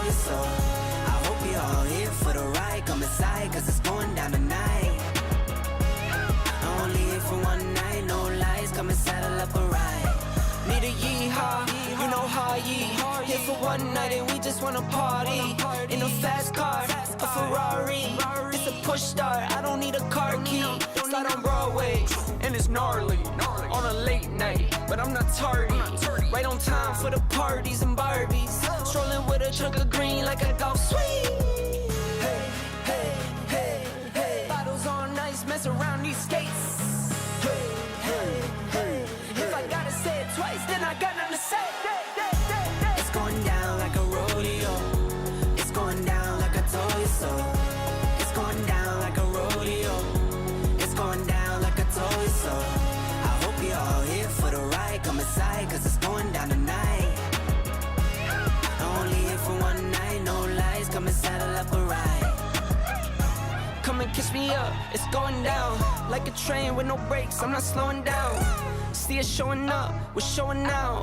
told you so. I hope you all here for the ride. Come inside, cause it's going down tonight. Only here for one night, no lies. Come and saddle up a ride. Need a yeehaw, you know how ye. Here for one night and we just wanna party. In a fast car, a Ferrari. It's a push start, I don't need a car key. Slide on Broadway, and it's gnarly. On a late night, but I'm not tardy. Right on time for the parties and Barbies. Strolling with a chunk of green like a golf swing. Hey, hey, hey, hey. Bottles on ice, mess around these skates. Hey, hey, hey. If I gotta say it twice, then I got nothing to say. It's going down like a rodeo. It's going down like I told you so. It's going down like a rodeo. It's going down like I told you so. I hope you're all here for the ride. Come inside, cause it's going down tonight. Only here for one night, no lies. Come and saddle up a ride. Come and kiss me up, it's going down. Like a train with no brakes, I'm not slowing down. See us showing up, we're showing out.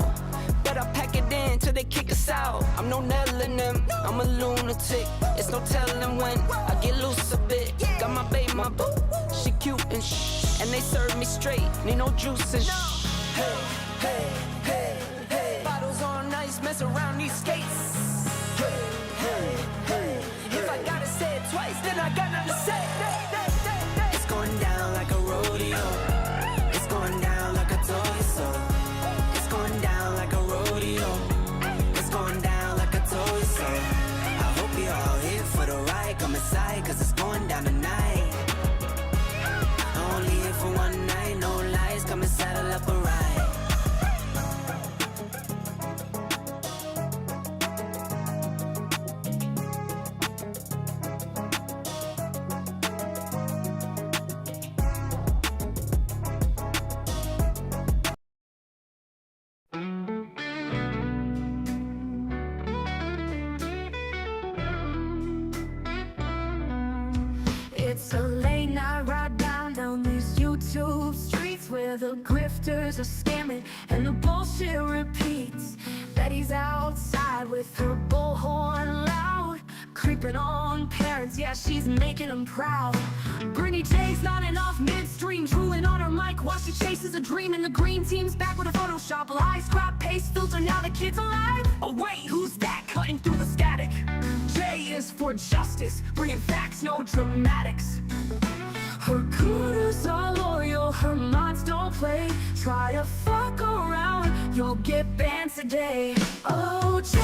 Better pack it in till they kick us out. I'm no nailing them, I'm a lunatic. It's no telling when I get loose a bit. Got my babe, my boo, she cute and shh. And they serve me straight, need no juice and shh. Hey, hey, hey, hey. Bottles on ice, mess around these skates. Hey, hey, hey. If I gotta say it twice, then I got nothing to say. It's going down like a rodeo. It's going down like I told you so. It's going down like a rodeo. It's going down like I told you so. I hope you're all here for the ride. Come inside, cause it's going down tonight. Only here for one night, no lies. Come and saddle up a ride. It's a late night ride down these YouTube streets where the grifters are scamming and the bullshit repeats. Betty's outside with her bullhorn loud, creeping on parents, yeah, she's making them proud. Brittany J's nodding off midstream, drooling on her mic while she chases a dream. And the green team's back with a Photoshop live, scrap paste filter, now the kid's alive. Oh wait, who's that cutting through the static? J is for justice, bringing facts, no dramatics. Her cooters are loyal, her mods don't play. Try to fuck around, you'll get banned today. OJ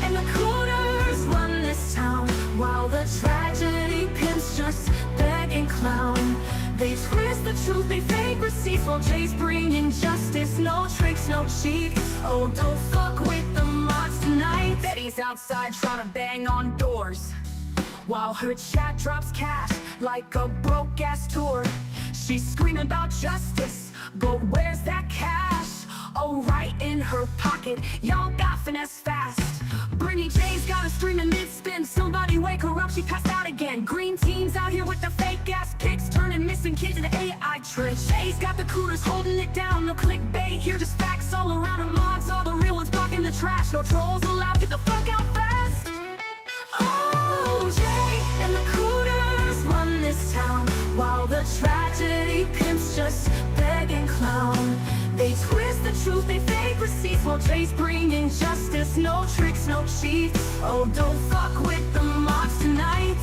and the cooters run this town, while the tragedy pimps just beg and clown. They twist the truth, they fake receipts, while Jay's bringing justice. No tricks, no cheats. Oh, don't fuck with the mods tonight. Betty's outside trying to bang on doors, while her chat drops cash like a broke-ass tour. She's screaming about justice, but where's that cash? Oh, right in her pocket, y'all got finesse fast. Brittany J's got a streaming mid-spin, somebody wake her up, she passed out again. Green team's out here with the fake-ass pics, turning missing kids into AI tricks. Jay's got the cooters holding it down, no clickbait, here just facts all around her mods. All the real ones blocking the trash, no trolls allowed, get the fuck out fast. OJ and the cooters run this town, while the tragedy pimps just beg and clown. They twist the truth, they fake receipts, while Jay's bringing justice. No tricks, no cheats. Oh, don't fuck with the mods tonight.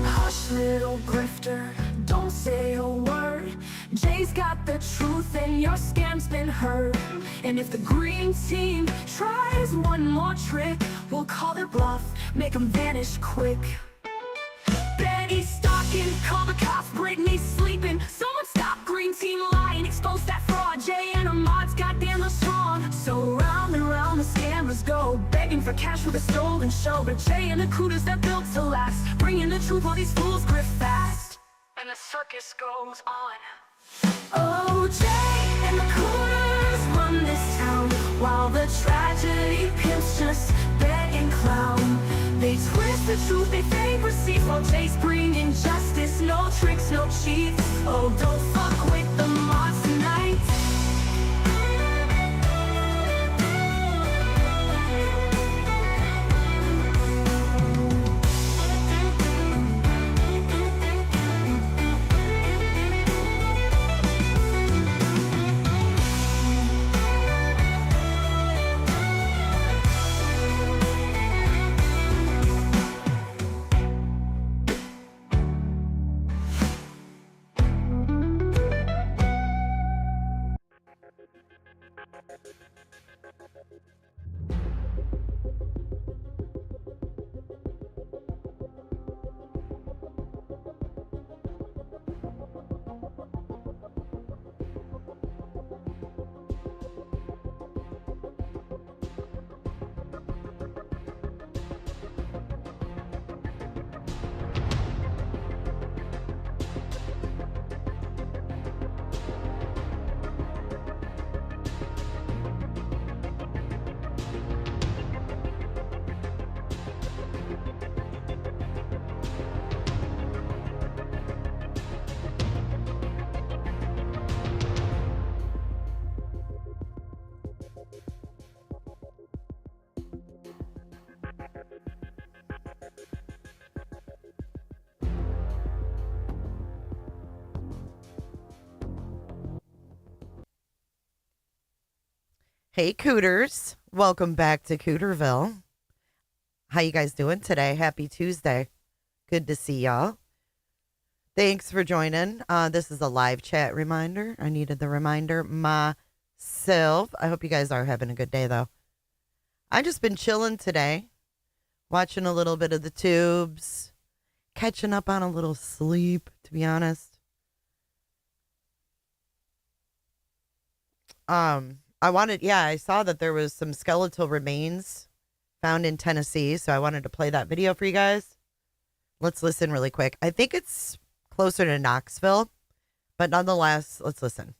Hush, little grifter, don't say a word. Jay's got the truth and your scam's been heard. And if the green team tries one more trick, we'll call their bluff, make them vanish quick. Betty's stalking, call the cops, Brittany's sleeping. Someone stop green team lying, expose that fraud. Jay and her mods, goddamn, they're strong. So round and round the scammers go, begging for cash for the stolen show. But Jay and the cooters, they're built to last, bringing the truth while these fools grift fast. And the circus goes on. OJ and the cooters run this town, while the tragedy pimps just beg and clown. They twist the truth, they fake receipts, while Jay's bringing justice. No tricks, no cheats. Oh, don't fuck with the mods tonight. Hey, Cooters. Welcome back to Cooterville. How you guys doing today? Happy Tuesday. Good to see y'all. Thanks for joining. This is a live chat reminder. I needed the reminder myself. I hope you guys are having a good day, though. I just been chilling today, watching a little bit of the tubes, catching up on a little sleep, to be honest. I saw that there was some skeletal remains found in Tennessee, so I wanted to play that video for you guys. Let's listen really quick. I think it's closer to Knoxville, but nonetheless, let's listen.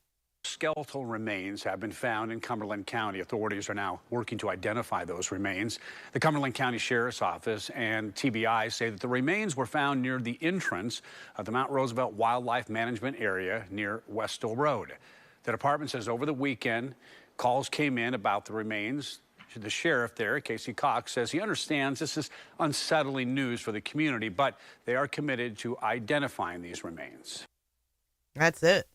Skeletal remains have been found in Cumberland County. Authorities are now working to identify those remains. The Cumberland County Sheriff's Office and TBI say that the remains were found near the entrance of the Mount Roosevelt Wildlife Management Area near Westall Road. The department says over the weekend, calls came in about the remains. The sheriff there, Casey Cox, says he understands this is unsettling news for the community, but they are committed to identifying these remains. That's it.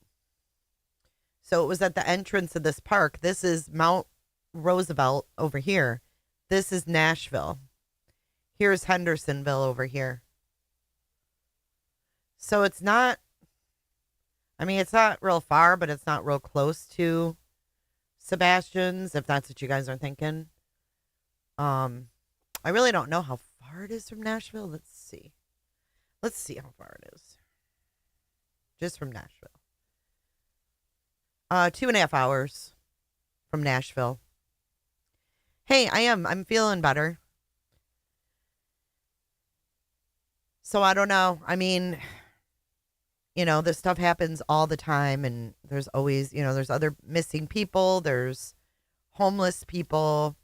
So it was at the entrance of this park. This is Mount Roosevelt over here. This is Nashville. Here's Hendersonville over here. So it's not, it's not real far, but it's not real close to Sebastian's, if that's what you guys are thinking. I really don't know how far it is from Nashville. Let's see how far it is. Just from Nashville. 2.5 hours from Nashville. Hey, I'm feeling better. So I don't know. This stuff happens all the time, and there's always, there's other missing people, there's homeless people.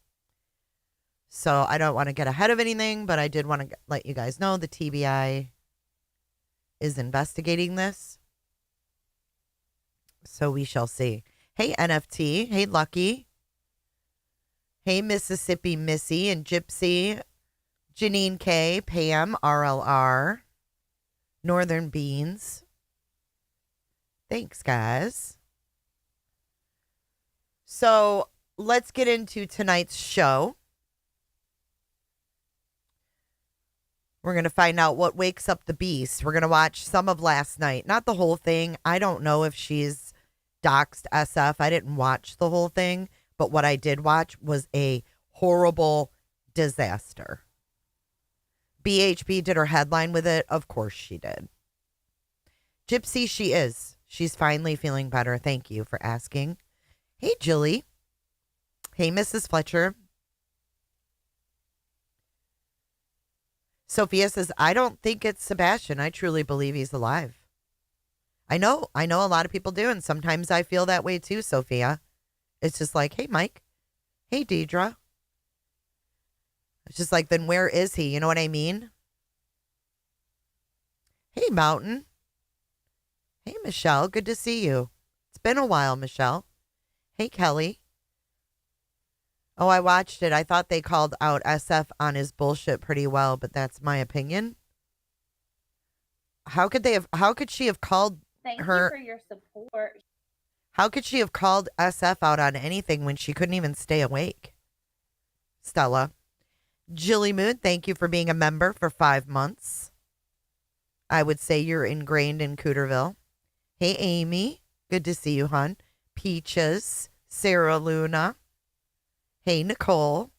So I don't want to get ahead of anything, but I did want to let you guys know the TBI is investigating this. So we shall see. Hey, NFT. Hey, Lucky. Hey, Mississippi Missy and Gypsy. Janine K, Pam, RLR. Northern Beans. Thanks, guys. So let's get into tonight's show. We're going to find out what wakes up the beast. We're going to watch some of last night. Not the whole thing. I don't know if she's doxed SF. I didn't watch the whole thing. But what I did watch was a horrible disaster. BHB did her headline with it. Of course she did. Gypsy, she is. She's finally feeling better. Thank you for asking. Hey, Jilly. Hey, Mrs. Fletcher. Sophia says, I don't think it's Sebastian. I truly believe he's alive. I know a lot of people do, and sometimes I feel that way too, Sophia. It's just like, hey, Mike. Hey, Deidre. It's just like, then where is he? You know what I mean? Hey, Mountain. Hey, Michelle. Good to see you. It's been a while, Michelle. Hey, Kelly. Oh, I watched it. I thought they called out SF on his bullshit pretty well, but that's my opinion. How could she have called Thank her? you for your support. How could she have called SF out on anything when she couldn't even stay awake? Stella. Jilly Moon, thank you for being a member for 5 months. I would say you're ingrained in Cooterville. Hey, Amy. Good to see you, hon. Peaches. Sarah Luna. Hey, Nicole.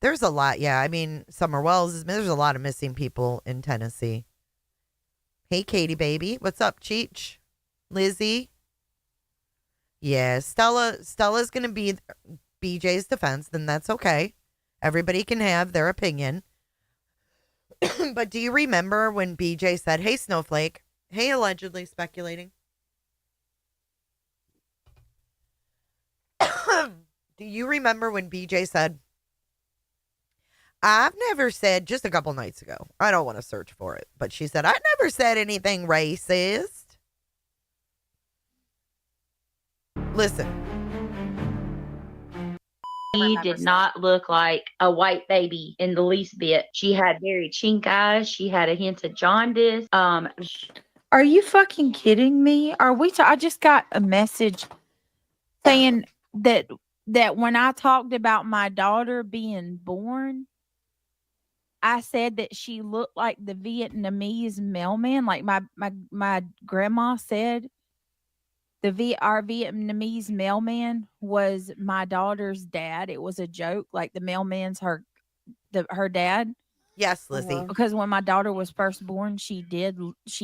There's a lot, yeah. Summer Wells, there's a lot of missing people in Tennessee. Hey, Katie, baby. What's up, Cheech? Lizzie? Yeah, Stella's going to be BJ's defense, then that's okay. Everybody can have their opinion. But do you remember when BJ said, hey, Snowflake? Hey, allegedly speculating. Do you remember when BJ said, I've never said, just a couple nights ago, I don't want to search for it, but she said, I never said anything racist. Listen. She did not look like a white baby in the least bit. She had very chink eyes. She had a hint of jaundice. Are you fucking kidding me? I just got a message saying that when I talked about my daughter being born, I said that she looked like the Vietnamese mailman, like my grandma said. Our Vietnamese mailman was my daughter's dad. It was a joke, like the mailman's her dad. Yes, Lizzie. Because when my daughter was first born, she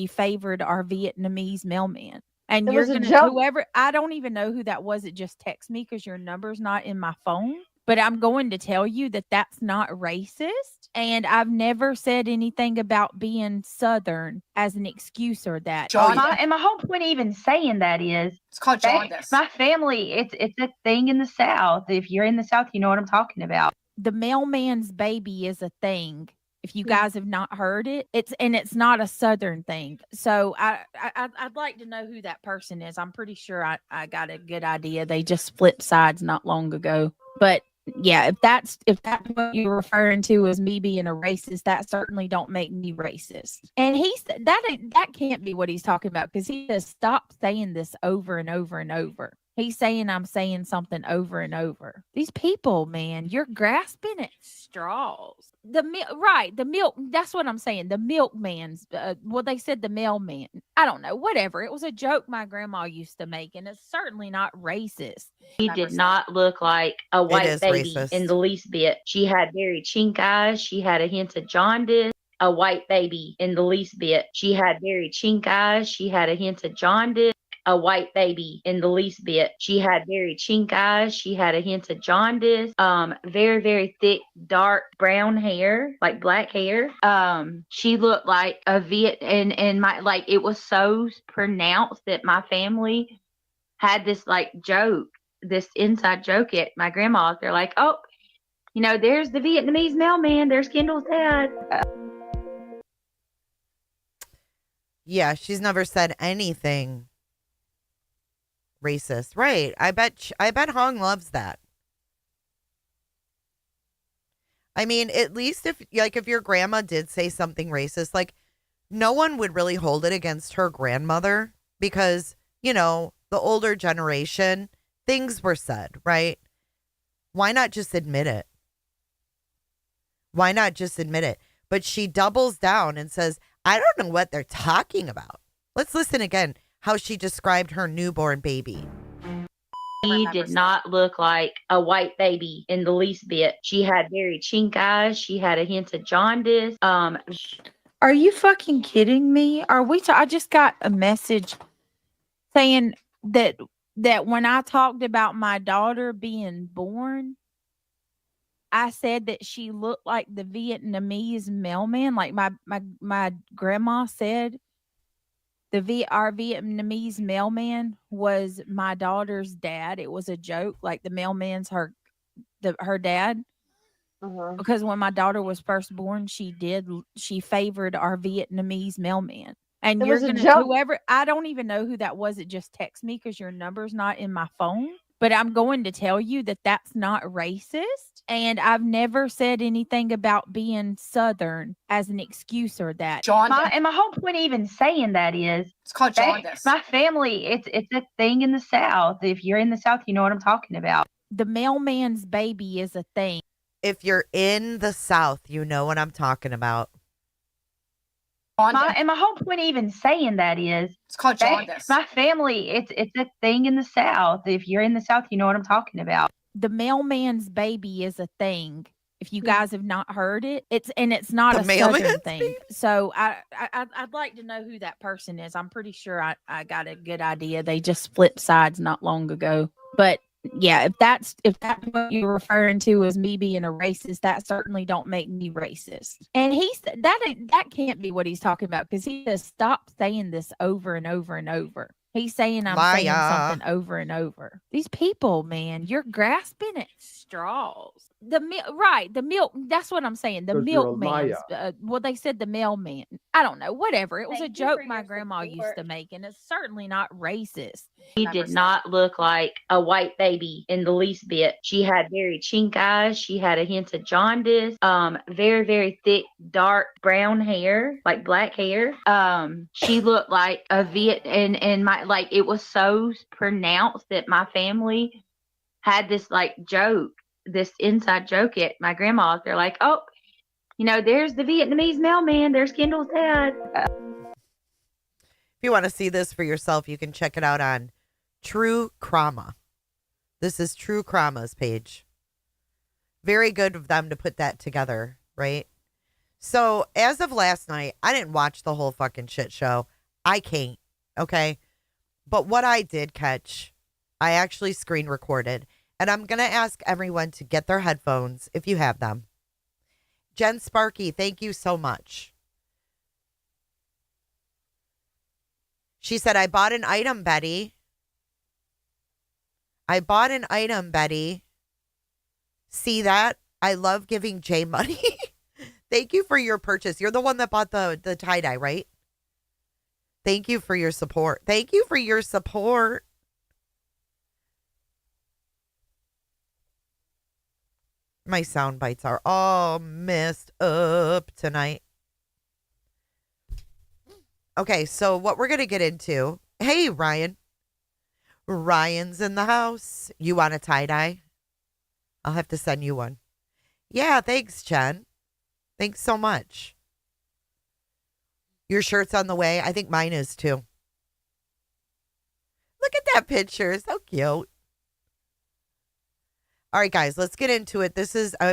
favored our Vietnamese mailman. And It you're was a gonna joke. whoever I don't even know who that was. It just text me because your number's not in my phone. But I'm going to tell you that that's not racist. And I've never said anything about being Southern as an excuse or that. And my whole point even saying that is It's called jaundice. my family, it's a thing in the South. If you're in the South, you know what I'm talking about. The mailman's baby is a thing. If you Yeah. guys have not heard it, it's not a Southern thing. So I'd like to know who that person is. I'm pretty sure I got a good idea. They just flipped sides not long ago. But yeah, if that's what you're referring to as me being a racist, that certainly don't make me racist. And that can't be what he's talking about, because he has stopped saying this over and over and over. He's saying I'm saying something over and over. These people, man, you're grasping at straws. The milk. That's what I'm saying. The milkman's. Well, they said the mailman. I don't know. Whatever. It was a joke my grandma used to make, and it's certainly not racist. She did not look like a white baby racist. in the least bit. She had very chink eyes. She had a hint of jaundice. A white baby in the least bit. She had very chink eyes. She had a hint of jaundice. A white baby in the least bit. She had very chink eyes. She had a hint of jaundice. Very, very thick, dark brown hair, like black hair. She looked like a and my, like, it was so pronounced that my family had this like joke, this inside joke at my grandma's. They're like, oh, there's the Vietnamese mailman. There's Kendall's dad. Yeah, she's never said anything racist. Right. I bet Hong loves that. I mean, at least if your grandma did say something racist, like, no one would really hold it against her grandmother, because, the older generation, things were said, right? Why not just admit it? Why not just admit it? But she doubles down and says, I don't know what they're talking about. Let's listen again. How she described her newborn baby. She did not look like a white baby in the least bit. She had very chink eyes. She had a hint of jaundice. Are you fucking kidding me? I just got a message saying that when I talked about my daughter being born, I said that she looked like the Vietnamese mailman, like my grandma said. Our Vietnamese mailman was my daughter's dad. It was a joke, like the mailman's her dad. Because when my daughter was first born, she favored our Vietnamese mailman. And you're gonna whoever, I don't even know who that was. It just text me because your number's not in my phone. But I'm going to tell you that that's not racist. And I've never said anything about being Southern as an excuse or that. And my whole point even saying that is, It's called jaundice. my family, it's a thing in the South. If you're in the South, you know what I'm talking about. The mailman's baby is a thing. If you're in the South, you know what I'm talking about. And my whole point even saying that is, It's called jaundice. my family, it's a thing in the South. If you're in the South, you know what I'm talking about. The mailman's baby is a thing. If you guys have not heard it, it's not The a mailman's Southern thing. baby? So I'd like to know who that person is. I'm pretty sure I got a good idea. They just flipped sides not long ago. But yeah, if that's what you're referring to as me being a racist, that certainly don't make me racist. And that can't be what he's talking about, because he has stopped saying this over and over and over. He's saying I'm saying something over and over. These people, man, you're grasping at straws. The milk. That's what I'm saying. The milkman. Well, they said the mailman. I don't know. Whatever. It was a joke my grandma used to make, and it's certainly not racist. She did not look like a white baby in the least bit. She had very chink eyes. She had a hint of jaundice. Very, very thick, dark brown hair, like black hair. She looked like a and my, like, it was so pronounced that my family had this like joke, this inside joke at my grandma's. They're like, oh, there's the Vietnamese mailman. There's Kendall's dad. If you want to see this for yourself, you can check it out on True Crama. This is True Crama's page. Very good of them to put that together, right? So as of last night, I didn't watch the whole fucking shit show. I can't, okay? But what I did catch, I actually screen recorded. And I'm going to ask everyone to get their headphones if you have them. Jen Sparky, thank you so much. She said, I bought an item, Betty. I bought an item, Betty. See that? I love giving Jay money. Thank you for your purchase. You're the one that bought the tie-dye, right? Thank you for your support. Thank you for your support. My sound bites are all messed up tonight. Okay, so what we're going to get into. Hey, Ryan. Ryan's in the house. You want a tie-dye? I'll have to send you one. Yeah, thanks, Jen. Thanks so much. Your shirt's on the way. I think mine is too. Look at that picture. So cute. All right, guys, let's get into it.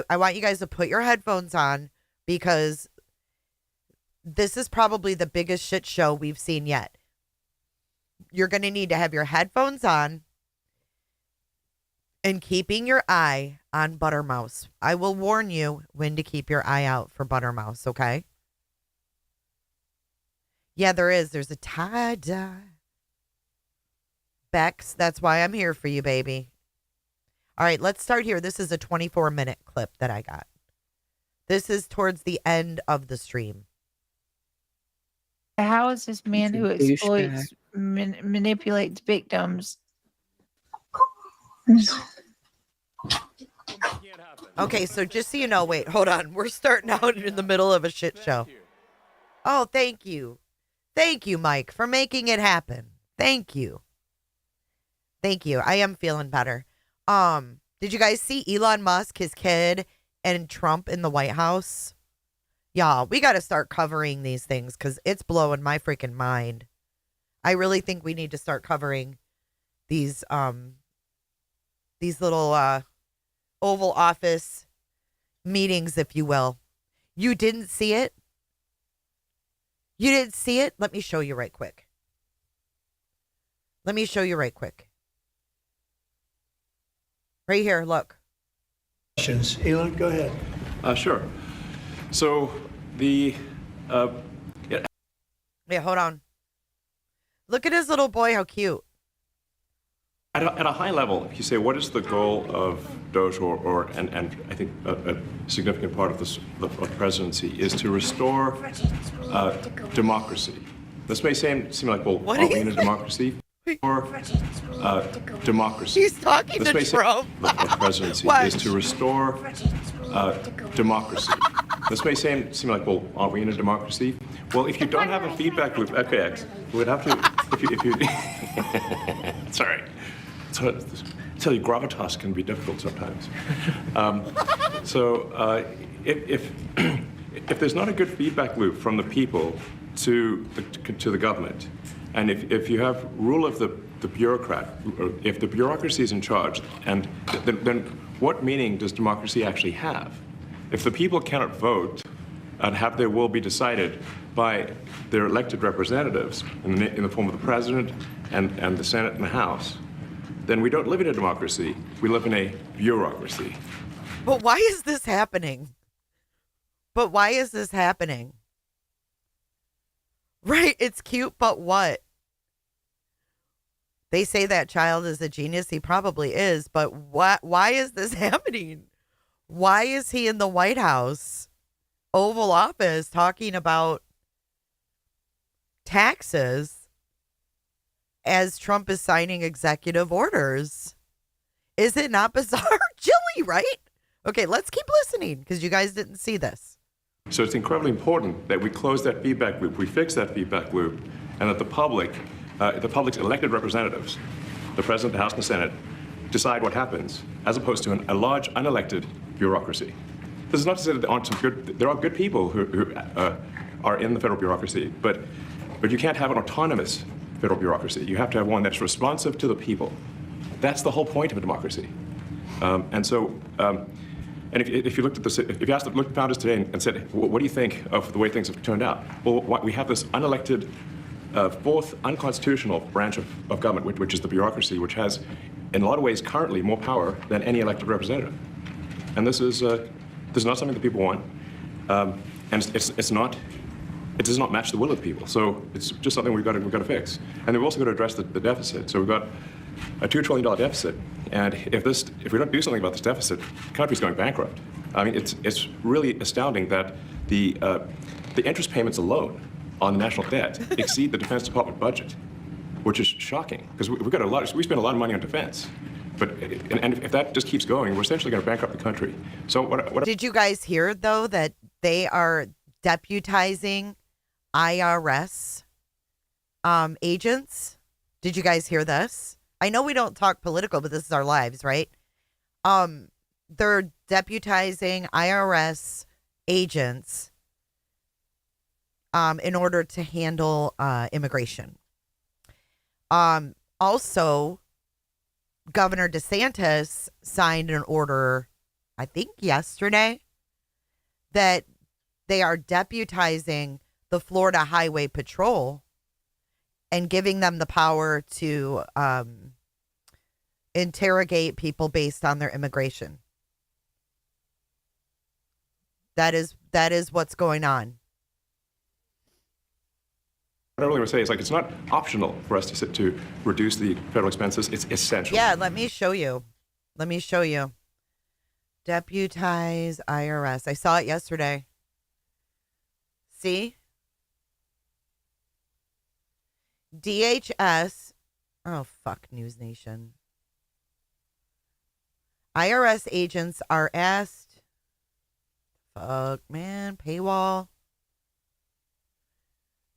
I want you guys to put your headphones on because this is probably the biggest shit show we've seen yet. You're going to need to have your headphones on and keeping your eye on Buttermouse. I will warn you when to keep your eye out for Buttermouse, okay? Yeah, there is. There's a tie-dye. Bex, that's why I'm here for you, baby. All right, let's start here. This is a 24-minute clip that I got. This is towards the end of the stream. How is this man who exploits, manipulates victims? Okay, so just so you know, wait, hold on. We're starting out in the middle of a shit show. Oh, thank you. Thank you, Mike, for making it happen. Thank you. Thank you. I am feeling better. Did you guys see Elon Musk, his kid, and Trump in the White House? Y'all, we got to start covering these things because it's blowing my freaking mind. I really think we need to start covering these little Oval Office meetings, if you will. You didn't see it? You didn't see it? Let me show you right quick. Right here, look. Questions. Elon, go ahead. Sure. So the Yeah, hold on. Look at his little boy, how cute. at a high level, if you say what is the goal of Doge and I think a significant part of the presidency is to restore democracy. This may seem like, well, What are is we in a democracy? Or democracy. He's talking This to may seem Trump. the presidency Watch. is to restore democracy. This may seem like, well, are we in a democracy? Well, if you don't have a feedback loop, okay, X, we would have to, if you sorry. So, tell you, gravitas can be difficult sometimes. If there's not a good feedback loop from the people to the government, and if you have rule of the bureaucrat, or if the bureaucracy is in charge, and then what meaning does democracy actually have? If the people cannot vote and have their will be decided by their elected representatives in the form of the president and the Senate and the House, then we don't live in a democracy. We live in a bureaucracy. But why is this happening? Right, it's cute, but what? They say that child is a genius. He probably is, but why is this happening? Why is he in the White House, Oval Office, talking about taxes as Trump is signing executive orders? Is it not bizarre? Jilly, right? Okay, let's keep listening because you guys didn't see this. So it's incredibly important that we close that feedback loop, we fix that feedback loop, and that the public's elected representatives, the President, the House, and the Senate, decide what happens, as opposed to a large unelected bureaucracy. This is not to say that there are good people who are in the federal bureaucracy, but you can't have an autonomous federal bureaucracy. You have to have one that's responsive to the people. That's the whole point of a democracy. And if you looked at this, if you asked the founders today and said, what do you think of the way things have turned out? Well, we have this unelected, fourth unconstitutional branch of government, which is the bureaucracy, which has, in a lot of ways, currently more power than any elected representative. And this is not something that people want, and it does not match the will of the people. So it's just something we've got to fix. And then we've also got to address the deficit. So we've got a $2 trillion deficit, and if we don't do something about this deficit, the country's going bankrupt. I mean, it's really astounding that the interest payments alone on the national debt exceed the Defense Department budget, which is shocking because we spend a lot of money on defense. But if that just keeps going, we're essentially going to bankrupt the country. So what Did you guys hear though that they are deputizing IRS agents? Did you guys hear this? I know we don't talk political, but this is our lives, right? They're deputizing IRS agents in order to handle immigration. Also, Governor DeSantis signed an order, I think yesterday, that they are deputizing the Florida Highway Patrol and giving them the power to interrogate people based on their immigration. That is what's going on. I really want to say is it's not optional for us to reduce the federal expenses. It's essential. Yeah, let me show you. Deputize IRS. I saw it yesterday. See? DHS. Oh, fuck, News Nation. IRS agents are asked. Fuck, man. Paywall.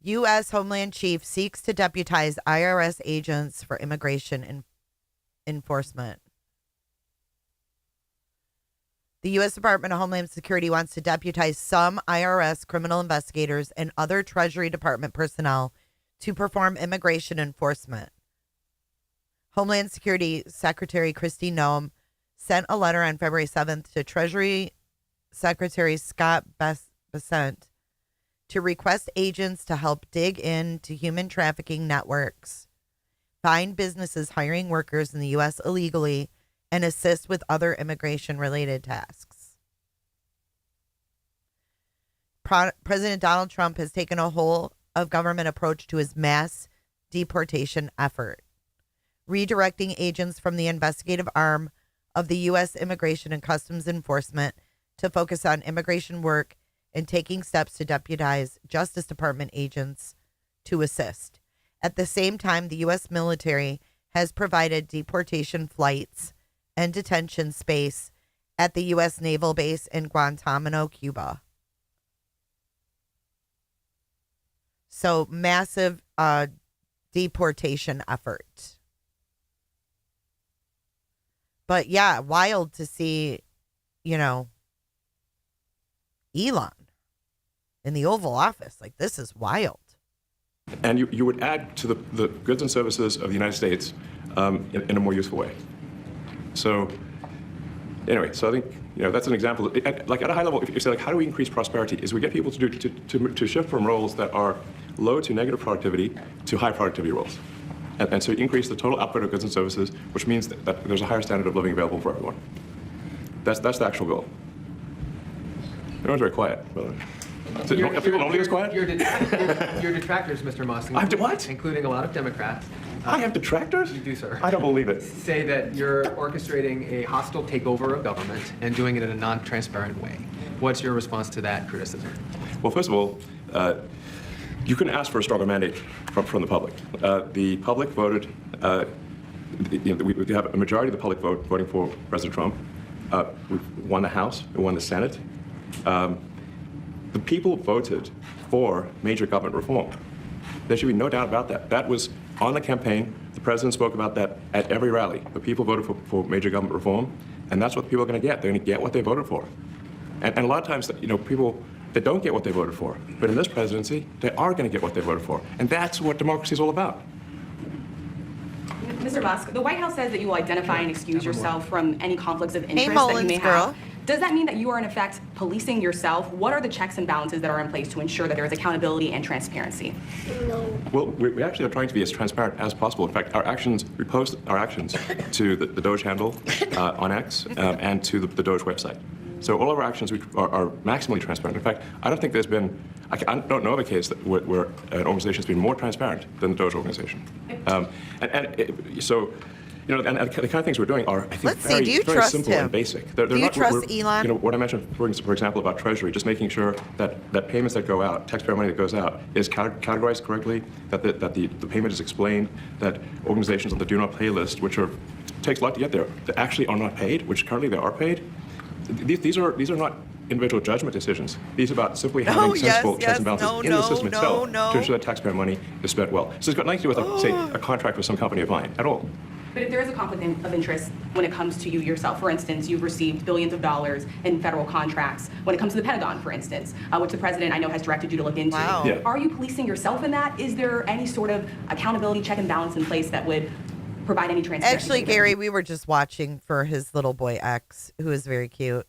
U.S. Homeland Chief seeks to deputize IRS agents for immigration enforcement. The U.S. Department of Homeland Security wants to deputize some IRS criminal investigators and other Treasury Department personnel to perform immigration enforcement. Homeland Security Secretary Kristi Noem sent a letter on February 7th to Treasury Secretary Scott Bessent to request agents to help dig into human trafficking networks, find businesses hiring workers in the U.S. illegally, and assist with other immigration-related tasks. President Donald Trump has taken a whole-of-government approach to his mass deportation effort, redirecting agents from the investigative arm of the U.S. Immigration and Customs Enforcement to focus on immigration work and taking steps to deputize Justice Department agents to assist. At the same time, the U.S. military has provided deportation flights and detention space at the U.S. Naval Base in Guantanamo, Cuba. So, massive deportation effort. But yeah, wild to see, Elon in the Oval Office. Like, this is wild. And you would add to the goods and services of the United States in a more useful way. So anyway, so I think that's an example. At a high level, if you say how do we increase prosperity, is we get people to shift from roles that are low to negative productivity to high productivity roles. And so you increase the total output of goods and services, which means that there's a higher standard of living available for everyone. That's the actual goal. Everyone's very quiet. People normally get quiet? Your detractors, Mr. Musk, What? including a lot of Democrats. I have detractors? You do, sir. I don't believe it. Say that you're orchestrating a hostile takeover of government and doing it in a non-transparent way. What's your response to that criticism? Well, first of all, you couldn't ask for a stronger mandate from the public. The public voted, we have a majority of the public voting for President Trump. We won the House, we won the Senate. The people voted for major government reform. There should be no doubt about that. That was on the campaign. The president spoke about that at every rally. The people voted for major government reform, and that's what the people are going to get. They're going to get what they voted for. And a lot of times, people that don't get what they voted for, but in this presidency, they are going to get what they voted for. And that's what democracy is all about. Mr. Musk, the White House says that you will identify and excuse yourself from any conflicts of interest that you Mullins may girl. have. Does that mean that you are in effect policing yourself? What are the checks and balances that are in place to ensure that there is accountability and transparency? Well, we actually are trying to be as transparent as possible. In fact, we post our actions to the Doge handle on X and to the Doge website. So all of our actions are maximally transparent. In fact, I don't think there's been, I don't know of a case where an organization has been more transparent than the Doge organization. So, the kind of things we're doing are, I think, Let's see, do you very trust simple him? and basic. Do you trust Elon? What I mentioned, for example, about Treasury, just making sure that payments that go out, taxpayer money that goes out, is categorized correctly, that the payment is explained, that organizations on the do not pay list, which takes a lot to get there, that actually are not paid, which currently they are paid. These are not individual judgment decisions. These are about simply having sensible checks and balances in the system itself to ensure that taxpayer money is spent well. So it's got nothing to do with, say, a contract with some company of mine at all. But if there is a conflict of interest when it comes to you yourself, for instance, you've received billions of dollars in federal contracts when it comes to the Pentagon, for instance, which the president I know has directed you to look into. Wow. Yeah. Are you policing yourself in that? Is there any sort of accountability check and balance in place that would provide any transparency? Actually, Gary, we were just watching for his little boy X, who is very cute.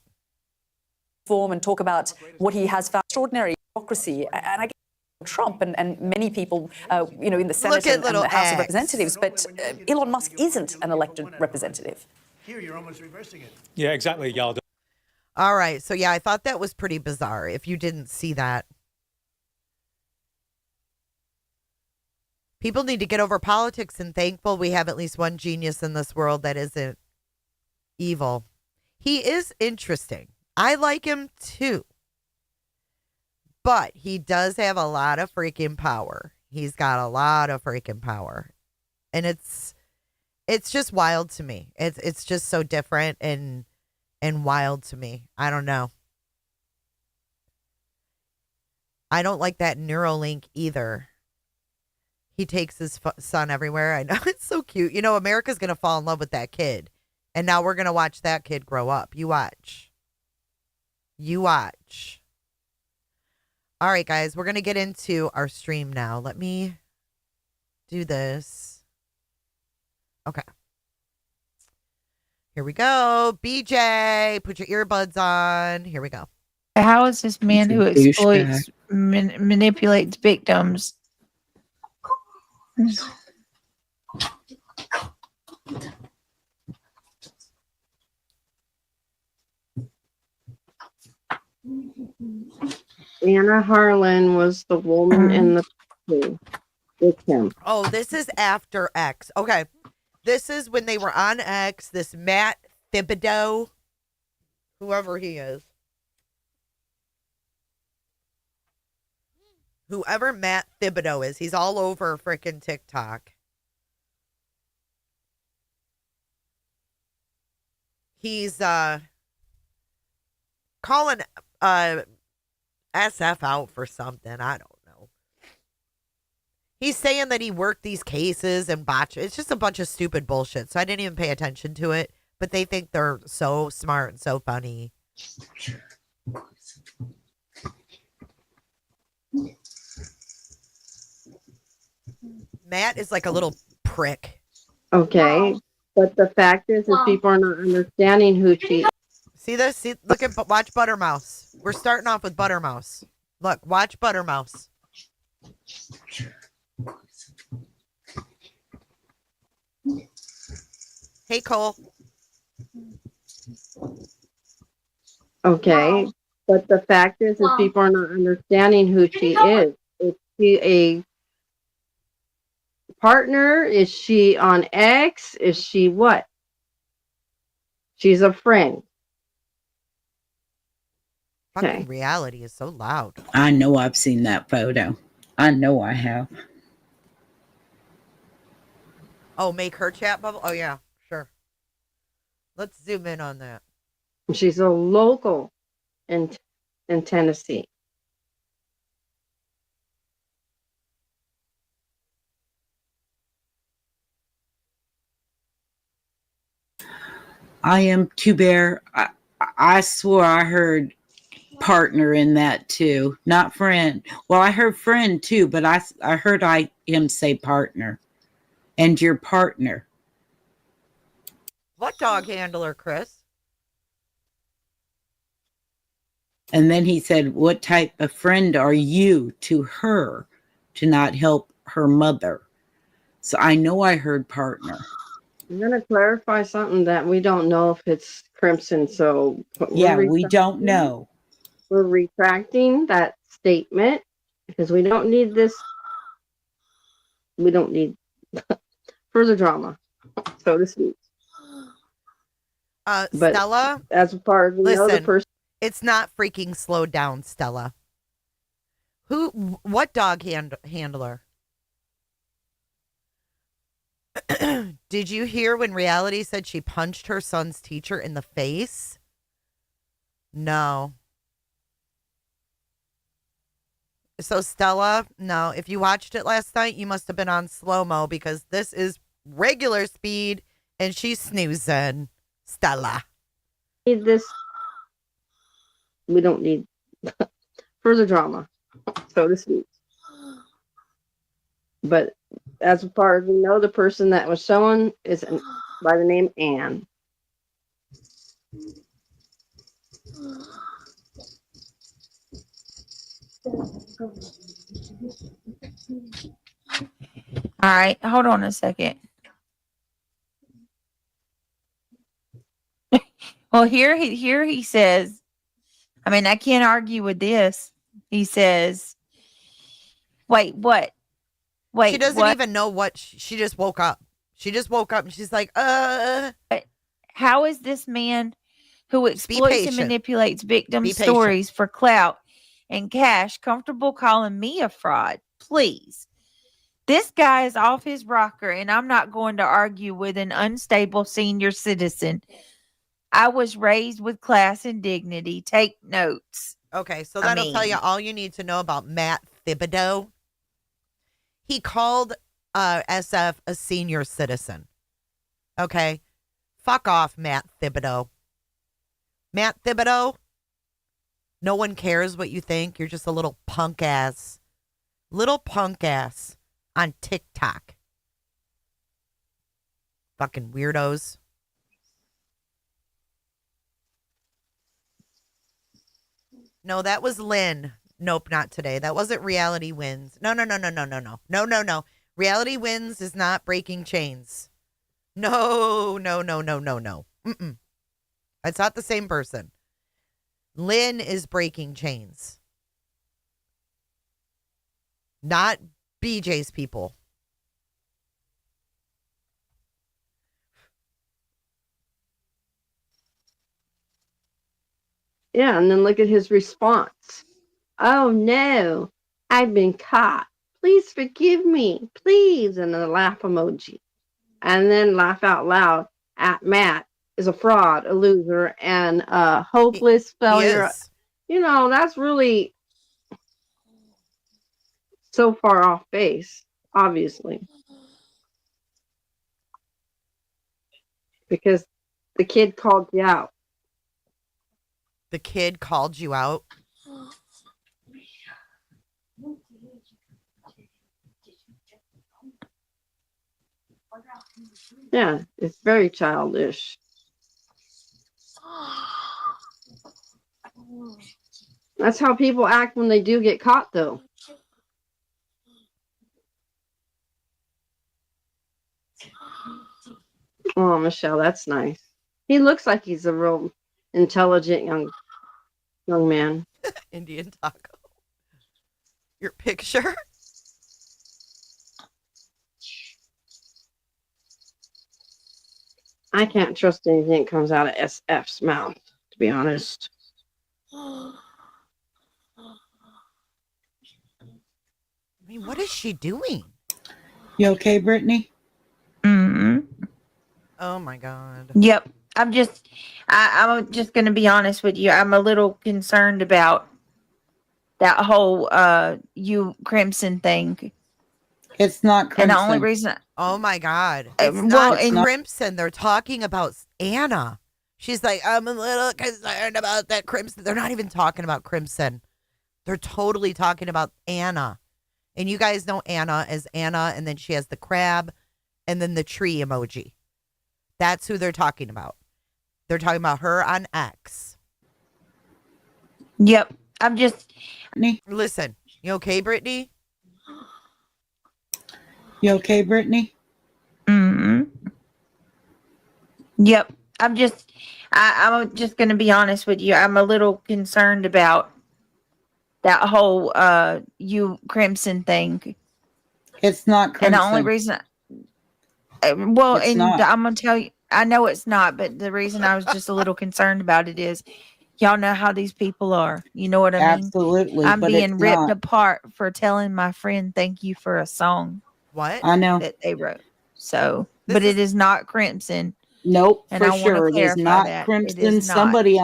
Form and talk about what he has found extraordinary bureaucracy. And I guess Trump and many people, in the Senate and the House of Representatives, but Elon Musk isn't an elected representative. Here, you're almost reversing it. Yeah, exactly, Yalda. All right. So, yeah, I thought that was pretty bizarre if you didn't see that. People need to get over politics and thankful we have at least one genius in this world that isn't evil. He is interesting. I like him too. But he does have a lot of freaking power. He's got a lot of freaking power. And it's just wild to me. It's just so different and wild to me. I don't know. I don't like that Neuralink either. He takes his son everywhere. I know, it's so cute. America's going to fall in love with that kid. And now we're going to watch that kid grow up. You watch. You watch. All right, guys, we're going to get into our stream now. Let me do this. Okay. Here we go. BJ, put your earbuds on. Here we go. How is this man who exploits, manipulates victims? Anna Harlan was the woman in the pool with him. Oh, this is after X. Okay. This is when they were on X. This Matt Thibodeau, whoever he is. Whoever Matt Thibodeau is, he's all over freaking TikTok. He's calling SF out for something. I don't know. He's saying that he worked these cases and botched. It's just a bunch of stupid bullshit. So I didn't even pay attention to it. But they think they're so smart and so funny. Matt is like a little prick. Okay. But the fact is people are not understanding who she is. See this? See, look at, watch Buttermouse. We're starting off with Buttermouse. Look, watch Buttermouse. Hey, Cole. Okay. But the fact is people are not understanding who she is. Is she a partner? Is she on X? Is she what? She's a friend. Fucking reality is so loud. I know I've seen that photo. I know I have. Oh, make her chat bubble? Oh, yeah, sure. Let's zoom in on that. She's a local in Tennessee. I am too bear. I swore I heard partner in that too, not friend. Well, I heard friend too, but I heard him say partner, and your partner. What dog handler, Chris? And then he said, "What type of friend are you to her to not help her mother?" So I know I heard partner. I'm going to clarify something that we don't know if it's Crimson. So Yeah, we don't know. We're retracting that statement because we don't need this. We don't need further drama, so to speak. But Stella, as far as we know, the person. It's not freaking slowed down, Stella. What dog handler? Did you hear when Reality said she punched her son's teacher in the face? No. So Stella, no, if you watched it last night, you must have been on slow-mo because this is regular speed and she's snoozing. Stella. Need this. We don't need further drama, so to speak. But as far as we know, the person that was shown is by the name Anne. All right, hold on a second. Well, here he says, I mean, I can't argue with this. He says, wait, what? Wait, she doesn't even know what she just woke up. She just woke up and she's like, How is this man who exploits and manipulates victims' stories for clout and cash comfortable calling me a fraud? Please. This guy is off his rocker, and I'm not going to argue with an unstable senior citizen. I was raised with class and dignity. Take notes. Okay, so that'll tell you all you need to know about Matt Thibodeau. He called SF a senior citizen. Okay? Fuck off, Matt Thibodeau. Matt Thibodeau, no one cares what you think. You're just a little punk ass. Little punk ass on TikTok. Fucking weirdos. No, that was Lynn. Nope, not today. That wasn't Reality Wins. No. No. Reality Wins is not breaking chains. No. Mm-mm. It's not the same person. Lynn is breaking chains. Not BJ's people. Yeah, and then look at his response. Oh no, I've been caught. Please forgive me, please. And then a laugh emoji. And then laugh out loud at Matt is a fraud, a loser, and a hopeless failure. You know, that's really so far off base, obviously. Because the kid called you out. The kid called you out? Yeah, it's very childish. That's how people act when they do get caught, though. Oh, Michelle, that's nice. He looks like he's a real intelligent young man. Indian taco. Your picture? I can't trust anything that comes out of SF's mouth, to be honest. I mean, what is she doing? You okay, Brittany? Mm-hmm. Oh my God. Yep. I'm just going to be honest with you. I'm a little concerned about that whole you Crimson thing. It's not Crimson. And the only reason oh my God. It's not Crimson. They're talking about Anna. She's like, I'm a little concerned about that crimson. They're not even talking about crimson. They're totally talking about Anna. And you guys know Anna as Anna, and then she has the crab and then the tree emoji. That's who they're talking about. They're talking about her on X. Yep. I'm just. Listen, you okay, Brittany? You okay, Brittany? Mm-hmm. Yep. I'm just going to be honest with you. I'm a little concerned about that whole you crimson thing. It's not crimson. And the only reason, well, It's and not. I'm going to tell you, I know it's not, but the reason I was just a little concerned about it is y'all know how these people are. You know what I mean? Absolutely. I'm but being it's ripped not. apart for telling my friend thank you for a song. What? I know. That they wrote. So, This but is- it is not crimson. Nope, And for I want to sure. It is clarify not that. It crimson. is not. Somebody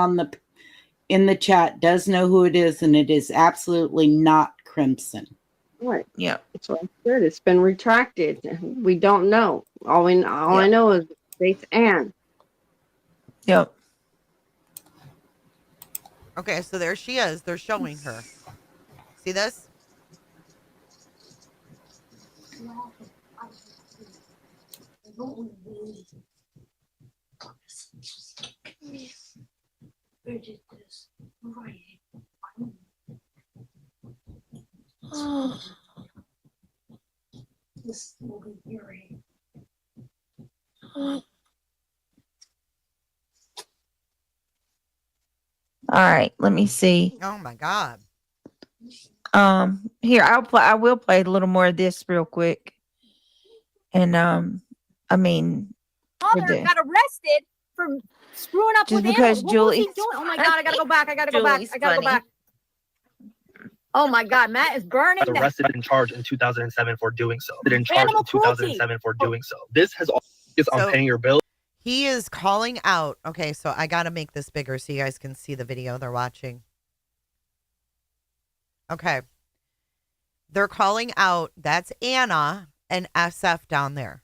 in the chat does know who it is, and it is absolutely not crimson. Right. Yep. It's what I said. It's been retracted. We don't know. All I know is it's Anne. Yep. Okay, so there she is. They're showing her. See this? This will be eerie. All right, let me see. Oh my God. Here I will play a little more of this real quick. And I mean, Mother got arrested for screwing up just with because animals. What was he Julie's doing? Oh my God, I gotta go back. I gotta go Julie's back. I gotta go funny. back. Oh my God, Matt is burning. Arrested and charged in 2007 for doing so. In charge Animal in 2007 for doing so. This has all is on So- paying your bill. He is calling out. Okay, so I got to make this bigger so you guys can see the video they're watching. Okay. They're calling out. That's Anna and SF down there.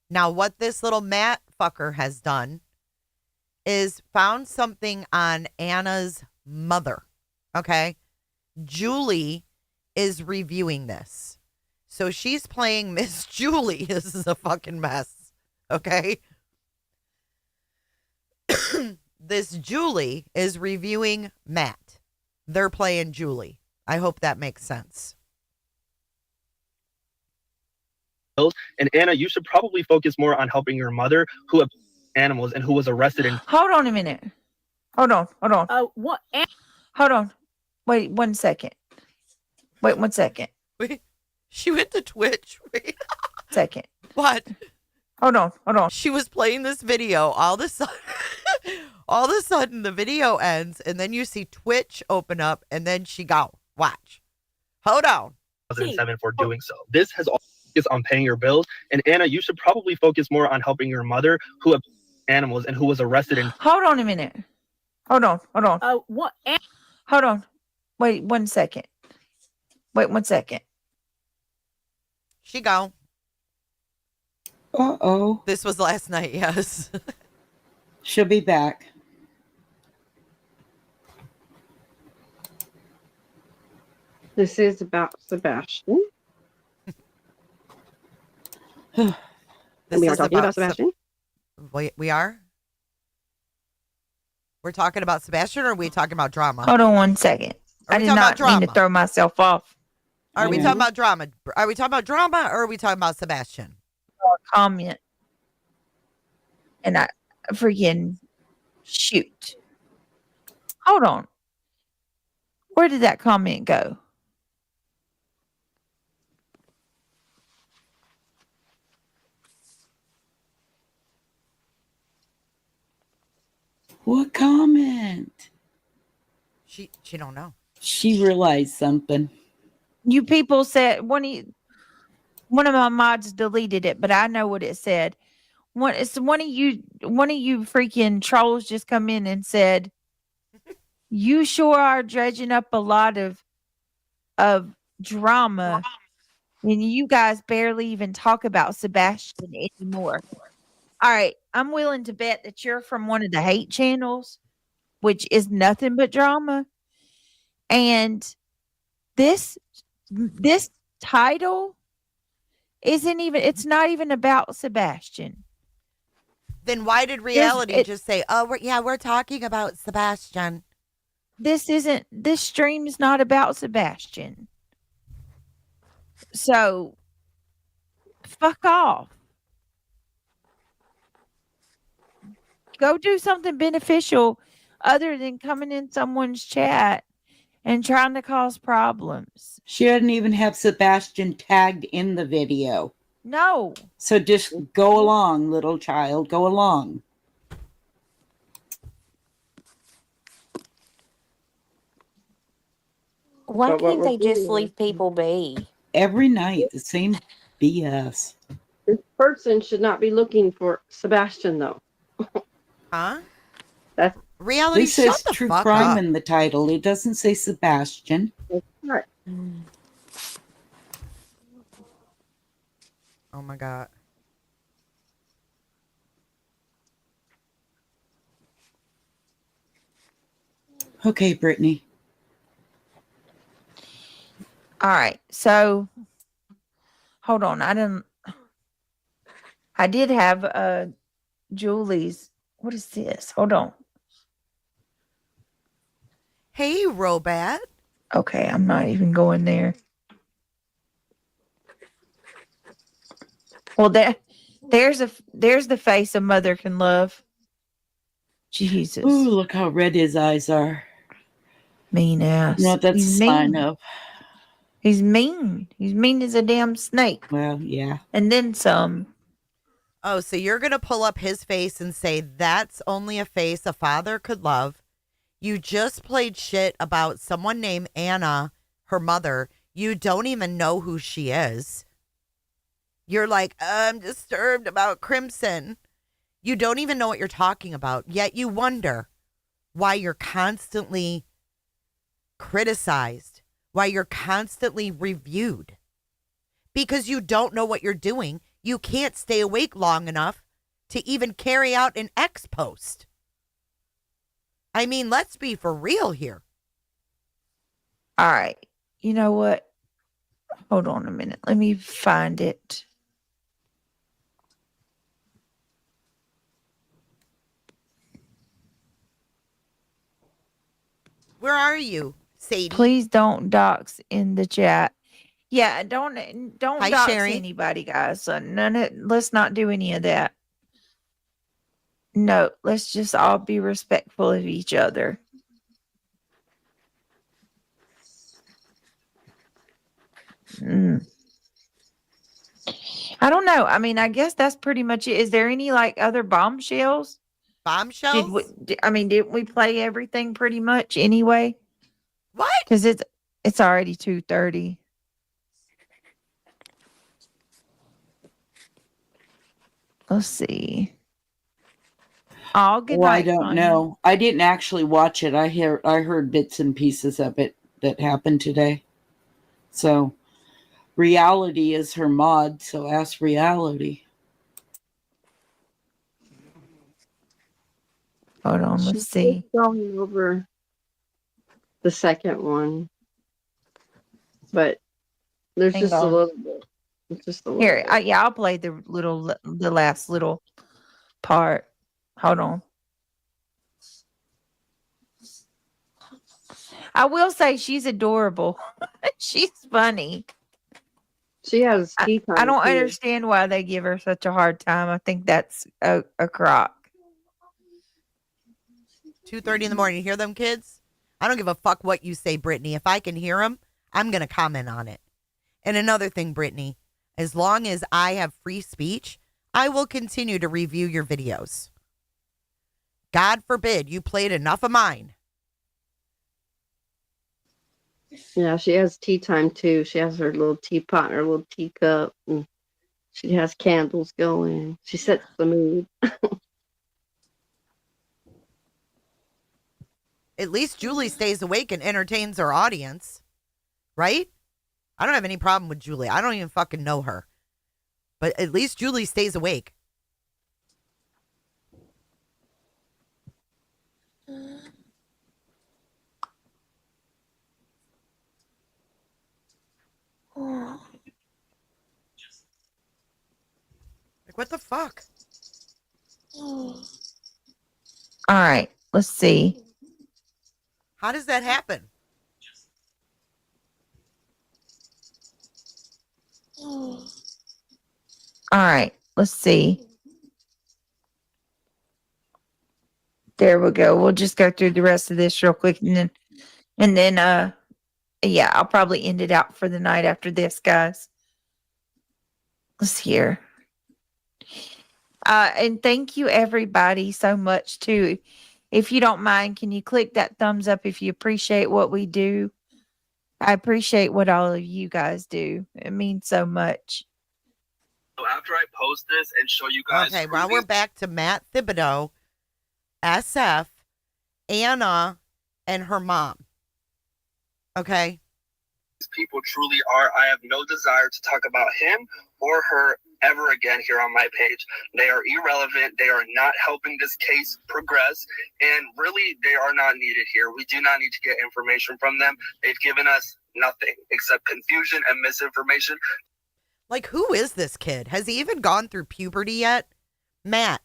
Now, what this little Matt fucker has done is found something on Anna's mother. Okay. Julie is reviewing this. So she's playing Miss Julie. This is a fucking mess. Okay. This Julie is reviewing Matt. They're playing Julie. I hope that makes sense. And Anna, you should probably focus more on helping your mother who had animals and who was arrested in. Hold on a minute. Hold on. What? Hold on. Wait 1 second. Wait 1 second. Wait. She went to Twitch. Wait. Second. What? Hold on. She was playing this video. All of a sudden the video ends, and then you see Twitch open up, and then she go. Watch. Hold on. 2007 for doing so. This has all is on paying your bills. And Anna, you should probably focus more on helping your mother who had animals and who was arrested in. Hold on a minute. Hold on. What? Hold on. Wait 1 second. Wait 1 second. She go. Uh-oh. This was last night, yes. She'll be back. This is about Sebastian. This we are is talking about Sebastian. We are? We're talking about Sebastian, or are we talking about drama? Hold on 1 second. Are I we did talking not about mean to drama? throw myself off. Are we talking about drama? Are we talking about drama, or are we talking about Sebastian? Comment. And I freaking shoot. Hold on. Where did that comment go? What comment? She don't know. She realized something. You people said one of my mods deleted it, but I know what it said. One of you freaking trolls just come in and said, "You sure are dredging up a lot of drama, and you guys barely even talk about Sebastian anymore." All right, I'm willing to bet that you're from one of the hate channels, which is nothing but drama. And this title it's not even about Sebastian. Then why did reality just say, "Oh, we're talking about Sebastian"? This stream is not about Sebastian. So fuck off. Go do something beneficial other than coming in someone's chat and trying to cause problems. She doesn't even have Sebastian tagged in the video. No. So just go along, little child. Go along. Why can't they just leave people be? Every night, the same BS. This person should not be looking for Sebastian, though. Huh? That's reality. It says Shut the true fuck crime up. in the title. It doesn't say Sebastian. right. Oh my God. Okay, Brittany. All right. So hold on. I did have Julie's. What is this? Hold on. Hey, Robot. Okay, I'm not even going there. Well, there's the face a mother can love. Jesus. Ooh, look how red his eyes are. Mean ass. No, that's He's a sign mean. of. He's mean. He's mean as a damn snake. Well, yeah. And then some. Oh, so you're going to pull up his face and say that's only a face a father could love. You just played shit about someone named Anna, her mother. You don't even know who she is. You're like, I'm disturbed about Crimson. You don't even know what you're talking about. Yet you wonder why you're constantly criticized, why you're constantly reviewed. Because you don't know what you're doing. You can't stay awake long enough to even carry out an X post. I mean, let's be for real here. All right. You know what? Hold on a minute. Let me find it. Where are you, Sadie? Please don't dox in the chat. Yeah, don't Hi, dox Sherry. anybody, guys. So let's not do any of that. No, let's just all be respectful of each other. I don't know. I mean, I guess that's pretty much it. Is there any like other bombshells? Bombshells? Didn't we play everything pretty much anyway? What? Because it's already 2:30. Let's see. Oh, good Well, night, I don't Tanya. know. I didn't actually watch it. I heard bits and pieces of it that happened today. So, reality is her mod. So ask reality. Hold on, let's see. She's going over the second one, but there's Hang just on. a little bit. It's just a little Here, bit. I'll play the last little part. Hold on. I will say she's adorable. She's funny. She has tea time. I don't too. understand why they give her such a hard time. I think that's a crock. 2:30 in the morning. You hear them, kids? I don't give a fuck what you say, Brittany. If I can hear them, I'm going to comment on it. And another thing, Brittany, as long as I have free speech, I will continue to review your videos. God forbid you played enough of mine. Yeah, she has tea time too. She has her little teapot and her little teacup, and she has candles going. She sets the mood. At least Julie stays awake and entertains her audience, right? I don't have any problem with Julie. I don't even fucking know her. But at least Julie stays awake. Like, what the fuck? All right, let's see. How does that happen? All right, let's see. There we go. We'll just go through the rest of this real quick, and then, yeah, I'll probably end it out for the night after this, guys. Let's hear. And thank you everybody so much too. If you don't mind, can you click that thumbs up if you appreciate what we do? I appreciate what all of you guys do. It means so much. So after I post this and show you guys. Okay, well, we're back to Matt Thibodeau, SF, Anna, and her mom. Okay. These people truly are. I have no desire to talk about him or her ever again here on my page. They are irrelevant. They are not helping this case progress. And really, they are not needed here. We do not need to get information from them. They've given us nothing except confusion and misinformation. Like, who is this kid? Has he even gone through puberty yet? Matt,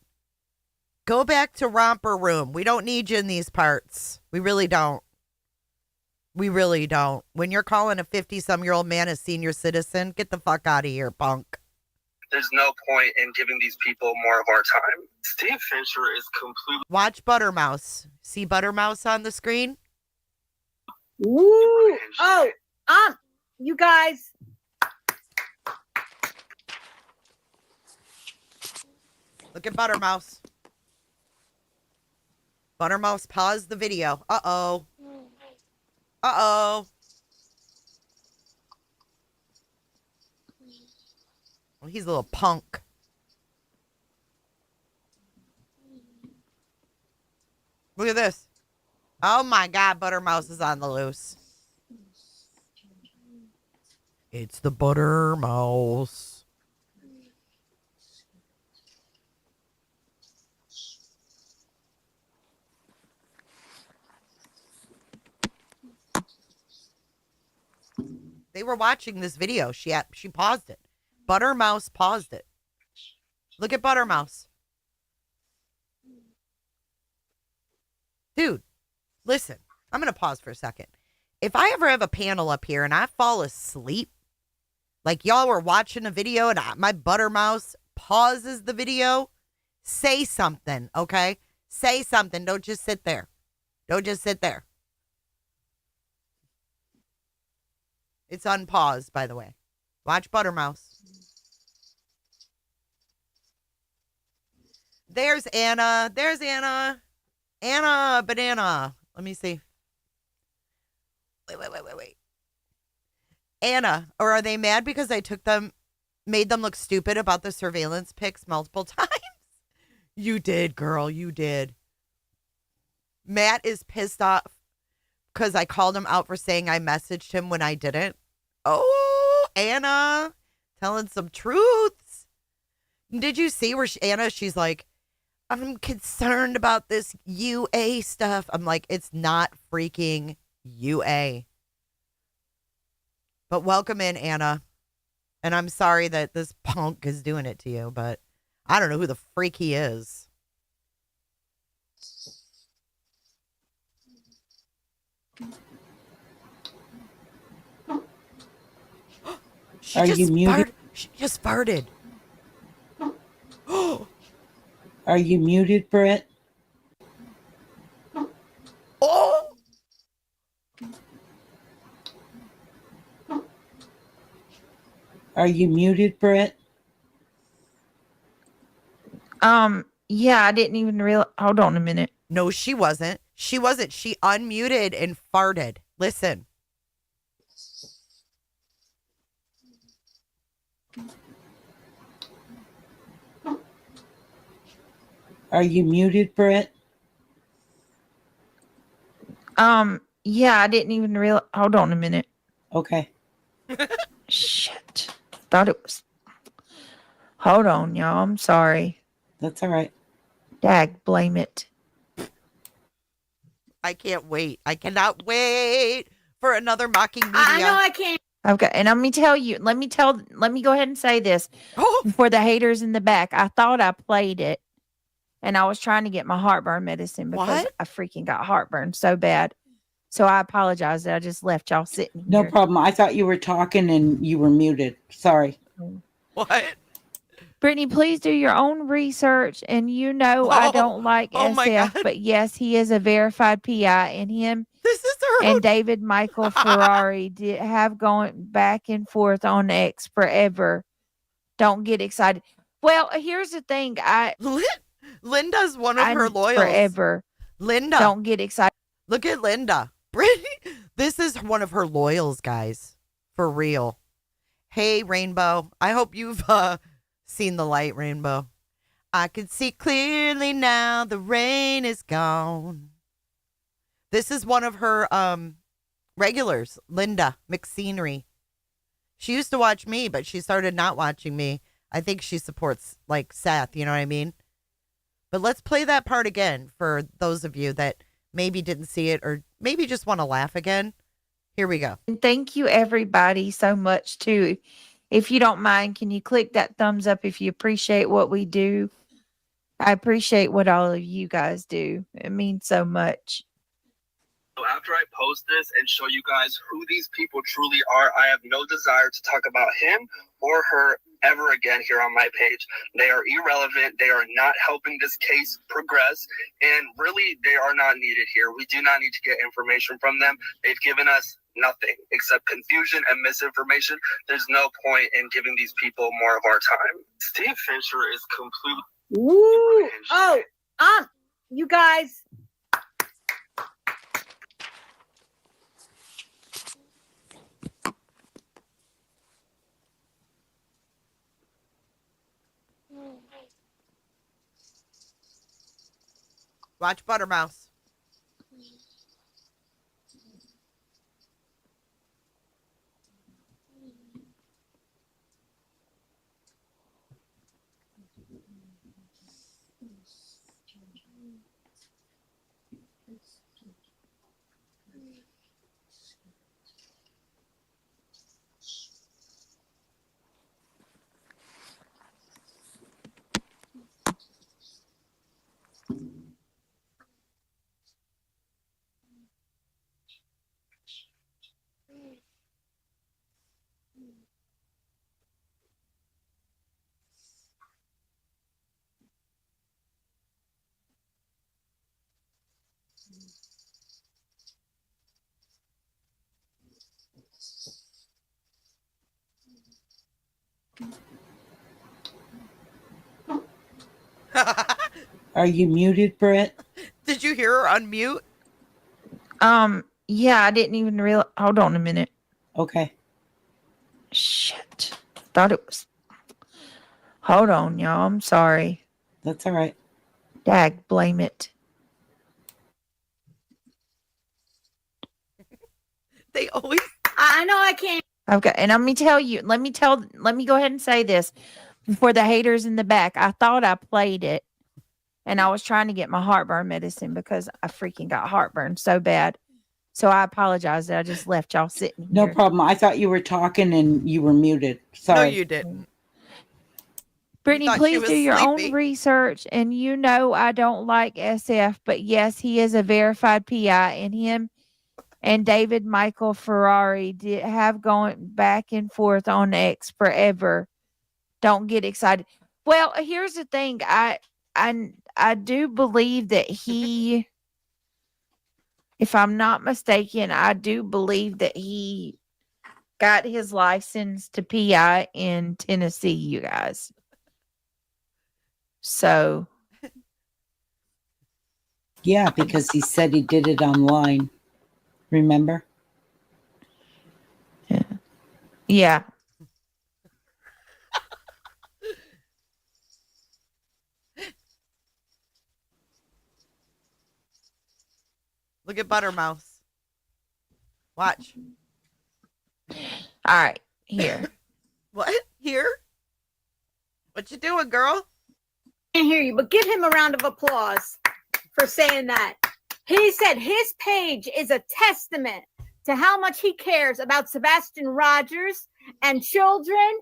go back to romper room. We don't need you in these parts. We really don't. We really don't. When you're calling a 50-some-year-old man a senior citizen, get the fuck out of here, punk. There's no point in giving these people more of our time. Steve Fincher is completely... Watch Buttermouse. See Buttermouse on the screen? Woo! Oh, you guys. Look at Buttermouse. Buttermouse paused the video. Uh-oh. Uh-oh. Well, he's a little punk. Look at this. Oh my God, Buttermouse is on the loose. It's the Buttermouse. They were watching this video. She paused it. Buttermouse paused it. Look at Buttermouse. Dude, listen. I'm going to pause for a second. If I ever have a panel up here and I fall asleep, like y'all were watching a video and my Buttermouse pauses the video, say something, okay? Say something. Don't just sit there. Don't just sit there. It's unpaused, by the way. Watch Buttermouse. There's Anna. There's Anna. Anna, banana. Let me see. Wait. Anna, or are they mad because I made them look stupid about the surveillance pics multiple times? You did, girl. You did. Matt is pissed off because I called him out for saying I messaged him when I didn't. Oh, Anna, telling some truths. Did you see where she's like, I'm concerned about this UA stuff. I'm like, it's not freaking UA. But welcome in, Anna. And I'm sorry that this punk is doing it to you, but I don't know who the freak he is. Are you muted? She just farted. Are you muted, Brett? Oh! Are you muted, Brett? Yeah, I didn't even realize. Hold on a minute. No, she wasn't. She wasn't. She unmuted and farted. Listen. Are you muted, Brett? Yeah, I didn't even realize. Hold on a minute. Okay. Shit. Thought it was. Hold on, y'all. I'm sorry. That's all right. Dag, blame it. I can't wait. I cannot wait for another mocking media. I know I can't. Okay, and let me go ahead and say this for the haters in the back. I thought I played it, and I was trying to get my heartburn medicine because I freaking got heartburn so bad. So I apologize that I just left y'all sitting here. No problem. I thought you were talking and you were muted. Sorry. What? Brittany, please do your own research. And I don't like SF, but yes, he is a verified PI, and him and David Michael Ferrari have gone back and forth on X forever. Don't get excited. Well, here's the thing. Linda's one of her loyals. Forever. Linda. Don't get excited. Look at Linda. Brittany, this is one of her loyals, guys. For real. Hey, Rainbow. I hope you've seen the light, Rainbow. I can see clearly now the rain is gone. This is one of her regulars, Linda McScenery. She used to watch me, but she started not watching me. I think she supports, like, Seth, you know what I mean? But let's play that part again for those of you that maybe didn't see it or maybe just want to laugh again. Here we go. And thank you, everybody, so much, too. If you don't mind, can you click that thumbs up if you appreciate what we do? I appreciate what all of you guys do. It means so much. So after I post this and show you guys who these people truly are, I have no desire to talk about him or her ever again here on my page. They are irrelevant. They are not helping this case progress. And really, they are not needed here. We do not need to get information from them. They've given us nothing except confusion and misinformation. There's no point in giving these people more of our time. Steve Fincher is completely... Woo! Oh, you guys... Watch Buttermouse. Are you muted, Brett? Did you hear her unmute? Yeah, I didn't even realize. Hold on a minute. Okay. Shit. Thought it was. Hold on, y'all. I'm sorry. That's all right. Dag, blame it. They always. I know I can't. Okay, and let me go ahead and say this for the haters in the back. I thought I played it, and I was trying to get my heartburn medicine because I freaking got heartburn so bad. So I apologize that I just left y'all sitting here. No problem. I thought you were talking and you were muted. Sorry. No, you didn't. Brittany, please do your own research. And I don't like SF, but yes, he is a verified PI, and him and David Michael Ferrari have gone back and forth on X forever. Don't get excited. Well, here's the thing. I do believe that he, if I'm not mistaken, I do believe that he got his license to PI in Tennessee, you guys. So. Yeah, because he said he did it online. Remember? Yeah. Look at Buttermouse. Watch. All right. Here. What? Here? What you doing, girl? I can't hear you, but give him a round of applause for saying that. He said his page is a testament to how much he cares about Sebastian Rogers and children.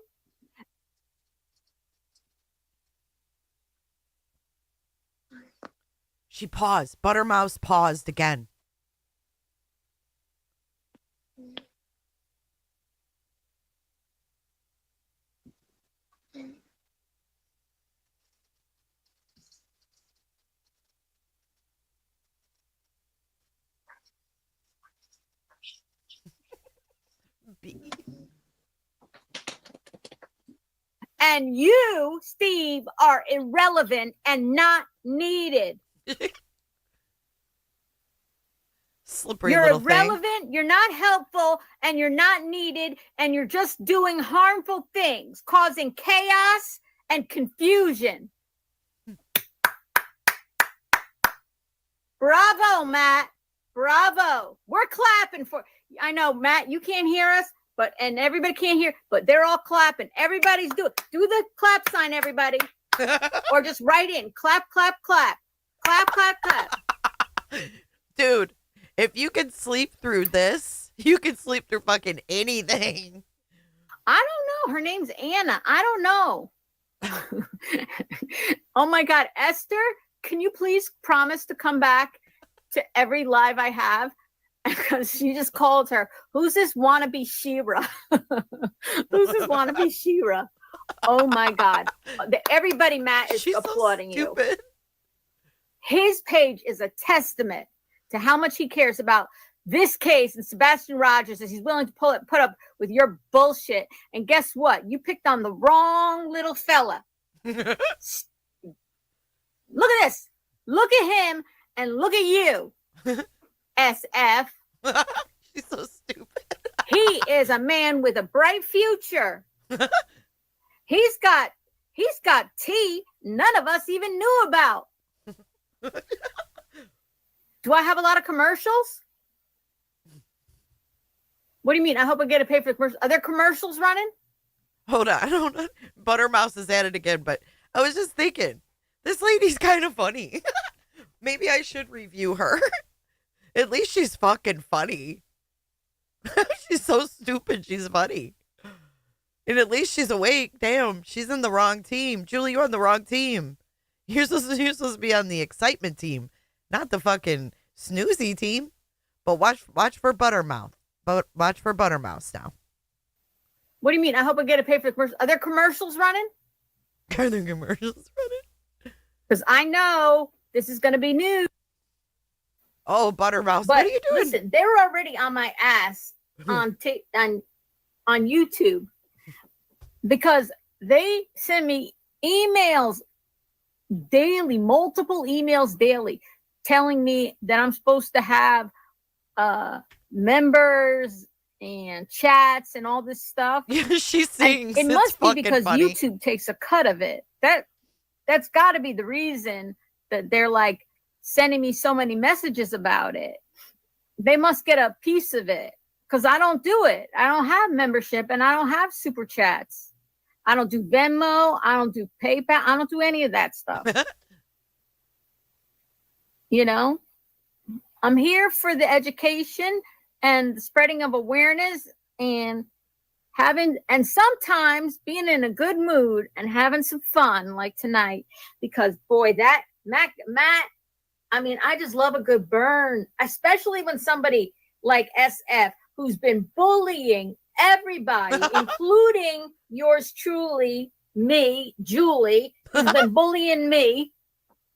She paused. Buttermouse paused again. And you, Steve, are irrelevant and not needed. Slippery you're little irrelevant, thing. You're not helpful, and you're not needed, and you're just doing harmful things, causing chaos and confusion. Bravo, Matt. Bravo. We're clapping for. I know, Matt, you can't hear us, and everybody can't hear, but they're all clapping. Everybody's do the clap sign, everybody. Or just write in clap, clap, clap. Clap, clap, clap. Dude, if you can sleep through this, you can sleep through fucking anything. I don't know. Her name's Anna. I don't know. Oh my God. Esther, can you please promise to come back to every live I have? Because she just called her. Who's this wannabe Shira? Who's this wannabe Shira? Oh my God. Everybody, Matt, is applauding you. His page is a testament to how much he cares about this case and Sebastian Rogers, as he's willing to put up with your bullshit. And guess what? You picked on the wrong little fella. Look at this. Look at him and look at you, SF. She's so stupid. He is a man with a bright future. He's got tea none of us even knew about. Do I have a lot of commercials? What do you mean? I hope I get to pay for the commercials. Are there commercials running? Hold on. Buttermouse is at it again, but I was just thinking, this lady's kind of funny. Maybe I should review her. At least she's fucking funny. She's so stupid, she's funny. And at least she's awake. Damn, she's in the wrong team. Julie, you're on the wrong team. You're supposed to be on the excitement team, not the fucking snoozy team. But watch for Buttermouth. Watch for Buttermouse now. What do you mean? I hope I get to pay for the commercials. Are there commercials running? Are there commercials running? Because I know this is going to be new. Oh, Buttermouse, but what are you doing? Listen, they were already on my ass on YouTube because they send me emails daily, multiple emails daily, telling me that I'm supposed to have members and chats and all this stuff. She sings. It must be because funny. YouTube takes a cut of it. That's got to be the reason that they're like sending me so many messages about it. They must get a piece of it because I don't do it. I don't have membership and I don't have super chats. I don't do Venmo. I don't do PayPal. I don't do any of that stuff. You know, I'm here for the education and the spreading of awareness and sometimes being in a good mood and having some fun like tonight, because boy, that Matt, I mean, I just love a good burn, especially when somebody like SF, who's been bullying everybody, including yours truly, me, Julie, has been bullying me.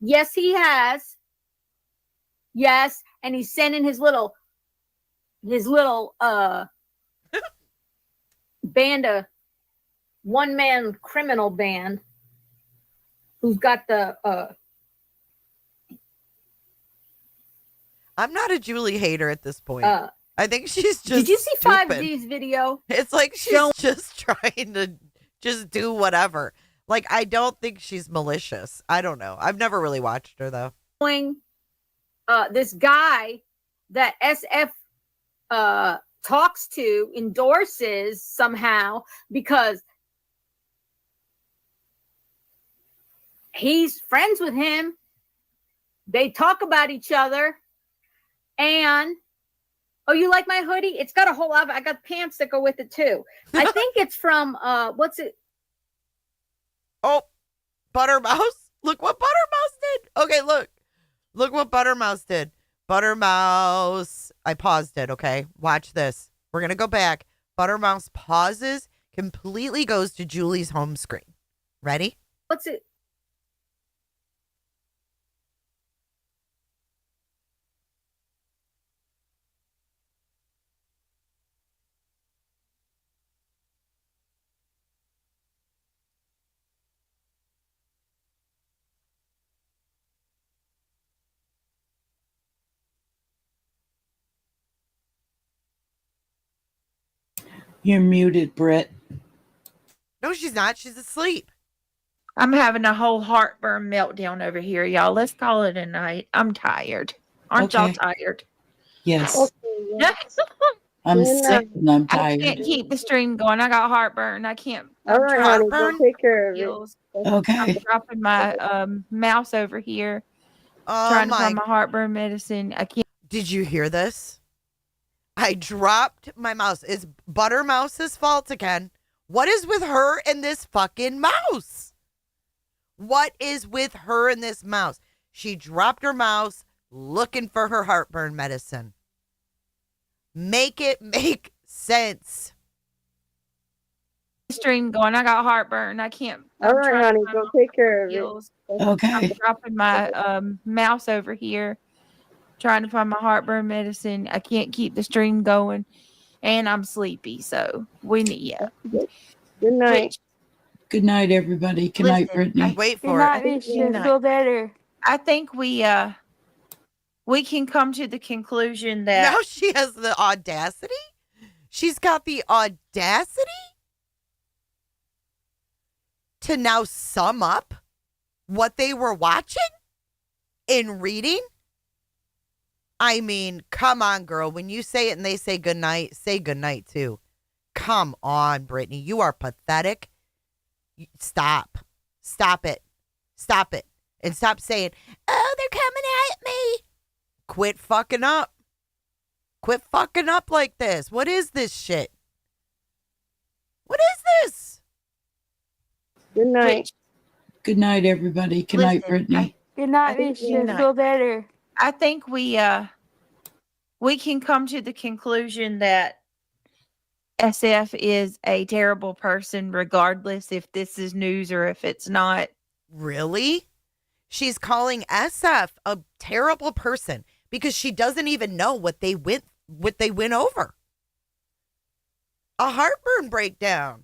Yes, he has. Yes, and he's sending his little band of one-man criminal band who's got the I'm not a Julie hater at this point. I think she's just Did you see stupid. 5G's video? It's like she's just trying to just do whatever. Like, I don't think she's malicious. I don't know. I've never really watched her, though. This guy that SF talks to, endorses somehow, because he's friends with him. They talk about each other, and Oh, you like my hoodie? It's got a whole lot of, I got pants that go with it too. I think it's from, what's it? Oh, Buttermouse. Look what Buttermouse did. Okay, look. Look what Buttermouse did. Buttermouse. I paused it, okay? Watch this. We're going to go back. Buttermouse pauses, completely goes to Julie's home screen. Ready? What's it? You're muted, Britt. No, she's not. She's asleep. I'm having a whole heartburn meltdown over here, y'all. Let's call it a night. I'm tired. Aren't y'all tired? Yes. I'm sick and I'm I tired. can't keep the stream going. I got heartburn. I can't. All right, honey, go take care of it. Okay. I'm dropping my mouse over here, trying to find my heartburn medicine. I can't. Did you hear this? I dropped my mouse. It's Buttermouse's fault again. What is with her and this fucking mouse? What is with her and this mouse? She dropped her mouse looking for her heartburn medicine. Make it make sense. Stream going. I got heartburn. I can't. All right, honey, go take care of it. Okay. I'm dropping my mouse over here, trying to find my heartburn medicine. I can't keep the stream going, and I'm sleepy. So we need Good night. Good night, everybody. Good night, Brittany. Wait for it. Feel better. I think we can come to the conclusion that Now she has the audacity. She's got the audacity to now sum up what they were watching and reading. I mean, come on, girl. When you say it and they say goodnight, say goodnight too. Come on, Brittany. You are pathetic. Stop. Stop it. Stop it. And stop saying, oh, they're coming at me. Quit fucking up. Quit fucking up like this. What is this shit? What is this? Good night. Good night, everybody. Good night, Brittany. Good night, feel better. I think we can come to the conclusion that SF is a terrible person, regardless if this is news or if it's not. Really? She's calling SF a terrible person because she doesn't even know what they went over. A heartburn breakdown.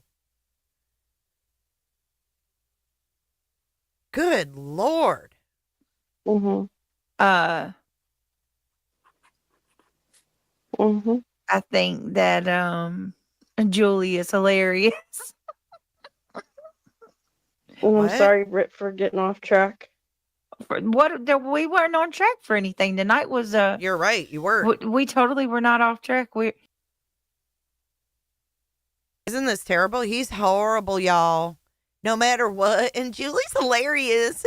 Good Lord. Mm-hmm. I think that Julie is hilarious. And I'm sorry, Britt, for getting off track. We weren't on track for anything. Tonight was You're right, you were. We totally were not off track. Isn't this terrible? He's horrible, y'all. No matter what. And Julie's hilarious.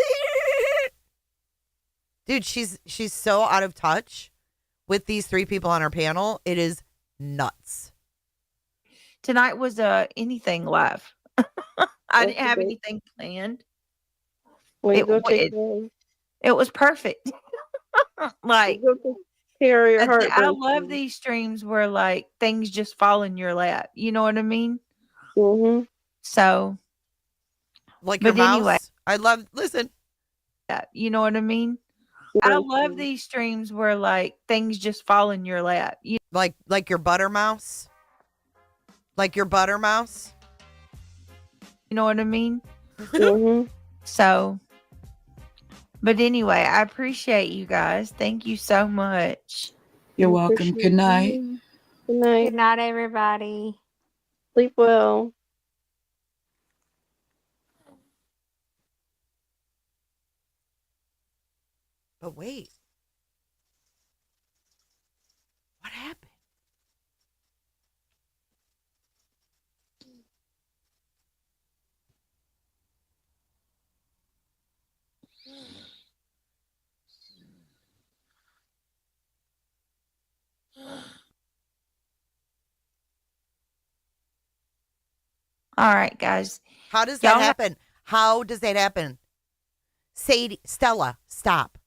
Dude, she's so out of touch with these three people on our panel. It is nuts. Tonight was anything live. I didn't have anything planned. It was perfect. Like, I love these streams where like things just fall in your lap. You know what I mean? Mm-hmm. So, like your mouse. Anyway, I love. Listen, you know what I mean? I love these streams where like things just fall in your lap. Like your butter mouse. Like your butter mouse. You know what I mean? Mm-hmm. So, but anyway, I appreciate you guys. Thank you so much. You're welcome. Good night. Good night. Good night, everybody. Sleep well. But wait. What happened? All right, guys. How does that happen? How does that happen? Sadie, Stella, stop.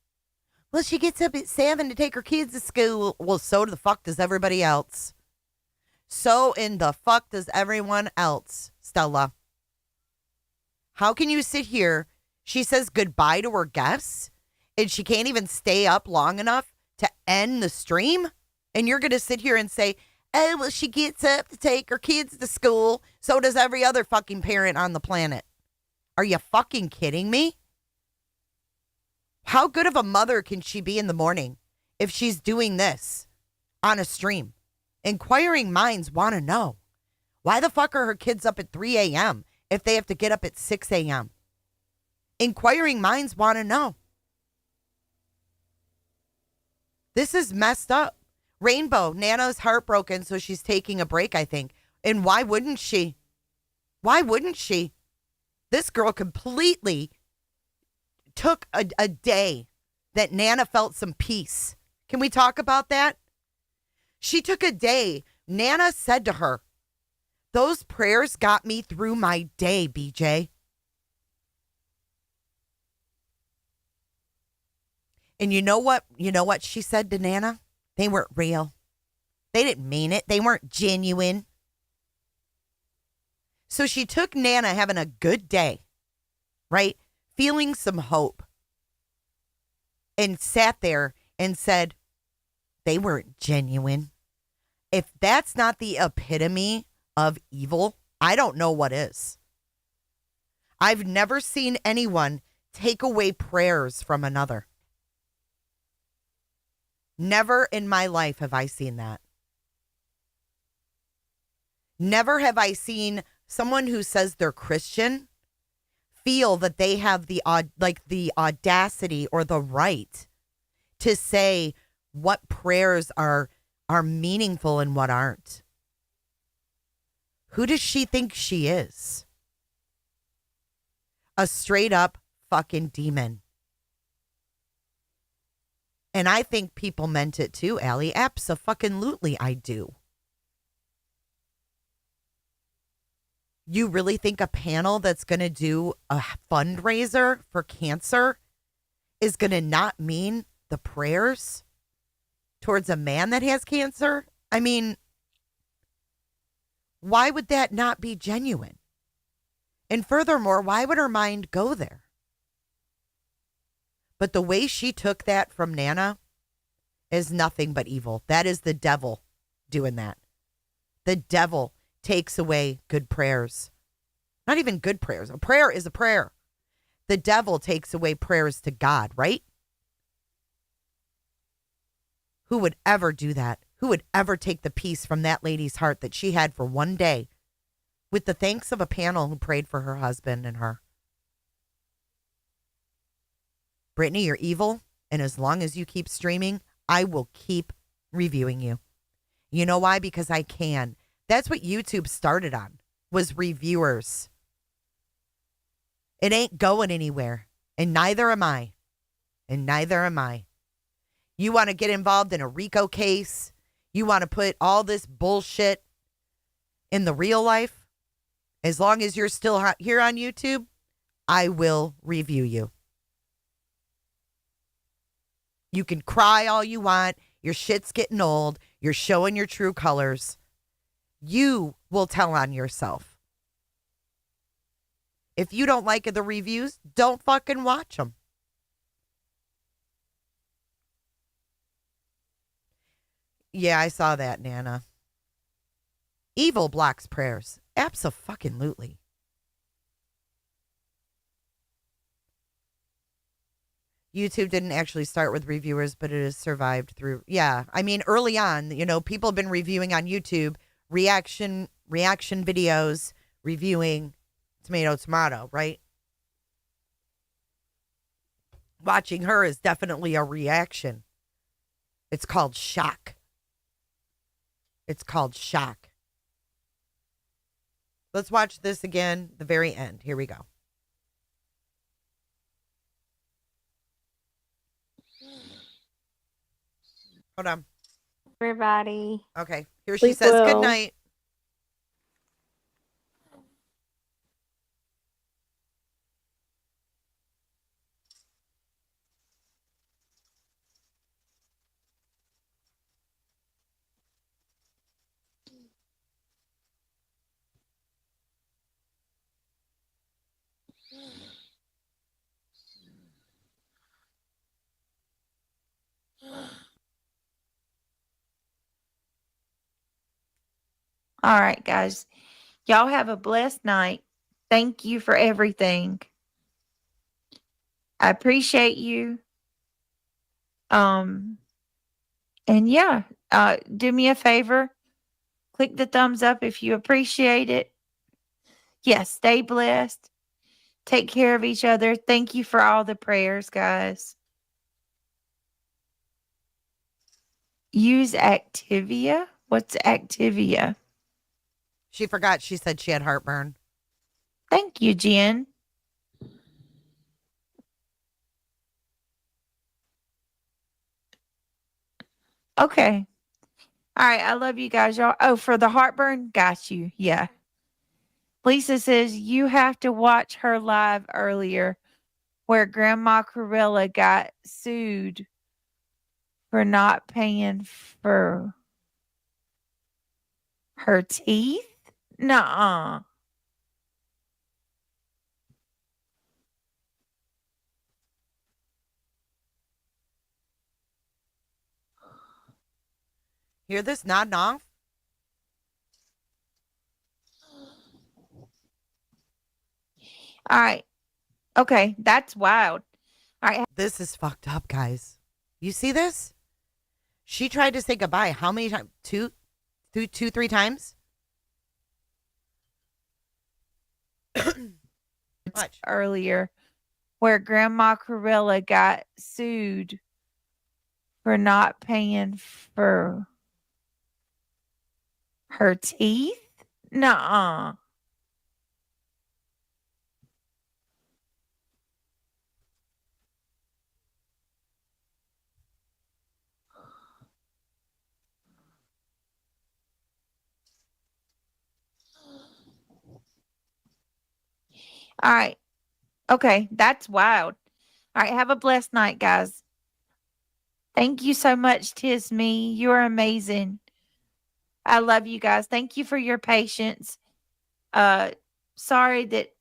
Well, she gets up at 7 to take her kids to school. Well, so the fuck does everybody else. So in the fuck does everyone else, Stella. How can you sit here? She says goodbye to her guests, and she can't even stay up long enough to end the stream? And you're going to sit here and say, oh, well, she gets up to take her kids to school. So does every other fucking parent on the planet. Are you fucking kidding me? How good of a mother can she be in the morning if she's doing this on a stream? Inquiring minds want to know. Why the fuck are her kids up at 3 a.m. if they have to get up at 6 a.m.? Inquiring minds want to know. This is messed up. Rainbow, Nana's heartbroken, so she's taking a break, I think. And why wouldn't she? Why wouldn't she? This girl completely took a day that Nana felt some peace. Can we talk about that? She took a day. Nana said to her, those prayers got me through my day, BJ. And you know what? You know what she said to Nana? They weren't real. They didn't mean it. They weren't genuine. So she took Nana having a good day, right? Feeling some hope. And sat there and said, they weren't genuine. If that's not the epitome of evil, I don't know what is. I've never seen anyone take away prayers from another. Never in my life have I seen that. Never have I seen someone who says they're Christian feel that they have the audacity or the right to say what prayers are meaningful and what aren't. Who does she think she is? A straight up fucking demon. And I think people meant it too, Allie. Abso-fucking-lutely I do. You really think a panel that's going to do a fundraiser for cancer is going to not mean the prayers towards a man that has cancer? I mean, why would that not be genuine? And furthermore, why would her mind go there? But the way she took that from Nana is nothing but evil. That is the devil doing that. The devil takes away good prayers. Not even good prayers. A prayer is a prayer. The devil takes away prayers to God, right? Who would ever do that? Who would ever take the peace from that lady's heart that she had for one day with the thanks of a panel who prayed for her husband and her? Brittany, you're evil, and as long as you keep streaming, I will keep reviewing you. You know why? Because I can. That's what YouTube started on, was reviewers. It ain't going anywhere, and neither am I. And neither am I. You want to get involved in a RICO case? You want to put all this bullshit in the real life? As long as you're still here on YouTube, I will review you. You can cry all you want. Your shit's getting old. You're showing your true colors. You will tell on yourself. If you don't like the reviews, don't fucking watch them. Yeah, I saw that, Nana. Evil blocks prayers. Abso-fucking-lutely. YouTube didn't actually start with reviewers, but it has survived through. Yeah, I mean, early on, people have been reviewing on YouTube reaction videos, reviewing tomato, right? Watching her is definitely a reaction. It's called shock. It's called shock. Let's watch this again, the very end. Here we go. Hold on. Everybody. Okay. Here she says good night. All right, guys. Y'all have a blessed night. Thank you for everything. I appreciate you. And yeah, do me a favor. Click the thumbs up if you appreciate it. Yes, stay blessed. Take care of each other. Thank you for all the prayers, guys. Use Activia? What's Activia? She forgot she said she had heartburn. Thank you, Jen. Okay. All right. I love you guys. Y'all. Oh, for the heartburn? Got you. Yeah. Lisa says you have to watch her live earlier where Grandma Corella got sued for not paying for her teeth? Nuh-uh. Hear this nodding off? All right. Okay. That's wild. All right. This is fucked up, guys. You see this? She tried to say goodbye. How many times? Two, 3 times? Watch. Earlier where Grandma Corella got sued for not paying for her teeth? Nuh-uh. All right. Okay. That's wild. All right. Have a blessed night, guys. Thank you so much, Tis Me. You're amazing. I love you guys. Thank you for your patience. Sorry that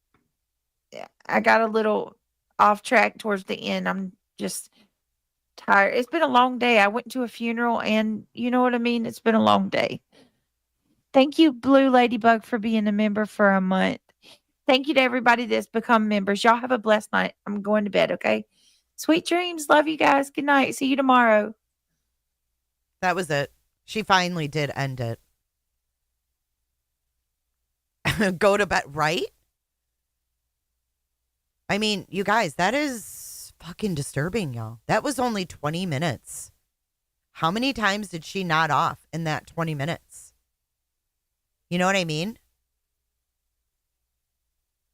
I got a little off track towards the end. I'm just tired. It's been a long day. I went to a funeral and you know what I mean? It's been a long day. Thank you, Blue Ladybug, for being a member for a month. Thank you to everybody that's become members. Y'all have a blessed night. I'm going to bed, okay? Sweet dreams. Love you guys. Good night. See you tomorrow. That was it. She finally did end it. Go to bed, right? I mean, you guys, that is fucking disturbing, y'all. That was only 20 minutes. How many times did she nod off in that 20 minutes? You know what I mean?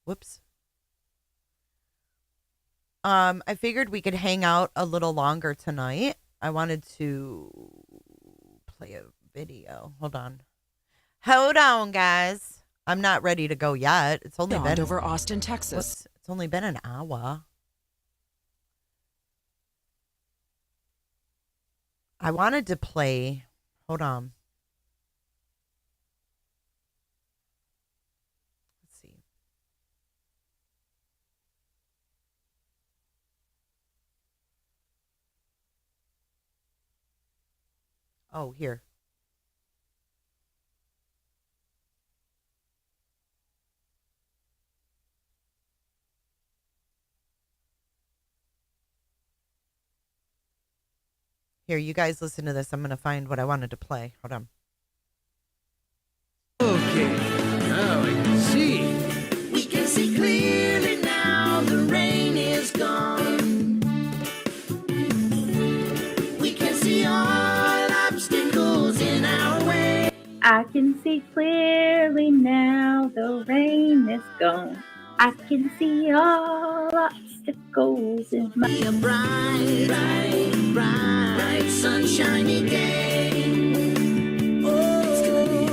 Whoops. I figured we could hang out a little longer tonight. I wanted to play a video. Hold on, guys. I'm not ready to go yet. It's only been over Austin, Texas. It's only been an hour. I wanted to play. Hold on. Let's see. Oh, here. Here, you guys listen to this. I'm going to find what I wanted to play. Hold on. Okay, now I can see. We can see clearly now the rain is gone. We can see all obstacles in our way. I can see clearly now the rain is gone. I can see all obstacles in my a bright, sunshiny day. Oh, it's gonna be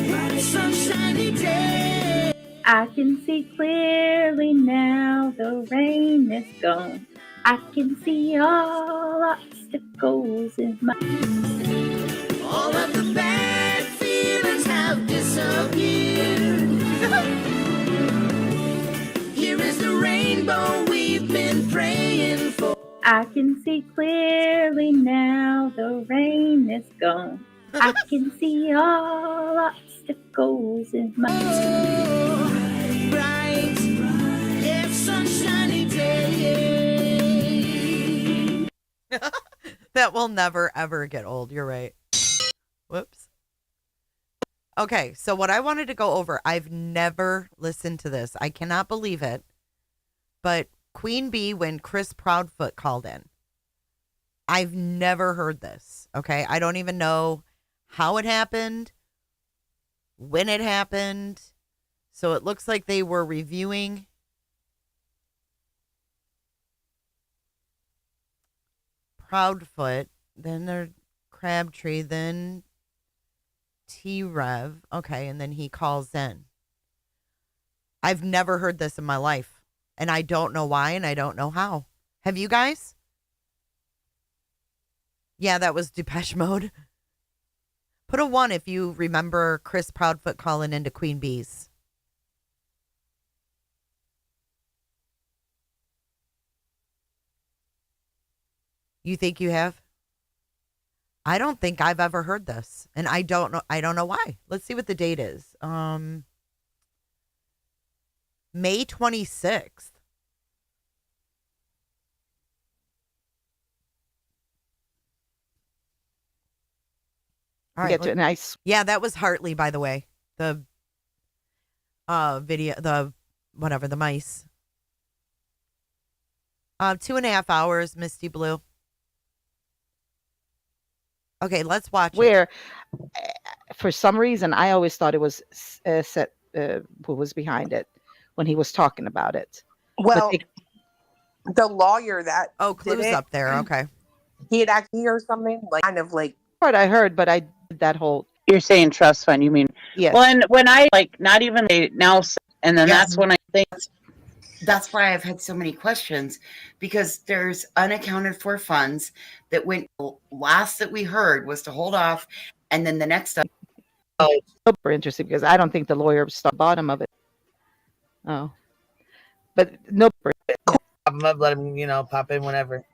a bright, sunshiny day. I can see clearly now the rain is gone. I can see all obstacles in my All of the bad feelings have disappeared. Here is the rainbow we've been praying for. I can see clearly now the rain is gone. I can see all obstacles in my. Bright, it's sunshiny day. That will never, ever get old. You're right. Whoops. Okay, so what I wanted to go over, I've never listened to this. I cannot believe it. But Queen Bee, when Chris Proudfoot called in, I've never heard this. Okay, I don't even know how it happened, when it happened. So it looks like they were reviewing Proudfoot, then their Crabtree, then T-Rev. Okay, and then he calls in. I've never heard this in my life, and I don't know why, and I don't know how. Have you guys? Yeah, that was Depeche Mode. Put a 1 if you remember Chris Proudfoot calling into Queen Bee's. You think you have? I don't think I've ever heard this, and I don't know why. Let's see what the date is. May 26th. All right, Get to a nice. Yeah, that was Hartley, by the way. The video, the whatever, the mice. 2.5 hours, Misty Blue. Okay, let's watch where for some reason I always thought it was Seth who was behind it when he was talking about it. Well, the lawyer that Clue's up there. Okay, he had actually or something like kind of like what I heard, but I did that whole. You're saying trust fund. You mean yes? Well, and when I like not even now, and then that's when I think. That's why I've had so many questions, because there's unaccounted for funds that went. Last that we heard was to hold off, and then the next stuff. Oh, super interesting because I don't think the lawyer saw the bottom of it. Oh, but no. Let him, pop in whenever.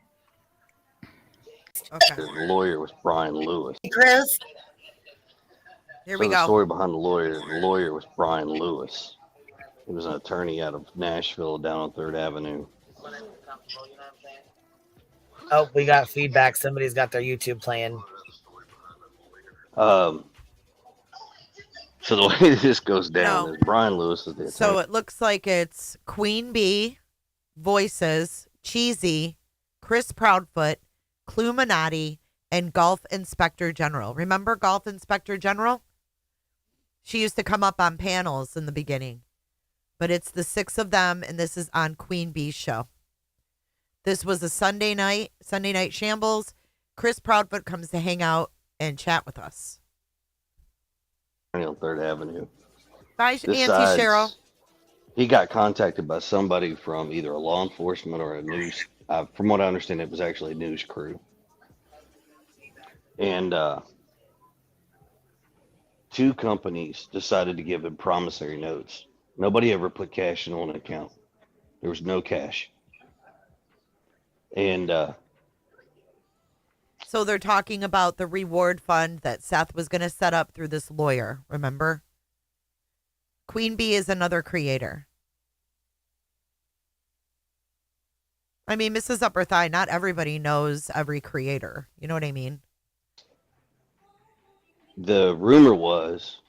Okay. The lawyer was Brian Lewis. Chris. Here So we the go. story behind the lawyer was Brian Lewis. He was an attorney out of Nashville down on 3rd Avenue. Oh, we got feedback. Somebody's got their YouTube playing. So the way this goes down is Brian Lewis is the attorney. So it looks like it's Queen Bee, Voices, Cheesy, Chris Proudfoot, Cluminati, and Golf Inspector General. Remember Golf Inspector General? She used to come up on panels in the beginning. But it's the 6 of them, and this is on Queen Bee's show. This was a Sunday night shambles. Chris Proudfoot comes to hang out and chat with us. On 3rd Avenue. Bye, Auntie Cheryl. He got contacted by somebody from either a law enforcement or a news. From what I understand, it was actually a news crew. And 2 companies decided to give him promissory notes. Nobody ever put cash in on an account. There was no cash. And so they're talking about the reward fund that Seth was going to set up through this lawyer, remember? Queen Bee is another creator. I mean, Mrs. Upper Thigh, not everybody knows every creator. You know what I mean? the rumor was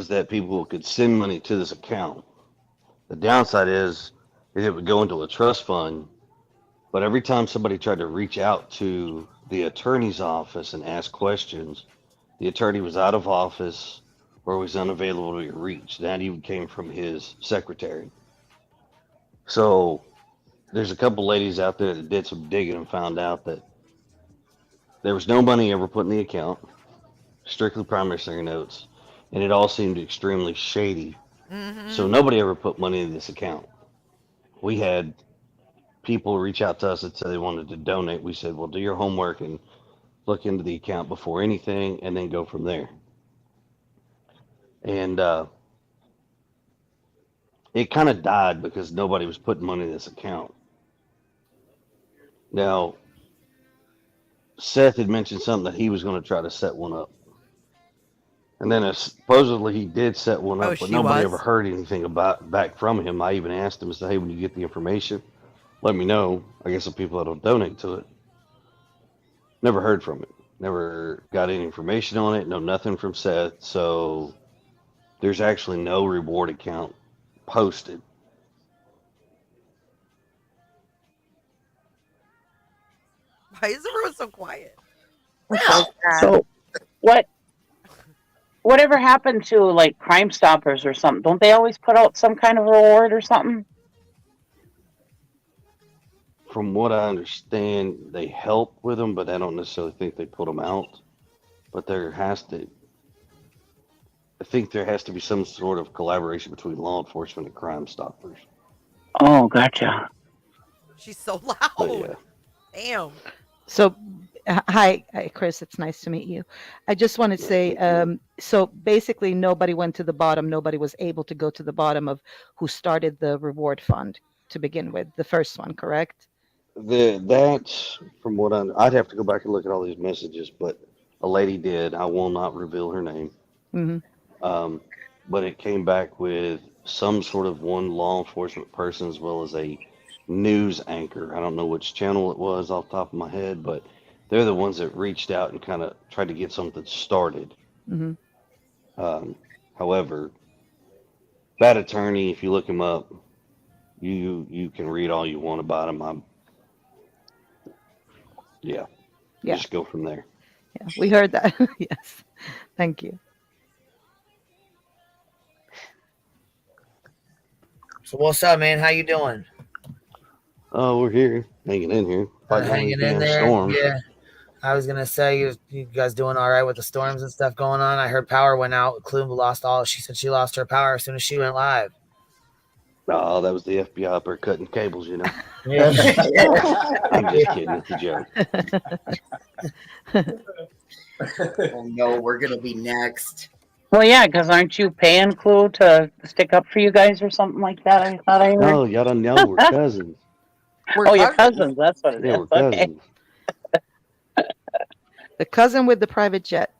that people could send money to this account. The downside is it would go into a trust fund, but every time somebody tried to reach out to the attorney's office and ask questions, the attorney was out of office or was unavailable to be reached. That even came from his secretary. So there's a couple ladies out there that did some digging and found out that there was no money ever put in the account, strictly promissory notes, and it all seemed extremely shady. Mm-hmm. So nobody ever put money in this account. We had people reach out to us that said they wanted to donate. We said, well, do your homework and look into the account before anything and then go from there. And it kind of died because nobody was putting money in this account. Now, Seth had mentioned something that he was going to try to set one up. And then supposedly he did set one Oh, up, but she nobody ever was? heard anything back from him. I even asked him, I said, hey, when you get the information, let me know. I guess the people that'll donate to it. Never heard from it. Never got any information on it. No, nothing from Seth. So there's actually no reward account posted. Why is everyone so quiet? So whatever happened to like Crime Stoppers or something? Don't they always put out some kind of reward or something? From what I understand, they help with them, but I don't necessarily think they put them out. But I think there has to be some sort of collaboration between law enforcement and Crime Stoppers. Oh, gotcha. She's so But loud. yeah, Damn. So, hi, Chris. It's nice to meet you. I just want to say, so basically, nobody went to the bottom. Nobody was able to go to the bottom of who started the reward fund to begin with. The first one, correct? that's from what I'd have to go back and look at all these messages, but a lady did. I will not reveal her name. Mm-hmm. But it came back with some sort of one law enforcement person as well as a news anchor. I don't know which channel it was off the top of my head, but they're the ones that reached out and kind of tried to get something started. Mm-hmm. However, that attorney, if you look him up, you can read all you want about him. Yeah, just go from there. Yeah, we heard that. Yes. Thank you. So what's up, man? How you doing? Oh, we're here, hanging in here, fighting all these Hanging in damn there. storms. Yeah. I was gonna say you guys doing all right with the storms and stuff going on. I heard power went out. Klum lost all. She said she lost her power as soon as she went live. Oh, that was the FBI up there cutting cables, you know. Yeah. I'm just kidding. It's a joke. Oh no, we're gonna be next. Well, yeah, because aren't you paying Clue to stick up for you guys or something like that? I thought I heard. No, y'all don't know we're cousins. Oh, your cousins. That's what it is. Yeah, we're Okay. cousins. The cousin with the private jet.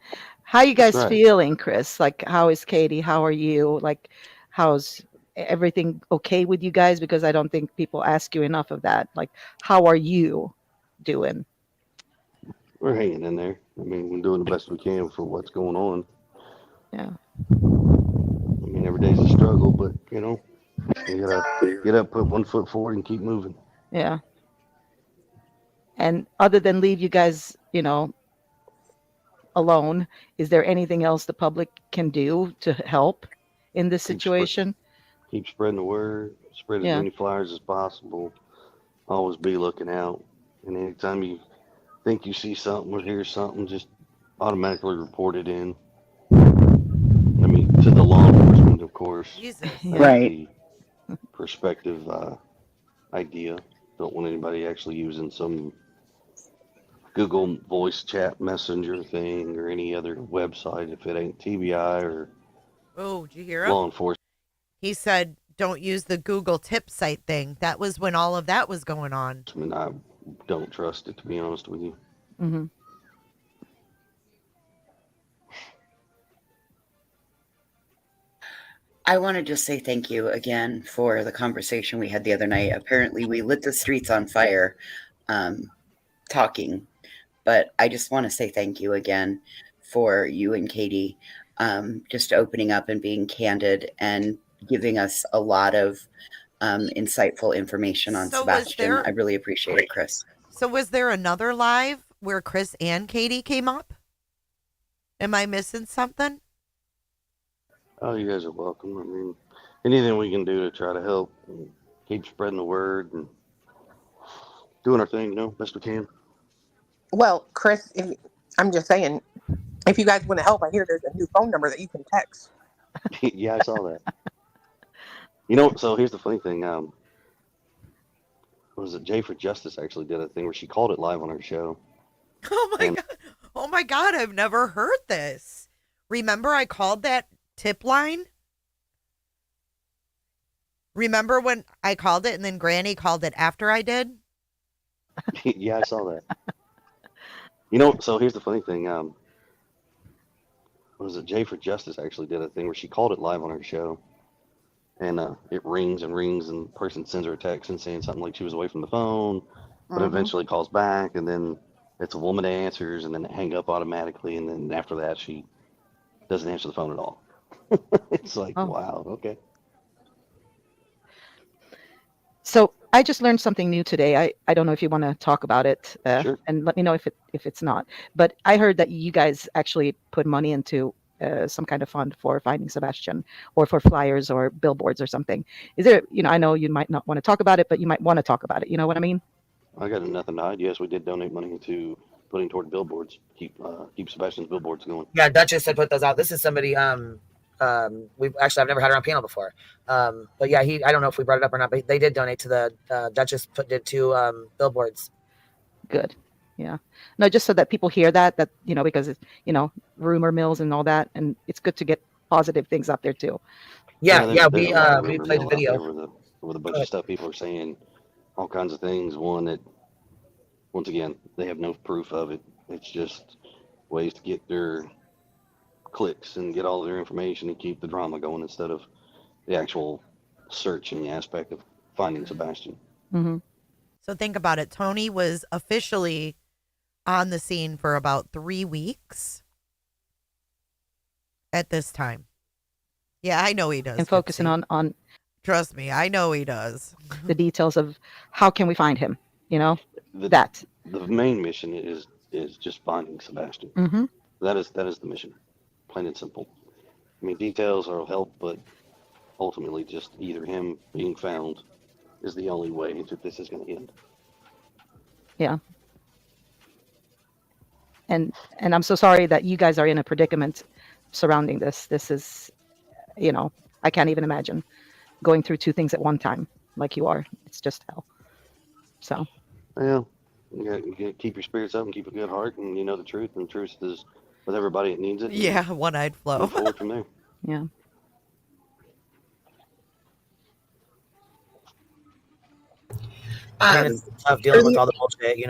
How you guys right. feeling, Chris? Like, how is Katie? How are you? Like, how's everything okay with you guys? Because I don't think people ask you enough of that. Like, how are you doing? We're hanging in there. I mean, we're doing the best we can for what's going on. Yeah. I mean, every day's a struggle, but you know, you gotta get up, put one foot forward, and keep moving. Yeah. And other than leave you guys, alone, is there anything else the public can do to help in this situation? Keep spreading the word. Spread as Yeah. many flyers as possible. Always be looking out. And anytime you think you see something or hear something, just automatically report it in. I mean, to the law enforcement, of course. Jesus. Right. The perspective idea. Don't want anybody actually using some Google voice chat messenger thing or any other website if it ain't TBI or Oh, did you hear him? law enforcement. He said, don't use the Google tip site thing. That was when all of that was going on. I don't trust it, to be honest with you. Mm-hmm. I want to just say thank you again for the conversation we had the other night. Apparently, we lit the streets on fire talking, but I just want to say thank you again for you and Katie just opening up and being candid and giving us a lot of insightful information on Sebastian. I really appreciate it, Chris. So was there another live where Chris and Katie came up? Am I missing something? Oh, you guys are welcome. I mean, anything we can do to try to help and keep spreading the word and doing our thing, best we can. Well, Chris, I'm just saying, if you guys want to help, I hear there's a new phone number that you can text. Yeah, I saw that. So here's the funny thing. So was it Jay for Justice actually did a thing where she called it live on her show? Oh my God. And Oh my God. I've never heard this. Remember I called that tip line? Remember when I called it and then Granny called it after I did? Yeah, I saw that. You know, so here's the funny thing. What was it? Jay for Justice actually did a thing where she called it live on her show, and it rings and rings, and the person sends her a text and saying something like she was away from the phone, but eventually calls back, and then it's a woman that answers, and then it hang up automatically, and then after that she doesn't answer the phone at all. It's like, Oh. wow, okay. So I just learned something new today. I don't know if you want to talk about it, Sure. and let me know if it's not. But I heard that you guys actually put money into some kind of fund for finding Sebastian, or for flyers or billboards or something. Is there? I know you might not want to talk about it, but you might want to talk about it. You know what I mean? I got nothing to hide. Yes, we did donate money to putting toward billboards. Keep Sebastian's billboards going. Yeah, Duchess had put those out. This is somebody we've actually, I've never had her on panel before. But yeah, I don't know if we brought it up or not, but they did donate to the Duchess did 2 billboards. Good. Yeah. No, just so that people hear that because it's, rumor mills and all that, and it's good to get positive things out there too. Yeah, there's we a played the mill out video. there with a bunch of stuff. People are saying all kinds of things. One that, once again, they have no proof of it. It's just ways to get their clicks and get all their information and keep the drama going instead of the actual search and the aspect of finding Sebastian. Mm-hmm. So think about it. Tony was officially on the scene for about 3 weeks at this time. Yeah, I know he does. And focusing on Trust me, I know he does. the details of how can we find him, The main mission is just finding Sebastian. Mm-hmm. That is the mission, plain and simple. I mean, details will help, but ultimately, just either him being found is the only way that this is going to end. Yeah. And I'm so sorry that you guys are in a predicament surrounding this. This is, I can't even imagine going through 2 things at one time like you are. It's just hell. So. Yeah, you gotta keep your spirits up and keep a good heart, and you know the truth, and the truth is with everybody that needs it. Yeah, one-eyed flow. Move forward from there. Yeah. It's tough dealing with all the bullshit,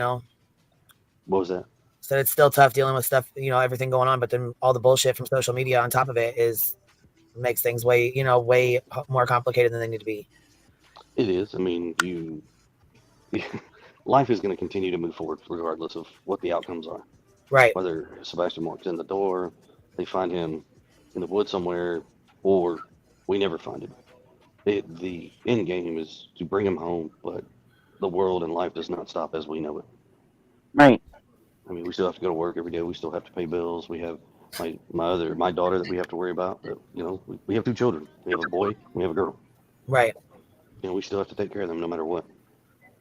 What was that? So it's still tough dealing with stuff, everything going on, but then all the bullshit from social media on top of it makes things way more complicated than they need to be. It is. I mean, life is going to continue to move forward regardless of what the outcomes are. Right. Whether Sebastian walks in the door, they find him in the woods somewhere, or we never find him. The end game is to bring him home, but the world and life does not stop as we know it. Right. I mean, we still have to go to work every day. We still have to pay bills. We have my daughter that we have to worry about. We have 2 children. We have a boy. We have a girl. Right. We still have to take care of them no matter what.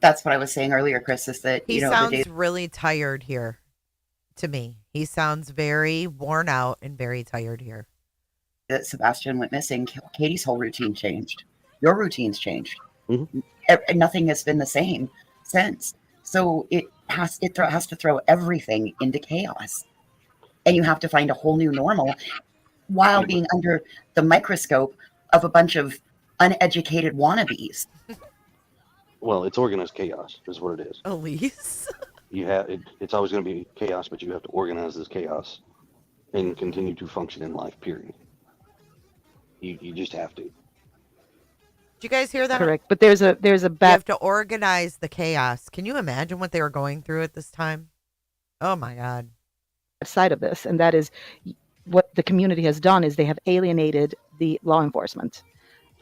That's what I was saying earlier, Chris, is that, He sounds really tired here to me. He sounds very worn out and very tired here. That Sebastian went missing, Katie's whole routine changed. Your routine's changed. Mm-hmm. Nothing has been the same since. So it has to throw everything into chaos. And you have to find a whole new normal while being under the microscope of a bunch of uneducated wannabes. Well, it's organized chaos is what it is. Elise? It's always going to be chaos, but you have to organize this chaos and continue to function in life, period. You just have to. Did you guys hear that? Correct. But there's a You have to organize the chaos. Can you imagine what they were going through at this time? Oh my God. Side of this, and that is what the community has done is they have alienated the law enforcement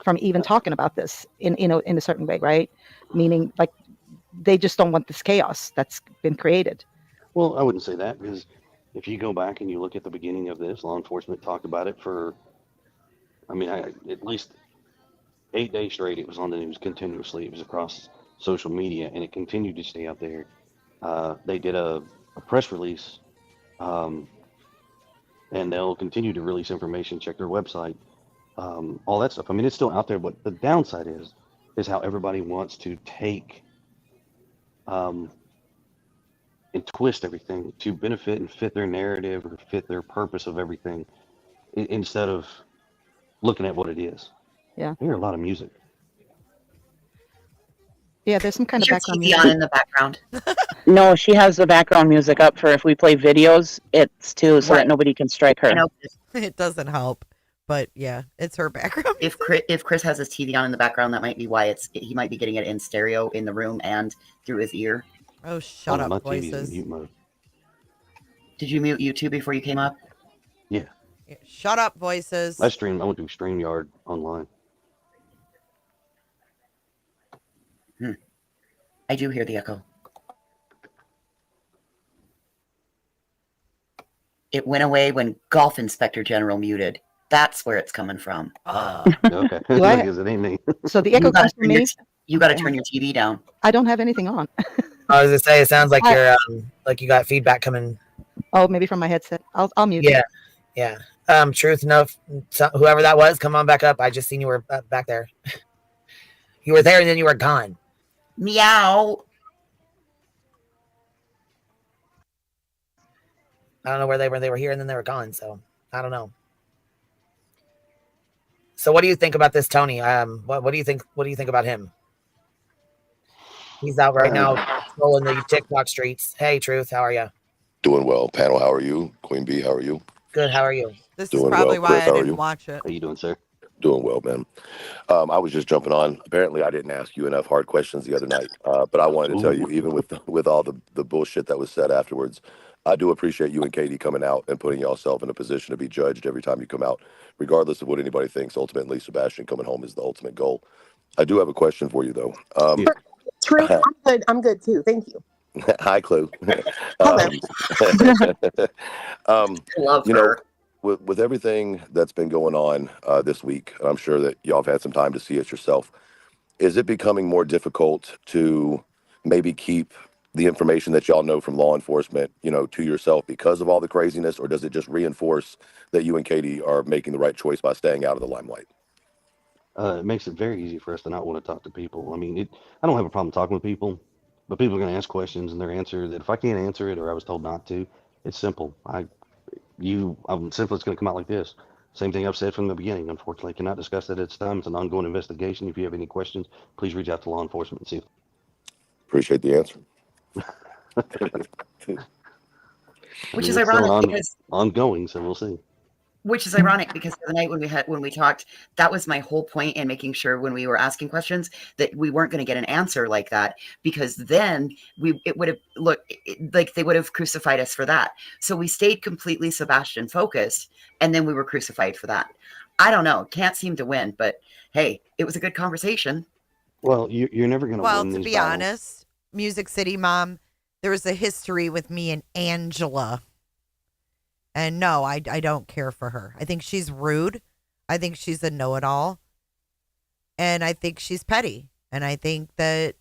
from even talking about this in a certain way, right? Meaning, like, they just don't want this chaos that's been created. Well, I wouldn't say that, because if you go back and you look at the beginning of this, law enforcement talked about it for, at least 8 days straight. It was on the news continuously. It was across social media, and it continued to stay out there. They did a press release, and they'll continue to release information. Check their website, all that stuff. I mean, it's still out there, but the downside is how everybody wants to take and twist everything to benefit and fit their narrative or fit their purpose of everything, instead of looking at what it is. Yeah. I hear a lot of music. Yeah, there's some kind of Is your background TV on music. in the background? No, she has the background music up for if we play videos, it's too so that Right. nobody can strike I her. know. It doesn't help, but yeah, it's her background. If Chris has his TV on in the background, that might be why he might be getting it in stereo in the room and through his ear. Oh, shut my up, TV's in voices. mute mode. Did you mute YouTube before you came up? Yeah. Yeah, shut up, voices. I went to StreamYard online. I do hear the echo. It went away when Golf Inspector General muted. That's where it's coming from. Okay. Because it ain't me. So the echo comes from me. You got to turn your TV down. I don't have anything on. I was gonna say it sounds like you're like you got feedback coming. Oh, maybe from my headset. I'll mute. Yeah, yeah. Truth, no, whoever that was, come on back up. I just seen you were back there. You were there and then you were gone. Meow. I don't know where they were. They were here and then they were gone. So I don't know. So what do you think about this, Tony? What do you think? What do you think about him? He's out right now, trolling the TikTok streets. Hey, Truth, how are you? Doing well. Panel, how are you? Queen Bee, how are you? Good. How are you? This Doing is probably well. why Chris, I how are didn't you? watch it. How you doing, sir? Doing well, man. I was just jumping on. Apparently, I didn't ask you enough hard questions the other night, but I wanted to tell you, even with all the bullshit that was said afterwards, I do appreciate you and Katie coming out and putting yourself in a position to be judged every time you come out, regardless of what anybody thinks. Ultimately, Sebastian coming home is the ultimate goal. I do have a question for you, though. Truth, I'm good too. Thank you. Hi, Clue. Hello. Love you her. know, with everything that's been going on this week, I'm sure that y'all have had some time to see it yourself. Is it becoming more difficult to maybe keep the information that y'all know from law enforcement, to yourself because of all the craziness, or does it just reinforce that you and Katie are making the right choice by staying out of the limelight? It makes it very easy for us to not want to talk to people. I mean, I don't have a problem talking with people, but people are going to ask questions and their answer that if I can't answer it or I was told not to, it's simple. I'm simply it's going to come out like this. Same thing I've said from the beginning. Unfortunately, I cannot discuss that at this time. It's an ongoing investigation. If you have any questions, please reach out to law enforcement and see. Appreciate the answer. Which is ironic because ongoing, so we'll see. Which is ironic because the night when we talked, that was my whole point in making sure when we were asking questions that we weren't going to get an answer like that, because then it would have looked like they would have crucified us for that. So we stayed completely Sebastian focused, and then we were crucified for that. I don't know, can't seem to win, but hey, it was a good conversation. Well, you're never going to win Well, these to be battles. honest, Music City Mom, there was a history with me and Angela. And no, I don't care for her. I think she's rude. I think she's a know-it-all. And I think she's petty. And I think that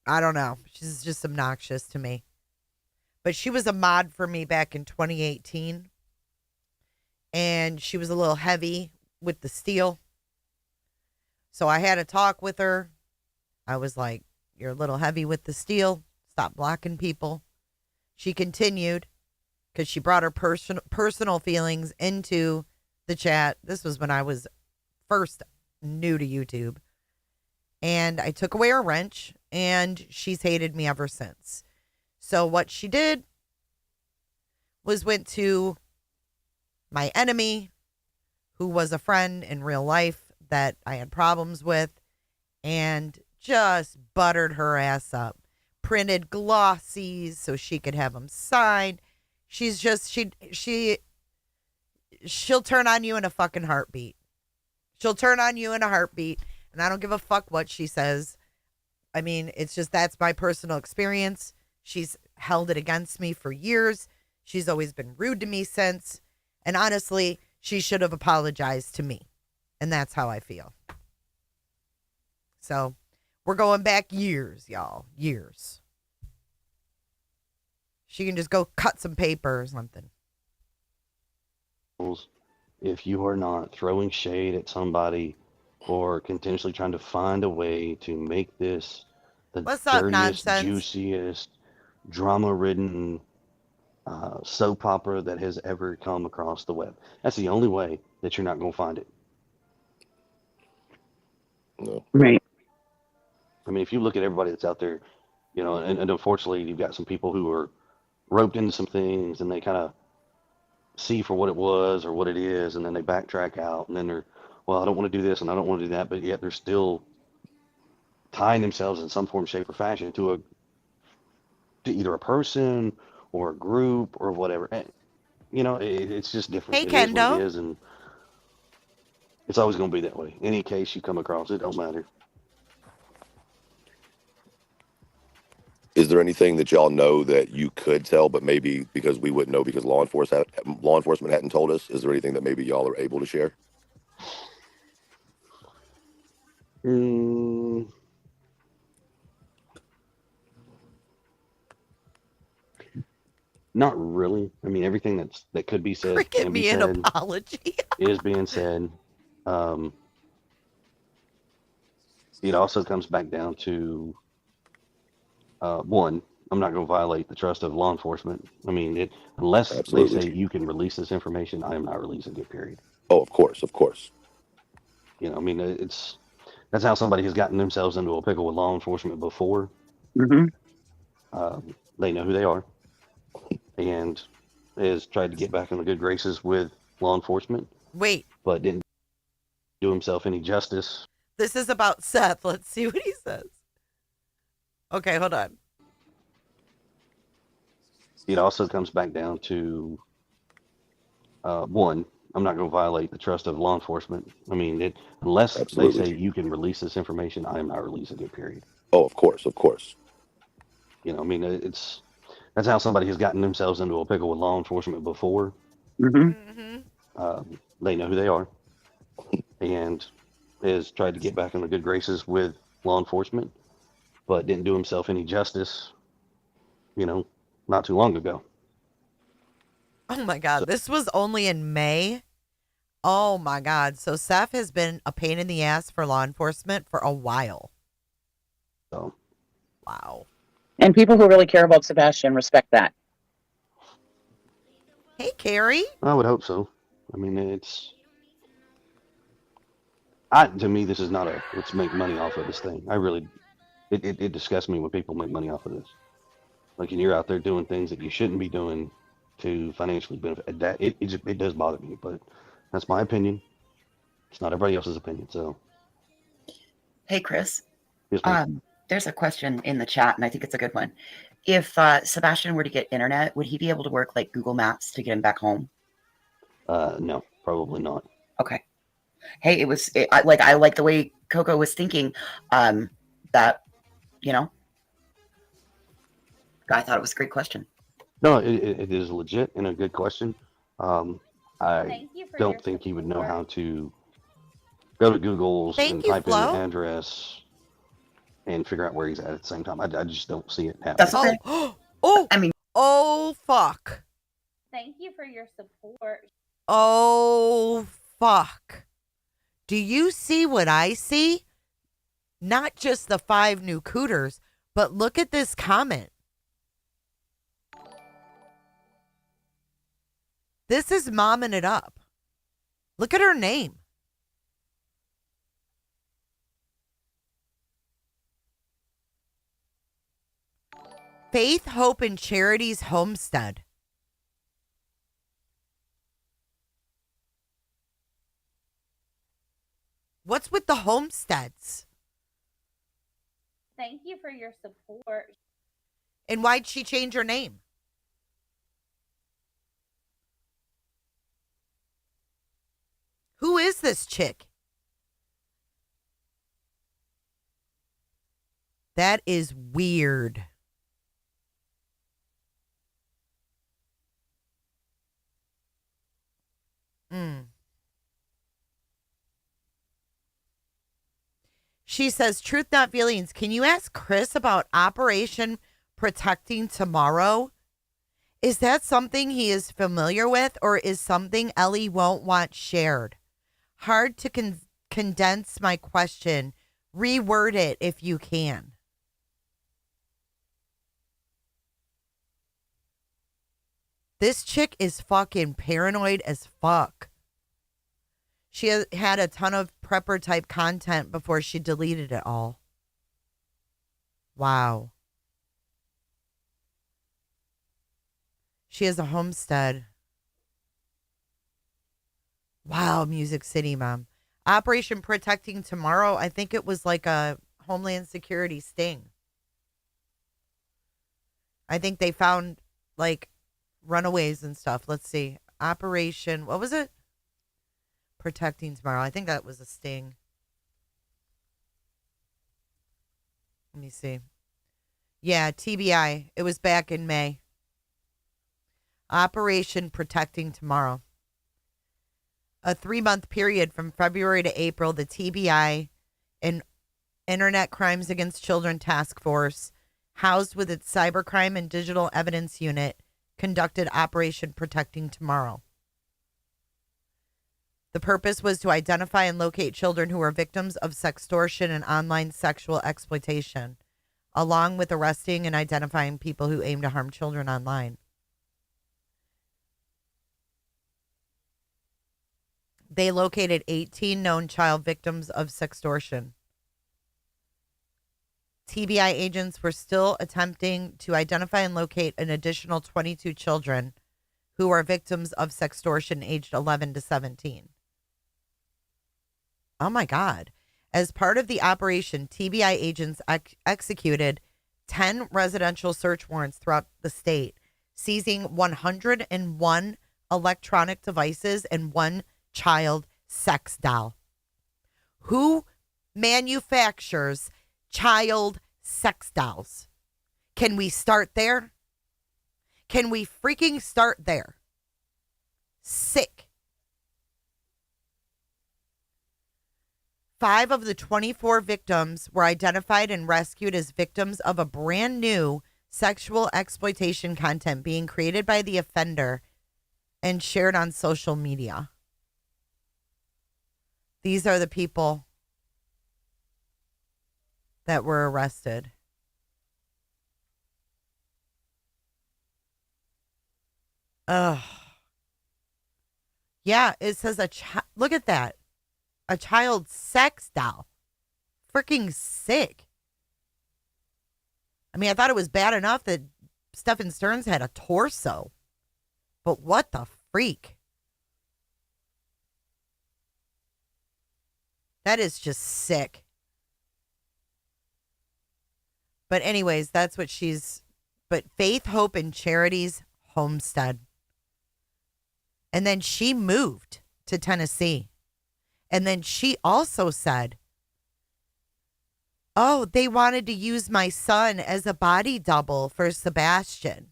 I don't know. She's just obnoxious to me. But she was a mod for me back in 2018. And she was a little heavy with the steel. So I had a talk with her. I was like, you're a little heavy with the steel. Stop blocking people. She continued because she brought her personal feelings into the chat. This was when I was first new to YouTube. And I took away her wrench, and she's hated me ever since. So what she did was went to my enemy, who was a friend in real life that I had problems with, and just buttered her ass up. Printed glossies so she could have them signed. She's just she'll turn on you in a fucking heartbeat. She'll turn on you in a heartbeat, and I don't give a fuck what she says. I mean, it's just that's my personal experience. She's held it against me for years. She's always been rude to me since, and honestly, she should have apologized to me. And that's how I feel. So, we're going back years, y'all. Years. She can just go cut some paper or something. If you are not throwing shade at somebody or continuously trying to find a way to make this the What's up, dirtiest, nonsense? juiciest, drama-ridden soap opera that has ever come across the web. That's the only way that you're not going to find it. No. Right. I mean, if you look at everybody that's out there, you know, and unfortunately, you've got some people who are roped into some things and they kind of see for what it was or what it is, and then they backtrack out, and then they're, well, I don't want to do this and I don't want to do that, but yet they're still tying themselves in some form, shape, or fashion to either a person or a group or whatever. And, you know, it's just different. Hey, It is what it Kendo. is, and it's always going to be that way. Any case you come across, it don't matter. Is there anything that y'all know that you could tell, but maybe because we wouldn't know because law enforcement hadn't told us? Is there anything that maybe y'all are able to share? Not really. I mean, everything that could be said Cricket can be me an said, apology. is being said. It also comes back down to one, I'm not going to violate the trust of law enforcement. I mean, unless they Absolutely. say you can release this information, I am not releasing it, period. Oh, of course, of course. You know, I mean, that's how somebody has gotten themselves into a pickle with law enforcement before. They know who they are and has tried to get back in the good graces with law enforcement, Wait, but didn't do himself any justice. this is about Seth. Let's see what he says. Okay, hold on. It also comes back down to one, I'm not going to violate the trust of law enforcement. I mean, unless Absolutely. they say you can release this information, I am not releasing it, period. Oh, of course, of course. You know, I mean, that's how somebody has gotten themselves into a pickle with law enforcement before. They know who they are and has tried to get back in the good graces with law enforcement, but didn't do himself any justice, you know, not too long ago. Oh my God, this was only in May. Oh my God. So Seth has been a pain in the ass for law enforcement for a while. So, wow. And people who really care about Sebastian respect that. Hey, Carrie. I would hope so. I mean, to me, this is not a let's make money off of this thing. It disgusts me when people make money off of this. Like, and you're out there doing things that you shouldn't be doing to financially benefit. That it does bother me, but that's my opinion. It's not everybody else's opinion. So, Hey, Chris. yes, ma'am. There's a question in the chat, and I think it's a good one. If Sebastian were to get internet, would he be able to work like Google Maps to get him back home? No, probably not. Okay. Hey, I like the way Coco was thinking. That, you know, I thought it was a great question. No, it is legit and a good question. I don't think he would know how to go to Google's and type in the address and figure out where he's at the same time. I just don't see it happening. That's okay. Oh, I mean, oh, fuck. Thank you for your support. Oh, fuck. Do you see what I see? Not just the 5 new cooters, but look at this comment. This is momming it up. Look at her name. Faith, Hope, and Charity's Homestead. What's with the homesteads? Thank you for your support. And why'd she change her name? Who is this chick? That is weird. She says, truth not feelings. Can you ask Chris about Operation Protecting Tomorrow? Is that something he is familiar with, or is something Ellie won't want shared? Hard to condense my question. Reword it if you can. This chick is fucking paranoid as fuck. She had a ton of prepper type content before she deleted it all. Wow. She has a homestead. Wow, Music City, Mom. Operation Protecting Tomorrow, I think it was like a Homeland Security sting. I think they found like runaways and stuff. Let's see. Operation, what was it? Protecting Tomorrow. I think that was a sting. Let me see. Yeah, TBI. It was back in May. Operation Protecting Tomorrow. A 3-month period from February to April, the TBI and Internet Crimes Against Children Task Force, housed with its Cybercrime and Digital Evidence Unit, conducted Operation Protecting Tomorrow. The purpose was to identify and locate children who were victims of sextortion and online sexual exploitation, along with arresting and identifying people who aim to harm children online. They located 18 known child victims of sextortion. TBI agents were still attempting to identify and locate an additional 22 children who are victims of sextortion aged 11 to 17. Oh my God. As part of the operation, TBI agents executed 10 residential search warrants throughout the state, seizing 101 electronic devices and 1 child sex doll. Who manufactures child sex dolls? Can we start there? Can we freaking start there? Sick. 5 of the 24 victims were identified and rescued as victims of a brand new sexual exploitation content being created by the offender and shared on social media. These are the people that were arrested. Ugh. Yeah, it says look at that. A child sex doll. Freaking sick. I mean, I thought it was bad enough that Stephen Stearns had a torso. But what the freak? That is just sick. But anyways, that's what but Faith, Hope, and Charity's homestead. And then she moved to Tennessee. And then she also said, oh, they wanted to use my son as a body double for Sebastian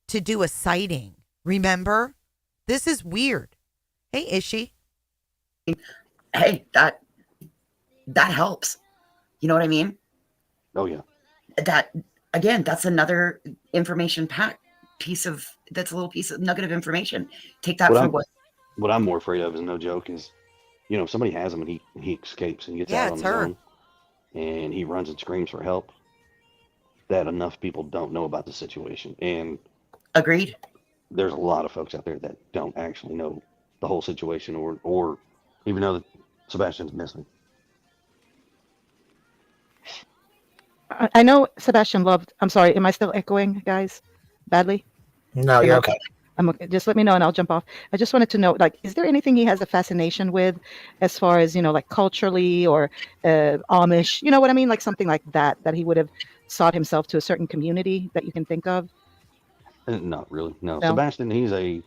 to do a sighting. Remember? This is weird. Hey, Ishi. Hey, that helps. You know what I mean? Oh, yeah. That, again, that's another information pack that's a little piece of nugget of information. Take that what I'm more afraid of is, no joke, is, you know, if somebody has him and he escapes and gets out on his own and he runs and screams for help, that enough people don't know about the situation. And agreed. There's a lot of folks out there that don't actually know the whole situation or even know that Sebastian's missing. I know Sebastian loved. I'm sorry. Am I still echoing, guys? Badly? No, you're okay. I'm okay. Just let me know and I'll jump off. I just wanted to know, like, is there anything he has a fascination with as far as, you know, like culturally or Amish, you know what I mean? Like something like that he would have sought himself to a certain community that you can think of? Not really. No. Sebastian, he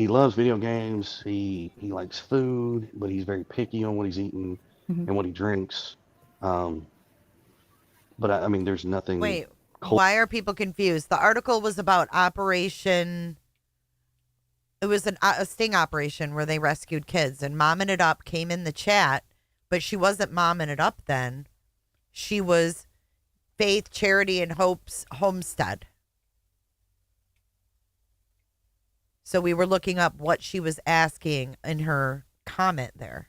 loves video games. He likes food, but he's very picky on what he's eating and what he drinks. But I mean, there's nothing. Wait, why are people confused? The article was about Operation. It was a sting operation where they rescued kids, and Momming It Up came in the chat, but she wasn't Momming It Up then. She was Faith, Charity, and Hope's homestead. So we were looking up what she was asking in her comment there.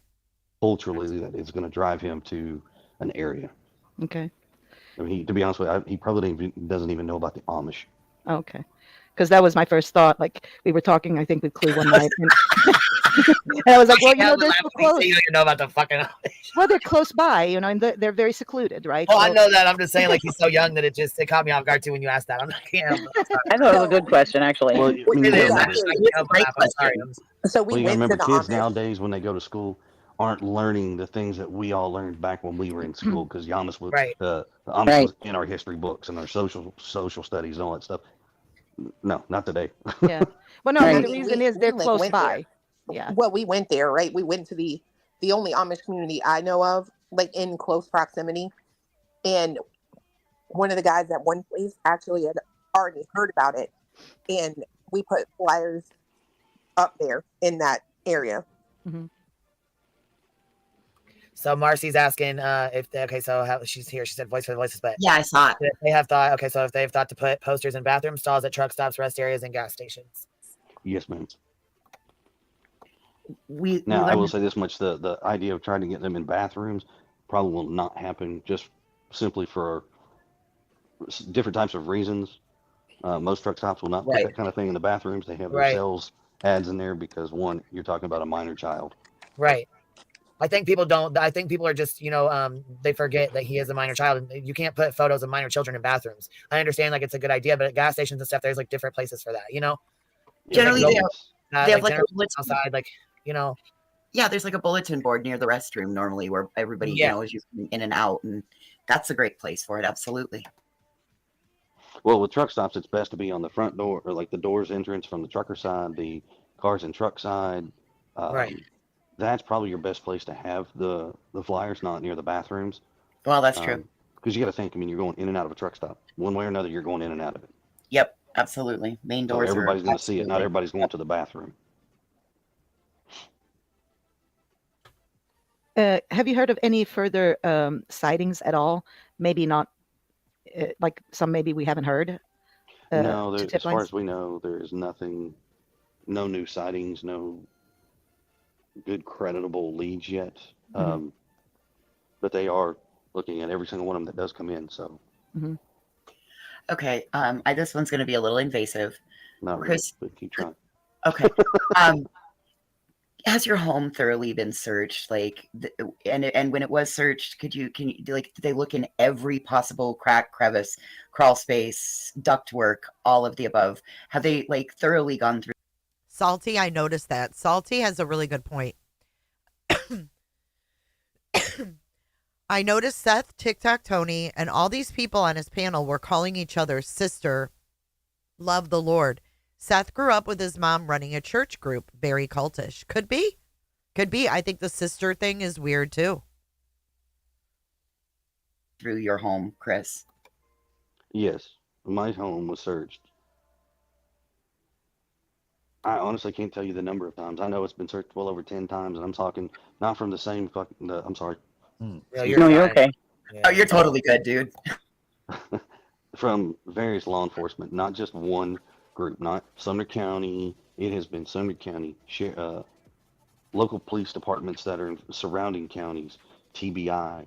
Culturally, that is going to drive him to an area. Okay. I mean, to be honest with you, he probably doesn't even know about the Amish. Okay. Because that was my first thought. Like we were talking, I think with Clue one night. And I was like, well, Yeah, they're so close. you don't even know about the fucking Amish. Well, they're close by, and they're very secluded, right? Oh, I know that. I'm just saying, like, he's so young that it caught me off guard too when you asked that. I'm like, yeah, I thought it was a good question, actually. Well, I mean, you it gotta is. I remember. just I Actually, can't it's a help but great laugh. I'm sorry. question. So we Well, you gotta went to remember, the kids Amish. nowadays when they go to school aren't learning the things that we all learned back when we were in school because Amish was Right. the Amish Right. was in our history books and our social studies and all that stuff. No, not today. Yeah. Well, no, I but Right. the mean, reason is they're like close went there. by. Yeah. Well, we went there, right? We went to the only Amish community I know of, like in close proximity. And one of the guys at one place actually had already heard about it, and we put flyers up there in that area. Mm-hmm. So Marcy's asking so how she's here. She said voice for the voices, but Yeah, I saw it. if they have thought. Okay, so if they've thought to put posters in bathroom stalls at truck stops, rest areas, and gas stations. Yes, ma'am. We Now, I learned will say this much: the idea of trying to get them in bathrooms probably will not happen, just simply for different types of reasons. Most truck stops will not put Right. that kind of thing in the bathrooms. They have their Right. sales ads in there because one, you're talking about a minor child. Right. I think people don't. I think people are just, they forget that he is a minor child, and you can't put photos of minor children in bathrooms. I understand, like, it's a good idea, but at gas stations and stuff, there's like different places for that. generally Like, they have like a generally bulletin. outside, like, Yeah, there's like a bulletin board near the restroom normally where everybody Yeah. is using in and out, and that's a great place for it. Absolutely. well, with truck stops, it's best to be on the front door or like the doors entrance from the trucker side, the cars and truck side. Right. That's probably your best place to have the flyers, not near the bathrooms. Well, that's true. Because you got to think, I mean, you're going in and out of a truck stop. One way or another, you're going in and out of it. Yep, absolutely. Main So doors are everybody's going to see it. Not absolutely- everybody's going to the bathroom. Have you heard of any further sightings at all? Maybe not, like some maybe we haven't heard. No, to as tip far lines? as we know, there is nothing, no new sightings, no good creditable leads yet. Mhm. But they are looking at every single one of them that does come in. So Mhm. Okay, this one's going to be a little invasive. not really, Chris, but keep trying. okay. Has your home thoroughly been searched? Like, and when it was searched, can you did they look in every possible crack, crevice, crawl space, ductwork, all of the above? Have they like thoroughly gone through? Salty, I noticed that. Salty has a really good point. I noticed Seth, TikTok Tony, and all these people on his panel were calling each other sister. Love the Lord. Seth grew up with his mom running a church group. Very cultish. Could be. Could be. I think the sister thing is weird too. Through your home, Chris? Yes, my home was searched. I honestly can't tell you the number of times. I know it's been searched well over 10 times, and I'm talking not from the same fucking. I'm sorry. No, You're okay. Yeah. Oh, you're totally good, dude. From various law enforcement, not just one group, not Sumner County. It has been Sumner County, local police departments that are in surrounding counties, TBI,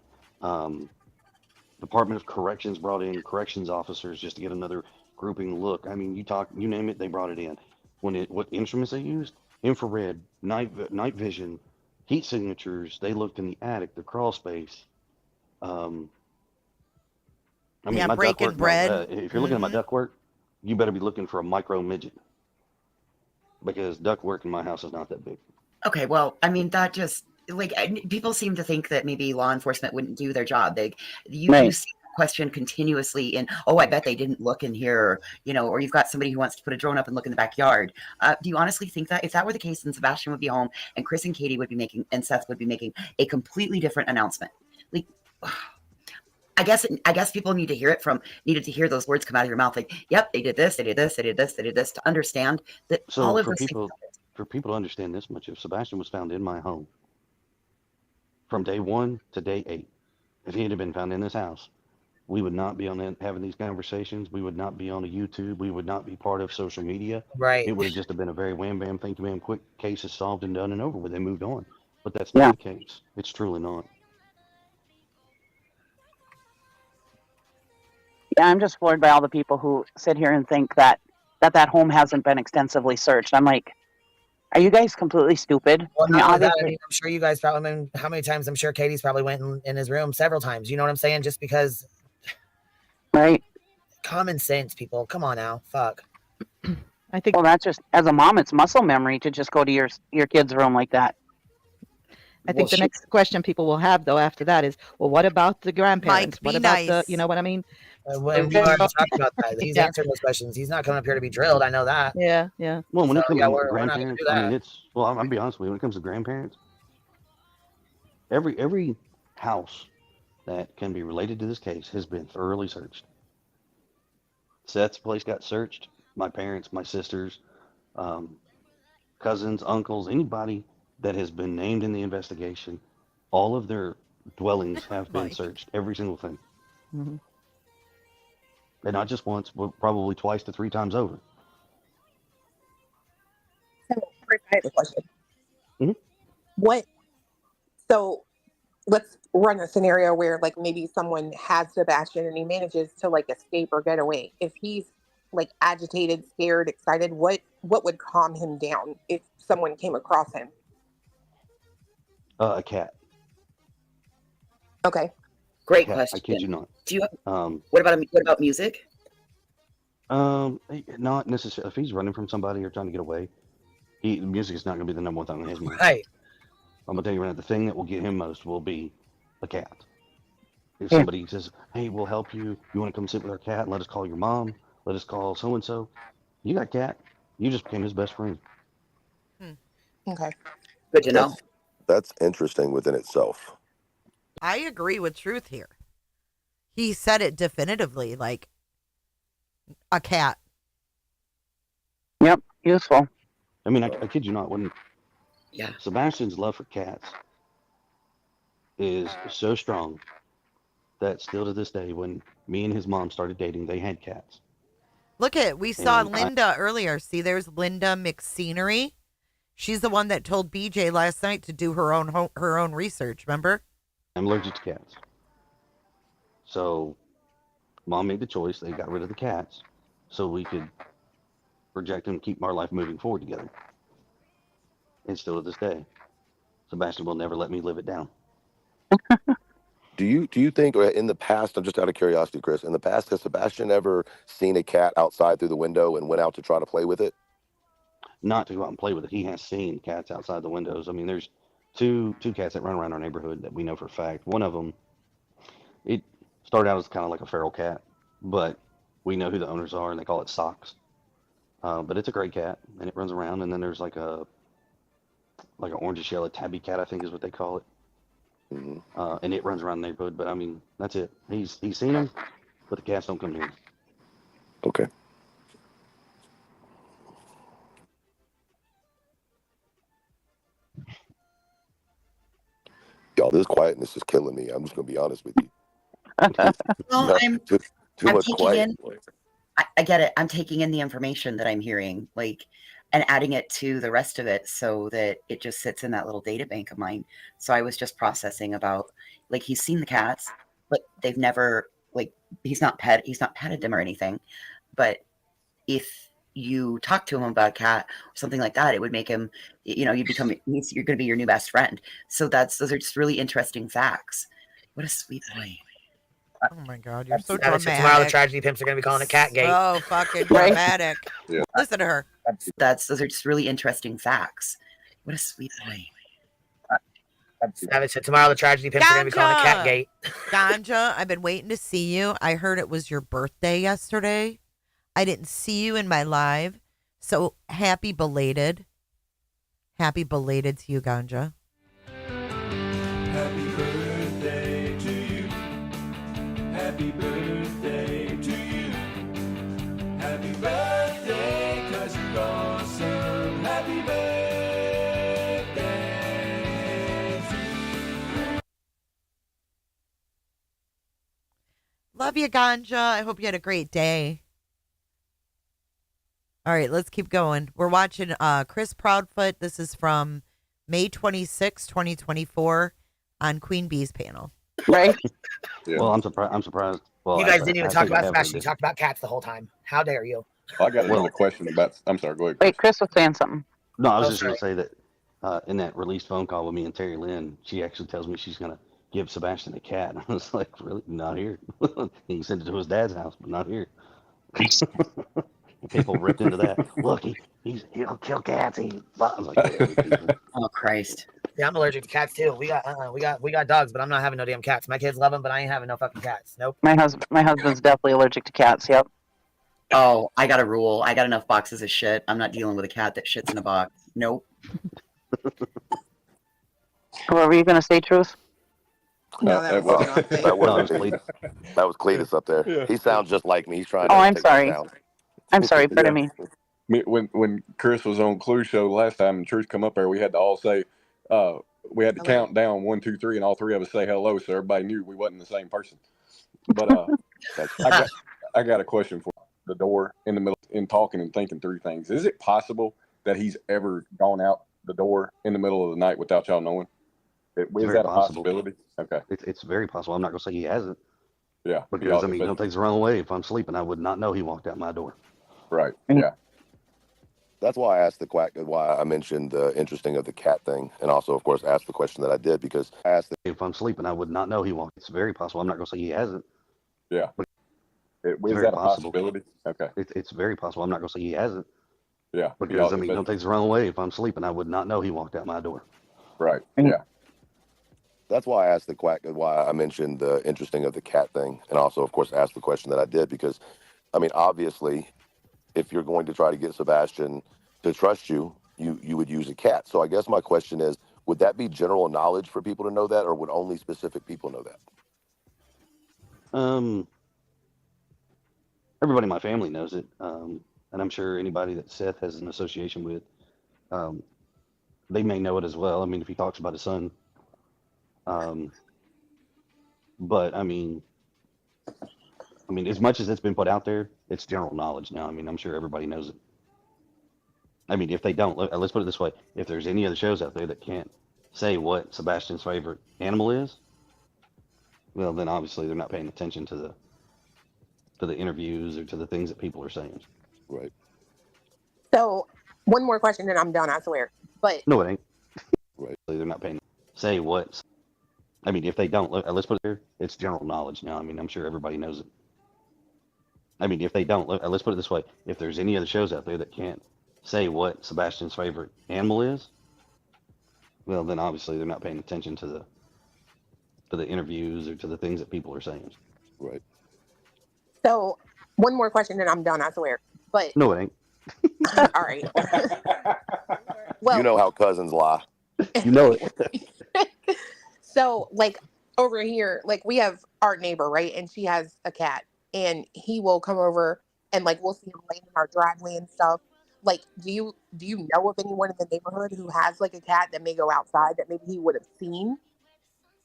Department of Corrections brought in corrections officers just to get another grouping look. I mean, you name it, they brought it in. What instruments they used? Infrared, night vision, heat signatures. They looked in the attic, the crawl space. I mean, Yeah, my breaking ductwork, bread. if you're looking at my ductwork, you better be looking for a micro midget because ductwork in my house is not that big. Okay, well, I mean, that just like people seem to think that maybe law enforcement wouldn't do their job. You Right. see the question continuously in, oh, I bet they didn't look in here, or you've got somebody who wants to put a drone up and look in the backyard. Do you honestly think that if that were the case, then Sebastian would be home and Chris and Katie would be making, and Seth would be making a completely different announcement? Like, I guess people needed to hear those words come out of your mouth. Like, yep, they did this, they did this, they did this, they did this, to understand that So all of for those people to understand this much, if Sebastian was found in my home from day 1 to day 8, if he had been found in this house, we would not be having these conversations. We would not be on a YouTube. We would not be part of social media. Right. It would have just been a very wham bam, thank you ma'am, quick case is solved and done and over with. They moved on. But that's Yeah. not the case. It's truly not. Yeah, I'm just floored by all the people who sit here and think that home hasn't been extensively searched. I'm like, Are you guys completely stupid? Well, I mean, not only that, I obviously, mean, I'm sure you guys probably, I mean, how many times I'm sure Katie's probably went in his room several times. You know what I'm saying? Just because right? common sense, people. Come on now. Fuck. I think. Well, that's just as a mom, it's muscle memory to just go to your kid's room like that. I think the next question people will have though after that is, well, what about the grandparents? be What about the, nice. you know what I mean? When we already talked about that, he's Yeah. answered those questions. He's not coming up here to be drilled. I know that. Yeah, yeah. Well, when So it comes yeah, to we're not gonna grandparents, do I mean, that. it's well. I'll be honest with you. When it comes to grandparents, every house that can be related to this case has been thoroughly searched. Seth's place got searched. My parents, my sisters, cousins, uncles, anybody that has been named in the investigation, all of their dwellings have been searched. Every single thing. Mhm. And not just once, but probably twice to 3 times over. So, Chris, I have a question. Mhm. What? So, let's run a scenario where, like, maybe someone has Sebastian and he manages to like escape or get away. If he's like agitated, scared, excited, what would calm him down if someone came across him? A cat. Okay. Great Cat. question. I kid you not. Do you? Um, What about music? Not necessarily. If he's running from somebody or trying to get away, music is not going to be the number one thing on his mind. Right. I'm gonna tell you right now, the thing that will get him most will be a cat. If Yeah. somebody says, "Hey, we'll help you. You want to come sit with our cat and let us call your mom? Let us call so and so." You got a cat. You just became his best friend. Okay. Good to know. That's interesting within itself. I agree with Truth here. He said it definitively, like a cat. Yep, useful. I mean, I kid you not. When Yeah. Sebastian's love for cats is so strong that still to this day, when me and his mom started dating, they had cats. Look at, we saw And Linda earlier. See, there's Linda McScenery. She's the one that told BJ last night to do her own research. Remember? I'm allergic to cats. So, mom made the choice. They got rid of the cats so we could project and keep our life moving forward together. And still to this day, Sebastian will never let me live it down. Do you think, or in the past, I'm just out of curiosity, Chris, in the past, has Sebastian ever seen a cat outside through the window and went out to try to play with it? Not to go out and play with it. He has seen cats outside the windows. I mean, there's two cats that run around our neighborhood that we know for a fact. One of them, it started out as kind of like a feral cat, but we know who the owners are, and they call it Socks. But it's a great cat, and it runs around. And then there's like an orangish yellow tabby cat, I think is what they call it. And it runs around the neighborhood. But I mean, that's it. He's seen them, but the cats don't come near him. Okay. Y'all, this quietness is killing me. I'm just gonna be honest with you. Well, I'm too much taking quiet. in. I get it. I'm taking in the information that I'm hearing, like, and adding it to the rest of it so that it just sits in that little data bank of mine. So I was just processing about, like, he's seen the cats, but they've never, like, he's not petted them or anything. But if you talk to him about a cat or something like that, it would make him, you're going to be your new best friend. So those are just really interesting facts. What a sweet boy. Oh my God, you're so Tomorrow the dramatic. tragedy pimps are going to be calling it Catgate. So fucking Right. dramatic. Yeah. Listen to her. Those are just really interesting facts. What a sweet boy. Savage said tomorrow the tragedy pimps are going to be calling it Catgate. Ganja, I've been waiting to see you. I heard it was your birthday yesterday. I didn't see you in my live. So happy belated. Happy belated to you, Ganja. Happy birthday to you. Happy birthday to you. Happy birthday, 'cause you're awesome. Happy birthday to you. Love you, Ganja. I hope you had a great day. All right, let's keep going. We're watching Chris Proudfoot. This is from May 26, 2024 on Queen Bee's panel. Right. Yeah. Well, I'm surprised. Well, You guys I didn't even think talk I about have heard Sebastian. You this. talked about cats the whole time. How dare you? I got another question about. I'm sorry. Go ahead. Wait, Chris was saying something. No, I was Oh, just going sorry. to say that in that released phone call with me and Terry Lynn, she actually tells me she's going to give Sebastian a cat. I was like, really? Not here. He can send it to his dad's house, but not here. People ripped into that. Look, he'll kill cats. I was like, whatever, people. Oh Christ. Yeah, I'm allergic to cats too. We got dogs, but I'm not having no damn cats. My kids love them, but I ain't having no fucking cats. Nope. My husband's definitely allergic to cats. Yep. Oh, I got a rule. I got enough boxes of shit. I'm not dealing with a cat that shits in a box. Nope. What were you gonna say, Truth? No, that was not That No, it wasn't was me. Cletus. That was Cletus up there. Yeah. He sounds just like me. He's trying Oh, to I'm take my sorry. sound. I'm sorry. Yeah. Pardon me. When Chris was on Clue Show last time and Truth come up there, we had to all say, we had to Hello. count down 1, 2, 3, and all three of us say hello, so everybody knew we wasn't the same person. But I got a question for the door in the middle in talking and thinking through things. Is it possible that he's ever gone out the door in the middle of the night without y'all knowing? Is very that a possible. possibility? Okay. It's very possible. I'm not going to say he hasn't. Yeah. Because, I mean, don't take the wrong way. If I'm sleeping, I would not know he walked out my door. Right. Yeah. That's why I asked why I mentioned the interesting of the cat thing, and also, of course, asked the question that I did because I asked. If I'm sleeping, I would not know he walked. It's very possible. I'm not going to say he hasn't. Yeah. It's Is very that a possible. possibility? Okay. It's very possible. I'm not going to say he hasn't. Yeah. Because, I mean, don't take the wrong way. If I'm sleeping, I would not know he walked out my door. Right. Yeah. That's why I asked why I mentioned the interesting of the cat thing, and also, of course, asked the question that I did because, I mean, obviously, if you're going to try to get Sebastian to trust you, you would use a cat. So I guess my question is, would that be general knowledge for people to know that, or would only specific people know that? Everybody in my family knows it, and I'm sure anybody that Seth has an association with, they may know it as well. I mean, if he talks about his son, but I mean, as much as it's been put out there, it's general knowledge now. I mean, I'm sure everybody knows it. I mean, if they don't, let's put it this way: if there's any other shows out there that can't say what Sebastian's favorite animal is, well, then obviously they're not paying attention to the interviews or to the things that people are saying. Right. So, one more question and I'm done, I swear. But No, it ain't. Right. They're not paying. Say what? I mean, if they don't, let's put it here: it's general knowledge now. I mean, I'm sure everybody knows it. I mean, if they don't, let's put it this way: if there's any other shows out there that can't say what Sebastian's favorite animal is, well, then obviously they're not paying attention to the interviews or to the things that people are saying. Right. so, one more question and I'm done, I swear. But No, it ain't. all right. Well, You know how cousins lie. You know it. so like over here, like we have our neighbor, right? And she has a cat, and he will come over and like we'll see him laying in our driveway and stuff. Like, do you know of anyone in the neighborhood who has like a cat that may go outside that maybe he would have seen?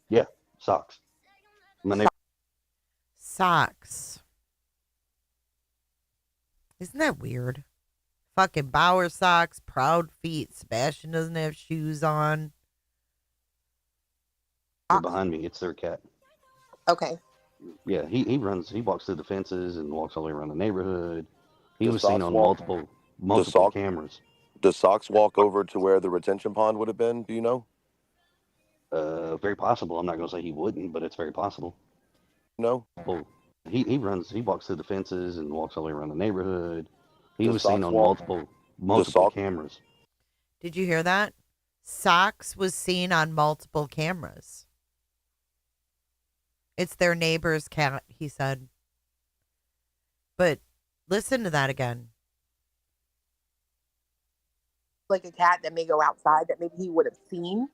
Yeah, socks. My neighbor. Socks. Isn't that weird? Fucking Bauer socks, proud feet. Sebastian doesn't have shoes on. Behind me, it's their cat. Okay. Yeah, he walks through the fences and walks all the way around the neighborhood. He Does was seen Socks on walk- multiple cameras. Does Socks walk over to where the retention pond would have been? Do you know? Very possible. I'm not going to say he wouldn't, but it's very possible. No. Well, he walks through the fences and walks all the way around the neighborhood. He Does was seen Socks on walk- multiple cameras. Did you hear that? Socks was seen on multiple cameras. It's their neighbor's cat, he said. But listen to that again. Like a cat that may go outside that maybe he would have seen.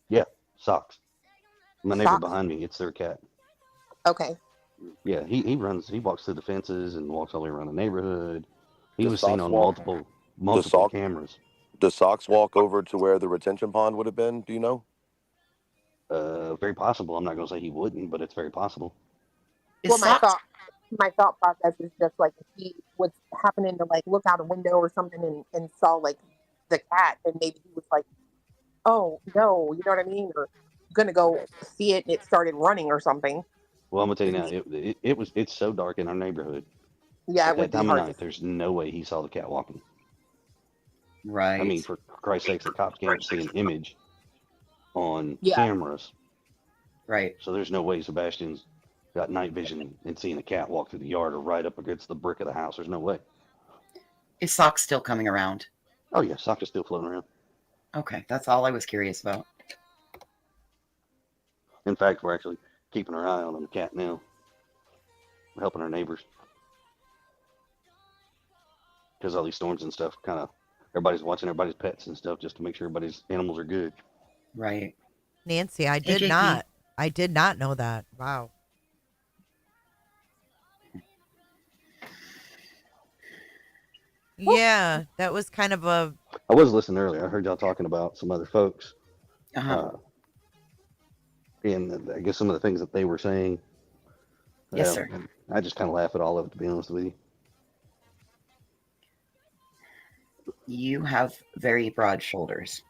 Yeah, socks. My neighbor Socks? behind me, it's their cat. Okay. Yeah, he walks through the fences and walks all the way around the neighborhood. He Does was seen Socks on walk- multiple Sock- cameras. Does Socks walk over to where the retention pond would have been? Do you know? Very possible. I'm not going to say he wouldn't, but it's very possible. Well, my thought process is just like if he was happening to like look out a window or something and saw like the cat, and maybe he was like, "Oh no," you know what I mean, or gonna go see it and it started running or something. Well, I'm gonna tell you now, it's so dark in our neighborhood. Yeah, At it would that be time of hard. night, there's no way he saw the cat walking. Right. I mean, for Christ's sakes, the cops can't see an image on Yeah. cameras. Right. So there's no way Sebastian's got night vision and seeing a cat walk through the yard or right up against the brick of the house. There's no way. Is Sock still coming around? Oh yeah, Sock is still floating around. Okay, that's all I was curious about. In fact, we're actually keeping our eye on the cat now. We're helping our neighbors because all these storms and stuff kind of everybody's watching everybody's pets and stuff just to make sure everybody's animals are good. Right. Nancy, I Hey, did JP. not. I did not know that. Wow. Yeah, that was kind of a. I was listening earlier. I heard y'all talking about some other folks. Uh-huh. And I guess some of the things that they were saying. Yes, sir. I just kind of laugh at all of it, to be honest with you. You have very broad shoulders.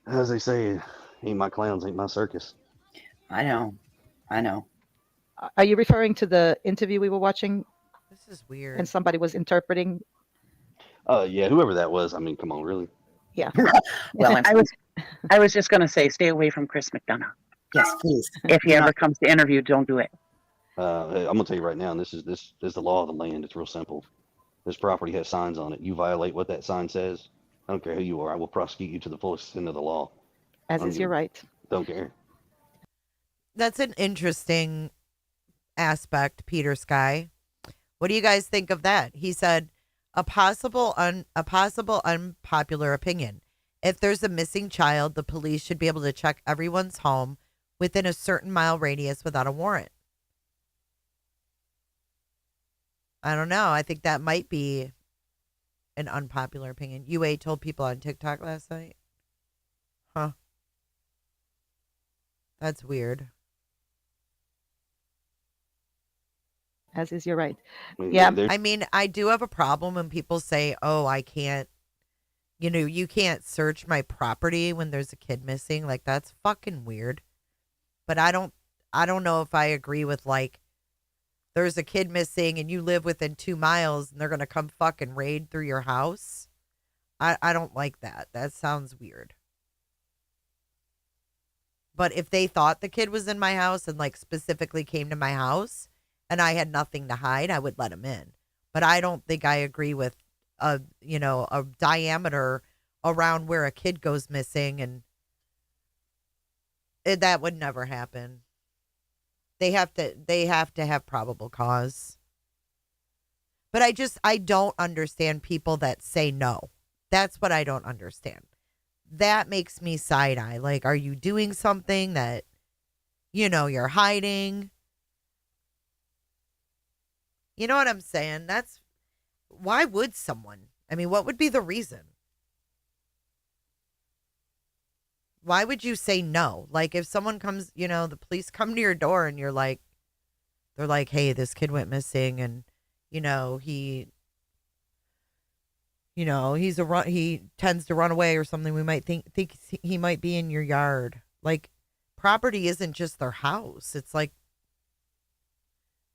As they say, ain't my clowns, ain't my circus. I know. I know. Are you referring to the interview we were watching This is weird. and somebody was interpreting? Yeah, whoever that was. I mean, come on, really? Yeah. Well, I was just gonna say, stay away from Chris McDonough. Yes, please. If he ever comes to interview, don't do it. I'm gonna tell you right now, and this is the law of the land. It's real simple. This property has signs on it. You violate what that sign says, I don't care who you are. I will prosecute you to the fullest extent of the law. As is your right. Don't care. That's an interesting aspect, Peter Sky. What do you guys think of that? He said a possible unpopular opinion. If there's a missing child, the police should be able to check everyone's home within a certain mile radius without a warrant. I don't know. I think that might be an unpopular opinion. UA told people on TikTok last night. Huh. That's weird. As is your right. Yeah. I mean, I do have a problem when people say, oh, I can't, you can't search my property when there's a kid missing. Like, that's fucking weird. But I don't know if I agree with, like, there's a kid missing and you live within 2 miles and they're going to come fucking raid through your house. I don't like that. That sounds weird. But if they thought the kid was in my house and, like, specifically came to my house and I had nothing to hide, I would let him in. But I don't think I agree with a diameter around where a kid goes missing, and that would never happen. They have to have probable cause. But I don't understand people that say no. That's what I don't understand. That makes me side eye. Like, are you doing something that, you're hiding? You know what I'm saying? Why would someone? I mean, what would be the reason? Why would you say no? Like, if someone comes, the police come to your door and they're like, hey, this kid went missing and, he tends to run away or something. We might think he might be in your yard. Like, property isn't just their house. It's like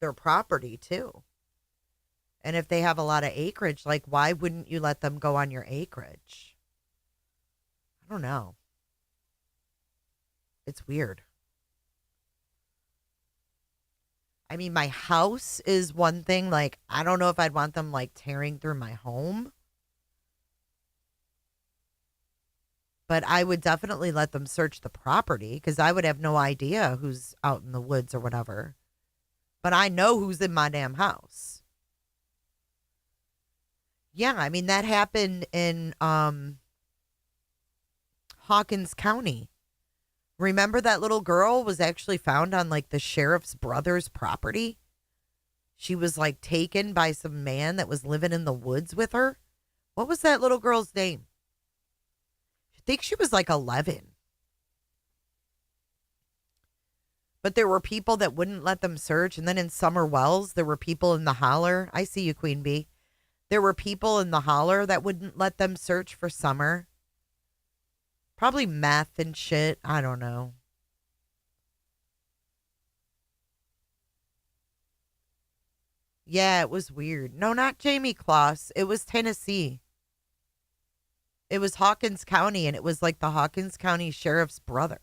their property too. And if they have a lot of acreage, like, why wouldn't you let them go on your acreage? I don't know. It's weird. I mean, my house is one thing. Like, I don't know if I'd want them, like, tearing through my home. But I would definitely let them search the property because I would have no idea who's out in the woods or whatever. But I know who's in my damn house. Yeah, I mean, that happened in Hawkins County. Remember that little girl was actually found on, like, the sheriff's brother's property? She was, like, taken by some man that was living in the woods with her. What was that little girl's name? I think she was, like, 11. But there were people that wouldn't let them search. And then in Summer Wells, there were people in the holler. I see you, Queen Bee. There were people in the holler that wouldn't let them search for Summer. Probably meth and shit. I don't know. Yeah, it was weird. No, not Jamie Kloss. It was Tennessee. It was Hawkins County, and it was like the Hawkins County Sheriff's brother.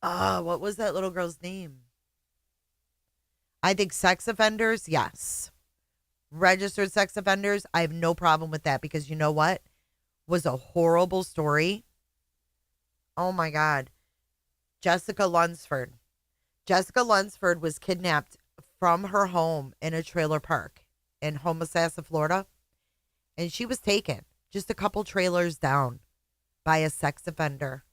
What was that little girl's name? I think sex offenders, yes. Registered sex offenders, I have no problem with that because you know what? Was a horrible story. Oh my God. Jessica Lunsford. Jessica Lunsford was kidnapped from her home in a trailer park in Homosassa, Florida. And she was taken just a couple trailers down by a sex offender.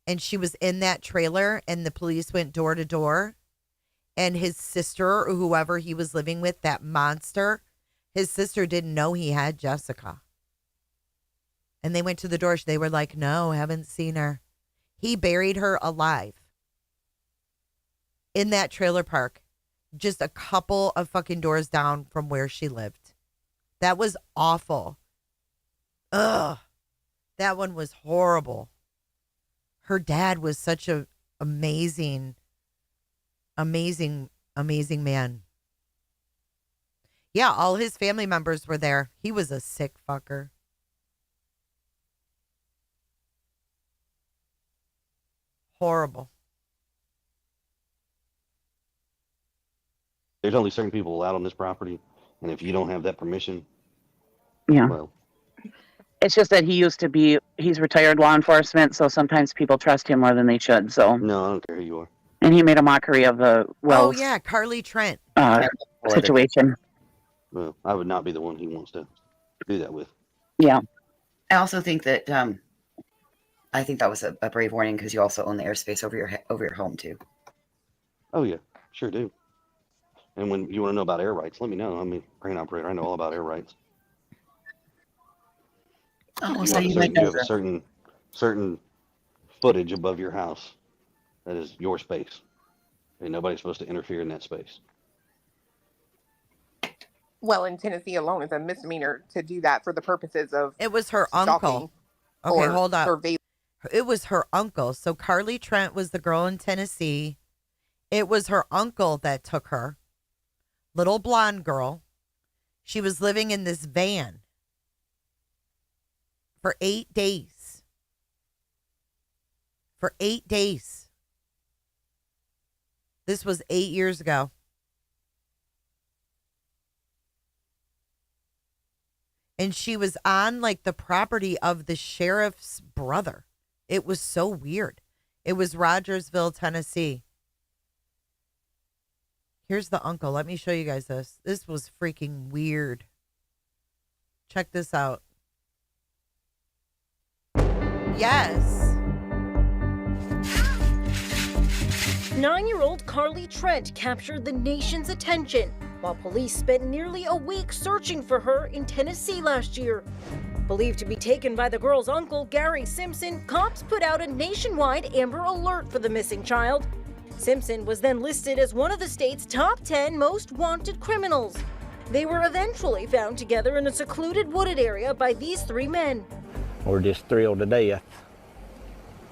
And she was in that trailer, and the police went door to door. And his sister, or whoever he was living with, that monster, his sister didn't know he had Jessica. And they went to the door. They were like, no, haven't seen her. He buried her alive in that trailer park, just a couple of fucking doors down from where she lived. That was awful. Ugh. That one was horrible. Her dad was such a amazing man. Yeah, all his family members were there. He was a sick fucker. Horrible. There's only certain people allowed on this property, and if you don't have that permission, Yeah. well, It's just that he's retired law enforcement, so sometimes people trust him more than they should. So no, I don't care who you are. and he made a mockery of the Oh, yeah, Carly Trent. situation. Well, I would not be the one he wants to do that with. Yeah. I also think that I think that was a brave warning because you also own the airspace over your home too. Oh yeah, sure do. And when you want to know about air rights, let me know. I'm a crane operator. I know all about air rights. Oh, You so have a you certain, might you know have a certain footage above your house that is your space, and nobody's supposed to interfere in that space. Well, in Tennessee alone, it's a misdemeanor to do that for the purposes of It was her stalking uncle. Okay, or hold up. surveillance. It was her uncle. So Carly Trent was the girl in Tennessee. It was her uncle that took her. Little blonde girl. She was living in this van for 8 days. For 8 days. This was 8 years ago. And she was on like the property of the sheriff's brother. It was so weird. It was Rogersville, Tennessee. Here's the uncle. Let me show you guys this. This was freaking weird. Check this out. Yes. 9-year-old Carly Trent captured the nation's attention while police spent nearly a week searching for her in Tennessee last year. Believed to be taken by the girl's uncle, Gary Simpson, cops put out a nationwide Amber Alert for the missing child. Simpson was then listed as one of the state's top 10 most wanted criminals. They were eventually found together in a secluded wooded area by these three men. We're just thrilled to death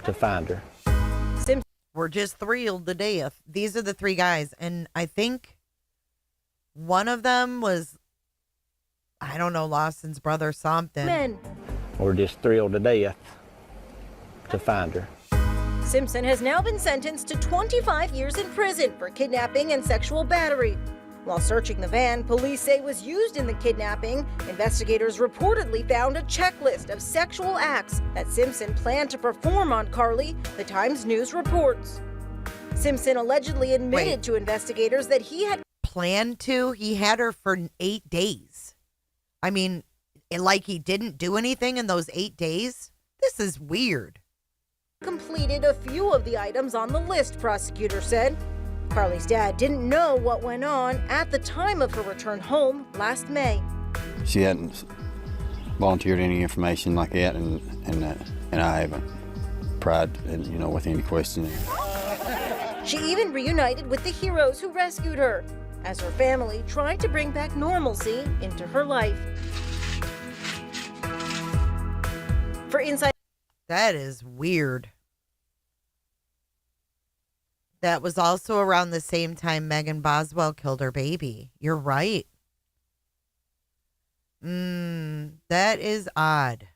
to find her. We're just thrilled to death. These are the three guys. And I think one of them was, I don't know, Lawson's brother something. Men. We're just thrilled to death to find her. Simpson has now been sentenced to 25 years in prison for kidnapping and sexual battery. While searching the van police say was used in the kidnapping, investigators reportedly found a checklist of sexual acts that Simpson planned to perform on Carly, the Times News reports. Simpson allegedly admitted to investigators that he had planned to. He had her for 8 days. I mean, like he didn't do anything in those 8 days? This is weird. completed a few of the items on the list, prosecutors said. Carly's dad didn't know what went on at the time of her return home last May. She hadn't volunteered any information like that, and I haven't pried, with any questioning. She even reunited with the heroes who rescued her, as her family tried to bring back normalcy into her life. For Inside... That is weird. That was also around the same time Megan Boswell killed her baby. You're right. That is odd.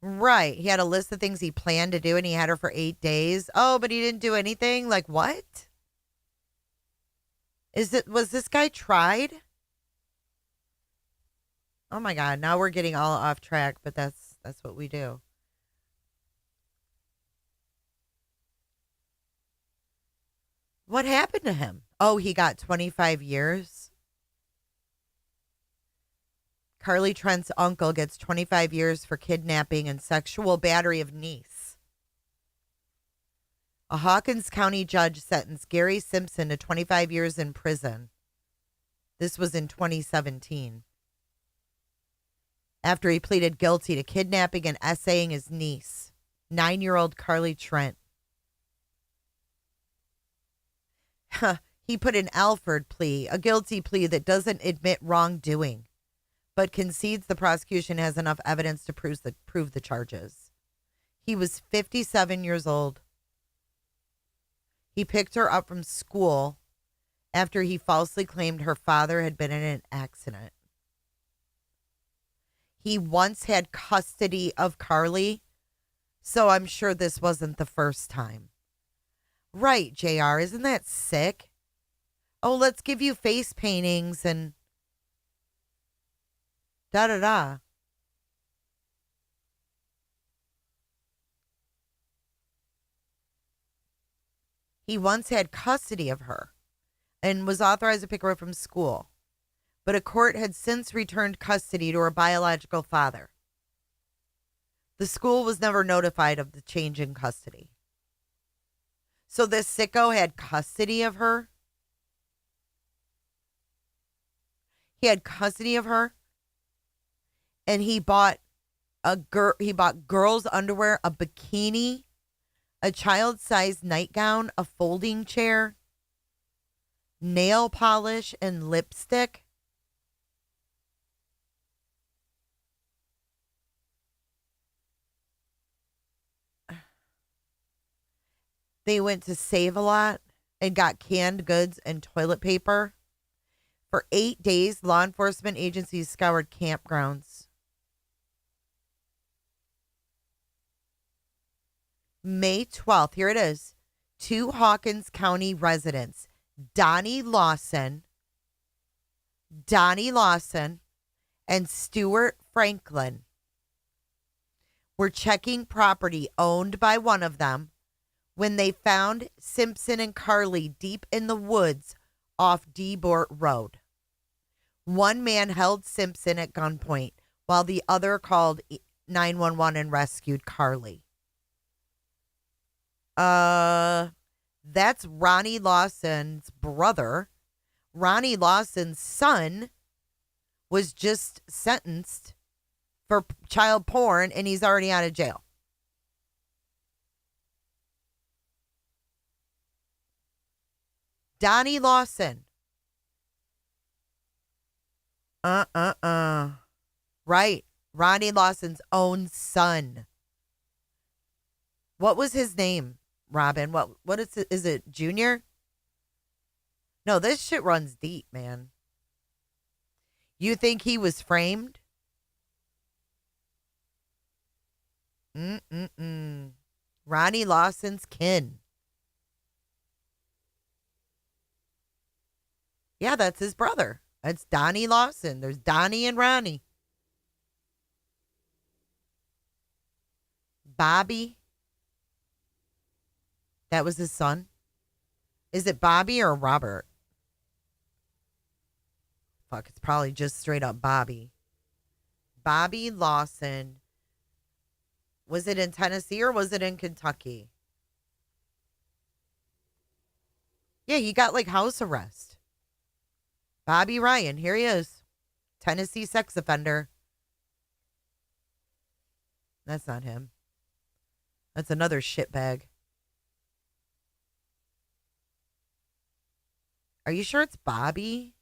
Right. He had a list of things he planned to do and he had her for 8 days. Oh, but he didn't do anything? Like what? Was this guy tried? Oh my God. Now we're getting all off track, but that's what we do. What happened to him? Oh, he got 25 years. Carly Trent's uncle gets 25 years for kidnapping and sexual battery of niece. A Hawkins County judge sentenced Gary Simpson to 25 years in prison. This was in 2017. After he pleaded guilty to kidnapping and essaying his niece, 9-year-old Carly Trent. He put an Alford plea, a guilty plea that doesn't admit wrongdoing, but concedes the prosecution has enough evidence to prove the charges. He was 57 years old. He picked her up from school after he falsely claimed her father had been in an accident. He once had custody of Carly, so I'm sure this wasn't the first time. Right, JR, isn't that sick? Oh, let's give you face paintings and da-da-da. He once had custody of her and was authorized to pick her up from school, but a court had since returned custody to her biological father. The school was never notified of the change in custody. So this sicko had custody of her? He had custody of her, and he bought girls' underwear, a bikini, a child-sized nightgown, a folding chair, nail polish, and lipstick. They went to Save-A-Lot and got canned goods and toilet paper. For 8 days, law enforcement agencies scoured campgrounds. May 12th, here it is. 2 Hawkins County residents, Donnie Lawson, and Stuart Franklin, were checking property owned by one of them when they found Simpson and Carly deep in the woods off Debort Road. One man held Simpson at gunpoint while the other called 911 and rescued Carly. That's Ronnie Lawson's brother. Ronnie Lawson's son was just sentenced for child porn and he's already out of jail. Donnie Lawson. Right. Ronnie Lawson's own son. What was his name, Robin? What is it, Junior? No, this shit runs deep, man. You think he was framed? Ronnie Lawson's kin. Yeah, that's his brother. That's Donnie Lawson. There's Donnie and Ronnie. Bobby. That was his son. Is it Bobby or Robert? Fuck, it's probably just straight up Bobby. Bobby Lawson. Was it in Tennessee or was it in Kentucky? Yeah, he got like house arrest. Bobby Ryan, here he is. Tennessee sex offender. That's not him. That's another shitbag. Are you sure it's Bobby?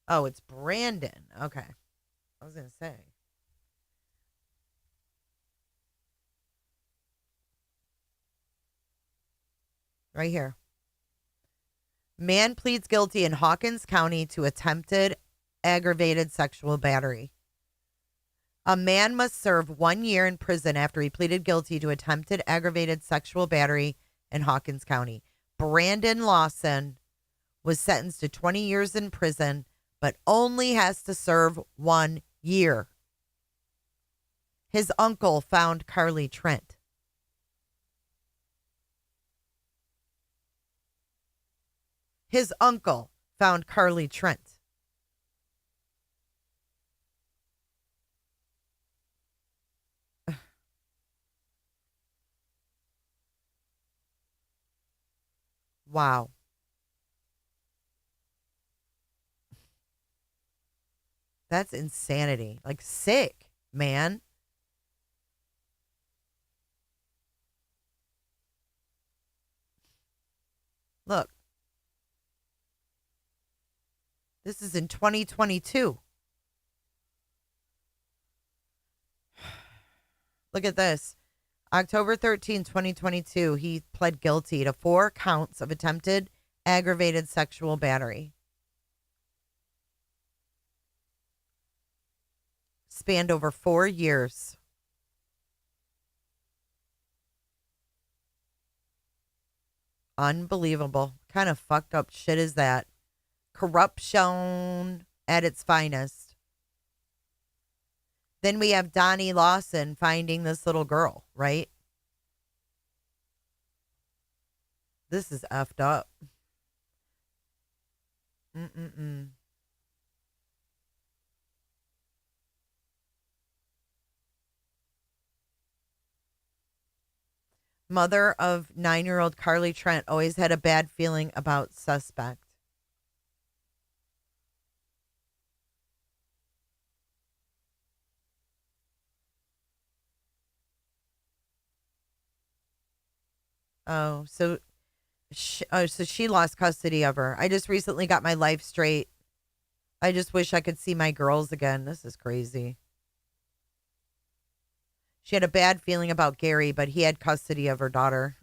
Oh, it's Brandon. Okay. I was going to say. Right here. Man pleads guilty in Hawkins County to attempted aggravated sexual battery. A man must serve 1 year in prison after he pleaded guilty to attempted aggravated sexual battery in Hawkins County. Brandon Lawson was sentenced to 20 years in prison, but only has to serve 1 year. His uncle found Carly Trent. His uncle found Carly Trent. Wow. That's insanity. Like, sick, man. Look. This is in 2022. Look at this. October 13, 2022, he pled guilty to 4 counts of attempted aggravated sexual battery. Spanned over 4 years. Unbelievable. Kind of fucked up shit is that? Corruption at its finest. Then we have Donnie Lawson finding this little girl, right? This is effed up. Mother of 9-year-old Carly Trent always had a bad feeling about suspect. Oh, so she lost custody of her. I just recently got my life straight. I just wish I could see my girls again. This is crazy. She had a bad feeling about Gary, but he had custody of her daughter.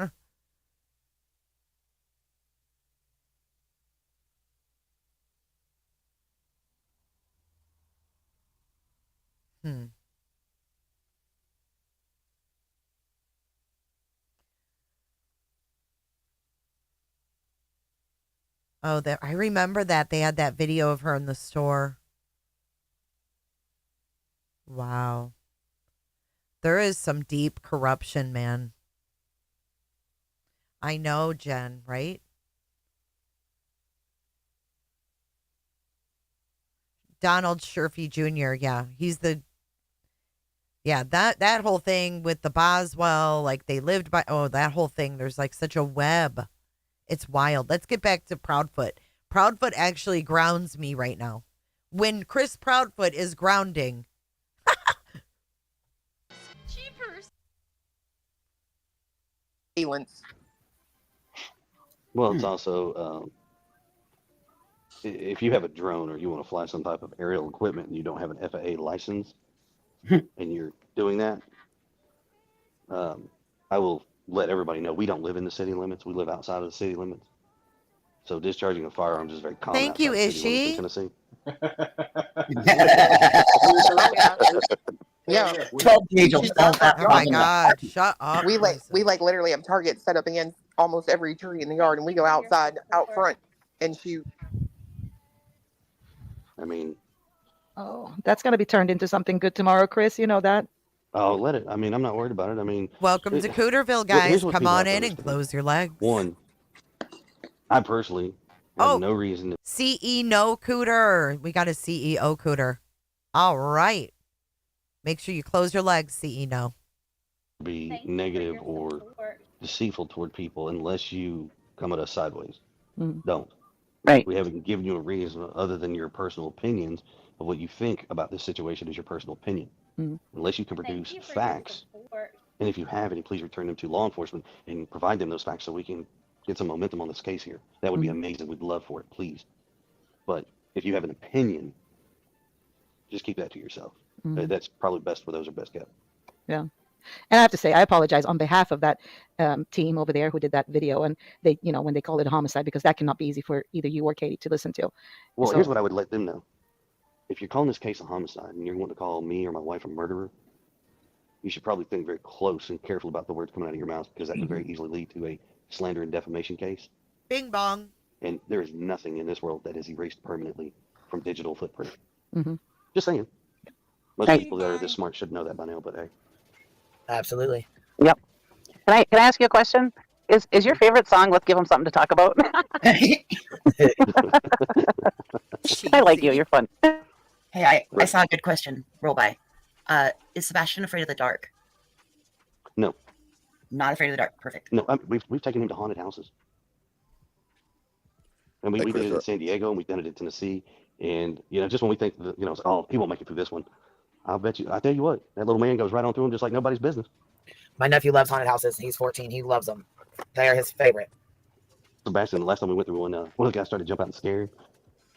Oh, I remember that. They had that video of her in the store. Wow. There is some deep corruption, man. I know, Jen, right? Donald Sherfy Jr., yeah. He's the... Yeah, that whole thing with the Boswell, like they lived by... Oh, that whole thing. There's like such a web. It's wild. Let's get back to Proudfoot. Proudfoot actually grounds me right now. When Chris Proudfoot is grounding... Cheapers. Valence. Well, it's also if you have a drone or you want to fly some type of aerial equipment and you don't have an FAA license and you're doing that, I will let everybody know we don't live in the city limits. We live outside of the city limits. So discharging of firearms is very common. Thank you, Ishi. Tennessee. Yeah. 12 gauge will solve that Oh my problem. God! Shut up. We like literally have targets set up against almost every tree in the yard, and we go outside out front and shoot. I mean, Oh, that's going to be turned into something good tomorrow, Chris. You know that? I'll let it. I mean, I'm not worried about it. I mean, Welcome to Cooterville, here's guys. what Come people on have to in and understand. close your legs. One, I personally have no reason to CE no Cooter. We got a CEO Cooter. All right. Make sure you close your legs, CE no. be negative or deceitful toward people unless you come at us sideways. Don't. Right. We haven't given you a reason other than your personal opinions of what you think about this situation is your personal opinion. Unless you can produce facts, and if you have any, please return them to law enforcement and provide them those facts so we can get some momentum on this case here. That would be amazing. We'd love for it, please. But if you have an opinion, just keep that to yourself. Mhm. That's probably best where those are best kept. Yeah. And I have to say, I apologize on behalf of that team over there who did that video. And they, when they call it a homicide, because that cannot be easy for either you or Katie to listen to. Well, So, here's what I would let them know. If you're calling this case a homicide and you're wanting to call me or my wife a murderer, you should probably think very close and careful about the words coming out of your mouth, because that could very easily lead to a slander and defamation case. Bing bong. And there is nothing in this world that is erased permanently from digital footprint. Mhm. Just saying. Most Right. people that are this smart should know that by now, but hey. Absolutely. Yep. Can I ask you a question? Is your favorite song "Let's Give Them Something to Talk About"? I like you. You're fun. Hey, I saw a good question roll by. Is Sebastian afraid of the dark? No. Not afraid of the dark. Perfect. No, we've taken him to haunted houses. And we did it in San Diego, and we've done it in Tennessee. And, just when we think, that, oh, he won't make it through this one. I tell you what, that little man goes right on through him just like nobody's business. My nephew loves haunted houses. He's 14. He loves them. They are his favorite. Sebastian, the last time we went through one of the guys started to jump out and scare him.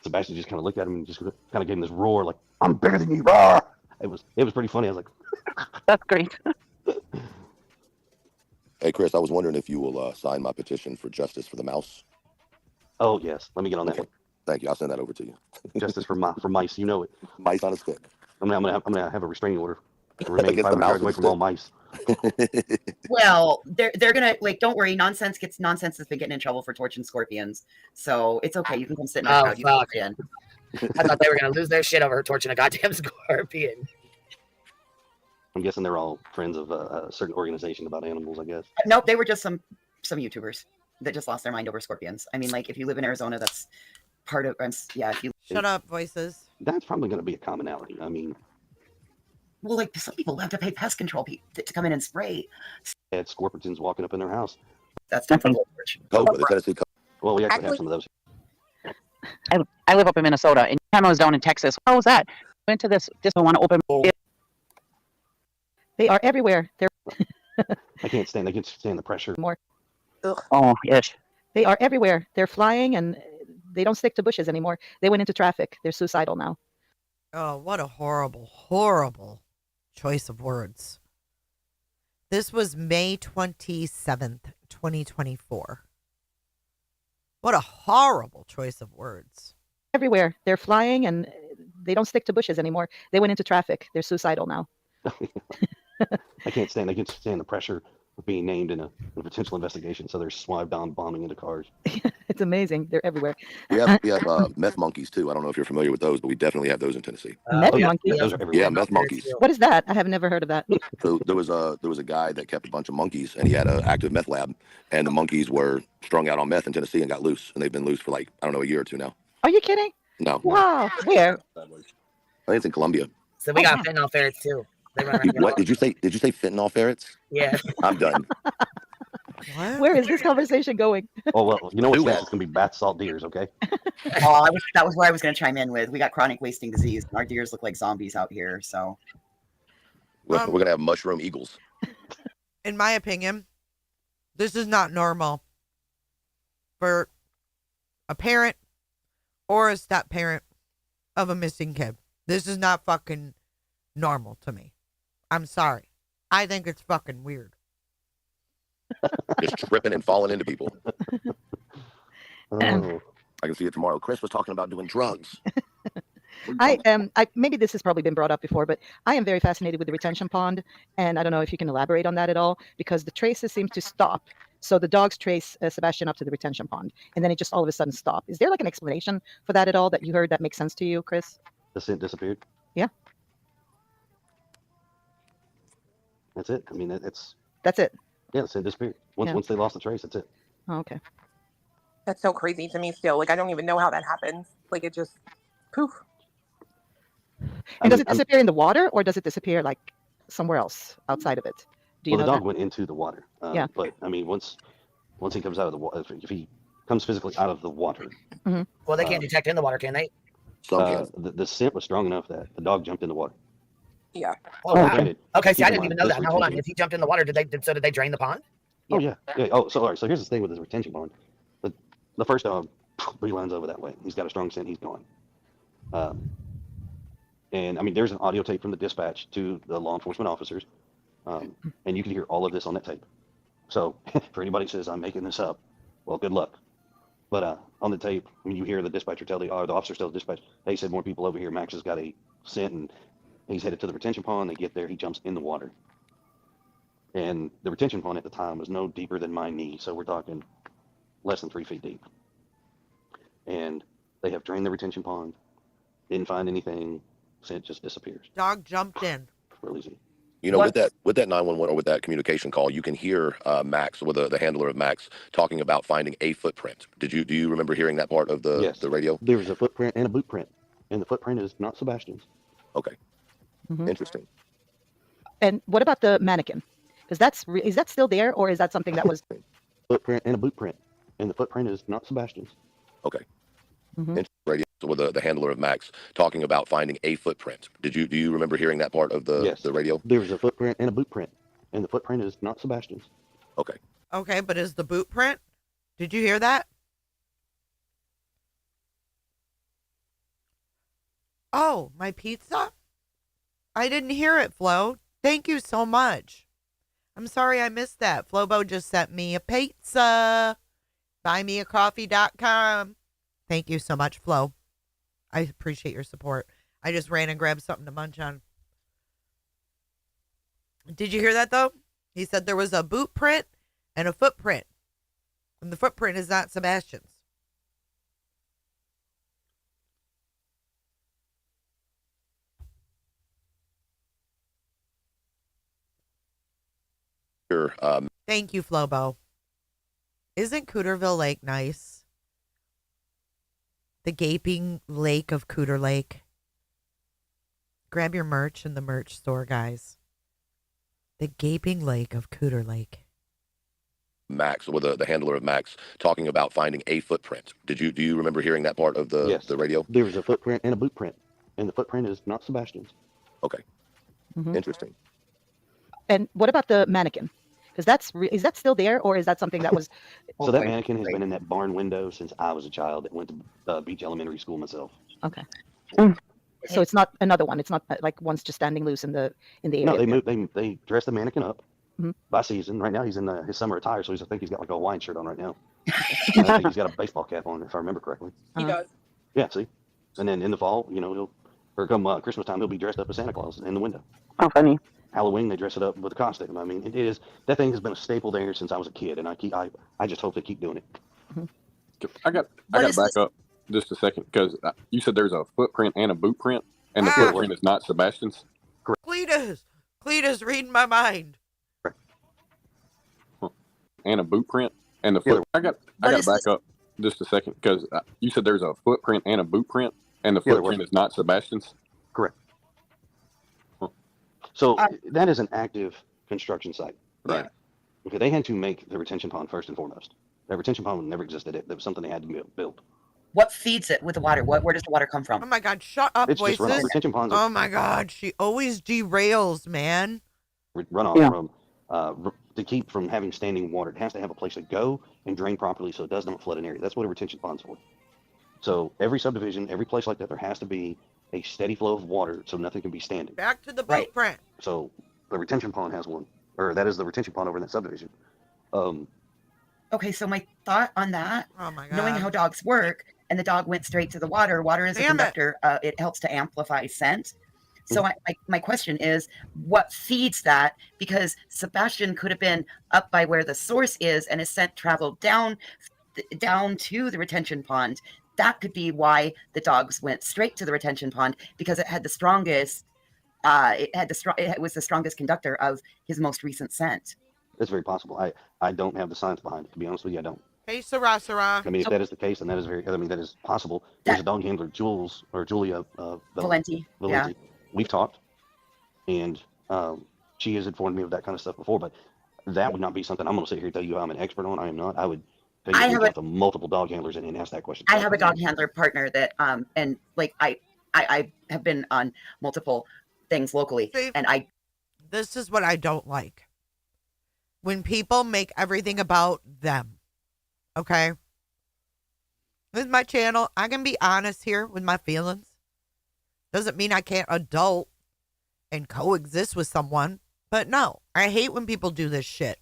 Sebastian just kind of looked at him and just kind of gave him this roar like, "I'm bigger than you!" Roar! It was pretty funny. I was like, "That's great." Hey, Chris, I was wondering if you will sign my petition for justice for the mouse. Oh yes, let me get on that one. Thank you. I'll send that over to you. Justice for mice, you know it. Mice on a stick. I'm gonna have a restraining order. Remain Against the 500 mouse yards away with from a all mice. Well, they're gonna don't worry. Nonsense has been getting in trouble for torching scorpions, so it's okay. You can come sit in our crowd. You can Fuck. sit in. I thought they were going to lose their shit over her torching a goddamn scorpion. I'm guessing they're all friends of a certain organization about animals, I guess. Nope, they were just some YouTubers that just lost their mind over scorpions. I mean, like if you live in Arizona, that's part of If you Shut up, voices. That's probably going to be a commonality. I mean, well, like some people have to pay pest control to come in and spray. had scorpions walking up in their house. That's definitely Cobra, the Tennessee Cobra. Well, we actually have some of those. I live up in Minnesota, and time I was down in Texas. How was that? Went to this. Just want to open. they are everywhere. They're I can't stand the pressure. more. Oh, ish. They are everywhere. They're flying, and they don't stick to bushes anymore. They went into traffic. They're suicidal now. Oh, what a horrible, horrible choice of words. This was May 27th, 2024. What a horrible choice of words. Everywhere. They're flying, and they don't stick to bushes anymore. They went into traffic. They're suicidal now. I can't stand the pressure of being named in a potential investigation. So they're swab bombing into cars. It's amazing. They're everywhere. We have meth monkeys too. I don't know if you're familiar with those, but we definitely have those in Tennessee. Meth monkeys? Those are everywhere. Yeah, meth monkeys. What is that? I have never heard of that. So there was a guy that kept a bunch of monkeys, and he had an active meth lab, and the monkeys were strung out on meth in Tennessee and got loose, and they've been loose for like I don't know a year or two now. Are you kidding? No, Wow. Where? I think it's in Colombia. So we got fentanyl ferrets too. They run around What did you say? Did you say fentanyl ferrets? Yeah. I'm done. What? Where is this conversation going? Oh well, you know what's that? It's gonna be bath salt deers, okay? Oh, that was where I was going to chime in with. We got chronic wasting disease, and our deers look like zombies out here. So We're gonna have mushroom eagles. In my opinion, this is not normal for a parent or a step parent of a missing kid. This is not fucking normal to me. I'm sorry. I think it's fucking weird. Just tripping and falling into people. Oh. I can see it tomorrow. Chris was talking about doing drugs. I maybe this has probably been brought up before, but I am very fascinated with the retention pond, and I don't know if you can elaborate on that at all, because the traces seem to stop. So the dogs trace Sebastian up to the retention pond, and then it just all of a sudden stopped. Is there like an explanation for that at all that you heard that makes sense to you, Chris? The scent disappeared. Yeah. That's it. I mean, that's it. Yeah, the scent disappeared. Once they lost the trace, that's it. Oh, okay. That's so crazy to me still. Like, I don't even know how that happens. Like, it just poof. And does it disappear in the water, or does it disappear like somewhere else outside of it? Do you Well, know the dog that? went into the water. Yeah. But I mean, once he comes out of the water, if he comes physically out of the water, Well, they can't detect in the water, can they? the scent was strong enough that the dog jumped in the water. Yeah. Oh, wow. Granted, Okay, see, keep I in didn't mind, even know those that. Now, hold on. retention- If he jumped in the water, did they drain the pond? Oh yeah. Oh, so all right. So here's the thing with his retention pond. The first dog beelines over that way. He's got a strong scent. He's gone. Um, and I mean, there's an audio tape from the dispatch to the law enforcement officers, and you can hear all of this on that tape. So for anybody who says I'm making this up, well, good luck. But on the tape, when you hear the dispatcher tell the officers tell the dispatch, they said more people over here. Max has got a scent, and he's headed to the retention pond. They get there, he jumps in the water, and the retention pond at the time was no deeper than my knee, so we're talking less than 3 feet deep. And they have drained the retention pond, didn't find anything, scent just disappears. Dog jumped in. Real easy. You know, with that 911 or with that communication call, you can hear Max, with the handler of Max, talking about finding a footprint. Do you remember hearing that part of the radio? There was a footprint and a boot print, and the footprint is not Sebastian's. Okay, Mhm. interesting. And what about the mannequin? Because is that still there, or is that something that was? Footprint and a boot print, and the footprint is not Sebastian's. Okay. Mhm. Interesting radio with the handler of Max talking about finding a footprint. Do you remember hearing that part of the radio? There was a footprint and a boot print, and the footprint is not Sebastian's. Okay. Okay, but is the boot print? Did you hear that? Oh, my pizza? I didn't hear it, Flo. Thank you so much. I'm sorry I missed that. Flobo just sent me a pizza. Buymeacoffee.com. Thank you so much, Flo. I appreciate your support. I just ran and grabbed something to munch on. Did you hear that, though? He said there was a boot print and a footprint. And the footprint is not Sebastian's. Thank you, Flobo. Isn't Cooterville Lake nice? The gaping lake of Cooter Lake. Grab your merch in the merch store, guys. The gaping lake of Cooter Lake. Max, with the handler of Max, talking about finding a footprint. Do you remember hearing that part of the radio? There was a footprint and a boot print, and the footprint is not Sebastian's. Okay. Mhm. Interesting. And what about the mannequin? Because is that still there, or is that something that was? So that mannequin has been in that barn window since I was a child that went to Beach Elementary School myself. Okay. So it's not another one. It's not like one's just standing loose in the area. No, they dressed the mannequin up Mhm. by season. Right now he's in his summer attire, so I think he's got like a Hawaiian shirt on right now. And I think he's got a baseball cap on, if I remember correctly. He does. Yeah, see? And then in the fall, come Christmas time, he'll be dressed up as Santa Claus in the window. Oh, funny. Halloween, they dress it up with a costume. I mean, that thing has been a staple there since I was a kid, and I just hope they keep doing it. I got to back up just a second because you said there's a footprint and a boot print, and the footprint is not Sebastian's. Cletus reading my mind. And a boot print, and the foot. I got to back up just a second because you said there's a footprint and a boot print, and the footprint is not Sebastian's. Correct. So that is an active construction site. Right. Okay, they had to make the retention pond first and foremost. That retention pond never existed. That was something they had to build. What feeds it with the water? Where does the water come from? Oh my God, shut up, It's just voices. retention ponds. Oh my God, she always derails, man. Runoff from to keep from having standing water. It has to have a place to go and drain properly so it does not flood an area. That's what a retention pond's for. So every subdivision, every place like that, there has to be a steady flow of water so nothing can be standing. Back to the blueprint. So the retention pond has one, or that is the retention pond over in that subdivision. Okay, so my thought on that, oh my God. knowing how dogs work, and the dog went straight to the water. Water is a conductor. It helps to amplify scent. So my question is, what feeds that? Because Sebastian could have been up by where the source is, and his scent traveled down to the retention pond. That could be why the dogs went straight to the retention pond, because it had the strongest. It was the strongest conductor of his most recent scent. That's very possible. I don't have the science behind it, to be honest with you. I don't. Hey, Sarah. I mean, if that is the case, then that is that is possible. There's a dog handler, Julia Valenti. Yeah. We've talked, and she has informed me of that kind of stuff before, but that would not be something I'm going to sit here and tell you I'm an expert on. I am not. I would talk to multiple dog handlers and ask that question. I have a dog handler partner that, and like I have been on multiple things locally, and This is what I don't like. When people make everything about them. Okay? With my channel, I can be honest here with my feelings. Doesn't mean I can't adult and coexist with someone. But no, I hate when people do this shit.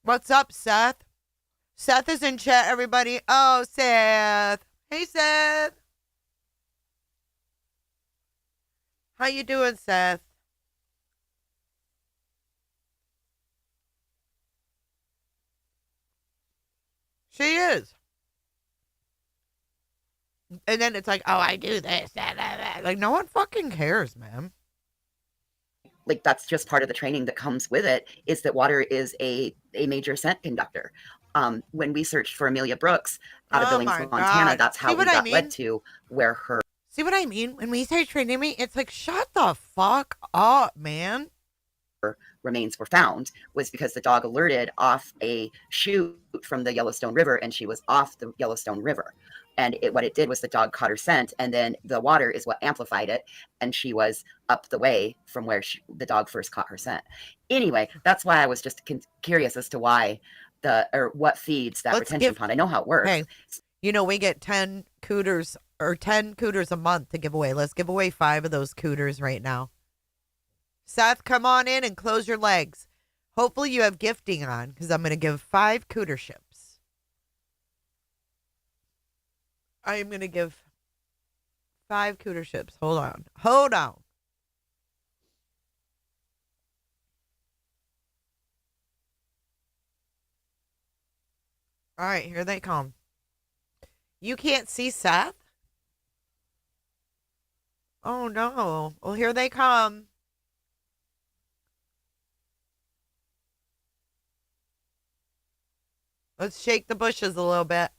What's up, Seth? Seth is in chat, everybody. Oh, Seth. Hey, Seth. How you doing, Seth? She is. And then it's like, oh, I do this. Like, no one fucking cares, man. Like, that's just part of the training that comes with it, is that water is a major scent conductor. When we searched for Amelia Brooks out of Billings, Montana, that's how we got led to where her... See what I mean? When we say training me, it's like, shut the fuck up, man. Remains were found was because the dog alerted off a chute from the Yellowstone River, and she was off the Yellowstone River. And what it did was the dog caught her scent, and then the water is what amplified it, and she was up the way from where the dog first caught her scent. Anyway, that's why I was just curious as to why what feeds that retention pond. I know how it works. Hey, you know, we get 10 cooters or 10 cooters a month to give away. Let's give away 5 of those cooters right now. Seth, come on in and close your legs. Hopefully you have gifting on, because I'm going to give 5 cooterships. I am going to give 5 cooterships. Hold on. Hold on. All right, here they come. You can't see Seth? Oh, no. Well, here they come. Let's shake the bushes a little bit.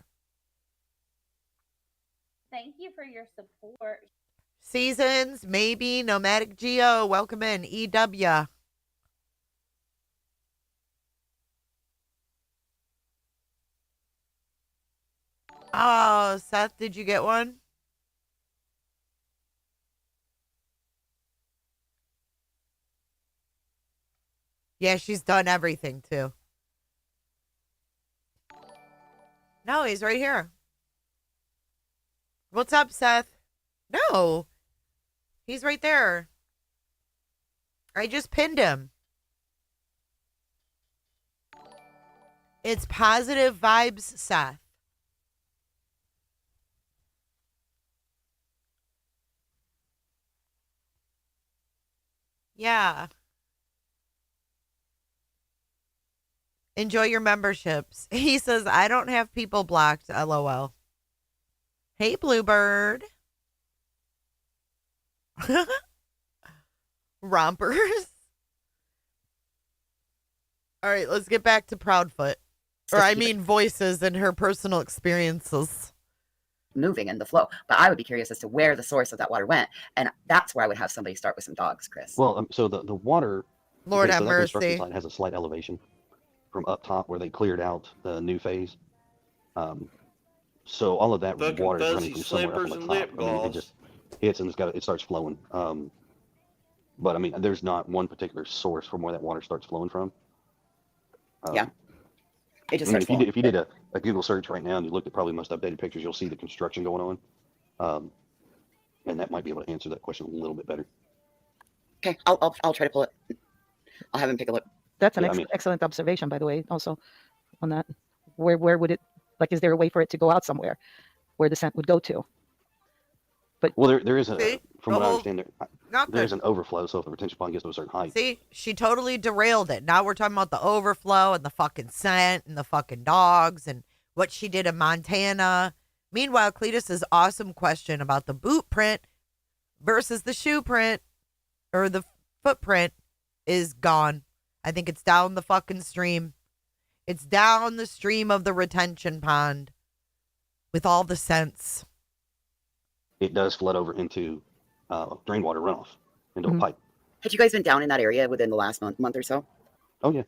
Thank you for your support. Seasons, maybe, Nomadic Geo, welcome in, EW. Oh, Seth, did you get one? Yeah, she's done everything too. No, he's right here. What's up, Seth? No. He's right there. I just pinned him. It's positive vibes, Seth. Yeah. Enjoy your memberships. He says, I don't have people blocked, LOL. Hey, Bluebird. Rompers. All right, let's get back to Proudfoot. Or I mean voices and her personal experiences. Moving in the flow. But I would be curious as to where the source of that water went. And that's where I would have somebody start with some dogs, Chris. Well, so the water, Lord have so that construction mercy. site has a slight elevation from up top where they cleared out the new phase. So all of that Fucking water is fuzzy running from somewhere up on slippers the and top. lip I mean, it gloss. just hits and it starts flowing. But I mean, there's not one particular source from where that water starts flowing from. Yeah. It just I mean, starts flowing. if you did a Google search right now and you looked at probably most updated pictures, you'll see the construction going on. And that might be able to answer that question a little bit better. Okay, I'll try to pull it. I'll have him take a look. That's an excellent observation, by the way, also on that. Where would it, like, is there a way for it to go out somewhere where the scent would go to? But well, there is from what I understand, there's an overflow. So if the retention pond gets to a certain height. See, she totally derailed it. Now we're talking about the overflow and the fucking scent and the fucking dogs and what she did in Montana. Meanwhile, Cletus's awesome question about the boot print versus the shoe print or the footprint is gone. I think it's down the fucking stream. It's down the stream of the retention pond with all the scents. It does flood over into rainwater runoff into a pipe. Had you guys been down in that area within the last month or so? Oh yeah.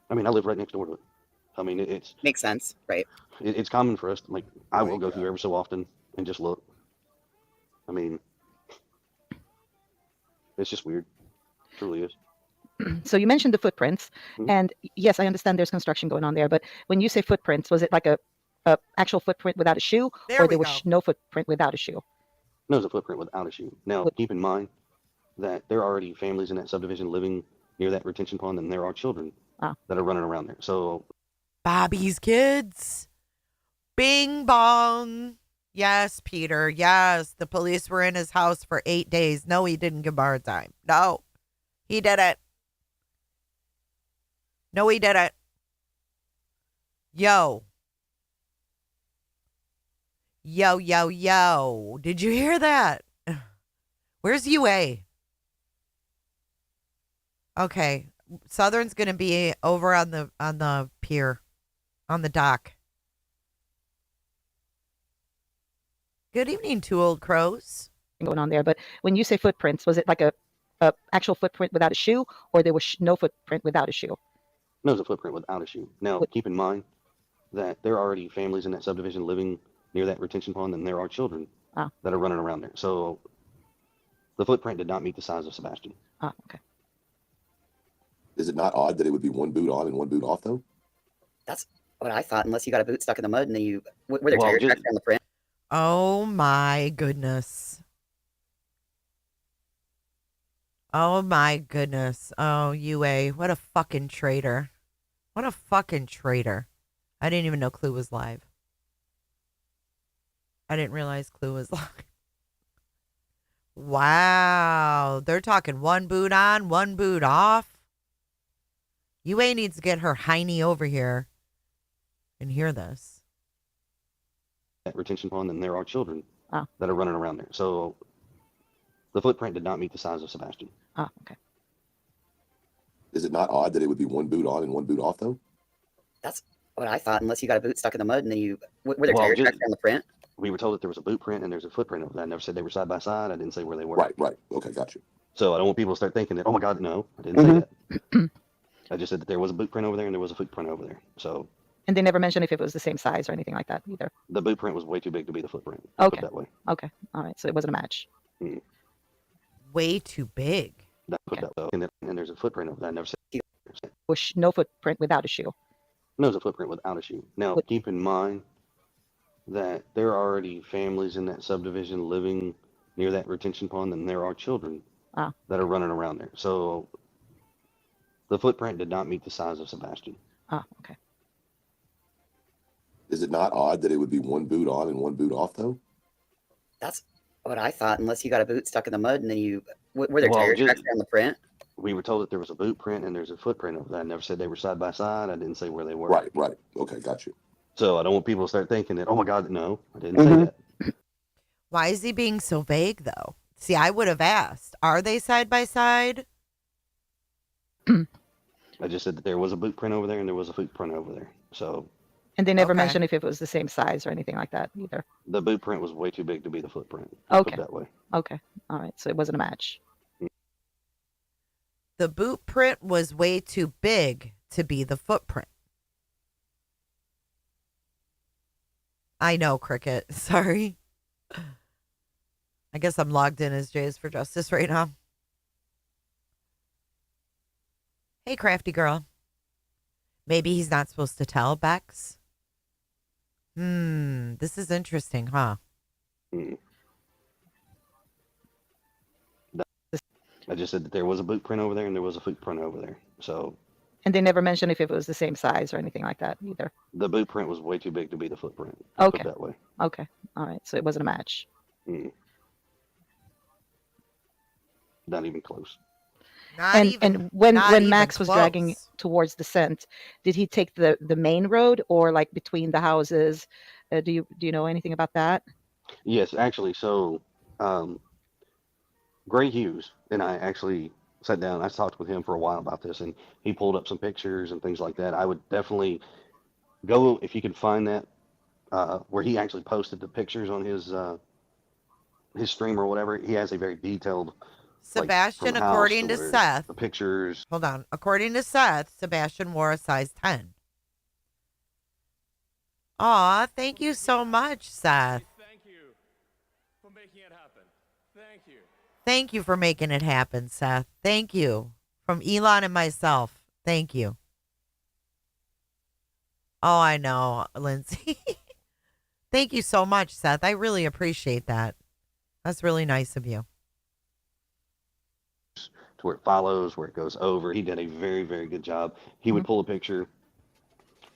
I mean, I live right next door to it. I mean, it's makes sense, right? It's common for us. Like, I will go through every so often and just look. I mean, it's just weird. It truly is. So you mentioned the footprints, and yes, I understand there's construction going on there. But when you say footprints, was it like a a actual footprint without a shoe, There or we there go. was no footprint without a shoe? There's a footprint without a shoe. Now, keep in mind that there are already families in that subdivision living near that retention pond, and there are children that are running around there. So, Bobby's kids. Bing bong. Yes, Peter. Yes, the police were in his house for 8 days. No, he didn't give him a hard time. No, he didn't. No, he didn't. Yo. Yo, yo, yo. Did you hear that? Where's UA? Okay. Southern's going to be over on the pier, on the dock. Good evening, two old crows. Going on there, but when you say footprints, was it like a actual footprint without a shoe, or there was no footprint without a shoe? there's a footprint without a shoe. Now, keep in mind that there are already families in that subdivision living near that retention pond, and there are children that are running around there. So, the footprint did not meet the size of Sebastian. Okay. Is it not odd that it would be one boot on and one boot off, though? That's what I thought. Unless you got a boot stuck in the mud and then you were there Well, tire just- tracks on the print. Oh my goodness. Oh my goodness. Oh, UA. What a fucking traitor. What a fucking traitor. I didn't even know Clue was live. I didn't realize Clue was live. Wow. They're talking one boot on, one boot off. UA needs to get her hiney over here and hear this. That retention pond, and there are children that are running around there. So, the footprint did not meet the size of Sebastian. Okay. Is it not odd that it would be one boot on and one boot off, though? That's what I thought. Unless you got a boot stuck in the mud and then you were there Well, tire just- tracks on the print. We were told that there was a boot print and there's a footprint over there. I never said they were side by side. I didn't say where they were. Right. Okay, got you. So I don't want people to start thinking that, oh my God, no, I didn't say that. I just said that there was a boot print over there and there was a footprint over there. So And they never mentioned if it was the same size or anything like that either. the boot print was way too big to be the footprint. Okay. Put it that way. Okay. All right. So it wasn't a match. Way too big. Put that way. And there's a footprint over there. I never said Was no footprint without a shoe. there's a footprint without a shoe. Now, keep in mind that there are already families in that subdivision living near that retention pond, and there are children that are running around there. So the footprint did not meet the size of Sebastian. Okay. Is it not odd that it would be one boot on and one boot off, though? That's what I thought. Unless you got a boot stuck in the mud and then you were there Well, tire just- tracks on the print. We were told that there was a boot print and there's a footprint over there. I never said they were side by side. I didn't say where they were. Right. Okay, got you. So I don't want people to start thinking that, oh my God, no, I didn't say that. Why is he being so vague, though? See, I would have asked, are they side by side? I just said that there was a boot print over there and there was a footprint over there. So And they never Okay. mentioned if it was the same size or anything like that either. the boot print was way too big to be the footprint. Okay. Put it that way. Okay. All right. So it wasn't a match. The boot print was way too big to be the footprint. I know, Cricket. Sorry. I guess I'm logged in as Jays for Justice right now. Hey, crafty girl. Maybe he's not supposed to tell Bex. This is interesting, huh? I just said that there was a boot print over there and there was a footprint over there. So And they never mentioned if it was the same size or anything like that either. the boot print was way too big to be the footprint. Okay. Put it that way. Okay. All right. So it wasn't a match. Not even close. And when Max was dragging towards the scent, did he take the main road or like between the houses? Do you know anything about that? Yes, actually. So Gray Hughes and I actually sat down. I talked with him for a while about this, and he pulled up some pictures and things like that. I would definitely go if you could find that where he actually posted the pictures on his stream or whatever. He has a very detailed. Sebastian, from house according to where Seth. the pictures. Hold on. According to Seth, Sebastian wore a size 10. Aw, thank you so much, Seth. Thank you for making it happen. Thank you. Thank you for making it happen, Seth. Thank you. From Elon and myself. Thank you. Oh, I know, Lindsay. Thank you so much, Seth. I really appreciate that. That's really nice of you. To where it follows, where it goes over. He did a very, very good job. He would pull a picture.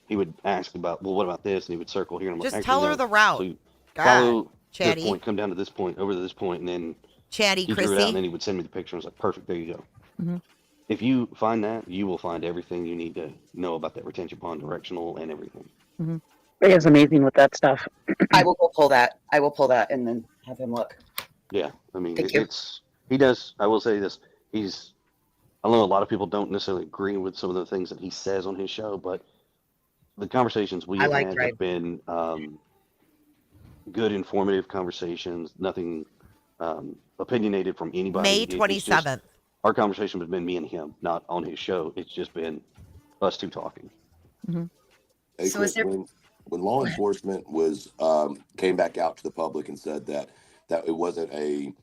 He would ask about, well, what about this? And he would circle here. And I'm like, Just actually, tell her no. the route. So you God, follow this Chatty. point, come down to this point, over to this point, and then Chatty he drew it out, Chrissy. and then he would send me the picture. I was like, perfect, there you go. Mhm. If you find that, you will find everything you need to know about that retention pond, directional, and everything. It is amazing with that stuff. I will go pull that. I will pull that and then have him look. Yeah, I mean, Thank you. he does. I will say this. I know a lot of people don't necessarily agree with some of the things that he says on his show, but the conversations we I have like had Ray. have been good, informative conversations. Nothing opinionated from anybody. May It's just 27th. our conversation has been me and him, not on his show. It's just been us two talking. Hey, So Chris, when law enforcement was came back out to the public and said that it wasn't a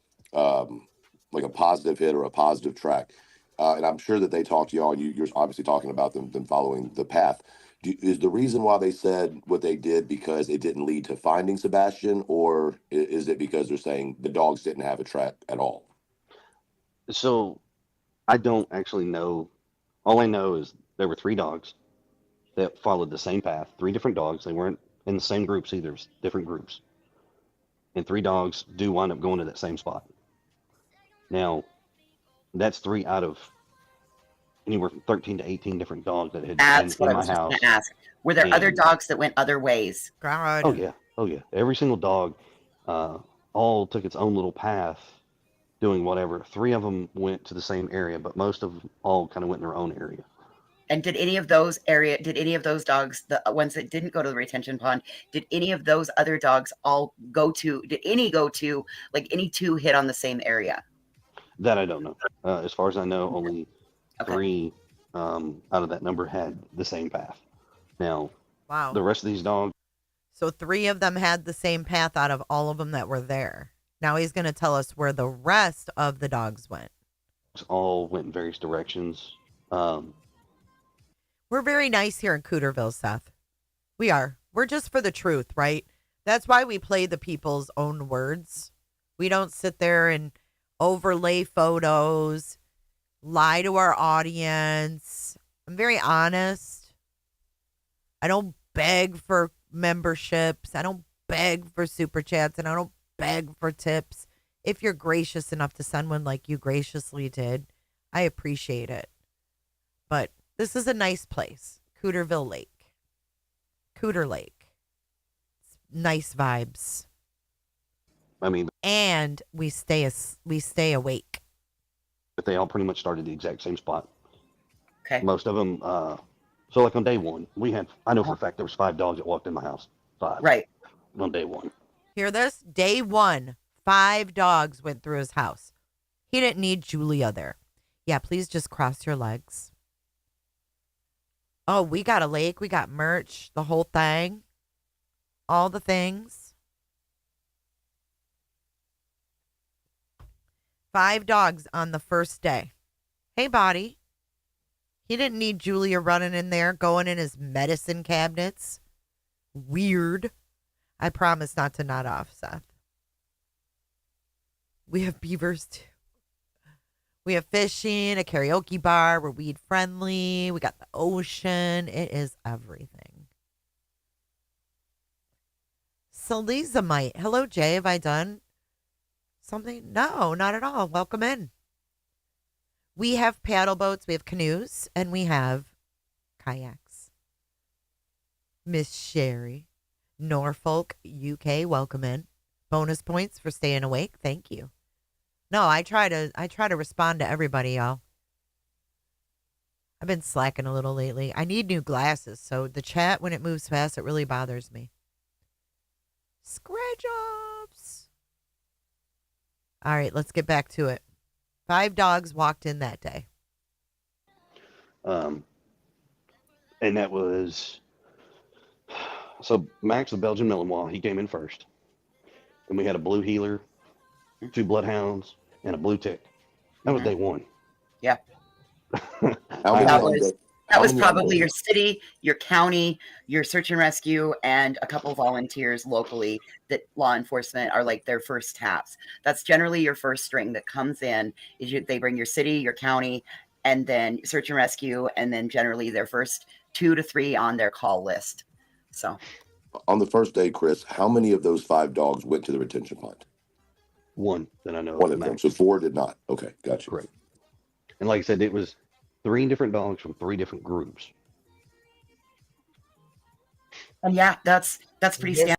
like a positive hit or a positive track, and I'm sure that they talked to y'all. You're obviously talking about them following the path. Is the reason why they said what they did because it didn't lead to finding Sebastian, or is it because they're saying the dogs didn't have a track at all? So I don't actually know. All I know is there were 3 dogs that followed the same path. 3 different dogs. They weren't in the same groups either. It was different groups. And 3 dogs do wind up going to that same spot. Now, that's 3 out of anywhere from 13 to 18 different dogs that had That's been what in I my was just house. going to ask. Were there other And dogs that went other ways? God. oh yeah, oh yeah. Every single dog, all took its own little path, doing whatever. 3 of them went to the same area, but most of them all kind of went in their own area. And did any of those dogs, the ones that didn't go to the retention pond, did any of those other dogs all did any go to, like any 2 hit on the same area? That I don't know. As far as I know, only Okay. 3 out of that number had the same path. Now, Wow. the rest of these dogs, So 3 of them had the same path out of all of them that were there. Now he's going to tell us where the rest of the dogs went. all went in various directions. We're very nice here in Cooterville, Seth. We are. We're just for the truth, right? That's why we play the people's own words. We don't sit there and overlay photos, lie to our audience. I'm very honest. I don't beg for memberships. I don't beg for super chats, and I don't beg for tips. If you're gracious enough to send one like you graciously did, I appreciate it. But this is a nice place, Cooterville Lake. Cooter Lake. It's nice vibes. I mean, And we stay awake. but they all pretty much started the exact same spot. Okay. Most of them. So like on day 1, I know for a fact there was 5 dogs that walked in my house. 5. Right. On day 1. Hear this? Day 1, 5 dogs went through his house. He didn't need Julia there. Yeah, please just cross your legs. Oh, we got a lake. We got merch. The whole thing. All the things. 5 dogs on the first day. Hey, Body. He didn't need Julia running in there, going in his medicine cabinets. Weird. I promise not to nod off, Seth. We have beavers, too. We have fishing, a karaoke bar. We're weed friendly. We got the ocean. It is everything. Selizamite. Hello, Jay. Have I done something? No, not at all. Welcome in. We have paddle boats, we have canoes, and we have kayaks. Miss Sherry, Norfolk, UK, welcome in. Bonus points for staying awake. Thank you. No, I try to respond to everybody, y'all. I've been slacking a little lately. I need new glasses, so the chat, when it moves fast, it really bothers me. Scratch offs. All right, let's get back to it. 5 dogs walked in that day. And that was so Max, the Belgian Malinois, he came in first. Then we had a blue heeler, 2 bloodhounds, and a blue tick. That was day 1. Yeah. How That How was many are probably there? your city, your county, your search and rescue, and a couple volunteers locally that law enforcement are like their first taps. That's generally your first string that comes in. They bring your city, your county, and then search and rescue, and then generally their first 2 to 3 on their call list. So On the first day, Chris, how many of those 5 dogs went to the retention pond? One that I know One of, of them. So max. 4 did not. Okay, got you. Correct. And like I said, it was 3 different dogs from 3 different groups. and yeah, that's pretty standard.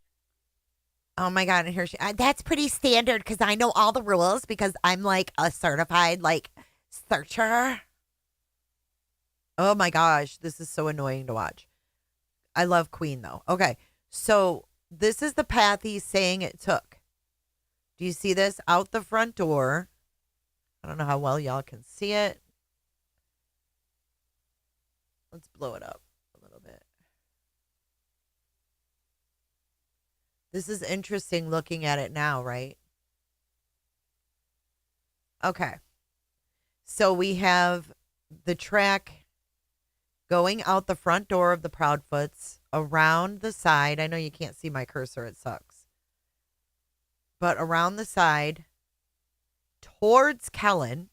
Oh my god! And here she. That's pretty standard because I know all the rules because I'm like a certified like searcher. Oh my gosh, this is so annoying to watch. I love Queen though. Okay, so this is the path he's saying it took. Do you see this out the front door? I don't know how well y'all can see it. Let's blow it up a little bit. This is interesting looking at it now, right? Okay. So we have the track going out the front door of the Proudfoots, around the side. I know you can't see my cursor, it sucks. But around the side, towards Kellen,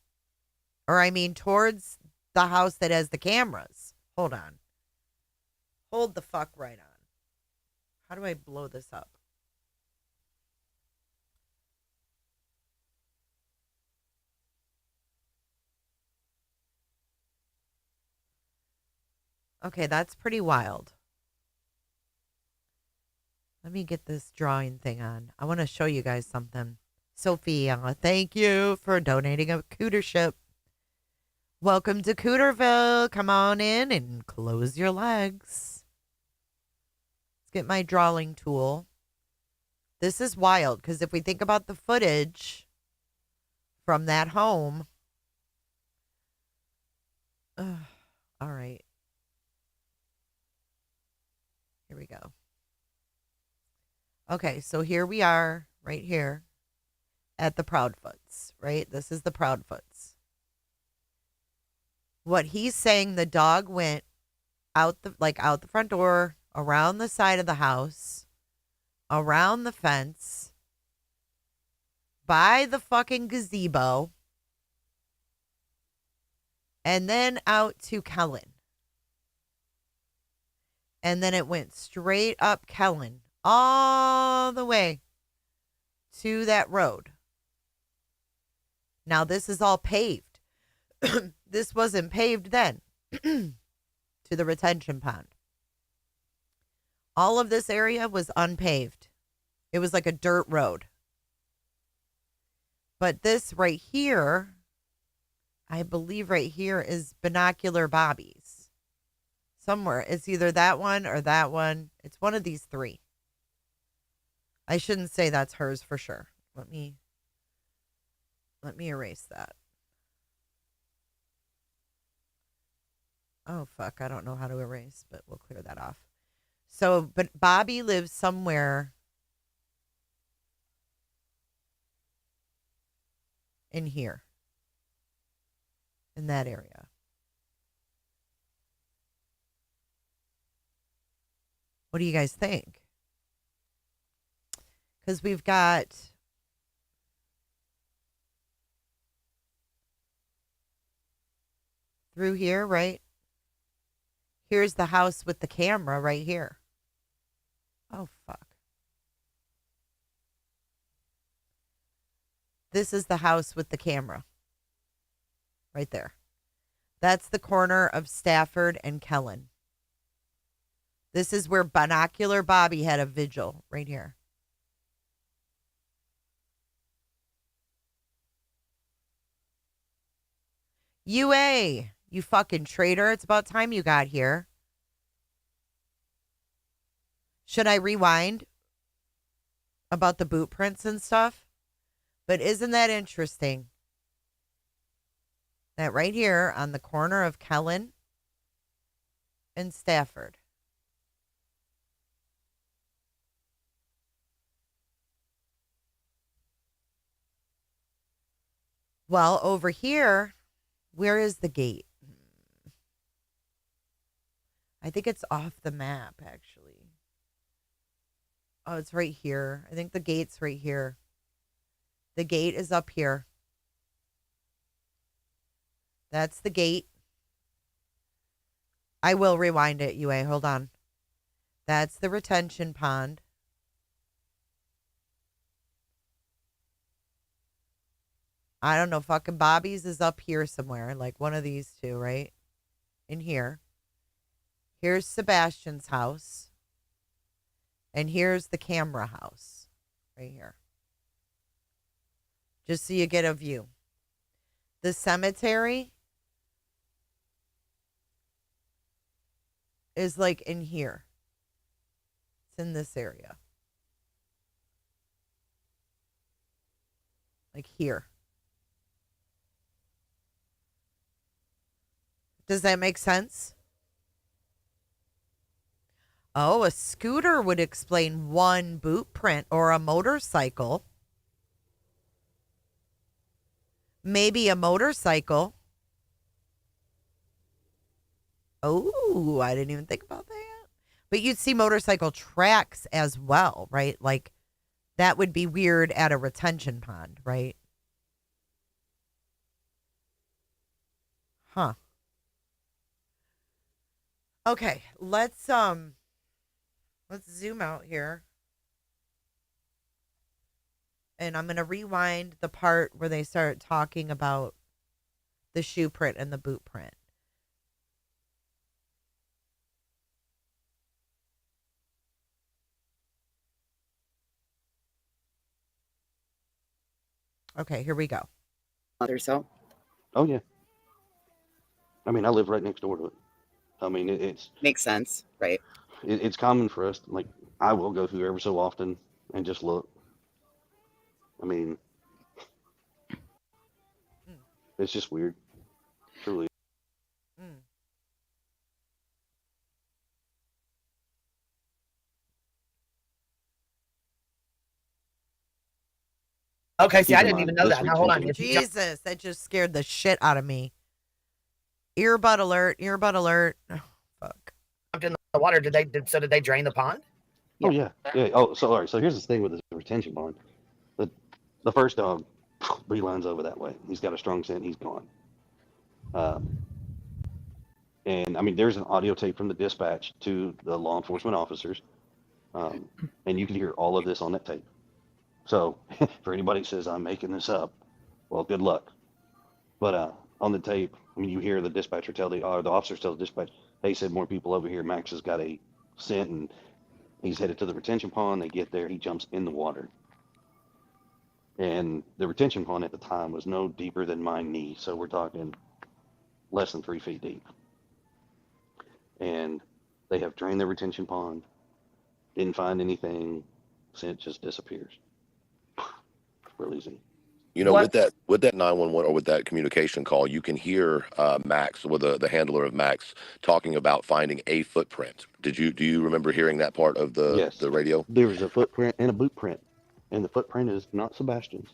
or I mean towards the house that has the cameras. Hold on. Hold the fuck right on. How do I blow this up? Okay, that's pretty wild. Let me get this drawing thing on. I want to show you guys something. Sophia, thank you for donating a cootership. Welcome to Cooterville. Come on in and close your legs. Let's get my drawing tool. This is wild because if we think about the footage from that home. All right. Here we go. Okay, so here we are right here at the Proudfoots, right? This is the Proudfoots. What he's saying, the dog went out the front door, around the side of the house, around the fence, by the fucking gazebo, and then out to Kellen. And then it went straight up Kellen, all the way to that road. Now, this is all paved. This wasn't paved then to the retention pond. All of this area was unpaved. It was like a dirt road. But this right here, I believe right here is Binocular Bobby's. Somewhere. It's either that one or that one. It's one of these 3. I shouldn't say that's hers for sure. Let me erase that. Oh, fuck. I don't know how to erase, but we'll clear that off. So, but Bobby lives somewhere in here, in that area. What do you guys think? Because we've got through here, right? Here's the house with the camera right here. Oh, fuck. This is the house with the camera. Right there. That's the corner of Stafford and Kellen. This is where Binocular Bobby had a vigil, right here. UA, you fucking traitor. It's about time you got here. Should I rewind about the boot prints and stuff? But isn't that interesting? That right here on the corner of Kellen and Stafford. Well, over here, where is the gate? I think it's off the map, actually. Oh, it's right here. I think the gate's right here. The gate is up here. That's the gate. I will rewind it, UA. Hold on. That's the retention pond. I don't know. Fucking Bobby's is up here somewhere. Like one of these two, right? In here. Here's Sebastian's house. And here's the camera house. Right here. Just so you get a view. The cemetery is like in here. It's in this area. Like here. Does that make sense? Oh, a scooter would explain one boot print, or a motorcycle. Maybe a motorcycle. Oh, I didn't even think about that. But you'd see motorcycle tracks as well, right? Like that would be weird at a retention pond, right? Huh. Okay, let's zoom out here. And I'm going to rewind the part where they start talking about the shoe print and the boot print. Okay, here we go. Mother, so? Oh, yeah. I mean, I live right next door to it. I mean, it's... Makes sense, right? It's common for us. Like, I will go through every so often and just look. I mean, it's just weird. Truly. Okay, see, Keep I in didn't mind, even know this that. Now hold on. retention- If you jump- Jesus, that just scared the shit out of me. Earbud alert, earbud alert. Oh, fuck. jumped in the water, did they drain the pond? Oh, yeah. Yeah. Oh, so, all right. So here's the thing with the retention pond. The first dog beelines over that way. He's got a strong scent. He's gone. And I mean, there's an audio tape from the dispatch to the law enforcement officers. And you can hear all of this on that tape. So for anybody who says I'm making this up, well, good luck. But on the tape, I mean, you hear the dispatcher tell the officers tell the dispatch, hey, said more people over here. Max has got a scent and he's headed to the retention pond. They get there. He jumps in the water. And the retention pond at the time was no deeper than my knee. So we're talking less than 3 feet deep. And they have drained the retention pond. Didn't find anything. Scent just disappears. Real easy. You know, with that 911 or with that communication call, you can hear Max, with the handler of Max, talking about finding a footprint. Do you remember hearing that part of the radio? There was a footprint and a boot print, and the footprint is not Sebastian's.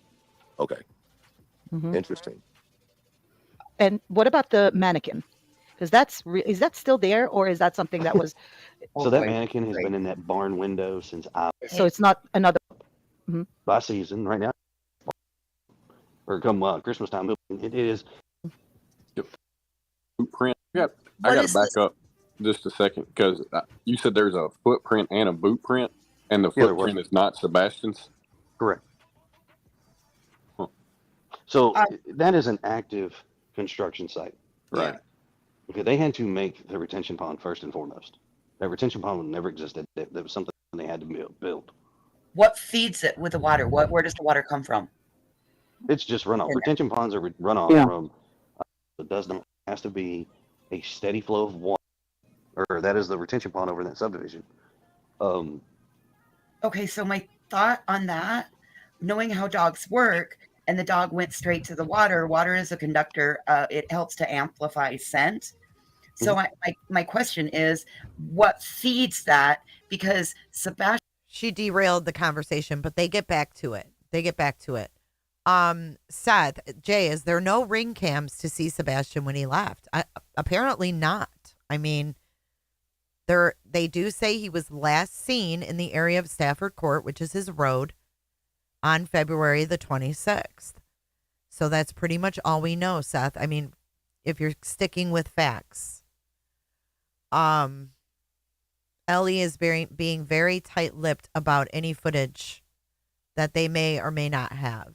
Okay. Mhm. Interesting. And what about the mannequin? Because is that still there, or is that something that was? So that mannequin has been in that barn window since So it's not another. Mhm. by season right now, or come Christmas time. It is. Footprint. I got to back up just a second because you said there's a footprint and a boot print, and the Yeah, there was. footprint is not Sebastian's. Correct. So that is an active construction site. Right. Okay, they had to make the retention pond first and foremost. That retention pond never existed. That was something they had to build. What feeds it with the water? Where does the water come from? It's just runoff. Yeah. Retention ponds are runoff from. It does not has to be a steady flow of water, or that is the retention pond over in that subdivision. Okay, so my thought on that, knowing how dogs work, and the dog went straight to the water. Water is a conductor. It helps to amplify scent. So my question is, what feeds that? Because Sebastian. She derailed the conversation, but they get back to it. Seth, Jay, is there no ring cams to see Sebastian when he left? Apparently not. I mean, They do say he was last seen in the area of Stafford Court, which is his road, on February the 26th. So that's pretty much all we know, Seth. I mean, if you're sticking with facts. Ellie is being very tight-lipped about any footage that they may or may not have.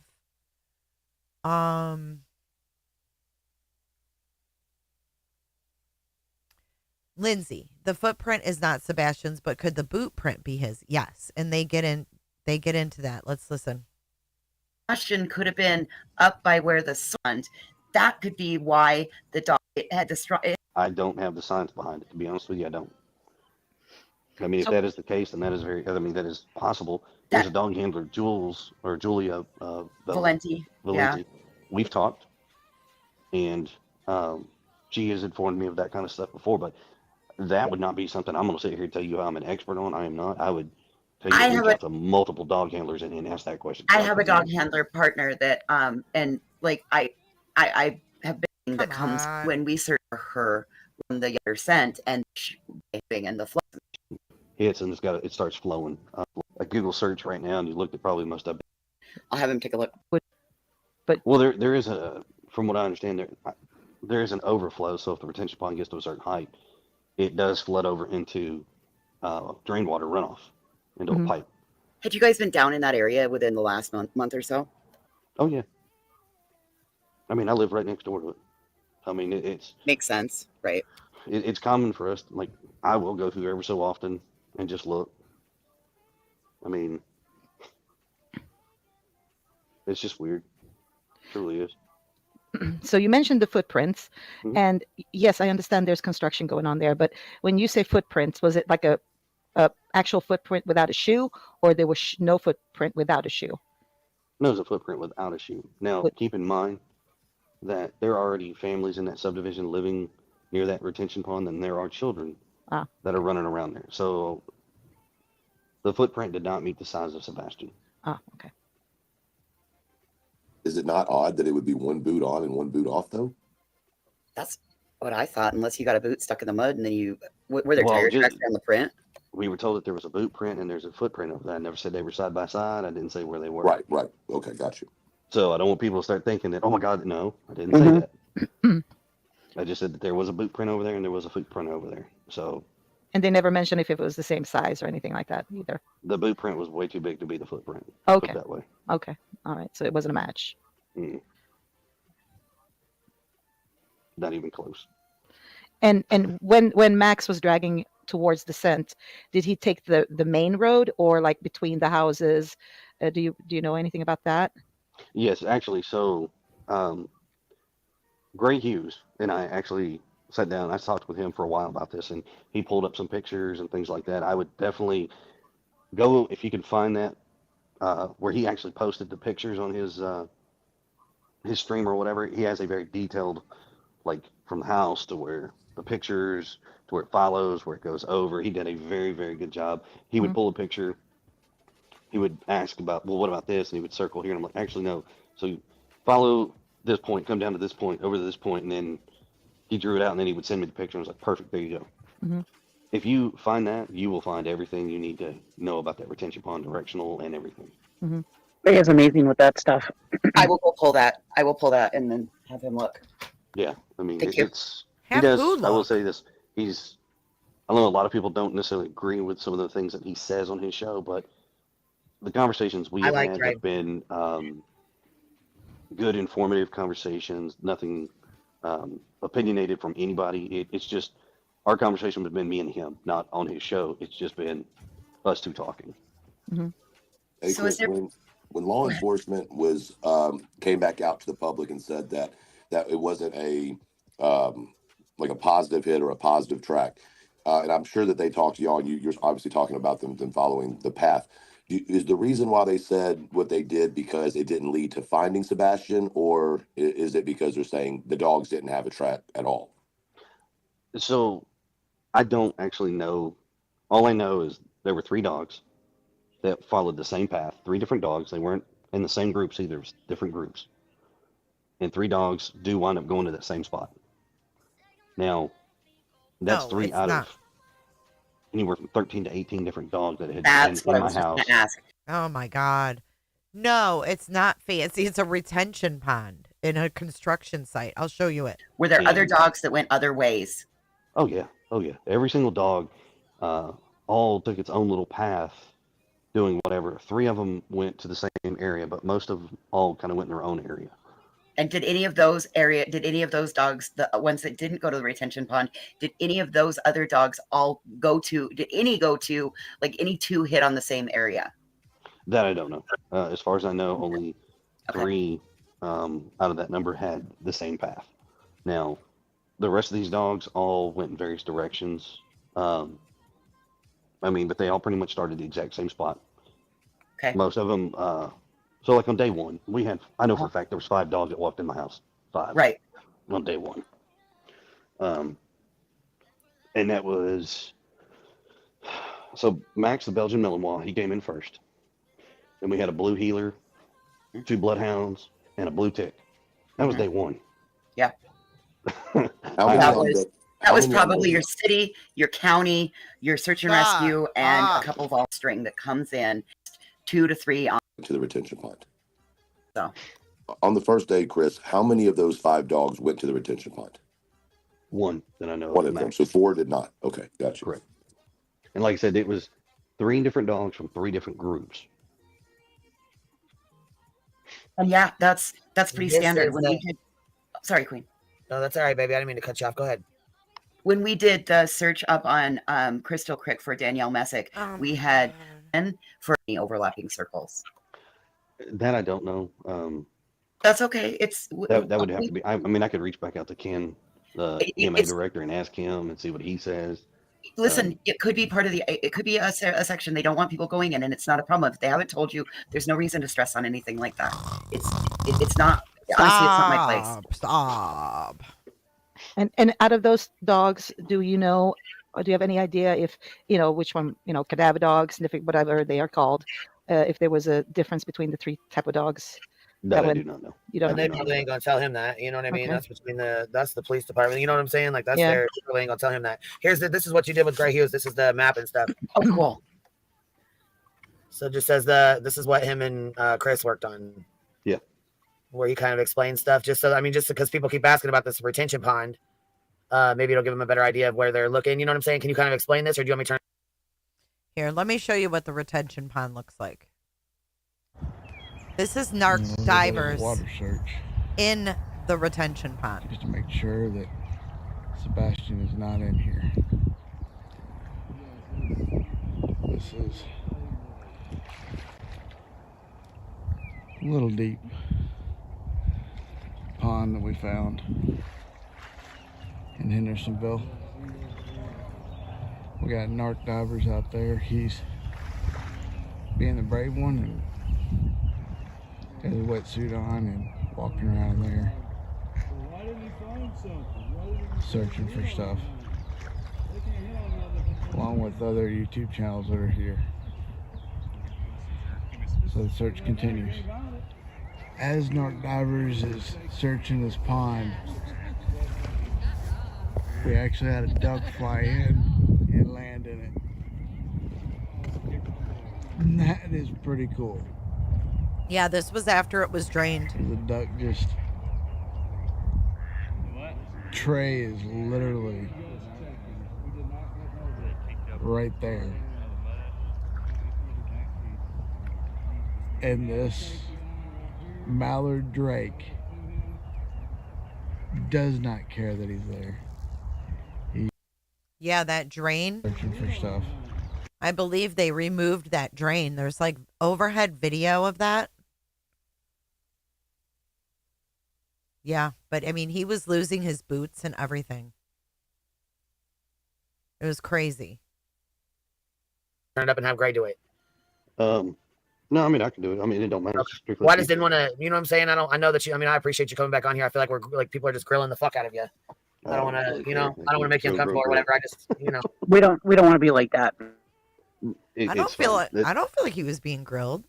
Lindsay, the footprint is not Sebastian's, but could the boot print be his? Yes, and they get into that. Let's listen. Question could have been up by where the sun. That could be why the dog had destroyed. I don't have the science behind it, to be honest with you. I don't. I mean, if that is the case, then that is that is possible. There's a dog handler, Julia Valenti. Yeah. We've talked, and she has informed me of that kind of stuff before, but that would not be something I'm going to sit here and tell you how I'm an expert on. I am not. I would tell you to reach out to multiple dog handlers and ask that question. I have a dog handler partner that, and like I have been that comes when we search for her from the other scent and the flow. Hits and it starts flowing. A Google search right now, and you looked at probably most of it. I'll have him take a look. But there is from what I understand, there is an overflow. So if the retention pond gets to a certain height, it does flood over into drain water runoff into a pipe. Had you guys been down in that area within the last month or so? Oh yeah. I mean, I live right next door to it. I mean, it's makes sense, right? It's common for us. Like, I will go through every so often and just look. I mean, it's just weird. It truly is. So you mentioned the footprints, and yes, I understand there's construction going on there. But when you say footprints, was it like a actual footprint without a shoe, or there was no footprint without a shoe? No, there's a footprint without a shoe. Now, keep in mind that there are already families in that subdivision living near that retention pond, and there are children that are running around there. So the footprint did not meet the size of Sebastian. Okay. Is it not odd that it would be one boot on and one boot off, though? That's what I thought, unless you got a boot stuck in the mud and then were there tire tracks on the print? We were told that there was a boot print and there's a footprint over there. I never said they were side by side. I didn't say where they were. Right. Okay, got you. So I don't want people to start thinking that, oh my God, no, I didn't say that. I just said that there was a boot print over there and there was a footprint over there. So. And they never mentioned if it was the same size or anything like that either. The boot print was way too big to be the footprint. Okay. Put it that way. Okay. All right. So it wasn't a match. Not even close. And when Max was dragging towards the scent, did he take the main road or like between the houses? Do you know anything about that? Yes, actually. So Gray Hughes and I actually sat down. I talked with him for a while about this, and he pulled up some pictures and things like that. I would definitely go if you can find that where he actually posted the pictures on his stream or whatever. He has a very detailed, like from the house to where the pictures to where it follows, where it goes over. He did a very, very good job. He would pull a picture. He would ask about, well, what about this? And he would circle here. And I'm like, actually, no. So you follow this point, come down to this point, over to this point, and then he drew it out, and then he would send me the picture. And I was like, perfect, there you go. If you find that, you will find everything you need to know about that retention pond, directional, and everything. He is amazing with that stuff. I will go pull that. I will pull that and then have him look. Yeah, I mean, Thank you. he does. I will say this: I know a lot of people don't necessarily agree with some of the things that he says on his show, but the conversations we have had have been good, informative conversations. Nothing opinionated from anybody. It's just our conversation has been me and him, not on his show. It's just been us two talking. Hey, So Chris, when law enforcement was came back out to the public and said that it wasn't a like a positive hit or a positive track, and I'm sure that they talked to y'all, and you're obviously talking about them following the path. Is the reason why they said what they did because it didn't lead to finding Sebastian, or is it because they're saying the dogs didn't have a track at all? So I don't actually know. All I know is there were 3 dogs that followed the same path. 3 different dogs. They weren't in the same groups either. It was different groups. And 3 dogs do wind up going to that same spot. Now, that's No, 3 it's out not. of anywhere from 13 to 18 different dogs that had been That's what in I my was just house. gonna ask. Oh my God. No, it's not fancy. It's a retention pond in a construction site. I'll show you it. Were there other And dogs that went other ways? oh yeah, every single dog, all took its own little path, doing whatever. 3 of them went to the same area, but most of them all kind of went in their own area. And did any of those dogs, the ones that didn't go to the retention pond, did any of those other dogs all did any go to, like any 2 hit on the same area? That I don't know. As far as I know, only Okay. 3 out of that number had the same path. Now, the rest of these dogs all went in various directions. But they all pretty much started the exact same spot. Okay. Most of them. So like on day 1, I know for a fact there was 5 dogs that walked in my house. 5. Right. On day 1. And that was, so Max, the Belgian Malinois, he came in first. Then we had a blue heeler, 2 bloodhounds, and a blue tick. That was day 1. Yeah. How That was many probably your city, your county, your search and rescue, and a couple of all string that comes in 2 to 3 on to the retention pond? So on the first day, Chris, how many of those 5 dogs went to the retention pond? 1 that I know. One of them. So 4 did not. Okay, gotcha. Correct. And like I said, it was 3 different dogs from 3 different groups. And yeah, that's pretty This standard. is When we did, sorry, Queen. No, that's all right, baby. I didn't mean to cut you off. Go ahead. When we did the search up on Crystal Creek for Danielle Messick, we had 10 for any overlapping circles. That I don't know. That's okay. That would have to be. I could reach back out to Ken, the EMA director, and ask him and see what he says. Listen, it could be part of it could be a section they don't want people going in, and it's not a problem. If they haven't told you, there's no reason to stress on anything like that. It's not, honestly, it's not my place. Stop. And out of those dogs, do you know, or do you have any idea if, which one, cadaver dogs, sniffing, whatever they are called, if there was a difference between the 3 type of dogs? That I do not know. You don't They know. probably ain't gonna tell him that. You know what I mean? Okay. That's between that's the police department. You know what I'm saying? Like that's Yeah. their. They probably ain't gonna tell him that. This is what you did with Gray Hughes. This is the map and stuff. Oh, cool. So it just says this is what him and Chris worked on. Yeah. Where he kind of explains stuff. Just because people keep asking about this retention pond, maybe it'll give them a better idea of where they're looking. You know what I'm saying? Can you kind of explain this, or do you want me to turn? Here, let me show you what the retention pond looks like. This is narc divers Water search in the retention pond. just to make sure that Sebastian is not in here. This is a little deep pond that we found in Hendersonville. We got narc divers out there. He's being the brave one and got his wetsuit on and walking around there searching for stuff, along with other YouTube channels that are here. So the search continues. As narc divers is searching this pond, we actually had a duck fly in and land in it. And that is pretty cool. Yeah, this was after it was drained. The duck just... tray is literally right there. And this mallard drake does not care that he's there. Yeah, that drain. Searching for stuff. I believe they removed that drain. There's like overhead video of that. Yeah, but I mean, he was losing his boots and everything. It was crazy. Turn it up and have Gray do it. No, I can do it. It don't matter. Strictly Well, I just didn't want to. You know what I'm saying? I know that you. I appreciate you coming back on here. I feel like people are just grilling the fuck out of you. I don't want to. I don't want to make you uncomfortable or whatever. I just. We don't want to be like that. I don't feel like he was being grilled.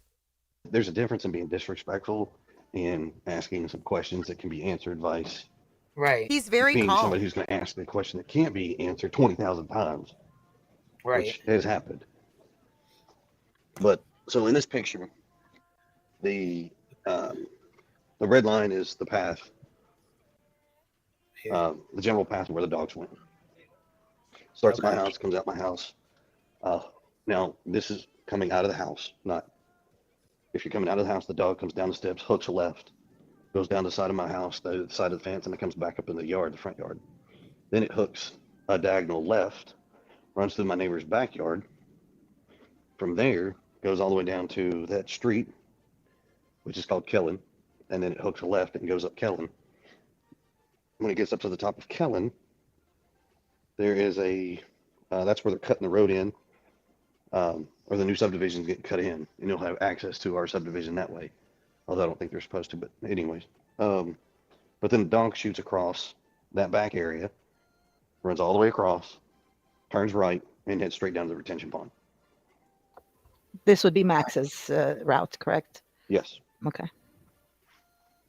There's a difference in being disrespectful and asking some questions that can be answered vice. Right. He's very being calm. somebody who's going to ask a question that can't be answered 20,000 times. Right. which has happened. But so in this picture, the red line is the path, the general path where the dogs went. Starts at my house, comes out my house. Now this is coming out of the house, not if you're coming out of the house, the dog comes down the steps, hooks a left, goes down the side of my house, the side of the fence, and it comes back up in the yard, the front yard. Then it hooks a diagonal left, runs through my neighbor's backyard. From there, goes all the way down to that street, which is called Kellen, and then it hooks a left and goes up Kellen. When it gets up to the top of Kellen, there is that's where they're cutting the road in, or the new subdivision's getting cut in, and you'll have access to our subdivision that way. Although I don't think they're supposed to, but anyways. But then the dog shoots across that back area, runs all the way across, turns right, and heads straight down to the retention pond. This would be Max's route, correct? Yes. Okay.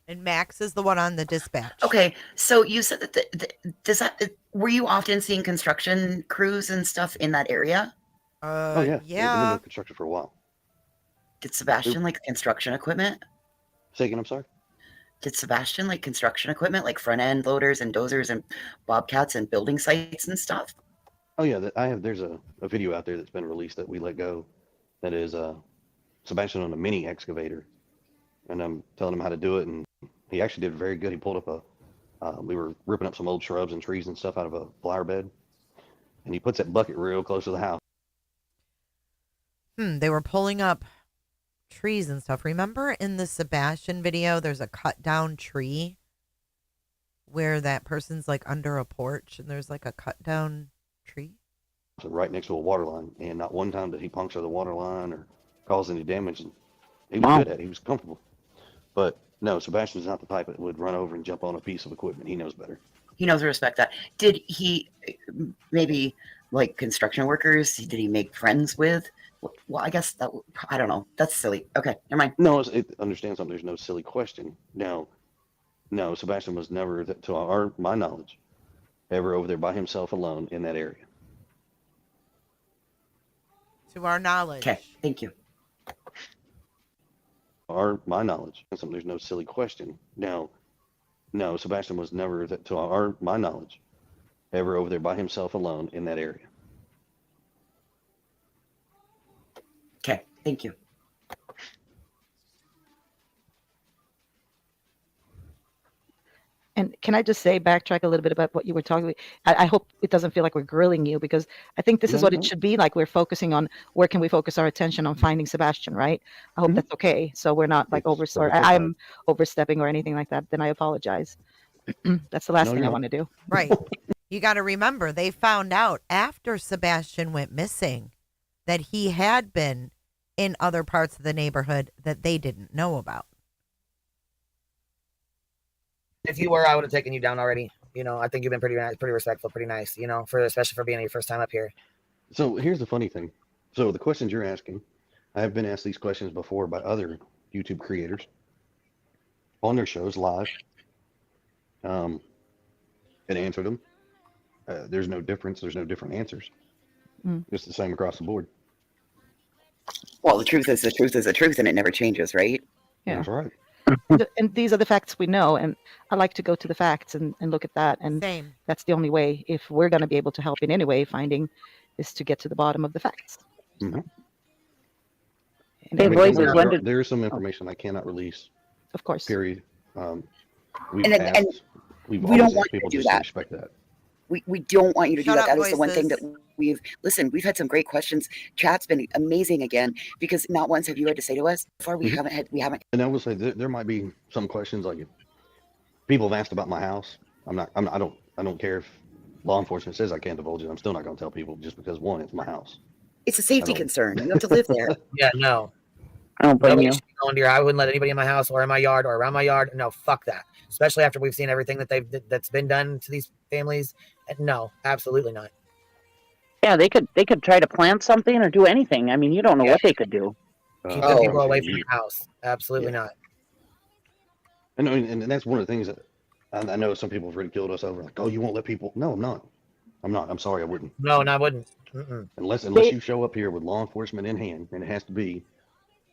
And Max is the one on the dispatch. Okay, so you said that were you often seeing construction crews and stuff in that area? Oh yeah. They've been doing construction for a while. Did Sebastian like construction equipment? Say again, I'm sorry? Did Sebastian like construction equipment, like front end loaders and dozers and bobcats and building sites and stuff? Oh yeah, there's a video out there that's been released that we let go. That is Sebastian on a mini excavator, and I'm telling him how to do it, and he actually did very good. He pulled up we were ripping up some old shrubs and trees and stuff out of a flower bed, and he puts that bucket real close to the house. They were pulling up trees and stuff. Remember in the Sebastian video, there's a cut down tree where that person's like under a porch and there's like a cut down tree? So right next to a water line, and not one time did he puncture the water line or cause any damage. And he was good at it. He was comfortable. But no, Sebastian's not the type that would run over and jump on a piece of equipment. He knows better. He knows to respect that. Did he maybe like construction workers? Did he make friends with? Well, I guess that I don't know. That's silly. Okay, never mind. No, understand something. There's no silly question. Now, no, Sebastian was never, to my knowledge, ever over there by himself alone in that area. To our knowledge. Okay, thank you. My knowledge. There's no silly question. Now, no, Sebastian was never, to my knowledge, ever over there by himself alone in that area. Okay, thank you. And can I just say, backtrack a little bit about what you were talking about? I hope it doesn't feel like we're grilling you, because I think this is what it should be like. We're focusing on where can we focus our attention on finding Sebastian, right? I hope that's okay. So we're not like I'm overstepping or anything like that. Then I apologize. That's the last thing I want to do. Right. You got to remember, they found out after Sebastian went missing that he had been in other parts of the neighborhood that they didn't know about. If you were, I would have taken you down already. You know, I think you've been pretty nice, pretty respectful, pretty nice, you know, especially for being your first time up here. So here's the funny thing. So the questions you're asking, I have been asked these questions before by other YouTube creators on their shows live, and answered them. There's no difference. There's no different answers. It's the same across the board. Well, the truth is the truth is the truth, and it never changes, right? Yeah. That's right. And these are the facts we know, and I like to go to the facts and look at that, and Same. that's the only way, if we're going to be able to help in any way finding, is to get to the bottom of the facts. Mm-hmm. There is some information I cannot release. Of course. Period. We've we don't want you to do that. Respect that. We don't want you to Shut do up, that. That is the one thing voices. that we've had some great questions. Chat's been amazing again, because not once have you had to say to us before we haven't. And I will say there might be some questions, like if people have asked about my house. I don't care if law enforcement says I can't divulge it. I'm still not going to tell people, just because, one, it's my house. It's a safety concern. You have to live there. Yeah, no. I don't blame Nobody you. should be going to I wouldn't let anybody in my house or in my yard or around my yard. No, fuck that. Especially after we've seen everything that's been done to these families. No, absolutely not. Yeah, they could try to plant something or do anything. I mean, you don't know what they could do. Keep the people away from your house. Absolutely not. And that's one of the things that I know some people have ridiculed us over, like, oh, you won't let people. No, I'm not. I'm not. I'm sorry, I wouldn't. No, and I wouldn't. Mm-mm. Unless you show up here with law enforcement in hand, and it has to be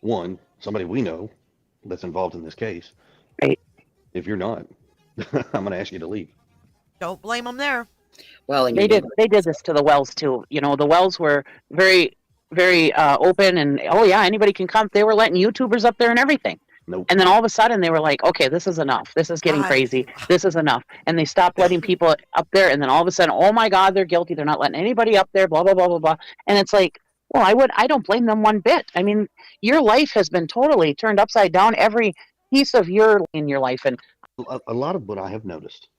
one somebody we know that's involved in this case. Right. If you're not, I'm going to ask you to leave. Don't blame them there. Well, and They your did. neighbor. They did this to the wells too. You know, the wells were very, very open, and oh yeah, anybody can come. They were letting YouTubers up there and everything. Nope. And then all of a sudden, they were like, "Okay, this is enough. This is getting God. crazy. This is enough." And they stopped letting people up there. And then all of a sudden, oh my God, they're guilty. They're not letting anybody up there. Blah blah blah blah blah. And it's like, well, I don't blame them one bit. I mean, your life has been totally turned upside down. Every piece of your in your life, and A lot of what I have noticed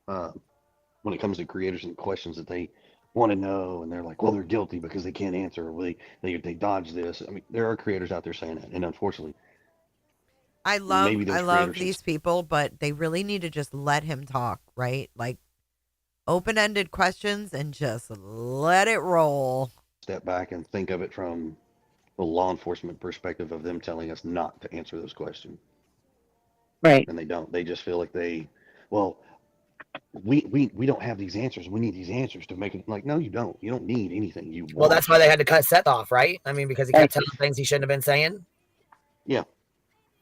when it comes to creators and questions that they want to know, and they're like, well, they're guilty because they can't answer, or they dodge this. I mean, there are creators out there saying that, and unfortunately, I love maybe those I love creators should these people, but they really need to just let him talk, right? Like open-ended questions and just let it roll. step back and think of it from the law enforcement perspective of them telling us not to answer those questions. right. And they don't. They just feel like well, we don't have these answers. We need these answers to make it. Like, no, you don't. You don't need anything. You Well, want. that's why they had to cut Seth off, right? I mean, because he kept telling things he shouldn't have been saying. Yeah.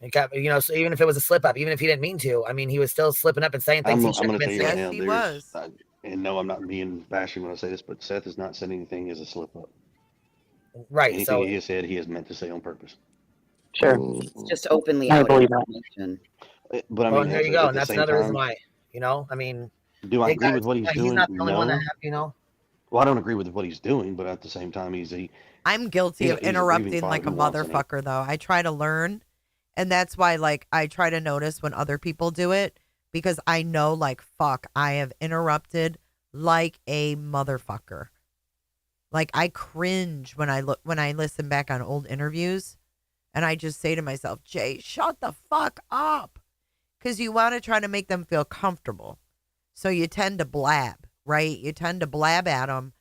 He kept, so even if it was a slip up, even if he didn't mean to, I mean, he was still slipping up and saying things he I'm shouldn't going have to tell been you saying. right now. Yes, he was. And no, I'm not being bashing when I say this, but Seth has not said anything as a slip up. Right. Anything So he has said, he has meant to say on purpose. Sure. It's just openly I out believe that. information. But I well, mean, and there you at go, the and that's same another reason time, why. I mean, do I it agree got, with what he's he's doing? not the only one that No. Well, I don't agree with what he's doing, but at the same time, I'm guilty of he's a grieving interrupting like father a who wants an answer. motherfucker, though. I try to learn, and that's why, like, I try to notice when other people do it because I know, like, fuck, I have interrupted like a motherfucker. Like, I cringe when I listen back on old interviews, and I just say to myself, Jay, shut the fuck up, because you want to try to make them feel comfortable, so you tend to blab, right? You tend to blab at them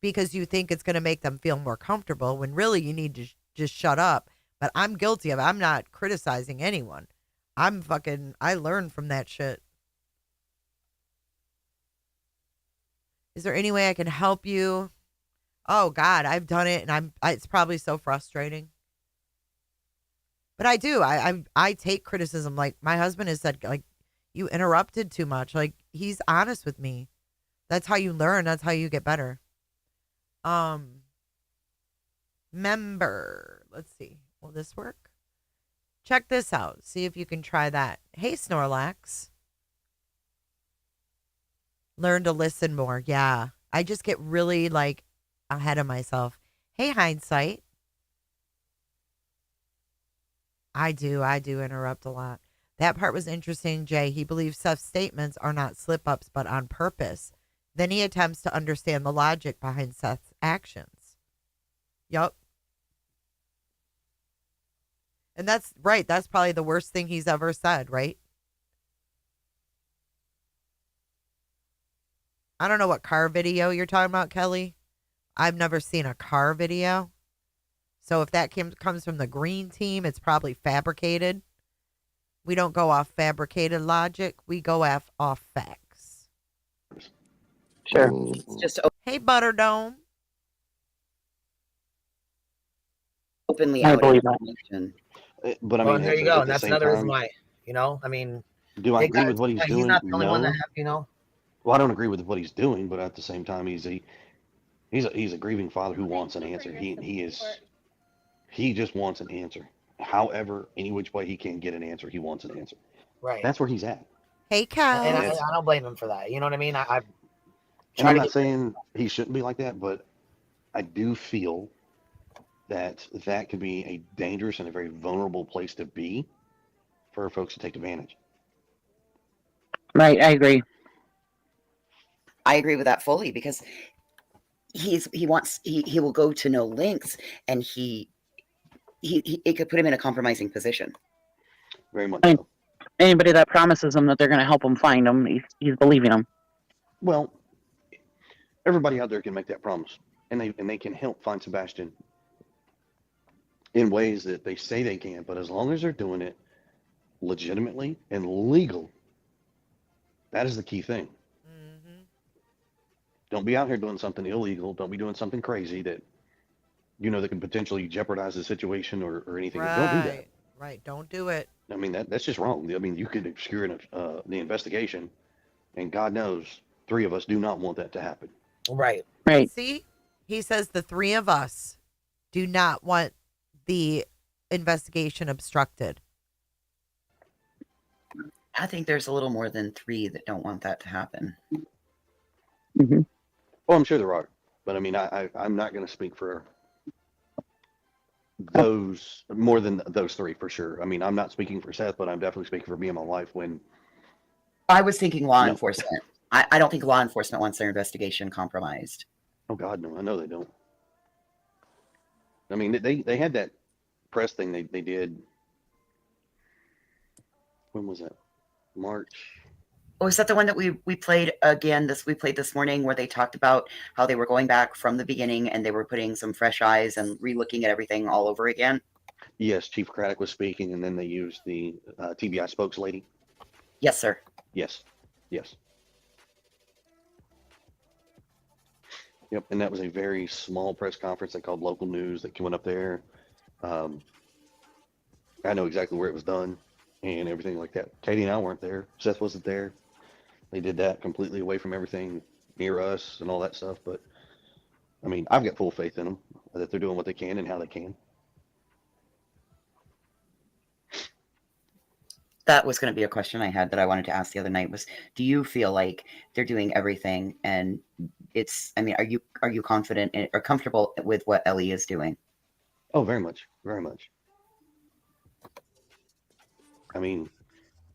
because you think it's going to make them feel more comfortable when really you need to just shut up. But I'm guilty of it. I'm not criticizing anyone. I learned from that shit. Is there any way I can help you? Oh God, I've done it and it's probably so frustrating. But I do. I take criticism. Like my husband has said, like, you interrupted too much. Like he's honest with me. That's how you learn. That's how you get better. Member. Let's see. Will this work? Check this out. See if you can try that. Hey, Snorlax. Learn to listen more. Yeah. I just get really like ahead of myself. Hey, Hindsight. I do interrupt a lot. That part was interesting, Jay. He believes Seth's statements are not slip-ups, but on purpose. Then he attempts to understand the logic behind Seth's actions. Yup. And that's right. That's probably the worst thing he's ever said, right? I don't know what car video you're talking about, Kelly. I've never seen a car video. So if that comes from the green team, it's probably fabricated. We don't go off fabricated logic. We go off facts. Sure. It's just Hey, Butterdome. openly I out believe that. information. But I well, mean, and there you at go, the and that's same another reason time, why. I mean, do I it agree got, with what he's he's doing? not the only one that No. Well, I don't agree with what he's doing, but at the same time, he's a grieving father who wants an answer. He just wants an answer. However, any which way he can get an answer, he wants an answer. Right. That's where he's at. Hey, Cal. And I don't blame him for that. You know what I mean? I And I'm not saying he shouldn't be like that, but I do feel that could be a dangerous and a very vulnerable place to be for folks to take advantage. Right, I agree. I agree with that fully because he will go to no lengths, and he it could put him in a compromising position. Very much I mean, so. anybody that promises them that they're going to help him find them, he's believing them. Well, everybody out there can make that promise, and they can help find Sebastian in ways that they say they can, but as long as they're doing it legitimately and legal, that is the key thing. Don't be out here doing something illegal. Don't be doing something crazy that that can potentially jeopardize the situation or anything. Don't do that. Right. Right. Don't do it. I mean, that's just wrong. I mean, you could obscure the investigation, and God knows, three of us do not want that to happen. Right. Right. See, he says the three of us do not want the investigation obstructed. I think there's a little more than three that don't want that to happen. Mm-hmm. Well, I'm sure there are, but I mean, I'm not going to speak for those more than those three for sure. I mean, I'm not speaking for Seth, but I'm definitely speaking for me and my wife when I was thinking law No. enforcement. I don't think law enforcement wants their investigation compromised. Oh God, no! I know they don't. I mean, they had that press thing they did. When was that? March. Oh, is that the one that we played again? We played this morning, where they talked about how they were going back from the beginning and they were putting some fresh eyes and re-looking at everything all over again. Yes, Chief Craddock was speaking, and then they used the TBI spokes lady. Yes, sir. Yes, yes. Yep, and that was a very small press conference. They called local news that went up there. I know exactly where it was done and everything like that. Katie and I weren't there. Seth wasn't there. They did that completely away from everything near us and all that stuff. But I mean, I've got full faith in them that they're doing what they can and how they can. That was going to be a question I had that I wanted to ask the other night was, do you feel like they're doing everything and are you confident or comfortable with what Ellie is doing? Oh, very much, very much. I mean,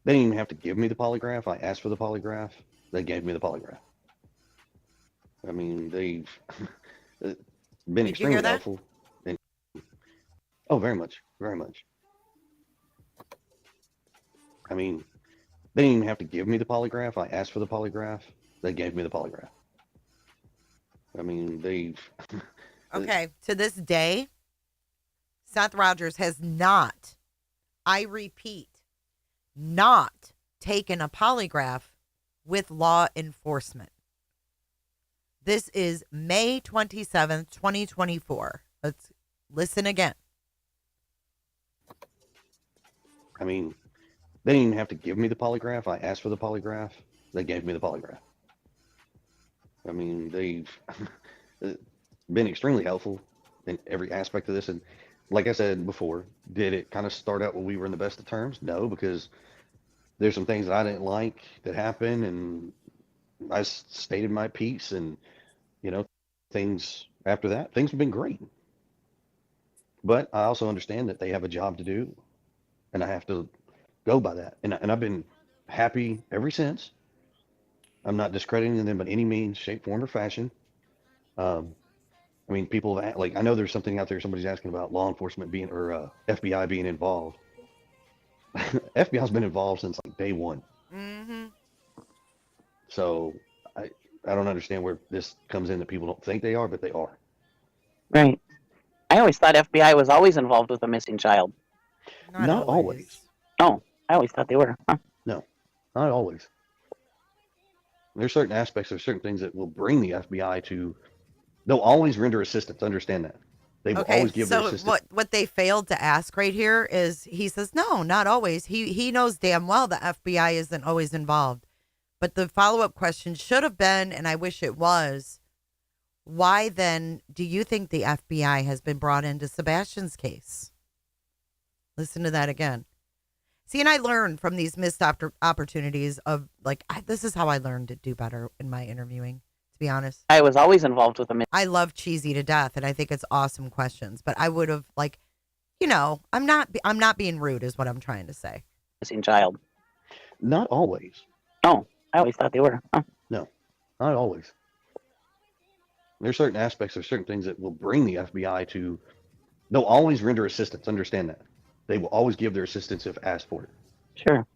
they didn't even have to give me the polygraph. I asked for the polygraph. They gave me the polygraph. I mean, they've been extremely helpful. And, oh, very much, very much. I mean, they didn't even have to give me the polygraph. I asked for the polygraph. They gave me the polygraph. I mean, they've Okay, to this day, Seth Rogers has not, I repeat, not taken a polygraph with law enforcement. This is May 27th, 2024. Let's listen again. I mean, they didn't even have to give me the polygraph. I asked for the polygraph. They gave me the polygraph. I mean, they've been extremely helpful in every aspect of this. And like I said before, did it kind of start out when we were in the best of terms? No, because there's some things that I didn't like that happened, and I stated my piece, and things after that, things have been great. But I also understand that they have a job to do, and I have to go by that. And I've been happy ever since. I'm not discrediting them by any means, shape, form, or fashion. I mean, people like, I know there's something out there. Somebody's asking about law enforcement being or FBI being involved. FBI's been involved since like day one. Mm-hmm. So I don't understand where this comes in that people don't think they are, but they are. Right. I always thought FBI was always involved with a missing child. Not always. Oh, I always thought they were. Huh. No, not always. There's certain aspects, there's certain things that will bring the FBI to. They'll always render assistance. Understand that. They will always give their assistance. What they failed to ask right here is, he says, no, not always. He knows damn well the FBI isn't always involved. But the follow-up question should have been, and I wish it was, why then do you think the FBI has been brought into Sebastian's case? Listen to that again. See, and I learned from these missed opportunities of, like, this is how I learned to do better in my interviewing, to be honest. I was always involved with a I love cheesy to death, and I think it's awesome questions. But I would have, like, I'm not being rude is what I'm trying to say. missing child. Not always. Oh, I always thought they were. Huh. No, not always. There's certain aspects, there's certain things that will bring the FBI to. They'll always render assistance. Understand that. They will always give their assistance if asked for it. Sure.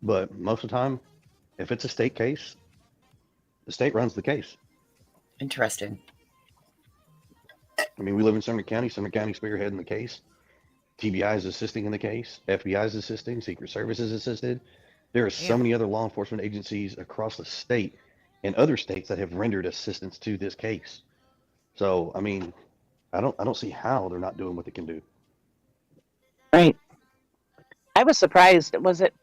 But most of the time, if it's a state case, the state runs the case. Interesting. I mean, we live in Sumner County. Sumner County spearheading the case. TBI is assisting in the case. FBI is assisting. Secret Service is assisted. There are so many other law enforcement agencies across the state in other states that have rendered assistance to this case. So, I mean, I don't see how they're not doing what they can do. Right. I was surprised. Was it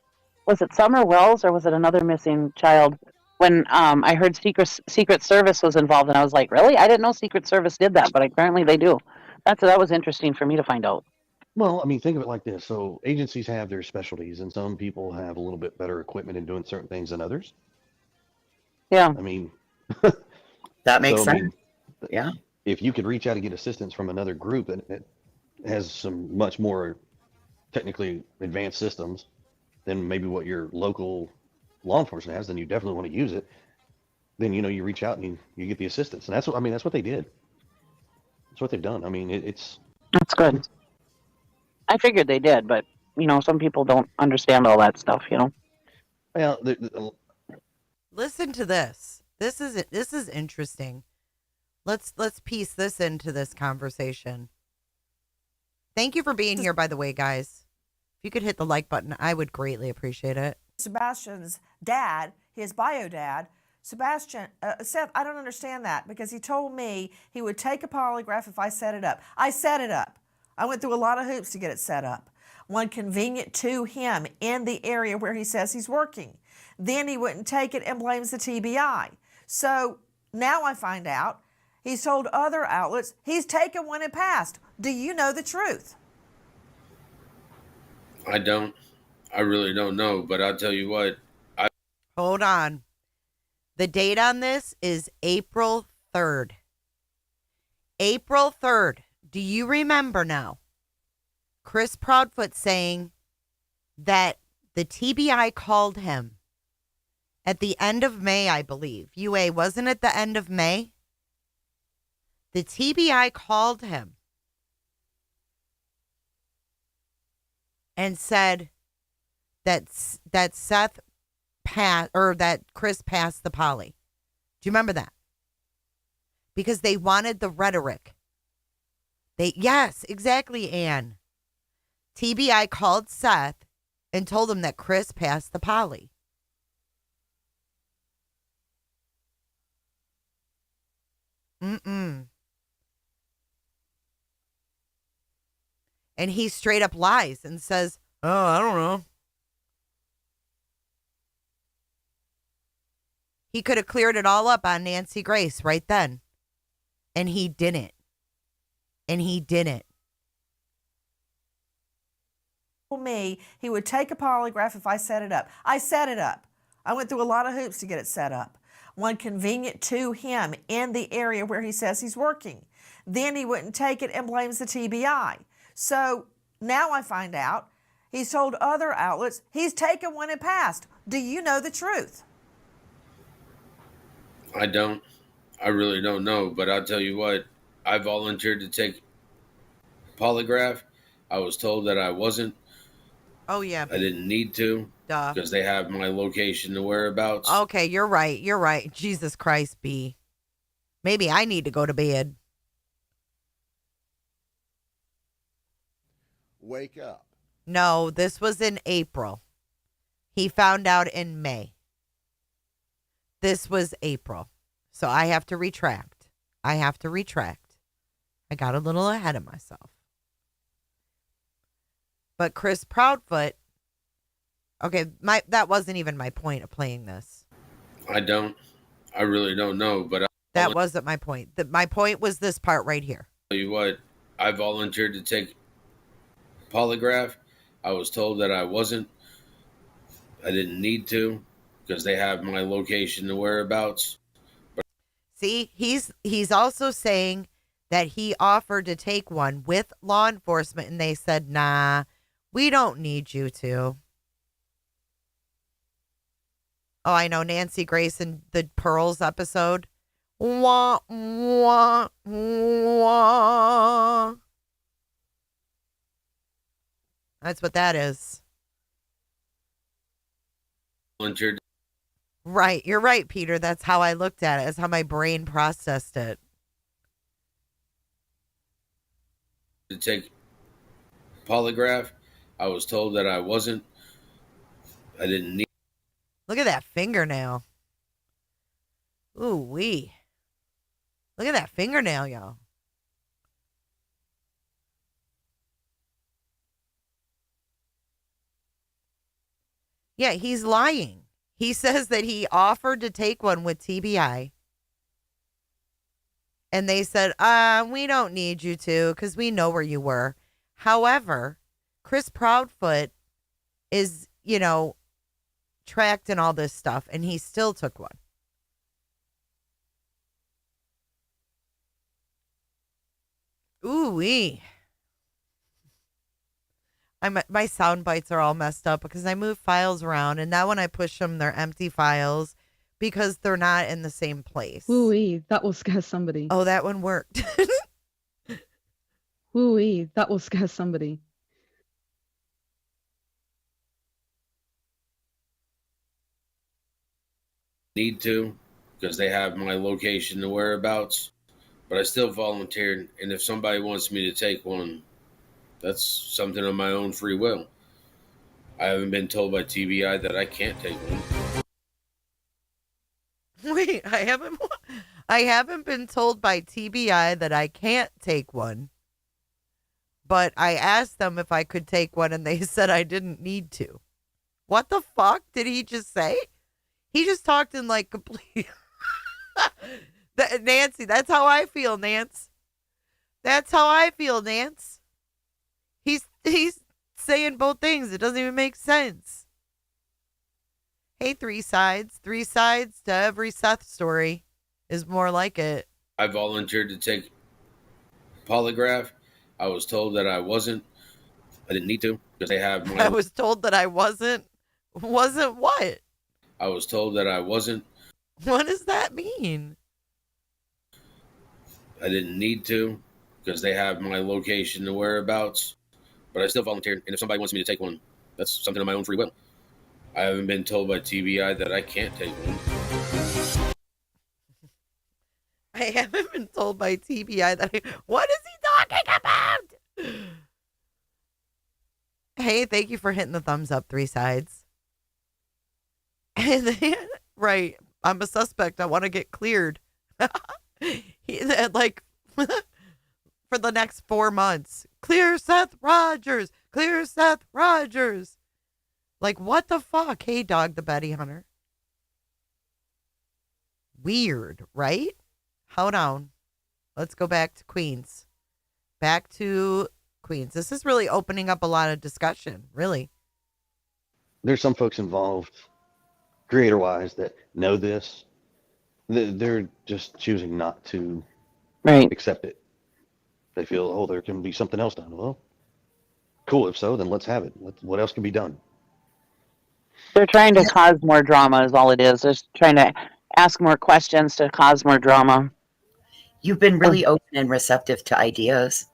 Summer Wells or was it another missing child? When I heard Secret Service was involved, and I was like, really? I didn't know Secret Service did that, but apparently they do. That was interesting for me to find out. Well, I mean, think of it like this. So agencies have their specialties, and some people have a little bit better equipment in doing certain things than others. Yeah. I mean, That makes so, I sense. mean, Yeah. if you could reach out and get assistance from another group that has some much more technically advanced systems than maybe what your local law enforcement has, then you definitely want to use it. Then, you reach out and you get the assistance. And that's what they did. That's what they've done. I mean, it's. That's good. I figured they did, but some people don't understand all that stuff. Well, Listen to this. This is interesting. Let's piece this into this conversation. Thank you for being here, by the way, guys. If you could hit the like button, I would greatly appreciate it. Sebastian's dad, his bio dad, Seth, I don't understand that because he told me he would take a polygraph if I set it up. I set it up. I went through a lot of hoops to get it set up. One convenient to him in the area where he says he's working. Then he wouldn't take it and blames the TBI. So now I find out he's told other outlets he's taken one and passed. Do you know the truth? I don't. I really don't know, but I'll tell you what. Hold on. The date on this is April 3rd. April 3rd. Do you remember now? Chris Proudfoot saying that the TBI called him at the end of May, I believe. UA, wasn't it the end of May? The TBI called him and said that Seth passed, or that Chris passed the poly. Do you remember that? Because they wanted the rhetoric. Yes, exactly, Ann. TBI called Seth and told him that Chris passed the poly. And he straight up lies and says, oh, I don't know. He could have cleared it all up on Nancy Grace right then. And he didn't. Told me he would take a polygraph if I set it up. I set it up. I went through a lot of hoops to get it set up. One convenient to him in the area where he says he's working. Then he wouldn't take it and blames the TBI. So now I find out he's told other outlets he's taken one and passed. Do you know the truth? I don't. I really don't know, but I'll tell you what. I volunteered to take polygraph. I was told that I wasn't. Oh, yeah. I didn't need to. Duh. Because they have my location and whereabouts. Okay, you're right. Jesus Christ, B. Maybe I need to go to bed. Wake up. No, this was in April. He found out in May. This was April. So I have to retract. I got a little ahead of myself. But Chris Proudfoot, okay, that wasn't even my point of playing this. I don't. I really don't know, but That wasn't my point. My point was this part right here. I'll tell you what. I volunteered to take polygraph. I was told that I wasn't. I didn't need to because they have my location and whereabouts. See, he's also saying that he offered to take one with law enforcement and they said, nah, we don't need you to. Oh, I know, Nancy Grace in the Pearls episode. Wah, wah, wah. That's what that is. Volunteered. Right. You're right, Peter. That's how I looked at it. That's how my brain processed it. To take polygraph. I was told that I wasn't. I didn't need. Look at that fingernail. Ooh wee. Look at that fingernail, y'all. Yeah, he's lying. He says that he offered to take one with TBI. And they said, we don't need you to because we know where you were. However, Chris Proudfoot is, tracked in all this stuff, and he still took one. Ooh wee. My sound bites are all messed up because I move files around, and now when I push them, they're empty files because they're not in the same place. Woo-wee, that will scare somebody. Oh, that one worked. Woo-wee, that will scare somebody. Need to, because they have my location and whereabouts, but I still volunteered. And if somebody wants me to take one, that's something on my own free will. I haven't been told by TBI that I can't take one. Wait, I haven't been told by TBI that I can't take one. But I asked them if I could take one and they said I didn't need to. What the fuck did he just say? He just talked in like complete Nancy, that's how I feel, Nance. That's how I feel, Nance. He's saying both things. It doesn't even make sense. Hey, three sides. Three sides to every Seth story is more like it. I volunteered to take polygraph. I was told that I wasn't. I didn't need to because they have my. I was told that I wasn't. Wasn't what? I was told that I wasn't. What does that mean? I didn't need to because they have my location and whereabouts, but I still volunteered. And if somebody wants me to take one, that's something on my own free will. I haven't been told by TBI that I can't take one. I haven't been told by TBI that What is he talking about? Hey, thank you for hitting the thumbs up, three sides. And then, right, I'm a suspect. I want to get cleared. Like, for the next 4 months. Clear Seth Rogers. Clear Seth Rogers. Like, what the fuck? Hey, Dog the Betty Hunter. Weird, right? Hold on. Let's go back to Queens. Back to Queens. This is really opening up a lot of discussion, really. There's some folks involved, creator-wise, that know this. They're just choosing not to accept it. They feel, oh, there can be something else done. Well, cool. If so, then let's have it. What else can be done? They're trying to cause more drama is all it is. They're trying to ask more questions to cause more drama. You've been really open and receptive to ideas.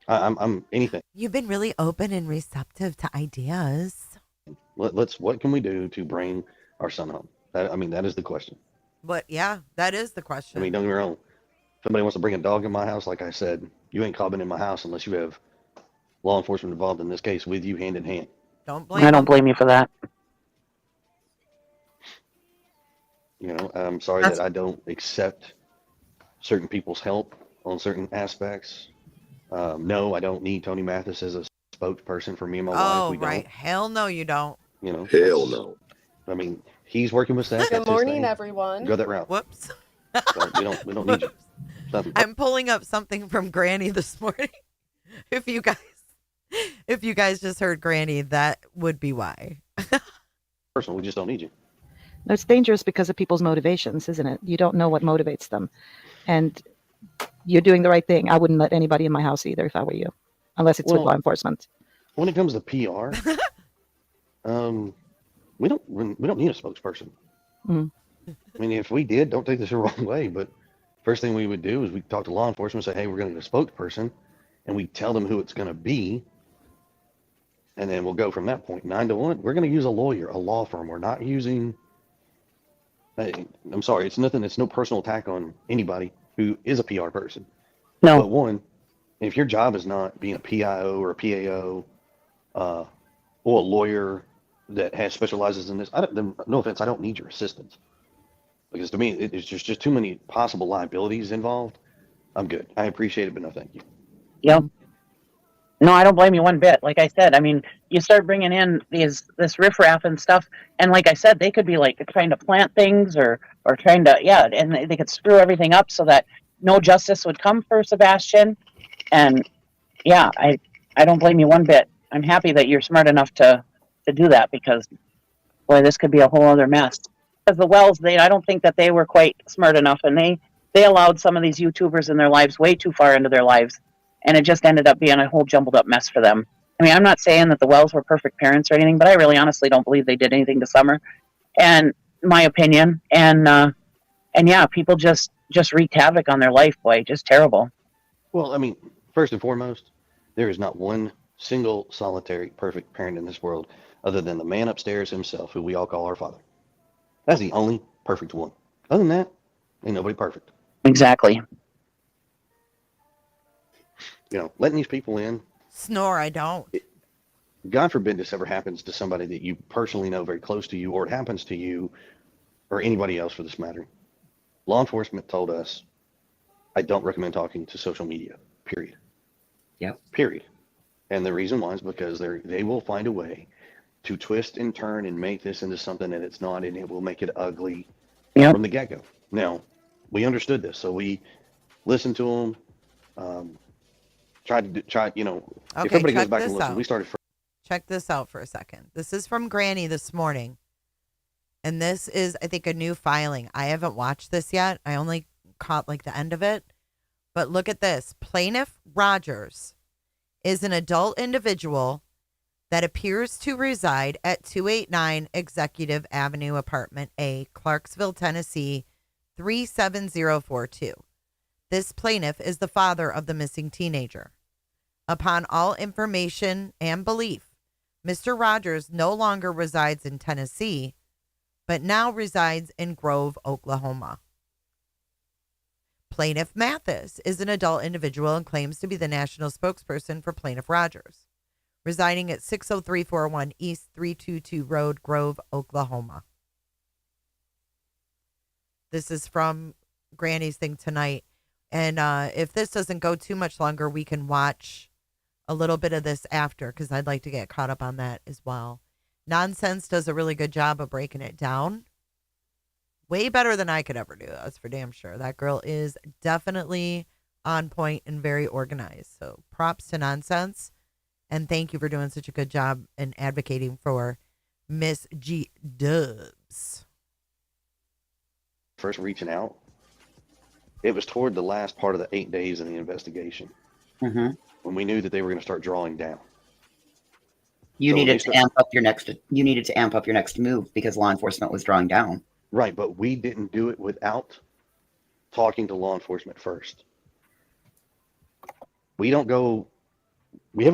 I'm anything. You've been really open and receptive to ideas. What can we do to bring our son home? That is the question. But yeah, that is the question. Don't get me wrong. If somebody wants to bring a dog in my house, like I said, you ain't coming in my house unless you have law enforcement involved in this case with you hand in hand. Don't blame I don't blame you for that. I'm sorry that I don't accept certain people's help on certain aspects. No, I don't need Tony Mathis as a spokesperson for me and my wife. Oh, We right. don't. Hell no, you don't. Hell no. He's working with Seth. Good That's his morning, thing. everyone. Go that route. Whoops. So we don't need you. Nothing. I'm pulling up something from Granny this morning. If you guys just heard Granny, that would be why. Personal, we just don't need you. No, it's dangerous because of people's motivations, isn't it? You don't know what motivates them. And you're doing the right thing. I wouldn't let anybody in my house either if I were you, unless it's with law enforcement. When it comes to PR, we don't need a spokesperson. Mm. If we did, don't take this the wrong way, but first thing we would do is we talk to law enforcement and say, hey, we're going to get a spokesperson, and we tell them who it's going to be, and then we'll go from that point. 9 to 1, we're going to use a lawyer, a law firm. We're not using. I'm sorry, it's nothing. It's no personal attack on anybody who is a PR person. No. But one, if your job is not being a PIO or a PAO, or a lawyer that specializes in this, no offense, I don't need your assistance. Because to me, it's just too many possible liabilities involved. I'm good. I appreciate it, but no, thank you. Yep. No, I don't blame you one bit. Like I said, I mean, you start bringing in this riffraff and stuff, and like I said, they could be like trying to plant things or trying to and they could screw everything up so that no justice would come for Sebastian. And yeah, I don't blame you one bit. I'm happy that you're smart enough to do that because boy, this could be a whole other mess. Because the Wells, I don't think that they were quite smart enough, and they allowed some of these YouTubers in their lives way too far into their lives, and it just ended up being a whole jumbled up mess for them. I mean, I'm not saying that the Wells were perfect parents or anything, but I really honestly don't believe they did anything to Summer, and my opinion, and yeah, people just wreaked havoc on their life. Boy, just terrible. Well, I mean, first and foremost, there is not one single solitary perfect parent in this world other than the man upstairs himself, who we all call our father. That's the only perfect one. Other than that, ain't nobody perfect. Exactly. You know, letting these people in. Snore, I don't. God forbid this ever happens to somebody that you personally know very close to you, or it happens to you, or anybody else for this matter. Law enforcement told us, I don't recommend talking to social media, period. Yep. Period. And the reason why is because they will find a way to twist and turn and make this into something that it's not, and it will make it ugly from the get-go. Now, we understood this, so we listened to them, tried, you know, Okay, if everybody goes check back and this listens, out. we started first. Check this out for a second. This is from Granny this morning. And this is, I think, a new filing. I haven't watched this yet. I only caught like the end of it. But look at this. Plaintiff Rogers is an adult individual that appears to reside at 289 Executive Avenue, Apartment A, Clarksville, Tennessee, 37042. This plaintiff is the father of the missing teenager. Upon all information and belief, Mr. Rogers no longer resides in Tennessee, but now resides in Grove, Oklahoma. Plaintiff Mathis is an adult individual and claims to be the national spokesperson for Plaintiff Rogers, residing at 60341 East 322 Road, Grove, Oklahoma. This is from Granny's thing tonight. And if this doesn't go too much longer, we can watch a little bit of this after, because I'd like to get caught up on that as well. Nonsense does a really good job of breaking it down. Way better than I could ever do. That's for damn sure. That girl is definitely on point and very organized. So props to Nonsense. And thank you for doing such a good job and advocating for Miss G Dubs. First reaching out, it was toward the last part of the 8 days of the investigation, when we knew that they were going to start drawing down. You needed to amp up your next move because law enforcement was drawing down. Right, but we didn't do it without talking to law enforcement first. We haven't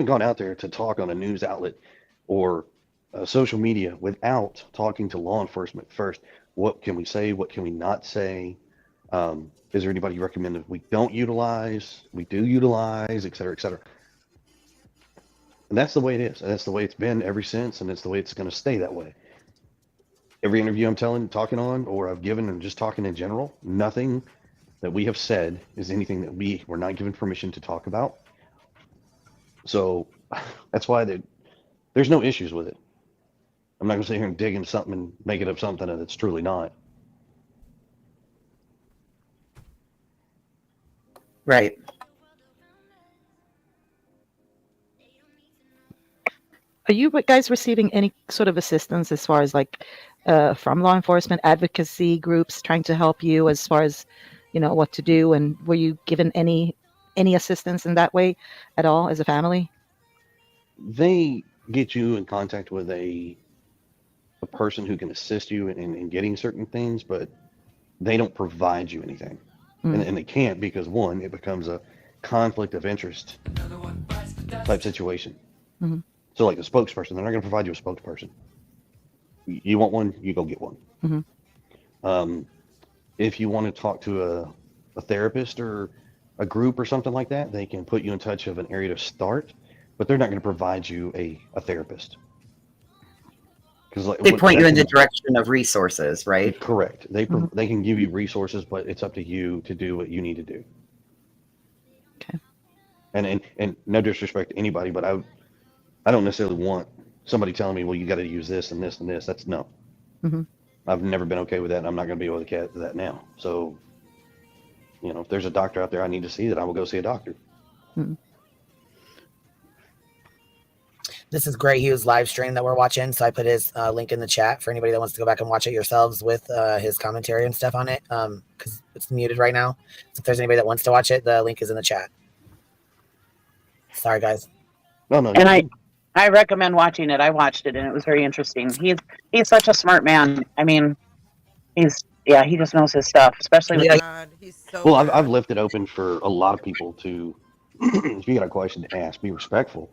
gone out there to talk on a news outlet or social media without talking to law enforcement first. What can we say? What can we not say? Is there anybody you recommend that we don't utilize? We do utilize, et cetera, et cetera. And that's the way it is. And that's the way it's been ever since. And it's the way it's going to stay that way. Every interview I'm talking on, or I've given, and just talking in general, nothing that we have said is anything that we were not given permission to talk about. So that's why there's no issues with it. I'm not going to sit here and dig into something and make it up something that it's truly not. Right. Are you guys receiving any sort of assistance as far as like from law enforcement advocacy groups trying to help you as far as, you know, what to do? And were you given any assistance in that way at all as a family? They get you in contact with a person who can assist you in getting certain things, but they don't provide you anything. And they can't, because one, it becomes a conflict of interest type situation. Mm-hmm. So like a spokesperson, they're not going to provide you a spokesperson. You want one, you go get one. Mm-hmm. If you want to talk to a therapist or a group or something like that, they can put you in touch of an area to start, but they're not going to provide you a therapist. Because like, They point you in the that's direction of resources, right? correct. They Mhm. they can give you resources, but it's up to you to do what you need to do. Okay. And no disrespect to anybody, but I don't necessarily want somebody telling me, well, you got to use this and this and this. That's no. hmm I've never been okay with that, and I'm not going to be able to get that now. So, if there's a doctor out there I need to see, that I will go see a doctor. This is Gray Hughes live stream that we're watching, so I put his link in the chat for anybody that wants to go back and watch it yourselves with his commentary and stuff on it, because it's muted right now. So if there's anybody that wants to watch it, the link is in the chat. Sorry, guys. No, And I recommend watching it. I watched it and it was very interesting. He's such a smart man. I mean, he just knows his stuff, especially with He's so Well, I've left it open for a lot of people to, if you got a question to ask, be respectful.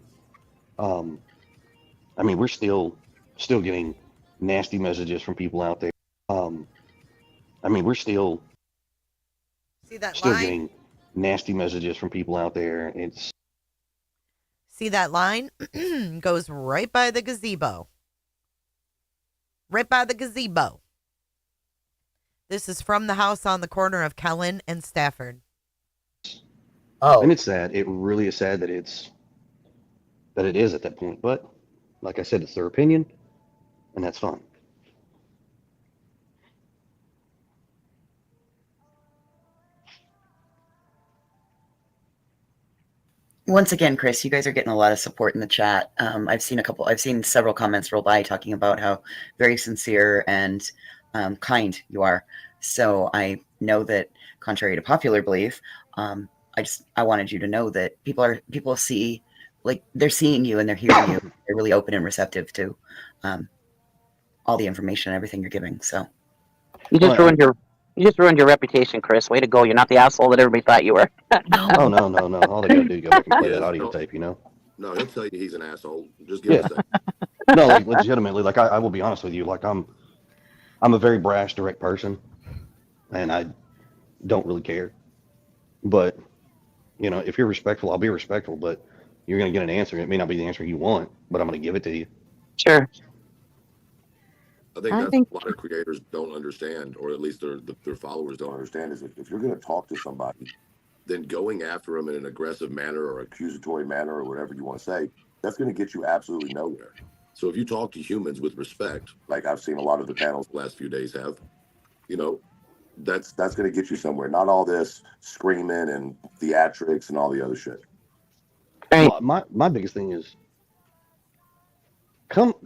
I mean, we're still getting nasty messages from people out there. I mean, we're still See that still line? getting nasty messages from people out there. See that line? Goes right by the gazebo. Right by the gazebo. This is from the house on the corner of Kellen and Stafford. And it's sad. It really is sad that it is at that point. But like I said, it's their opinion, and that's fine. Once again, Chris, you guys are getting a lot of support in the chat. I've seen several comments roll by talking about how very sincere and kind you are. So I know that, contrary to popular belief, I wanted you to know that people see, like, they're seeing you and they're hearing you. They're really open and receptive to all the information and everything you're giving. So You just ruined your reputation, Chris. Way to go. You're not the asshole that everybody thought you were. Oh, no. All they got to do is go back and play Yes, that audio no. tape, No, he'll tell you he's an asshole. Just give Yeah. it a second. No, like legitimately, like I will be honest with you, like I'm a very brash, direct person, and I don't really care. But if you're respectful, I'll be respectful. But you're gonna get an answer. It may not be the answer you want, but I'm gonna give it to you. Sure. I think I that's think- what a lot of creators don't understand, or at least their followers don't understand, is if you're going to talk to somebody, then going after them in an aggressive manner or accusatory manner or whatever you want to say, that's going to get you absolutely nowhere. So if you talk to humans with respect, like I've seen a lot of the panels the last few days have, that's going to get you somewhere. Not all this screaming and theatrics and all the other shit. Well, my biggest thing is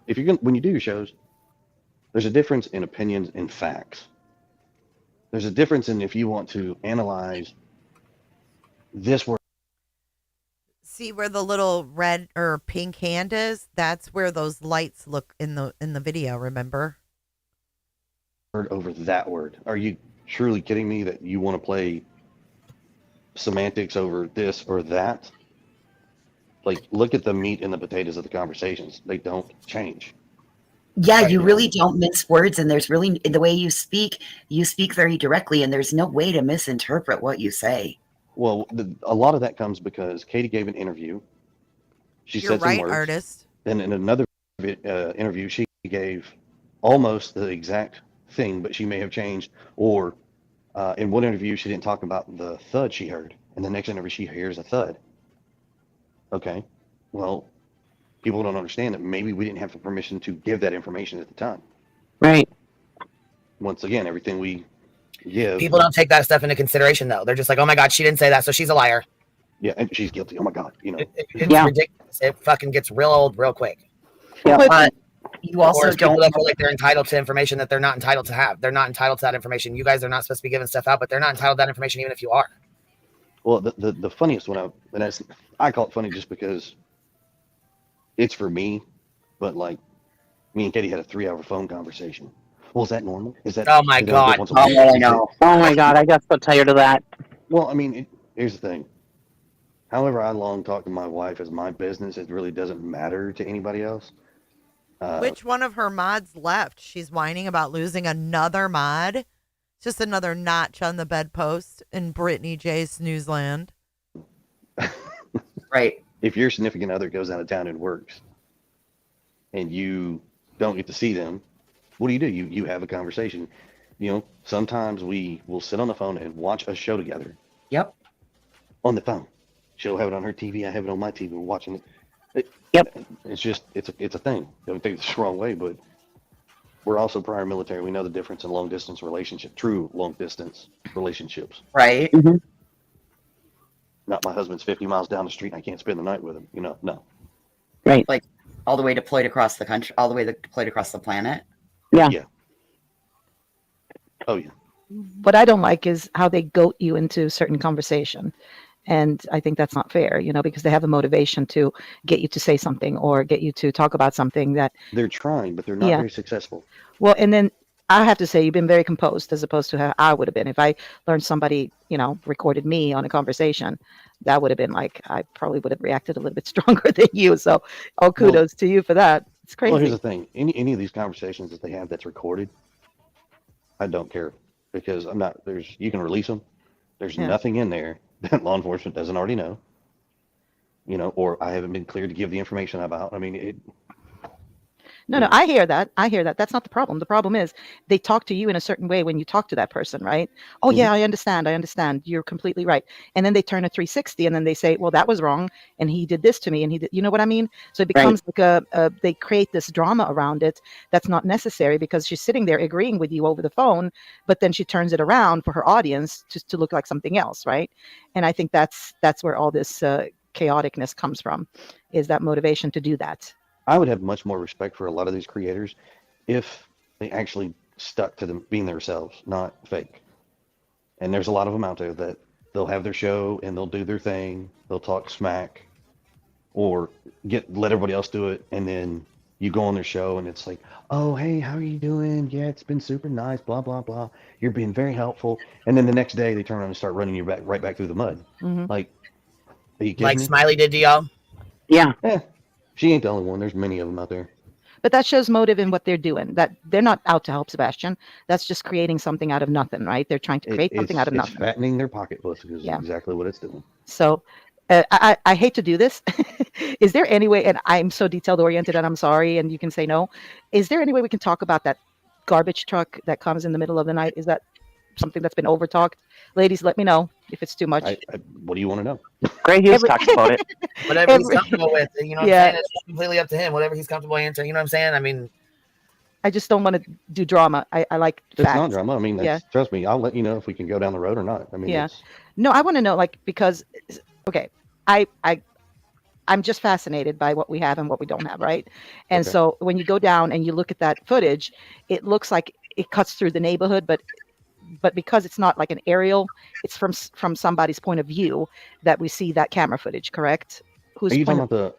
if you're gonna when you do your shows, there's a difference in opinions and facts. There's a difference in if you want to analyze this word. See where the little red or pink hand is? That's where those lights look in the video, remember? Over that word. Are you truly kidding me that you want to play semantics over this or that? Like, look at the meat and the potatoes of the conversations. They don't change. Yeah, you really don't mince words, and there's really, the way you speak very directly, and there's no way to misinterpret what you say. Well, a lot of that comes because Katie gave an interview. She You're said some right, words. artist. Then in another interview, she gave almost the exact thing, but she may have changed. Or in one interview, she didn't talk about the thud she heard. In the next interview, she hears a thud. Okay, well, people don't understand that maybe we didn't have the permission to give that information at the time. Right. Once again, everything we give. People don't take that stuff into consideration, though. They're just like, oh my God, she didn't say that, so she's a liar. Yeah, and she's guilty. Oh my God, It's ridiculous. It fucking gets real old real quick. Yeah, but you also people don't that feel like they're entitled to information that they're not entitled to have. They're not entitled to that information. You guys are not supposed to be giving stuff out, but they're not entitled to that information even if you are. Well, the funniest one, I call it funny just because it's for me, but like me and Katie had a 3-hour phone conversation. Well, is that normal? Is that? Oh my God. Oh, I know. Oh my God. I got so tired of that. Well, I mean, here's the thing. However I long talk to my wife is my business. It really doesn't matter to anybody else. Which one of her mods left? She's whining about losing another mod. It's just another notch on the bedpost in Brittany J. Snoozland. Right. If your significant other goes out of town and works, and you don't get to see them, what do? You have a conversation. You know, sometimes we will sit on the phone and watch a show together. Yep. On the phone. She'll have it on her TV. I have it on my TV. We're watching it. Yep. It's just it's a thing. Don't take this the wrong way, but we're also prior military. We know the difference in long distance relationship, true long distance relationships. Right. Not my husband's 50 miles down the street and I can't spend the night with him. You know, no. Right. Like all the way deployed across the country, all the way deployed across the planet. Yeah. Yeah. Oh yeah. What I don't like is how they goat you into certain conversation. And I think that's not fair, because they have a motivation to get you to say something or get you to talk about something that they're trying, but they're not very successful. Well, and then I have to say you've been very composed as opposed to how I would have been. If I learned somebody, recorded me on a conversation, that would have been like, I probably would have reacted a little bit stronger than you. So all kudos to you for that. It's crazy. Well, here's the thing. Any of these conversations that they have that's recorded, I don't care because you can release them. There's nothing in there that law enforcement doesn't already know, or I haven't been cleared to give the information about. I mean, No, I hear that. That's not the problem. The problem is they talk to you in a certain way when you talk to that person, right? Oh, yeah, I understand. You're completely right. And then they turn a 360 and then they say, well, that was wrong. And he did this to me and he did, you know what I mean? So it becomes like they create this drama around it that's not necessary because she's sitting there agreeing with you over the phone, but then she turns it around for her audience just to look like something else, right? And I think that's where all this chaoticness comes from, is that motivation to do that. I would have much more respect for a lot of these creators if they actually stuck to them being themselves, not fake. And there's a lot of them out there that they'll have their show and they'll do their thing. They'll talk smack or let everybody else do it. And then you go on their show and it's like, oh, hey, how are you doing? Yeah, it's been super nice, blah, blah, blah. You're being very helpful. And then the next day they turn around and start running you right back through the mud. Like, are you kidding Like me? Smiley did to y'all? Yeah. She ain't the only one. There's many of them out there. But that shows motive in what they're doing. That they're not out to help Sebastian. That's just creating something out of nothing, right? They're trying to create something out of nothing. It's fattening their pocketbooks is exactly what it's doing. So I hate to do this. Is there any way, and I'm so detailed oriented and I'm sorry, and you can say no. Is there any way we can talk about that garbage truck that comes in the middle of the night? Is that something that's been overtalked? Ladies, let me know if it's too much. What do you want to know? Gray Hughes talks about it. Whatever he's comfortable with, you know what I'm saying? It's completely up to him. Whatever he's comfortable answering, you know what I'm saying? I mean, I just don't want to do drama. I like it's facts. not drama. I mean, trust me, I'll let you know if we can go down the road or not. I mean, no, I want to know, because, okay, I'm just fascinated by what we have and what we don't have, right? And so when you go down and you look at that footage, it looks like it cuts through the neighborhood, but because it's not like an aerial, it's from somebody's point of view that we see that camera footage, correct? Are you talking about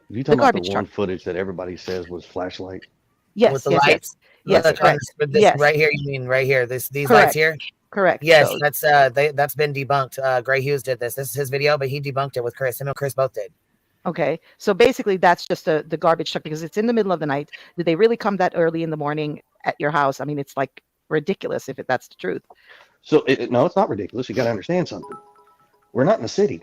the one footage that everybody says was flashlight? Yes, with the lights. Yes, correct. Right here, you mean right here? These lights here. Correct. Yes, that's been debunked. Gray Hughes did this. This is his video, but he debunked it with Chris. Him and Chris both did. Okay, so basically that's just the garbage truck because it's in the middle of the night. Did they really come that early in the morning at your house? I mean, it's like ridiculous if that's the truth. So no, it's not ridiculous. You got to understand something. We're not in the city.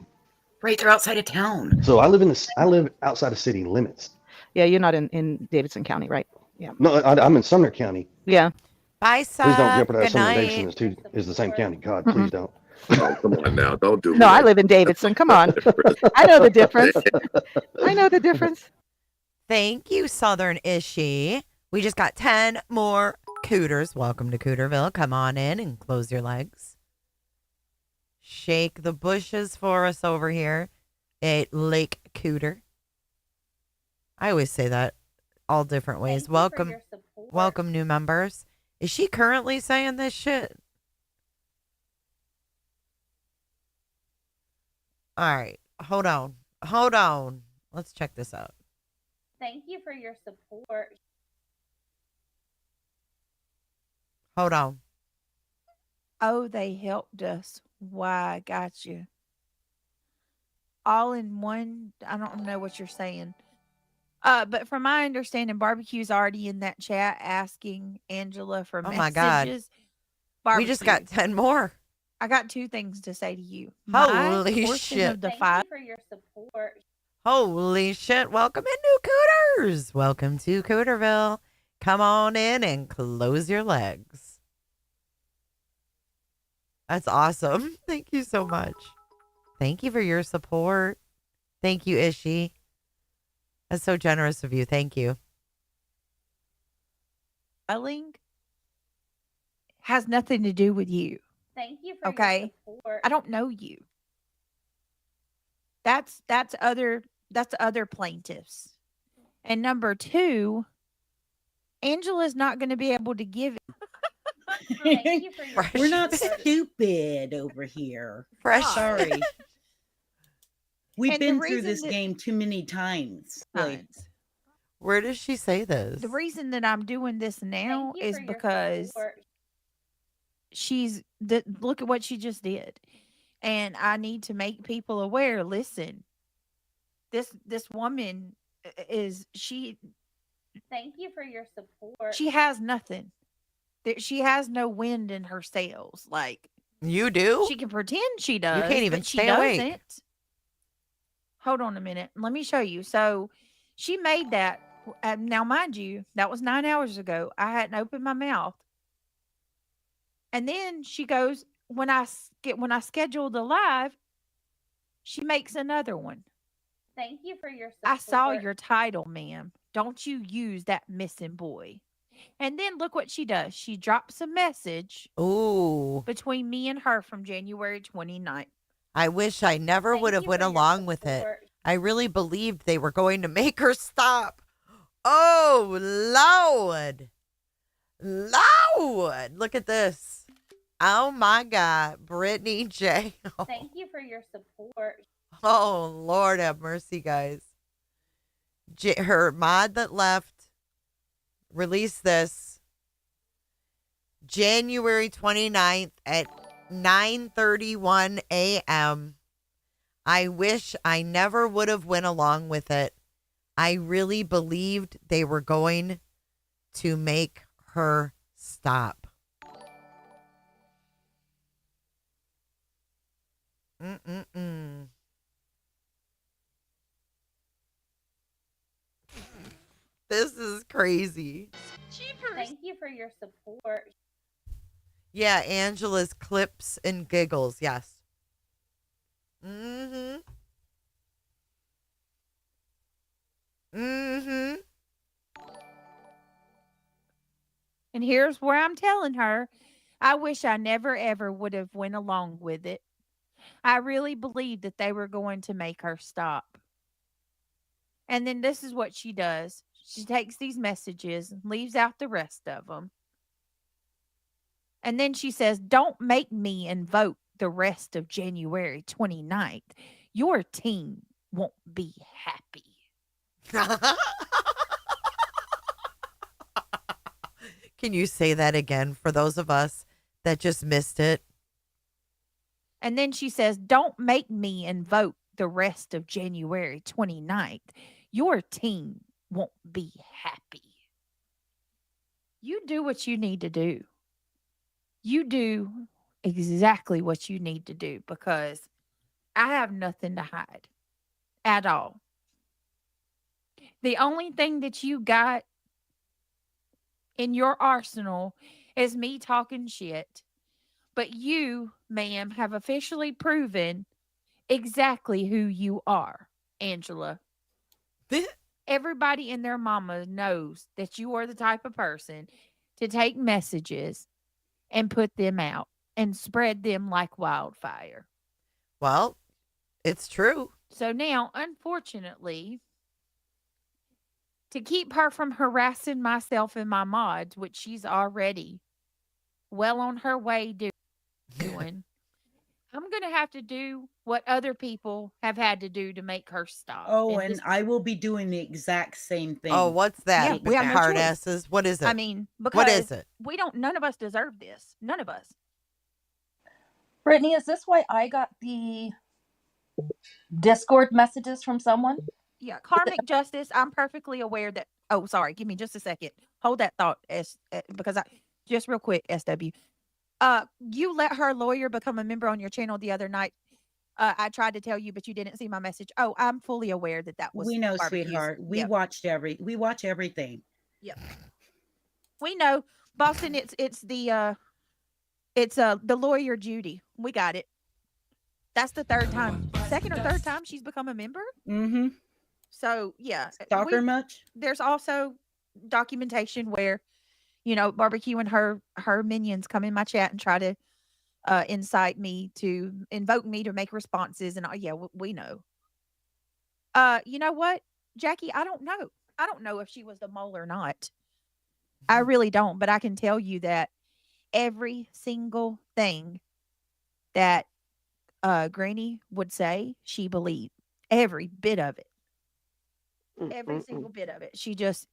Right, they're outside of town. So I live outside of city limits. Yeah, you're not in Davidson County, right? Yeah. No, I'm in Sumner County. Yeah. Bye, Seth. Please don't jeopardize Good Sumner night. Davidson is the same county. God, please don't. Oh, come on now. Don't do No, I live in Davidson. Come on. I know the difference. I know the difference. Thank you, Southern Ishii. We just got 10 more Cooters. Welcome to Cooterville. Come on in and close your legs. Shake the bushes for us over here at Lake Cooter. I always say that all different ways. Welcome, new members. Is she currently saying this shit? All right. Hold on. Let's check this out. Thank you for your support. Hold on. Oh, they helped us. Why, got you. All in one. I don't know what you're saying. But from my understanding, Barbecue's already in that chat asking Angela for messages. My God. We just got 10 more. I got two things to say to you. Holy shit. Of the Thank five. you for your support. Holy shit. Welcome in, new Cooters. Welcome to Cooterville. Come on in and close your legs. That's awesome. Thank you so much. Thank you for your support. Thank you, Ishi. That's so generous of you. Thank you. Yelling has nothing to do with you. Thank you for Okay? your support. I don't know you. That's other plaintiffs. And number 2, Angela's not going to be able to give it. Thank you for your Fresh. We're not stupid over here. Fresh. Sorry. We've And the been through reason this that- game too many times. Like, Where does she say this? The reason that I'm doing this now Thank you is for your because support. look at what she just did. And I need to make people aware, listen. This woman Thank you for your support. she has nothing. She has no wind in her sails. Like, You do? she can pretend she does. You can't even but she stay awake. doesn't. Hold on a minute. Let me show you. So she made that. Now, mind you, that was 9 hours ago. I hadn't opened my mouth. And then she goes, when I schedule the live, she makes another one. Thank you for your support. I saw your title, ma'am. Don't you use that missing boy. And then look what she does. She drops a message Ooh. between me and her from January 29th. I wish I never would have went along with it. I really believed they were going to make her stop. Oh, Lord. Lord. Look at this. Oh, my God. Brittany J. Thank you for your support. Oh, Lord have mercy, guys. Her mod that left released this January 29th at 9:31 a.m. I wish I never would have went along with it. I really believed they were going to make her stop. Mm-mm-mm. This is crazy. Thank you for your support. Yeah, Angela's clips and giggles. Yes. Mm-hmm. Mm-hmm. And here's where I'm telling her, I wish I never ever would have went along with it. I really believed that they were going to make her stop. And then this is what she does. She takes these messages and leaves out the rest of them. And then she says, don't make me invoke the rest of January 29th. Your team won't be happy. Can you say that again for those of us that just missed it? And then she says, don't make me invoke the rest of January 29th. Your team won't be happy. You do what you need to do. You do exactly what you need to do because I have nothing to hide at all. The only thing that you got in your arsenal is me talking shit. But you, ma'am, have officially proven exactly who you are, Angela. Everybody and their mama knows that you are the type of person to take messages and put them out and spread them like wildfire. Well, it's true. So now, unfortunately, to keep her from harassing myself and my mods, which she's already well on her way doing, I'm going to have to do what other people have had to do to make her stop. oh, and I will be doing the exact same thing. Oh, what's that? Yeah, we have no hard choice. asses. What is it? I mean, because what is it? none of us deserve this. None of us. Brittany, is this why I got the Discord messages from someone? Yeah, karmic justice. I'm perfectly aware that. Oh, sorry. Give me just a second. Hold that thought, because just real quick, SW. You let her lawyer become a member on your channel the other night. I tried to tell you, but you didn't see my message. Oh, I'm fully aware that was. We know, barbecues. sweetheart. We Yep. watch everything. Yep. We know, Boston. It's the lawyer Judy. We got it. That's the third time, second or third time she's become a member. Mm-hmm. So yeah, Stalker much? There's also documentation where, Barbecue and her minions come in my chat and try to incite me to invoke me to make responses, and yeah, we know. You know what, Jackie? I don't know. I don't know if she was the mole or not. I really don't, but I can tell you that every single thing that Granny would say, she believed. Every bit of it. Every single bit of it. She just,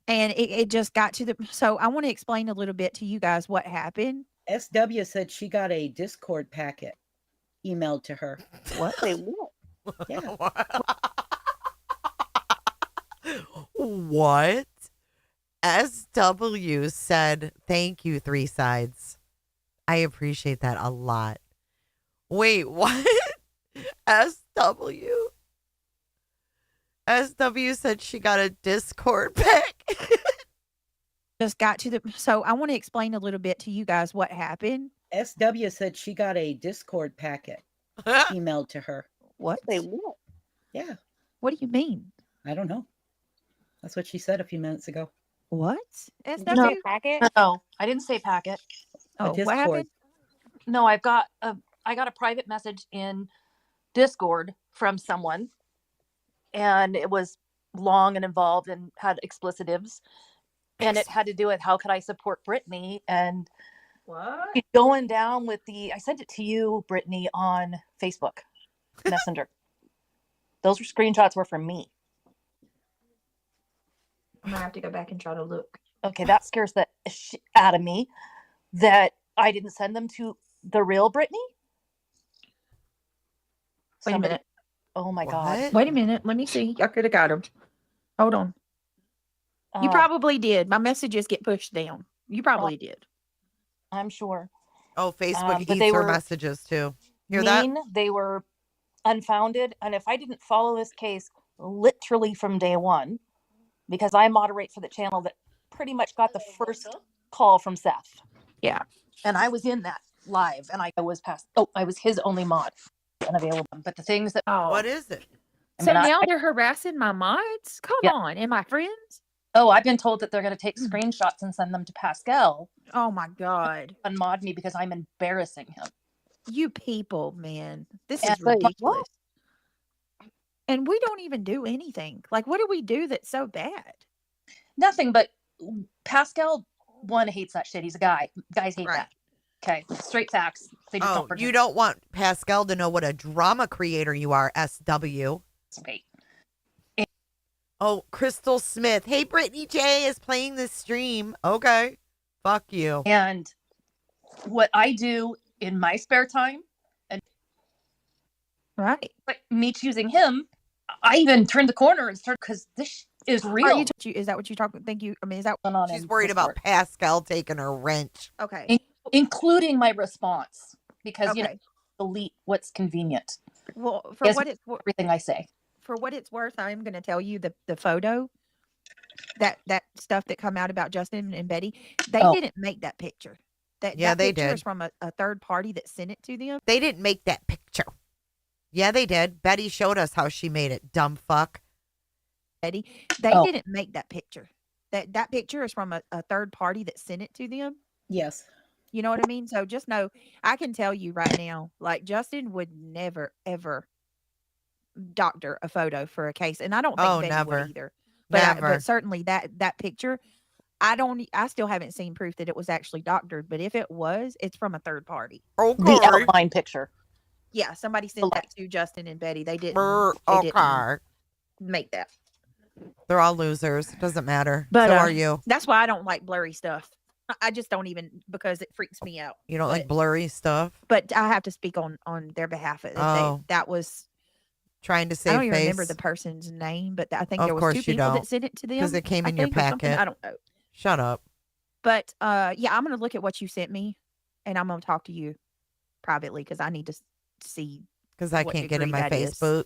and it just got to the, so I want to explain a little bit to you guys what happened. SW said she got a Discord packet emailed to her. What? Say what? Yeah. What? SW said, thank you, Three Sides. I appreciate that a lot. Wait, what? SW? SW said she got a Discord pack. Just got to the, so I want to explain a little bit to you guys what happened. SW said she got a Discord packet emailed to her. What? Say what? Yeah. What do you mean? I don't know. That's what she said a few minutes ago. What? Did you say packet? No, I didn't say packet. Oh, what happened? No, I got a private message in Discord from someone, and it was long and involved and had explicitives, and it had to do with how could I support Brittany, and what going down with I sent it to you, Brittany, on Facebook Messenger. Those screenshots were from me. I'm gonna have to go back and try to look. Okay, that scares the shit out of me that I didn't send them to the real Brittany. Wait a minute. Oh my God. Wait a minute. Let me see. I could have got them. Hold on. You probably did. My messages get pushed down. You probably did. I'm sure. Oh, Facebook but eats they her were messages too. Hear mean. that? They were unfounded. And if I didn't follow this case literally from day one, because I moderate for the channel that pretty much got the first call from Seth. Yeah. And I was in that live, and I was I was his only mod unavailable. But the things that What is it? So now they're harassing my mods? Come on. And my friends? Oh, I've been told that they're going to take screenshots and send them to Pascal. Oh my God. Unmod me because I'm embarrassing him. You people, man. This is ridiculous. And we don't even do anything. Like, what do we do that's so bad? Nothing, but Pascal, one, hates that shit. He's a guy. Guys hate that. Okay. Straight facts. They just don't You don't want Pascal to know what a drama creator you are, SW. Sweet. Oh, Crystal Smith. Hey, Brittany J is playing this stream. Okay. Fuck you. And what I do in my spare time, and right, like me choosing him, I even turned the corner and started because this is real. Is that what you talk? Thank you. I mean, is that going on? She's worried about Pascal taking her wrench. Okay. Including my response because delete what's convenient. Well, for Yes, what it's everything I say. For what it's worth, I am going to tell you the photo, that stuff that come out about Justin and Betty. They didn't make that picture. That they picture did. is from a third party that sent it to them. They didn't make that picture. Yeah, they did. Betty showed us how she made it, dumb fuck. Betty, they didn't make that picture. That picture is from a third party that sent it to them. Yes. You know what I mean? So just know, I can tell you right now, like Justin would never, ever doctor a photo for a case. And I don't think Betty never. would either. But, Never. but certainly that picture, I still haven't seen proof that it was actually doctored. But if it was, it's from a third party. Okay. The outline picture. Yeah, somebody sent that to Justin and Betty. They didn't. Okay. Make that. They're all losers. Doesn't matter. But So are you. That's why I don't like blurry stuff. I just don't even, because it freaks me out. You don't like blurry stuff? But I have to speak on their behalf. That was trying to save I don't even face. remember the person's name, but I think Of there was course two you people don't, that sent it to them because it came I in your think, or something. packet. I don't know. Shut up. But yeah, I'm gonna look at what you sent me, and I'm gonna talk to you privately because I need to see. Because I can't get in my Facebook.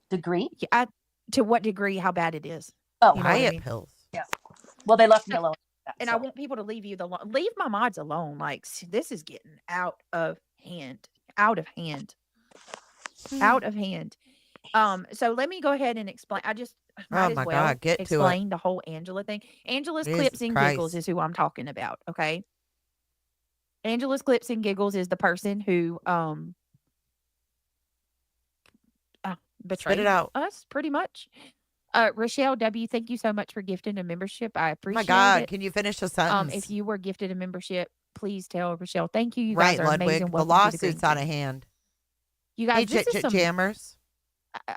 Degree? Yeah, to what degree? How bad it is? Oh, You know what I diet mean? pills. Yeah. Well, they left me alone. And I want people to leave leave my mods alone. Like this is getting out of hand. Out of hand. Out of hand. So let me go ahead and explain. I just might Oh as my well God, get to it. explain the whole Angela thing. Angela's Jesus Clips and Giggles Christ. is who I'm talking about. Okay. Angela's Clips and Giggles is the person who betrayed out. us pretty much. Rochelle W, thank you so much for gifting a membership. I Oh appreciate my God, it. can you finish a sentence? If you were gifted a membership, please tell Rochelle. Thank you. You Right, guys are amazing. Ludwig. The Welcome to the lawsuit's Green out of Team. hand. You guys, Hey, this is some jammers.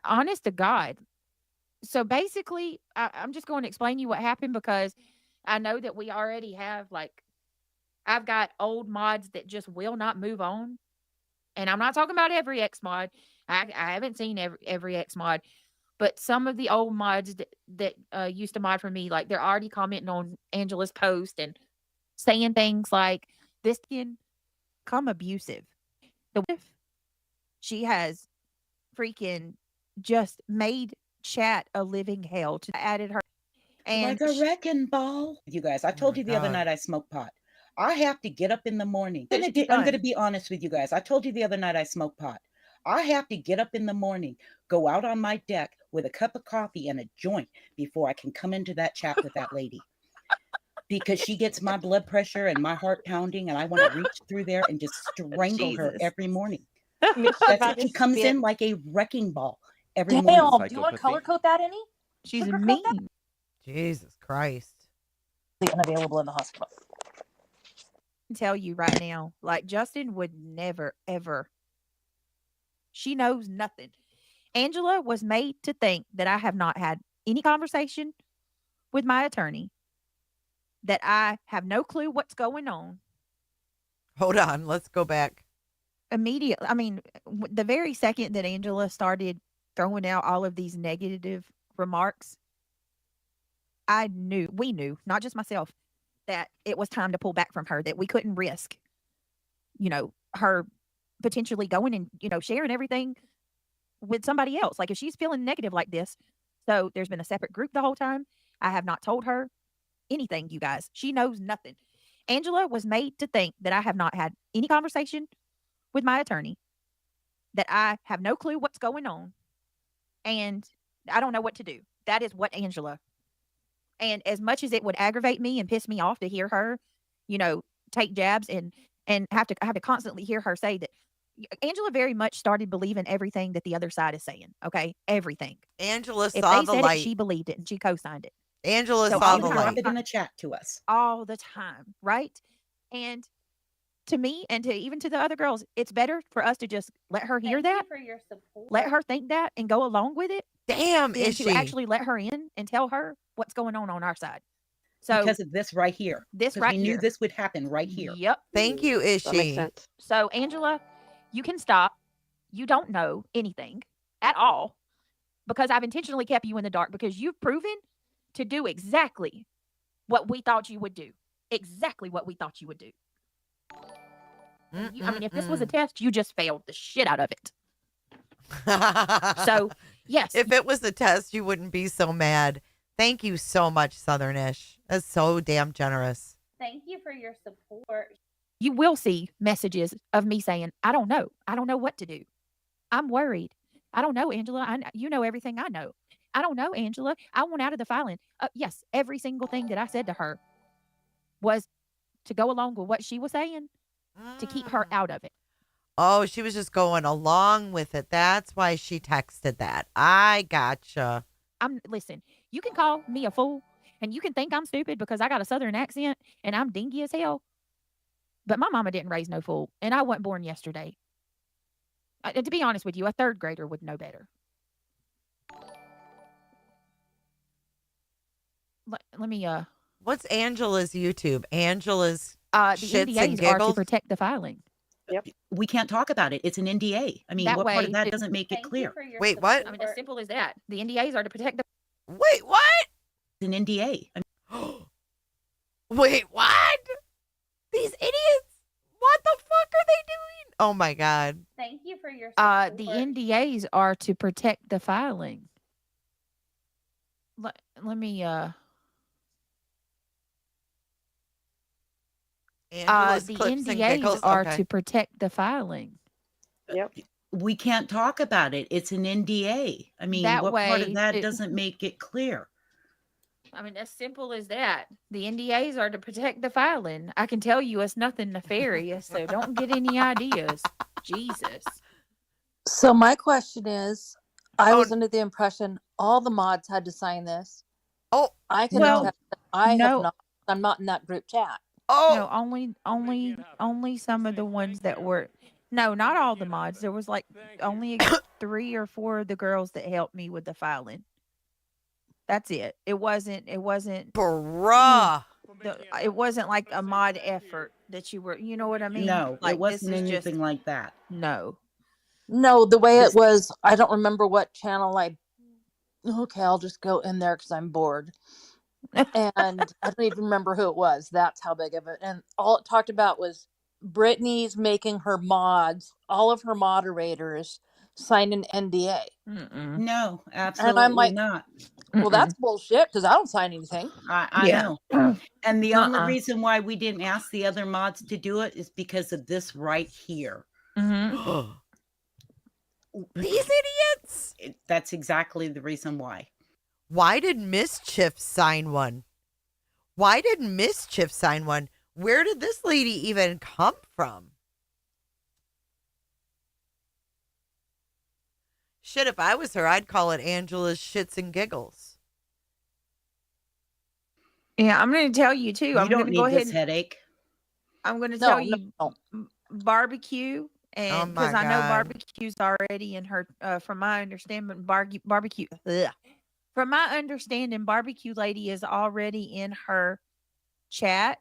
honest to God. So basically, I'm just going to explain you what happened because I know that we already have I've got old mods that just will not move on. And I'm not talking about every X mod. I haven't seen every X mod, but some of the old mods that used to mod for me, like they're already commenting on Angela's post and saying things like this can come abusive. She has freaking just made chat a living hell. To added her and Like a wrecking ball. You guys, I told you the other God. night I smoke pot. I have to get up in the morning. I'm done. going to be honest with you guys. I told you the other night I smoke pot. I have to get up in the morning, go out on my deck with a cup of coffee and a joint before I can come into that chat with that lady. Because she gets my blood pressure and my heart pounding, and I want to reach through there and just strangle her Jesus. every morning. She's That's about it. She to comes spit. in like a wrecking ball every morning. Damn, do you want to color code that any? She's Sugar coat mean. that? Jesus Christ. Unavailable in the hospital. Tell you right now, like Justin would never, ever. She knows nothing. Angela was made to think that I have not had any conversation with my attorney, that I have no clue what's going on. Hold on, let's go back. Immediately, I mean, the very second that Angela started throwing out all of these negative remarks, we knew, not just myself, that it was time to pull back from her, that we couldn't risk, her potentially going and, sharing everything with somebody else. Like if she's feeling negative like this, so there's been a separate group the whole time. I have not told her anything, you guys. She knows nothing. Angela was made to think that I have not had any conversation with my attorney, that I have no clue what's going on, and I don't know what to do. That is what Angela. And as much as it would aggravate me and piss me off to hear her, take jabs and have to constantly hear her say that, Angela very much started believing everything that the other side is saying. Okay, everything. Angela If saw they the said light. it, she believed it and she co-signed it. Angela So saw all the the time, light. Drop it in the chat to us. all the time, right? And to me and to even to the other girls, it's better for us to just let her hear Thank you that, for your support. let her think that, and go along with it, Damn, than is to she? actually let her in and tell her what's going on our side. So Because of this right here. this 'Cause right we knew here. this would happen right here. Yep. Thank you, is That makes she? sense. So Angela, you can stop. You don't know anything at all because I've intentionally kept you in the dark because you've proven to do exactly what we thought you would do. Exactly what we thought you would do. And if this was a test, you just failed the shit out of it. So, yes. If it was a test, you wouldn't be so mad. Thank you so much, Southernish. That's so damn generous. Thank you for your support. You will see messages of me saying, I don't know. I don't know what to do. I'm worried. I don't know, Angela. You know everything I know. I don't know, Angela. I want out of the filing. Yes, every single thing that I said to her was to go along with what she was saying to keep her out of it. Oh, she was just going along with it. That's why she texted that. I gotcha. Listen, you can call me a fool and you can think I'm stupid because I got a southern accent and I'm dingy as hell. But my mama didn't raise no fool and I wasn't born yesterday. To be honest with you, a third grader would know better. Let me What's Angela's YouTube? Angela's the shits and NDAs are to giggles. protect the filing. Yep. We can't talk about it. It's an NDA. I mean, That what part way of that it- doesn't make it Thank you clear? for your Wait, what? I mean, as simple as that. The NDAs are to protect the. Wait, what? It's an NDA. Wait, what? These idiots? What the fuck are they doing? Oh my god. Thank you for your support. The NDAs are to protect the filing. Let me Angela's The clips and NDAs giggles. are Okay. to protect the filing. Yep. We can't talk about it. It's an NDA. I mean, That what part of way, that doesn't make it clear? I mean, as simple as that. The NDAs are to protect the filing. I can tell you it's nothing nefarious, so don't get any ideas. Jesus. So my question is, I Oh, was under the impression all the mods had to sign this. oh, I can Well, attest that I have no, not. I'm not in that group chat. no, oh, only some of the ones that were. No, not all the mods. There was like only 3 or 4 of the girls that helped me with the filing. That's it. It wasn't. bruh. It wasn't like a mod effort that you were. You know what I mean? No, it Like this wasn't is just anything like that. no. No, the way This it was, I don't remember what channel I. Okay, I'll just go in there because I'm bored. And I don't even remember who it was. That's how big of it. And all it talked about was Brittany's making her mods, all of her moderators sign an NDA. No, And I'm absolutely like, not. well, that's bullshit because I don't sign anything. I Yeah. know. And the only Uh-uh. reason why we didn't ask the other mods to do it is because of this right here. Mm-hmm. These idiots. That's exactly the reason why. Why did Mischief sign one? Why did Mischief sign one? Where did this lady even come from? Shit, if I was her, I'd call it Angela's Shits and Giggles. Yeah, I'm going to tell you too. I'm You going don't to go need ahead this and headache. I'm going to No, tell no, you no. barbecue, Oh and my because I know God. barbecue's already in her. From my understanding, barbecue. Ugh. From my understanding, barbecue lady is already in her chat.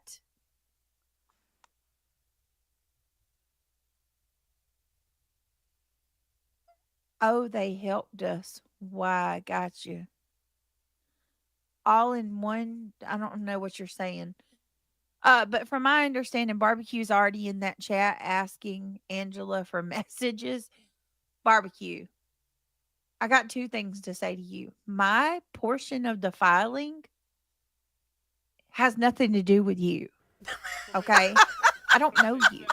Oh, they helped us. Why? I got you. All in one. I don't know what you're saying. But from my understanding, barbecue's already in that chat asking Angela for messages. Barbecue. I got 2 things to say to you. My portion of the filing has nothing to do with you. Okay? I don't know you.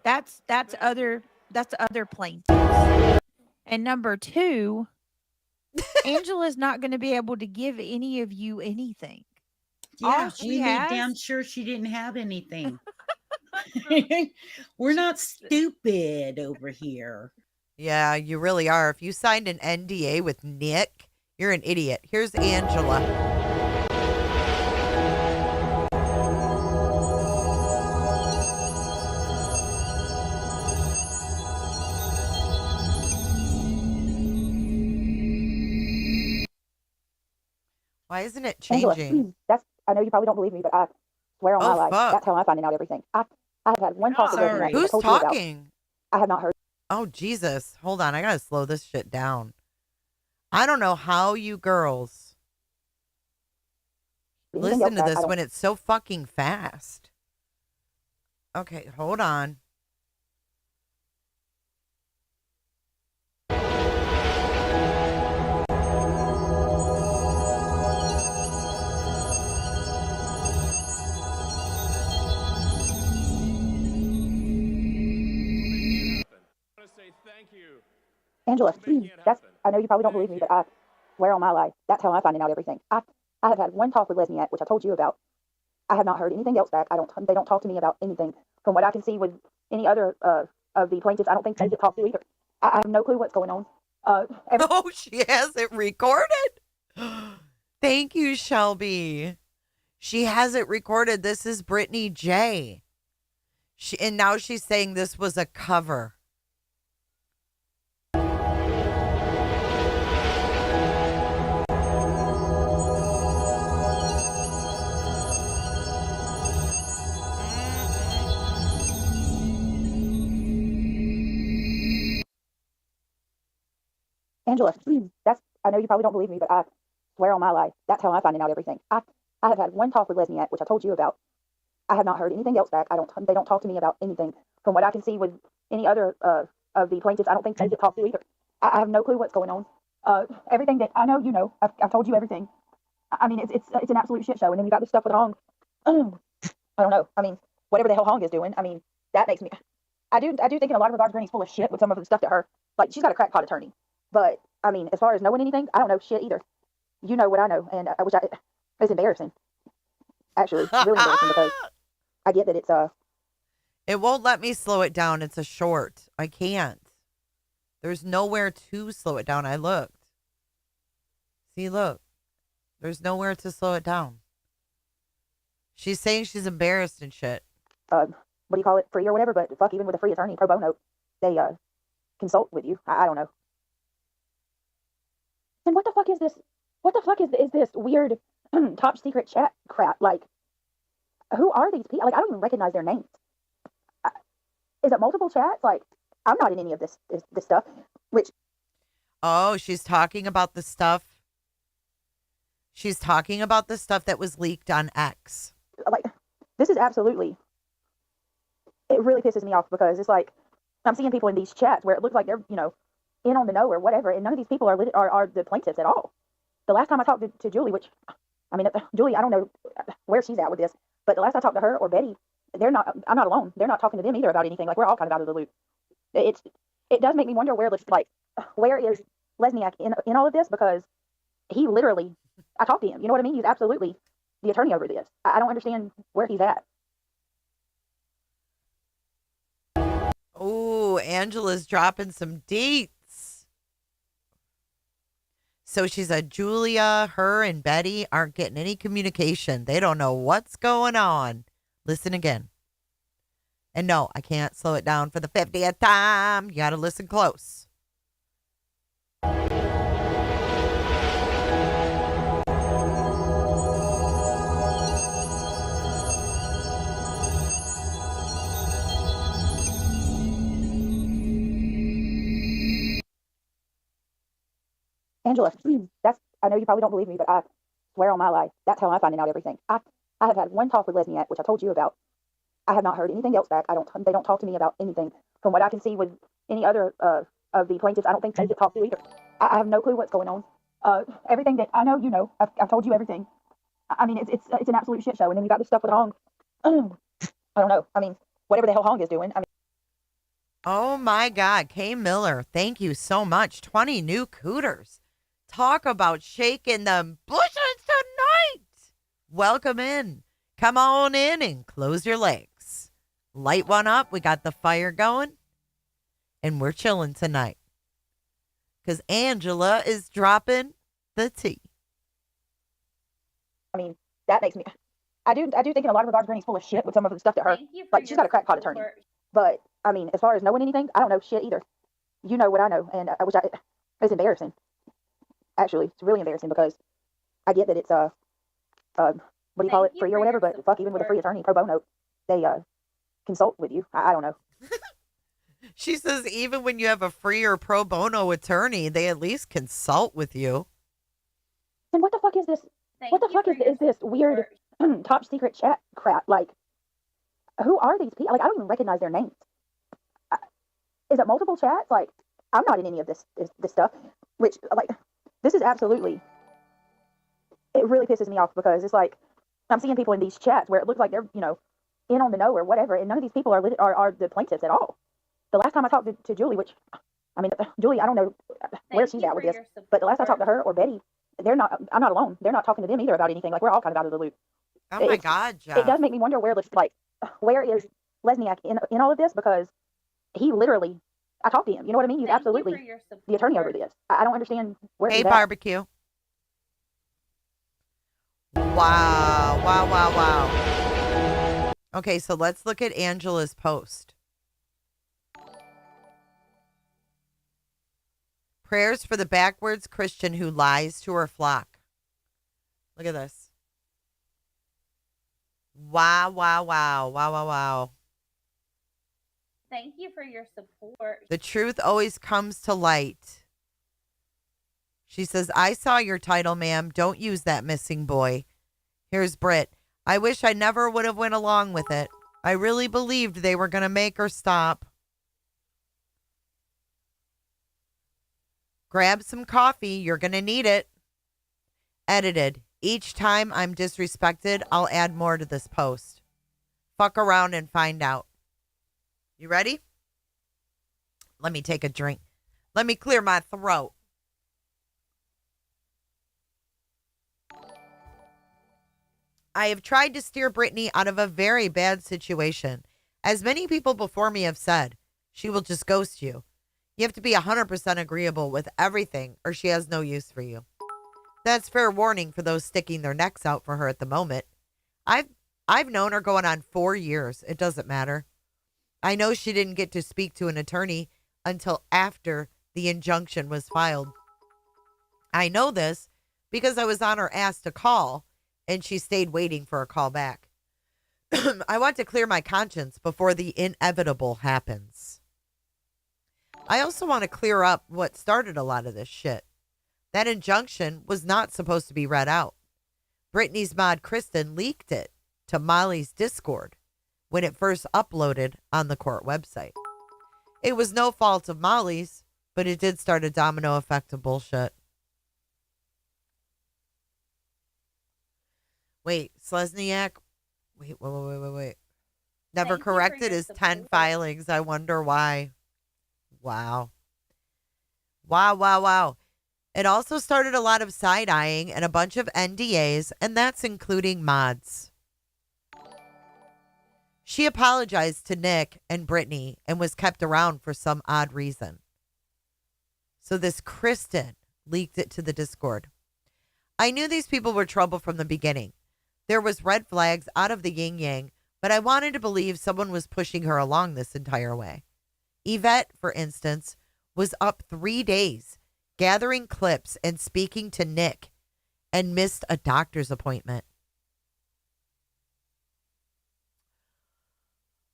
That's other plaintiffs. And number 2, Angela's not going to be able to give any of you anything. Yeah, All she we made damn has sure she didn't have anything. We're not stupid over here. Yeah, you really are. If you signed an NDA with Nick, you're an idiot. Here's Angela. Why isn't it Angela, changing? that's I know you probably don't believe me, but I swear on my Oh, life, fuck. that's how I'm finding out everything. I have had one talk with Leslie Sorry. which I Who's told you about. talking? I have not heard. Oh, Jesus. Hold on. I got to slow this shit down. I don't know how you girls anything listen else to back. I this don't. when it's so fucking fast. Okay, hold on. Angela, that's I know you probably don't believe me, but I swear on my life, that's how I'm finding out everything. I have had one talk with Leslie which I told you about. I have not heard anything else back. They don't talk to me about anything. From what I can see with any other of the plaintiffs, I don't think they get talked to either. I have no clue what's going on. Oh, she has it recorded. Thank you, Shelby. She has it recorded. This is Brittany J. And now she's saying this was a cover. Angela, that's I know you probably don't believe me, but I swear on my life, that's how I'm finding out everything. I have had one talk with Leslie which I told you about. I have not heard anything else back. They don't talk to me about anything. From what I can see with any other of the plaintiffs, I don't think they get talked to either. I have no clue what's going on. Everything that I know, you know, I've told you everything. I mean, it's an absolute shit show. And then you got this stuff with Hong. I don't know. I mean, whatever the hell Hong is doing, I mean, that makes me. I do think in a lot of regards, Granny's full of shit with some of the stuff that her, like, she's got a crackpot attorney. But I mean, as far as knowing anything, I don't know shit either. You know what I know, and I wish I. It's embarrassing. Actually, it's really embarrassing because I get that it's It won't let me slow it down. It's a short. I can't. There's nowhere to slow it down. I looked. See, look. There's nowhere to slow it down. She's saying she's embarrassed and shit. what do you call it, free or whatever. But fuck, even with a free attorney, pro bono, they consult with you. I don't know. And what the fuck is this? What the fuck is this weird top secret chat crap? Like, who are these people? Like, I don't even recognize their names. Is it multiple chats? Like, I'm not in any of this stuff. Which, Oh, she's talking about the stuff. She's talking about the stuff that was leaked on X. like, this is absolutely. It really pisses me off because it's like I'm seeing people in these chats where it looks like they're in on the know or whatever, and none of these people are the plaintiffs at all. The last time I talked to Julie, which I mean, Julie, I don't know where she's at with this, but the last I talked to her or Betty, they're not. I'm not alone. They're not talking to them either about anything. Like, we're all kind of out of the loop. It does make me wonder where is Lesniak in all of this, because he literally, I talked to him. You know what I mean? He's absolutely the attorney over this. I don't understand where he's at. Oh, Angela's dropping some deets. So she said Julia, her, and Betty aren't getting any communication. They don't know what's going on. Listen again. And no, I can't slow it down for the 50th time. You got to listen close. Angela, I know you probably don't believe me, but I swear on my life, that's how I'm finding out everything. I have had one talk with Lesniak, which I told you about. I have not heard anything else back. They don't talk to me about anything. From what I can see with any other of the plaintiffs, I don't think they get talked to either. I have no clue what's going on. Everything that I know, I've told you everything. I mean, it's an absolute shit show. And then you got this stuff with Hong. I don't know. I mean, whatever the hell Hong is doing. I mean, Oh my God. Kay Miller, thank you so much. 20 new cooters. Talk about shaking the bushes tonight. Welcome in. Come on in and close your legs. Light one up. We got the fire going. And we're chilling tonight. Because Angela is dropping the tea. I mean, that makes me. I do think in a lot of regards, Granny's full of shit with some of the stuff that her. Like, she's got a crackpot attorney. But I mean, as far as knowing anything, I don't know shit either. You know what I know, and I wish I. It's embarrassing. Actually, it's really embarrassing because I get that it's what do you call it, free or whatever. But fuck, even with a free attorney, pro bono, they consult with you. I don't know. She says even when you have a free or pro bono attorney, they at least consult with you. And what the fuck is this? What the fuck is this weird top secret chat crap? Like, who are these people? Like, I don't even recognize their names. Is it multiple chats? Like, I'm not in any of this stuff. Which, like, this is absolutely. It really pisses me off because it's like I'm seeing people in these chats where it looks like they're in on the know or whatever, and none of these people are the plaintiffs at all. The last time I talked to Julie, which I mean, Julie, I don't know where she's at with this, but the last I talked to her or Betty, they're not. I'm not alone. They're not talking to them either about anything. Like, we're all kind of out of the loop. Oh my God, Jeff. It does make me wonder where is Lesniak in all of this, because he literally, I talked to him. You know what I mean? He's absolutely the attorney over this. I don't understand where Hey, he's at. barbecue. Wow. Wow, wow, wow. Okay, so let's look at Angela's post. Prayers for the backwards Christian who lies to her flock. Look at this. Wow, wow, wow, wow, wow, wow. Thank you for your support. The truth always comes to light. She says, I saw your title, ma'am. Don't use that missing boy. Here's Britt. I wish I never would have went along with it. I really believed they were going to make her stop. Grab some coffee. You're going to need it. Edited. Each time I'm disrespected, I'll add more to this post. Fuck around and find out. You ready? Let me take a drink. Let me clear my throat. I have tried to steer Brittany out of a very bad situation. As many people before me have said, she will just ghost you. You have to be 100% agreeable with everything or she has no use for you. That's fair warning for those sticking their necks out for her at the moment. I've known her going on 4 years. It doesn't matter. I know she didn't get to speak to an attorney until after the injunction was filed. I know this because I was on her ass to call and she stayed waiting for a call back. I want to clear my conscience before the inevitable happens. I also want to clear up what started a lot of this shit. That injunction was not supposed to be read out. Brittany's mod Kristen leaked it to Molly's Discord when it first uploaded on the court website. It was no fault of Molly's, but it did start a domino effect of bullshit. Wait, Slesniak? Wait. Never corrected his 10 filings. I wonder why. Wow. Wow. It also started a lot of side-eyeing and a bunch of NDAs, and that's including mods. She apologized to Nick and Brittany and was kept around for some odd reason. So this Kristen leaked it to the Discord. I knew these people were trouble from the beginning. There was red flags out of the yin-yang, but I wanted to believe someone was pushing her along this entire way. Yvette, for instance, was up 3 days gathering clips and speaking to Nick and missed a doctor's appointment.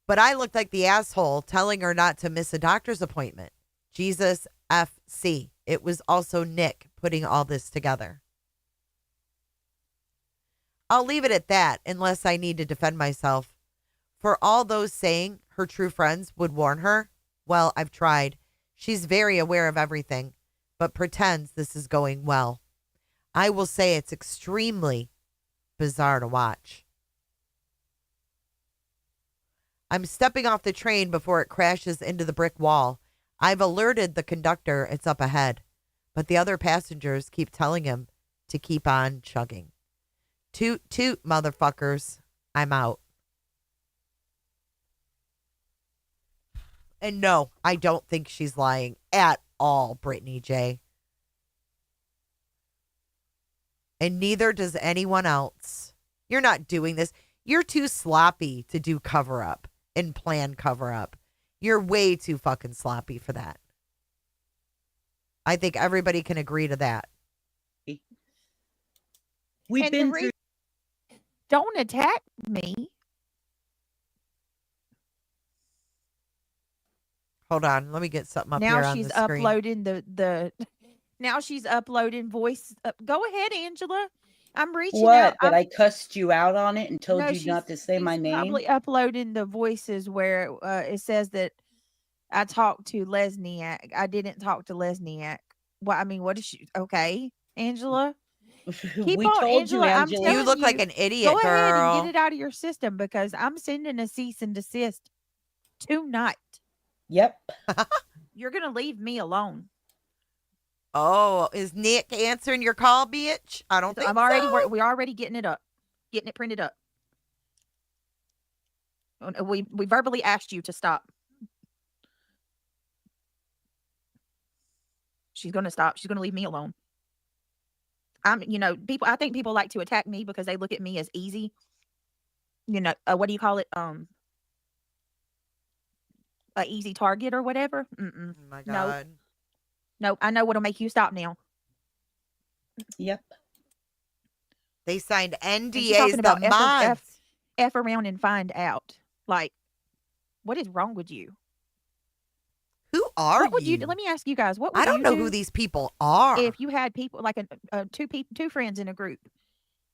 But I looked like the asshole telling her not to miss a doctor's appointment. Jesus FC. It was also Nick putting all this together. I'll leave it at that unless I need to defend myself. For all those saying her true friends would warn her, well, I've tried. She's very aware of everything, but pretends this is going well. I will say it's extremely bizarre to watch. I'm stepping off the train before it crashes into the brick wall. I've alerted the conductor it's up ahead, but the other passengers keep telling him to keep on chugging. Toot, toot, motherfuckers. I'm out. And no, I don't think she's lying at all, Brittany J. And neither does anyone else. You're not doing this. You're too sloppy to do cover up and plan cover up. You're way too fucking sloppy for that. I think everybody can agree to that. We've been through. Don't attack me. Hold on, let me get something up Now here on she's the screen. uploading the. Now she's uploading voice. Go ahead, Angela. I'm reaching out. What? That I cussed you out on it and told No, you not to say my name? Probably uploading the voices where it says that I talked to Lesniak. I didn't talk to Lesniak. Well, I mean, what is she? Okay, Angela. Keep We on, told Angela. you, I'm Angela. telling You look like an idiot, Go ahead girl. and get it out of your system because I'm sending a cease and desist tonight. Yep. You're gonna leave me alone. Oh, is Nick answering your call, bitch? I don't think I'm already. so. We're already getting it up, getting it printed up. We verbally asked you to stop. She's gonna stop. She's gonna leave me alone. People. I think people like to attack me because they look at me as easy. What do you call it? A easy target or whatever. Oh my God. Nope. I know what'll make you stop now. Yep. They signed And she's NDAs, talking about the mods. F around and find out. Like, what is wrong with you? Who are What would you? Let me ask you guys. What would I don't you know do who these people are. if you had people like two friends in a group,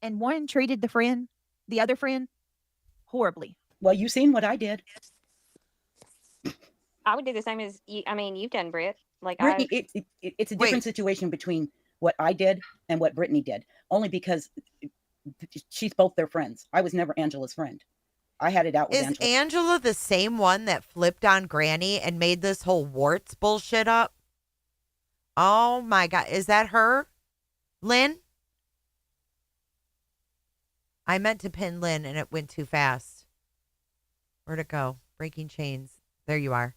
and one treated the other friend, horribly? Well, you seen what I did. I would do the same as you. I mean, you've done, Britt. Like Brittany, it's a different situation between what I did and what Brittany did. Only because she's both their friends. I was never Angela's friend. I had it out with Is Angela. Angela the same one that flipped on Granny and made this whole warts bullshit up? Oh my God. Is that her? Lynn? I meant to pin Lynn and it went too fast. Where'd it go? Breaking chains. There you are.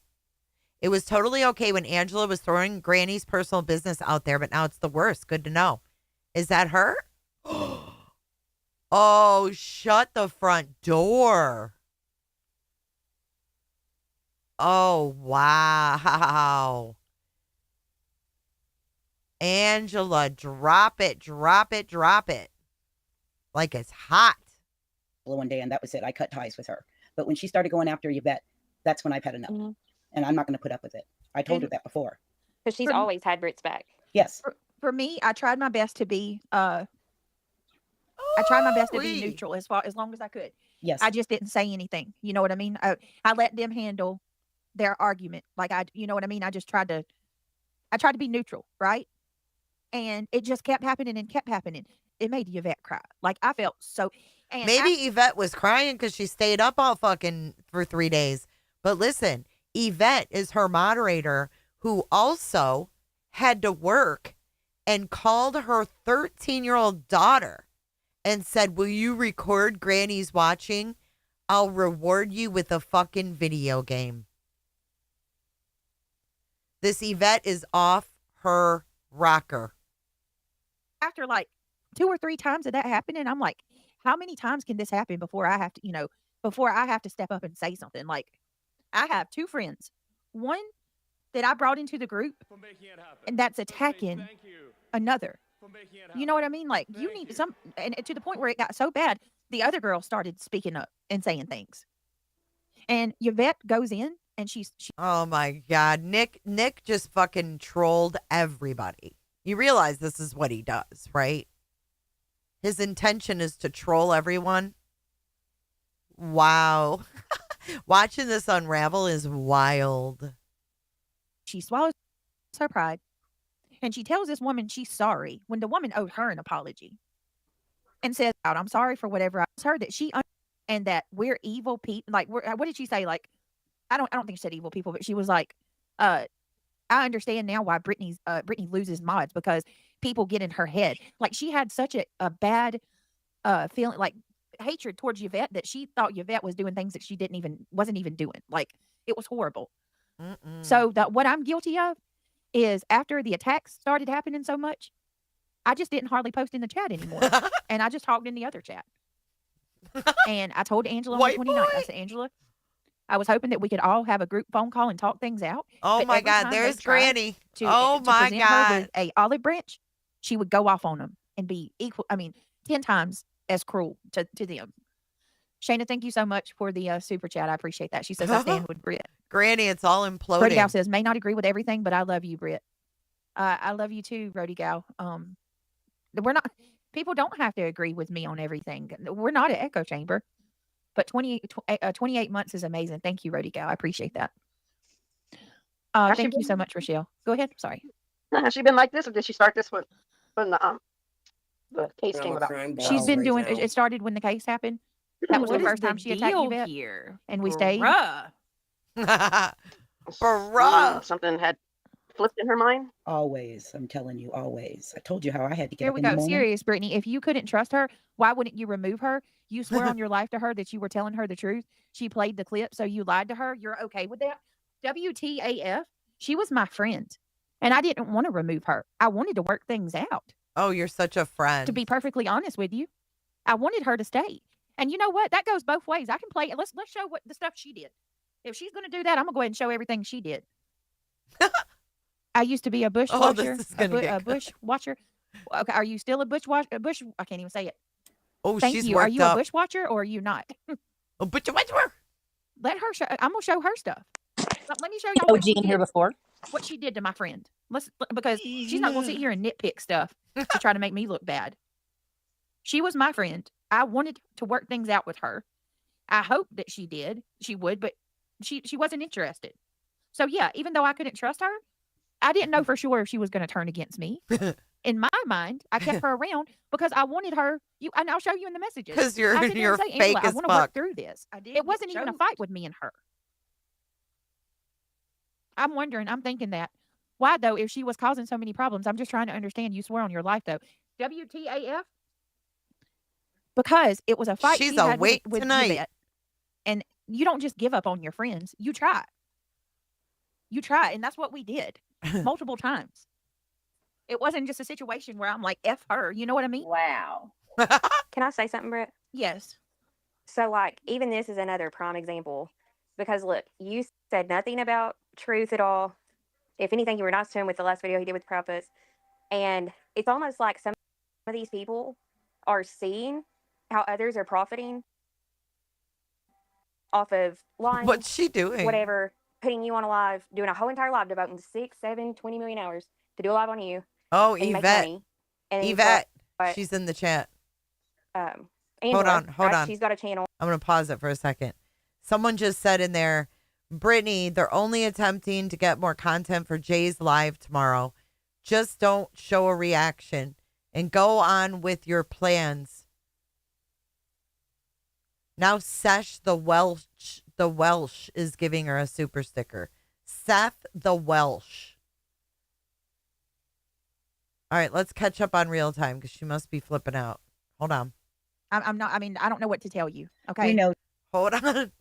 It was totally okay when Angela was throwing Granny's personal business out there, but now it's the worst. Good to know. Is that her? Oh, shut the front door. Oh, wow. Angela, drop it, drop it, drop it. Like it's hot. One day, and that was it. I cut ties with her. But when she started going after Yvette, that's when I've had enough. And I'm not going to put up with it. I told her that before. Because she's always had Brit's back. Yes. For me, I tried my best to be I tried my best to be neutral as long as I could. Yes. I just didn't say anything. You know what I mean? I let them handle their argument. Like you know what I mean? I tried to be neutral, right? And it just kept happening and kept happening. It made Yvette cry. Like I felt so. And Maybe Yvette was crying because she stayed up all fucking for 3 days. But listen, Yvette is her moderator who also had to work and called her 13-year-old daughter and said, will you record Granny's watching? I'll reward you with a fucking video game. This Yvette is off her rocker. After like 2 or 3 times of that happening, I'm like, how many times can this happen before I have to step up and say something? Like, I have 2 friends. One that I brought into the group, and that's attacking another. You know what I mean? Like, you need and to the point where it got so bad, the other girl started speaking up and saying things. And Yvette goes in, and she Oh my God. Nick just fucking trolled everybody. You realize this is what he does, right? His intention is to troll everyone. Wow. Watching this unravel is wild. She swallows her pride, and she tells this woman she's sorry when the woman owed her an apology, and says, "I'm sorry for whatever I heard that and that we're evil people." Like, what did she say? Like, I don't think she said evil people, but she was like, "I understand now why Brittany loses mods because people get in her head." Like, she had such a bad feeling, like hatred towards Yvette, that she thought Yvette was doing things that she wasn't even doing. Like, it was horrible. So what I'm guilty of is after the attacks started happening so much, I just didn't hardly post in the chat anymore. And I just talked in the other chat. And I told Angela on the 29th, I said, Angela, I was hoping that we could all have a group phone call and talk things out. Oh But my every God, time they there's tried Granny. To Oh my present her God. with a olive branch, she would go off on them and be 10 times as cruel to them. Shayna, thank you so much for the super chat. I appreciate that. She says, I stand with Britt. Granny, it's all imploding. Brody Gal says, may not agree with everything, but I love you, Britt. I love you too, Brody Gal. People don't have to agree with me on everything. We're not an echo chamber, but 28 months is amazing. Thank you, Brody Gal. I appreciate that. Thank you so much, Rochelle. Go ahead. Sorry. Has she been like this, or did she start this when the case came about? She's been doing it. Started when the case happened. That was the first time she attacked Yvette here, and we stayed. Bruh. Something had flipped in her mind. Always. I'm telling you, always. I told you how I had to get Here up we in the go. morning. Serious, Brittany. If you couldn't trust her, why wouldn't you remove her? You swear on your life to her that you were telling her the truth. She played the clip, so you lied to her. You're okay with that? WTAF. She was my friend, and I didn't want to remove her. I wanted to work things out. Oh, you're such a friend. To be perfectly honest with you, I wanted her to stay. And you know what? That goes both ways. I can play. Let's show what the stuff she did. If she's going to do that, I'm going to go ahead and show everything she did. I used to be a bush watcher. A bush watcher. Okay, are you still a bush watcher? I can't even say it. Oh, Thank she's you. worked Are you up. a bush watcher or are you not? A bush watcher. Let her show. I'm going to show her stuff. Let me show y'all what she in did. here before. What she did to my friend. Because she's not going to sit here and nitpick stuff to try to make me look bad. She was my friend. I wanted to work things out with her. I hoped that she would, but she wasn't interested. So yeah, even though I couldn't trust her, I didn't know for sure if she was going to turn against me. in my mind, I kept her around because I wanted her. And I'll show you in the messages. Because I you're sit there and say, Angela, fake I as want to work fuck. through this. It wasn't even a fight with me and her. I'm wondering, I'm thinking that. Why, though, if she was causing so many problems? I'm just trying to understand. You swear on your life, though. WTAF? Because it was a fight She's she had awake with tonight. Yvette. And you don't just give up on your friends. You try. You try. And that's what we did multiple times. It wasn't just a situation where I'm like, F her. You know what I mean? Wow. Can I say something, Brett? Yes. So, like, even this is another prime example because, look, you said nothing about truth at all. If anything, you were nice to him with the last video he did with Proudfoot. And it's almost like some of these people are seeing how others are profiting off of lying. What's she doing? Whatever, putting you on a live, doing a whole entire live, devoting 6, 7, 20 million hours to do a live on you. Oh, and make Yvette. money. And then Yvette. you've got, She's in the chat. Angela, Hold right? on. She's got a channel. I'm going to pause it for a second. Someone just said in there, Brittany, they're only attempting to get more content for Jay's live tomorrow. Just don't show a reaction and go on with your plans. Now Sesh the Welsh is giving her a super sticker. Seth the Welsh. All right, let's catch up on real time because she must be flipping out. Hold on. I'm not. I mean, I don't know what to tell you. Okay. We know. Hold on.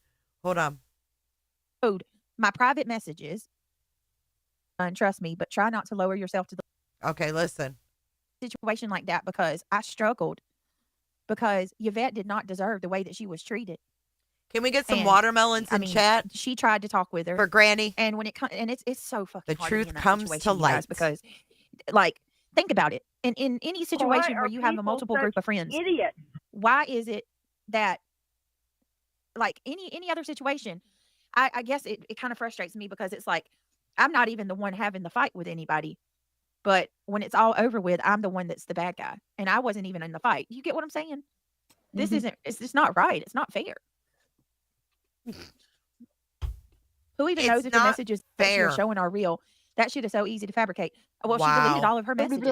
Hold on. My private messages. And trust me, but try not to lower yourself to the Okay, listen. situation like that because I struggled because Yvette did not deserve the way that she was treated. Can we get some And, watermelons I in mean, chat She tried to talk with her for Granny? and when it comes, and it's so fucking The hard to be truth in that comes situation, to you guys, light. because, like, think about it. In any situation Why where are you have a people multiple such group of friends, idiots? why is it that, like any other situation, I guess it kind of frustrates me because it's like I'm not even the one having the fight with anybody. But when it's all over with, I'm the one that's the bad guy. And I wasn't even in the fight. You get what I'm saying? This isn't, it's just not right. It's not fair. Who even knows if the messages that she was fair. showing are real? That shit is so easy to fabricate. Well, she deleted Wow. all of her messages.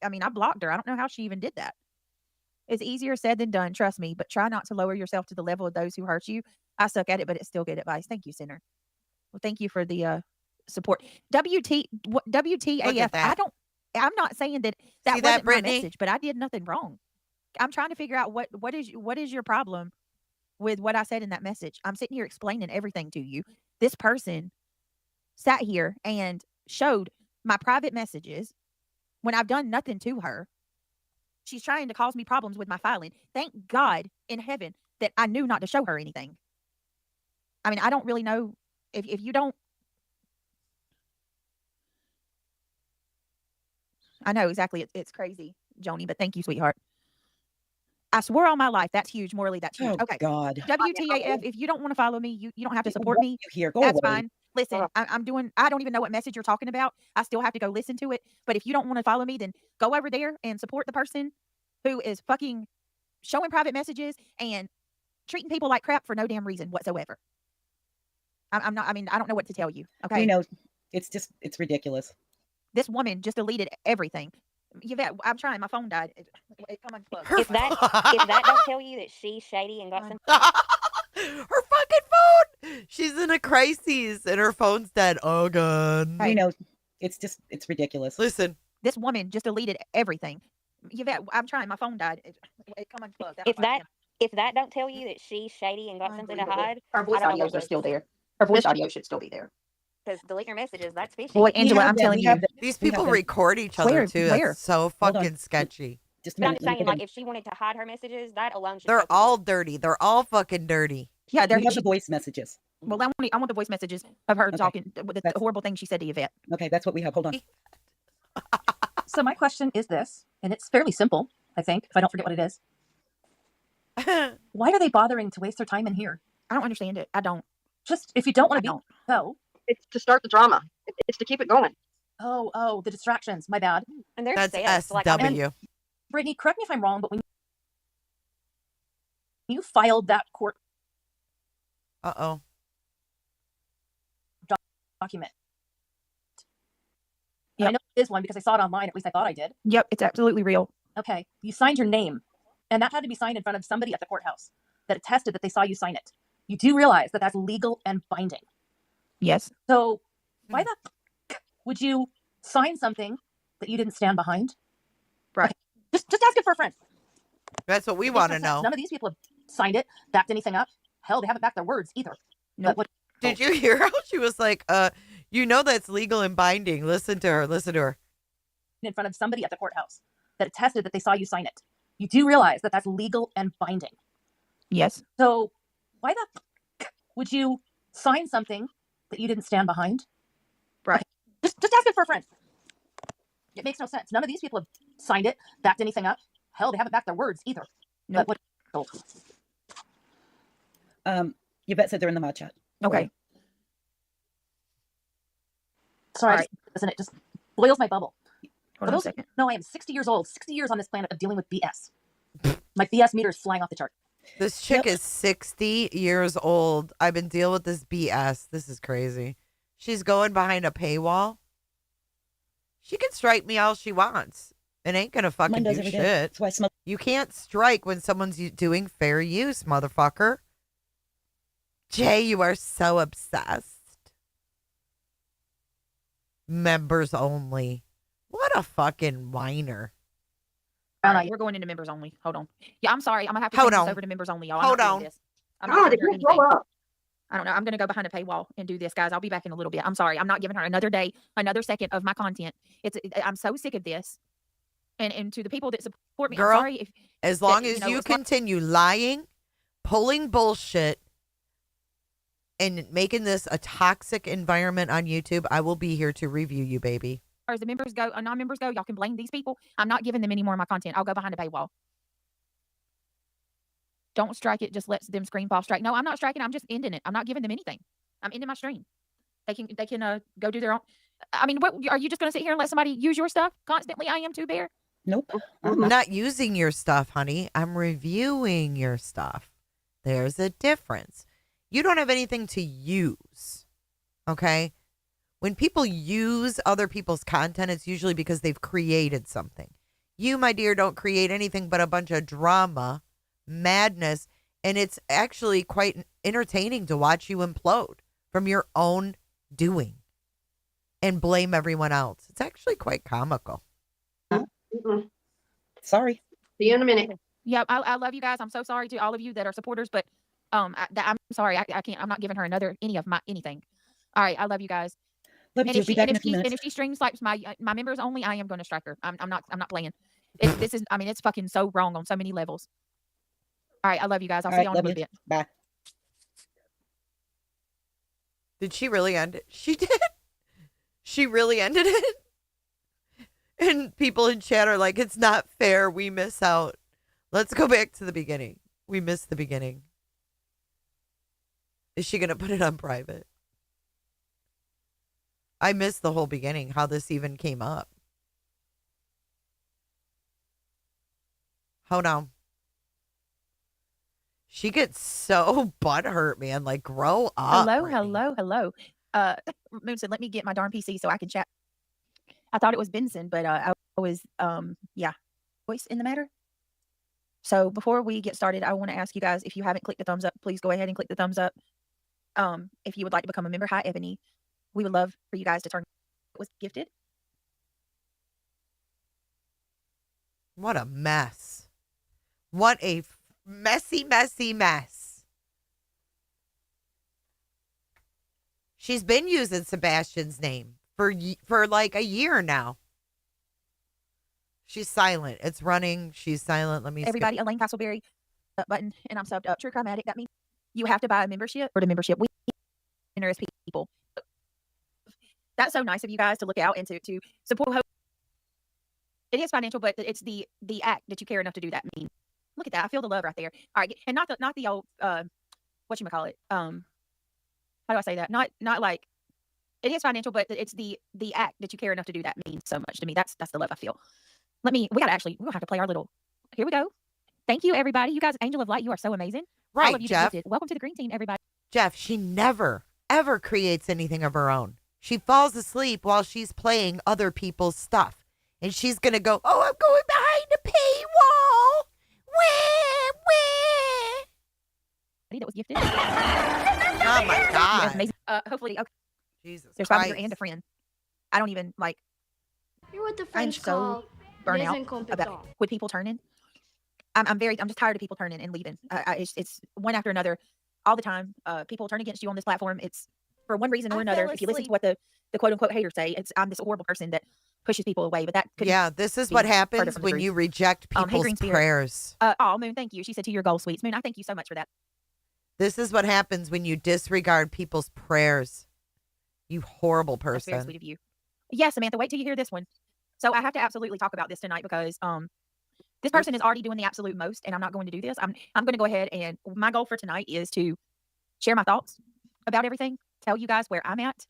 I mean, I blocked her. I don't know how she even did that. It's easier said than done, trust me, but try not to lower yourself to the level of those who hurt you. I suck at it, but it's still good advice. Thank you, Sinner. Well, thank you for the support. WTAF. I'm not saying that See wasn't that, my Brittany? message, but I did nothing wrong. I'm trying to figure out what is your problem with what I said in that message. I'm sitting here explaining everything to you. This person sat here and showed my private messages when I've done nothing to her. She's trying to cause me problems with my filing. Thank God in heaven that I knew not to show her anything. I mean, I don't really know if you don't. I know exactly. It's crazy, Joni, but thank you, sweetheart. I swear on my life, that's huge. Morally, that's huge. Oh, Okay. God. WTAF, if you don't want to follow me, you don't have to support me. Here, go That's away. fine. Listen, I don't even know what message you're talking about. I still have to go listen to it. But if you don't want to follow me, then go over there and support the person who is fucking showing private messages and treating people like crap for no damn reason whatsoever. I'm not, I mean, I don't know what to tell you. Okay. We know. It's ridiculous. This woman just deleted everything. Yvette, I'm trying. My phone died. Come unplug. If that don't tell you that she's shady and got some. Her fucking phone. She's in a crisis and her phone's dead. Oh god. We know. It's ridiculous. Listen. This woman just deleted everything. Yvette, I'm trying. My phone died. Come unplug. If that don't tell you that she's shady and got something to hide, Our voice audios are still there. Our voice audio should still be there. Because delete your messages. That's fishy. Boy, Angela, I'm telling you, these people record each other too. That's so fucking sketchy. Just but I'm saying, like, if she wanted to hide her messages, that alone should. They're all dirty. They're all fucking dirty. Yeah, we have the voice messages. Well, I want the voice messages of her talking with the horrible thing she said to Yvette. Okay, that's what we have. Hold on. So my question is this, and it's fairly simple, I think, if I don't forget what it is. Why are they bothering to waste their time in here? I don't understand it. I don't. Just, if you don't want to be, go. It's to start the drama. It's to keep it going. Oh, the distractions. My bad. And there's That's SW. And Brittany, correct me if I'm wrong, but when you filed that court document, yep. I know is one because I saw it online. At least I thought I did. Yep, it's absolutely real. Okay. You signed your name, and that had to be signed in front of somebody at the courthouse that attested that they saw you sign it. You do realize that that's legal and binding. Yes. So why the would you sign something that you didn't stand behind? Right. Okay. Just ask it for a friend. That's what we It makes want no to sense. know. None of these people have signed it, backed anything up. Hell, they haven't backed their words either. Nope. But what Did you hear how she was like, you know that's legal and binding. Listen to her. Listen to her. in front of somebody at the courthouse that attested that they saw you sign it. You do realize that that's legal and binding. Yes. So why the would you sign something that you didn't stand behind? Right. Okay. Just ask it for a friend. It makes no sense. None of these people have signed it, backed anything up. Hell, they haven't backed their words either. Nope. But what Yvette said they're in the mod chat. Okay. sorry, All right. doesn't it just boils my bubble. Hold on a second. No, I am 60 years old, 60 years on this planet of dealing with BS. My BS meter is flying off the chart. This chick is 60 years old. I've been dealing with this BS. This is crazy. She's going behind a paywall. She can strike me all she wants. It ain't gonna fucking Mine does do every day. shit. That's why I smoke. You can't strike when someone's doing fair use, motherfucker. Jay, you are so obsessed. Members only. What a fucking whiner. All right, we're going into members only. Hold on. Yeah, I'm sorry. I'm gonna have to Hold change on. this over to members only, y'all. Hold I'm not on. doing this. I'm God, not if giving her you grow anything. up. I don't know. I'm gonna go behind a paywall and do this, guys. I'll be back in a little bit. I'm sorry. I'm not giving her another day, another second of my content. I'm so sick of this. And to the people that support me, Girl, I'm sorry. If, as long that, as you know, you as long- continue lying, pulling bullshit, and making this a toxic environment on YouTube, I will be here to review you, baby. as the members go, non-members go, y'all can blame these people. I'm not giving them any more of my content. I'll go behind a paywall. Don't strike it. Just let them screen pop strike. No, I'm not striking. I'm just ending it. I'm not giving them anything. I'm ending my stream. They can go do their own. I mean, what are you just going to sit here and let somebody use your stuff constantly? I am too, Bear. Nope. I'm not using your stuff, honey. I'm reviewing your stuff. There's a difference. You don't have anything to use. Okay? When people use other people's content, it's usually because they've created something. You, my dear, don't create anything but a bunch of drama, madness, and it's actually quite entertaining to watch you implode from your own doing and blame everyone else. It's actually quite comical. Sorry. See you in a minute. Yeah, I love you guys. I'm so sorry to all of you that are supporters, but I'm sorry. I can't. I'm not giving her any of my anything. All right, I love you guys. Love you And too. Be back in a few and minutes. if she streams like my members only, I am going to strike her. I'm not playing. This is. I mean, it's fucking so wrong on so many levels. All right, I love you guys. I'll All see right, y'all in a love little you. bit. Bye. Did she really end it? She did. She really ended it. And people in chat are like, it's not fair. We miss out. Let's go back to the beginning. We missed the beginning. Is she going to put it on private? I missed the whole beginning, how this even came up. Hold on. She gets so butthurt, man. Like, grow up. Hello. Moon said, let me get my darn PC so I can chat. I thought it was Benson, but I was, voice in the matter. So before we get started, I want to ask you guys, if you haven't clicked the thumbs up, please go ahead and click the thumbs up. If you would like to become a member, hi, Ebony. We would love for you guys to turn was gifted. What a mess. What a messy, messy mess. She's been using Sebastian's name for like a year now. She's silent. It's running. She's silent. Let me Everybody, skip. Elaine Castleberry button, and I'm subbed up. True Crime Addict. That means you have to buy a membership for the membership. We generous people. That's so nice of you guys to look out and to support. It is financial, but it's the act that you care enough to do that. I mean, look at that. I feel the love right there. All right, and not the old whatchamacallit. How do I say that? Not like it is financial, but it's the act that you care enough to do that means so much to me. That's the love I feel. We're gonna have to play our little. Here we go. Thank you, everybody. You guys, Angel of Light, you are so amazing. Right, All of you Jeff. gifted. Welcome to the green team, everybody. Jeff, she never, ever creates anything of her own. She falls asleep while she's playing other people's stuff. And she's going to go, oh, I'm going behind the paywall. Wah, wah. That was gifted. Oh, my Yeah, God. amazing. Hopefully, okay. Jesus There's 5 Christ. here and a friend. I don't even, like, You're what the I'm French so call burnt les out incompetents. about with people turning. I'm just tired of people turning and leaving. It's one after another all the time. People turn against you on this platform. It's for one reason or another. If you listen to what the quote unquote haters say, I'm this horrible person that pushes people away. But that could Yeah, this is what happens from the when truth. you reject Hey, people's Green Spirit. prayers. Oh, Moon, thank you. She said to your goal, sweets. Moon, I thank you so much for that. This is what happens when you disregard people's prayers. You horrible That's very person. sweet of you. Yeah, Samantha, wait till you hear this one. So I have to absolutely talk about this tonight because this person is already doing the absolute most, and I'm not going to do this. I'm going to go ahead, and my goal for tonight is to share my thoughts about everything, tell you guys where I'm at,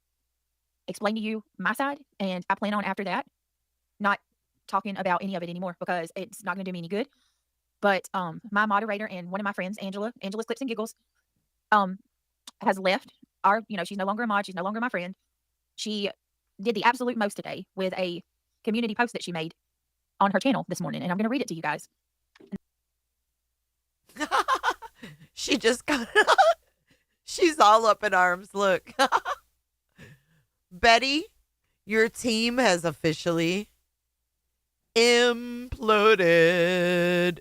explain to you my side, and I plan on after that not talking about any of it anymore because it's not going to do me any good. But my moderator and one of my friends, Angela's Clips and Giggles, has left. She's no longer a mod. She's no longer my friend. She did the absolute most today with a community post that she made on her channel this morning, and I'm going to read it to you guys. She just got she's all up in arms. Look. Betty, your team has officially imploded.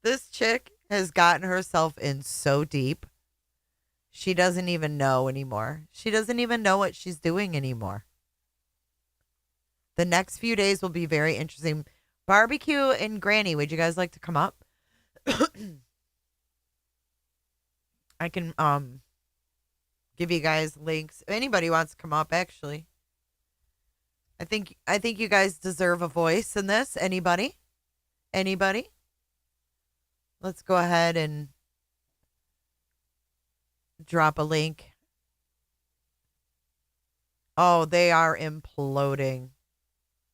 This chick has gotten herself in so deep. She doesn't even know anymore. She doesn't even know what she's doing anymore. The next few days will be very interesting. Barbecue and Granny, would you guys like to come up? I can give you guys links. If anybody wants to come up, actually. I think you guys deserve a voice in this. Anybody? Let's go ahead and drop a link. Oh, they are imploding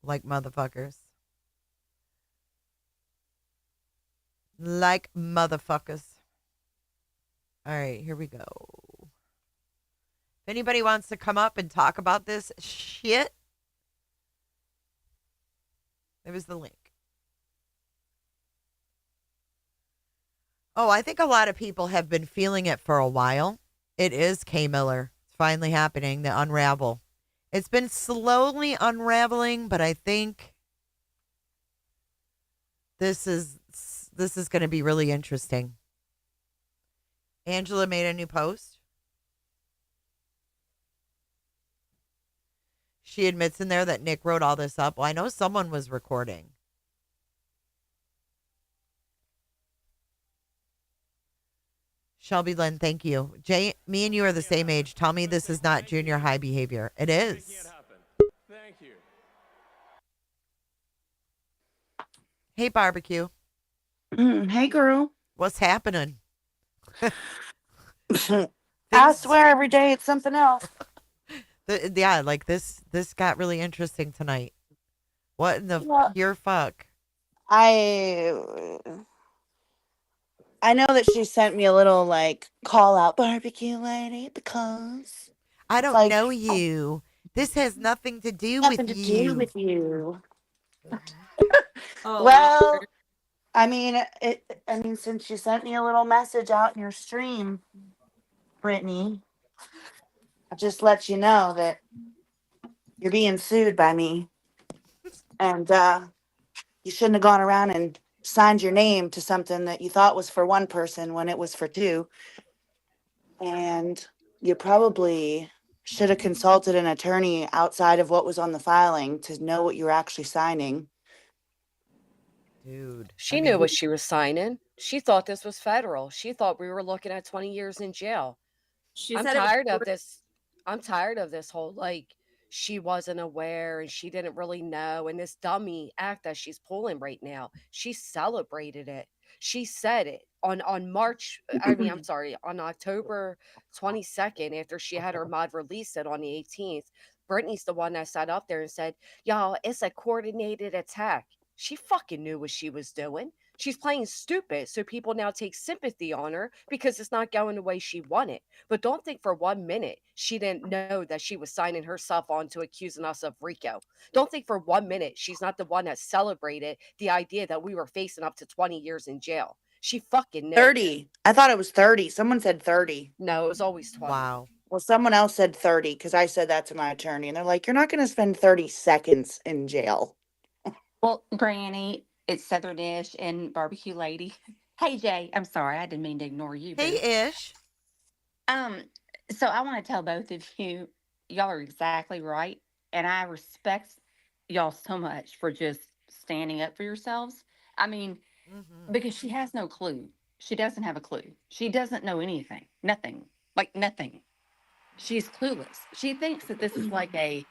like motherfuckers. Like motherfuckers. All right, here we go. If anybody wants to come up and talk about this shit, there's the link. Oh, I think a lot of people have been feeling it for a while. It is Kay Miller. It's finally happening, the unravel. It's been slowly unraveling, but I think this is going to be really interesting. Angela made a new post. She admits in there that Nick wrote all this up. Well, I know someone was recording. Shelby Lynn, thank you. Jay, me and you are the same age. Tell me this is not junior high behavior. It is. Thank you. Hey, Barbecue. Hey, girl. What's happening? I swear every day it's something else. Yeah, like this got really interesting tonight. What in the pure fuck? I know that she sent me a little like call out barbecue lady because I don't know you. This has nothing to do with you. Oh, well, I mean, since you sent me a little message out in your stream, Brittany, I'll just let you know that you're being sued by me, and you shouldn't have gone around and signed your name to something that you thought was for one person when it was for two. And you probably should have consulted an attorney outside of what was on the filing to know what you were actually signing. Dude. She knew what she was signing. She thought this was federal. She thought we were looking at 20 years in jail. I'm tired of this. I'm tired of this whole she wasn't aware and she didn't really know. And this dummy act that she's pulling right now, she celebrated it. She said it on on October 22nd, after she had her mod release it on the 18th. Brittany's the one that sat up there and said, y'all, it's a coordinated attack. She fucking knew what she was doing. She's playing stupid, so people now take sympathy on her because it's not going the way she wanted. But don't think for 1 minute she didn't know that she was signing herself on to accusing us of RICO. Don't think for 1 minute she's not the one that celebrated the idea that we were facing up to 20 years in jail. She fucking knew. 30. I thought it was 30. Someone said 30. No, it was always 20. Wow. Well, someone else said 30 because I said that to my attorney, and they're like, "You're not going to spend 30 seconds in jail." Well, Granny, it's Southern Ish and Barbecue Lady. Hey, Jay, I'm sorry, I didn't mean to ignore you. Boo. Hey, Ish. So I want to tell both of you, y'all are exactly right, and I respect y'all so much for just standing up for yourselves. I mean, because she has no clue. She doesn't have a clue. She doesn't know anything. Nothing. Like nothing. She's clueless. She thinks that this is like a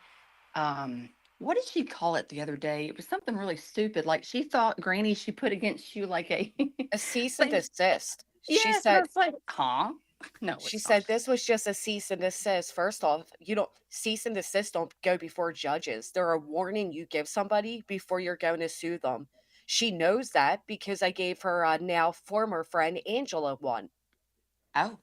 what did she call it the other day? It was something really stupid. Like she thought Granny she put against you like a cease and desist. Yes, She and I said, was like, huh? No, she it's said this was just a cease and desist. First off, you don't cease and desist don't go before judges. They're a warning you give somebody before you're going to sue them. She knows that because I gave her now former friend Angela one. Oh.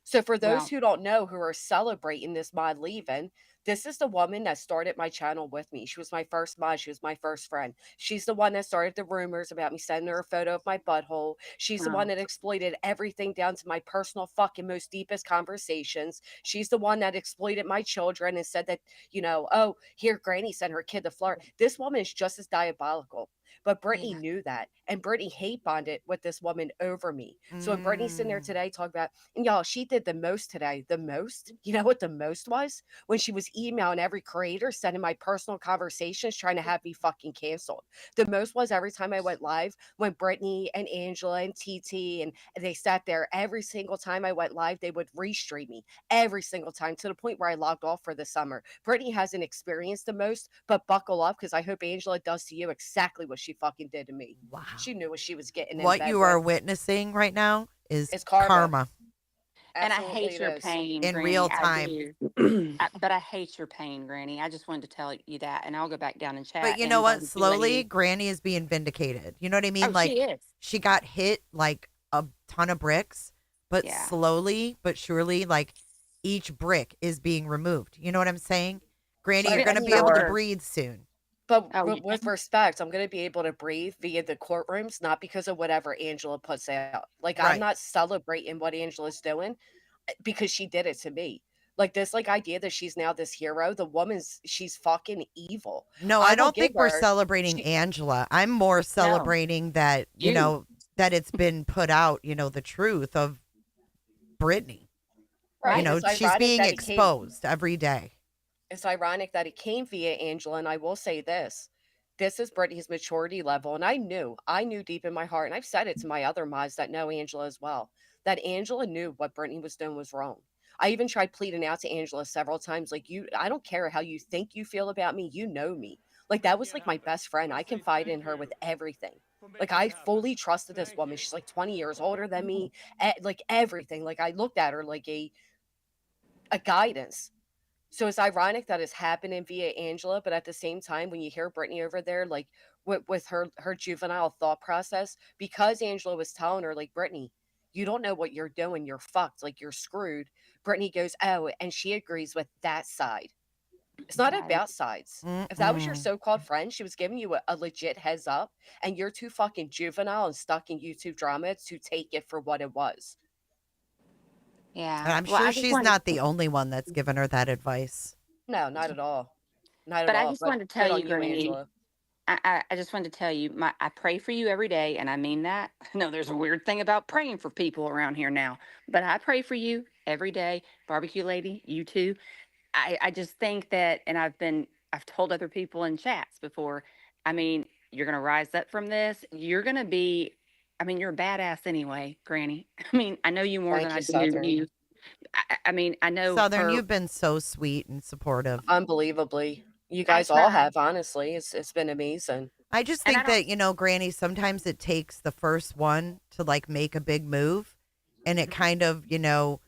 So for those Well, who don't know who are celebrating this mod leaving, this is the woman that started my channel with me. She was my first mod. She was my first friend. She's the one that started the rumors about me sending her a photo of my butthole. She's the one that exploited everything down to my personal fucking most deepest conversations. She's the one that exploited my children and said that, oh, here Granny sent her kid to Florida. This woman is just as diabolical. But Brittany knew that. And Brittany hate bonded with this woman over me. So when Brittany's sitting there today talking about, and y'all, she did the most today. The most? You know what the most was? When she was emailing every creator, sending my personal conversations, trying to have me fucking canceled. The most was every time I went live, when Brittany and Angela and TT and they sat there, every single time I went live, they would restream me every single time to the point where I logged off for the summer. Brittany hasn't experienced the most, but buckle up because I hope Angela does to you exactly what she fucking did to me. Wow. She knew what she was getting in What bed you are with. witnessing right now is It's karma. and I Absolutely hate it your is. pain, in Granny. real I time. do. But I hate your pain, Granny. I just wanted to tell you that, and I'll go back down and chat. But you and know what? Barbecue Slowly, Lady. Granny is being vindicated. You know what I mean? Oh, Like she is. she got hit like a ton of bricks, but Yeah. slowly but surely, like each brick is being removed. You know what I'm saying? Granny, But you're I going to mean, be able to breathe soon. But Oh, with respect, I'm going to be able to breathe via the courtrooms, not because of whatever Angela puts out. Like, I'm Right. not celebrating what Angela's doing because she did it to me. Like this, like idea that she's now this hero. The she's fucking evil. No, I I will don't give think we're her. celebrating Angela. I'm more celebrating that, You. that it's been put out, the truth of Brittany. Right. It's She's ironic being that it came. exposed every day. It's ironic that it came via Angela, and I will say this is Brittany's maturity level. And I knew deep in my heart, and I've said it to my other mods that know Angela as well, that Angela knew what Brittany was doing was wrong. I even tried pleading out to Angela several times, like, I don't care how you think you feel about me, you know me. Like, that was like my best friend. I confide in her with everything. Like, I fully trusted this woman. She's like 20 years older than me, like everything. Like, I looked at her like a guidance. So it's ironic that it's happening via Angela, but at the same time, when you hear Brittany over there, like with her juvenile thought process, because Angela was telling her, like, Brittany, you don't know what you're doing, you're fucked, like you're screwed. Brittany goes, oh, and she agrees with that side. It's not about sides. If that was your Mm-mm. so-called friend, she was giving you a legit heads up, and you're too fucking juvenile and stuck in YouTube drama to take it for what it was. Yeah. And I'm Well, sure I just she's wanted. not the only one that's given her that advice. No, not at all. Not at But I all. just But wanted to tell good you, on you, Granny. Angela. I just wanted to tell you, I pray for you every day, and I mean that. No, there's a weird thing about praying for people around here now, but I pray for you every day. Barbecue Lady, you too. I just think that, and I've told other people in chats before. I mean, you're gonna rise up from this. You're gonna be. I mean, you're a badass anyway, Granny. I mean, I know you more than Thank I you, do Southern. you. I mean, I know Southern, for. you've been so sweet and supportive. Unbelievably. You I guys all try. have, honestly. It's been amazing. I just And I think don't. that, Granny, sometimes it takes the first one to like make a big move and it kind of, And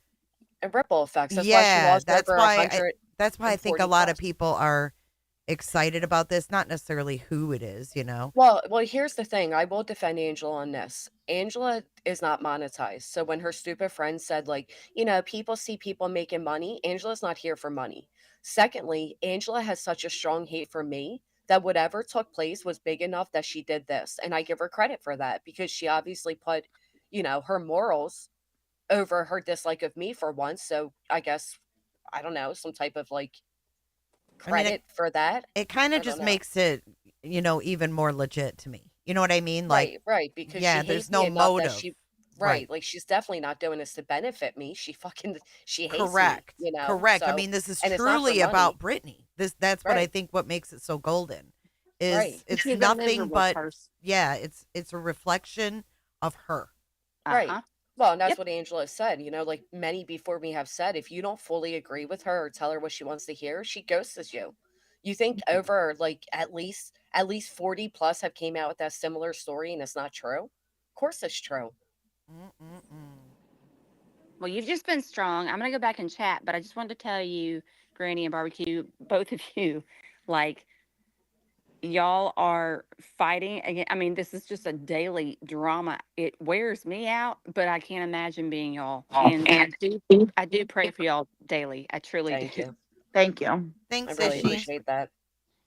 ripple effects. That's why she yeah, lost over that's why I 140 think a lot of plus. people are excited about this, not necessarily who it is, you know. Well, here's the thing. I will defend Angela on this. Angela is not monetized. So when her stupid friend said, like, people see people making money, Angela's not here for money. Secondly, Angela has such a strong hate for me that whatever took place was big enough that she did this. And I give her credit for that because she obviously put, her morals over her dislike of me for once. So I guess, I don't know, some type of like I mean, credit for that. it kind of I don't just know. makes it, even more legit to me. You know what I mean? Like, Right, because she yeah, hates there's me no enough that motive. she Right. right, like, she's definitely not doing this to benefit me. She hates me, Correct. Correct. I so mean, this is and it's not for truly about money. Brittany. That's what I Right, think what makes it so golden is right, it's She's a nothing miserable but person. yeah, it's a reflection of her. right. Uh-huh. Well, and that's Yep. what Angela said, like many before me have said, if you don't fully agree with her or tell her what she wants to hear, she ghosts you. You think over like at least 40 plus have came out with that similar story and it's not true? Of course it's true. Mm-mm-mm. Well, you've just been strong. I'm gonna go back and chat, but I just wanted to tell you, Granny and Barbecue, both of you, like y'all are fighting again. I mean, this is just a daily drama. It wears me out, but I can't imagine being y'all. And I do pray for y'all daily. I truly Thank do. you. Thank you. I Thanks, really Ishi. appreciate that.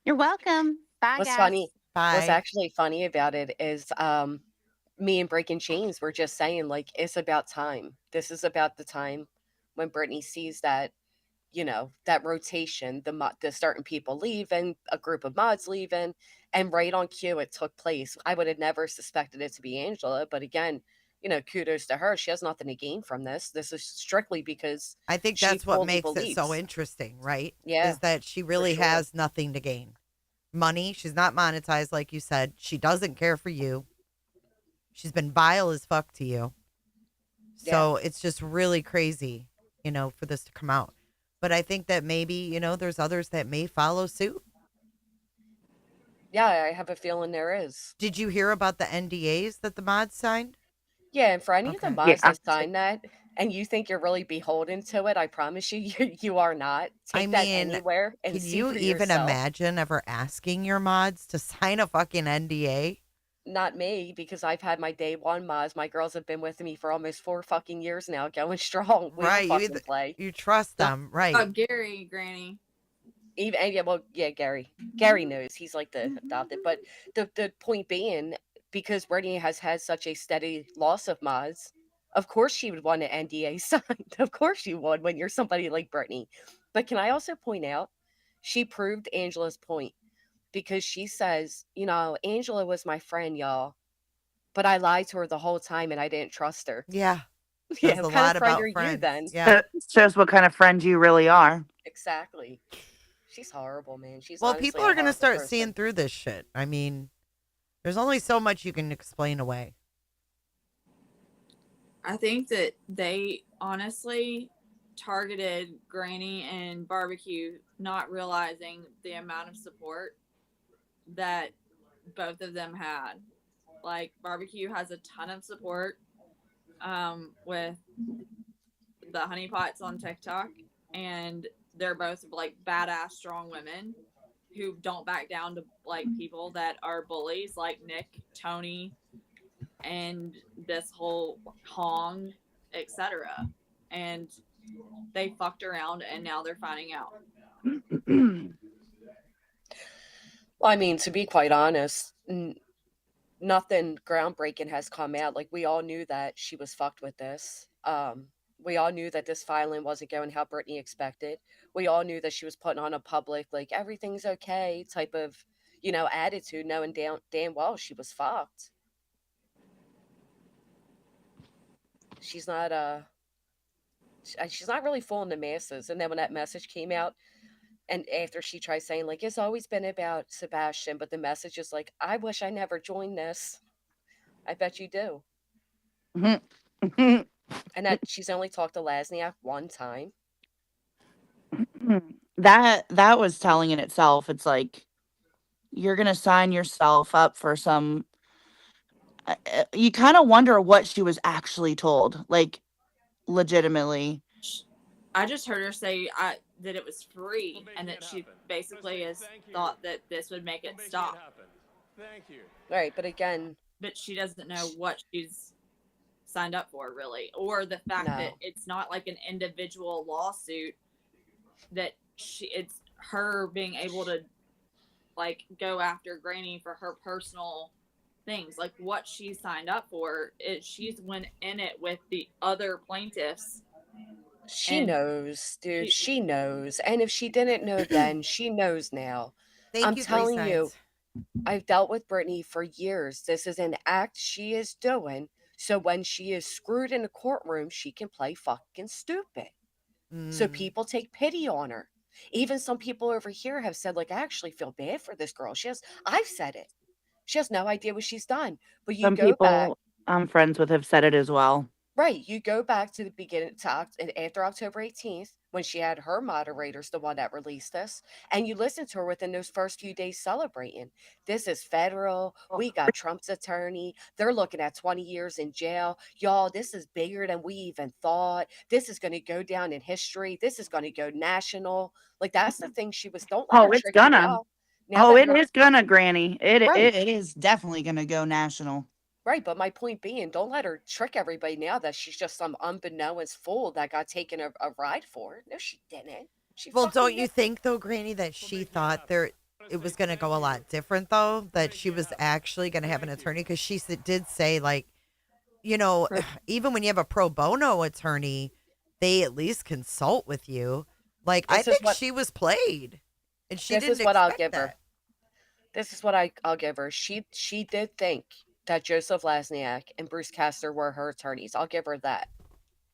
You're welcome. Bye, What's guys. funny what's Bye. actually funny about it is me and Breaking Chains were just saying like it's about time. This is about the time when Brittany sees that, that rotation, the certain people leave and a group of mods leaving, and right on cue it took place. I would have never suspected it to be Angela, but again, kudos to her. She has nothing to gain from this. This is strictly because I think she that's what fully makes it so believes. interesting, right? Yeah, Is that she for really sure. has nothing to gain. Money, she's not monetized like you said. She doesn't care for you. She's been vile as fuck to you. Yeah. So it's just really crazy, for this to come out. But I think that maybe, there's others that may follow suit. Yeah, I have a feeling there is. Did you hear about the NDAs that the mods signed? Yeah, and for any of the Okay. mods that sign that, and you think you're really beholden to it, I promise you, you are not. I Take that mean, anywhere and can see you for even yourself. imagine ever asking your mods to sign a fucking NDA? Not me, because I've had my day one mods. My girls have been with me for almost 4 fucking years now, going strong. We don't Right. fucking play. You trust them. Right. Gary, Granny. Even and yeah, well, yeah, Gary. Gary knows he's like the adopted. But the point being, because Brittany has had such a steady loss of mods, of course she would want an NDA signed. Of course she would when you're somebody like Brittany. But can I also point out, she proved Angela's point because she says, Angela was my friend, y'all, but I lied to her the whole time and I didn't trust her. Yeah. Yeah, Says what a kind of lot friend are about you friends. then? Yeah. It shows what kind of friend you really are. Exactly. She's horrible, man. She's Well, honestly people a are going to horrible start person. seeing through this shit. I mean, there's only so much you can explain away. I think that they honestly targeted Granny and Barbecue, not realizing the amount of support that both of them had. Like, Barbecue has a ton of support with the honeypots on TikTok, and they're both like badass, strong women who don't back down to like people that are bullies, like Nick, Tony, and this whole Hong, etc. And they fucked around, and now they're finding out. Well, I mean, to be quite honest, nothing groundbreaking has come out. Like, we all knew that she was fucked with this. We all knew that this filing wasn't going how Brittany expected. We all knew that she was putting on a public, like, everything's okay type of, attitude, knowing damn well she was fucked. She's not, she's not really fooling the masses. And then when that message came out, and after she tries saying, like, it's always been about Sebastian, but the message is like, I wish I never joined this. I bet you do. And that she's only talked to Lasniak one time. That was telling in itself. It's like you're gonna sign yourself up for some. You kind of wonder what she was actually told, like legitimately. I just heard her say, that it was free and that she basically has thought that this would make it stop. Right, but again, but she doesn't know what she's signed up for, really, or the fact that no. it's not like an individual lawsuit, that it's her being able to like go after Granny for her personal things, like what she signed up for. She's went in it with the other plaintiffs. She knows, dude. She knows. And if she didn't know then, she knows now. Thank I'm you, Three telling you, Sides. I've dealt with Brittany for years. This is an act she is doing. So when she is screwed in a courtroom, she can play fucking stupid. So people take pity on her. Even some people over here have said, like, I actually feel bad for this girl. I've said it. She has no idea what she's done. But you Some go back. people I'm friends with have said it as well. Right. You go back to the beginning after October 18th, when she had her moderators, the one that released this, and you listen to her within those first few days celebrating. This is federal. We got Trump's attorney. They're looking at 20 years in jail. Y'all, this is bigger than we even thought. This is going to go down in history. This is going to go national. Like, that's the thing she was, don't let her Oh, it's trick you gonna. now. Now Oh, that it you're is gonna, Granny. right. It is definitely gonna go national. Right, but my point being, don't let her trick everybody now that she's just some unbeknownst fool that got taken a ride for. No, she didn't. She Well, fucking don't you did. think though, Granny, that she thought it was going to go a lot different though? That she was actually going to have an attorney because did say like, even when you have a pro bono attorney, they at least consult with you. Like I This is think what she was played, and she this didn't is what I'll expect give her. that. This is what I'll give her. She did think that Joseph Lasniak and Bruce Castor were her attorneys. I'll give her that.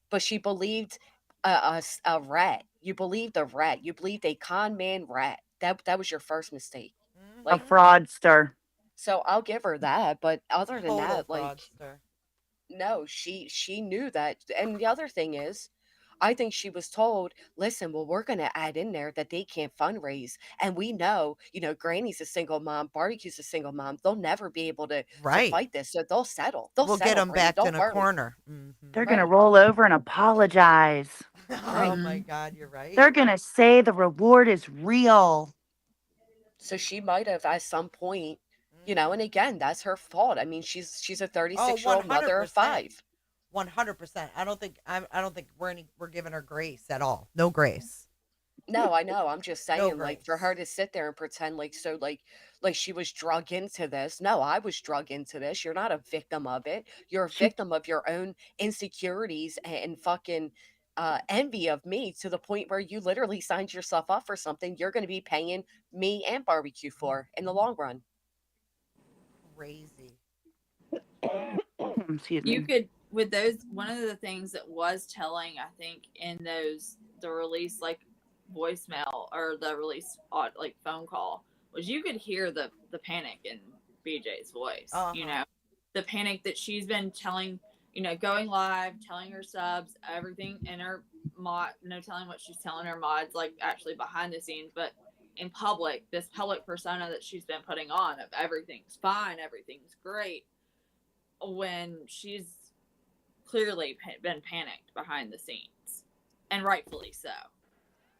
But she believed a rat. You believed a rat. You believed a con man rat. That was your first mistake. A Like, fraudster. so I'll give her that. But other than Total that, like, fraudster. no, she knew that. And the other thing is, I think she was told, listen, well, we're going to add in there that they can't fundraise. And we know, Granny's a single mom, Barbecue's a single mom. They'll never be able to Right. fight this. So they'll settle. They'll We'll get settle, them Granny. backed in Don't a worry. corner. They're gonna Right. roll over and apologize. Oh my God, you're right. They're gonna say the reward is real. So she might have at some point, and again, that's her fault. I mean, she's a 36-year-old mother of 5. 100%. I don't think we're giving her grace at all. No grace. No, I know. I'm just No saying, like, for her to sit there and pretend like she was drug into this. No, I was drug into this. You're not a victim of it. You're a victim of your own insecurities and fucking envy of me, to the point where you literally signed yourself up for something you're going to be paying me and Barbecue for in the long run. Crazy. Excuse me. You could, with those, one of the things that was telling, I think, in the release, like, voicemail, or the release, like, phone call, was you could hear the panic in BJ's voice. The panic that she's been telling, going live, telling her subs everything in her mod, no telling what she's telling her mods, like, actually behind the scenes, but in public, this public persona that she's been putting on of everything's fine, everything's great, when she's clearly been panicked behind the scenes, and rightfully so.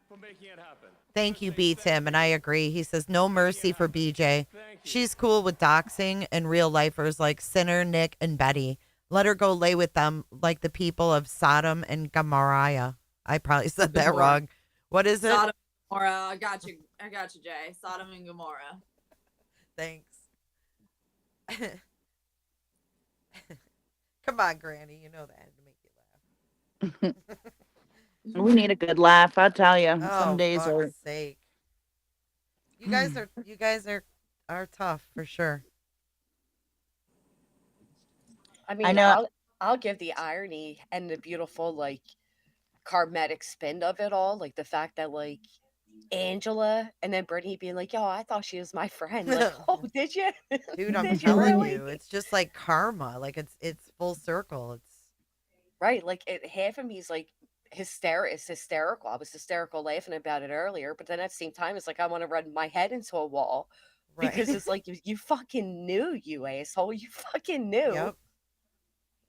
For making it happen. Thank you, B Tim, and I agree. He says no mercy for BJ. She's cool with doxing and real lifers like Sinner, Nick, and Betty. Let her go lay with them like the people of Sodom and Gomorrah. I probably said that wrong. What is it? Sodom and Gomorrah. I got you, Jay. Sodom and Gomorrah. Thanks. Come on, Granny. You know that had to make you laugh. We need a good laugh, I tell you. Oh, Some days fuck's are. sake. You guys are tough for sure. I mean, I know. I'll give the irony and the beautiful, like, karmatic spin of it all, like the fact that, like, Angela and then Brittany being like, yo, I thought she was my friend. Like, oh, did you? Dude, I'm Did telling really? you, it's just like karma. Like it's full circle. It's Right. Like, half of me is like, hysterical. I was hysterical laughing about it earlier, but then at the same time, it's like I want to run my head into a wall, right. because it's like, you fucking knew, you asshole. You fucking knew. Yep.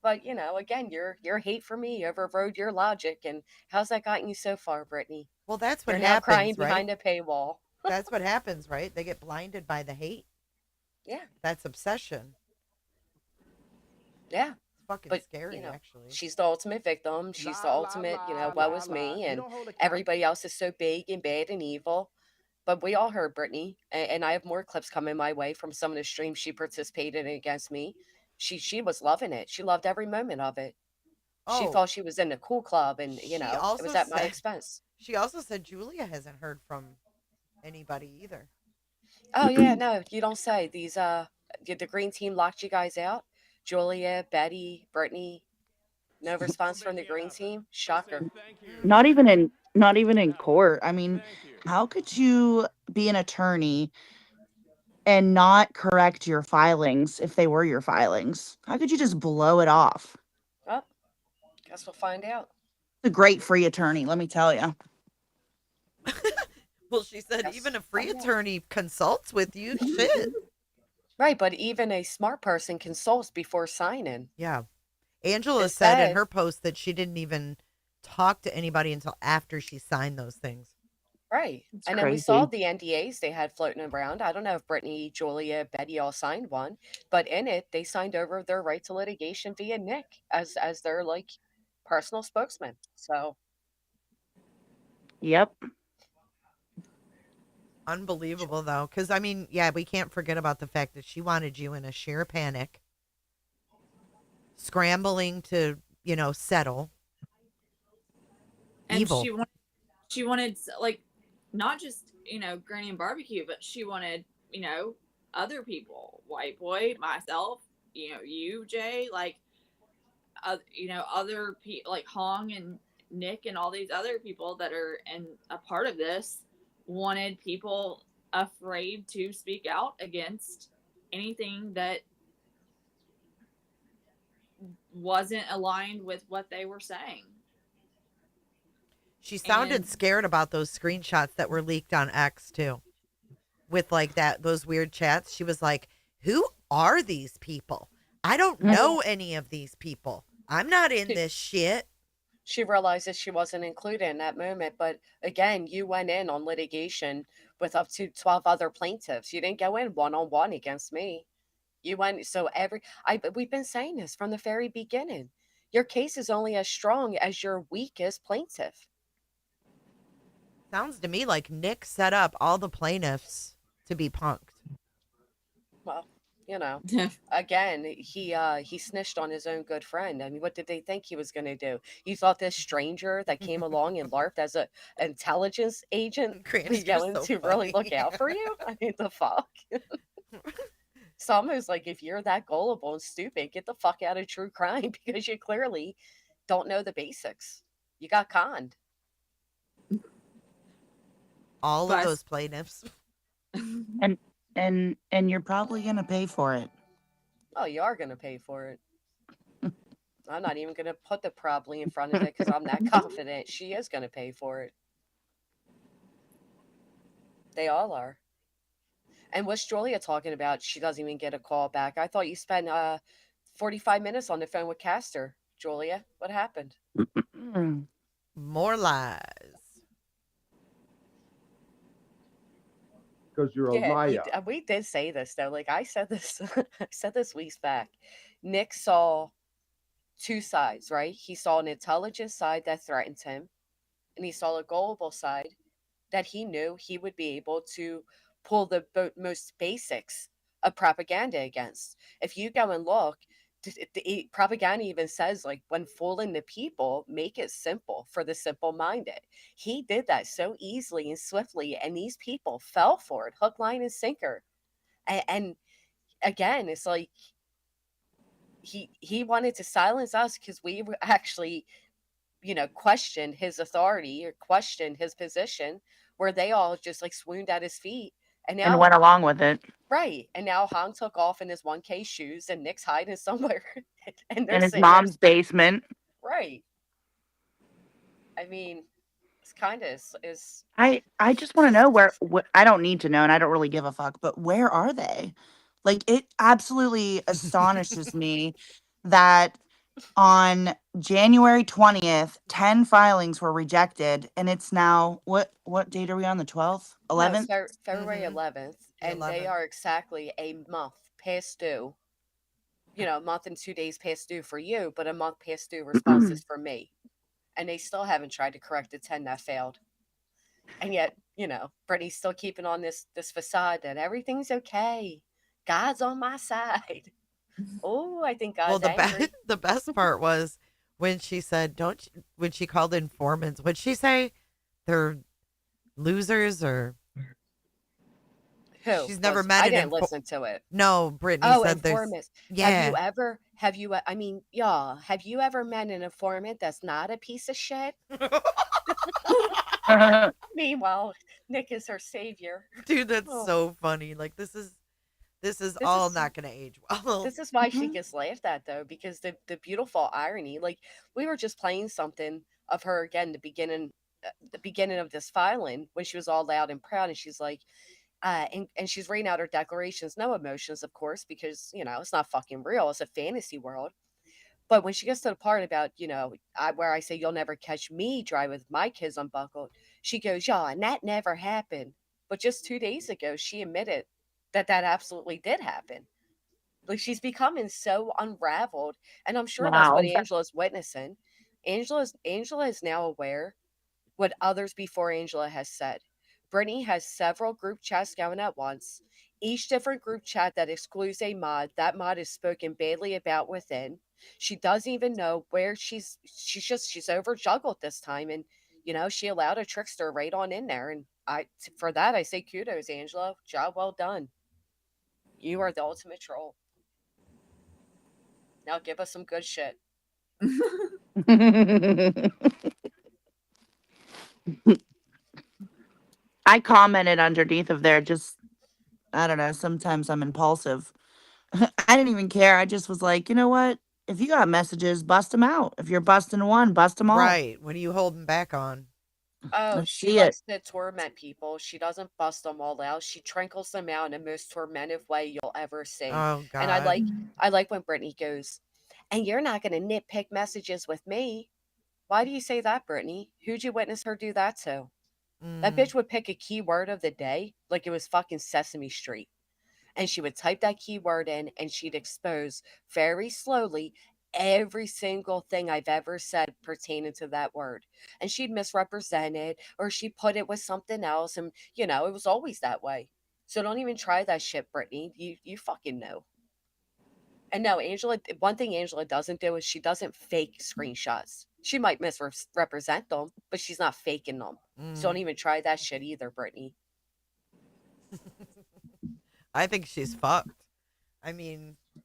But again, your hate for me overrode your logic, and how's that gotten you so far, Brittany? Well, that's what You're now crying happens, right? behind a paywall. That's what happens, right? They get blinded by the hate. Yeah, That's obsession. yeah. It's fucking But scary, actually. she's the ultimate victim. She's the ultimate, woe is me, and everybody else is so big and bad and evil. But we all heard Brittany, and I have more clips coming my way from some of the streams she participated in against me. She was loving it. She loved every moment of it. She Oh, thought she was in the cool club, and she it was also at my said expense. she also said Julia hasn't heard from anybody either. Oh yeah, no, you don't say. These did the green team locked you guys out? Julia, Betty, Brittany, no response from the green team. Shocker. Not even in court. I mean, how could you be an attorney and not correct your filings if they were your filings? How could you just blow it off? Well, guess we'll find out. A great free attorney, let me tell you. Well, she said Yes. even a free attorney consults with you. Shit. Right, but even a smart person consults before signing. Yeah. Angela said in Instead, her post that she didn't even talk to anybody until after she signed those things. right. It's And then we saw crazy. the NDAs they had floating around. I don't know if Brittany, Julia, Betty all signed one, but in it they signed over their right to litigation via Nick as their like personal spokesman. So Yep. Unbelievable, though. Because, I mean, yeah, we can't forget about the fact that she wanted you in a sheer panic, scrambling to, settle. And Evil. she wanted like not just Granny and Barbecue, but she wanted other people, White Boy, myself, you Jay, like other people like Hong and Nick and all these other people that are and a part of this wanted people afraid to speak out against anything that wasn't aligned with what they were saying. She sounded And scared about those screenshots that were leaked on X, too. With, like, those weird chats. She was like, who are these people? I don't know any of these people. I'm not in this shit. she realizes she wasn't included in that moment. But again, you went in on litigation with up to 12 other plaintiffs. You didn't go in one on one against me. You went so we've been saying this from the very beginning. Your case is only as strong as your weakest plaintiff. Sounds to me like Nick set up all the plaintiffs to be punked. Well, again, he snitched on his own good friend. I mean, what did they think he was going to do? You thought this stranger that came along and larped as a intelligence agent Granny, was you're going so to really look funny. out for you? I mean, the fuck. It's almost like if you're that gullible and stupid, get the fuck out of true crime because you clearly don't know the basics. You got conned. All of but those plaintiffs. And and you're probably going to pay for it. Oh, you are going to pay for it. I'm not even going to put the probably in front of it because I'm that confident she is going to pay for it. They all are. And what's Julia talking about? She doesn't even get a call back. I thought you spent 45 minutes on the phone with Castor. Julia, what happened? More lies. Because you're a liar. We did say this though. Like I said this, I said this weeks back. Nick saw two sides, right? He saw an intelligent side that threatened him, and he saw a gullible side that he knew he would be able to pull the most basics of propaganda against. If you go and look, propaganda even says like when fooling the people, make it simple for the simple minded. He did that so easily and swiftly, and these people fell for it, hook, line, and sinker. And again, it's like he wanted to silence us because we were actually questioned his authority or questioned his position, where they all just like swooned at his feet. And And now, went along with it. right. And now Hong took off in his 1K shoes and Nick's hiding somewhere. And they're In his sitting there. mom's basement. Right. I mean, it's kind of is. I just want to know I don't need to know and I don't really give a fuck, but where are they? Like it absolutely astonishes me that On January 20th, 10 filings were rejected, and it's now what date are we on? The 12th? No, it's 11th? February Mm-hmm. 11th, The and they 11th. are exactly a month past due. You know, a month and 2 days past due for you, but a month past due responses for me. And they still haven't tried to correct the 10 that failed. And yet, you know, Brittany's still keeping on this facade that everything's okay. God's on my side. Oh, I think Well, God's angry. the best part was when she said, "Don't," when she called informants. Would she say they're losers or Who she's never was? met I an didn't listen to it. No, Brittany Oh, said there's informants. yeah. Have you, I mean, y'all, have you ever met an informant that's not a piece of shit? Meanwhile, Nick is her savior. Dude, that's Oh, so funny. Like this is this all is not going to age well. this is why she gets laughed at though, because the beautiful irony, like we were just playing something of her again, the beginning of this filing when she was all loud and proud, and she's like, and she's reading out her declarations, no emotions, of course, because you know it's not fucking real, it's a fantasy world. But when she gets to the part about, you know, where I say you'll never catch me driving with my kids unbuckled, she goes, yeah, and that never happened. But just 2 days ago, she admitted that that absolutely did happen. Like she's becoming so unraveled, and I'm sure that's what Wow. Angela's witnessing. Angela is now aware what others before Angela has said. Brittany has several group chats going at once. Each different group chat that excludes a mod, that mod is spoken badly about within. She doesn't even know where she's over juggled this time, and you know she allowed a trickster right on in there, and I for that I say kudos, Angela. Job well done. You are the ultimate troll. Now give us some good shit. I commented underneath of there, just I don't know, sometimes I'm impulsive. I didn't even care. I just was like, you know what? If you got messages, bust them out. If you're busting one, bust them all. Right. What are you holding back on? Oh, Let's she see it. likes to torment people. She doesn't bust them all out. She trinkles them out in the most tormentive way you'll ever see. Oh And god. I like when Brittany goes, and you're not gonna nitpick messages with me. Why do you say that, Brittany? Who'd you witness her do that to? That Mm. bitch would pick a keyword of the day like it was fucking Sesame Street, and she would type that keyword in and she'd expose very slowly every single thing I've ever said pertaining to that word. And she'd misrepresent it or she put it with something else. And, you know, it was always that way. So don't even try that shit, Brittany. You fucking know. And no, Angela, one thing Angela doesn't do is she doesn't fake screenshots. She might misrepresent them, but she's not faking them. So don't Mm. even try that shit either, Brittany. I think she's fucked. I mean, Oh,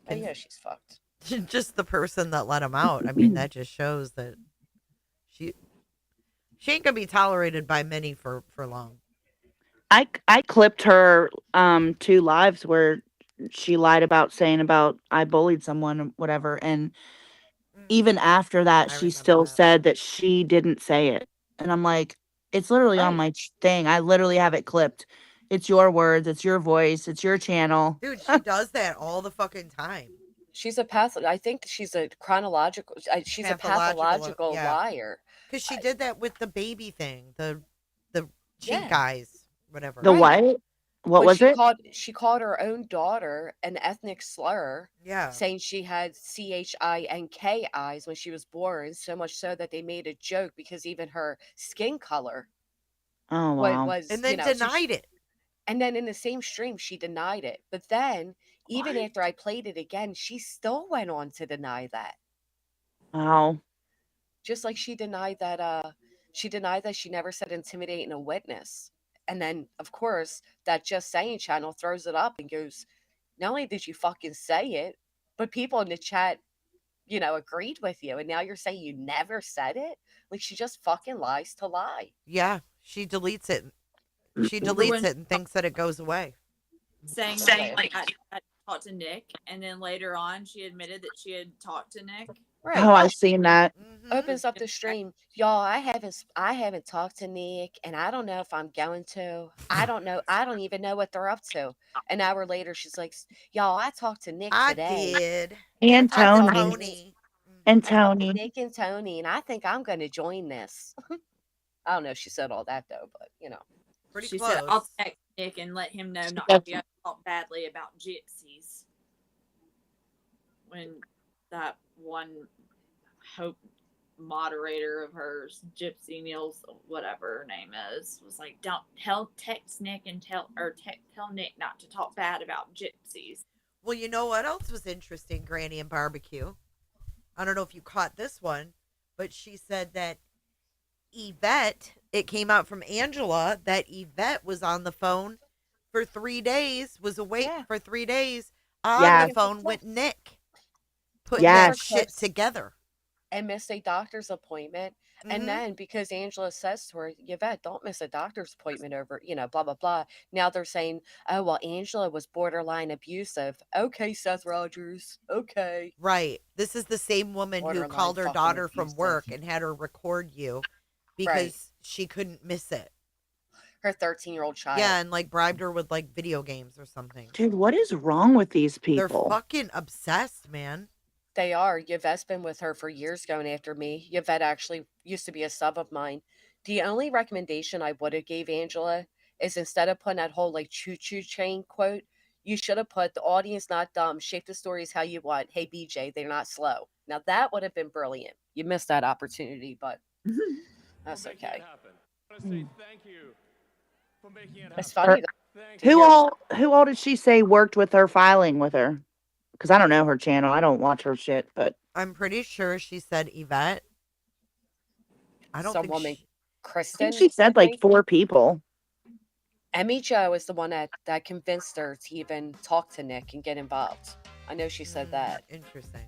can yeah, she's fucked. just the person that let him out. I mean, that just shows that she she ain't gonna be tolerated by many for long. I clipped her 2 lives where she lied about saying about I bullied someone or whatever, and even after that I she remember still that. said that she didn't say it. And I'm like, it's literally on Right. my thing. I literally have it clipped. It's your words, it's your voice, it's your channel. Dude, she does that all the fucking time. She's a I think she's a chronological. She's a Pathological, pathological yeah. liar. Because she I, did that with the baby thing, the cheat yeah, guys, whatever. The right. what? What When was it? she called her own daughter an ethnic slur, Yeah. saying she had CHINK eyes when she was born. So much so that they made a joke because even her skin color Oh wow. was And you then know. So denied it. and then in the same stream she denied it. But then even What? after I played it again, she still went on to deny that. Wow. Just like she denied that she never said intimidating a witness. And then of course that Just Saying channel throws it up and goes, not only did you fucking say it, but people in the chat, you know, agreed with you, and now you're saying you never said it. Like she just fucking lies to lie. Yeah. She deletes it. She Remember deletes when it and thinks that it goes away. saying Oh like yeah. had talked to Nick, and then later on she admitted that she had talked to Nick. Right. Oh, I've seen that. Opens up the stream. Y'all, I haven't talked to Nick and I don't know if I'm going to. I don't know. I don't even know what they're up to. An hour later, she's like, y'all, I talked to Nick I today. did. And I And talked to Tony. Nick. Tony. And I talked to Tony. Nick and Tony, and I think I'm going to join this. I don't know if she said all that though, but Pretty She said, close. "I'll text Nick and let him know not to talk badly about gypsies." When that one Hope moderator of hers, Gypsy Niels, whatever her name is, was like, "Don't text Nick and tell Nick not to talk bad about gypsies." Well, you know what else was interesting, Granny and Barbecue? I don't know if you caught this one, but she said that Yvette, it came out from Angela that Yvette was on the phone for 3 days, was awake for 3 days on the Yeah. phone with Nick, putting looking that for shit clips together. and missed a doctor's appointment. And then because Angela says to her, Yvette, don't miss a doctor's appointment over, blah, blah, blah. Now they're saying, oh, well, Angela was borderline abusive. Okay, Seth Rogers. Okay. Right. This is the same woman who Borderline called her fucking daughter from abusive. work and had her record you because she couldn't miss it. Her 13-year-old child. Yeah, and like bribed her with like video games or something. Dude, what is wrong with these They're people? fucking obsessed, man. They are. Yvette's been with her for years going after me. Yvette actually used to be a sub of mine. The only recommendation I would have gave Angela is instead of putting that whole like choo-choo train quote, you should have put the audience not dumb, shape the stories how you want. Hey BJ, they're not slow. Now that would have been brilliant. You missed that opportunity, but that's okay. It's funny to hear. Who all did she say worked with her filing with her? Because I don't know her channel. I don't watch her shit, but I'm pretty sure she said Yvette. I don't Some think woman, she... I Kristen. think she said like 4 people. Emmy Joe is the one that convinced her to even talk to Nick and get involved. I know she said that. Interesting.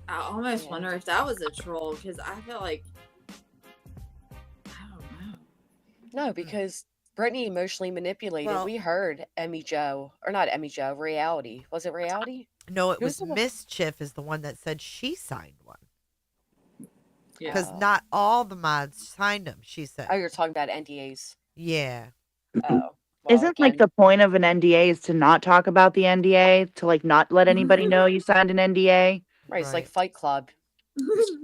I almost wonder if that was a troll because I feel like I don't know. No, because Brittany emotionally manipulated. We heard Emmy Joe, or not Emmy Joe, Reality. Was it Reality? No, it Who's was the one- Mischief is the one that said she signed one. Because Oh. not all the mods signed them, she said. Oh, you're talking about NDAs. Yeah. Oh. Isn't like the point of an NDA is to not talk about the NDA, to like not let anybody know you signed an NDA? Right, it's like Fight Club.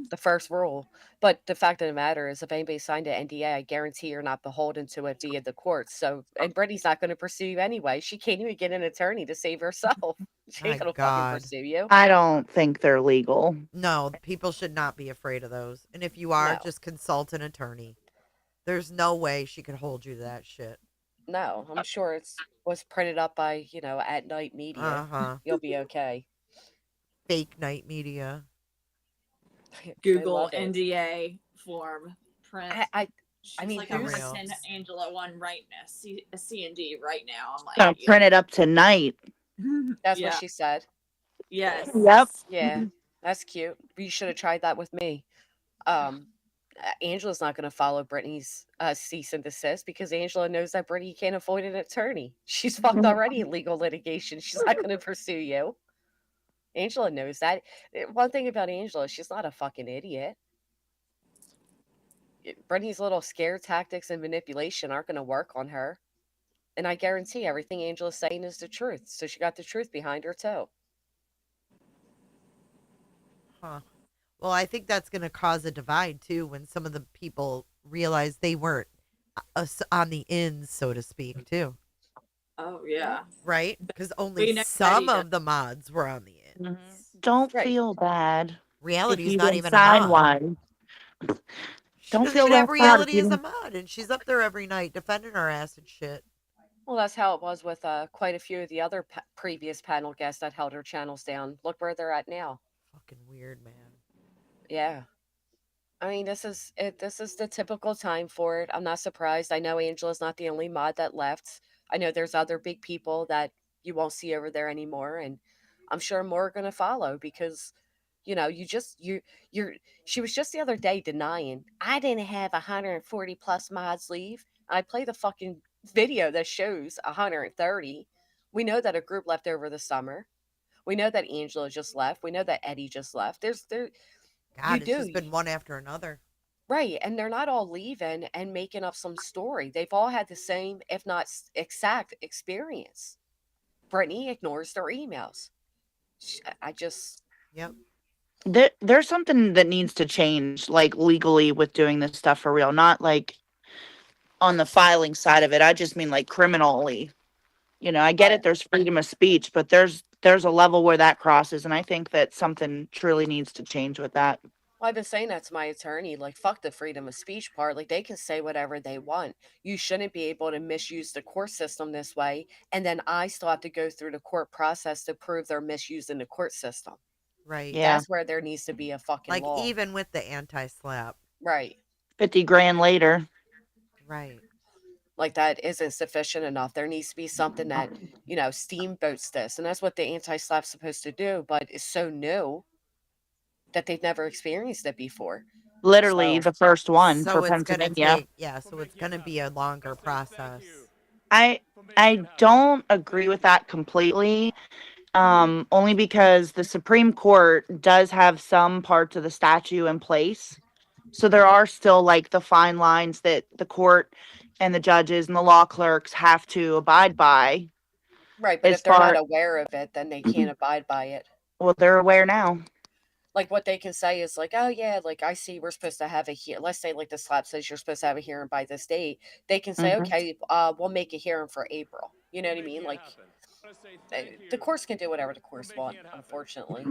The first rule. But the fact of the matter is, if anybody signed an NDA, I guarantee you're not beholden to it via the courts. So, and Brittany's not going to pursue you anyway. She can't even get an attorney to save herself. She ain't My going to fucking God. pursue you. I don't think they're legal. No, people should not be afraid of those. And if you are, No. just consult an attorney. There's no way she could hold you to that shit. No, I'm sure it's was printed up by, At Night Media. Uh-huh. You'll be okay. Fake night media. Google love it. NDA form print. I She's mean, like, I'm who's- gonna send Angela one right now, a C&D right now. I'm like, Gonna print it up tonight. That's Yeah. what she said. Yes. Yep. Yeah, that's cute. You should have tried that with me. Angela's not going to follow Brittany's cease and desist because Angela knows that Brittany can't afford an attorney. She's fucked already in legal litigation. She's not going to pursue you. Angela knows that. One thing about Angela, she's not a fucking idiot. Brittany's little scare tactics and manipulation aren't going to work on her. And I guarantee everything Angela's saying is the truth. So she got the truth behind her, too. Huh. Well, I think that's going to cause a divide, too, when some of the people realize they weren't on the ins, so to speak, too. Oh, yeah. Right? Because We only know some Betty of the mods were on the ins. Don't feel bad. Reality's if you not didn't even a sign mod. one. She Don't doesn't feel even have left out if reality you as a didn't- mod, and she's up there every night defending her ass and shit. Well, that's how it was with quite a few of the other previous panel guests that held her channels down. Look where they're at now. Fucking weird, man. Yeah. I mean, this is it. This is the typical time for it. I'm not surprised. I know Angela's not the only mod that left. I know there's other big people that you won't see over there anymore, and I'm sure more are going to follow because, she was just the other day denying I didn't have 140 plus mods leave. I play the fucking video that shows 130. We know that a group left over the summer. We know that Angela just left. We know that Eddie just left. You God, it's do. just been one after another. Right, and they're not all leaving and making up some story. They've all had the same, if not exact, experience. Brittany ignores their emails. I just. Yep. There's something that needs to change, like legally, with doing this stuff for real, not like on the filing side of it. I just mean like criminally. I get it. There's freedom of speech, but there's a level where that crosses, and I think that something truly needs to change with that. Well, I've been saying that to my attorney. Like, fuck the freedom of speech part. Like, they can say whatever they want. You shouldn't be able to misuse the court system this way. And then I still have to go through the court process to prove they're misusing the court system. Right. Yeah. That's where there needs to be a fucking Like law. even with the anti-slap. Right. 50 grand later. Right. Like, that isn't sufficient enough. There needs to be something that, steamboats this. And that's what the anti-slap's supposed to do. But it's so new that they've never experienced it before. Literally the first one So for it's gonna Pennsylvania. take so it's gonna be a longer process. I don't agree with that completely. Only because the Supreme Court does have some parts of the statute in place. So there are still like the fine lines that the court and the judges and the law clerks have to abide by. Right, but As if they're not far, aware of it, then they can't abide by it. well, they're aware now. Like, what they can say is like, oh yeah, like I see we're supposed to have a hearing. Let's say like the slap says you're supposed to have a hearing by this date. They can say, Mhm. okay, we'll make a hearing for April. You know what I mean? Like, the courts can do whatever the courts want, unfortunately.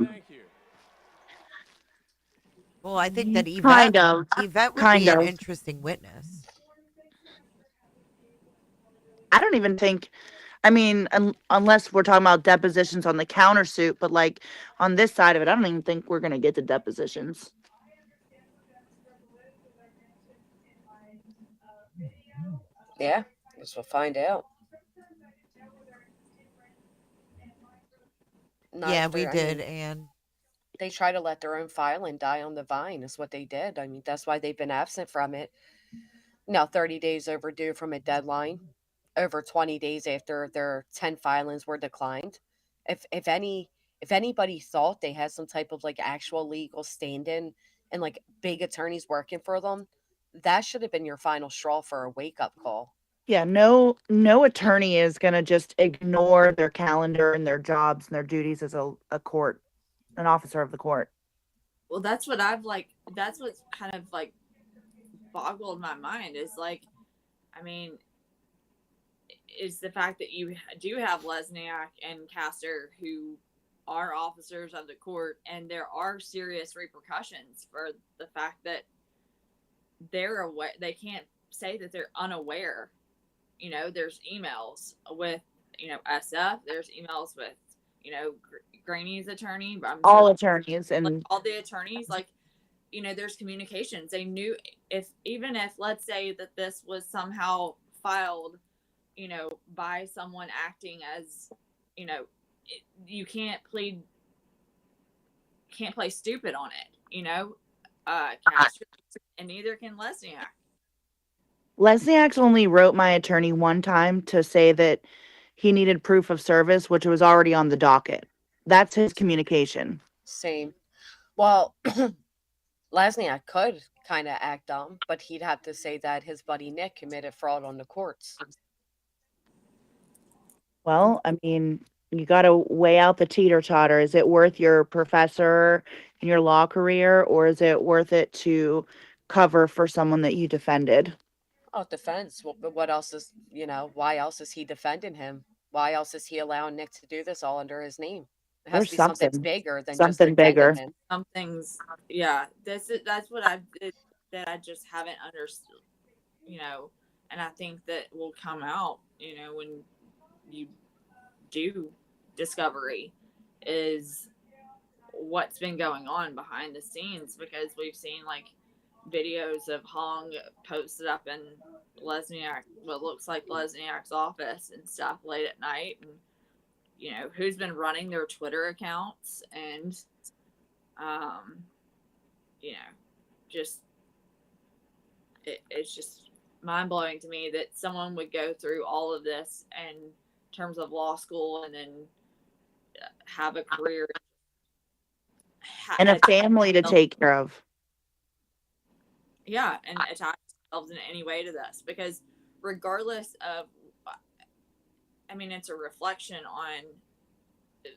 Well, I think that Kind of. Yvette would Kind be an of. interesting witness. I don't even think, I mean, unless we're talking about depositions on the countersuit, but like on this side of it, I don't even think we're going to get to depositions. Yeah, guess we'll find out. Yeah, we did, and they try to let their own filing die on the vine is what they did. I mean, that's why they've been absent from it. Now 30 days overdue from a deadline, over 20 days after their 10 filings were declined. If anybody thought they had some type of like actual legal stand-in and like big attorneys working for them, that should have been your final straw for a wake-up call. Yeah, no attorney is going to just ignore their calendar and their jobs and their duties as an officer of the court. Well, that's what's kind of like boggled my mind is like, I mean, is the fact that you do have Lesniak and Castor who are officers of the court, and there are serious repercussions for the fact that they're aware. They can't say that they're unaware. There's emails with SF. There's emails with Granny's attorney. All attorneys and like, all the attorneys, like, there's communications. They knew even if let's say that this was somehow filed, by someone acting as, you can't play stupid on it, Castro, and neither can Lesniak. Lesniak's only wrote my attorney one time to say that he needed proof of service, which was already on the docket. That's his communication. Same. Well, Lesniak could kind of act dumb, but he'd have to say that his buddy Nick committed fraud on the courts. Well, I mean, you got to weigh out the teeter-totter. Is it worth your professor and your law career, or is it worth it to cover for someone that you defended? Oh, defense. Well, but what else is, why else is he defending him? Why else is he allowing Nick to do this all under his name? It has There's to be something something. bigger than Something just defending bigger. him. Something's, yeah. That's what I did that I just haven't understood, and I think that will come out, when you do discovery, is what's been going on behind the scenes, because we've seen like videos of Hong posted up in what looks like Lesniak's office and stuff late at night, and who's been running their Twitter accounts, and just it's just mind-blowing to me that someone would go through all of this in terms of law school and then have a career and a attach family to themselves, take care of. yeah, and attach themselves in any way to this, because regardless of, I mean, it's a reflection on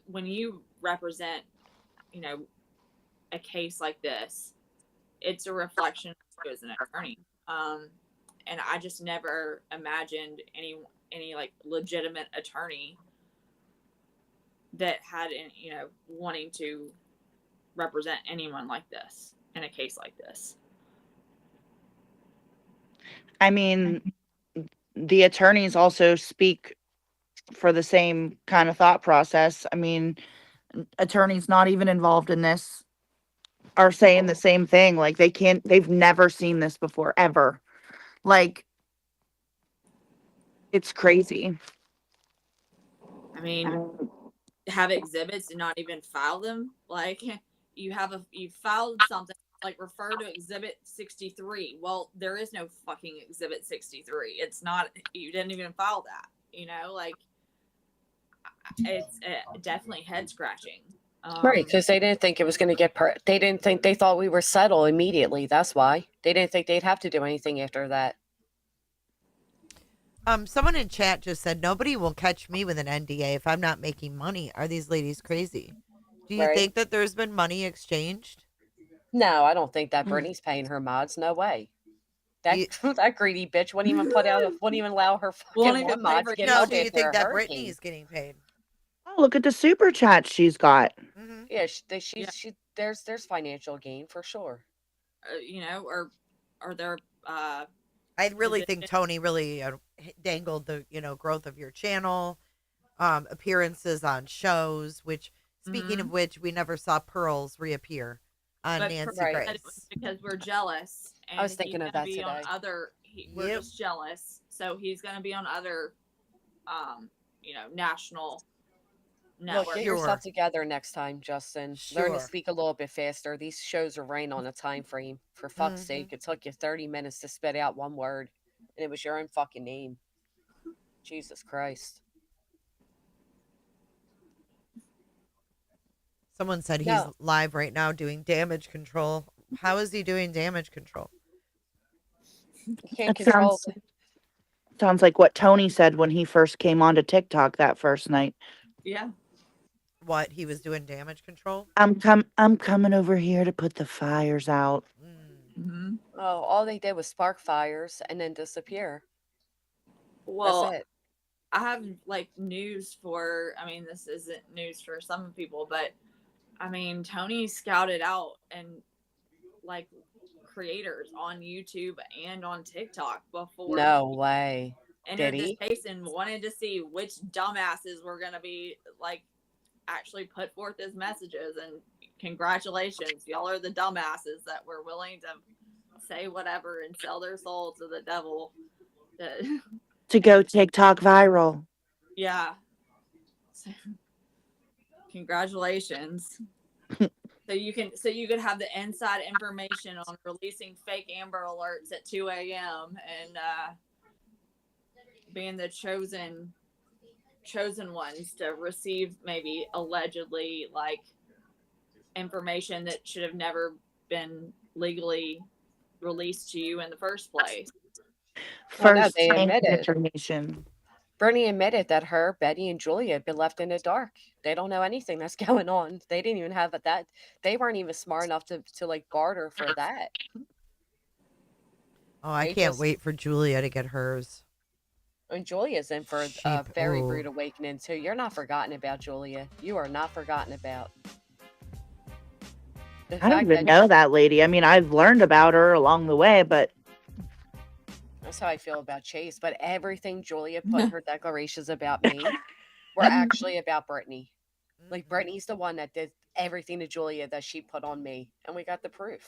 when you represent, you know, a case like this, it's a reflection of you as an attorney. And I just never imagined any like legitimate attorney that had, you know, wanting to represent anyone like this in a case like this. I mean, the attorneys also speak for the same kind of thought process. I mean, attorneys not even involved in this are saying the same thing. Like they've never seen this before, ever. Like, it's crazy. I mean, have exhibits and not even file them. Like you filed something, like refer to exhibit 63. Well, there is no fucking exhibit 63. It's not, you didn't even file that, you know, like it's definitely head scratching. Right, because they didn't think it was going to get. They didn't think, they thought we were settled immediately. That's why they didn't think they'd have to do anything after that. Someone in chat just said nobody will catch me with an NDA if I'm not making money. Are these ladies crazy? Do you Right. think that there's been money exchanged? No, I don't think that Brittany's paying her mods. No way. That that greedy bitch wouldn't even wouldn't even allow her fucking one mod to get No, help do you after think a that hurricane. Brittany's getting paid? Oh, look at the super chat she's got. Mm-hmm. Yeah, she there's financial gain for sure. You know, or are there I really think Tony really dangled the growth of your channel, appearances on shows. Which, speaking of which, we never saw Pearls reappear on but Nancy said Grace. it was because we're jealous, and I was thinking he's of gonna that be on today. other. We're just jealous, so he's gonna be on other, you know, national Look, networks. get yourself together next time, Justin. Learn to Sure. speak a little bit faster. These shows are ran on a time frame. For fuck's sake, it took you 30 minutes to spit out one word, and it was your own fucking name. Jesus Christ. Someone said he's live right now doing damage control. How is he doing damage control? Can't That control. sounds like what Tony said when he first came onto TikTok that first night. Yeah. What, he was doing damage control? I'm coming over here to put the fires out. Mm-hmm. Oh, all they did was spark fires and then disappear. Well, that's it. I have like news for. I mean, this isn't news for some people, but I mean, Tony scouted out and like creators on YouTube and on TikTok before. No way. Entered Did this he? case and wanted to see which dumbasses were going to be like actually put forth as messages. And congratulations, y'all are the dumbasses that were willing to say whatever and sell their soul to the devil. To go TikTok viral. Yeah. So, congratulations. So you could have the inside information on releasing fake Amber Alerts at 2 a.m. and being the chosen ones to receive maybe allegedly like information that should have never been legally released to you in the first place. First they admitted. information. Bernie admitted that her, Betty, and Julia had been left in the dark. They don't know anything that's going on. They didn't even have that. They weren't even smart enough to like guard her for that. Oh, I can't wait for Julia to get hers. And Julia's in for a very rude awakening too. You're not forgotten about, Julia. You are not forgotten about. I don't even know that lady. I mean, I've learned about her along the way, but that's how I feel about Chase. But everything Julia put in her declarations about me were actually about Brittany. Like, Brittany's the one that did everything to Julia that she put on me, and we got the proof.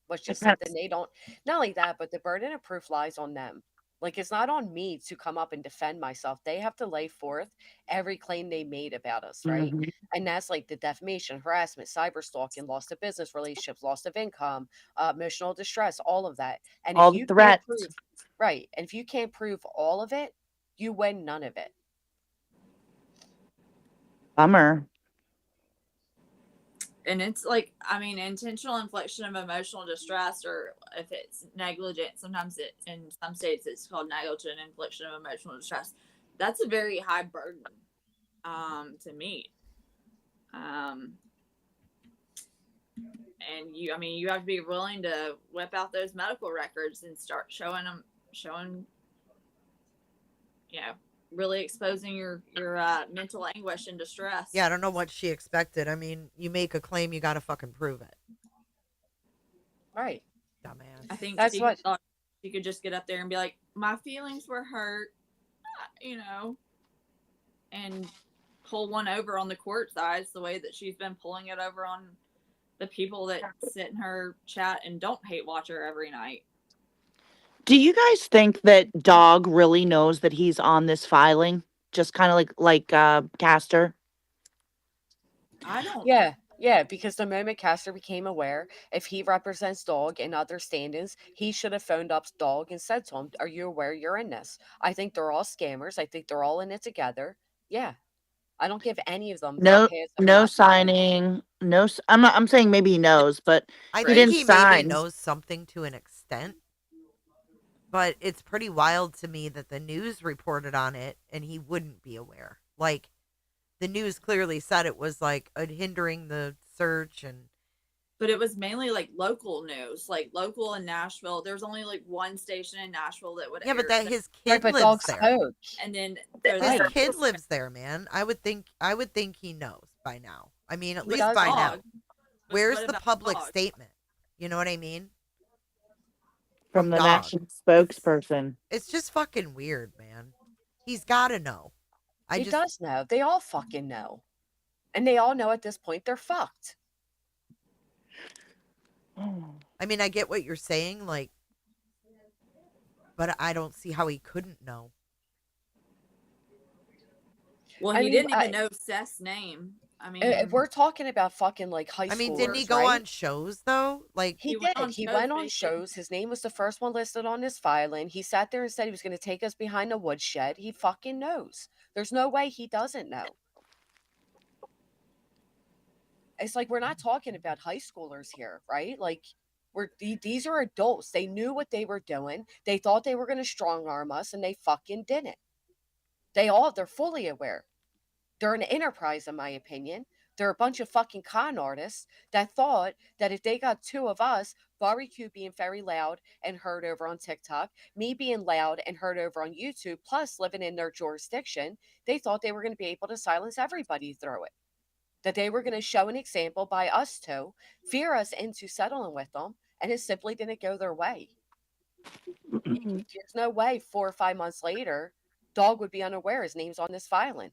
Which just something they don't. Not only that, but the burden of proof lies on them. Like, it's not on me to come up and defend myself. They have to lay forth every claim they made about us, right? Mhm. And that's like the defamation, harassment, cyber stalking, loss of business relationships, loss of income, emotional distress, all of that. And all if the you threats. can't prove, right, and if you can't prove all of it, you win none of it. Bummer. And it's like, I mean, intentional infliction of emotional distress, or if it's negligent, sometimes it in some states it's called negligent infliction of emotional distress. That's a very high burden to meet. Um, and you, I mean, you have to be willing to whip out those medical records and start showing, you know, really exposing your mental anguish and distress. Yeah, I don't know what she expected. I mean, you make a claim, you got to fucking prove it. Right. Dumbass. I think That's what thought she could just get up there and be like, my feelings were hurt, you know, and pull one over on the court sides the way that she's been pulling it over on the people that sit in her chat and don't hate watch her every night. Do you guys think that Dog really knows that he's on this filing? Just kind of like Caster? I don't. Yeah, because the moment Castor became aware, if he represents Dog in other stand-ins, he should have phoned up Dog and said to him, "Are you aware you're in this?" I think they're all scammers. I think they're all in it together. Yeah, I don't give any of them a No, pass of no Oh, not knowing. signing. No, I'm saying maybe he knows, but I he think didn't he maybe sign. knows something to an extent, but it's pretty wild to me that the news reported on it and he wouldn't be aware. Like, the news clearly said it was like hindering the search, and but it was mainly like local news, like local in Nashville. There's only like one station in Nashville that would yeah, but air that his Right, kid but lives Dog there. spoke. and then His Right. kid lives there, man. I would think he knows by now. I mean, at He least does by Dog. now. But Where's what the about public Dog? statement? You know what I mean? From the Dog. national spokesperson. It's just fucking weird, man. He's got to know. He does know. They all fucking know. And they all know at this point they're fucked. I mean, I get what you're saying, like, but I don't see how he couldn't know. Well, I he mean, didn't even know Seth's name. I mean, if we're talking about fucking like high I mean, schoolers, didn't he go right? on shows though? Like, He went did. on He shows, went but on he shows. His name was the first one listed on his filing. He sat there and said he was going to take us behind the woodshed. He fucking knows. There's no way he doesn't know. It's like we're not talking about high schoolers here, right? Like these are adults. They knew what they were doing. They thought they were going to strong arm us, and they fucking didn't. They're fully aware. They're an enterprise, in my opinion. They're a bunch of fucking con artists that thought that if they got two of us, Barbecue being very loud and heard over on TikTok, me being loud and heard over on YouTube, plus living in their jurisdiction, they thought they were going to be able to silence everybody through it. That they were going to show an example by us two, fear us into settling with them, and it simply didn't go their way. There's no way 4 or 5 months later, Dog would be unaware his name's on this filing.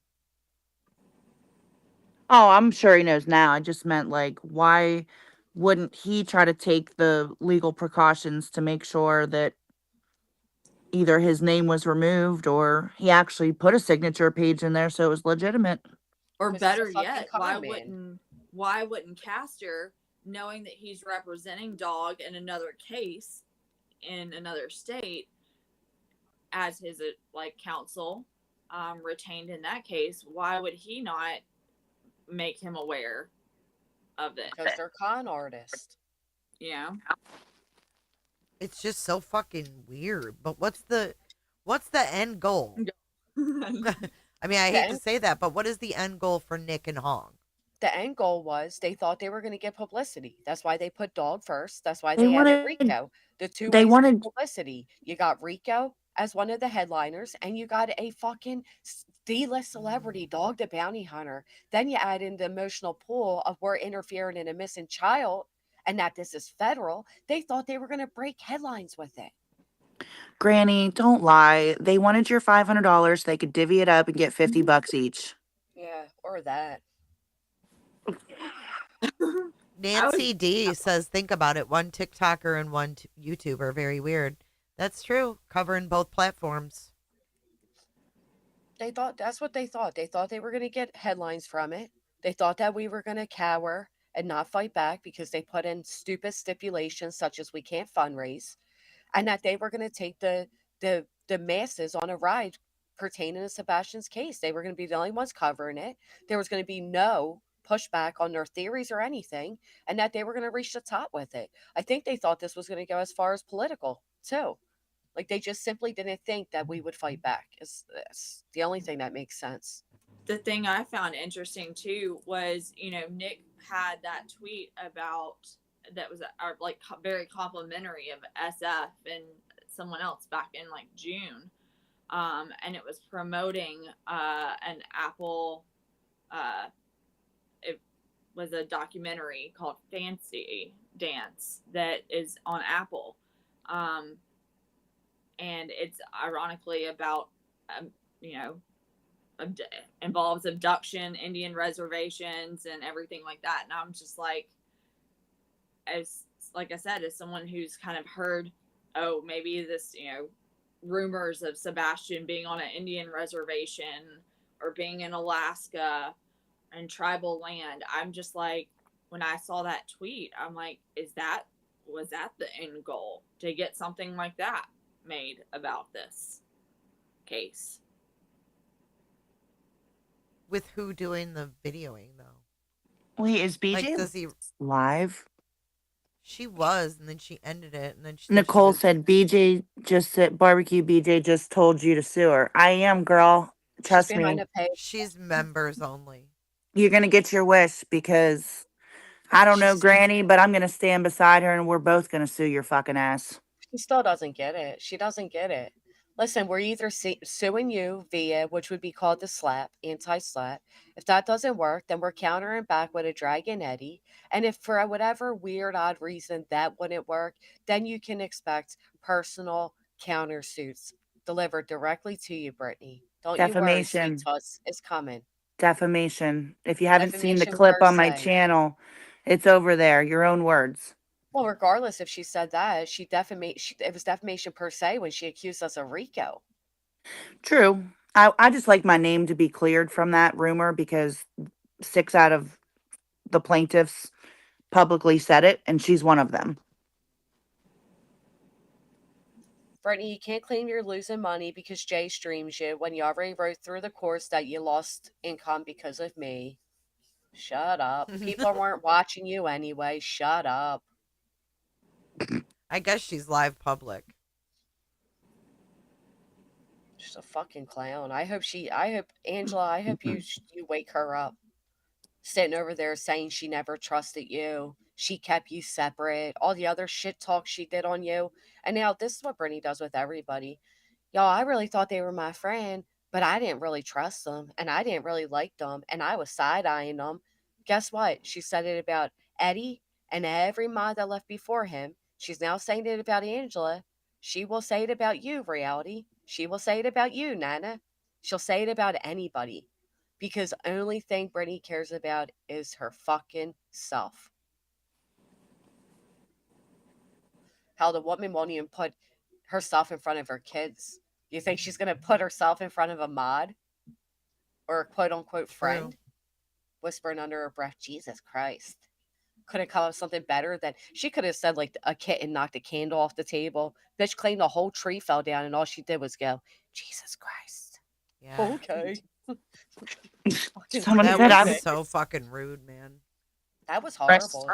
Oh, I'm sure he knows now. I just meant like, why wouldn't he try to take the legal precautions to make sure that either his name was removed or he actually put a signature page in there so it was legitimate? Or 'Cause he's a better fucking yet, con man. why wouldn't Castor, knowing that he's representing Dog in another case in another state as his like counsel, retained in that case, why would he not make him aware of it? Because they're con artists. Yeah. it's just so fucking weird. But what's the end goal? I mean, I hate to say that, but what is the end goal for Nick and Hong? The end goal was they thought they were going to get publicity. That's why they put Dog first. That's why They they added wanted Rico. The two they ways to wanted get publicity. You got Rico as one of the headliners, and you got a fucking D-list celebrity, Dog the Bounty Hunter. Then you add in the emotional pull of we're interfering in a missing child, and that this is federal. They thought they were going to break headlines with it. Granny, don't lie. They wanted your $500 so they could divvy it up and get $50 each. Yeah, or that. Nancy D says, think about it. One TikToker and one YouTuber. Very weird. That's true. Covering both platforms. They thought that's what they thought. They thought they were going to get headlines from it. They thought that we were going to cower and not fight back because they put in stupid stipulations such as we can't fundraise, and that they were going to take the masses on a ride pertaining to Sebastian's case. They were going to be the only ones covering it. There was going to be no pushback on their theories or anything, and that they were going to reach the top with it. I think they thought this was going to go as far as political too. Like they just simply didn't think that we would fight back. It's the only thing that makes sense. The thing I found interesting too was, Nick had that tweet about that was like very complimentary of SF and someone else back in like June, and it was promoting an Apple. It was a documentary called Fancy Dance that is on Apple, and it's ironically about involves abduction, Indian reservations, and everything like that. And I'm just like I said, as someone who's kind of heard, oh, maybe this, rumors of Sebastian being on an Indian reservation or being in Alaska and tribal land. I'm just like, when I saw that tweet, I'm like, was that the end goal, to get something like that made about this case? With who doing the videoing though? Wait, is BJ Like, does he? live? She was, and then she ended it, and then she Nicole was. said BJ just said barbecue. BJ just told you to sue her. I am, girl. Trust me. She's members only. You're gonna get your wish because I don't know Granny, but I'm gonna stand beside her and we're both gonna sue your fucking ass. She still doesn't get it. She doesn't get it. Listen, we're either suing you via, which would be called the slap, anti-slap. If that doesn't work, then we're countering back with a Dragon Eddy. And if for whatever weird, odd reason that wouldn't work, then you can expect personal countersuits delivered directly to you, Brittany. Don't you worry, sweet Defamation. tuss. It's coming. Defamation. If you haven't seen the Defamation clip per on my se. channel, it's over there. Your own words. Well, regardless if she said that, it was defamation per se when she accused us of RICO. True. I just like my name to be cleared from that rumor because 6 out of the plaintiffs publicly said it, and she's one of them. Brittany, you can't claim you're losing money because Jay streams you when you already wrote through the course that you lost income because of me. Shut up. People weren't watching you anyway. Shut up. I guess she's live public. She's a fucking clown. Angela, I hope you wake her up. Sitting over there saying she never trusted you. She kept you separate. All the other shit talk she did on you. And now this is what Brittany does with everybody. Y'all, I really thought they were my friend, but I didn't really trust them, and I didn't really like them, and I was side-eyeing them. Guess what? She said it about Eddie and every mod that left before him. She's now saying it about Angela. She will say it about you, Reality. She will say it about you, Nana. She'll say it about anybody. Because the only thing Brittany cares about is her fucking self. How the woman won't even put herself in front of her kids. You think she's going to put herself in front of a mod? Or a quote-unquote friend? True. Whispering under her breath, Jesus Christ. Couldn't come up with something better than... She could have said, like, a kitten knocked a candle off the table. Bitch claimed the whole tree fell down, and all she did was go, Jesus Christ. Yeah. Okay. Someone that said was so fucking rude, man. That was horrible.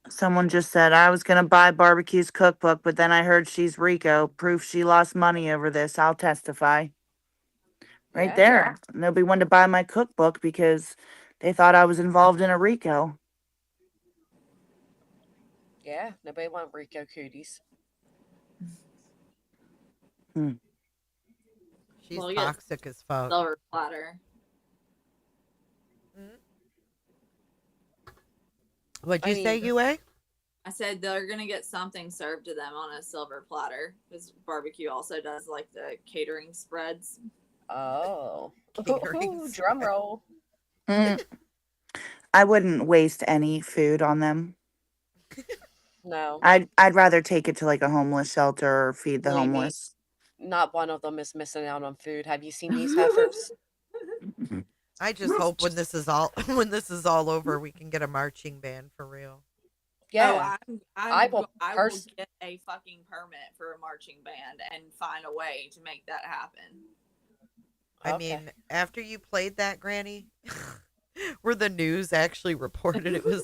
Someone just said I was gonna buy Barbecue's cookbook, but then I heard she's RICO. Proof she lost money over this. I'll testify. Right there. Yeah. Nobody wanted to buy my cookbook because they thought I was involved in a RICO. Yeah, nobody wanted RICO cooties. She's toxic as fuck. Silver platter. What'd you say, UA? I said they're gonna get something served to them on a silver platter because barbecue also does like the catering spreads. Oh, drum roll. I wouldn't waste any food on them. No. I'd rather take it to like a homeless shelter or feed the homeless. Not one of them is missing out on food. Have you seen these heifers? I just hope when this is all over, we can get a marching band for real. Yeah, I will get a fucking permit for a marching band and find a way to make that happen. I mean, after you played that, Granny, Where the news actually reported it was.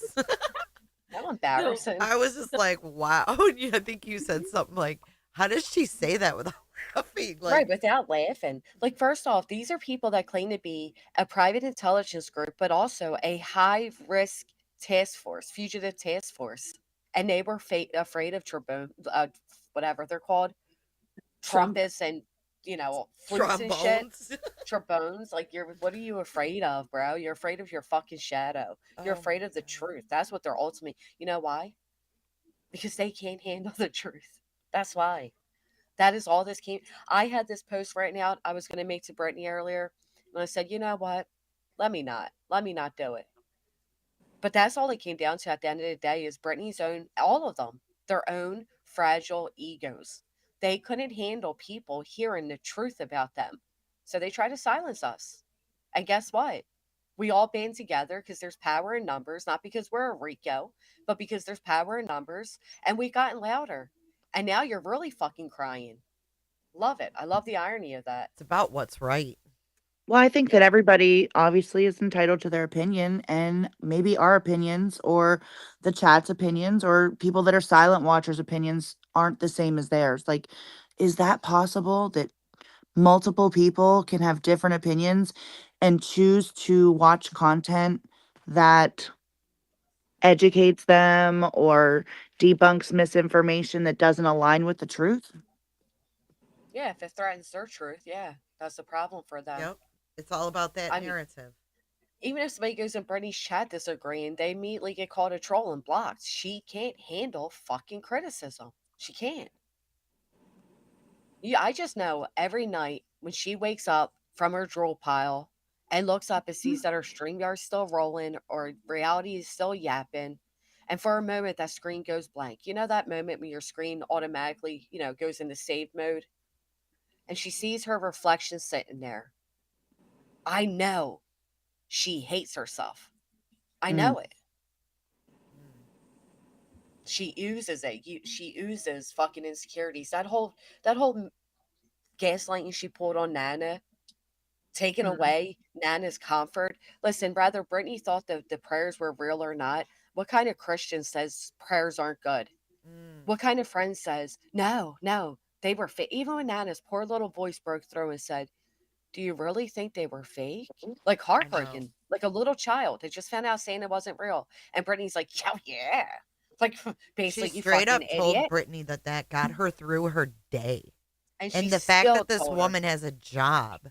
How embarrassing. I was just like, wow. Yeah, I think you said something like, how does she say that without laughing? Right, Like, without laughing. Like, first off, these are people that claim to be a private intelligence group, but also a high risk task force, fugitive task force. And they were afraid of whatever they're called, trumpets and, flutes and shit. trombones. Trombones. Like, what are you afraid of, bro? You're afraid of your fucking shadow. You're Oh afraid my of the God. truth. That's what they're ultimately. You know why? Because they can't handle the truth. That's why. That is all this came. I had this post right now I was going to make to Brittany earlier, and I said, you know what? Let me not do it. But that's all it came down to at the end of the day is Brittany's own, all of them, their own fragile egos. They couldn't handle people hearing the truth about them, so they try to silence us. And guess what? We all band together because there's power in numbers, not because we're a Rico, but because there's power in numbers, and we've gotten louder. And now you're really fucking crying. Love it. I love the irony of that. It's about what's right. Well, I think that Yeah. everybody obviously is entitled to their opinion, and maybe our opinions or the chat's opinions or people that are silent watchers' opinions aren't the same as theirs. Like, is that possible that multiple people can have different opinions and choose to watch content that educates them or debunks misinformation that doesn't align with the truth? Yeah, if it threatens their truth, yeah, that's the problem for them. Yep. It's all about that I mean, narrative. even if somebody goes in Brittany's chat disagreeing, they immediately get called a troll and blocked. She can't handle fucking criticism. She can't. Yeah, I just know every night when she wakes up from her drool pile and looks up and sees that her StreamYard's still rolling or reality is still yapping. And for a moment, that screen goes blank. You know that moment when your screen automatically, goes into save mode? And she sees her reflection sitting there. I know she hates herself. I Mm. know it. She oozes it. She oozes fucking insecurities. That whole gaslighting she pulled on Nana, taking away Nana's comfort. Listen, whether Brittany thought that the prayers were real or not, what kind of Christian says prayers aren't good? Mm, What kind of friend says, no, no, they were fake? Even when Nana's poor little voice broke through and said, do you really think they were fake? Like I know. heartbroken, like a little child that just found out Santa wasn't real. And Brittany's like, yeah, yeah. Like, She basically, you straight fucking up told idiot. Brittany that that got her through her day. And she And the fact still that this told her. woman has a job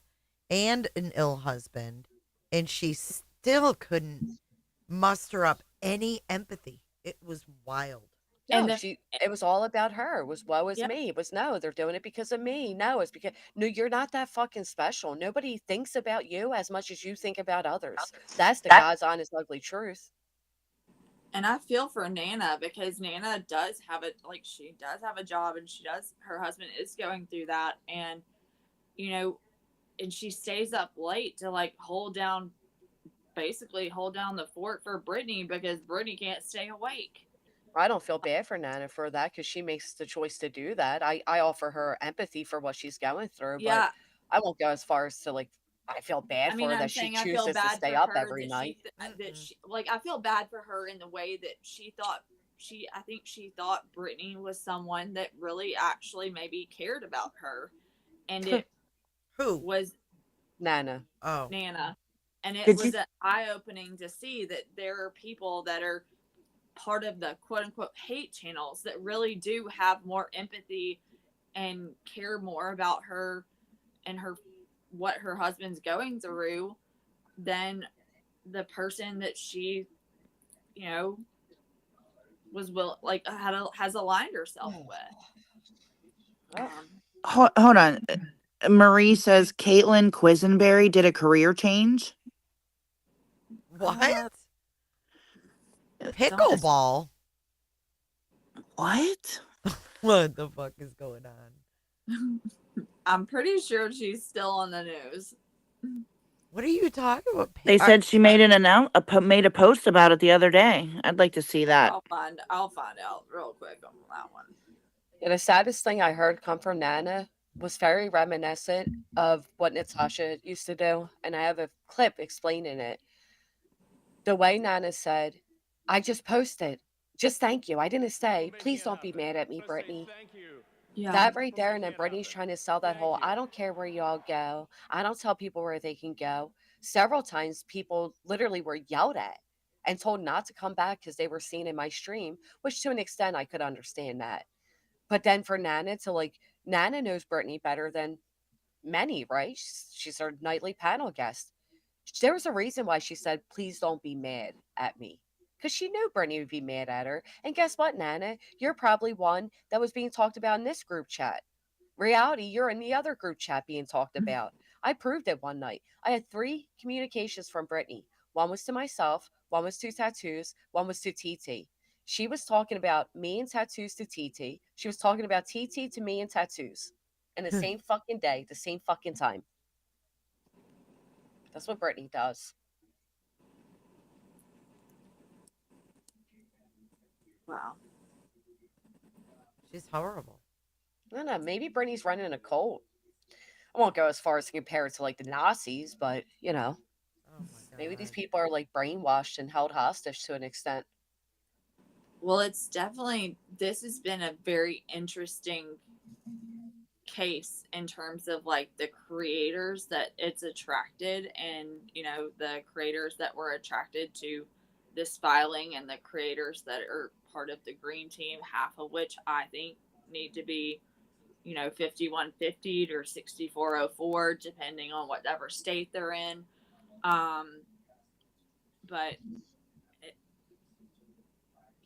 and an ill husband, and she still couldn't muster up any empathy. It was wild. No, And the it was all about her. It was woe is yep. me. It was no, they're doing it because of me. No, it's because no, you're not that fucking special. Nobody thinks about you as much as you think about others. That's the God's honest, ugly truth. And I feel for Nana because Nana does have a she does have a job and her husband is going through that and you know and she stays up late to basically hold down the fort for Brittany because Brittany can't stay awake. I don't feel bad for Nana for that because she makes the choice to do that. I offer her empathy for what she's going through, but Yeah, I won't go as far as to I feel bad I for mean, her I'm that she saying I feel chooses to bad stay for up her every that night. she I feel bad for her in the way that she thought I think she thought Brittany was someone that really actually maybe cared about her, and it Who? was Nana. Oh. Nana, and it Did you? was eye opening to see that there are people that are part of the quote unquote hate channels that really do have more empathy and care more about her and what her husband's going through than the person that she, you know, has aligned herself with. Hold on. Marie says Caitlin Quisenberry did a career change. What? Don't Pickleball? What? What the fuck is going on? I'm pretty sure she's still on the news. What are you talking about? They said she made made a post about it the other day. I'd like to see that. I'll find out real quick on that one. Yeah, the saddest thing I heard come from Nana was very reminiscent of what Natasha used to do, and I have a clip explaining it. The way Nana said, I just posted. Just thank you. I didn't say, please don't be mad at me, Brittany. Yeah. That right there, and then Brittany's trying to sell that whole, I don't care where y'all go. I don't tell people where they can go. Several times people literally were yelled at and told not to come back because they were seen in my stream, which to an extent I could understand that. But then for Nana to like, Nana knows Brittany better than many, right? She's our nightly panel guest. There was a reason why she said, please don't be mad at me. Because she knew Brittany would be mad at her. And guess what, Nana? You're probably one that was being talked about in this group chat. Reality, you're in the other group chat being talked about. I proved it one night. I had 3 communications from Brittany. One was to myself, one was to Tattoos, one was to TT. She was talking about me and Tattoos to TT. She was talking about TT to me and Tattoos. In the same fucking day, the same fucking time. That's what Brittany does. Wow. She's horrible. I don't know. Maybe Brittany's running a cult. I won't go as far as to compare it to like the Nazis, but Oh my maybe these god. people are like brainwashed and held hostage to an extent. Well, it's definitely, this has been a very interesting case in terms of like the creators that it's attracted, and the creators that were attracted to this filing, and the creators that are part of the green team, half of which I think need to be 5150 or 6404 depending on whatever state they're in. But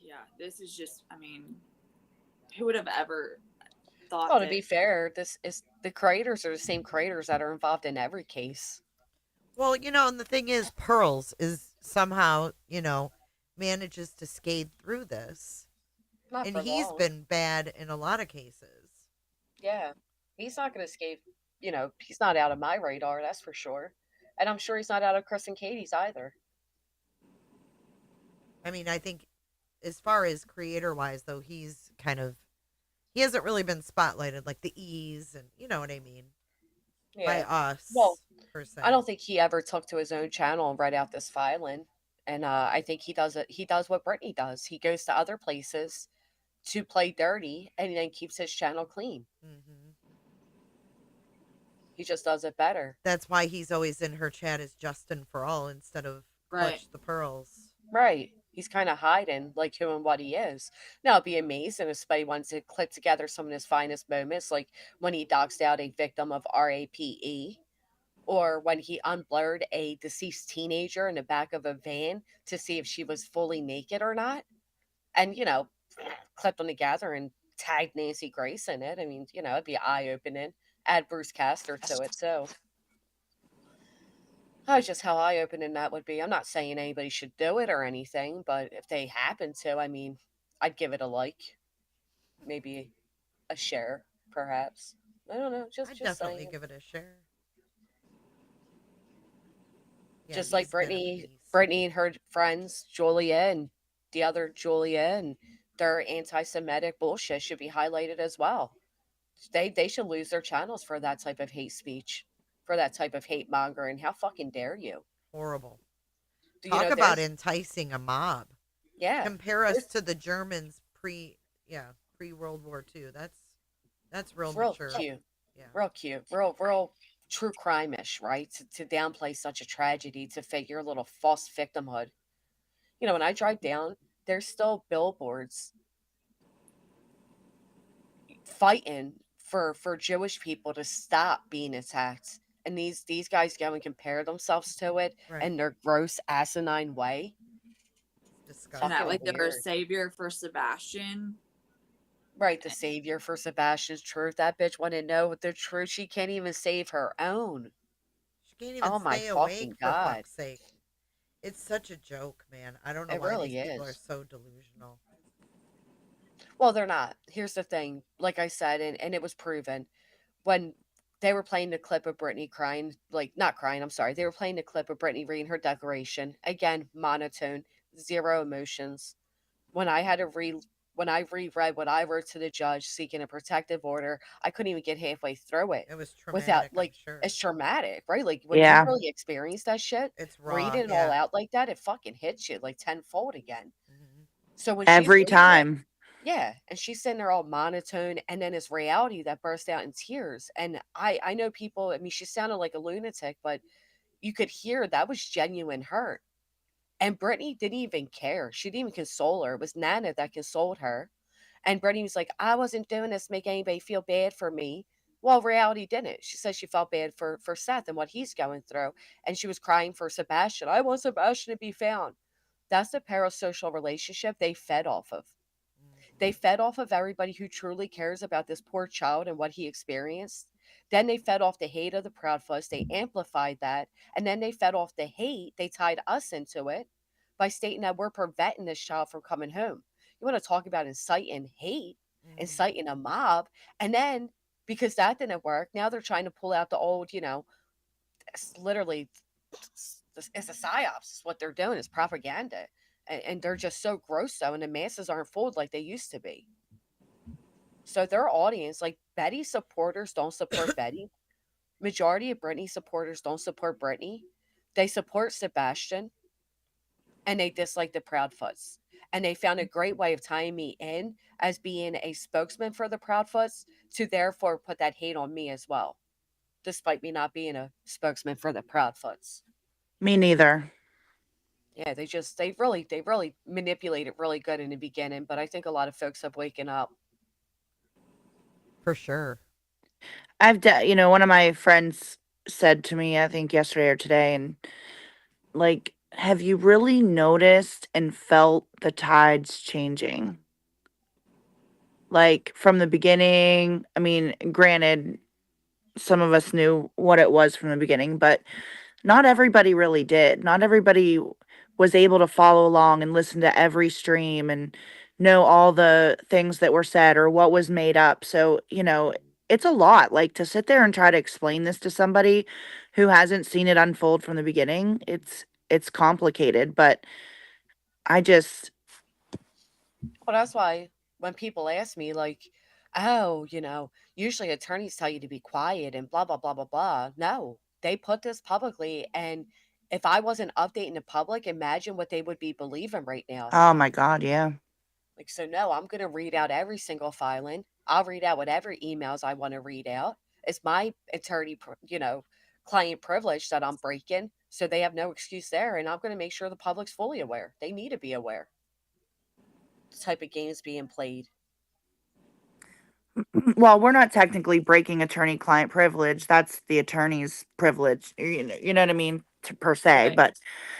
yeah, this is just, I mean, who would have ever thought Well, to that? be fair, this is the creators are the same creators that are involved in every case. Well, and the thing is, Pearls is somehow, manages to skate through this. Not And for he's long. been bad in a lot of cases. Yeah. He's not going to escape. He's not out of my radar, that's for sure. And I'm sure he's not out of Chris and Katie's either. I mean, I think as far as creator wise, though, he hasn't really been spotlighted like the E's and you know what I mean by Yeah. Well, us per se. I don't think he ever took to his own channel and read out this filing. And I think he does it. He does what Brittany does. He goes to other places to play dirty and then keeps his channel clean. Mm-hmm. He just does it better. That's why he's always in her chat as Justin for all instead of Right. Clutch the Pearls. Right. He's kind of hiding like who and what he is. Now, it'd be amazing if Spuddy wants to clip together some of his finest moments, like when he doxed out a victim of RAPE, or when he unblurred a deceased teenager in the back of a van to see if she was fully naked or not. And, clip them together and tag Nancy Grace in it. I mean, it'd be eye opening. Add Bruce Castor to it, too. That's just how eye opening that would be. I'm not saying anybody should do it or anything, but if they happen to, I mean, I'd give it a like, maybe a share, perhaps. I don't know. I'd Just definitely saying. give it a share. Yeah, Just like he's been a Brittany, piece. Brittany and her friends, Julia and the other Julia, and their anti-Semitic bullshit should be highlighted as well. They should lose their channels for that type of hate speech, for that type of hate mongering. How fucking dare you? Horrible. You Talk know, about there's enticing a mob. yeah, Compare us there's to the Germans pre World War II. That's real real mature. cute, Yeah. real cute, real true crime-ish, right? To downplay such a tragedy, to figure a little false victimhood. When I drive down, there's still billboards fighting for Jewish people to stop being attacked. And these guys go and compare themselves to it Right. in their gross asinine way. It's And disgusting. that way Fucking they're a weird. savior for Sebastian. Right, the savior for Sebastian's truth. That bitch want to know the truth. She can't even save her own. She can't even Oh my stay fucking awake for god. fuck's sake. It's such a joke, man. I don't know It why these really people are is. so delusional. Well, they're not. Here's the thing. Like I said, and it was proven when they were playing the clip of Brittany crying, like not crying, I'm sorry. They were playing the clip of Brittany reading her declaration. Again, monotone, zero emotions. When I had to when I reread what I wrote to the judge seeking a protective order, I couldn't even get halfway through it It was without traumatic, I'm like sure. it's traumatic, right? Like when you Yeah. really experience that shit, It's raw, reading it all yeah. out like that, it fucking hits you like tenfold again. Mhm. So when she's Every reading it, time. yeah, and she's sitting there all monotone, and then it's reality that burst out in tears. And I know people. I mean, she sounded like a lunatic, but you could hear that was genuine hurt. And Brittany didn't even care. She didn't even console her. It was Nana that consoled her. And Brittany was like, I wasn't doing this to make anybody feel bad for me. Well, reality didn't. She said she felt bad for Seth and what he's going through. And she was crying for Sebastian. I want Sebastian to be found. That's the parasocial relationship they fed off of. They fed off of everybody who truly cares about this poor child and what he experienced. Then they fed off the hate of the Proudfoots. They amplified that. And then they fed off the hate. They tied us into it by stating that we're preventing this child from coming home. You want to talk about inciting hate, inciting a mob. And then because that didn't work, now they're trying to pull out the old, it's literally it's a psyops. It's what they're doing. It's propaganda. And they're just so gross though, and the masses aren't fooled like they used to be. So their audience, like Betty supporters don't support Betty. Majority of Britney supporters don't support Britney. They support Sebastian and they dislike the Proudfoots. And they found a great way of tying me in as being a spokesman for the Proudfoots to therefore put that hate on me as well, despite me not being a spokesman for the Proudfoots. Me neither. Yeah, they really manipulate it really good in the beginning, but I think a lot of folks have waken up. For sure. One of my friends said to me, I think yesterday or today, and like, have you really noticed and felt the tides changing? Like from the beginning, I mean, granted, some of us knew what it was from the beginning, but not everybody really did. Not everybody was able to follow along and listen to every stream and know all the things that were said or what was made up. So, it's a lot. Like to sit there and try to explain this to somebody who hasn't seen it unfold from the beginning, it's complicated, but I just Well, that's why when people ask me, like, oh, usually attorneys tell you to be quiet and blah, blah, blah, blah, blah. No, they put this publicly. And if I wasn't updating the public, imagine what they would be believing right now. oh my god, yeah. Like, so no, I'm going to read out every single filing. I'll read out whatever emails I want to read out. It's my client privilege that I'm breaking. So they have no excuse there. And I'm going to make sure the public's fully aware. They need to be aware. The type of games being played. Well, we're not technically breaking attorney client privilege. That's the attorney's privilege. You know what I mean, per se, Right. but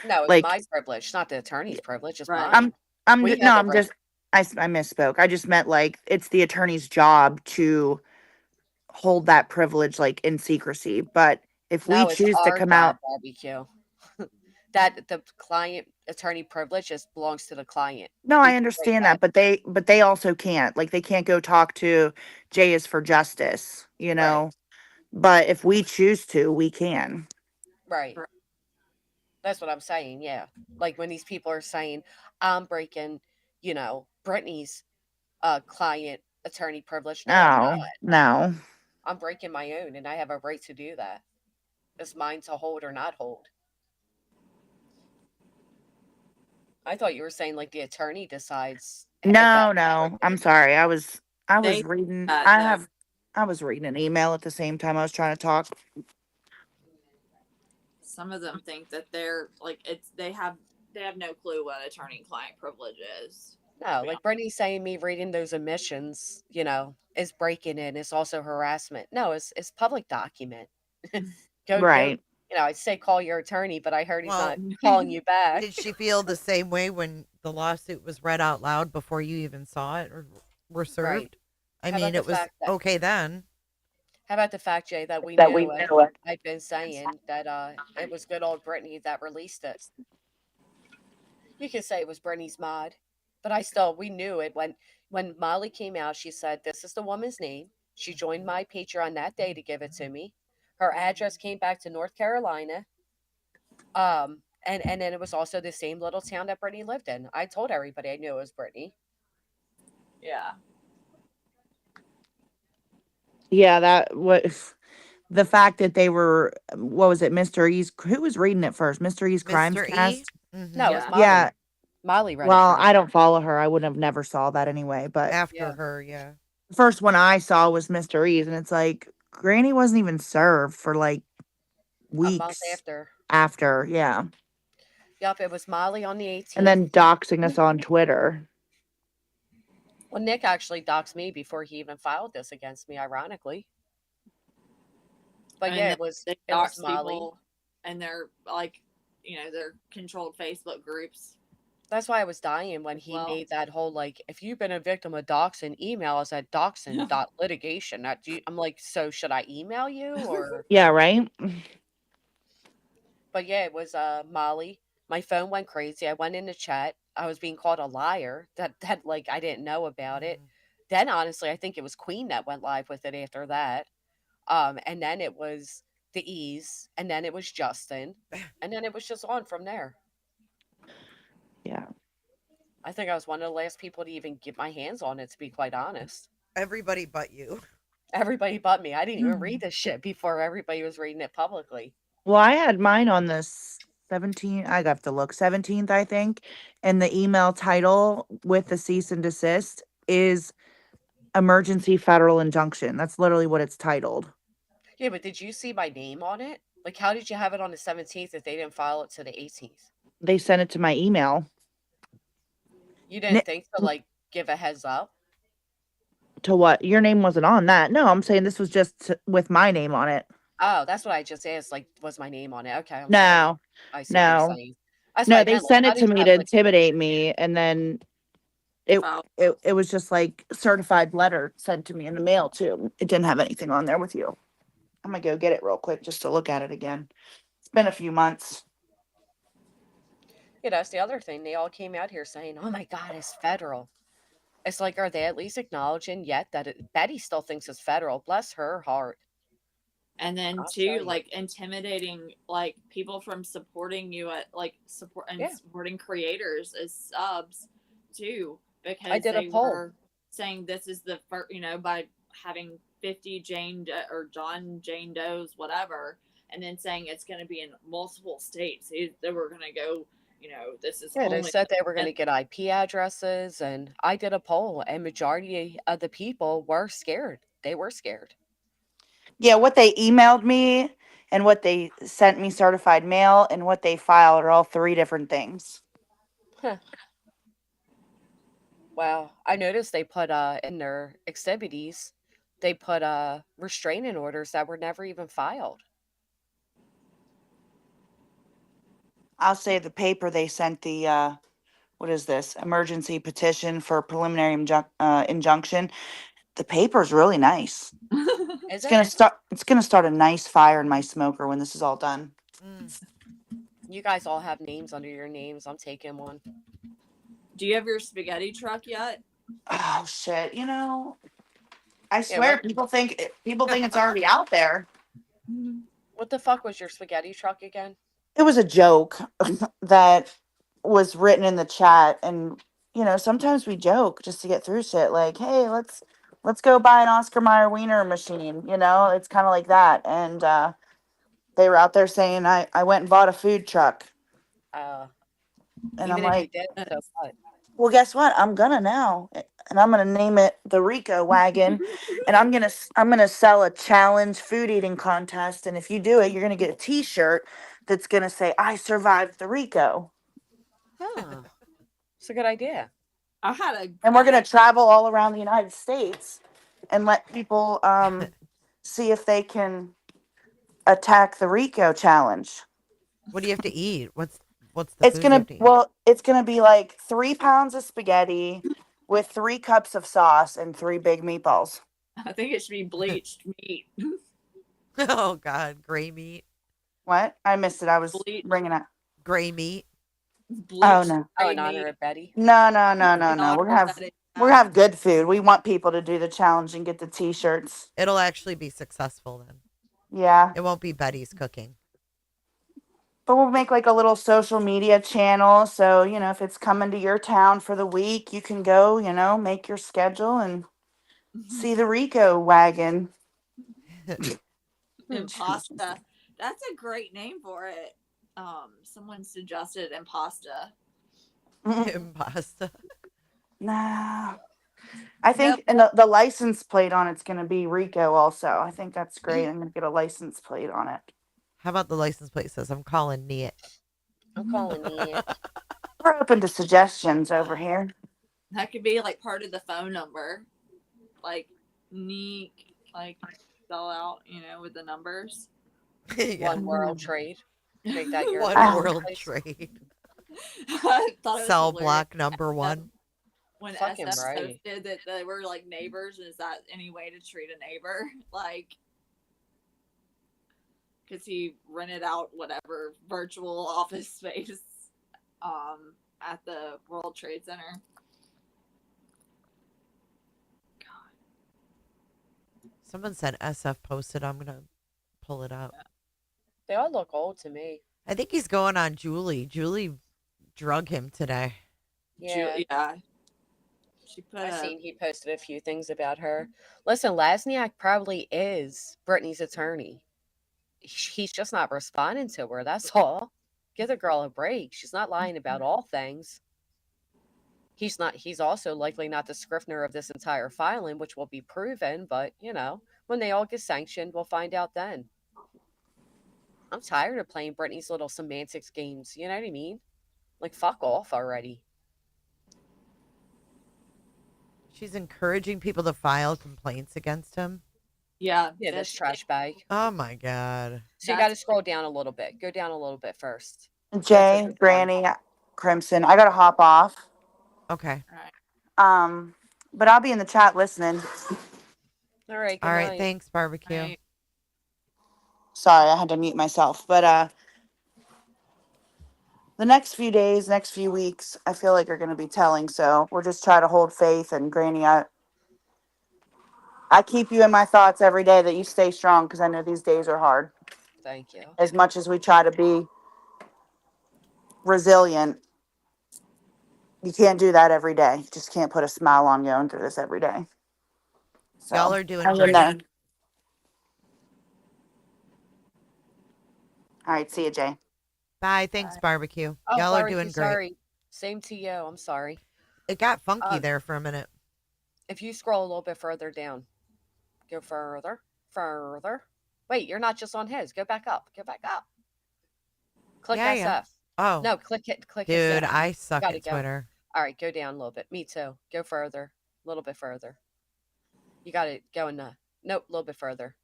No, it's like my privilege, not the attorney's privilege. It's Right. mine. We no, have the I'm right. just I misspoke. I just meant like it's the attorney's job to hold that privilege like in secrecy. But if we No, it's choose to our come job, out, barbecue. That the client attorney privilege just belongs to the client. no, We I can break understand that. that, but they also can't. Like they can't go talk to Jay is for justice, Right. But if we choose to, we can. Right. That's what I'm saying. Yeah. Like when these people are saying, I'm breaking, Brittany's client attorney privilege. No, I'm not. No, no. I'm breaking my own and I have a right to do that. It's mine to hold or not hold. I thought you were saying like the attorney decides if that's No, no. I'm appropriate. sorry. I was They reading that though. I was reading an email at the same time I was trying to talk. Some of them think that they're like they have no clue what attorney client privilege is. No, like Brittany's saying me reading those omissions, is breaking in. It's also harassment. No, it's public document. Go. Right. I'd say call your attorney, but I heard he's Well, not calling you back. did she feel the same way when the lawsuit was read out loud before you even saw it or were Right. served? I How about mean, the it was fact that okay then. how about the fact, Jay, that we That we knew it? know it. I've been saying that it was good old Brittany that released it. You can say it was Brittany's mod, but we knew it when Molly came out. She said, "This is the woman's name. She joined my Patreon that day to give it to me. Her address came back to North Carolina. And then it was also the same little town that Brittany lived in. I told everybody I knew it was Brittany. Yeah. Yeah, that what the fact that they were what was it, Mr. E's who was reading it first? Mr. E's Crimes Mr. E. Cast? No, it was Mm-hmm. Yeah. Molly. Yeah. Molly read it Well, first. I don't follow her. I would have never saw that anyway, but After Yeah, her, yeah. the first one I saw was Mr. E's, and it's like Granny wasn't even served for like a month weeks after. after, yeah. Yep, it was Molly on the And 18th. then doxing us on Twitter. Well, Nick actually doxed me before he even filed this against me, ironically. But And yeah, then they it was dox Molly. people and they're like, they're controlled Facebook groups. That's why I was dying when he Well, made that whole like, if you've been a victim of doxing, email us at doxing.litigation. I'm like, so should I email you or? Yeah, right? But yeah, it was Molly. My phone went crazy. I went in the chat. I was being called a liar. That like I didn't know about it. Mm. Then honestly, I think it was Queen that went live with it after that. And then it was the Ease, and then it was Justin, and then it was just on from there. Yeah. I think I was one of the last people to even get my hands on it, to be quite honest. Everybody but you. Everybody but me. I didn't even read this shit before everybody was reading it publicly. Well, I had mine on this 17th. I got to look 17th, I think. And the email title with the cease and desist is emergency federal injunction. That's literally what it's titled. Yeah, but did you see my name on it? Like, how did you have it on the 17th if they didn't file it to the 18th? They sent it to my email. You didn't think to, like, give a heads up? To what? Your name wasn't on that. No, I'm saying this was just with my name on it. Oh, that's what I just asked. Like, was my name on it? Okay, I'm sorry. No, I see what you're no, saying. That's what no. I They meant. Like, sent how it to did you me have, to like, intimidate me, and then it Wow. it was just like certified letter sent to me in the mail too. It didn't have anything on there with you. I'm gonna go get it real quick just to look at it again. It's been a few months. yeah, that's the other thing. They all came out here saying, oh my God, it's federal. It's like, are they at least acknowledging yet that Betty still thinks it's federal? Bless her heart. And then I'll too, show you. like intimidating like people from supporting you at like support and Yeah. supporting creators as subs too, I because did a they poll. were saying this is the first, by having 50 Jane or John Jane Does whatever, and then saying it's going to be in multiple states. They were going to go, this is Yeah, they only. said they were going to get IP addresses, and I did a poll, and majority of the people were scared. They were scared. Yeah, what they emailed me and what they sent me certified mail and what they filed are all three different things. Huh. Well, I noticed they put in their exhibits, they put restraining orders that were never even filed. I'll say the paper they sent the what is this emergency petition for preliminary injunction. The paper's really nice. Is It's it? gonna start. It's gonna start a nice fire in my smoker when this is all done. Mm. You guys all have names under your names. I'm taking one. Do you have your spaghetti truck yet? Oh shit! I Yeah, swear people think it's already out there. what the fuck was your spaghetti truck again? It was a joke that was written in the chat, and sometimes we joke just to get through shit. Like, hey, let's go buy an Oscar Mayer wiener machine. It's kind of like that. And they were out there saying I went and bought a food truck, and I'm Even if you like, did, so what? well, guess what? I'm gonna now, and I'm gonna name it the Rico Wagon, and I'm gonna sell a challenge food eating contest, and if you do it, you're gonna get a T-shirt that's gonna say I survived the Rico. Huh. It's a good idea. And we're gonna travel all around the United States and let people see if they can attack the Rico challenge. What do you have to eat? What's the food you have to eat? It's gonna be like 3 pounds of spaghetti with 3 cups of sauce and 3 big meatballs. I think it should be bleached meat. Oh God, gray meat. What? I missed it. I was bringing it. Gray meat. Oh no. Oh, in honor of Betty. No. We're gonna have good food. We want people to do the challenge and get the T-shirts. It'll actually be successful then. Yeah. It won't be Betty's cooking. But we'll make like a little social media channel. So, if it's coming to your town for the week, you can go, make your schedule and see the Rico wagon. Impasta. That's a great name for it. Someone suggested impasta. Impasta. Nah. I think and the license plate on it's going to be Rico also. I think that's great. I'm going to get a license plate on it. How about the license plate says I'm calling Niet? I'm calling Niet. We're open to suggestions over here. That could be like part of the phone number. Like Neek, like spell out, with the numbers. One World Trade. Make that your One World Trade. I thought it was Cell hilarious. block number one. When Fucking SF right. posted that they were like neighbors, and is that any way to treat a neighbor? Like, because he rented out whatever virtual office space at the World Trade Center. Someone said SF posted. I'm gonna pull it up. They all look old to me. I think he's going on Julie. Julie drug him today. Yeah. Yeah. She put I seen he posted a few things about her. Listen, Lasniak probably is Brittany's attorney. He's just not responding to her. That's all. Give the girl a break. She's not lying about all things. He's not. He's also likely not the scrivener of this entire filing, which will be proven. But when they all get sanctioned, we'll find out then. I'm tired of playing Brittany's little semantics games. You know what I mean? Like, fuck off already. She's encouraging people to file complaints against him. Yeah. Yeah, this trash bag. Oh my god. So you got to scroll down a little bit. Go down a little bit first. Jay, Granny, Crimson, I got to hop off. Okay. But I'll be in the chat listening. All right. Good All right. night. Thanks, barbecue. Sorry, I had to mute myself. But the next few days, next few weeks, I feel like are going to be telling. So we'll just try to hold faith. And Granny, I keep you in my thoughts every day, that you stay strong, because I know these days are hard. Thank you. As much as we try to be resilient, you can't do that every day. You just can't put a smile on going through this every day. So, y'all are doing hang in great. there. All right. See you, Jay. Bye. Thanks, barbecue. Oh, Y'all are barbecue, doing great. Sorry. Same to you. I'm sorry. It got funky there for a minute. If you scroll a little bit further down, go further. Wait, you're not just on his. Go back up. Go back up. Click SF. Yeah. Oh. No, click it. Click Dude, SF. I suck Gotta at go. Twitter. All right, go down a little bit. Me too. Go further. A little bit further. You got to go in the... Nope, a little bit further.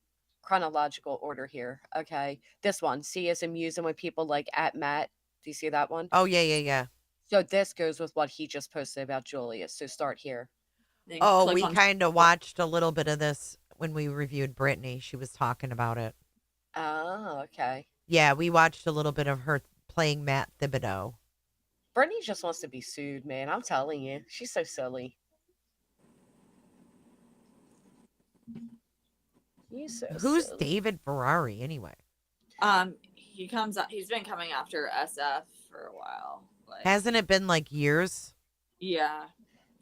Chronological order here. Okay. This one. See, as I'm using with people like @Matt. Do you see that one? Oh, yeah. So this goes with what he just posted about Julius. So start here. Oh, we kind of watched a little bit of this when we reviewed Brittany. She was talking about it. Oh, okay. Yeah, we watched a little bit of her playing Matt Thibodeau. Brittany just wants to be sued, man. I'm telling you. She's so silly. He's so Who's silly. David Ferrari anyway? He's been coming after SF for a while. Like, Hasn't it been like years? Yeah,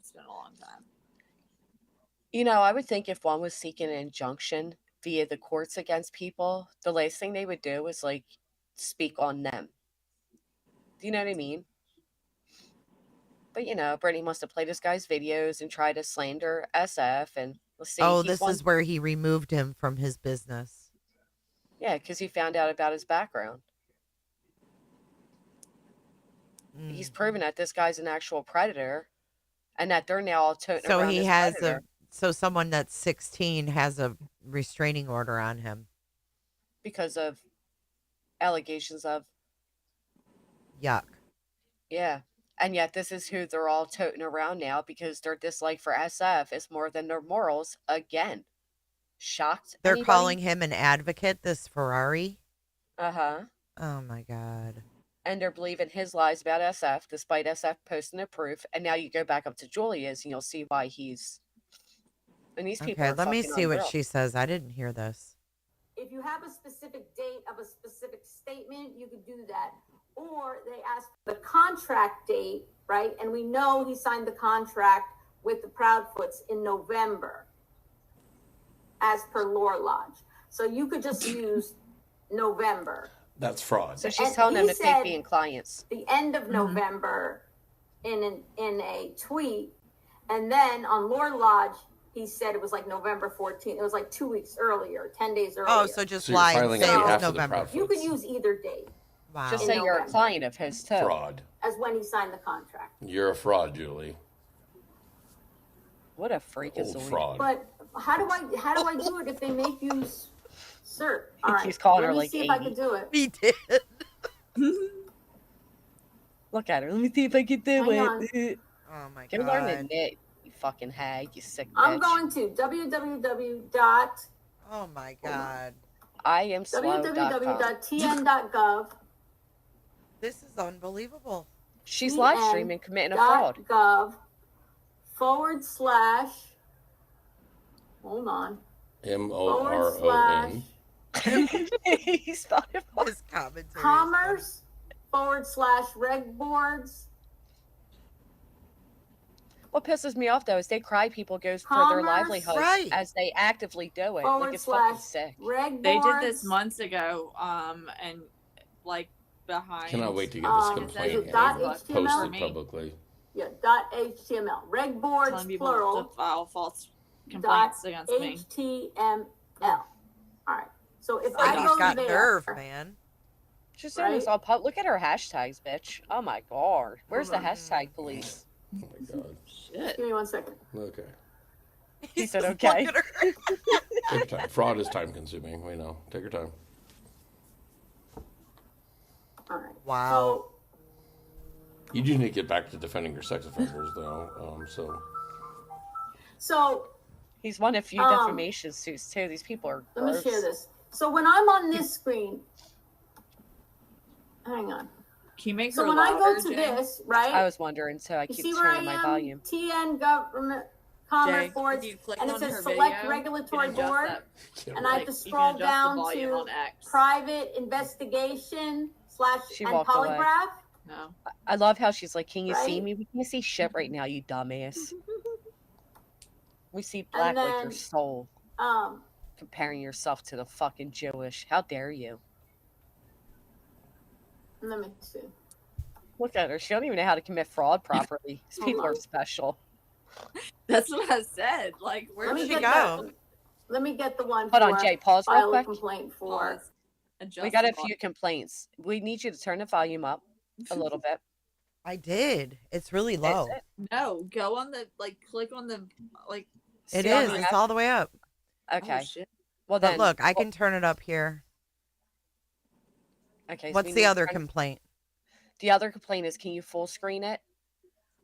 it's been a long time. I would think if one was seeking an injunction via the courts against people, the last thing they would do is like speak on them. Do you know what I mean? But Brittany must have played this guy's videos and tried to slander SF, and let's see. Oh, this is where he removed him from his business. Yeah, because he found out about his background. He's proven that this guy's an actual predator, and that they're now all toting So around he this has predator. so someone that's 16 has a restraining order on him Because of allegations of... Yuck. Yeah. And yet this is who they're all toting around now, because their dislike for SF is more than their morals again. Shocked? They're anybody? calling him an advocate, this Ferrari. Uh-huh. Oh my god. And they're believing his lies about SF, despite SF posting the proof. And now you go back up to Julia's, and you'll see why he's... And these people Okay, are let me fucking see what unreal. she says. I didn't hear this. if you have a specific date of a specific statement, you could do that. Or they ask the contract date, right? And we know he signed the contract with the Proudfoots in November, as per Lore Lodge. So you could just use November. That's fraud. So she's telling them to fake being clients. The end of November in a tweet, and then on Lore Lodge, he said it was like November 14th. It was like 2 weeks earlier, 10 days earlier. Oh, so just lie and say it was November. You could use either date. Wow. Just say you're a client of his too. Fraud. As when he signed the contract. You're a fraud, Julie. What a freakazoid. Old fraud. But how do I do it if they make you cert? All right. He's calling her Let me like see 80. if I can do it. He did. Look at her. Let me see if I can do Hang it. Oh my Go god. learn to knit, you fucking hag, you sick bitch. I'm going to www. Oh my god. www.tn.gov. This is unbelievable. She's live streaming, committing a fraud. .gov / hold on. MORON. He spelled it wrong. His commentary. Commerce / reg boards. What pisses me off though is they cry people go for their livelihoods as they actively do it. Like it's fucking sick. They did this months ago, and like behind. Cannot wait to get this complaint posted publicly. Yeah, .html. Reg boards, Telling people plural. to file false complaints against me. .html. All right. So if Oh, I he's go got there, nerve, man. She's doing this all pub. Look at her hashtags, bitch. Oh my god. Where's the hashtag police? Oh my god. Just give me 1 second. Okay. He said okay. Take your time. Fraud is time consuming. We know. Take your time. All right. Wow. You do need to get back to defending your sex offenders, though. So he's one of few defamation suits too. These people are let gross. me share this. So when I'm on this screen, hang on. Can you make So her when I go louder, to Jay? this, right? I was wondering, so I You keep see where I turning my am? volume. TN government commerce Jay, boards, if you click and it on says her select video, regulatory you can adjust board, that. and I have to You can scroll adjust the down volume to on X. private investigation / She and walked away. polygraph. No. I love how she's like, "Can you see Right? me? We can't see shit right now, you dumbass. We see black And like your then, soul. Um, Comparing yourself to the fucking Jewish. How dare you? let me see. Look at her. She don't even know how to commit fraud properly. These Hold people are on. special. That's what I said. Like, where Let did me she get go? Let me get the one Hold for on, Jay. Pause real file a quick. complaint for. We got a few complaints. We need you to turn the volume up a little bit. I did. It's really low. No, go on the click on the It See on is. the It's app? all the way up. Okay. Oh, shit. Well But then, look, I can turn it up here. okay. So What's we the need to other turn- complaint? The other complaint is, can you full screen it?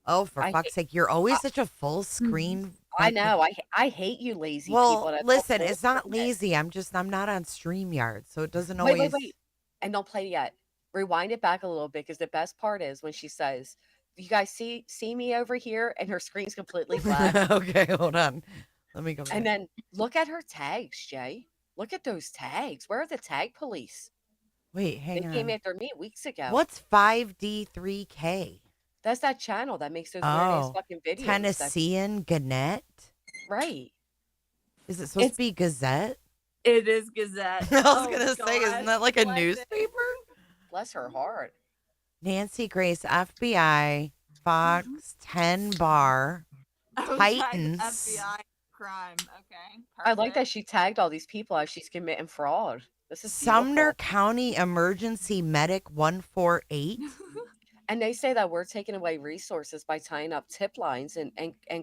Oh, for I fuck's hate- sake. You're always such a full screen. I know. I hate you lazy people. Well, that don't listen, full it's not screen it. lazy. I'm not on StreamYard, so it doesn't Wait, always. wait. And don't play yet. Rewind it back a little bit because the best part is when she says, "You guys see me over here," and her screen's completely black. Okay, hold on. Let me go back. And then look at her tags, Jay. Look at those tags. Where are the tag police? Wait, hang They on. came after me weeks ago. What's 5D3K? That's that channel that makes those weird ass Oh, fucking videos. Tennessean Gannett? Right. Is it supposed to be Gazette? It is Gazette. I was Oh, gonna say, isn't that like a newspaper? Bless her heart. Nancy Grace, FBI, Fox, 10 Bar, Oh, Titans. FBI crime. Okay. I like that she tagged all these people as she's committing fraud. This is Sumner beautiful. County Emergency Medic 148. And they say that we're taking away resources by tying up tip lines and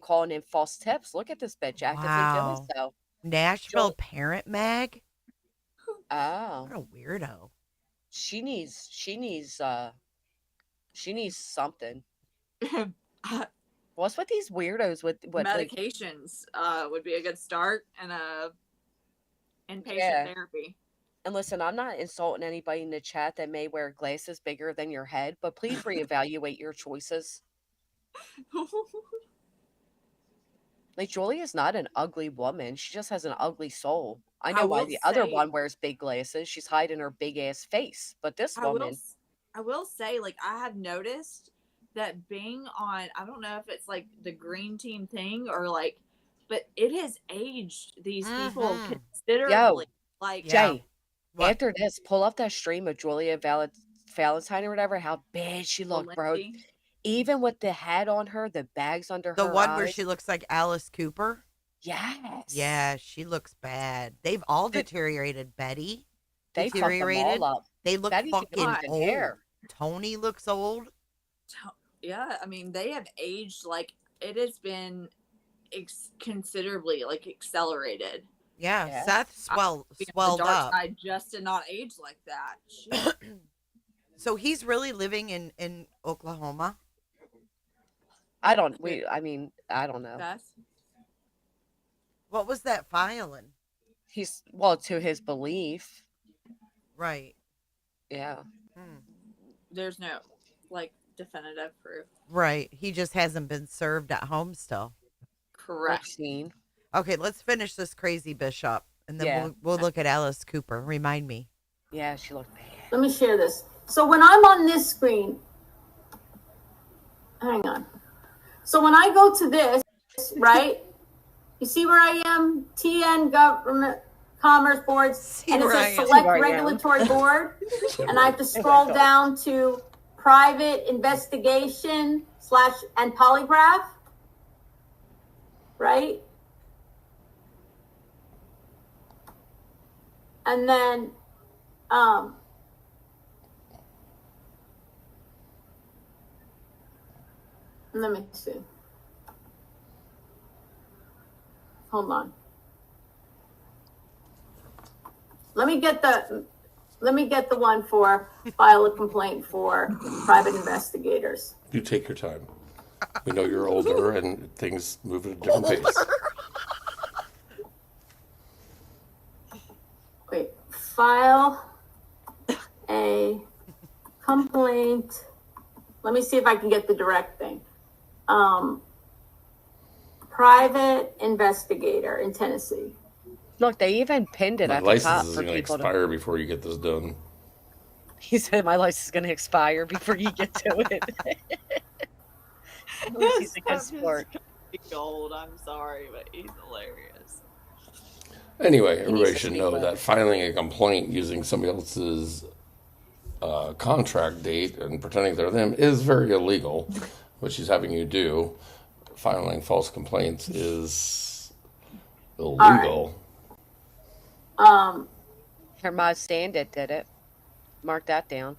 calling in false tips. Look at this bitch actively Wow. doing so. Nashville Parent Mag. Oh. What a weirdo. She needs something. What's with these weirdos with what like, Medications would be a good start, and inpatient Yeah. therapy. and listen, I'm not insulting anybody in the chat that may wear glasses bigger than your head, but please reevaluate your choices. Like, Julia's not an ugly woman. She just has an ugly soul. I I know why will the other say, one wears big glasses. She's hiding her big ass face. But this I will, woman, I will say, like, I have noticed that being on, I don't know if it's like the green team thing or like, but it has aged these people Mm-hmm. considerably. yo, Like, Yeah. Jay, What? after this, pull up that stream of Julia Valentine or whatever, how bad she looked, bro. Valenti. Even with the hat on her, the bags under The her one where eyes. she looks like Alice Cooper? Yes. Yeah, she looks bad. They've all Dude, deteriorated. Betty they fucked them all deteriorated. up. They look Betty didn't fucking even old. hair. Tony looks old. Yeah, I mean, they have aged like it has been considerably like accelerated. Yeah, Yeah. Seth The swelled dark up. side just did not age like that. Shit. So he's really living in Oklahoma? I don't know. Beth? What was that filing? He's, well, to his belief. Right. Yeah. There's no like definitive proof. Right. He just hasn't been served at home still. Correct. Seen. Okay, let's finish this crazy bishop and then Yeah. we'll look at Alice Cooper. Remind me. Yeah, she looked bad. Let me share this. So when I'm on this screen, hang on. So when I go to this, right? You see where I am? TN Government Commerce Boards, and it says Select Regulatory Board, and I have to scroll down to Private Investigation / and Polygraph, right? And then let me see. Hold on. Let me get the one for file a complaint for private investigators. You take your time. We know you're older and things move at a different pace. Wait, file a complaint. Let me see if I can get the direct thing. Private investigator in Tennessee. Look, they even pinned it My at the top license is for going to people expire before you get this done. He said my license is going to expire before you get to it. He's a good sport. Gold. I'm sorry, but he's hilarious. Anyway, everybody should know that filing a complaint using somebody else's contract date and pretending they're them is very illegal. What she's having you do, filing false complaints, is illegal. Her mod Standit did it. Mark that down.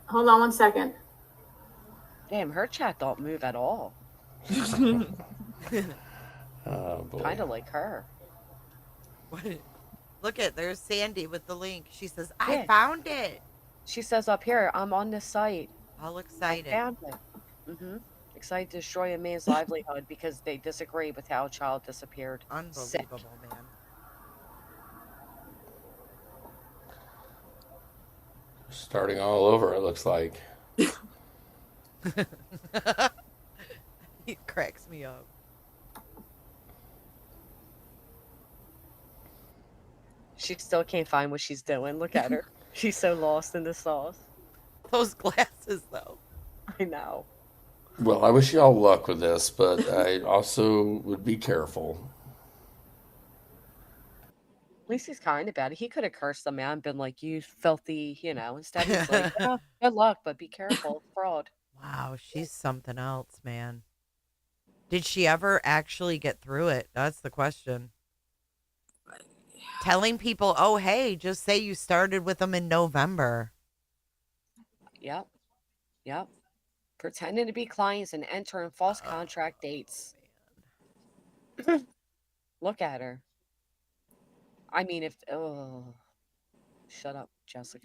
Hold on 1 second. Damn, her chat don't move at all. Oh, boy. Kind of like her. Look at, there's Sandy with the link. She says, Yeah. I found it. She says up here, I'm on this site. All excited. I found it. Excited to destroy a man's livelihood because they disagree with how a child disappeared. Unbelievable, man. Starting all over, it looks like. He cracks me up. She still can't find what she's doing. Look at her. She's so lost in the sauce. Those glasses, though. I know. Well, I wish y'all luck with this, but I also would be careful. At least he's kind about it. He could have cursed them out and been like, you filthy, Instead he's like, oh, good luck, but be careful. Fraud. Wow, she's something else, man. Did she ever actually get through it? That's the question. Telling people, oh, hey, just say you started with them in November. Yep. Pretending to be clients and entering false contract dates. Look at her. I mean, shut up, Jessica.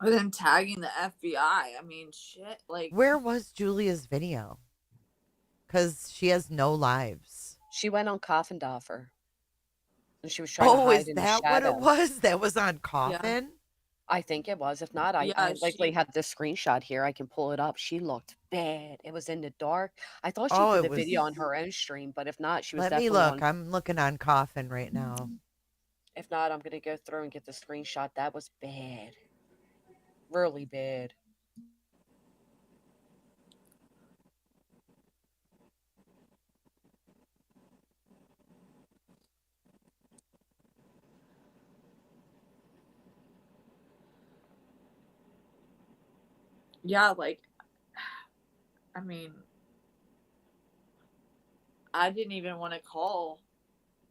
Or them tagging the FBI. I mean, shit. Like, Where was Julia's video? Because she has no lives. She went on Coffin Doffer. And she was trying to hide Is in the that what shadow. it was? That was on Coffin? I think it was. If not, I Yeah, likely she have the screenshot here. I can pull it up. She looked bad. It was in the dark. I thought she Oh, did it the video was. on her own stream, but if not, she was Let me definitely look. on. I'm looking on Coffin right now. If not, I'm gonna go through and get the screenshot. That was bad. Really bad. yeah, like I mean, I didn't even want to call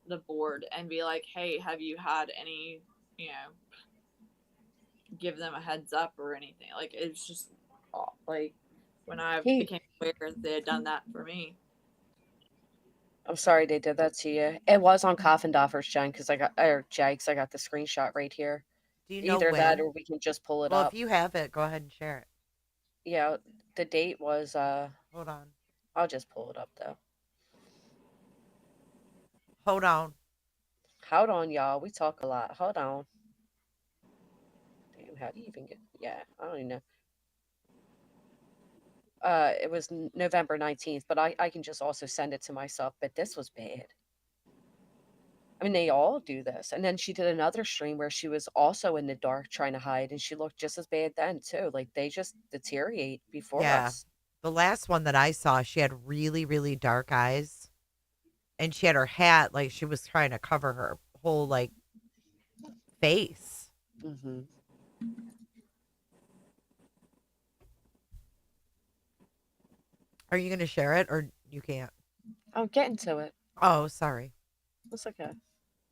the board and be like, "Hey, have you had any, you know, give them a heads up or anything?" Like it's just like when I He became aware they had done that for me. I'm sorry they did that to you. It was on Coffin Doffers, Jen, because I got or Jags. I got the screenshot right here. Do you know Either that when? or we can just pull it Well, if up. you have it, go ahead and share it. Yeah, the date was Hold on. I'll just pull it up though. Hold on. Hold on, y'all. We talk a lot. Hold on. Damn, how do you even get I don't even know. It was November 19th, but I can just also send it to myself. But this was bad. I mean, they all do this. And then she did another stream where she was also in the dark trying to hide, and she looked just as bad then too. Like they just deteriorate before Yeah. us. The last one that I saw, she had really, really dark eyes. And she had her hat like she was trying to cover her whole like face. Mm-hmm. Are you going to share it or you can't? I'm getting to it. Oh, sorry. That's okay.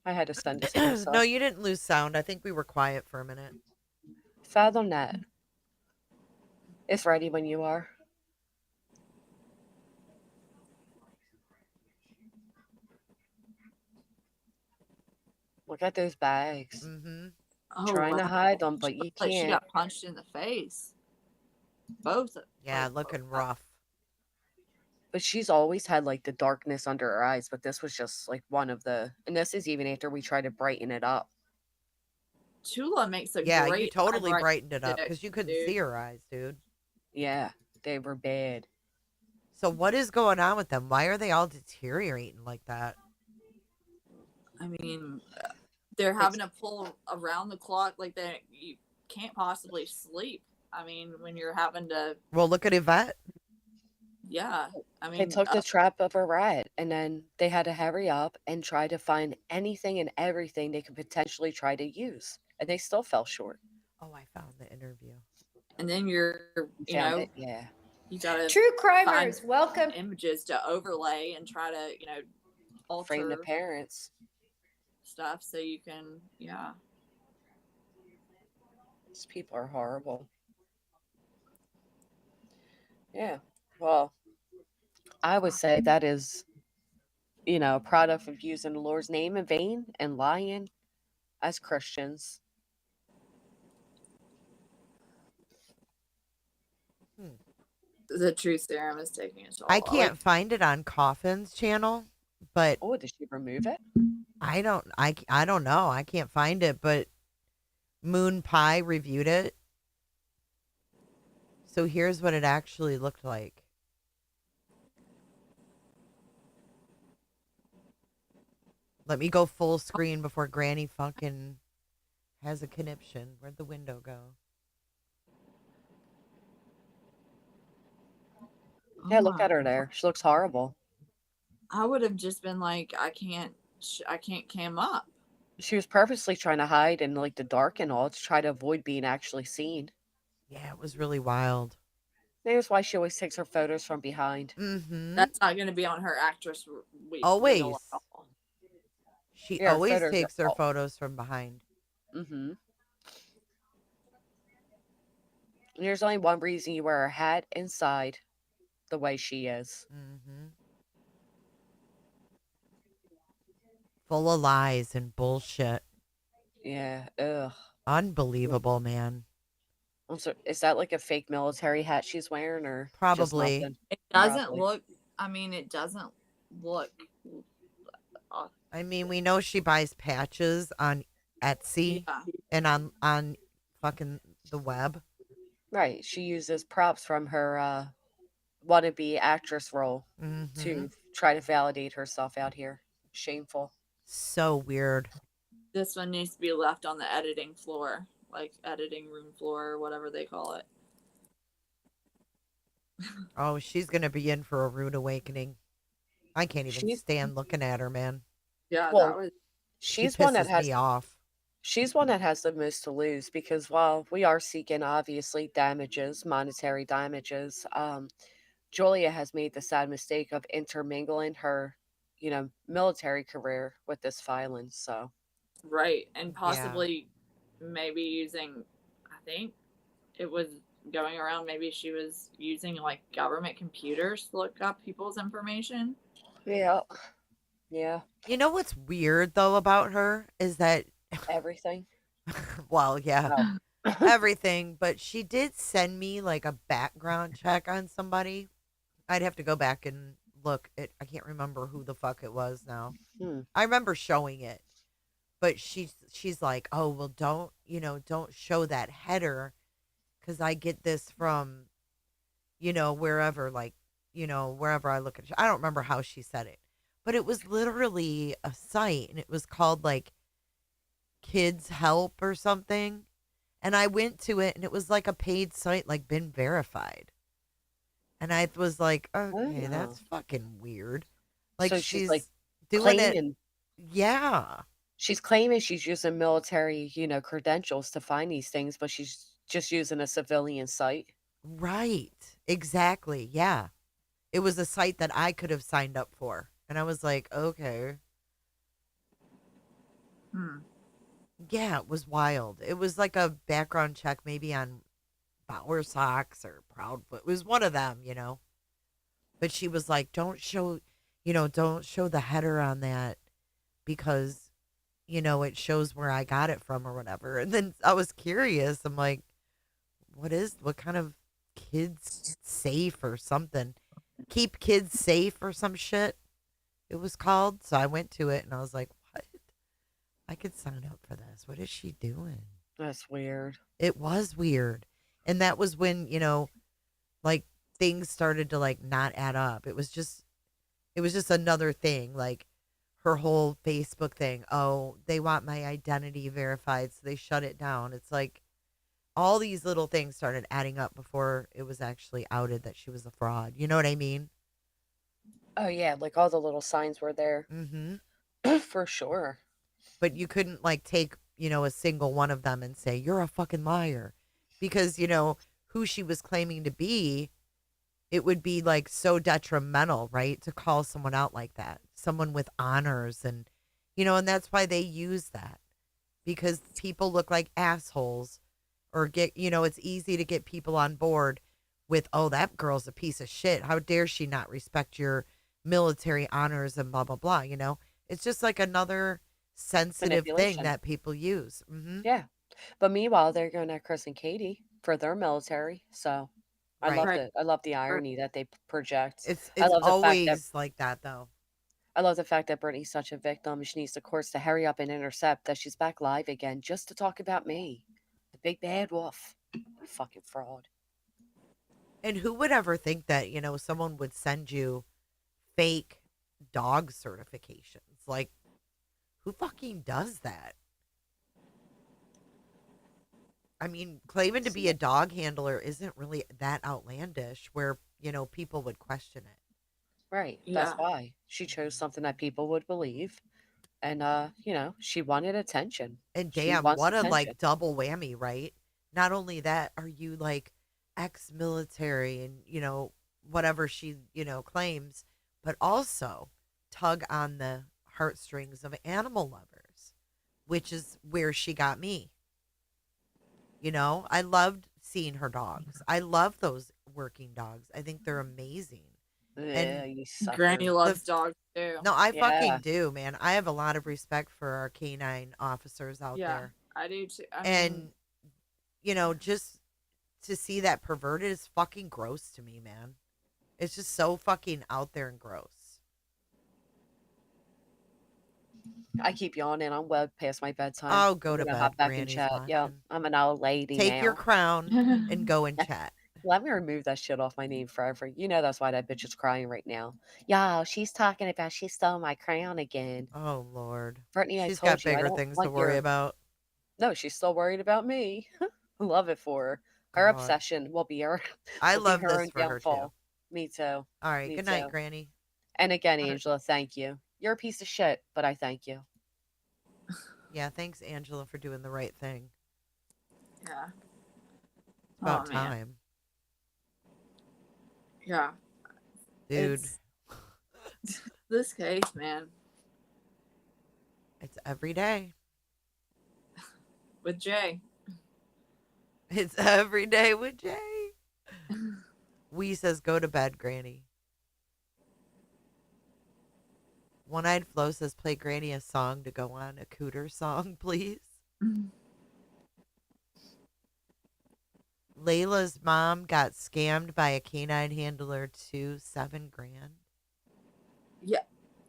I had to send it to No, myself. you didn't lose sound. I think we were quiet for a minute. Fathom that. It's ready when you are. Look at those bags. Mm-hmm. Oh Trying to wow, hide them, she but you looked like she can't. got punched in the face. Both. Yeah, Like, looking rough. But she's always had like the darkness under her eyes, but this was just like one of the and this is even after we try to brighten it up. Tula makes a Yeah, you great eye totally bright brightened it up stick, because you couldn't dude. see her eyes, dude. Yeah, they were bad. So what is going on with them? Why are they all deteriorating like that? I mean, they're having to pull around the clock like that. You can't possibly sleep. I mean, when you're having to, Well, look at Yvette. yeah. I They mean, took the trap of a rat and then they had to hurry up and try to find anything and everything they could potentially try to use. And they still fell short. Oh, I found the interview. and then you're, you Found know, it, yeah. you gotta True find crimers, welcome. images to overlay and try to, Frame the alter parents. stuff so you can, yeah. These people are horrible. Yeah. Well, I would say that is, a product of using the Lord's name in vain and lying as Christians. The truth serum is taking its toll. I can't find it on Coffin's channel, but Oh, did she remove it? I don't know. I can't find it, but Moon Pie reviewed it. So here's what it actually looked like. Let me go full screen before Granny fucking has a conniption. Where'd the window go? Yeah, look at her there. She looks horrible. I would have just been like, I can't cam up. She was purposely trying to hide in like the dark and all to try to avoid being actually seen. Yeah, it was really wild. There's why she always takes her photos from behind. Mm-hmm. That's not going to be on her actress Always. reel at all. She Yeah, always photos takes are her all- photos from behind. Mm-hmm. There's only one reason you wear a hat inside the way she is. Mm-hmm. Full of lies and bullshit. Yeah, ugh. Unbelievable, man. Also, is that like a fake military hat she's wearing or just Probably. nothing? It doesn't Probably. look, I mean, it doesn't look. I mean, we know she buys patches on Etsy Yeah. and on fucking the web. Right. She uses props from her wannabe actress role Mm-hmm. to try to validate herself out here. Shameful. So weird. This one needs to be left on the editing floor, like editing room floor or whatever they call it. Oh, she's gonna be in for a rude awakening. I can't even She's stand looking at her, man. Yeah, that well, was. She she's one that pisses has me off. she's one that has the most to lose because while we are seeking obviously damages, monetary damages, Julia has made the sad mistake of intermingling her, military career with this violence. So Right, and Yeah. possibly maybe using, I think it was going around, maybe she was using like government computers to look up people's information. yeah, yeah, You know what's weird though about her is that, everything. well, yeah, Oh, everything, but she did send me like a background check on somebody. I'd have to go back and look. I can't remember who the fuck it was now. hmm. I remember showing it, but she's like, "Oh, well, don't show that header cuz I get this from, wherever, like, wherever I look at it." I don't remember how she said it. But it was literally a site and it was called like Kids Help or something. And I went to it and it was like a paid site, like been verified. And I was like, okay, Oh. that's fucking weird. Like So she's like she's doing it. claiming Yeah, she's claiming she's using military, credentials to find these things, but she's just using a civilian site. right. Exactly. Yeah. It was a site that I could have signed up for. And I was like, okay. Hmm. Yeah, it was wild. It was like a background check maybe on Bauer Sox or Proudfoot. It was one of them. But she was like, don't show the header on that because, it shows where I got it from or whatever. And then I was curious. I'm like, what kind of kids safe or something? Keep kids safe or some shit it was called. So I went to it and I was like, what? I could sign up for this. What is she doing? That's weird. It was weird. And that was when, like things started to like not add up. It was just another thing, like her whole Facebook thing. Oh, they want my identity verified, so they shut it down. It's like all these little things started adding up before it was actually outed that she was a fraud. You know what I mean? Oh yeah, like all the little signs were there Mm-hmm. for sure. But you couldn't like take, a single one of them and say, you're a fucking liar. Because, who she was claiming to be, it would be like so detrimental, right? To call someone out like that, someone with honors and that's why they use that because people look like assholes or it's easy to get people on board with, oh, that girl's a piece of shit. How dare she not respect your military honors and blah, blah, blah. It's just like another sensitive thing Manipulation. that people use. Hmm. Yeah. But meanwhile, they're going at Chris and Katie for their military. So I Right. love Right. the I love the irony that they project. It's I it's love the fact that always like that though. I love the fact that Brittany's such a victim. She needs the courts to hurry up and intercept that she's back live again just to talk about me. The big bad wolf. You fucking fraud. And who would ever think that, someone would send you fake dog certifications? Like, who fucking does that? I mean, claiming to be a dog handler isn't really that outlandish where, people would question it. Right. That's Yeah. why. She chose something that people would believe. And she wanted attention. And She damn, wants what a attention. like double whammy, right? Not only that, are you like ex-military and, whatever she, claims, but also tug on the heartstrings of animal lovers, which is where she got me. I loved seeing her dogs. I love those working dogs. I think they're amazing. Yeah, And you sucker. Granny the loves dogs too. no, I Yeah. fucking do, man. I have a lot of respect for our canine officers out Yeah, there. I do too. I mean, And just to see that perverted is fucking gross to me, man. It's just so fucking out there and gross. I keep yawning. I'm well past my bedtime. Oh, go I'm to gonna hop bed. back and Granny's chat. Yeah, watching. I'm an old lady Take your now. crown and go and chat. Let me remove that shit off my name forever. You know that's why that bitch is crying right now. Y'all, she's talking about she stole my crown again. Oh, Lord. Brittany, I She's told got you I bigger don't things to want worry your. about. No, she's still worried about me. Love it for her. Her God. obsession will be her I will be love her this own for her, too. downfall. Me too. All right. Me Good night, too. Granny. And again, Angela, thank you. You're a piece of shit, but I thank you. Yeah, thanks, Angela, for doing the right thing. Yeah. It's about man. time. Yeah. Dude. This case, man. It's every day. With Jay. It's every day with Jay. Wee says, go to bed, Granny. One-Eyed Flo says, play Granny a song to go on. A Cooter song, please. Layla's mom got scammed by a canine handler too. $7,000. Yeah.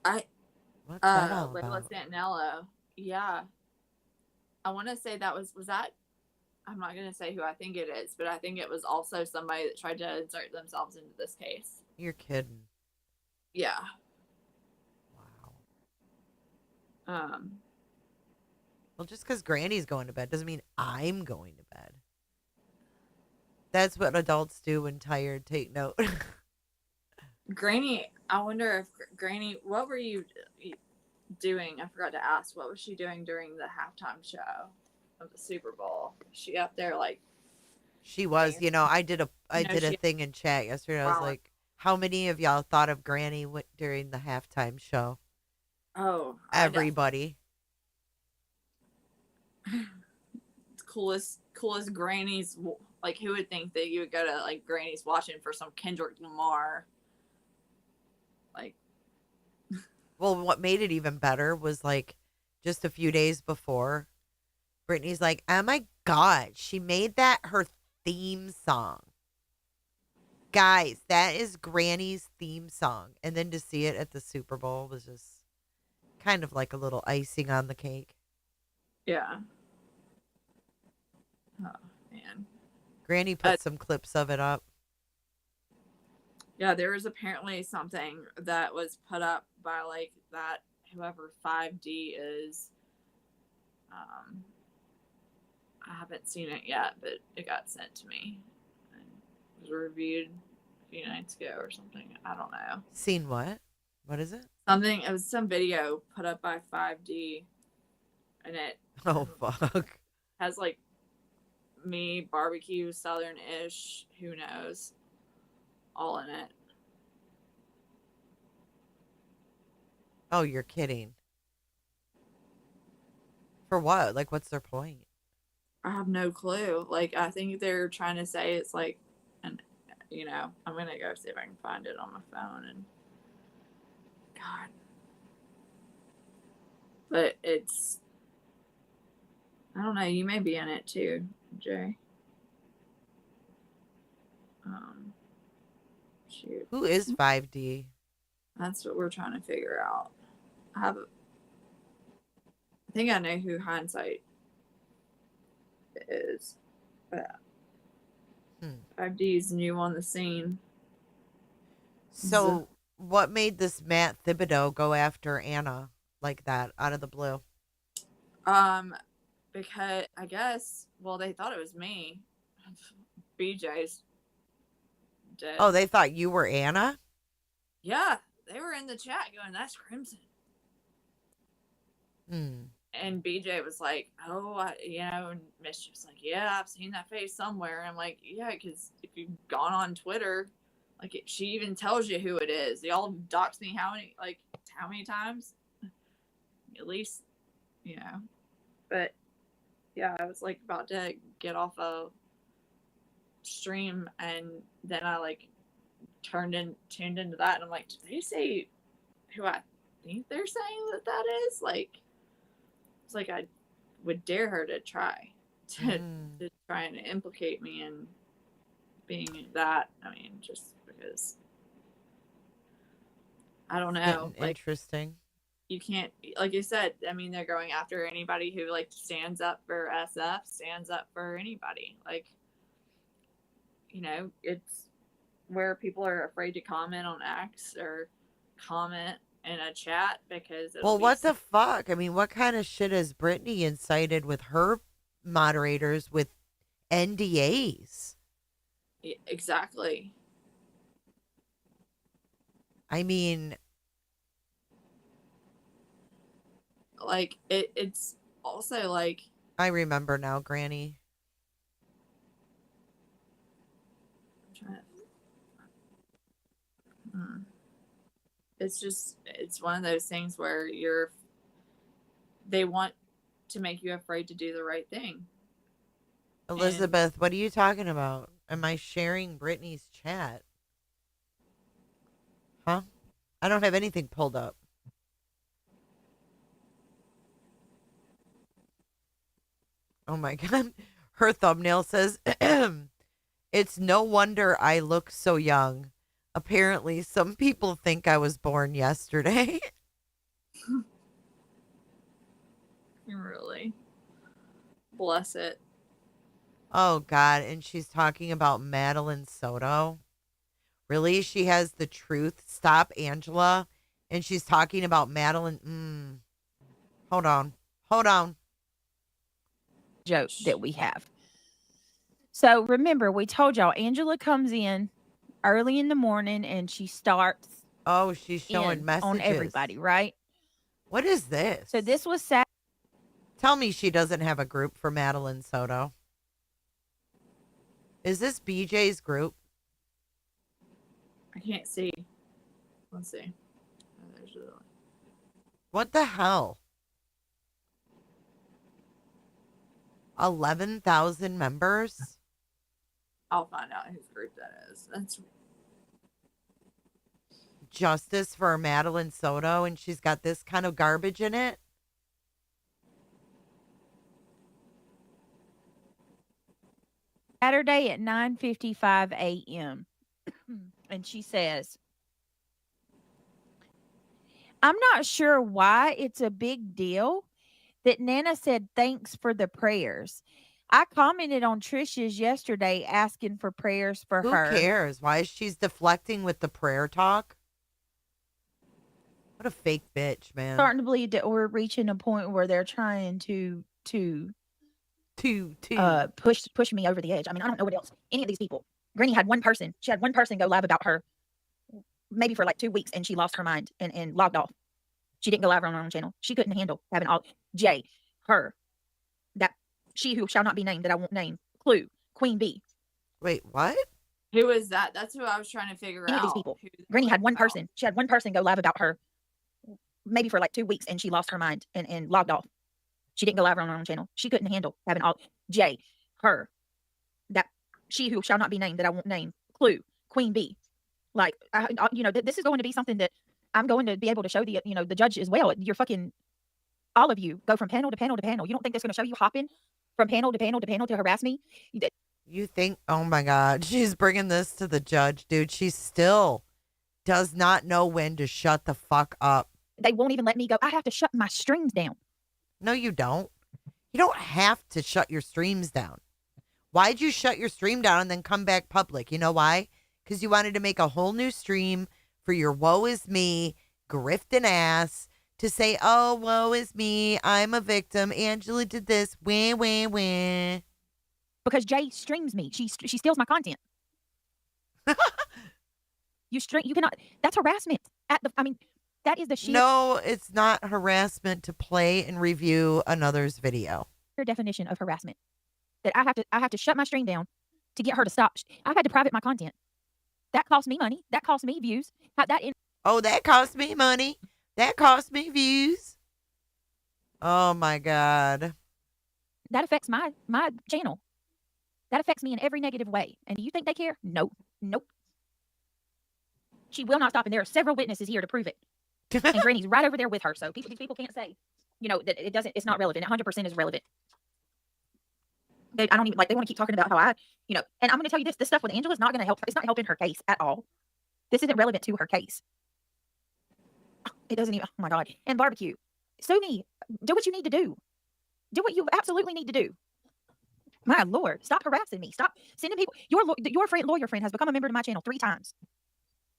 What's that all Layla about? Santinello. Yeah. I want to say that was that. I'm not going to say who I think it is, but I think it was also somebody that tried to insert themselves into this case. You're kidding. Yeah. Wow. Well, just because Granny's going to bed doesn't mean I'm going to bed. That's what adults do when tired. Take note. Granny, I wonder if Granny, what were you doing? I forgot to ask. What was she doing during the halftime show of the Super Bowl? Was she up there like? She was. I did a thing in chat yesterday. I was like, how many of y'all thought of Granny during the halftime show? Oh, everybody. Coolest Granny's. Like, who would think that you would go to like Granny's watching for some Kendrick Lamar? Like, well, what made it even better was like just a few days before, Brittany's like, oh my God, she made that her theme song. Guys, that is Granny's theme song. And then to see it at the Super Bowl was just kind of like a little icing on the cake. Yeah. Oh, man. Granny put some clips of it up. Yeah, there was apparently something that was put up by like that whoever 5D is. I haven't seen it yet, but it got sent to me and was reviewed a few nights ago or something. I don't know. Seen what? What is it? Something. It was some video put up by 5D, and it. Oh fuck. Has like me, barbecue, Southern-ish, who knows, all in it. Oh, you're kidding. For what? Like, what's their point? I have no clue. Like, I think they're trying to say it's like, and I'm gonna go see if I can find it on my phone. And God, but it's, I don't know. You may be in it too, Jay. Shoot. Who is 5D? That's what we're trying to figure out. I think I know who Hindsight is, but 5D is new on the scene. So, what made this Matt Thibodeau go after Anna like that out of the blue? Because I guess, well, they thought it was me. BJ's dead. Oh, they thought you were Anna? Yeah, they were in the chat going, "That's Crimson." And BJ was like, "Oh, and Mischief was like, yeah, I've seen that face somewhere." And I'm like, yeah, because if you've gone on Twitter, like she even tells you who it is. Y'all doxed me how many times? At least, But yeah, I was like about to get off a stream, and then I like tuned into that, and I'm like, did they say who I think they're saying that is? Like, it's like I would dare her to try to try and implicate me in being that. I mean, just because I don't know. Like, interesting. you can't, like you said, I mean, they're going after anybody who like stands up for SF, stands up for anybody. Like, it's where people are afraid to comment on X or comment in a chat because it'll Well, be what the fuck? I mean, what kind of shit has Brittany incited with her moderators with NDAs? exactly. I mean, like it's also like I remember now, Granny. it's one of those things where they want to make you afraid to do the right thing. Elizabeth, what are you talking about? Am I sharing Brittany's chat? Huh? I don't have anything pulled up. Oh my God. Her thumbnail says, it's no wonder I look so young. Apparently, some people think I was born yesterday. Really. Bless it. Oh God. And she's talking about Madeline Soto. Really? She has the truth. Stop, Angela. And she's talking about Madeline. Hold on. Hold on. Joke that we have. So remember, we told y'all Angela comes in early in the morning and she starts. Oh, she's showing messages on everybody, right? What is this? So this was sad. Tell me she doesn't have a group for Madeline Soto. Is this BJ's group? I can't see. Let's see. Oh, there's a... What the hell? 11,000 members? I'll find out whose group that is. That's Justice for Madeline Soto, and she's got this kind of garbage in it? Saturday at 9:55 a.m. And she says, I'm not sure why it's a big deal that Nana said thanks for the prayers. I commented on Trisha's yesterday asking for prayers for her. Who cares? Why is she's deflecting with the prayer talk? What a fake bitch, man. Starting to believe that we're reaching a point where they're trying to push me over the edge. I mean, I don't know what else. Any of these people. Granny had one person. She had one person go live about her, maybe for like 2 weeks, and she lost her mind and logged off. She didn't go live on her own channel. She couldn't handle having all Jay, her, that she who shall not be named that I won't name, Clue, Queen Bee. Wait, what? Who is that? That's who I was trying to figure Any out. of these people. Granny had one person. She had one person go live about her, maybe for like 2 weeks, and she lost her mind and logged off. She didn't go live on her own channel. She couldn't handle having all Jay, her, that she who shall not be named that I won't name, Clue, Queen Bee. Like, this is going to be something that I'm going to be able to show the judge as well. You're fucking, all of you go from panel to panel to panel. You don't think that's going to show you hopping from panel to panel to panel to harass me? You think, oh my God, she's bringing this to the judge, dude. She still does not know when to shut the fuck up. They won't even let me go. I have to shut my streams down. No, you don't. You don't have to shut your streams down. Why'd you shut your stream down and then come back public? You know why? Because you wanted to make a whole new stream for your woe is me, grifting ass, to say, oh, woe is me, I'm a victim, Angela did this, wah, wah, wah. Because Jay streams me. She steals my content. You cannot, that's harassment. That is the sheer No, it's not harassment to play and review another's video. definition of harassment. That I have to shut my stream down to get her to stop. I've had to private my content. That costs me money. That costs me views. That cost me money. That cost me views. Oh my God. That affects my channel. That affects me in every negative way. And do you think they care? No. Nope. She will not stop, and there are several witnesses here to prove it. And Granny's right over there with her. So these people can't say, that it's not relevant. 100% is relevant. I don't even they want to keep talking about how and I'm going to tell you this stuff with Angela's not going to help. It's not helping her case at all. This isn't relevant to her case. It doesn't even. Oh my God. And barbecue. Sue me. Do what you need to do. Do what you absolutely need to do. My Lord, stop harassing me. Stop sending people. Your friend, lawyer friend, has become a member to my channel 3 times.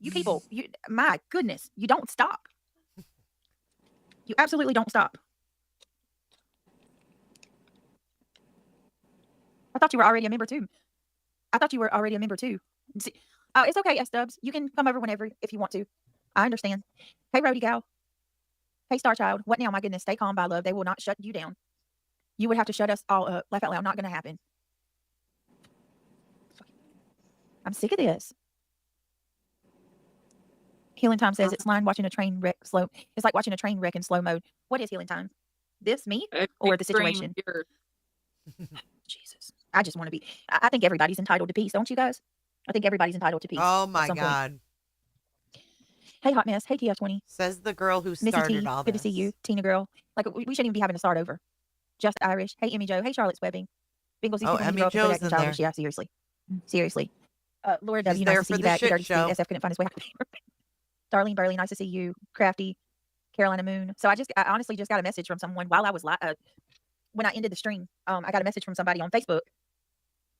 You people, my goodness, you don't stop. You absolutely don't stop. I thought you were already a member too. See, it's okay, S-Dubs. You can come over whenever if you want to. I understand. Hey, Rody Gal. Hey, Star Child. What now? My goodness, stay calm, by love. They will not shut you down. You would have to shut us all up. Laugh out loud. Not going to happen. I'm sick of this. Healing Time says it's like watching a train wreck slow. It's like watching a train wreck in slow mode. What is Healing Time? This, me, or the situation? Jesus, I just want to be. I think everybody's entitled to peace, don't you guys? I think everybody's entitled to peace. Oh at my some point. God. Hey, Hot Mess. Hey, TF20. Says the girl who Missy started T. all Good this. to see you, Tina girl. Like we shouldn't even be having to start over. Just Irish. Hey, Emmy Joe. Hey, Charlotte's Webbing. Bingles. Oh, Emmy Joe's in there. Yeah, seriously. Seriously. Laura She's W. Nice there to see for you the back. shit Dirty show. SF couldn't find his way out of paper. Darlene Burley. Nice to see you. Crafty. Carolina Moon. So I honestly just got a message from someone while I was when I ended the stream. I got a message from somebody on Facebook.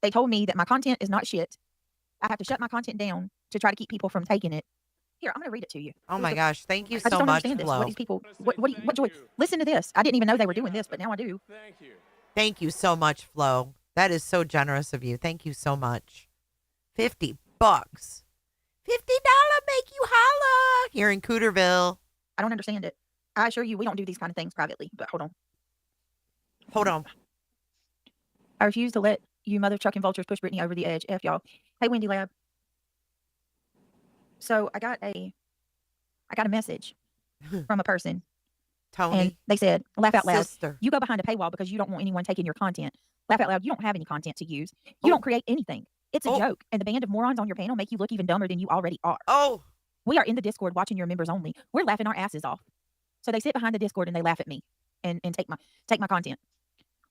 They told me that my content is not shit. I have to shut my content down to try to keep people from taking it. Here, I'm going to read it to you. Oh my gosh. Thank you I just so don't much, understand this. Flo. What these people, what joy. Listen to this. I didn't even know they were doing this, but now I do. Thank you so much, Flo. That is so generous of you. Thank you so much. $50. $50 make you holla here in Cooterville. I don't understand it. I assure you, we don't do these kind of things privately, but hold on. Hold on. I refuse to let you mother trucking vultures push Brittany over the edge. F y'all. Hey, Wendy Lab. So I got a message from a person. Tony. And they said, laugh out loud. Sister. You go behind a paywall because you don't want anyone taking your content. Laugh out loud. You don't have any content to use. You don't create anything. It's a joke. And the band of morons on your panel make you look even dumber than you already are. Oh. We are in the Discord watching your members only. We're laughing our asses off. So they sit behind the Discord and they laugh at me and take my content.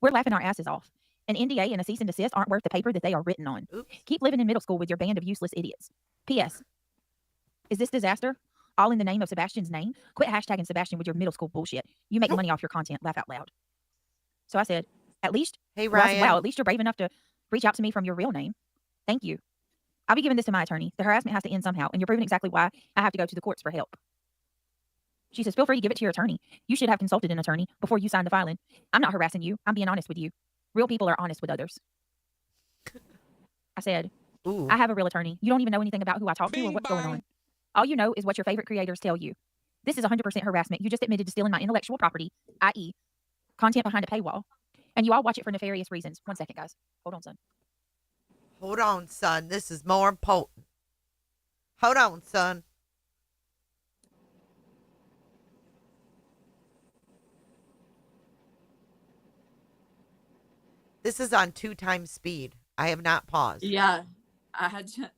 We're laughing our asses off. An NDA and a cease and desist aren't worth the paper that they are written on. Oops. Keep living in middle school with your band of useless idiots. P.S. Is this disaster all in the name of Sebastian's name? Quit hashtagging Sebastian with your middle school bullshit. You make money off your content. Laugh out loud. So I said, at least, hey, Ryan. Wow, at least you're brave enough to reach out to me from your real name. Thank you. I'll be giving this to my attorney. The harassment has to end somehow, and you're proving exactly why I have to go to the courts for help. She says, feel free to give it to your attorney. You should have consulted an attorney before you signed the filing. I'm not harassing you. I'm being honest with you. Real people are honest with others. I said, ooh. I have a real attorney. You don't even know anything about who I talk to or what's going on. All you know is what your favorite creators tell you. This is 100% harassment. You just admitted to stealing my intellectual property, i.e., content behind a paywall. And you all watch it for nefarious reasons. 1 second, guys. Hold on, son. Hold on, son. This is more important. Hold on, son. This is on 2 times speed. I have not paused. Yeah, I had to.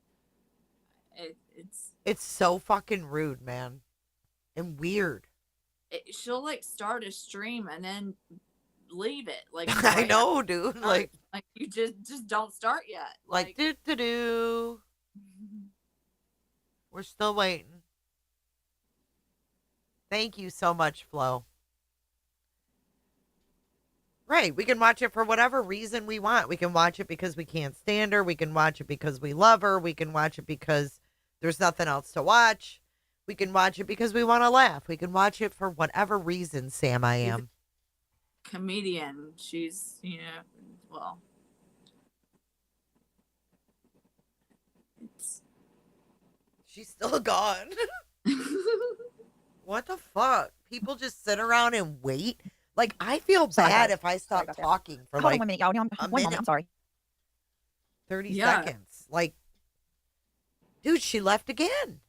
It's so fucking rude, man, and weird. She'll like start a stream and then leave it. Like I know, dude. Like you just don't start yet. Like do. We're still waiting. Thank you so much, Flo. Right. We can watch it for whatever reason we want. We can watch it because we can't stand her. We can watch it because we love her. We can watch it because there's nothing else to watch. We can watch it because we want to laugh. We can watch it for whatever reason, Sam I am. Comedian. She's, well. She's still gone. What the fuck? People just sit around and wait? Like, I feel bad if I stop talking for Hold like on 1 minute, y'all. One moment. I'm sorry. 30 seconds. Like, dude, she left again.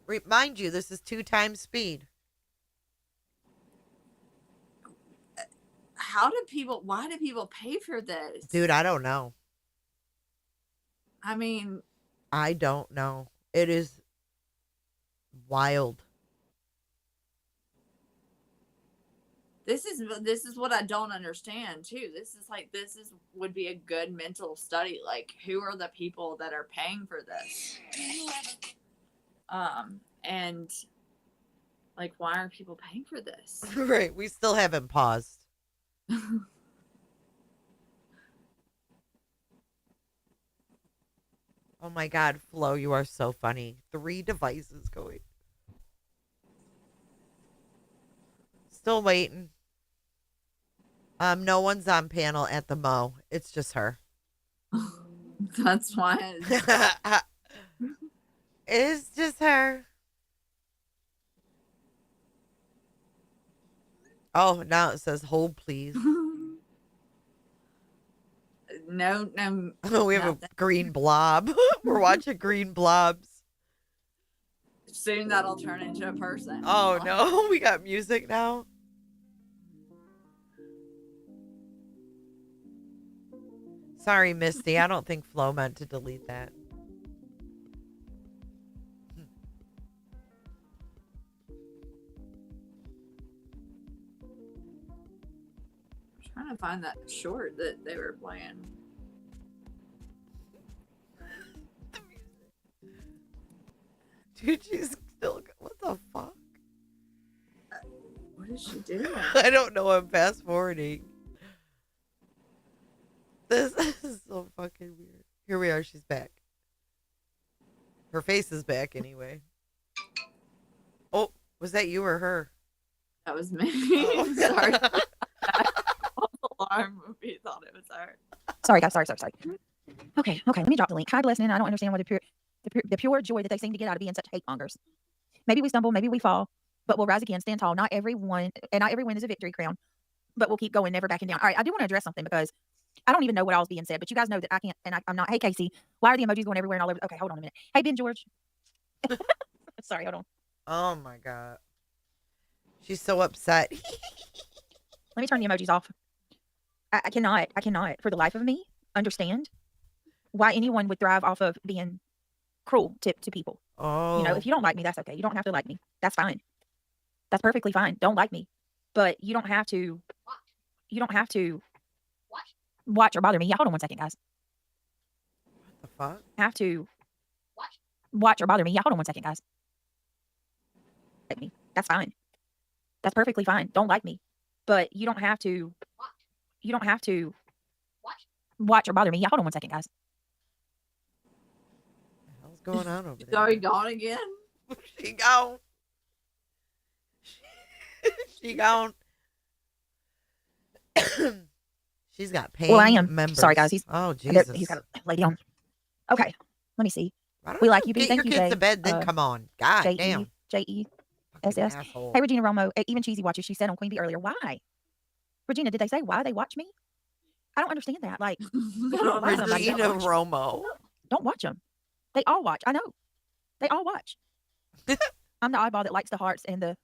Remind you, this is 2 times speed. Why do people pay for this? Dude, I don't know. I mean, I don't know. It is wild. This is what I don't understand too. This would be a good mental study. Like, who are the people that are paying for this? And like, why are people paying for this? Right. We still haven't paused. Oh my God, Flo, you are so funny. 3 devices going. Still waiting. No one's on panel at the Mo. It's just her. That's why it's just her. Oh, now it says hold, please. No. We have a green blob. We're watching green blobs. Soon that'll turn into a person. Oh no, we got music now. Sorry, Misty. I don't think Flo meant to delete that. I'm trying to find that short that they were playing. Dude, she's still. What the fuck? What is she doing? I don't know. I'm fast forwarding. This is so fucking weird. Here we are. She's back. Her face is back anyway. Oh, was that you or her? That was me. Oh. Sorry. Alarm movie thought it was her. Sorry, guys. Sorry. Okay. Let me drop the link. Hi, listening. I don't understand what the pure joy that they seem to get out of being such hate mongers. Maybe we stumble, maybe we fall, but we'll rise again, stand tall. Not every win is a victory crown, but we'll keep going, never backing down. All right, I do want to address something because I don't even know what all is being said, but you guys know that I can't, and I'm not. Hey, Casey, why are the emojis going everywhere and all over? Okay, hold on a minute. Hey, Ben George. Sorry, hold on. Oh my God. She's so upset. Let me turn the emojis off. I cannot, for the life of me, understand why anyone would thrive off of being cruel to people. Oh. You know, if you don't like me, that's okay. You don't have to like me. That's fine. That's perfectly fine. Don't like me. But you don't have to watch or bother me. Yeah, hold on one second, guys. What the fuck? Have to watch or bother me. Yeah, hold on one second, guys. Like me. That's fine. That's perfectly fine. Don't like me. But you don't have to watch or bother me. Yeah, hold on one second, guys. What's going on over there? Sorry, gone again? She gone. She gone. She's got pain. Well, I am. Members. Sorry, guys. Oh, Jesus. He's got a lady on. Okay. Let me see. We like you, B. Get Thank your you, kids Jay. to bed, then come on. God damn. J-E-S-S. Asshole. Hey, Regina Romo. Even Cheesy watches. She said on Queen Bee earlier. Why? Regina, did they say why they watch me? I don't understand that. Like, Regina Romo. Don't watch them. They all watch. I know. They all watch. I'm the oddball that likes the hearts and the.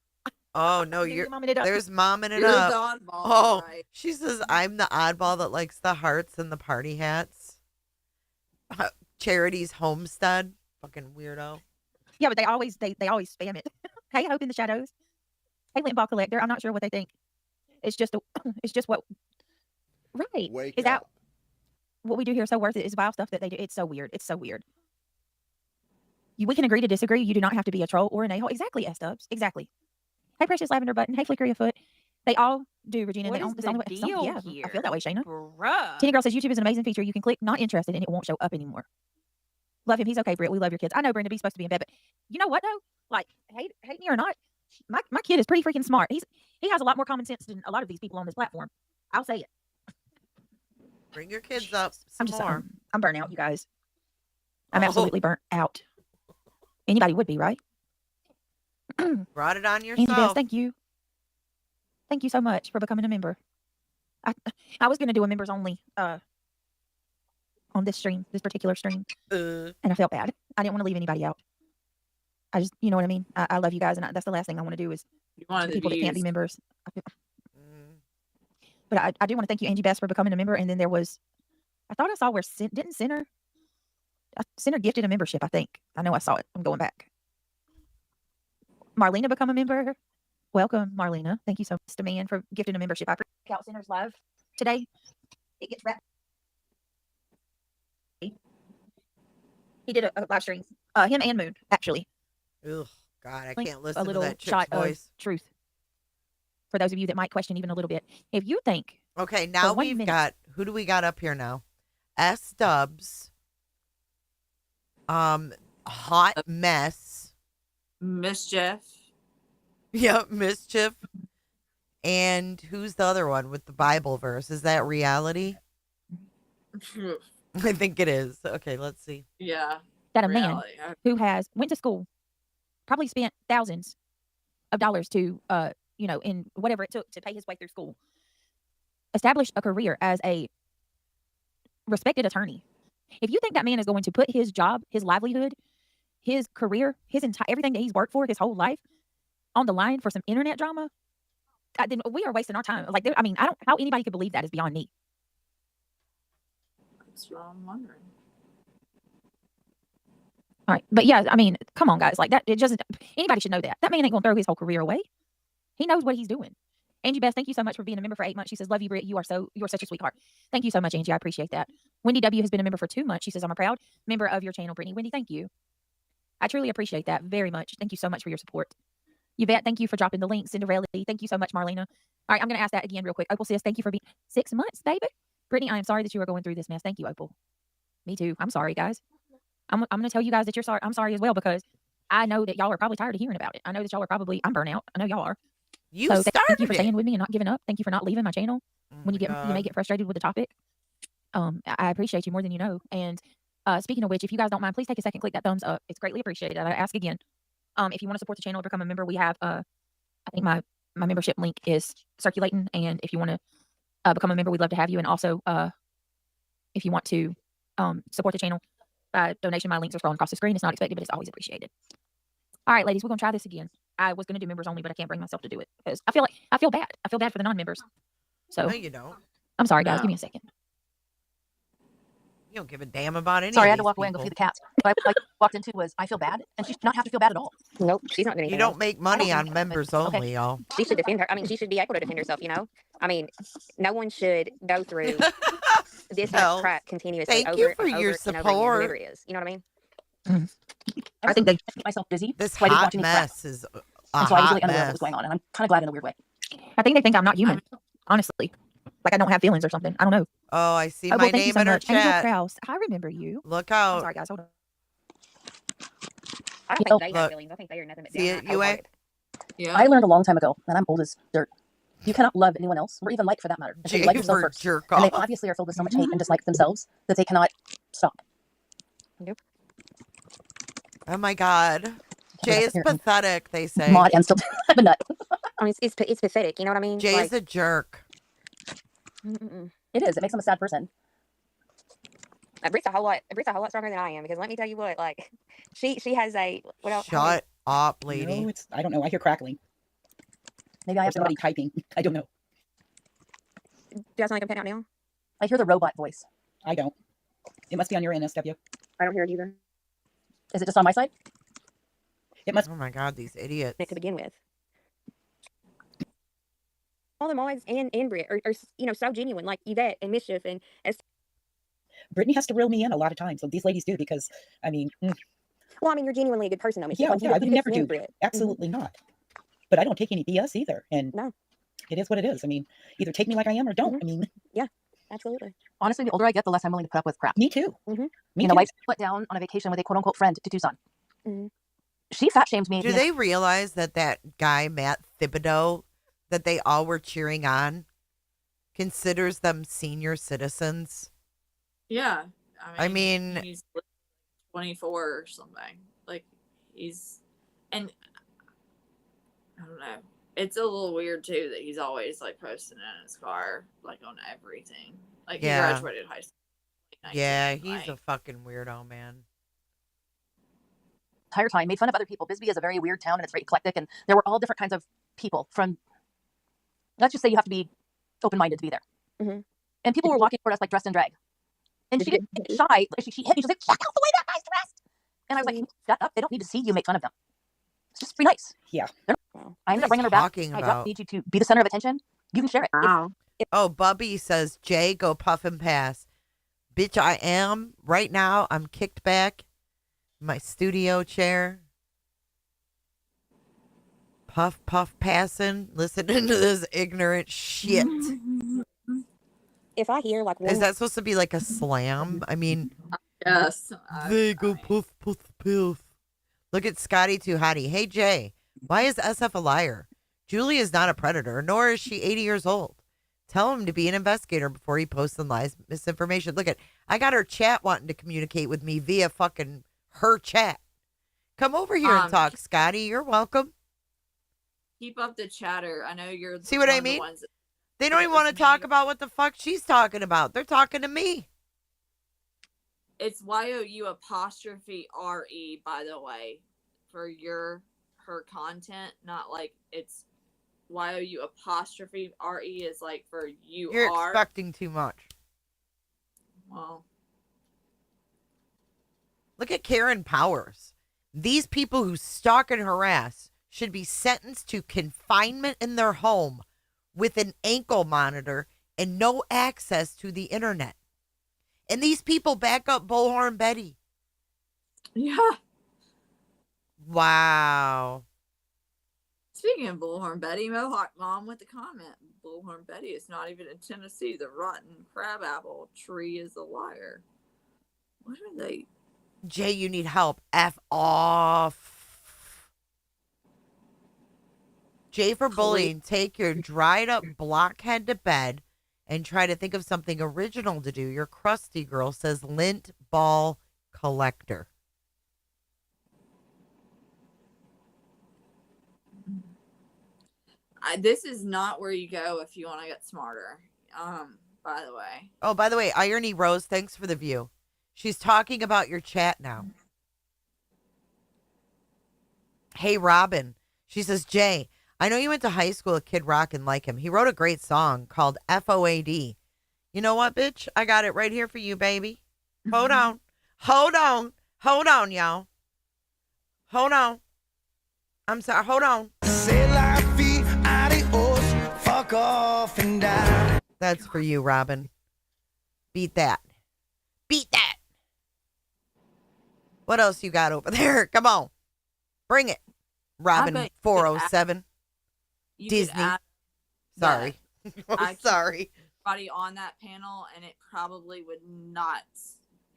Oh no, you're momming it up. There's momming it You're up. the oddball, Oh, right? she says I'm the oddball that likes the hearts and the party hats. Charity's homestead. Fucking weirdo. Yeah, but they always spam it. Hey, Hope in the Shadows. Hey, Lint Ball Collector. I'm not sure what they think. It's just what. Right. Wake Is that up. what we do here so worth it? Is vile stuff that they do. It's so weird. It's so weird. We can agree to disagree. You do not have to be a troll or an a-hole. Exactly, S-Dubs. Exactly. Hey, Precious Lavender Button. Hey, Flickery a Foot. They all do, Regina. What They is own, the deal yeah, here? I feel that way, Shayna. Bruh. Tina Girl says YouTube is an amazing feature. You can click not interested and it won't show up anymore. Love him. He's okay, Britt. We love your kids. I know Brenda B's supposed to be in bed, but you know what though? Like, hate me or not, my kid is pretty freaking smart. He has a lot more common sense than a lot of these people on this platform. I'll say it. Bring your kids up. I'm burnt out, you guys. I'm absolutely burnt out. Anybody would be, right? Brought it on Angie Bess, yourself. thank you. Thank you so much for becoming a member. I was going to do a members only on this particular stream, and I felt bad. I didn't want to leave anybody out. I just, you know what I mean? I love you guys, and that's the last thing I want to do is to people that can't be members. But I do want to thank you, Angie Bess, for becoming a member. And then there was, I thought I saw where Sinner gifted a membership, I think. I know I saw it. I'm going back. Marlena become a member. Welcome, Marlena. Thank you so much to man for gifting a membership. I appreciate Scout Center's live today. It gets wrapped. He did a live stream. Him and Moon, actually. Ugh, God, I Link can't a listen to little that chick's shot voice. of truth. For those of you that might question even a little bit. If you think. Okay, now we've got, who do we got up here now? S Dubs. Hot Mess. Mischief. Yep, Mischief. And who's the other one with the Bible verse? Is that reality? I think it is. Okay, let's see. Yeah. That a man who went to school, probably spent thousands of dollars to, in whatever it took to pay his way through school, established a career as a respected attorney. If you think that man is going to put his job, his livelihood, his career, everything that he's worked for his whole life on the line for some internet drama, then we are wasting our time. Like, how anybody could believe that is beyond me. That's what I'm wondering. All right. But yeah, come on, guys. Like that, anybody should know that. That man ain't gonna throw his whole career away. He knows what he's doing. Angie Beth, thank you so much for being a member for 8 months. She says, love you, Britt. You're such a sweetheart. Thank you so much, Angie. I appreciate that. Wendy W has been a member for 2 months. She says, I'm a proud member of your channel, Brittany. Wendy, thank you. I truly appreciate that very much. Thank you so much for your support. Yvette, thank you for dropping the link. Cinderella, thank you so much, Marlena. All right, I'm going to ask that again real quick. Opal says, thank you for being 6 months, baby. Brittany, I am sorry that you are going through this mess. Thank you, Opal. Me too. I'm sorry, guys. I'm going to tell you guys that you're sorry. I'm sorry as well, because I know that y'all are probably tired of hearing about it. I know that y'all are probably, I'm burnt out. I know y'all are. Thank you for staying with me and not giving up. Thank you for not leaving my channel when you may get frustrated with the topic. I appreciate you more than you know. And speaking of which, if you guys don't mind, please take a second, click that thumbs up. It's greatly appreciated. I ask again, if you want to support the channel or become a member, we have, I think my membership link is circulating. And if you want to become a member, we'd love to have you. And also, if you want to support the channel by donation, my links are scrolling across the screen. It's not expected, but it's always appreciated. All right, ladies, we're going to try this again. I was going to do members only, but I can't bring myself to do it because I feel bad. I feel bad for the non-members. So no, you don't. I'm sorry, guys. Give me a second. You don't give a damn about any. Sorry, I had to walk away and go feed the cats. What I walked into was I feel bad, and she should not have to feel bad at all. Nope, she's not doing anything. You don't make money on members only, y'all. She should defend her. She should be able to defend herself. No one should go through this much crap continuously. Thank you for your support. Whoever it is, you know what I mean? I think they keep myself busy. This hot mess is and so I was really unaware of what was going on, and I'm kind of glad in a weird way. I think they think I'm not human, honestly. Like I don't have feelings or something. I don't know. Oh, I see my name in her chat. Angel Krause, I remember you. Look out. I'm sorry, guys. Hold on. I don't think they have feelings. I think they are nothing but downright Yeah. I learned a long time ago, and I'm old as dirt. You cannot love anyone else, or even like for that matter, until you like yourself first. Jerk and they off. obviously are filled with so much hate and dislike themselves that they cannot stop. Nope. Oh my God. Jay is pathetic, they say. Mod and still have a nut. It's pathetic. You know what I mean? Jay is a jerk. It is. It makes them a sad person. Britt's a whole lot stronger than I am, because let me tell you what, like, she has a Shut up, lady. No, I don't know. I hear crackling. Maybe I have somebody typing. I don't know. Do I sound like I'm cutting out now? I hear the robot voice. I don't. It must be on your NSW. I don't hear it either. Is it just on my side? It must. Oh my God, these idiots. To begin with. All the mods and Brit are so genuine, like Yvette and Mischief and Brittany has to reel me in a lot of times. So these ladies do, because well, you're genuinely a good person, though. Yeah, I would never do Brit. Absolutely not. But I don't take any BS either, and no, it is what it is. Either take me like I am or don't. Yeah, absolutely. Honestly, the older I get, the less I'm willing to put up with crap. Me too. Me too. Wife put down on a vacation with a quote unquote friend to Tucson. She fat shamed me. Do they realize that guy Matt Thibodeau, that they all were cheering on, considers them senior citizens? Yeah. I mean he's 24 or something. Like, and I don't know. It's a little weird too that he's always like posting in his car, like on everything. Like he graduated high school. Yeah, he's a fucking weirdo, man. Entire time made fun of other people. Bisbee is a very weird town, and it's very eclectic, and there were all different kinds of people from. Let's just say you have to be open-minded to be there. And people were walking toward us like dressed in drag, and she didn't get shy. She hit me. She was like, "Check out the way that guy's dressed." And I was like, "Shut up! They don't need to see you make fun of them." It's just be nice. Yeah. I ended up bringing her back. Talking I don't about. need you to be the center of attention. You can share it. Wow. Oh, Bubby says, Jay, go puff and pass. Bitch, I am. Right now, I'm kicked back in my studio chair. Puff, puff, passing, listening to this ignorant shit. If I hear like Is that supposed to be like a slam? I mean, Yes. they go puff, puff, puff. Look at Scotty Too Hottie. Hey, Jay, why is SF a liar? Julie is not a predator, nor is she 80 years old. Tell him to be an investigator before he posts and lies misinformation. Look at, I got her chat wanting to communicate with me via fucking her chat. Come over here and talk, Scotty. You're welcome. Keep up the chatter. I know you're. See what I mean? They don't even want to talk about what the fuck she's talking about. They're talking to me. It's YOU''RE, by the way, for her content, not like it's YOU''RE is like for you. You're expecting too much. Well, look at Karen Powers. These people who stalk and harass should be sentenced to confinement in their home with an ankle monitor and no access to the internet. And these people back up Bullhorn Betty. Yeah. Wow. Speaking of Bullhorn Betty, Mohawk Mom with the comment, Bullhorn Betty is not even in Tennessee. The rotten crabapple tree is a liar. What are they? Jay, you need help. F off. J for bullying. Take your dried up blockhead to bed and try to think of something original to do. Your crusty girl, says Lint Ball Collector. This is not where you go if you want to get smarter. By the way. Oh, by the way, Irony Rose, thanks for the view. She's talking about your chat now. Hey, Robin. She says, Jay, I know you went to high school with Kid Rock and like him. He wrote a great song called FOAD. You know what, bitch? I got it right here for you, baby. Hold on. Hold on. Hold on, y'all. Hold on. I'm sorry. Hold on. Fuck off and die. That's for you, Robin. Beat that. Beat that. What else you got over there? Come on. Bring it. Robin 407. Disney. Sorry. I'm sorry. Everybody on that panel, and it probably would not.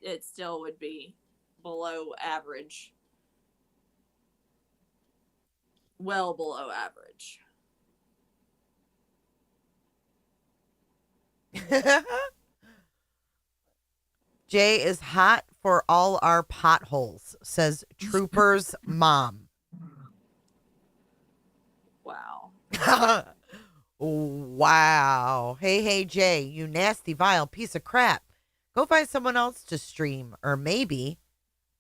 It still would be below average. Well below average. Jay is hot for all our potholes, says Trooper's mom. Wow. Wow. Hey, Jay, you nasty, vile piece of crap. Go find someone else to stream, or maybe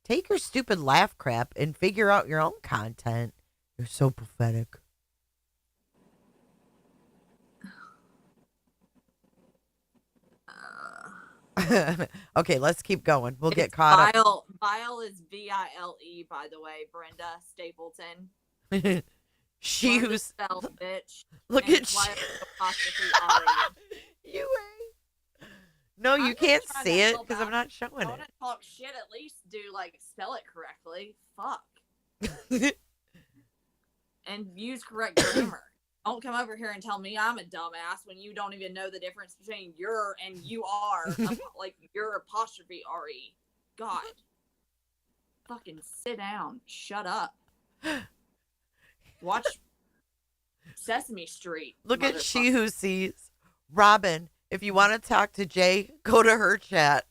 take your stupid laugh crap and figure out your own content. You're so pathetic. Okay, let's keep going. We'll get caught up. Vile is VILE, by the way, Brenda Stapleton. She who's spell, bitch. Look at you. No, you can't see it because I'm not showing it. I want to talk shit. At least do like spell it correctly. Fuck. And use correct grammar. Don't come over here and tell me I'm a dumbass when you don't even know the difference between you're and you are. Like your apostrophe RE. God. Fucking sit down. Shut up. Watch Sesame Street. Look at She Who Sees. Robin, if you want to talk to Jay, go to her chat.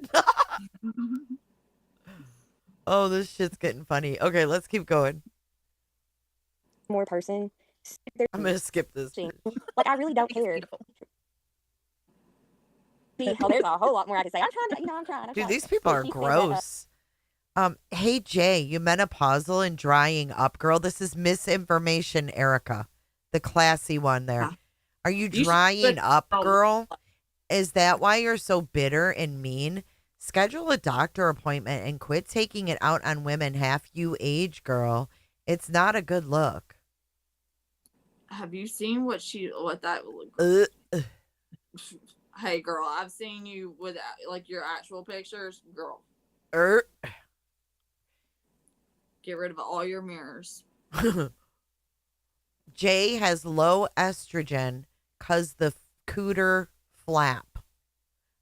Oh, this shit's getting funny. Okay, let's keep going. More person. I'm going to skip this. Like, I really don't care. Oh, there's a whole lot more I can say. I'm trying. Dude, these people are gross. Hey, Jay, you menopausal and drying up, girl. This is misinformation, Erica. The classy one there. Are you drying up, girl? Is that why you're so bitter and mean? Schedule a doctor appointment and quit taking it out on women half you age, girl. It's not a good look. Have you seen what that would look like? Hey, girl, I've seen you with like your actual pictures, girl. Get rid of all your mirrors. Jay has low estrogen because the cooter flap.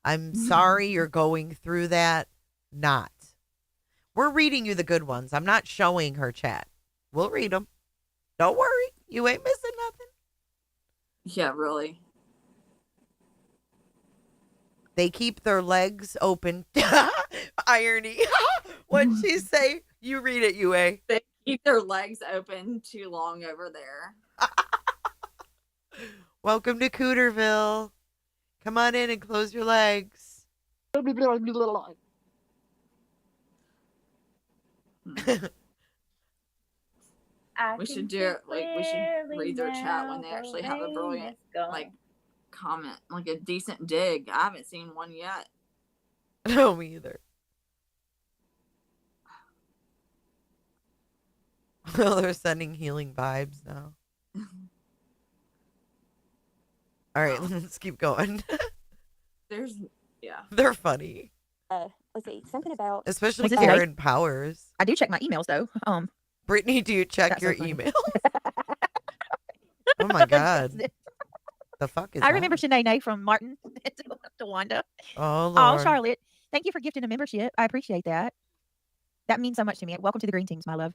I'm sorry you're going through that. Not. We're reading you the good ones. I'm not showing her chat. We'll read them. Don't worry. You ain't missing nothing. Yeah, really. They keep their legs open. Irony. What'd she say? You read it, UA. They keep their legs open too long over there. Welcome to Cooterville. Come on in and close your legs. We should do it. Like, we should read their chat when they actually have a brilliant, like, comment, like a decent dig. I haven't seen one yet. No, me either. Well, they're sending healing vibes now. All right, let's keep going. Yeah. They're funny. Let's see, something about Especially Karen Powers. I do check my emails though. Brittany, do you check your email? Oh my God. The fuck is I that? remember Shanae from Martin to Wanda. Oh, Oh, Lord. Charlotte. Thank you for gifting a membership. I appreciate that. That means so much to me. Welcome to the Green Teams, my love.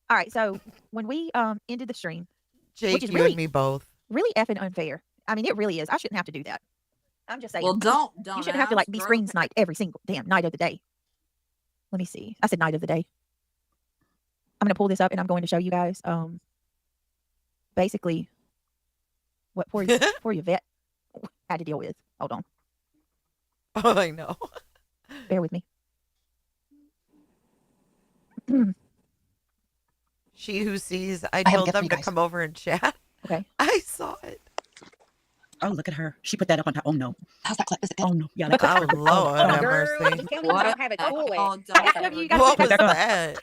All right, so when we ended the stream, Jake, which is you really, and me both. really effing unfair. I mean, it really is. I shouldn't have to do that. I'm just saying. Well, don't. You shouldn't have to like be screen sniped every single damn night of the day. Let me see. I said night of the day. I'm gonna pull this up and I'm going to show you guys. Basically, what poor Yvette had to deal with. Hold on. Oh, I know. Bear with me. She who sees, I told them to come over and chat. Okay. I saw it. Oh, look at her. She put that up on top. Oh, no. How's that clip? Is it good? Oh, no. Yeah, Oh, Lord have mercy. Just tell me you don't have a tool. What was that?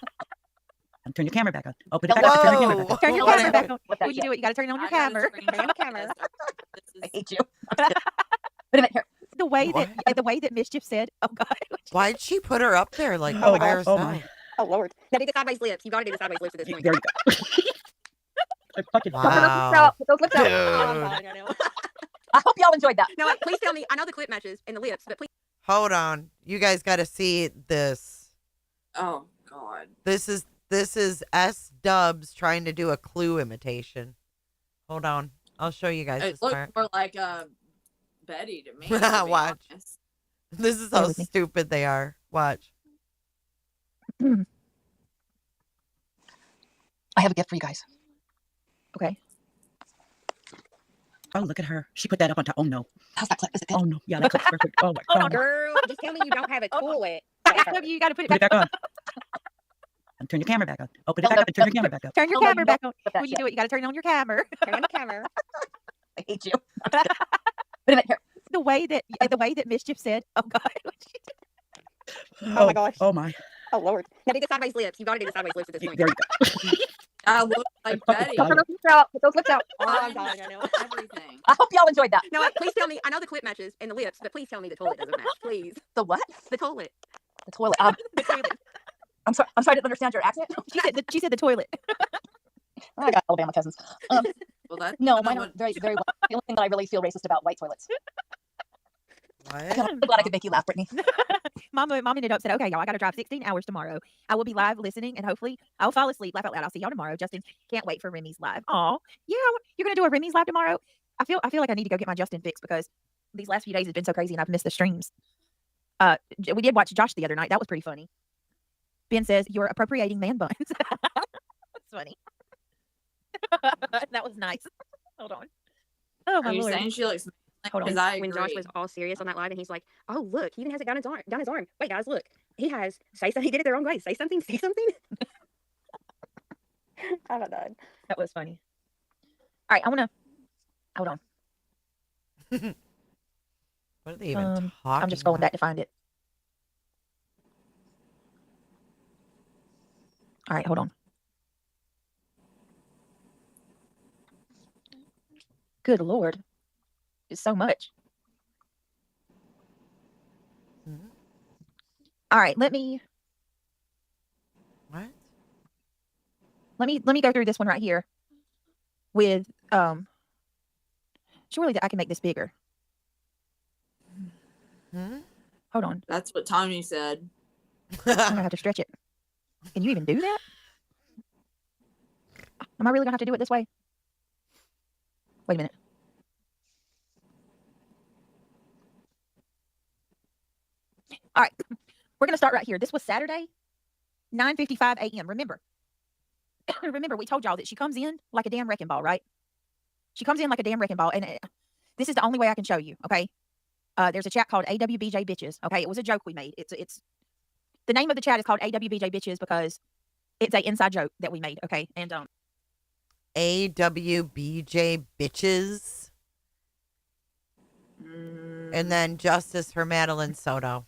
Turn your camera back on. Oh, put it back on. Turn your camera back on. Turn your camera back on. When you do it, you got to turn on your camera. Turn on the camera. I hate you. Wait a minute here. The way that Mischief said, "Oh God." Why'd she put her up there like Oh my by gosh. herself? Oh my. Oh Lord. Now do the sideways lips. You got to do the sideways lips at this point. There you go. Wow. Put those lips out. Dude. I hope y'all enjoyed that. No, please tell me. I know the clip matches and the lips, but please. Hold on. You guys got to see this. Oh God. This is S Dubs trying to do a Clue imitation. Hold on. I'll show you guys It this looked part. more like Betty to me. To be Watch. honest. This is how stupid they are. Watch. I have a gift for you guys. Okay. Oh, look at her. She put that up on top. Oh, no. How's that clip? Is it good? Oh, no. Yeah, that clip's perfect. Oh, my God. Girl, just tell me you don't have a toilet. You got to put Put it back on. And turn your camera back on. Oh, put it back up and turn your camera back up. Turn your camera back on. When you do it, you got to turn on your camera. Turn on the camera. I hate you. Wait a minute here. The way that Mischief said, "Oh God." Oh my gosh. Oh, my. Oh Lord. Now do the sideways lips. You got to do the sideways lips at this point. There you go. I look like Betty. Put those lips out. Put those lips out. Oh, I'm dying. I know. Everything. I hope y'all enjoyed that. No, please tell me. I know the clip matches and the lips, but please tell me the toilet doesn't match. Please. The what? The toilet. The toilet. The toilet. I'm sorry. I didn't understand your accent. She said the toilet. I got Alabama cousins. Well, that's No, mine are very, very well. The only thing that I really feel racist about white toilets. What? I'm glad I could make you laugh, Brittany. Mom ended up said, "Okay, y'all, I got to drive 16 hours tomorrow. I will be live listening, and hopefully I'll fall asleep. Laugh out loud. I'll see y'all tomorrow. Justin, can't wait for Remy's live. Oh, yeah, you're gonna do a Remy's live tomorrow. I feel like I need to go get my Justin fix because these last few days have been so crazy, and I've missed the streams. We did watch Josh the other night. That was pretty funny. Ben says you're appropriating man buns. That's funny. That was nice. Hold on. Oh my Are you Lord. saying she looks? Hold on. Because I agree. When Josh was all serious on that live and he's like, "Oh look, he even has it down his arm. Wait guys, look, he has say something. He did it the wrong way. Say something. Oh my God, that was funny. All right, I want to hold on. What are they even talking I'm just going about? back to find it. All right, hold on. Good Lord. It's so much. Mhm. All right, let me What? let me go through this one right here with surely that I can make this bigger. Hmm? Hold on. That's what Tony said. I'm gonna have to stretch it. Can you even do that? Am I really gonna have to do it this way? Wait a minute. All right, we're gonna start right here. This was Saturday, 9:55 a.m. Remember, we told y'all that she comes in like a damn wrecking ball, right? She comes in like a damn wrecking ball, and this is the only way I can show you. Okay, there's a chat called AWBJ Bitches. Okay, it was a joke we made. It's the name of the chat is called AWBJ Bitches because it's a inside joke that we made. Okay, and AWBJ bitches. And then justice for Madeline Soto.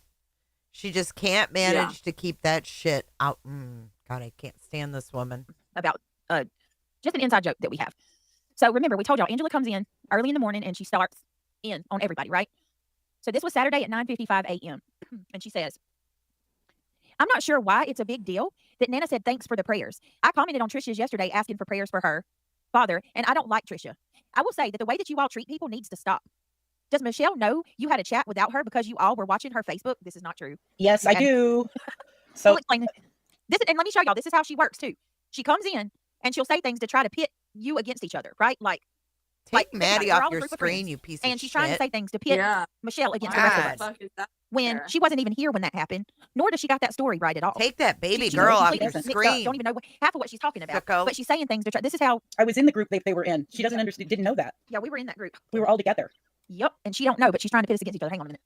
She just can't manage to keep that shit out. God, I can't stand this woman. About just an inside joke that we have. So remember, we told y'all Angela comes in early in the morning and she starts in on everybody, right? So this was Saturday at 9:55 a.m. And she says, I'm not sure why it's a big deal that Nana said thanks for the prayers. I commented on Trisha's yesterday asking for prayers for her father, and I don't like Trisha. I will say that the way that you all treat people needs to stop. Does Michelle know you had a chat without her because you all were watching her Facebook? This is not true. Yes, I do. So we'll explain this, and let me show y'all. This is how she works too. She comes in and she'll say things to try to pit you against each other, right? Take Maddie off your group of screen, friends, you piece of and she's trying to say things to pit Michelle against the rest of us. When she wasn't even here when that happened, nor does she got that story right at all. Take that baby She girl off completely your mixed up, screen. don't even know half of what she's talking about. But she's saying things to try. This is how I was in the group they were in. She doesn't understand. Didn't know that. Yeah, we were in that group. We were all together. Yep, and she don't know, but she's trying to pit us against each other. Hang on a minute.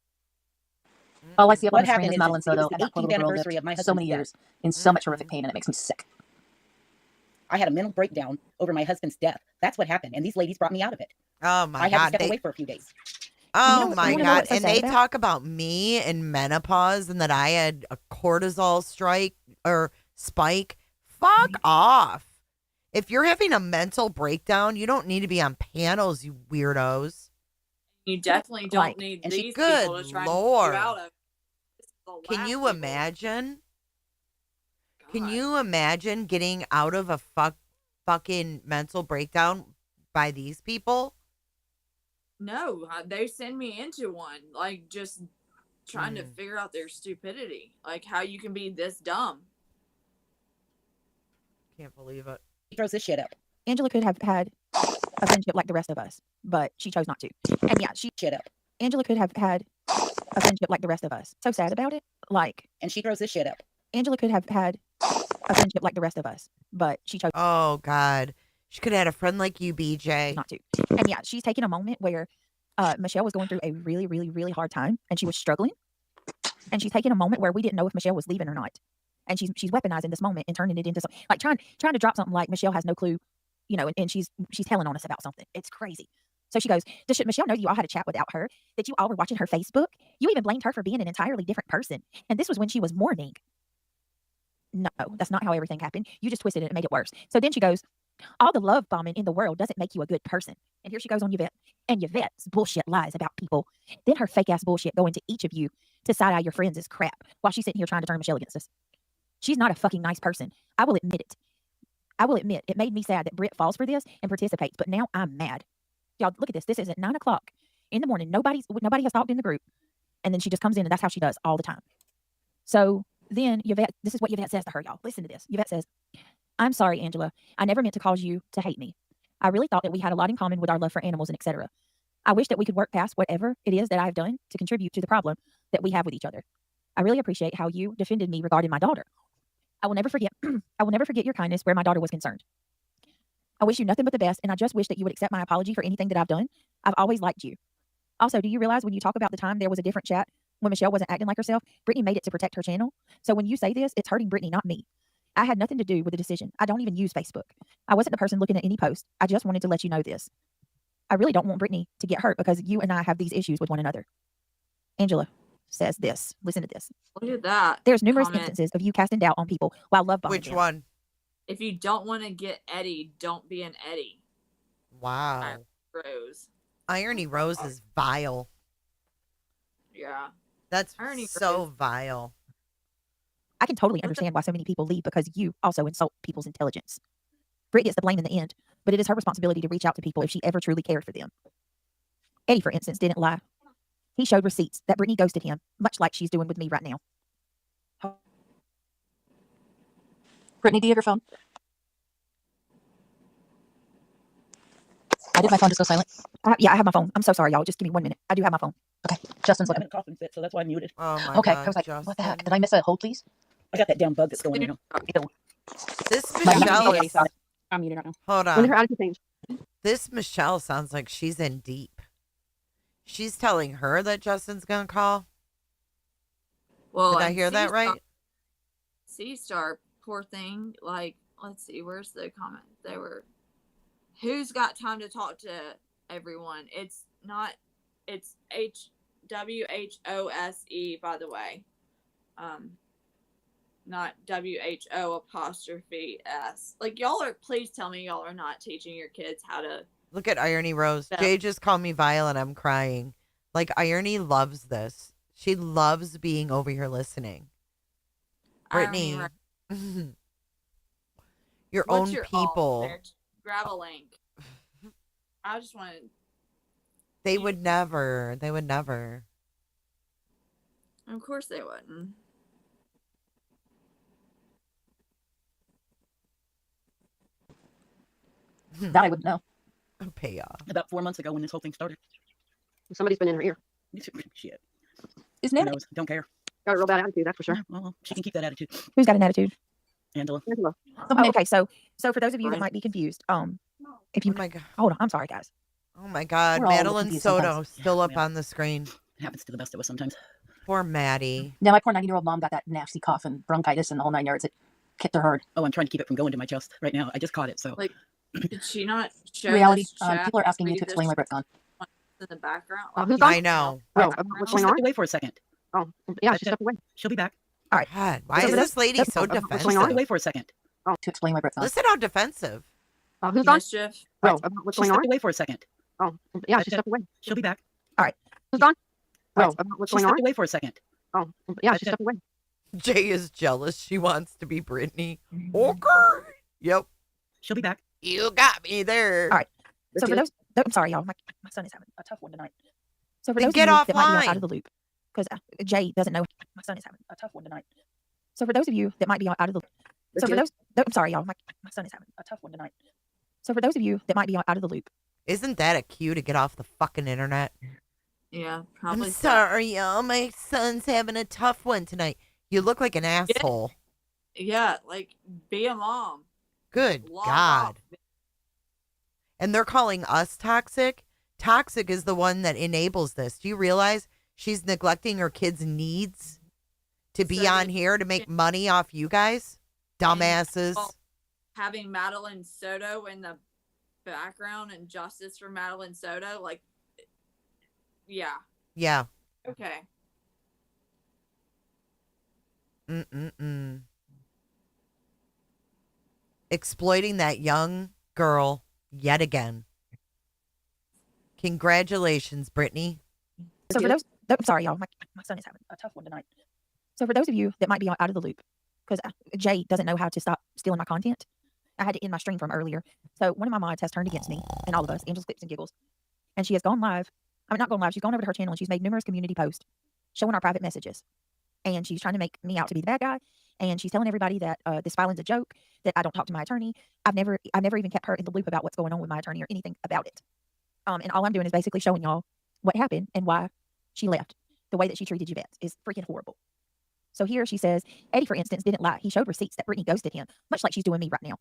All I see up on What the screen happened is is Madeline it was Soto, the and that poor 18th little girl anniversary of my lived so many husband's years in so much horrific pain, and it makes me sick. I had a mental breakdown over my husband's death. That's what happened, and these ladies brought me out of it. Oh my I had God, to step away for a few days. Oh my God. And they talk about me in menopause and that I had a cortisol strike or spike. Fuck off. If you're having a mental breakdown, you don't need to be on panels, you weirdos. You definitely don't need these people to try and get you out of it. Can you imagine? Can you imagine getting out of a fucking mental breakdown by these people? No, they send me into one. Like, just trying to figure out their stupidity. Like, how you can be this dumb. Can't believe it. He throws this shit up. Angela could have had a friendship like the rest of us, but she chose not to. And yeah, she shit up. Angela could have had a friendship like the rest of us. So sad about it. And she throws this shit up. Angela could have had a friendship like the rest of us, but she chose. Oh God, she could have had a friend like you, BJ. Not to. And yeah, she's taking a moment where Michelle was going through a really, really, really hard time, and she was struggling. And she's taking a moment where we didn't know if Michelle was leaving or not. And she's weaponizing this moment and turning it into something like trying to drop something like Michelle has no clue, and she's telling on us about something. It's crazy. So she goes, should Michelle know you all had a chat without her, that you all were watching her Facebook? You even blamed her for being an entirely different person. And this was when she was mourning. No, that's not how everything happened. You just twisted it and made it worse. So then she goes, all the love bombing in the world doesn't make you a good person. And here she goes on Yvette. And Yvette's bullshit lies about people. Then her fake ass bullshit go into each of you to side eye your friends is crap while she's sitting here trying to turn Michelle against us. She's not a fucking nice person. I will admit it. I will admit it made me sad that Britt falls for this and participates, but now I'm mad. Y'all, look at this. This is at 9 o'clock in the morning. Nobody has talked in the group. And then she just comes in, and that's how she does all the time. So then Yvette, this is what Yvette says to her, y'all. Listen to this. Yvette says, I'm sorry, Angela. I never meant to cause you to hate me. I really thought that we had a lot in common with our love for animals and etc. I wish that we could work past whatever it is that I've done to contribute to the problem that we have with each other. I really appreciate how you defended me regarding my daughter. I will never forget your kindness where my daughter was concerned. I wish you nothing but the best, and I just wish that you would accept my apology for anything that I've done. I've always liked you. Also, do you realize when you talk about the time there was a different chat when Michelle wasn't acting like herself, Brittany made it to protect her channel? So when you say this, it's hurting Brittany, not me. I had nothing to do with the decision. I don't even use Facebook. I wasn't the person looking at any post. I just wanted to let you know this. I really don't want Brittany to get hurt because you and I have these issues with one another. Angela says this. Listen to this. Look at that. There's numerous comment. instances of you casting doubt on people while love bombing Which them. one? If you don't want to get Eddie, don't be an Eddie. Wow. Rose. Irony Rose is vile. Yeah. That's Irony so Rose. vile. I can totally understand why so many people leave because you also insult people's intelligence. Britt gets the blame in the end, but it is her responsibility to reach out to people if she ever truly cared for them. Eddie, for instance, didn't lie. He showed receipts that Brittany ghosted him, much like she's doing with me right now. Brittany, do you have your phone? Why did my phone just go silent? Yeah, I have my phone. I'm so sorry, y'all. Just give me 1 minute. I do have my phone. Okay. Justin's I'm looking. having a coughing fit, so that's why I muted. Oh my Okay. God, I was like, Justin. what the heck? Did I miss a hold, please? I got that damn bug that's going around. This My Michelle okay, is. sorry. I'm muted right now. Hold When her on. attitude changed. This Michelle sounds like she's in deep. She's telling her that Justin's gonna call. Well, Did I hear that right? C-Star, poor thing. Like, let's see, where's the comment? They were, who's got time to talk to everyone? It's not, it's WHOSE, by the way. Not WHO''S. Like, y'all are, please tell me y'all are not teaching your kids how to. Look at Irony Rose. Jay just called me vile and I'm crying. Like, Irony loves this. She loves being over here listening. Brittany, your What's own your people. There, grab a link. I just want to. They would never. They would never. Of course they wouldn't. That I would know. Payoff. About 4 months ago when this whole thing started. Somebody's been in her ear. Shit. Isn't it? Don't care. Got a real bad attitude, that's for sure. Yeah, well, she can keep that attitude. Who's got an attitude? Angela. Okay, so for those of you that might be confused, if you hold on, I'm sorry, guys. Oh my God, We're all Madeline confused Soto sometimes. still up on the screen. It happens to the best of us sometimes. Poor Maddie. Yeah, my poor 90-year-old mom got that nasty cough and bronchitis and the whole 9 yards. It kicked her hard. Oh, I'm trying to keep it from going to my chest right now. I just caught it, so. Like, did she not show Reality. this chat? People are asking you Read to explain why this Brett's gone. in the background. I know. She stepped away for a second. Oh, yeah, she stepped away. She'll be back. All right. God, why is this lady so Stepped defensive? away for a second. To explain why Brett's gone. Listen how defensive. Who's on? Mischief. Oh, about what's She going stepped on? away for a second. Oh, yeah, she stepped away. She'll be back. All right. Who's on? Oh, about what's She going on? stepped away for a second. Oh, yeah, she stepped away. Jay is jealous. She wants to be Brittany. Okay. Yep. She'll be back. You got me there. All right. So for those, I'm sorry, y'all. My son is having a tough one tonight. So for Then those get of you that might be offline. out of the loop, because Jay doesn't know, my son is having a tough one tonight. So for those of you that might be out of the, so for those, I'm sorry, y'all. My son is having a tough one tonight. So for those of you that might be out of the loop, Isn't that a cue to get off the fucking internet? Yeah, probably. I'm sorry, y'all. My son's having a tough one tonight. You look like an asshole. Yeah, like, be a mom. Good Log God. off. And they're calling us toxic. Toxic is the one that enables this. Do you realize she's neglecting her kids' needs to be on here to make money off you guys? Dumbasses. Having Madeline Soto in the background and justice for Madeline Soto, like, yeah. Yeah. Okay. Exploiting that young girl yet again. Congratulations, Brittany. so for those, I'm sorry, y'all. My son is having a tough one tonight. So for those of you that might be out of the loop, because Jay doesn't know how to stop stealing my content, I had to end my stream from earlier. So one of my mods has turned against me and all of us, Angels, Clips, and Giggles. And she has gone live. I mean, not gone live. She's gone over to her channel and she's made numerous community posts showing our private messages. And she's trying to make me out to be the bad guy. And she's telling everybody that this filing's a joke, that I don't talk to my attorney. I've never even kept her in the loop about what's going on with my attorney or anything about it. And all I'm doing is basically showing y'all what happened and why she left. The way that she treated you vets is freaking horrible. So here she says, Eddie, for instance, didn't lie. He showed receipts that Brittany ghosted him, much like she's doing me right now.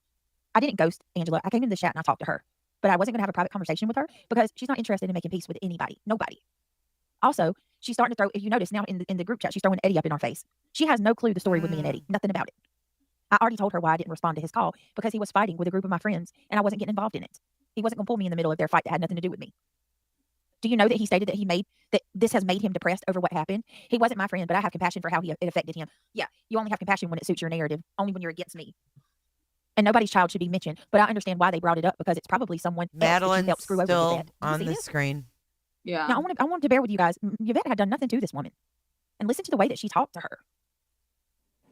I didn't ghost Angela. I came into the chat and I talked to her. But I wasn't going to have a private conversation with her because she's not interested in making peace with anybody. Nobody. Also, she's starting to throw, if you notice now in the group chat, she's throwing Eddie up in our face. She has no clue the story with me and Eddie. Nothing about it. I already told her why I didn't respond to his call because he was fighting with a group of my friends and I wasn't getting involved in it. He wasn't going to pull me in the middle of their fight that had nothing to do with me. Do you know that he stated that this has made him depressed over what happened? He wasn't my friend, but I have compassion for how it affected him. Yeah, you only have compassion when it suits your narrative, only when you're against me. and nobody's child should be mentioned. But I understand why they brought it up, because it's probably someone else that you Madeline's helped screw over still Yvette. Do you on see the this? screen. Yeah. Now I want to bear with you guys. Yvette had done nothing to this woman, and listen to the way that she talked to her.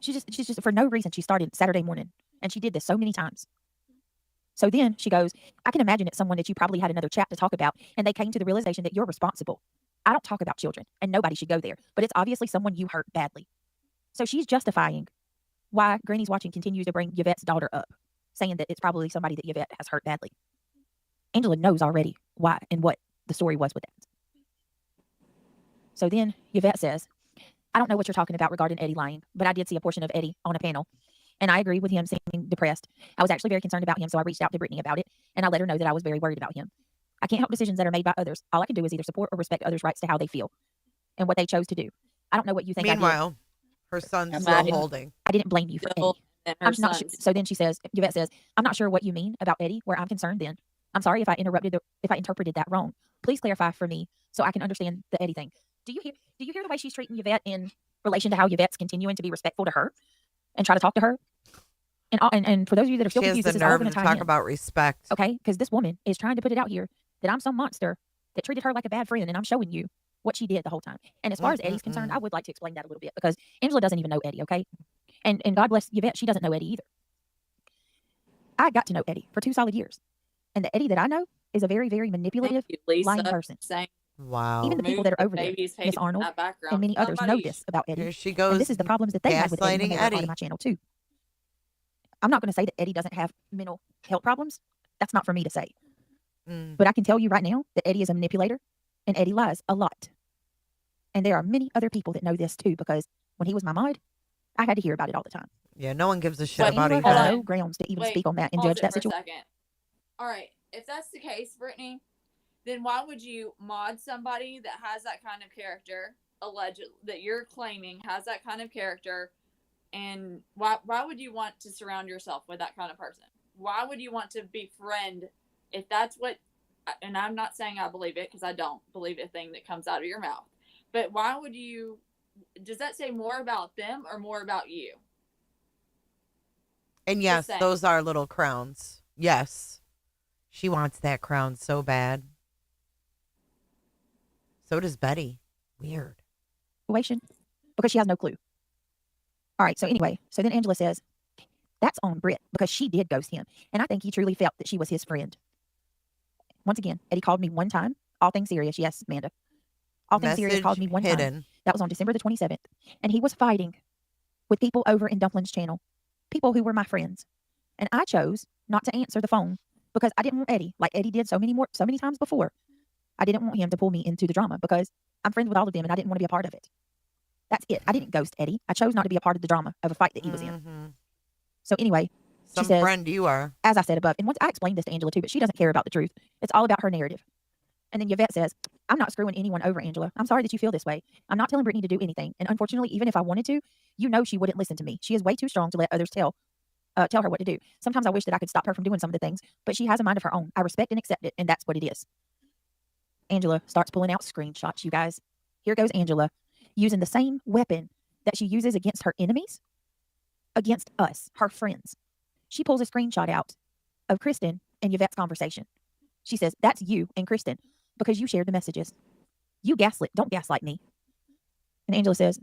She's just for no reason. She started Saturday morning, and she did this so many times. So then she goes, I can imagine it's someone that you probably had another chat to talk about, and they came to the realization that you're responsible. I don't talk about children, and nobody should go there, but it's obviously someone you hurt badly. So she's justifying why Granny's Watching continues to bring Yvette's daughter up, saying that it's probably somebody that Yvette has hurt badly. Angela knows already why and what the story was with that. So then Yvette says, I don't know what you're talking about regarding Eddie lying, but I did see a portion of Eddie on a panel, and I agree with him seeming depressed. I was actually very concerned about him, so I reached out to Brittany about it, and I let her know that I was very worried about him. I can't help decisions that are made by others. All I can do is either support or respect others' rights to how they feel and what they chose to do. I don't know what you think. Meanwhile, her son's I did. still holding. I didn't blame you for Still, Eddie. and her I'm not son's- so then she says, Yvette says, I'm not sure what you mean about Eddie, where I'm concerned then. I'm sorry if I interpreted that wrong. Please clarify for me so I can understand the Eddie thing. Do you hear the way she's treating Yvette in relation to how Yvette's continuing to be respectful to her and try to talk to her? And for those of you that are still She has confused, the this is all nerve going to to tie talk in. about respect. Okay, because this woman is trying to put it out here that I'm some monster that treated her like a bad friend, and I'm showing you what she did the whole time. And as far as Eddie's concerned, I would like to explain that a little bit, because Angela doesn't even know Eddie, okay? And God bless Yvette, she doesn't know Eddie either. I got to know Eddie for 2 solid years. And the Eddie that I know is a very, very manipulative, lying person. Wow. Even the people that are over there, Miss Arnold and many others know this about Eddie. Here she goes. And this is the problems that they had with Eddie when gaslighting they were part Eddie. of my channel too. I'm not going to say that Eddie doesn't have mental health problems. That's not for me to say. But I can tell you right now that Eddie is a manipulator, and Eddie lies a lot. And there are many other people that know this too, because when he was my mod, I had to hear about it all the time. Yeah, no one gives a shit But about anyone Yvette. has no grounds to even speak on that and pause judge it that for a situation. second. All right, if that's the case, Brittany, then why would you mod somebody that has that kind of character, alleged that you're claiming has that kind of character, and why would you want to surround yourself with that kind of person? Why would you want to befriend if that's what? And I'm not saying I believe it, because I don't believe a thing that comes out of your mouth. But why would you? Does that say more about them or more about you? And yes, those are little crowns. Yes. She wants that crown so bad. So does Betty. Weird. Because she has no clue. All right, so anyway, so then Angela says, that's on Britt, because she did ghost him. And I think he truly felt that she was his friend. Once again, Eddie called me one time. All things serious. Yes, Amanda. All things serious called me one time. That was on December the 27th. And he was fighting with people over in Dumpling's channel. People who were my friends. And I chose not to answer the phone because I didn't want Eddie, like Eddie did so many times before. I didn't want him to pull me into the drama because I'm friends with all of them and I didn't want to be a part of it. That's it. I didn't ghost Eddie. I chose not to be a part of the drama of a fight that he was in. So anyway, Some she says, friend you are. as I said above, and once I explained this to Angela too, but she doesn't care about the truth. It's all about her narrative. And then Yvette says, I'm not screwing anyone over, Angela. I'm sorry that you feel this way. I'm not telling Brittany to do anything. And unfortunately, even if I wanted to, you know she wouldn't listen to me. She is way too strong to let others tell her what to do. Sometimes I wish that I could stop her from doing some of the things, but she has a mind of her own. I respect and accept it, and that's what it is. Angela starts pulling out screenshots, you guys. Here goes Angela, using the same weapon that she uses against her enemies, against us, her friends. She pulls a screenshot out of Kristen and Yvette's conversation. She says, that's you and Kristen, because you shared the messages. You gaslit. Don't gaslight me. And Angela says,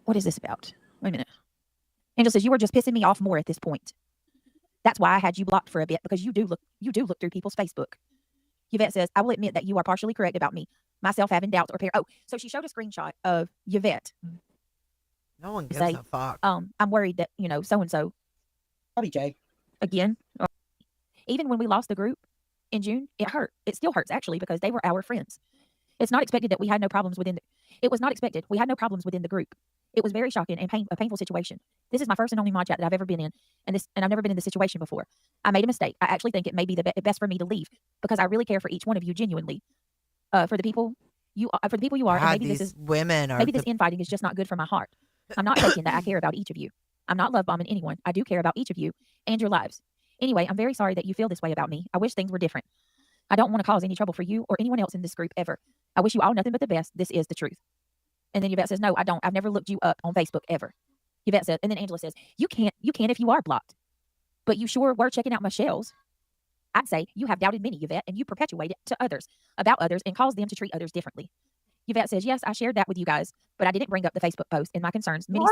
what is this about? Wait a minute. Angela says, you were just pissing me off more at this point. That's why I had you blocked for a bit, because you do look through people's Facebook. Yvette says, I will admit that you are partially correct about me, myself having doubts or so she showed a screenshot of Yvette. No one gives Say, a fuck. I'm worried that, so-and-so. Probably Jay. Again. Even when we lost the group in June, it hurt. It still hurts, actually, because they were our friends. It's not expected that we had no problems it was not expected. We had no problems within the group. It was very shocking and a painful situation. This is my first and only mod chat that I've ever been in, and I've never been in this situation before. I made a mistake. I actually think it may be the best for me to leave because I really care for each one of you genuinely. For the people you are, and maybe this is women. This infighting is just not good for my heart. I'm not taking that I care about each of you. I'm not love bombing anyone. I do care about each of you and your lives. Anyway, I'm very sorry that you feel this way about me. I wish things were different. I don't want to cause any trouble for you or anyone else in this group ever. I wish you all nothing but the best. This is the truth. And then Yvette says, no, I don't. I've never looked you up on Facebook ever. Yvette said, and then Angela says, you can if you are blocked. But you sure were checking out my shells. I'd say you have doubted me, Yvette, and you perpetuate it to others, about others, and cause them to treat others differently. Yvette says, yes, I shared that with you guys, but I didn't bring up the Facebook post and my concerns. Minnie,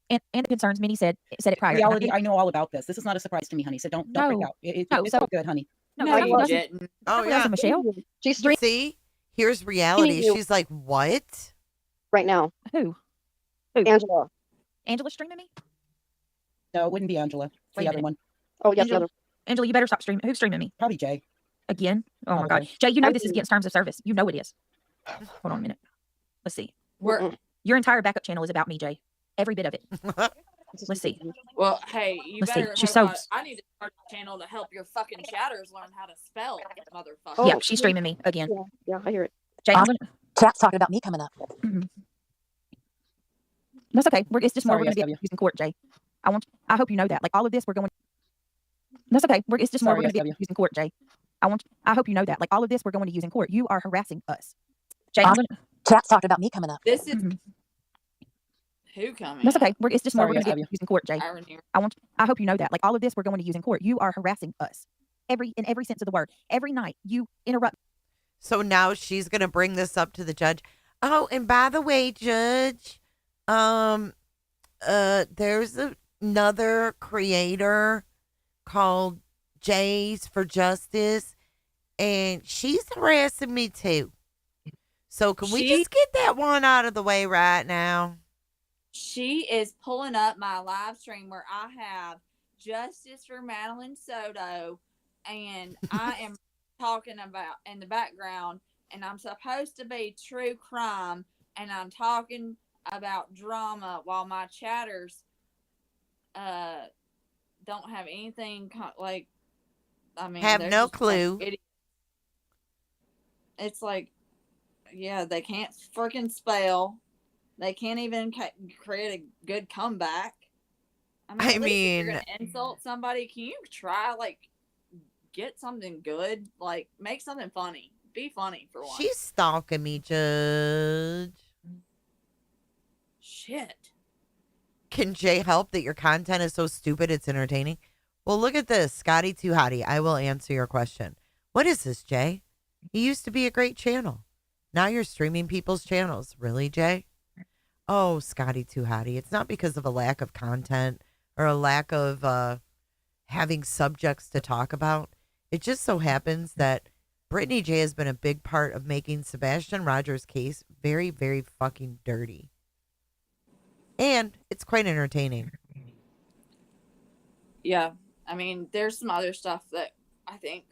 and the concerns Minnie said it prior. Reality, I know all about this. This is not a surprise to me, honey. So don't freak out. It's all good, honey. No, I Michelle was- doesn't. Oh, yeah. Michelle. She's streaming See, here's reality. you. She's like, what? right now. Who? Angela. Angela streaming me? No, it wouldn't be Angela. It's Wait the a other minute. one. Oh, yes, Angela, the other. Angela, you better stop streaming. Who's streaming me? Probably Jay. Again? Oh my Probably. God. Jay, you know this is against terms of service. You know it is. Hold on a minute. Let's see. Your entire backup channel is about me, Jay. Every bit of it. Let's see. Well, hey, you Let's see. better She's hope so- I need to start a channel to help your fucking chatters learn how to spell, motherfucker. Oh, Yeah, she's streaming me again. Yeah, I hear it. Jay, I'm gonna- Chat's talking about me coming up. That's okay. It's just more Sorry, we're going to SW. be using court, Jay. I hope you know that. Like all of this, we're going. That's okay. It's just more Sorry, we're going to be SW. using court, Jay. I hope you know that. Like all of this, we're going to use in court. You are harassing us, Jay. I'm gonna, Chat's talking about me coming up. This is who coming? that's okay. It's just more Sorry, we're going to be SW. using court, Jay. Irony. I hope you know that. Like all of this, we're going to use in court. You are harassing us, in every sense of the word. Every night you interrupt. So now she's going to bring this up to the judge. Oh, and by the way, Judge, there's another creator called Jays for Justice, and she's harassing me too. So can we just get that one out of the way right now? She is pulling up my live stream where I have Justice for Madeline Soto, and I am talking about in the background, and I'm supposed to be true crime, and I'm talking about drama while my chatters don't have anything like. I mean, Have they're no just clue. idiots. It's like, yeah, they can't freaking spell. They can't even create a good comeback. At least if you're gonna insult somebody, can you try like get something good? Like make something funny. Be funny for once. She's stalking me, Judge. Shit. Can Jay help that your content is so stupid it's entertaining? Well, look at this. Scotty Too Hottie. I will answer your question. What is this, Jay? He used to be a great channel. Now you're streaming people's channels. Really, Jay? Oh, Scotty Too Hottie. It's not because of a lack of content or a lack of having subjects to talk about. It just so happens that Brittany J has been a big part of making Sebastian Rogers' case very, very fucking dirty. And it's quite entertaining. Yeah. I mean, there's some other stuff that I think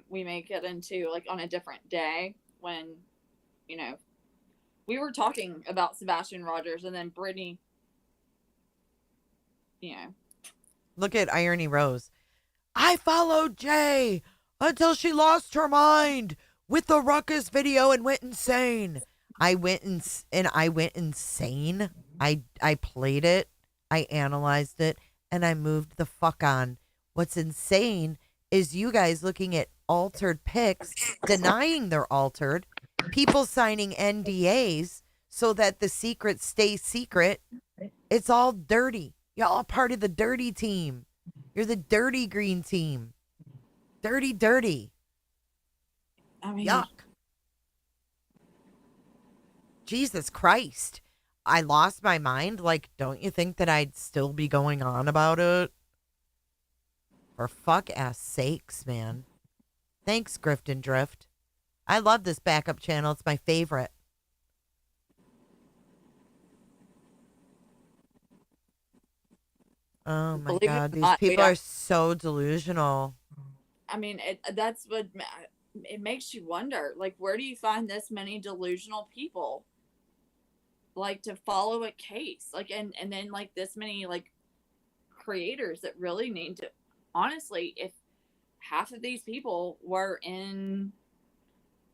we may get into like on a different day when, you know, we were talking about Sebastian Rogers and then Brittany, you know. Look at Irony Rose. I followed Jay until she lost her mind with the Ruckus video and went insane. I went insane. I played it, I analyzed it, and I moved the fuck on. What's insane is you guys looking at altered pics, denying they're altered, people signing NDAs so that the secrets stay secret. It's all dirty. Y'all are part of the dirty team. You're the dirty green team. Dirty, dirty. I mean, yuck. Jesus Christ. I lost my mind. Like, don't you think that I'd still be going on about it? For fuck ass sakes, man. Thanks, Grift and Drift. I love this backup channel. It's my favorite. Oh my Believe it God. or These not, people are so delusional. I mean, that's what it makes you wonder. Like, where do you find this many delusional people? Like to follow a case, like, and then like this many like creators that really need to. Honestly, if half of these people were in,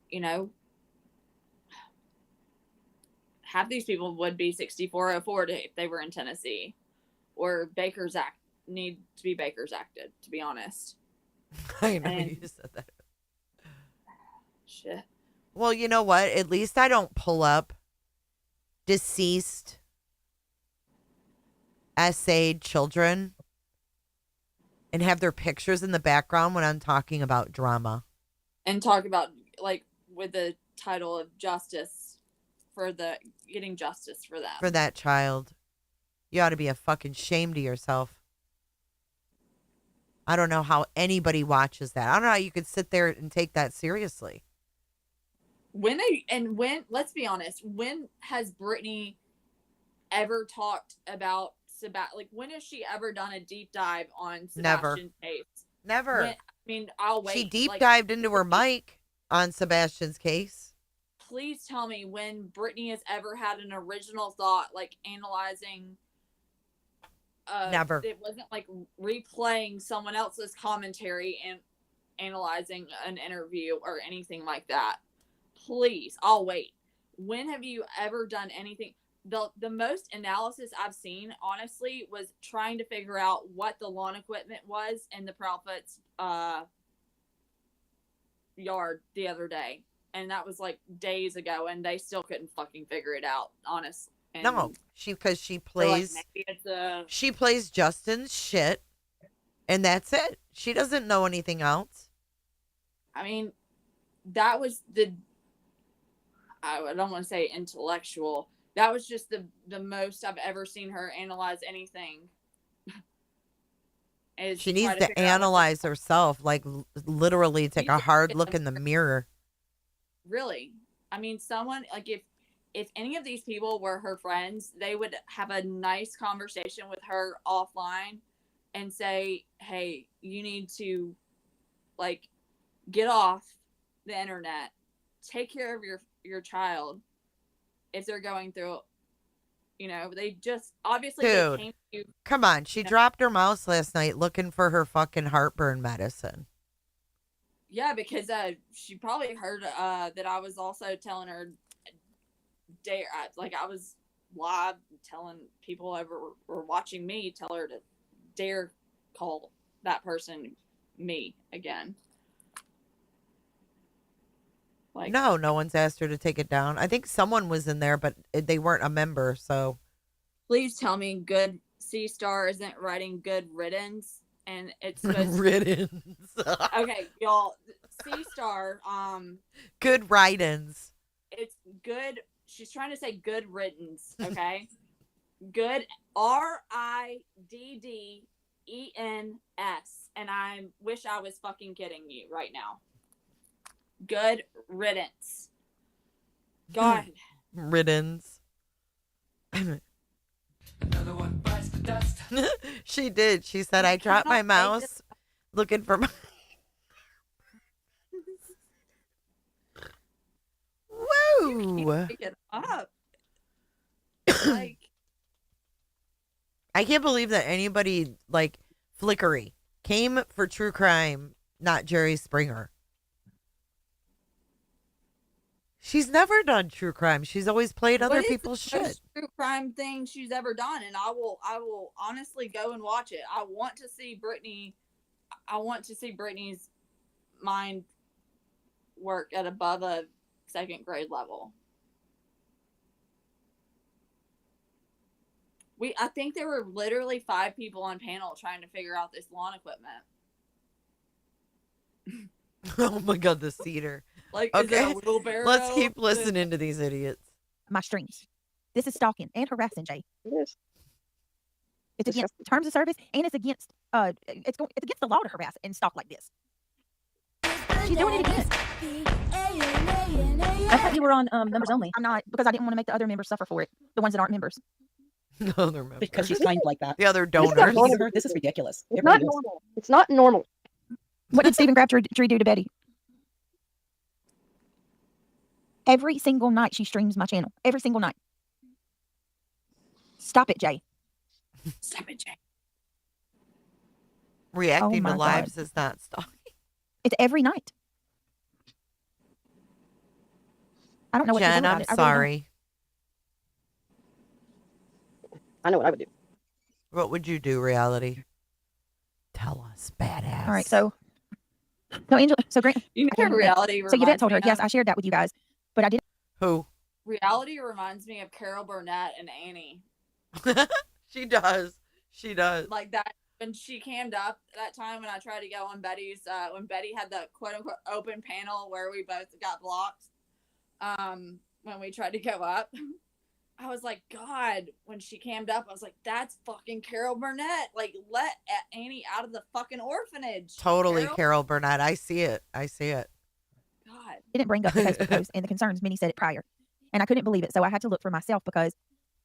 you know, half these people would be 6404 if they were in Tennessee, or Baker's Act need to be Baker's acted. To be honest. I know you said that. Shit. Well, you know what? At least I don't pull up deceased essayed children and have their pictures in the background when I'm talking about drama. And talk about, like, with the title of justice for getting justice for them. For that child. You ought to be a fucking shame to yourself. I don't know how anybody watches that. I don't know how you could sit there and take that seriously. Let's be honest, when has Brittany ever talked about like, when has she ever done a deep dive on Sebastian's case? Never. I'll wait. She deep dived into her mic on Sebastian's case. Please tell me when Brittany has ever had an original thought, like analyzing. Never. It wasn't like replaying someone else's commentary and analyzing an interview or anything like that. Please, I'll wait. When have you ever done anything? The most analysis I've seen, honestly, was trying to figure out what the lawn equipment was in the Proudfoot's yard the other day. And that was like days ago, and they still couldn't fucking figure it out, honestly. And no, because she plays she plays Justin's shit, and that's it. She doesn't know anything else. I mean, that was I don't want to say intellectual. That was just the most I've ever seen her analyze anything. She needs to analyze herself, like literally take a hard look in the mirror. Really? I mean, someone, like, if any of these people were her friends, they would have a nice conversation with her offline and say, hey, you need to, like, get off the internet, take care of your child if they're going through, they just, obviously, dude, they came to you. Come on. She dropped her mouse last night looking for her fucking heartburn medicine. Yeah, because she probably heard that I was also telling her, I was live telling people who were watching me, tell her to dare call that person me again. Like, no one's asked her to take it down. I think someone was in there, but they weren't a member, so. Please tell me Good C-Star isn't writing good riddance, and it's supposed riddance. Okay, y'all. C-Star, good write-ins. It's good. She's trying to say good riddance, okay? Good RIDDENS, and I wish I was fucking kidding you right now. Good riddance. God. Riddance. Another one bites the dust. She did. She said, I dropped my mouse looking for my... Woo! Pick it up. Like, I can't believe that anybody, like, Flickery came for true crime, not Jerry Springer. She's never done true crime. She's always played other people's shit. True crime thing she's ever done, and I will honestly go and watch it. I want to see Brittany. I want to see Brittany's mind work at above a second grade level. I think there were literally 5 people on panel trying to figure out this lawn equipment. Oh my God, the cedar. Like, okay, is it a wheelbarrow? Let's keep listening to these idiots. My streams. This is stalking and harassing, Jay. It is. It's against terms of service, and it's against it's against the law to harass and stalk like this. She's doing it again. I thought you were on members only. I'm not, because I didn't want to make the other members suffer for it. The ones that aren't members. No, they're members. Because she's kind like that. The other donors. This is ridiculous. It's not normal. It's not normal. What did Stephen Crabtree do to Betty? Every single night she streams my channel. Every single night. Stop it, Jay. Stop it, Jay. Reacting to lives is not stalking. It's every night. I don't know what Jen, to do about I'm it. sorry. I know what I would do. What would you do, Reality? Tell us, badass. All right, so Angela, Grant, you know, Reality. So Yvette told her, yes, I shared that with you guys, but I didn't. Who? Reality reminds me of Carol Burnett and Annie. She does. She does. Like that when she cammed up that time when I tried to go on Betty's when Betty had the quote unquote open panel where we both got blocked. When we tried to go up. I was like, God, when she cammed up, I was like, that's fucking Carol Burnett. Like, let Annie out of the fucking orphanage. Totally, Carol Burnett. I see it. God. Didn't bring up the Facebook post and the concerns. Minnie said it prior. And I couldn't believe it. So I had to look for myself because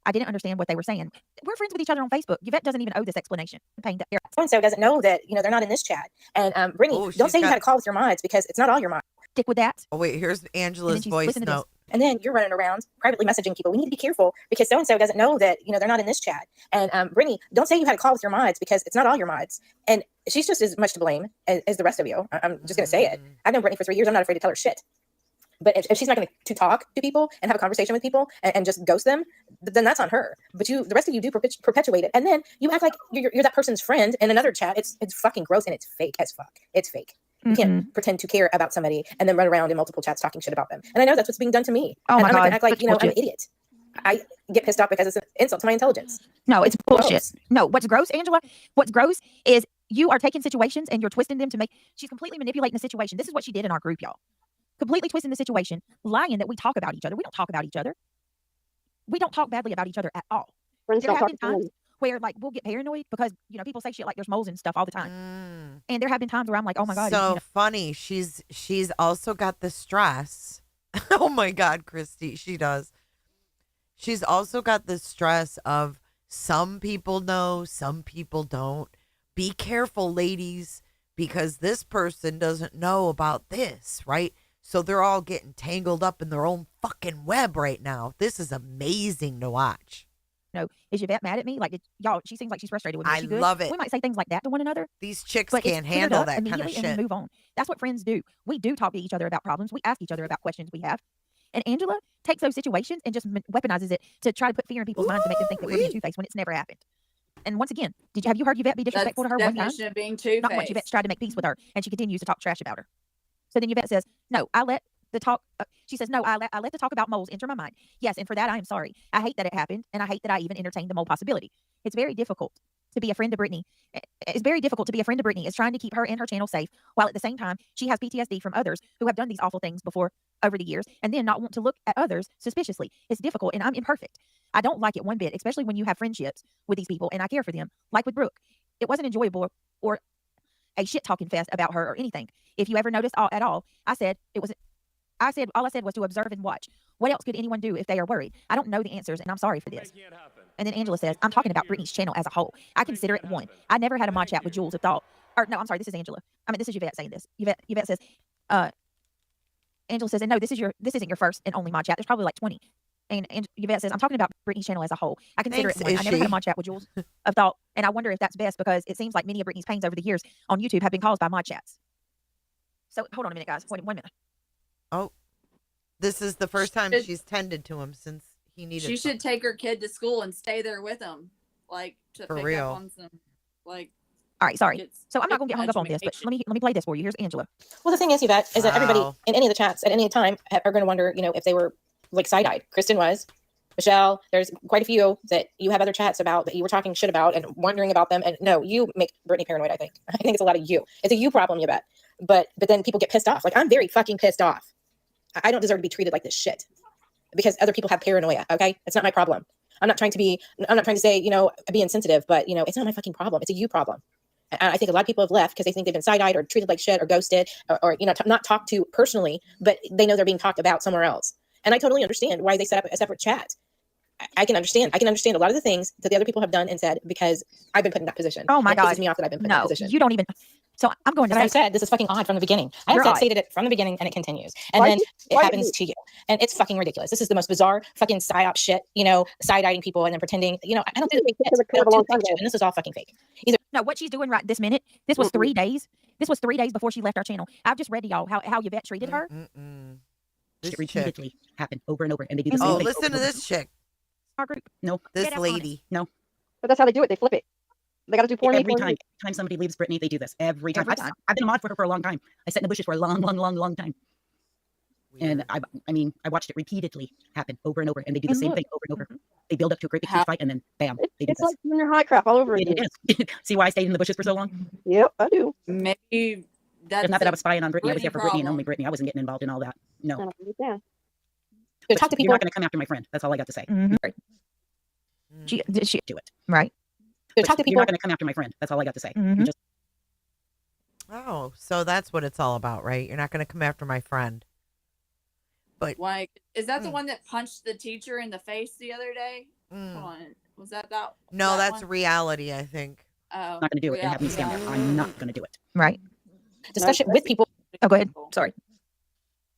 I didn't understand what they were saying. We're friends with each other on Facebook. Yvette doesn't even owe this explanation. So-and-so doesn't know that, they're not in this chat. And Brittany, don't say you had a call with your mods because it's not all your mods. Stick with that. Oh, wait, here's Angela's voice note. And then you're running around privately messaging people. We need to be careful because so-and-so doesn't know that, they're not in this chat. And Brittany, don't say you had a call with your mods because it's not all your mods. And she's just as much to blame as the rest of you. I'm just going to say it. I've known Brittany for 3 years. I'm not afraid to tell her shit. But if she's not going to talk to people and have a conversation with people and just ghost them, then that's on her. But the rest of you do perpetuate it. And then you act like you're that person's friend in another chat. It's fucking gross and it's fake as fuck. It's fake. You can't pretend to care about somebody and then run around in multiple chats talking shit about them. And I know that's what's being done to me. Oh my I'm not God. going to act like, I'm an idiot. I get pissed off because it's an insult to my intelligence. No, it's bullshit. No, what's gross, Angela? What's gross is you are taking situations and you're twisting them to make. She's completely manipulating the situation. This is what she did in our group, y'all. Completely twisting the situation, lying that we talk about each other. We don't talk about each other. We don't talk badly about each other at all. Friends There don't have talk been to times where like we'll get paranoid because people say shit like there's moles and stuff all the time. And there have been times where I'm like, oh my God. So funny. She's also got the stress. Oh my God, Christy, she does. She's also got the stress of some people know, some people don't. Be careful, ladies, because this person doesn't know about this, right? So they're all getting tangled up in their own fucking web right now. This is amazing to watch. Is Yvette mad at me? Like, y'all, she seems like she's frustrated with me. I Is she good? love it. We might say things like that to one another. These chicks but can't it's cleared handle up that kind of immediately and shit. we move on. That's what friends do. We do talk to each other about problems. We ask each other about questions we have. And Angela takes those situations and just weaponizes it to try to put fear in people's minds to make them think that we're being two-faced when it's never happened. And once again, have you heard Yvette be disrespectful to her one time? Definition of being two-faced. Not once. Yvette's tried to make peace with her, and she continues to talk trash about her. So then Yvette says, no, I let the talk, she says, no, I let the talk about moles enter my mind. Yes, and for that, I am sorry. I hate that it happened, and I hate that I even entertained the mole possibility. It's very difficult to be a friend to Brittany. It's very difficult to be a friend to Brittany. It's trying to keep her and her channel safe, while at the same time, she has PTSD from others who have done these awful things before over the years, and then not want to look at others suspiciously. It's difficult, and I'm imperfect. I don't like it one bit, especially when you have friendships with these people, and I care for them, like with Brooke. It wasn't enjoyable or a shit-talking fest about her or anything. If you ever noticed at all, all I said was to observe and watch. What else could anyone do if they are worried? I don't know the answers, and I'm sorry for this. And then Angela says, I'm talking about Brittany's channel as a whole. I consider it one. I never had a mod chat with Jules of thought. Or no, I'm sorry, this is Angela. This is Yvette saying this. Yvette says, Angela says, and no, this isn't your first and only mod chat. There's probably like 20. And Yvette says, I'm talking about Brittany's channel as a whole. I consider it one. I never had a mod chat with Jules of thought. And I wonder if that's best because it seems like many of Brittany's pains over the years on YouTube have been caused by mod chats. So hold on a minute, guys. Wait 1 minute. Oh, this is the first time she's tended to him since he needed. She should take her kid to school and stay there with him, to For pick real. up on some, All right, sorry. So I'm not going to get hung up on this, but let me play this for you. Here's Angela. Well, the thing is, Yvette, is that everybody in any of the chats at any time are going to wonder, if they were like side-eyed. Kristen was. Michelle, there's quite a few that you have other chats about that you were talking shit about and wondering about them. And no, you make Brittany paranoid, I think. I think it's a lot of you. It's a you problem, Yvette. But then people get pissed off. Like, I'm very fucking pissed off. I don't deserve to be treated like this shit because other people have paranoia. Okay. It's not my problem. I'm not trying to say, be insensitive, but it's not my fucking problem. It's a you problem. And I think a lot of people have left because they think they've been side-eyed or treated like shit or ghosted or not talked to personally, but they know they're being talked about somewhere else. And I totally understand why they set up a separate chat. I can understand a lot of the things that the other people have done and said because I've been put in that position. Oh my God. It pisses me off that I've been put in that position. You don't even. So I'm going to But say. I said this is fucking odd from the beginning. I have stated it from the beginning and it continues. And then it happens to you. And it's fucking ridiculous. This is the most bizarre fucking psyop shit, side-eyeing people and then pretending, I don't do the and this is all fucking fake. No, what she's doing right this minute, this was 3 days. This was 3 days before she left our channel. I've just read to y'all how Yvette treated her. This repeatedly happened over and over. And they do the same Oh, thing. listen to this chick. Our group. No. This lady. No. But that's how they do it. They flip it. They got to do porn. Every time somebody leaves Brittany, they do this. Every time. I've been a mod for her for a long time. I sat in the bushes for a long, long, long, long time. And I mean, I watched it repeatedly happen over and over, and they do the And same look, thing over and over. They build up to a great big huge fight, and then bam, they do It's this. like junior high crap all over It again. is. See why I stayed in the bushes for so long? Yep, I do. Maybe that's It's not that I was spying on Brittany. I was Brittany there for Brittany and problem. only Brittany. I wasn't getting involved in all that. No. I don't understand. But talk to you're people. not going to come after my friend. That's all I got to say. she Do it. right. To But talk to you're people. not going to come after my friend. That's all I got to say. Mhm. You just Oh, so that's what it's all about, right? You're not going to come after my friend. But Like, is that the one that punched the teacher in the face the other day? Hold on, was that no, that that's one? reality, I think. Oh, not going to do it and have me stand there. I'm not going to do it. Right. Discussion with people. Oh, go ahead. Sorry.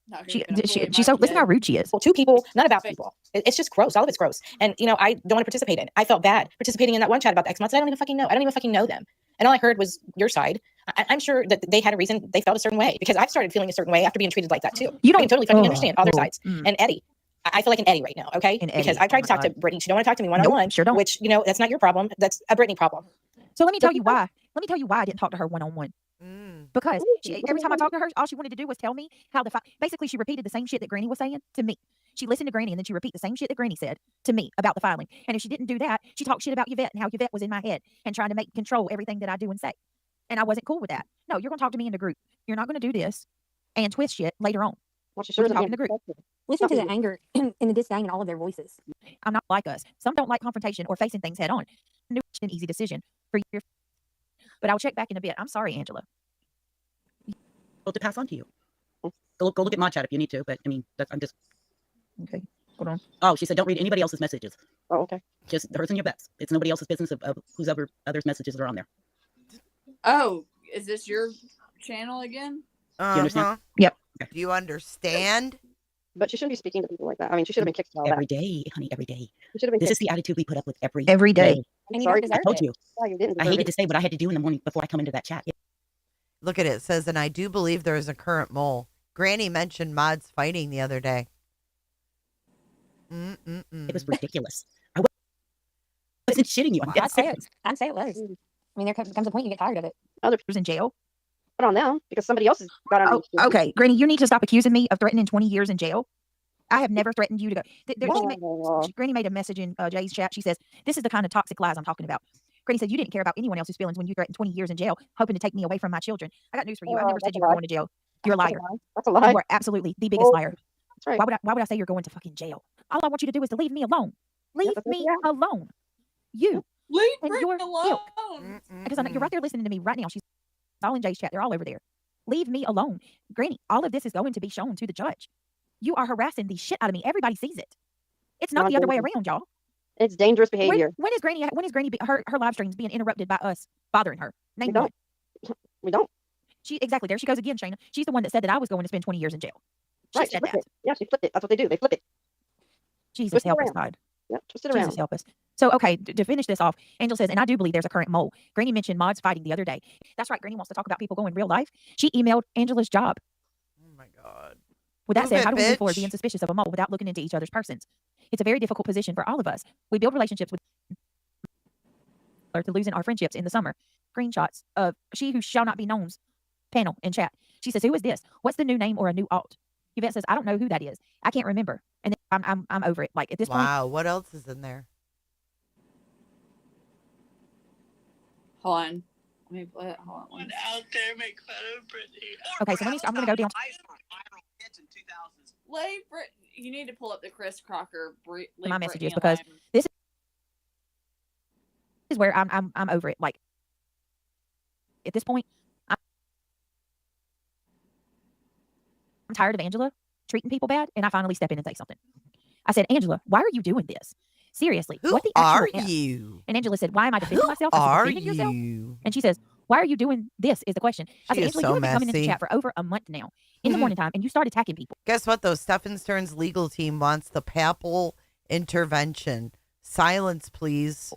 Not She, gonna she, bully she's my so, listen how kid. rude she is. Well, to people, not about people. It's just gross. All of it's gross. And, you know, I don't want to participate in it. I felt bad participating in that one chat about the X months. I don't even fucking know. I don't even fucking know them. And all I heard was your side. I'm sure that they had a reason they felt a certain way because I've started feeling a certain way after being treated like that too. You I don't- can totally fucking oh, understand all their oh, sides. And Eddie, I feel like an Eddie right now, okay? An Because Eddie. I tried Oh to talk my to God. Brittany. She don't want to talk to me one-on-one. sure don't. Which, you know, that's not your problem. That's a Brittany problem. So let me tell you why. Let me tell you why I didn't talk to her one-on-one. Because every time I talked to her, all she wanted to do was tell me how the basically she repeated the same shit that Granny was saying to me. She listened to Granny and then she repeat the same shit that Granny said to me about the filing. And if she didn't do that, she talked shit about Yvette and how Yvette was in my head and trying to make control everything that I do and say. And I wasn't cool with that. No, you're going to talk to me in the group. You're not going to do this and twist shit later on. Well, she We sure can isn't talk being in the group. protected. Listen to the anger and the disdain in all of their voices. I'm not like us. Some don't like confrontation or facing things head on. It's an easy decision for you. But I'll check back in a bit. I'm sorry, Angela. Well, to pass on to you. Go look at my chat if you need to. But I mean, I'm just okay. Hold on. Oh, she said don't read anybody else's messages. Oh, okay. Just hers and your bets. It's nobody else's business of whose other's messages are on there. Oh, is this your channel again? Do you understand? Yep. Okay. Do you understand? But she shouldn't be speaking to people like that. I mean, she should have been kicked out every day, honey, every day. She should have been This is kicked. the attitude we put up with every day. I'm sorry. I told you. Yeah, you didn't I deserve hated it. to say what I had to do in the morning before I come into that chat. Look at it. It says, and I do believe there is a current mole. Granny mentioned mods fighting the other day. It was ridiculous. I wasn't shitting you. I'm dead I'd say it. serious. I'd say it was. I mean, there comes a point you get tired of it. Other people's in jail. Put on them because somebody else has got on. Oh, okay, Granny, you need to stop accusing me of threatening 20 years in jail. I have never threatened you to go. Granny made a message in Jay's chat. She says, this is the kind of toxic lies I'm talking about. Granny said, you didn't care about anyone else's feelings when you threatened 20 years in jail, hoping to take me away from my children. I got news for you. I never said you were going to jail. You're a liar. That's a lie. You are absolutely the biggest liar. That's right. Why would I say you're going to fucking jail? All I want you to do is to leave me alone. Leave that's me right. alone. You. Leave and her your alone. ilk. Because you're right there listening to me right now. She's all in Jay's chat. They're all over there. Leave me alone. Granny, all of this is going to be shown to the judge. You are harassing the shit out of me. Everybody sees it. It's not the other way around, y'all. It's dangerous behavior. When is Granny her live streams being interrupted by us bothering her? Name one. We don't. Exactly. There she goes again, Shayna. She's the one that said that I was going to spend 20 years in jail. She Right. said She flipped that. it. Yeah, she flipped it. That's what they do. They flip it. Jesus Twist it help us, around. God. Yeah, twist it around. Jesus help us. So, okay, to finish this off, Angel says, and I do believe there's a current mole. Granny mentioned mods fighting the other day. That's right. Granny wants to talk about people going real life. She emailed Angela's job. Oh my God. With that Move said, it, how do we move forward bitch. being suspicious of a mole without looking into each other's persons? It's a very difficult position for all of us. We build relationships with or to losing our friendships in the summer. Screenshots of she who shall not be known's panel in chat. She says, who is this? What's the new name or a new alt? Yvette says, I don't know who that is. I can't remember. And then I'm over it. Like at this point. Wow. What else is in there? Hold on. Let me play it. Hold on. Out there make fun of Brittany. Okay, so I'm going to go down. Leave Brit. You need to pull up the Chris Crocker. My messages because this is where I'm over it. Like at this point, I'm tired of Angela treating people bad, and I finally step in and say something. I said, Angela, why are you doing this? Seriously, Who what the actual are F? you? And Angela said, why am I defending Who myself? I said, are defending yourself? you? And she says, why are you doing this is the question. I She said, is Angela, so you have been coming into messy. chat for over a month now in the morning time, and you start attacking people. Guess what, though? Stefan Stern's legal team wants the papal intervention. Silence, please.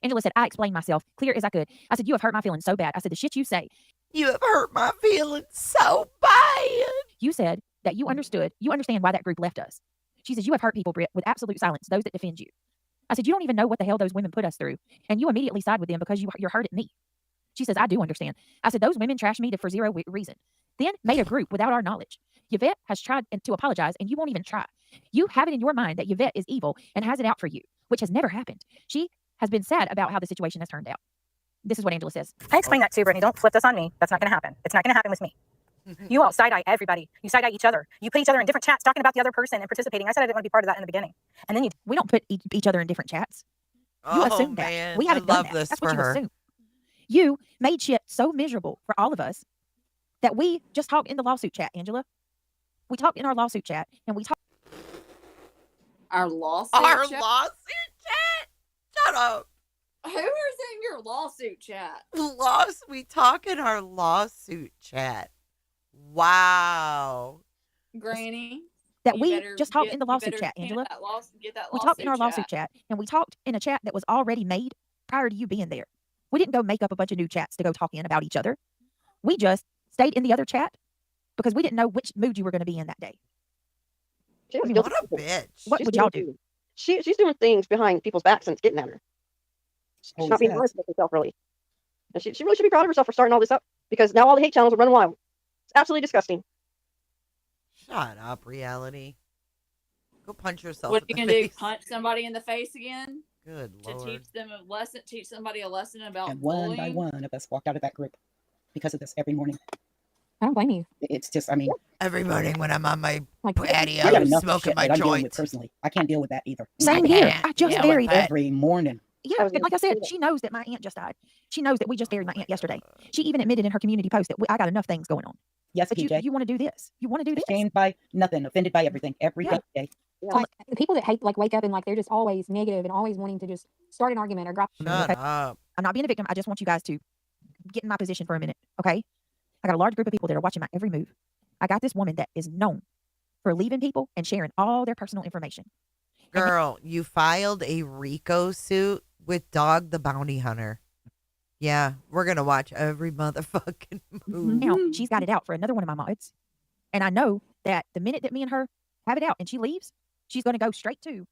Angela said, I explained myself clear as I could. I said, you have hurt my feelings so bad. I said, the shit you say. You have hurt my feelings so bad. You said that you understand why that group left us. She says, you have hurt people, Britt, with absolute silence, those that defend you. I said, you don't even know what the hell those women put us through. And you immediately side with them because you're hurt at me. She says, I do understand. I said, those women trashed me for zero reason. Then made a group without our knowledge. Yvette has tried to apologize, and you won't even try. You have it in your mind that Yvette is evil and has it out for you, which has never happened. She has been sad about how the situation has turned out. This is what Angela says. I explained that too, Brittany. Don't flip this on me. That's not going to happen. It's not going to happen with me. You all side-eye everybody. You side-eye each other. You put each other in different chats talking about the other person and participating. I said I didn't want to be part of that in the beginning. And then we don't put each other in different chats. You assume that. We haven't done that. That's what you assume. You made shit so miserable for all of us that we just talked in the lawsuit chat, Angela. We talked in our lawsuit chat, and we talked. Our lawsuit chat? Lawsuit chat? Shut up. Who is in your lawsuit chat? We talk in our lawsuit chat. Wow. Granny. That we just talked in the lawsuit chat, Angela. We talked in our lawsuit chat, and we talked in a chat that was already made prior to you being there. We didn't go make up a bunch of new chats to go talk in about each other. We just stayed in the other chat because we didn't know which mood you were going to be in that day. What a bitch. What would y'all do? She's doing things behind people's backs and it's getting at her. She's not being honest with herself, really. And she really should be proud of herself for starting all this up because now all the hate channels are running wild. It's absolutely disgusting. Shut up, reality. Go punch yourself. What are you going to do? Punch somebody in the face again? Good Lord. To teach somebody a lesson about And one bullying? by one of us walked out of that group because of this every morning. I don't blame you. It's just, I mean, every morning when I'm on my I patio got enough smoking shit my that I'm dealing joint. with personally. I can't deal with that either. Same here. I just buried her. Every morning. Yeah, like I said, she knows that my aunt just died. She knows that we just buried my aunt yesterday. She even admitted in her community post that I got enough things going on. Yes, but you want to do this. You want to do this. Ashamed by nothing, offended by everything, every day. Yeah. Like, the people that hate, like, wake up and like they're just always negative and always wanting to just start an argument or drop. Shut up. I'm not being a victim. I just want you guys to get in my position for a minute, okay? I got a large group of people that are watching my every move. I got this woman that is known for leaving people and sharing all their personal information. Girl, you filed a RICO suit with Dog the Bounty Hunter. Yeah, we're going to watch every motherfucking move. Now, she's got it out for another one of my mods. And I know that the minute that me and her have it out and she leaves, she's going to go straight to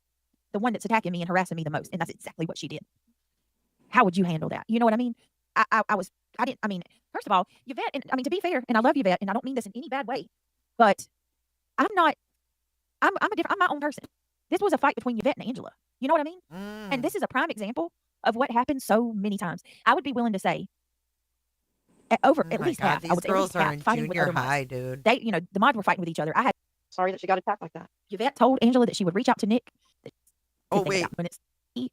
the one that's attacking me and harassing me the most. And that's exactly what she did. How would you handle that? You know what I mean? First of all, Yvette, and I mean, to be fair, and I love Yvette, and I don't mean this in any bad way, but I'm my own person. This was a fight between Yvette and Angela. You know what I mean? And this is a prime example of what happens so many times. I would be willing to say at least half. These I would say girls at least are half in fighting with junior other high, mods. dude. They, the mods were fighting with each other. Sorry that she got attacked like that. Yvette told Angela that she would reach out to Nick. Oh, wait.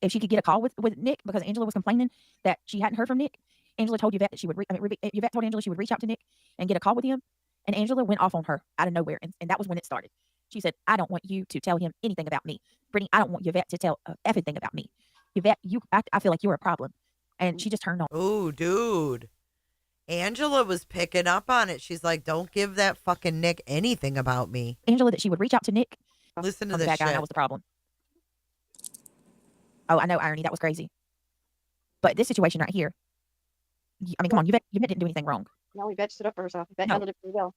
If she could get a call with Nick because Angela was complaining that she hadn't heard from Nick. Angela told Yvette that she would. Yvette told Angela she would reach out to Nick and get a call with him. And Angela went off on her out of nowhere, and that was when it started. She said, "I don't want you to tell him anything about me, Brittany. I don't want Yvette to tell everything about me. Yvette, I feel like you're a problem." And she just turned on. Oh, dude. Angela was picking up on it. She's like, "Don't give that fucking Nick anything about me." Angela that she would reach out to Nick. Listen to this this guy, and that was the problem. Oh, I know, irony. That was crazy. But this situation right here, I mean, come on, Yvette didn't do anything wrong. No, Yvette stood up for herself. Yvette handled it pretty well.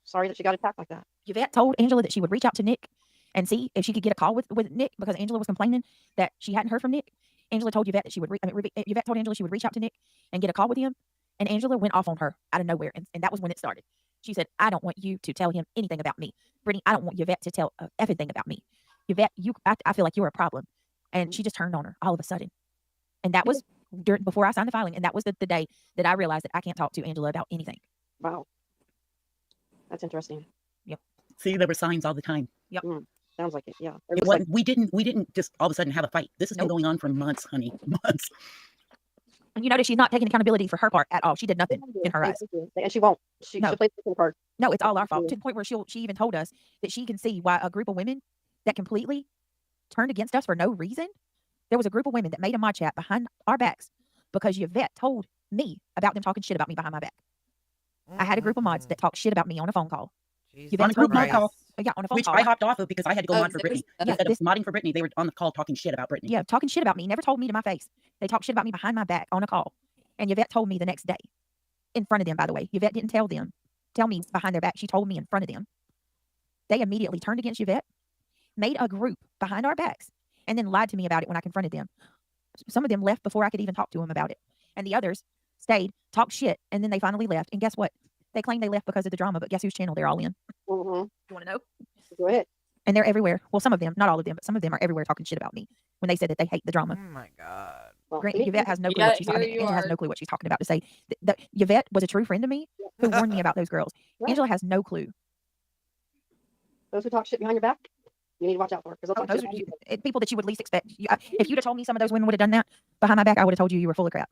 Sorry that she got attacked like that. Yvette told Angela that she would reach out to Nick and see if she could get a call with Nick because Angela was complaining that she hadn't heard from Nick. Angela told Yvette that she would. Yvette told Angela she would reach out to Nick and get a call with him. And Angela went off on her out of nowhere, and that was when it started. She said, "I don't want you to tell him anything about me, Brittany. I don't want Yvette to tell everything about me. Yvette, I feel like you're a problem." And she just turned on her all of a sudden. And that was before I signed the filing, and that was the day that I realized that I can't talk to Angela about anything. Wow, that's interesting. Yep. See, there were signs all the time. Yep. Sounds like it. Yeah. It wasn't. We didn't just all of a sudden have a fight. This has been going on for months, honey. Months. And you notice she's not taking accountability for her part at all. She did nothing in her eyes. And she won't. She'll play the card. No, it's all our fault. To the point where she even told us that she can see why a group of women that completely turned against us for no reason. There was a group of women that made a mod chat behind our backs because Yvette told me about them talking shit about me behind my back. I had a group of mods that talked shit about me on a phone call. On a group mod call. Yeah, on a phone Which call. I hopped off of because I had to go mod for Brittany. Instead of modding for Brittany, they were on the call talking shit about Brittany. Yeah, talking shit about me. Never told me to my face. They talked shit about me behind my back on a call. And Yvette told me the next day. In front of them, by the way. Yvette didn't tell me behind their back. She told me in front of them. They immediately turned against Yvette, made a group behind our backs, and then lied to me about it when I confronted them. Some of them left before I could even talk to them about it. And the others stayed, talked shit, and then they finally left. And guess what? They claimed they left because of the drama, but guess whose channel they're all in? Mm-hmm. You want to know? Go ahead. And they're everywhere. Well, some of them, not all of them, but some of them are everywhere talking shit about me when they said that they hate the drama. Oh my God. Well, Yvette has no clue what she's talking about. Angela has no clue what she's talking about to say. Yvette was a true friend to me who warned me about those girls. Right. Angela has no clue. Those who talk shit behind your back, you need to watch out for because they'll talk Those shit behind you. people that you would least expect. If you'd have told me some of those women would have done that behind my back, I would have told you were full of crap.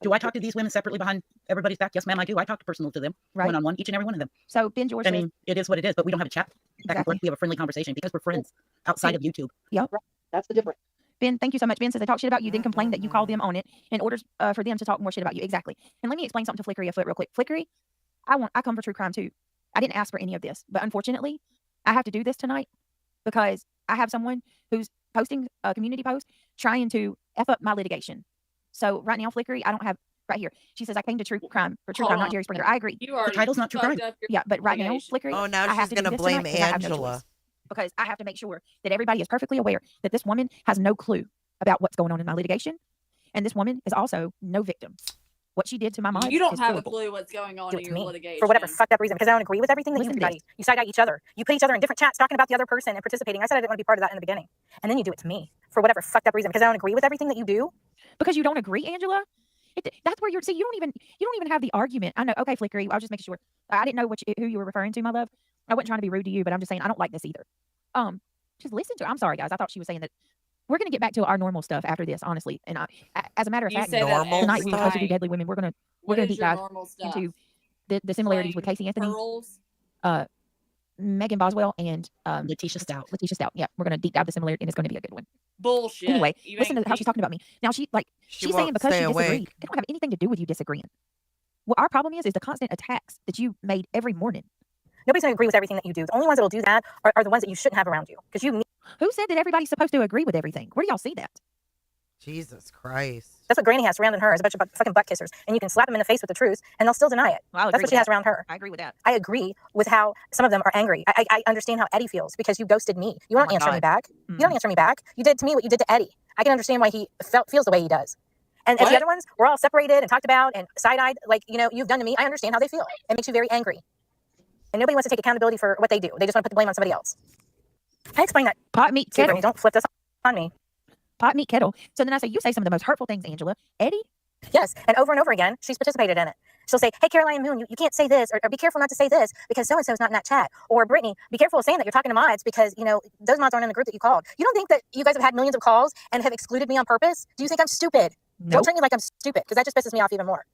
Do I talk to these women separately behind everybody's back? Yes, ma'am, I do. I talk personal to them, one-on-one, each and every one of them. So Ben George I mean, it is what it is, but we don't have a chat back and forth. We have a friendly conversation because we're friends outside of YouTube. Yep. Right. That's the difference. Ben, thank you so much. Ben says they talk shit about you, then complain that you call them on it in order for them to talk more shit about you. Exactly. And let me explain something to Flickery afoot real quick. Flickery, I come for true crime too. I didn't ask for any of this, but unfortunately, I have to do this tonight because I have someone who's posting a community post trying to F up my litigation. So right now, Flickery, I don't have right here. She says I came to true crime for true crime, not Jerry Springer. I agree. The title's not true crime. Yeah, but right now, Flickery, Oh, now I have she's to do going to this blame tonight 'cause I have no Angela. choice. Because I have to make sure that everybody is perfectly aware that this woman has no clue about what's going on in my litigation. And this woman is also no victim. What she did to my mom. You don't have a clue what's going on Do in it to your me litigation. for whatever fucked up reason because I don't agree with everything that Listen you to do. You side eye each other. You put each other in different chats talking about the other person and participating. I said I didn't want to be part of that in the beginning, and then you do it to me for whatever fucked up reason because I don't agree with everything that you do. Because you don't agree, Angela. That's where you don't even have the argument. I know. Okay, Flickery. I was just making sure. I didn't know who you were referring to, my love. I wasn't trying to be rude to you, but I'm just saying I don't like this either. Just listen to her. I'm sorry, guys. I thought she was saying that we're going to get back to our normal stuff after this, honestly. And as a matter of fact, tonight we supposed to do Deadly Women. We're going to deep dive into the similarities with Casey Anthony, Megan Boswell, and Letitia Stout. Yeah, we're going to deep dive the similarity, and it's going to be a good one. Bullshit. Anyway, listen to how she's talking about me. Now she's saying because she disagreed, awake. it don't have anything to do with you disagreeing. What our problem is the constant attacks that you made every morning. Nobody's going to agree with everything that you do. The only ones that will do that are the ones that you shouldn't have around you because you. Who said that everybody's supposed to agree with everything? Where do y'all see that? Jesus Christ. That's what Granny has surrounding her is a bunch of fucking butt kissers. And you can slap them in the face with the truth and they'll still deny it. Well, that's what she has around her. I agree with that. I agree with how some of them are angry. I understand how Eddie feels because you ghosted me. You don't answer me back. You don't answer me back. You did to me what you did to Eddie. I can understand why he feels the way he does. And the other ones, we're all separated and talked about and side-eyed like, you've done to me. I understand how they feel. It makes you very angry. And nobody wants to take accountability for what they do. They just want to put the blame on somebody else. I explain that. Pot meat kettle. Don't flip this on me. Pot meat kettle. So then I say, you say some of the most hurtful things, Angela. Eddie? Yes, and over again, she's participated in it. She'll say, hey, Caroline Moon, you can't say this, or be careful not to say this, because so-and-so is not in that chat. Or Brittany, be careful of saying that you're talking to mods, because, those mods aren't in the group that you called. You don't think that you guys have had millions of calls and have excluded me on purpose? Do you think I'm stupid? Nope. Don't treat me like I'm stupid, because that just pisses me off even more.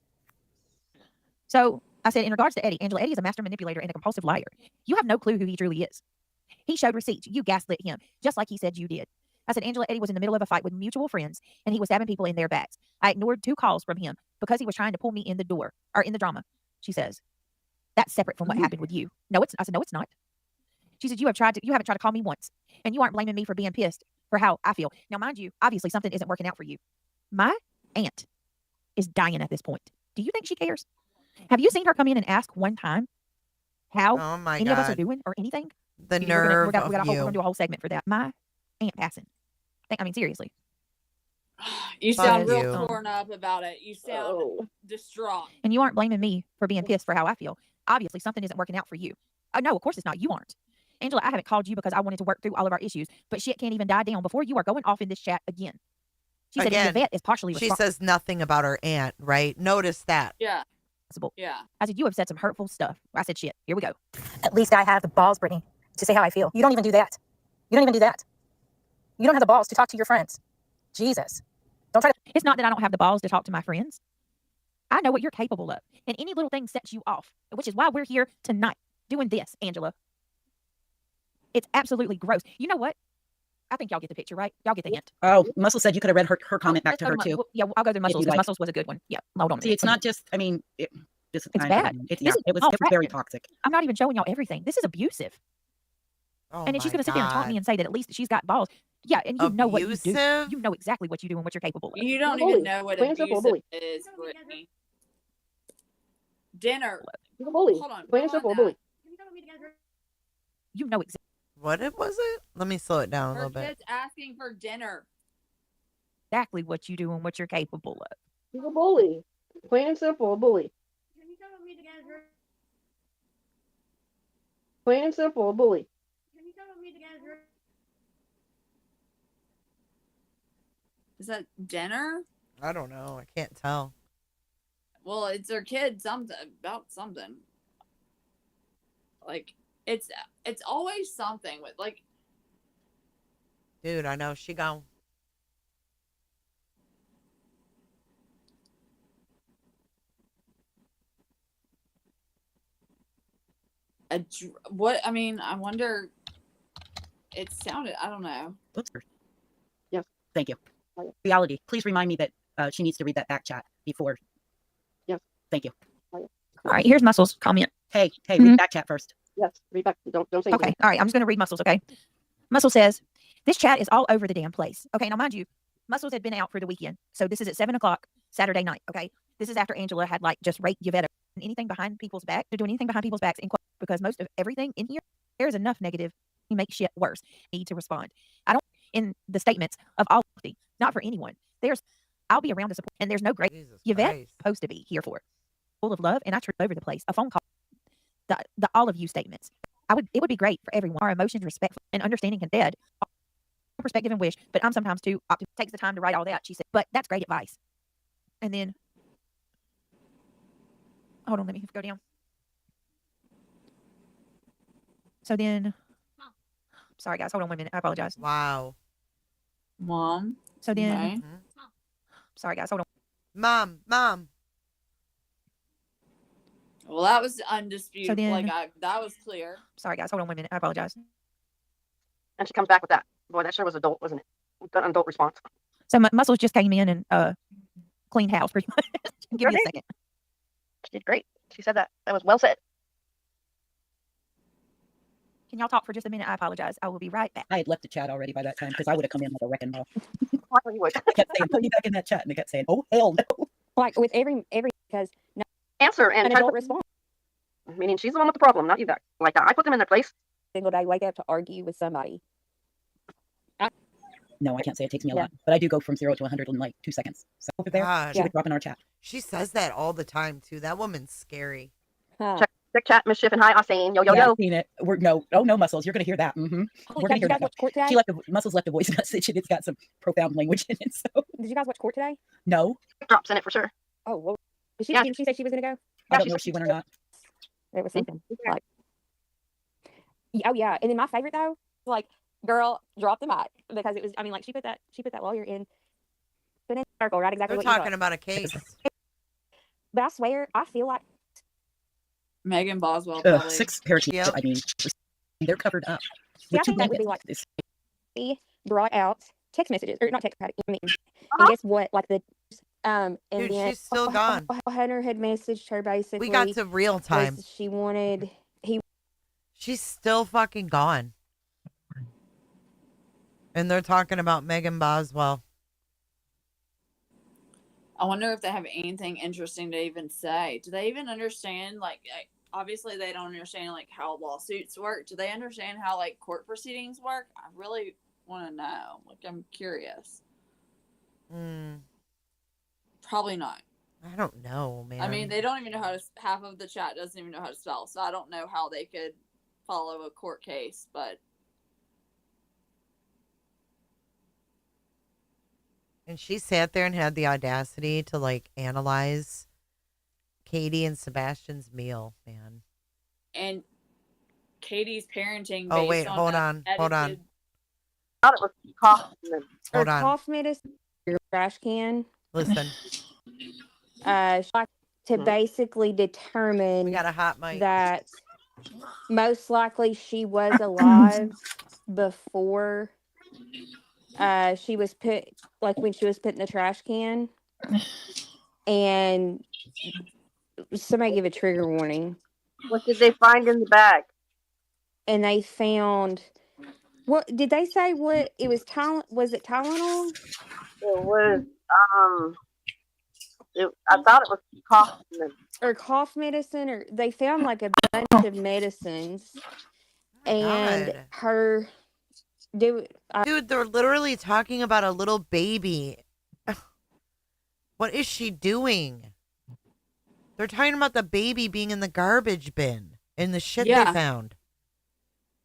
So I said, in regards to Eddie, Angela, Eddie is a master manipulator and a compulsive liar. You have no clue who he truly is. He showed receipts. You gaslit him, just like he said you did. I said, Angela, Eddie was in the middle of a fight with mutual friends, and he was stabbing people in their backs. I ignored 2 calls from him because he was trying to pull me in the door, or in the drama, she says. That's separate from what happened with you. No, I said, no, it's not. She said, you haven't tried to call me once, and you aren't blaming me for being pissed for how I feel. Now, mind you, obviously something isn't working out for you. My aunt is dying at this point. Do you think she cares? Have you seen her come in and ask one time how any of us are doing or anything? The nerve we're gonna you. do a whole segment for that. My aunt passing. Seriously. You sound real torn up about it. You sound distraught. And you aren't blaming me for being pissed for how I feel. Obviously, something isn't working out for you. No, of course it's not. You aren't. Angela, I haven't called you because I wanted to work through all of our issues, but shit can't even die down before you are going off in this chat again. She said Yvette is partially responsible. She says nothing about her aunt, right? Notice that. Yeah. Yeah. I said, you have said some hurtful stuff. I said, shit, here we go. At least I have the balls, Brittany, to say how I feel. You don't even do that. You don't even do that. You don't have the balls to talk to your friends. Jesus. Don't try to. It's not that I don't have the balls to talk to my friends. I know what you're capable of. And any little thing sets you off, which is why we're here tonight doing this, Angela. It's absolutely gross. You know what? I think y'all get the picture, right? Y'all get the hint. Oh, Muscle said you could have read her comment back to her, too. Yeah, I'll go to Muscles, because Muscles was a good one. Yeah, hold on. See, it's not just, it's bad. It was very toxic. I'm not even showing y'all everything. This is abusive. Oh, and then she's going to sit there and taunt me and say that at least she's got balls. Yeah, and you know what you do. You know exactly what you do and what you're capable of. You don't even know what abusive is, Brittany. Dinner. You're a bully. Hold on. Plain and simple, a bully. You know exactly. What was it? Let me slow it down a little bit. Her kid's asking for dinner. Exactly what you do and what you're capable of. You're a bully. Plain and simple, a bully. Plain and simple, a bully. Is that dinner? I don't know. I can't tell. Well, it's their kid something about something. Like it's always something with like. Dude, I know she gone. What I mean, I wonder. It sounded. I don't know. Oops. Yes. Thank you. Reality. Please remind me that she needs to read that back chat before. Yes. Thank you. All right, here's Muscle's comment. Hey, read back chat first. Yes, read back. Don't say Okay, anything. all right, I'm just going to read Muscles, okay? Muscle says, this chat is all over the damn place. Okay, now mind you, Muscles had been out for the weekend. So this is at 7 o'clock Saturday night, okay? This is after Angela had like just raped Yvette. Anything behind people's back, they're doing anything behind people's backs, because most of everything in here, there's enough negative to make shit worse. Need to respond. I don't, in the statements of all, not for anyone. I'll be around to support, and there's no great Yvette supposed to be here for. Full of love, and I trip over the place. A phone call. The all of you statements. It would be great for everyone. Our emotions, respect, and understanding can dead. Perspective and wish, but I'm sometimes too optimistic. Takes the time to write all that. She said, but that's great advice. And then, hold on, let me go down. So then, sorry guys, hold on 1 minute. I apologize. Wow. Mom. So then, Okay. Sorry guys, hold on. Mom. Well, that was undisputed. So then, that was clear. Sorry guys, hold on 1 minute. I apologize. And she comes back with that. Boy, that sure was adult, wasn't it? An adult response. So Muscles just came in and cleaned house pretty much. Give me a second. She did great. She said that. That was well said. Can y'all talk for just a minute? I apologize. I will be right back. I had left the chat already by that time because I would have come in like a wrecking ball. You would. I kept saying, put me back in that chat. And they kept saying, oh, hell no. Like with every because no answer and an try to adult response. Meaning she's the one with the problem, not you guys. Like I put them in their place. Single day, wake up to argue with somebody. No, I can't say it takes me a lot, but I do go from 0 to 100 in like 2 seconds. So over there, God. she would drop in our chat. She says that all the time too. That woman's scary. Check chat, mischief, and hi, saying yo. I've seen it. No muscles. You're gonna hear that. Mm-hmm. We're gonna hear that. She muscles left a voice message, and it's got some profound language in it. So did you guys watch court today? No. Drops in it for sure. Oh well. Did she say she was gonna go? I don't know if she went or not. It was something like. Oh yeah, and then my favorite though, like, girl, drop the mic because it was. I mean, like she put that lawyer in the circle, right? Exactly. They're what you talking thought. about a case. But I swear, I feel like Megan Boswell. Probably. 6 parakeets. Yep. I mean, they're covered up. See, I think that would be like he brought out text messages or not text. I mean, and guess what? Like the and Dude, then she's still gone. Hunter had messaged her basically. We got to real time. She wanted She's still fucking gone. And they're talking about Megan Boswell. I wonder if they have anything interesting to even say. Do they even understand? Like, obviously, they don't understand like how lawsuits work. Do they understand how like court proceedings work? I really want to know. Like, I'm curious. Probably not. I don't know, man. I mean, they don't even know how to. Half of the chat doesn't even know how to spell, so I don't know how they could follow a court case. But and she sat there and had the audacity to like analyze Katie and Sebastian's meal, man. And Katie's parenting. Oh wait, on hold on. I thought it was cough. Hold on. cough medicine, your trash can. Listen. To basically determine we got a hot mic. that most likely she was alive before she was put, like when she was put in the trash can. And somebody give a trigger warning. What did they find in the bag? And they found, what did they say? What it was? Was it Tylenol? It was I thought it was cough medicine. Or cough medicine, or they found like a bunch of medicines. And God. her dude, they're literally talking about a little baby. What is she doing? They're talking about the baby being in the garbage bin in the shit they found.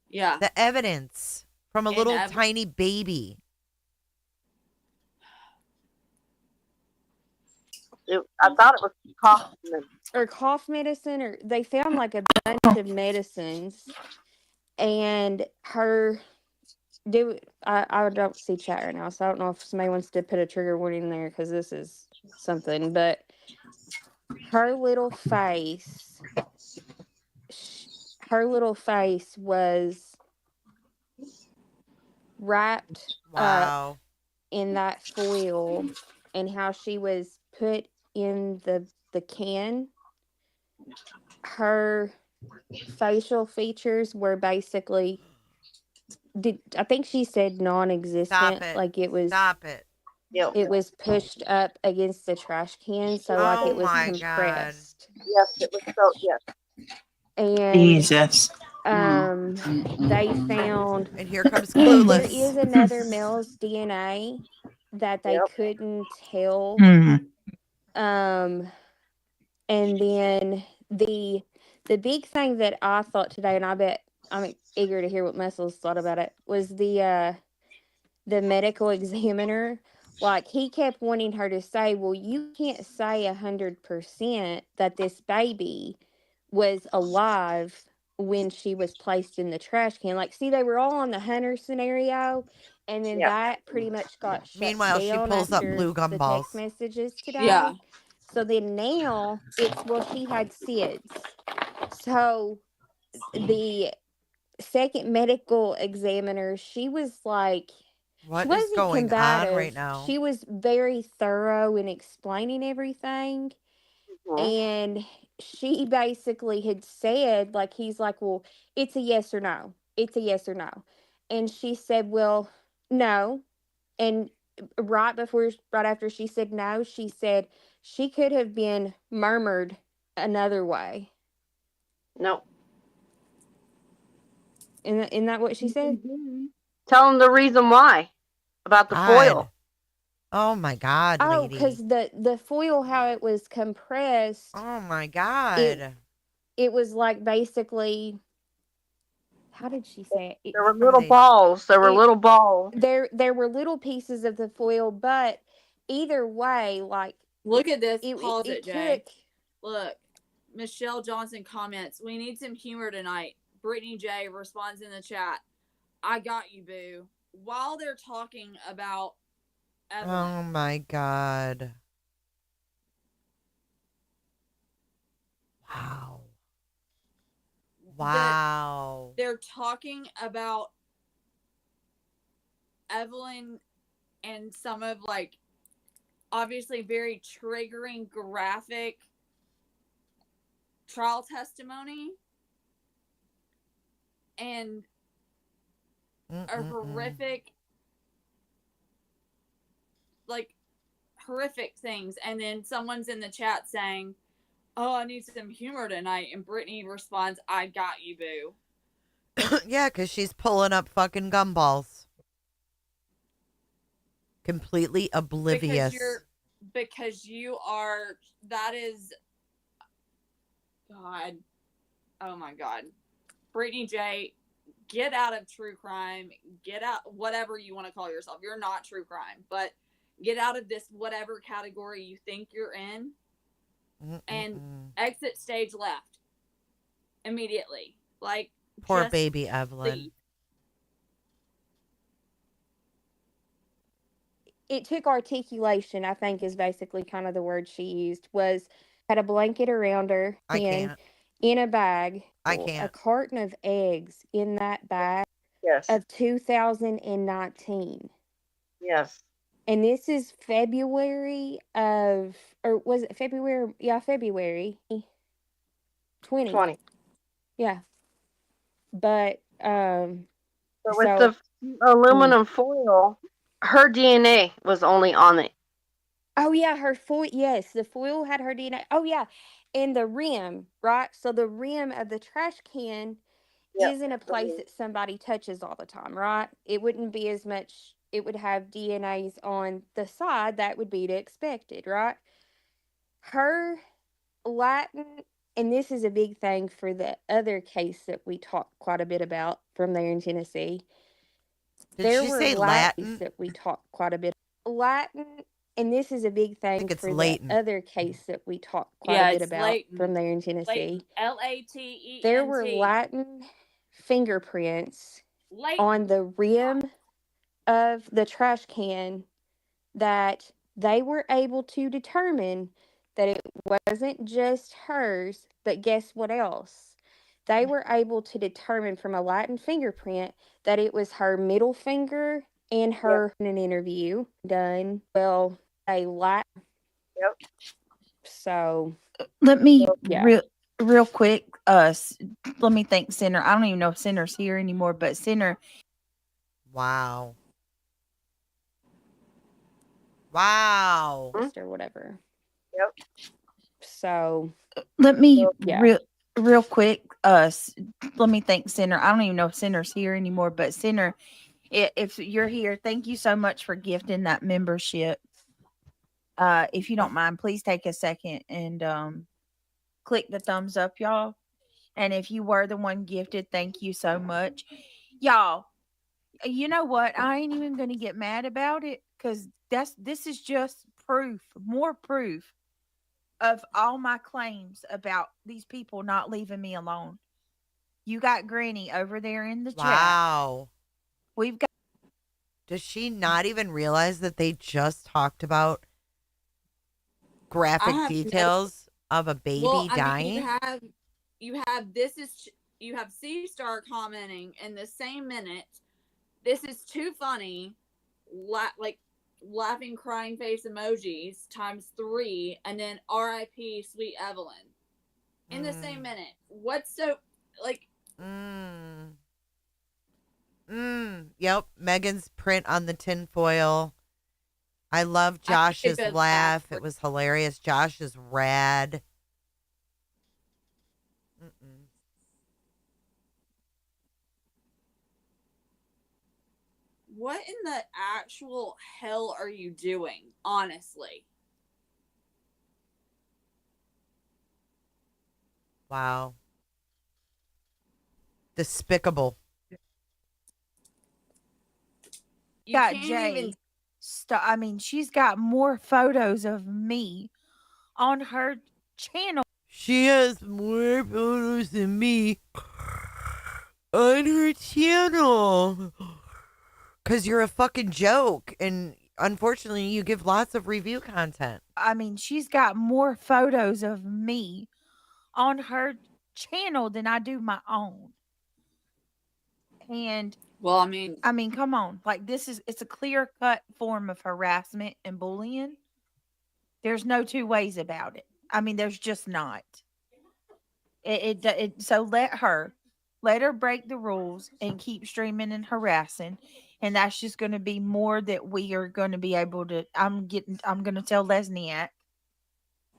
Yeah. The evidence from a little tiny baby. I thought it was cough medicine. Or cough medicine, or they found like a bunch of medicines, and her I don't see chat right now, so I don't know if somebody wants to put a trigger warning in there because this is something. But her little face, her little face was wrapped up Wow. in that foil, and how she was put in the can. Her facial features were basically, I think she said Stop non-existent, it. like it was Stop it. Yep. it was pushed up against the trash can, so like Oh it was my God. compressed. Yes, it was so. Yes. And Jesus. they found And here comes there Clueless. is another male's DNA that they Yep. couldn't tell. Mm. And then the big thing that I thought today, and I bet I'm eager to hear what Muscles thought about it, was the medical examiner. Like, he kept wanting her to say, well, you can't say 100% that this baby was alive when she was placed in the trash can. Like, see, they were all on the Hunter scenario, and then Yeah. that pretty much got shut Meanwhile, she down pulls up after blue the text gumballs. messages Yeah. today. So then now it's, well, she had SIDS. So the second medical examiner, she was like, she What is wasn't going on right combative. now? She was very thorough in explaining everything. Mhm. And she basically had said, like, he's like, well, it's a yes or no. It's a yes or no. And she said, well, no. And right after she said no, she said she could have been murmured another way. No. Isn't that what she said? Tell them the reason why about the God. foil. Oh my God, Oh, because lady. the foil, how it was compressed, Oh my it God. it was like basically, how did she say it? There were How do little they? balls. There were It little balls. there were little pieces of the foil, but either way, like Look at this. it Pause it it, Jay. took. Look. Michelle Johnson comments, we need some humor tonight. Brittany J responds in the chat, I got you, boo. While they're talking about Evelyn. Oh my God. Wow. Wow. They're talking about Evelyn and some of, like, obviously very triggering, graphic trial testimony and a horrific, like, horrific things. And then someone's in the chat saying, oh, I need some humor tonight. And Brittany responds, I got you, boo. Yeah, because she's pulling up fucking gumballs. Completely oblivious. Because you are, that is, God, oh my God. Brittany J, get out of true crime. Get out, whatever you want to call yourself. You're not true crime, but get out of this whatever category you think you're in and exit stage left immediately. Like, poor just baby Evelyn. leave. It took articulation, I think, is basically kind of the word she used. Was had a blanket around her I and can't. in a bag, I a can't. carton of eggs in that bag. Yes. Of 2019. Yes. And this is February of, or was it February? Yeah, February 20. Yeah. But, So with so, the aluminum foil, her DNA was only on it. oh yeah, her foil, yes, the foil had her DNA. Oh yeah. And the rim, right? So the rim of the trash can is in a place that somebody touches all the time, right? It wouldn't be as much, it would have DNAs on the side, that would be to expected, right? Her Latin and this is a big thing for the other case that we talked quite a bit about from there in Tennessee. Did There she were say Latin? that we talked quite a bit Latin, and this is a big I thing think it's for the Leighton. other case that we talked quite Yeah, a bit it's about Leighton. from there in Tennessee. Leighton. L-A-T-E-N-T. There were Latin fingerprints Leighton. on the rim of the trash can that they were able to determine that it wasn't just hers, but guess what else? They were able to determine from a Latin fingerprint that it was her middle finger and her in an interview done. Well, a Latin. Yep. So Let me yeah. real quick. Let me thank Center. I don't even know if Center's here anymore, but Center. Wow. Wow. Or whatever. Yep. So Let me yeah. real quick. Let me thank Center. I don't even know if Center's here anymore, but Center, if you're here, thank you so much for gifting that membership. If you don't mind, please take a second and click the thumbs up, y'all. And if you were the one gifted, thank you so much, y'all. You know what? I ain't even gonna get mad about it because this is just more proof of all my claims about these people not leaving me alone. You got Granny over there in the chat. Wow. We've got. Does she not even realize that they just talked about graphic details of a baby dying? you have C Star commenting in the same minute. This is too funny. Like laughing, crying face emojis ×3, and then R.I.P. Sweet Evelyn in the same minute. What's so like? Yep. Megan's print on the tinfoil. I love Josh's laugh. It was hilarious. Josh is rad. What in the actual hell are you doing? Honestly. Wow. Despicable. You got can't Jay. even. I mean, she's got more photos of me on her channel. She has more photos than me on her channel. Because you're a fucking joke. And unfortunately, you give lots of review content. I mean, she's got more photos of me on her channel than I do my own. And well, I mean, come on. Like it's a clear cut form of harassment and bullying. There's no two ways about it. I mean, there's just not. So let her break the rules and keep streaming and harassing, and that's just going to be more that we are going to be able to. I'm going to tell Lesniak,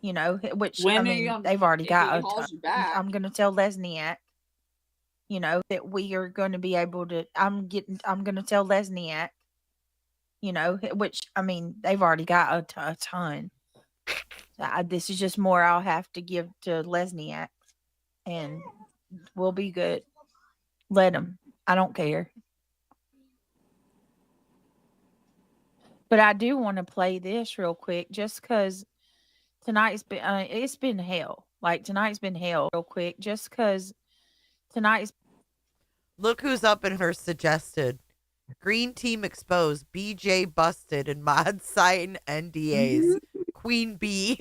which they've already got a ton. I'm going to tell Lesniak, that we are going to be able to. I'm going to tell Lesniak, which they've already got a ton. This is just more I'll have to give to Lesniak, and we'll be good. Let them. I don't care. But I do want to play this real quick, just because tonight's been it's been hell. Like tonight's been hell. Real quick, just because tonight's. Look who's up in her suggested. Green team exposed. BJ busted and mod sign NDAs. Queen Bee.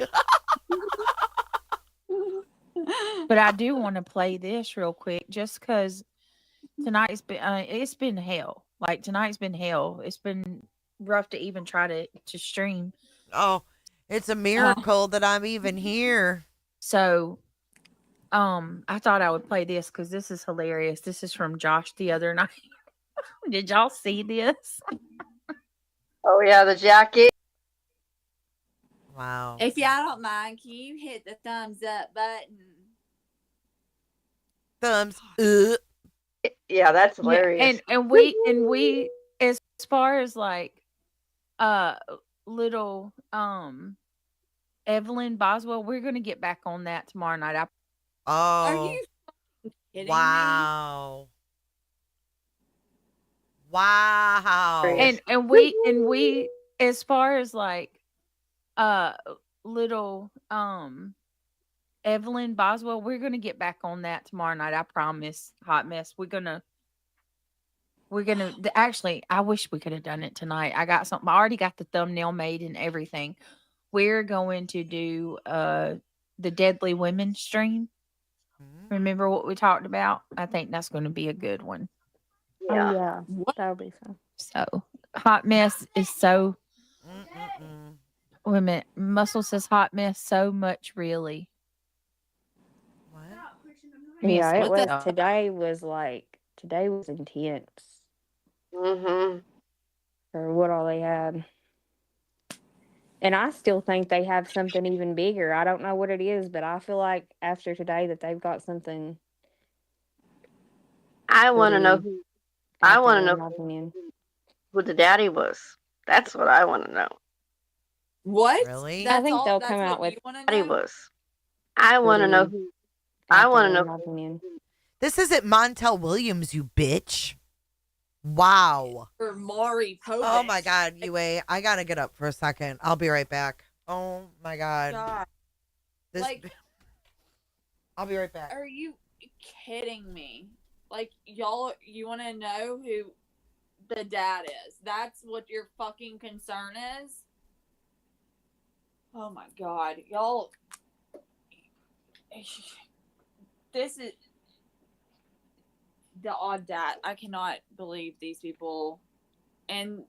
But I do want to play this real quick, just because tonight's been it's been hell. Like tonight's been hell. It's been rough to even try to stream. Oh, it's a miracle that I'm even here. So I thought I would play this because this is hilarious. This is from Josh the other night. Did y'all see this? Oh yeah, the jacket. Wow. If y'all don't mind, can you hit the thumbs up button? Thumbs up. Yeah, that's hilarious. Yeah, and we as far as like little Evelyn Boswell, we're gonna get back on that tomorrow night. Are Oh, you kidding me? wow. Wow. And we as far as like uh little Evelyn Boswell, we're gonna get back on that tomorrow night. I promise. Hot mess. We're gonna actually. I wish we could have done it tonight. I got something. I already got the thumbnail made and everything. We're going to do the Deadly Women stream. Remember what we talked about? I think that's going to be a good one. Oh Yeah. yeah, What? that would be fun. So, hot mess is so. Mm-mm-mm. Wait a minute. Muscle says hot mess so much, really. What? Yeah, Yes, it What was. the? Today was intense Mhm. for what all they had. And I still think they have something even bigger. I don't know what it is, but I feel like after today that they've got something I want to know pretty who. I out want to there, know in my opinion. who the daddy was. That's what I want to know. What? Really? I That's think all. they'll come That's out what with you want to Daddy know? was. I want to know pretty who. I out want there, to know in my opinion. This isn't Montel Williams, you bitch. Wow. For Maury Povich. Oh my God, Yue. I gotta get up for a second. I'll be right back. Oh my God. God. This. Like, I'll be right back. are you kidding me? Like, y'all, you want to know who the dad is? That's what your fucking concern is? Oh my God. Y'all. This is the audacity. I cannot believe these people. And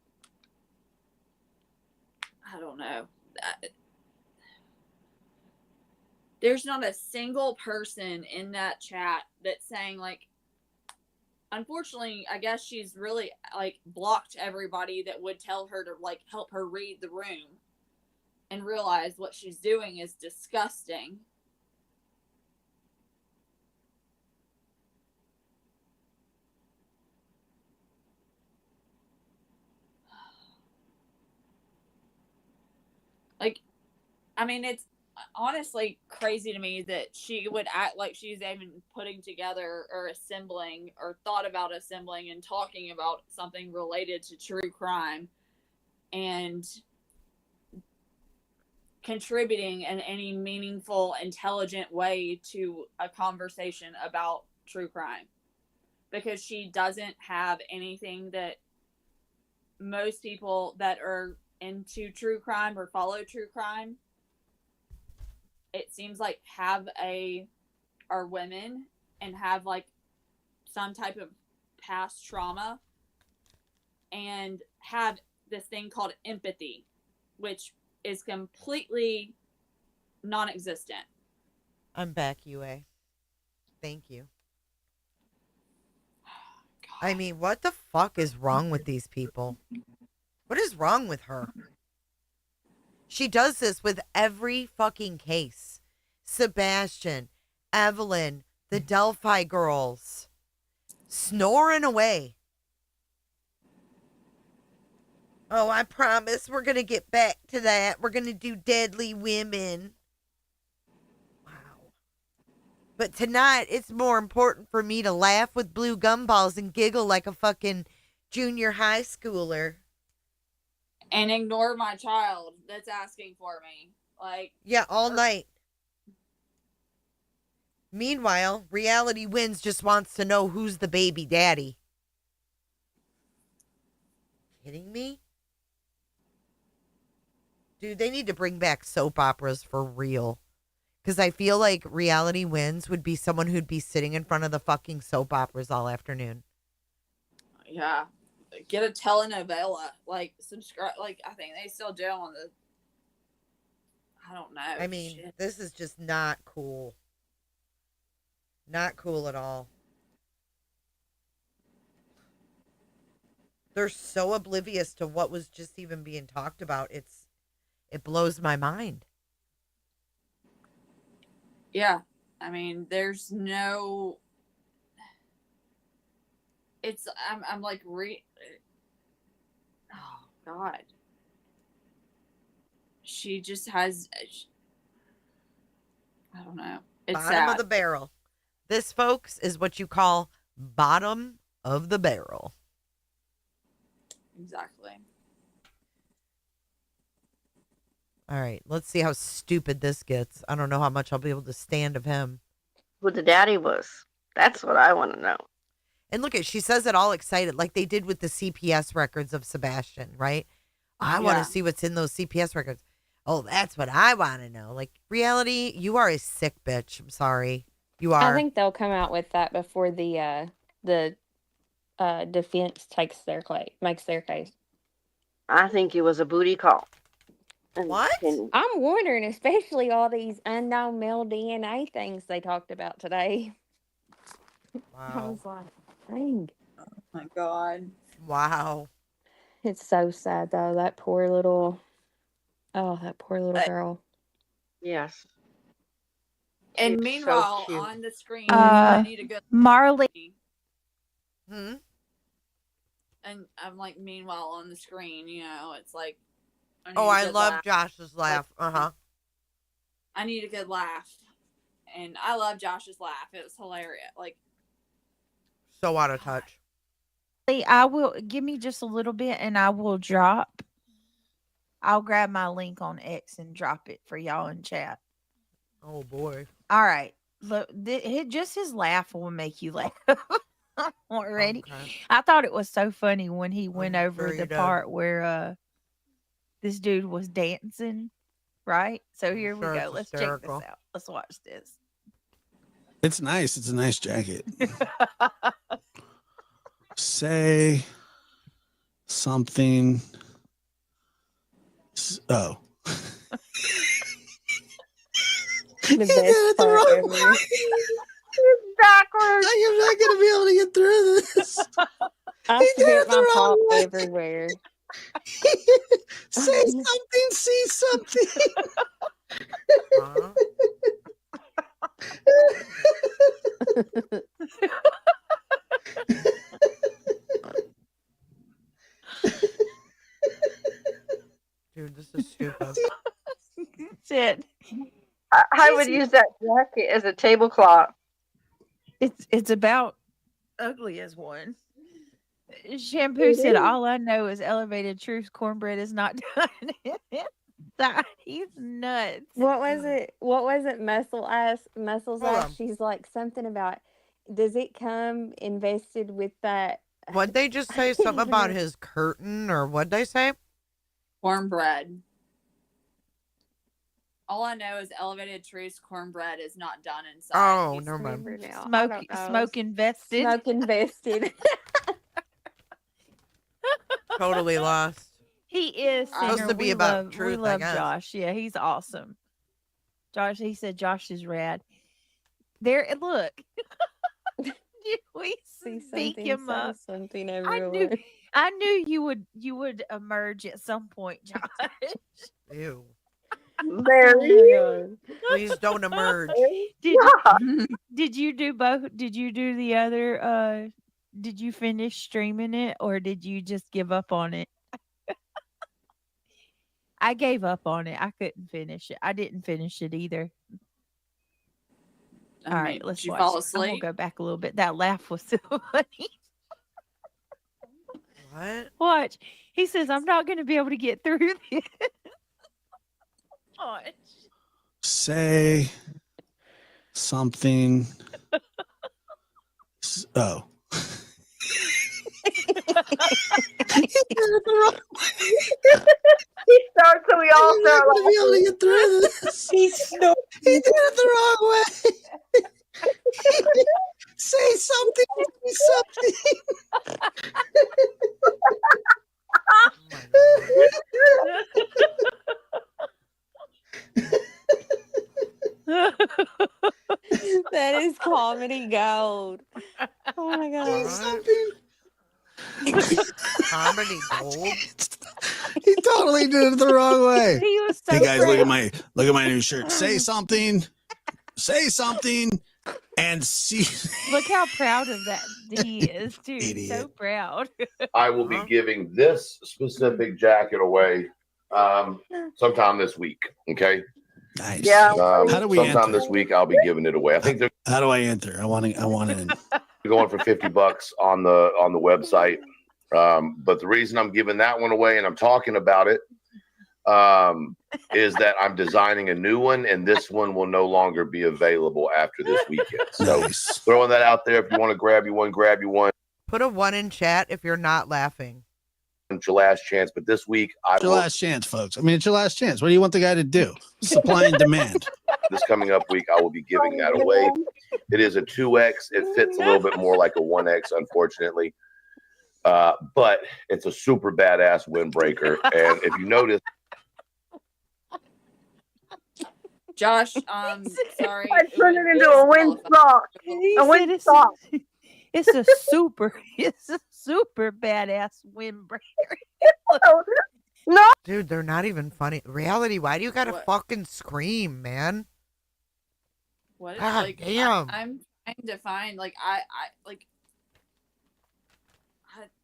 I don't know. There's not a single person in that chat that's saying, like, unfortunately, I guess she's really, like, blocked everybody that would tell her to, like, help her read the room and realize what she's doing is disgusting. Like, I mean, it's honestly crazy to me that she would act like she's even putting together or assembling or thought about assembling and talking about something related to true crime and contributing in any meaningful, intelligent way to a conversation about true crime. Because she doesn't have anything that most people that are into true crime or follow true crime, it seems like are women and have like some type of past trauma and have this thing called empathy, which is completely non-existent. I'm back, Yue. Thank you. I mean, what the fuck is wrong with these people? What is wrong with her? She does this with every fucking case. Sebastian, Evelyn, the Delphi girls, snoring away. Oh, I promise we're going to get back to that. We're going to do Deadly Women. Wow. But tonight, it's more important for me to laugh with blue gumballs and giggle like a fucking junior high schooler. And ignore my child that's asking for me. Like, yeah, all night. Meanwhile, Reality Wins just wants to know who's the baby daddy. Kidding me? Dude, they need to bring back soap operas for real. Because I feel like Reality Wins would be someone who'd be sitting in front of the fucking soap operas all afternoon. Yeah. Get a telenovela. Like, subscribe. Like, I think they still do on the. I don't know. I mean, this is just not cool. Not cool at all. They're so oblivious to what was just even being talked about. It blows my mind. Yeah. I mean, there's no. It's. I'm like, oh, God. She just has. I don't know. Bottom of the barrel. This, folks, is what you call bottom of the barrel. Exactly. All right, let's see how stupid this gets. I don't know how much I'll be able to stand of him. Who the daddy was. That's what I want to know. And look at, she says it all excited, like they did with the CPS records of Sebastian, right? I want to see what's in those CPS records. Oh, that's what I want to know. Like, reality, you are a sick bitch. I'm sorry. You are. I think they'll come out with that before the defense makes their case. I think it was a booty call. What? I'm wondering, especially all these unknown male DNA things they talked about today. I Wow. was like, dang. Oh my God. Wow. It's so sad though. That poor little girl. Yes. And She's meanwhile, so cute. on the screen, I need a good Marley. Hmm? And I'm like, meanwhile, on the screen, it's like. I love Josh's laugh. I need a good laugh. And I love Josh's laugh. It was hilarious. Like, so out of touch. I will give me just a little bit and I will drop. I'll grab my link on X and drop it for y'all in chat. Oh boy. All right. Look, just his laugh will make you laugh. Already. Okay. I thought it was so funny when he went over the part where this dude was dancing, right? So here we go. Let's check this out. Let's watch this. It's nice. It's a nice jacket. Say something. Oh. The best part ever. Backwards. I am not going to be able to get through this. I spit my pop everywhere. Say something, see something. Dude, this is stupid. Shit. I would use that jacket as a tablecloth. It's about ugly as one. Shampoo said, "All I know is elevated truth. Cornbread is not done." He's nuts. What was it? Muscles ass. She's like something about. Does it come invested with that? What'd they just say? Something about his curtain, or what'd they say? Cornbread. All I know is elevated truths. Cornbread is not done inside. Oh, never mind. Smoke invested. Smoke invested. Totally lost. He is supposed to be about truth. We love I guess. Josh. Yeah, he's awesome. Josh, he said Josh is rad. There, look. We speak him up. Something I knew you would emerge at some point, Josh. Ew. Very. Please don't emerge. Did you do both? Did you do the other? Did you finish streaming it, or did you just give up on it? I gave up on it. I couldn't finish it. I didn't finish it either. All right, let's watch. Fall asleep? I'm gonna go back a little bit. That laugh was so funny. What? Watch. He says, "I'm not going to be able to get through this." Watch. Say something. Oh. He starts, so we all start like, be able to get through this. He did it the wrong way. Say something. Say That is comedy gold. Oh my god. Something. Comedy gold. He totally did it the wrong way. He was so hey guys, proud. look at my new shirt. Say something. Say something. And see. Look how proud of that he is, too. Idiot. So proud. I will be giving this specific jacket away sometime this week. Okay. Nice. Yeah. How do we sometime enter? this week I'll be giving it away. I think they're How do I enter? I want in. going for $50 on the website. But the reason I'm giving that one away and I'm talking about it is that I'm designing a new one, and this one will no longer be available after this weekend. So throwing that out there. If you want to grab you one, grab you one. Put a 1 in chat if you're not laughing. It's your last chance. But this week, It's your last chance, folks. I mean, it's your last chance. What do you want the guy to do? Supply and demand. This coming up week, I will be giving that away. It is a 2X. It fits a little bit more like a 1X, unfortunately. But it's a super badass windbreaker. And if you notice, Josh, sorry. I turned it into a wind sock. A wind sock. It's a super badass windbreaker. No, dude, they're not even funny. Reality, why do you gotta fucking scream, man? What? God Like, damn. I'm trying to find like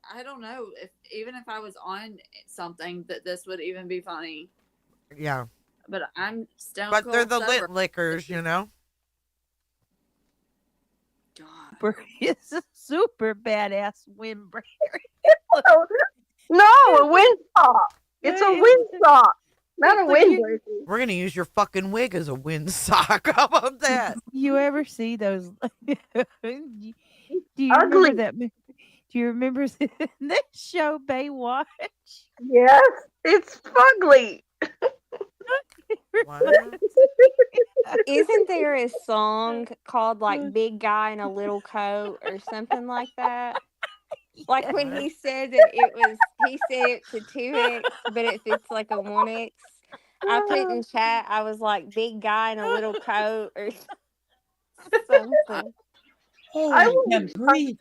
I don't know if even if I was on something that this would even be funny. Yeah. But I'm stone But they're cold the lit sober. lickers, you know? It's a super badass windbreaker. no, a wind sock. It's a wind sock, not a windbreaker. We're gonna use your fucking wig as a windsock. How about that? You ever see those? Do you Ugly. remember that? Do you remember that show Baywatch? Yes, it's fugly. Isn't there a song called like Big Guy in a Little Coat or something like that? Like when he said that he said it to 2X, but it fits like a 1X. I put in chat, I was like, big guy in a little coat or something. Oh, I I will can't breathe.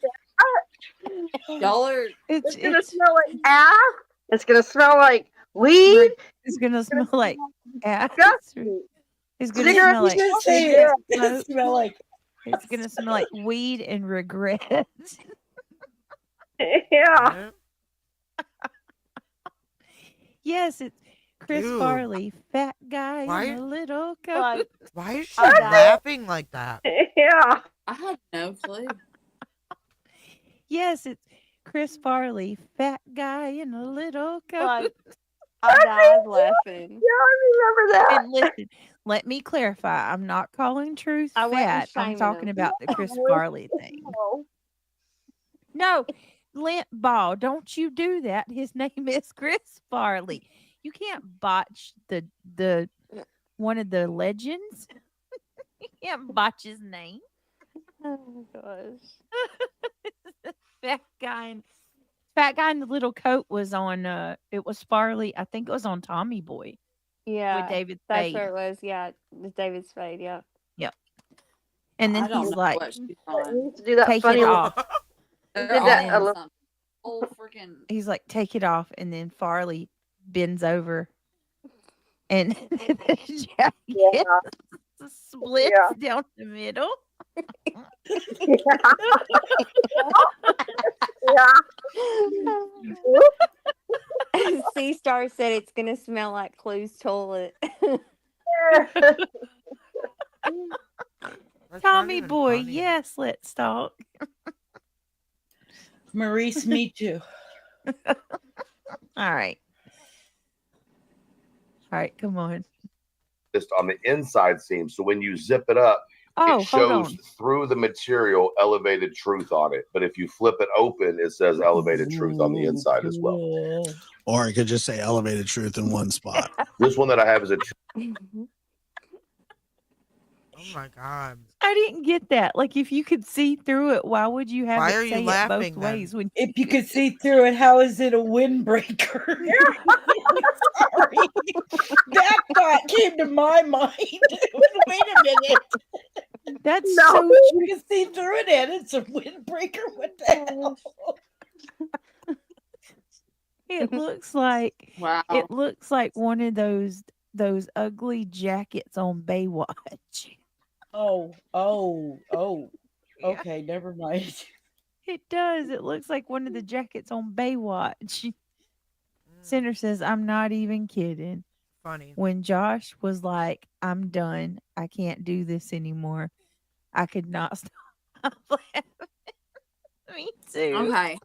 Y'all are. It's gonna smell like ass. It's gonna smell like weed. It's gonna smell like ass. Disgusting. It's gonna Cigarette smell like Just say cigarette it. It's gonna smoke. smell like. It's gonna smell like weed and regret. Yeah. Yes, it's Chris Dude. Farley, fat guy Why- in a little coat. Like, Why is she I died. laughing like that? Yeah. I had no clue. Yes, it's Chris Farley, fat guy in a little coat. like I died laughing. Yeah, I remember that. And listen, let me clarify. I'm not calling Truth I wasn't fat. I'm shaming talking him. about the Chris No. Farley thing. No, Lint Ball, don't you do that. His name is Chris Farley. You can't botch the one of the legends. You can't botch his name. Oh my gosh. Fat guy in the little coat was on it was Farley. I think it was on Tommy Boy Yeah. with David That's Spade. where it was. Yeah. With David Spade. Yeah. Yep. And then I don't he's know like, what she's You on. need to do that take funny it little- off. They're did all that on a little- something. Oh freaking. He's like, take it off, and then Farley bends over, and the jacket Yeah. splits Yeah. down the middle. Yeah. C Star said it's gonna smell like Clue's toilet. That's not Tommy even Boy, funny. yes, let's talk. Maurice, me too. All right. All right, come on. just on the inside seam. So when you zip it up, Oh, it hold shows on. through the material elevated truth on it. But if you flip it open, it says elevated truth on the inside as well. Or it could just say elevated truth in one spot. This one that I have is a Oh my god. I didn't get that. Like, if you could see through it, why would you have Why it are you say it laughing both then? ways? When If you could see through it, how is it a windbreaker? Sorry. That thought came to my mind. Wait a minute. that's No. so You can see through it and it's a windbreaker. What the hell? it looks like Wow. it looks like one of those ugly jackets on Baywatch. Oh. Yeah. Okay, never mind. It does. It looks like one of the jackets on Baywatch. Center says, I'm not even kidding. funny. When Josh was like, "I'm done. I can't do this anymore," I could not stop laughing. Me too. Okay.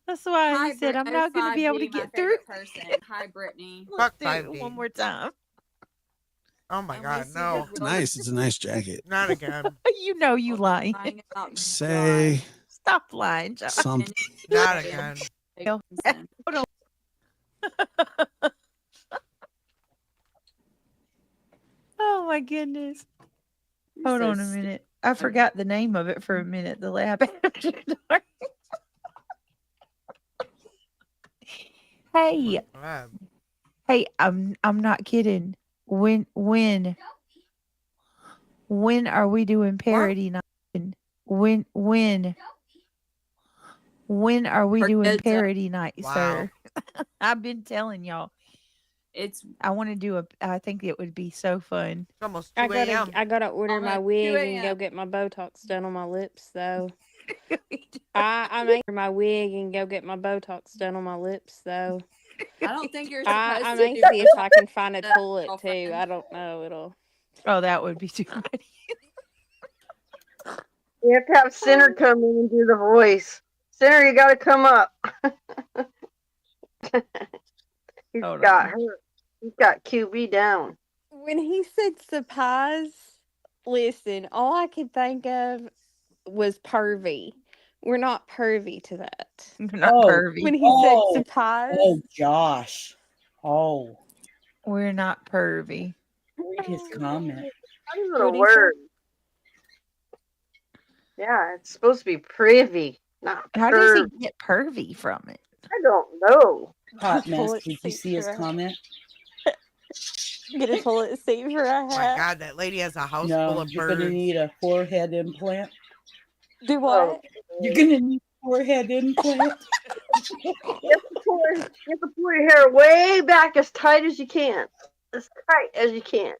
That's why Hi, he said, "I'm not going to be able to 5G, my get through." favorite person. Hi, Brittany. Let's Fuck do it 5D. one more time. Oh my And God, we see no. It's nice. It's a nice jacket. Not again. You know you lying. lying about Say Stop lying, Josh. something. Not again. Hold on. Oh my goodness. Hold on a minute. I forgot the name of it for a minute. The lab. Hey, hey, I'm not kidding. When are we doing parody night? When are we doing parody night, sir? I've been telling y'all. I want to do I think it would be so fun. It's almost I 2 gotta a.m. I gotta order my Almost 2 wig and go a.m. get my Botox done on my lips though. I may order my wig and go get my Botox done on my lips though. I don't think you're I supposed to may do see if I can find a that, toilet too. girlfriend. I don't know. It'll. Oh, that would be too funny. You have to have Sinner come in and do the voice. Sinner, you got to come up. He's Hold got on. her. He's got QB down. When he said surprise, listen, all I could think of was pervy. We're not pervy to that. We're not Oh, pervy. When he said surprise, oh, Josh. Oh, We're not pervy. read his comment. How is it a What'd he say? word? Yeah, it's supposed to be privy, not How does he perv. get pervy from it? I don't know. Hot mess. Toilet Did you seat see his for a- comment? Get a toilet seat for a Oh my hat. God, that lady has a house full No, of you're going to birds. need a forehead implant. Do Oh, what? You're going to need a forehead implant. you have to pull your hair way back as tight as you can. As tight as you can.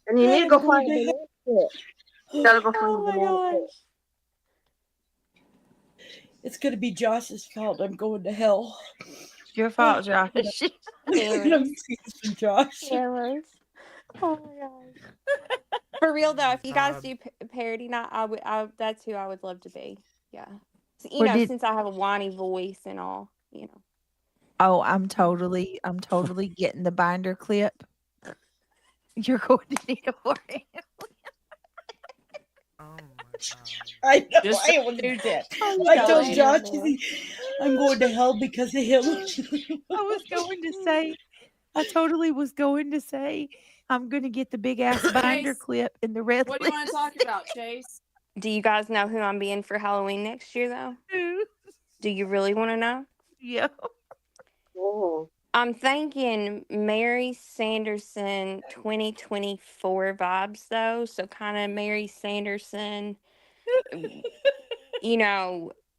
And you need to I'm go going find a to banana split. You gotta go find Oh a my banana gosh. split. It's going to be Josh's fault. I'm going to hell. It's your fault, Josh. I'm Cameras. teasing Josh. Cameras. Oh my gosh. For real though, if you guys do parody night, that's who I would love to be. Yeah. So, Or did- since I have a whiny voice and all, Oh, I'm totally getting the binder clip. You're going to need a forehead. Oh my God. I know. Just I almost did. Oh, I told God. Josh I'm going to hell because of him. I was going to say, I totally was going to say, I'm going to get the big ass binder Chase, clip in the red what do you want to talk about, Chase? Do you guys know who I'm being for Halloween next year though? Do you really want to know? Yeah. Oh. I'm thinking Mary Sanderson 2024 vibes though. So kind of Mary Sanderson,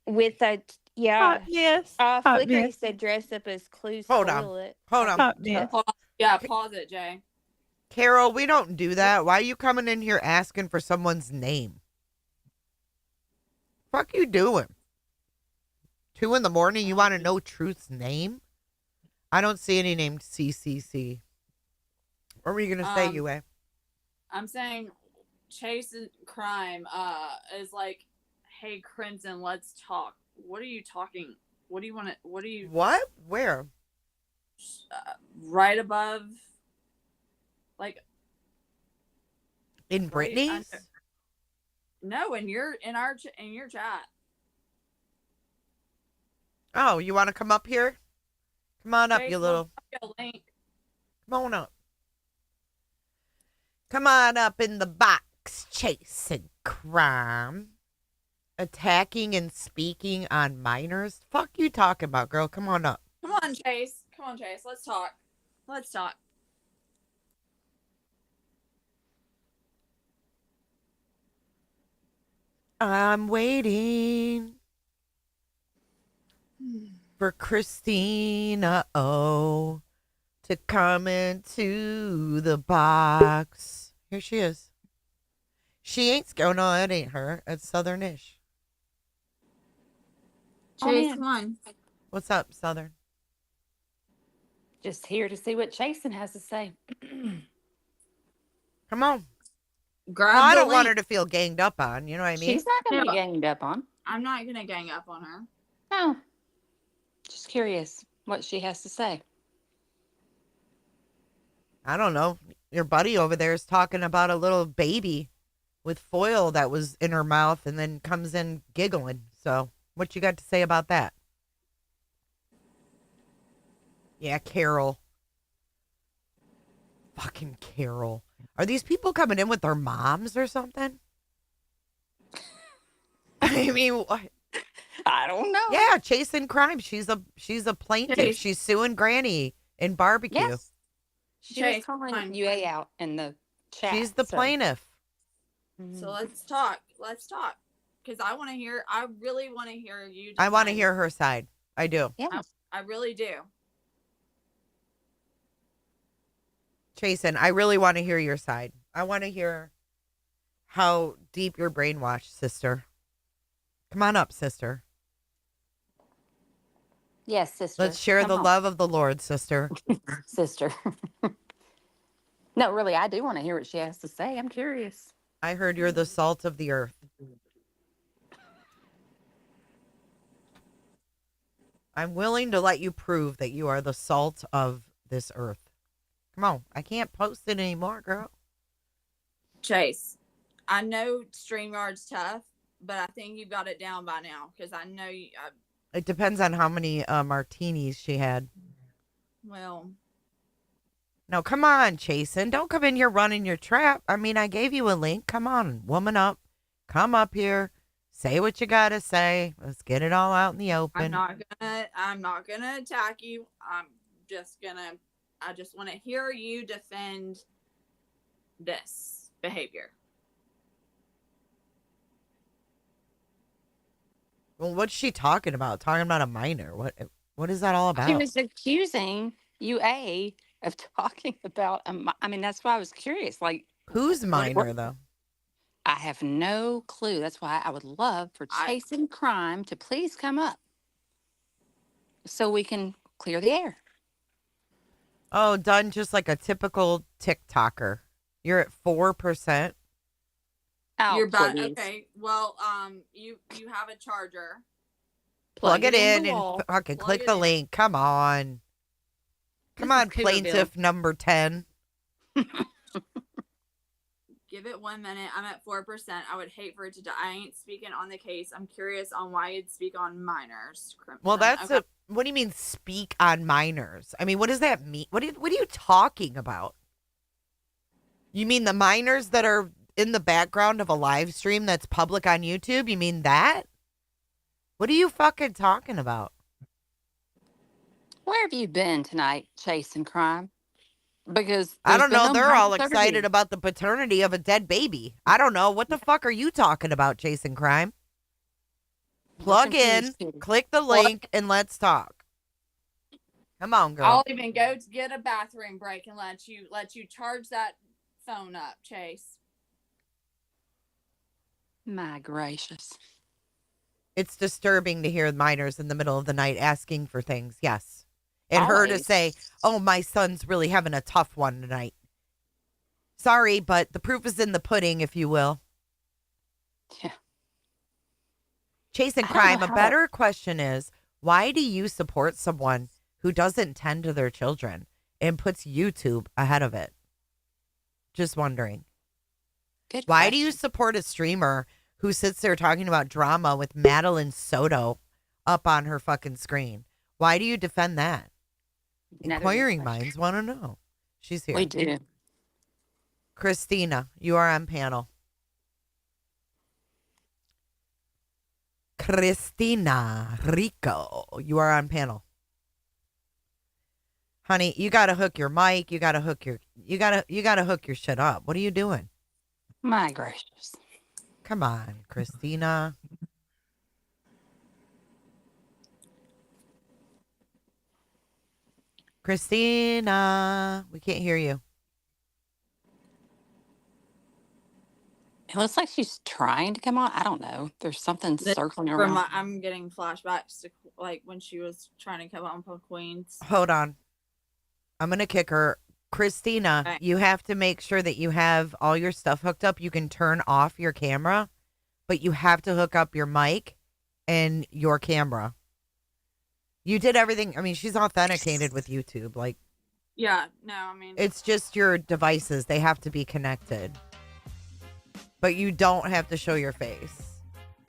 with a Hot mess. Hot Flickr mess. said dress up as Clue's Hold on. toilet. Hold on. Hot mess. Yeah, pause it, Jay. Carol, we don't do that. Why are you coming in here asking for someone's name? Fuck you doing? 2 a.m, you want to know Truth's name? I don't see any named CCC. What were you going to say, Yue? I'm saying Chase Crime is like, hey, Crimson, let's talk. What are you talking? What do you want to, what do you? What? Where? Right above, like. In right Brittany's? No, in your chat. Oh, you want to come up here? Come on up, Chase, you little. we'll send you a link. Come on up. Come on up in the box, chasing crime. Attacking and speaking on minors? Fuck you talking about, girl. Come on up. Come on, Chase. Come on, Chase. Let's talk. Let's talk. I'm waiting for Christina to come into the box. Here she is. She ain't scared. No, it ain't her. It's Southernish. Chase, come on. What's up, Southern? Just here to see what Jason has to say. Come on. Grab Well, I the don't want her link. to feel ganged up on. You know what I mean? She's not going to No, be ganged up on. I'm not gonna gang up on her. No. Just curious what she has to say. I don't know. Your buddy over there is talking about a little baby with foil that was in her mouth and then comes in giggling. So, what you got to say about that? Yeah, Carol. Fucking Carol. Are these people coming in with their moms or something? I mean, what? I don't know. Yeah, chasing crime. She's a plaintiff. Chase. She's suing Granny in barbecue. Yes. She was Chase, calling fine. UA out in the chat. She's the so- plaintiff. So let's talk. Let's talk. Because I want to hear. I really want to hear you. I want to defend. hear her side. I do. Yeah. I really do. Jason, I really want to hear your side. I want to hear how deep you're brainwashed, sister. Come on up, sister. Yes, sister. Let's share Come the on. love of the Lord, sister. Sister. No, really, I do want to hear what she has to say. I'm curious. I heard you're the salt of the earth. I'm willing to let you prove that you are the salt of this earth. Come on. I can't post it anymore, girl. Chase, I know StreamYard's tough, but I think you got it down by now. Because I know you. It depends on how many martinis she had. Well, No, come on, Jason. Don't come in here running your trap. I mean, I gave you a link. Come on, woman up. Come up here. Say what you got to say. Let's get it all out in the open. I'm not gonna attack you. I just want to hear you defend this behavior. Well, what's she talking about? Talking about a minor. What is that all about? She was accusing UA of talking about I mean, that's why I was curious. Like, Who's minor, though? I have no clue. That's why I would love for Chasing Crime to please come up so we can clear the air. Oh, done just like a typical TikToker. You're at 4%. Oh, You're bad. please. Okay. Well, you have a charger. Plug it in the and wall. fucking Plug click it the in. link. Come on. Come This is on, Cougarville. plaintiff number 10. Give it 1 minute. I'm at 4%. I would hate for it to die. I ain't speaking on the case. I'm curious on why you'd speak on minors. Well, that's okay. what do you mean speak on minors? I mean, what does that mean? What are you talking about? You mean the minors that are in the background of a live stream that's public on YouTube? You mean that? What are you fucking talking about? Where have you been tonight, Chasing Crime? Because I there's don't been know. no They're all paternity. excited about the paternity of a dead baby. I don't know. What the fuck are you talking about, Chasing Crime? Plug in, confused, too. click the link, and let's talk. Come on, girl. I'll even go to get a bathroom break and let you charge that phone up, Chase. My gracious. It's disturbing to hear minors in the middle of the night asking for things. Yes. And her to Always. say, oh, my son's really having a tough one tonight. Sorry, but the proof is in the pudding, if you will. Yeah. Chasing I don't know crime, a how better question is, why do you support someone who doesn't tend to their children and puts YouTube ahead of it? Just wondering. Good Why do you question. support a streamer who sits there talking about drama with Madeline Soto up on her fucking screen? Why do you defend that? Another good Inquiring question. minds want to know. She's here. We do. Christina, you are on panel. Christina Rico, you are on panel. Honey, you gotta hook your mic. You gotta hook your shit up. What are you doing? My gracious. Come on, Christina. Christina, we can't hear you. It looks like she's trying to come on. I don't know. There's something circling around. I'm getting flashbacks to like when she was trying to come on for Queens. Hold on. I'm going to kick her. Christina, Okay. you have to make sure that you have all your stuff hooked up. You can turn off your camera, but you have to hook up your mic and your camera. You did everything. I mean, she's authenticated with YouTube. Like, Yeah, no, I mean, it's just your devices. They have to be connected. But you don't have to show your face.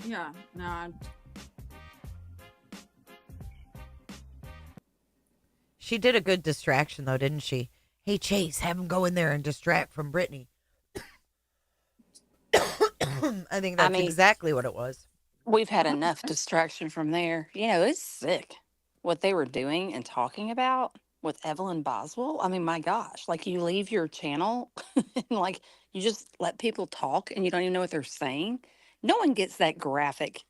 yeah, no, She did a good distraction, though, didn't she? Hey, Chase, have him go in there and distract from Brittany. I think that's exactly what it was. We've had enough distraction from there. You know, it's sick what they were doing and talking about with Evelyn Boswell. I mean, my gosh, like you leave your channel and like you just let people talk and you don't even know what they're saying. No one gets that graphic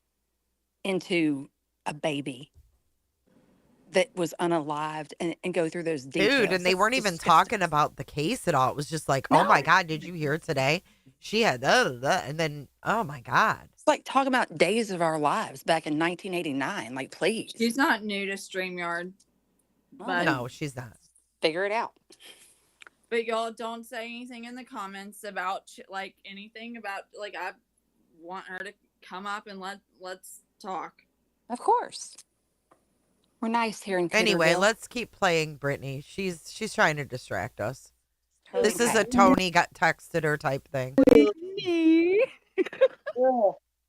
into a baby that was unalived and go through those details. Dude, and they That's weren't even disgusting. talking about the case at all. It was just like, oh my No. God, did you hear today? She had that, and then, oh my God. It's like talking about days of our lives back in 1989. Like, please. she's not new to StreamYard, but No, she's not. Figure it out. but y'all don't say anything in the comments about like anything about like I want her to come up and let's talk. Of course. We're nice here in Anyway, Cedarville. let's keep playing Brittany. She's trying to distract us. Totally This is a right. Tony got texted her type thing.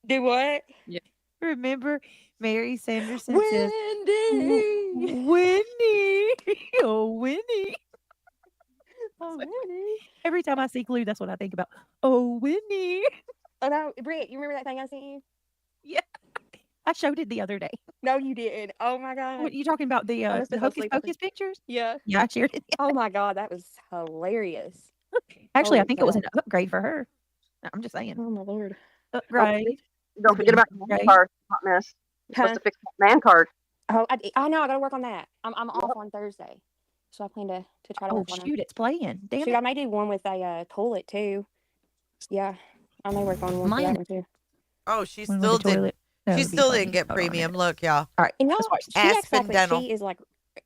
Do what? Yeah. Remember, Mary Sanderson says, Wendy. Winnie. Oh, Winnie. Oh, Wendy. Every time I see Clue, that's what I think about. Oh, Winnie. Oh no, Britt, you remember that thing I sent you? Yeah. I showed it the other day. No, you didn't. Oh my god. What you talking about? The I must have fell Hocus asleep after- Pocus pictures? Yeah. Yeah, I shared it. Oh my god, that was hilarious. Actually, I Holy think it was cow. an upgrade for her. I'm just saying. Oh my lord. Upgrade. Don't forget about the man Upgrade. card. Hot mess. You're supposed Huh? to fix that man card. Oh, I know. I gotta work on that. I'm off on Thursday, so I plan to try to Oh, work on it. shoot, it's playing. Damn Shoot, it. I may do one with a toilet too. Yeah, I may work on one for that Mine- one too. Oh, she One with still the did. toilet. That She would be still funny. didn't get Hold on a premium. minute. Look, y'all. All right, And y'all, let's watch this. she acts Aspen like that Dental. she is like.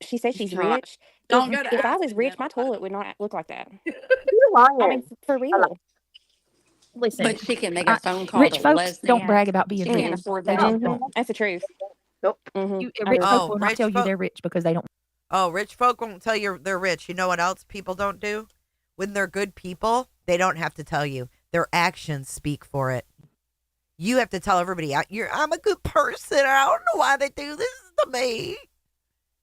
She says she's She's not. rich. Don't if, go to if I was Aspen rich, Dental, my toilet would not look like that. You're lying. I mean, for real. Listen, But she can make a phone call rich to folks Leslie. don't brag about being She rich. can't afford They that. just don't. That's the truth. Nope. Rich I folk Oh, will not rich tell you folk- they're rich because they don't. Oh, rich folk won't tell you they're rich. You know what else people don't do? When they're good people, they don't have to tell you. Their actions speak for it. You have to tell everybody, I'm a good person. I don't know why they do this to me. If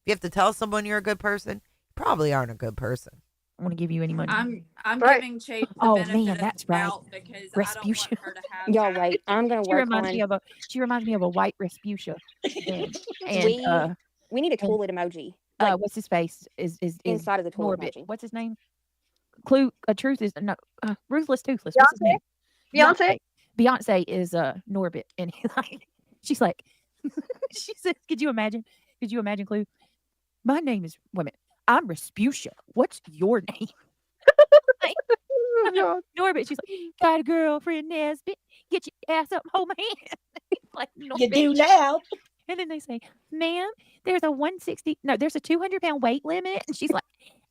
you have to tell someone you're a good person, you probably aren't a good person. I want to give you any money. I'm Right. giving Chase the Oh, benefit man, of that's the right. doubt because I don't Respucia. want her to have Y'all wait. I'm gonna She work reminds on. me of a. She reminds me of a white Respucia. And We need a and- toilet emoji. Like what's his face is inside of the toilet Norbit. emoji. What's his name? Clue. Truth is no. Ruthless Toothless. What's his name? Beyonce? Beyonce is Norbit, and she's like, she says, "Could you imagine? Clue? My name is women. I'm Respucia. What's your name?" Norbit. She's like, got a girlfriend, Nesbit. Get your ass up, hold my hand. Like, You Norbit. do now. And then they say, ma'am, there's a 200-pound weight limit. And she's like,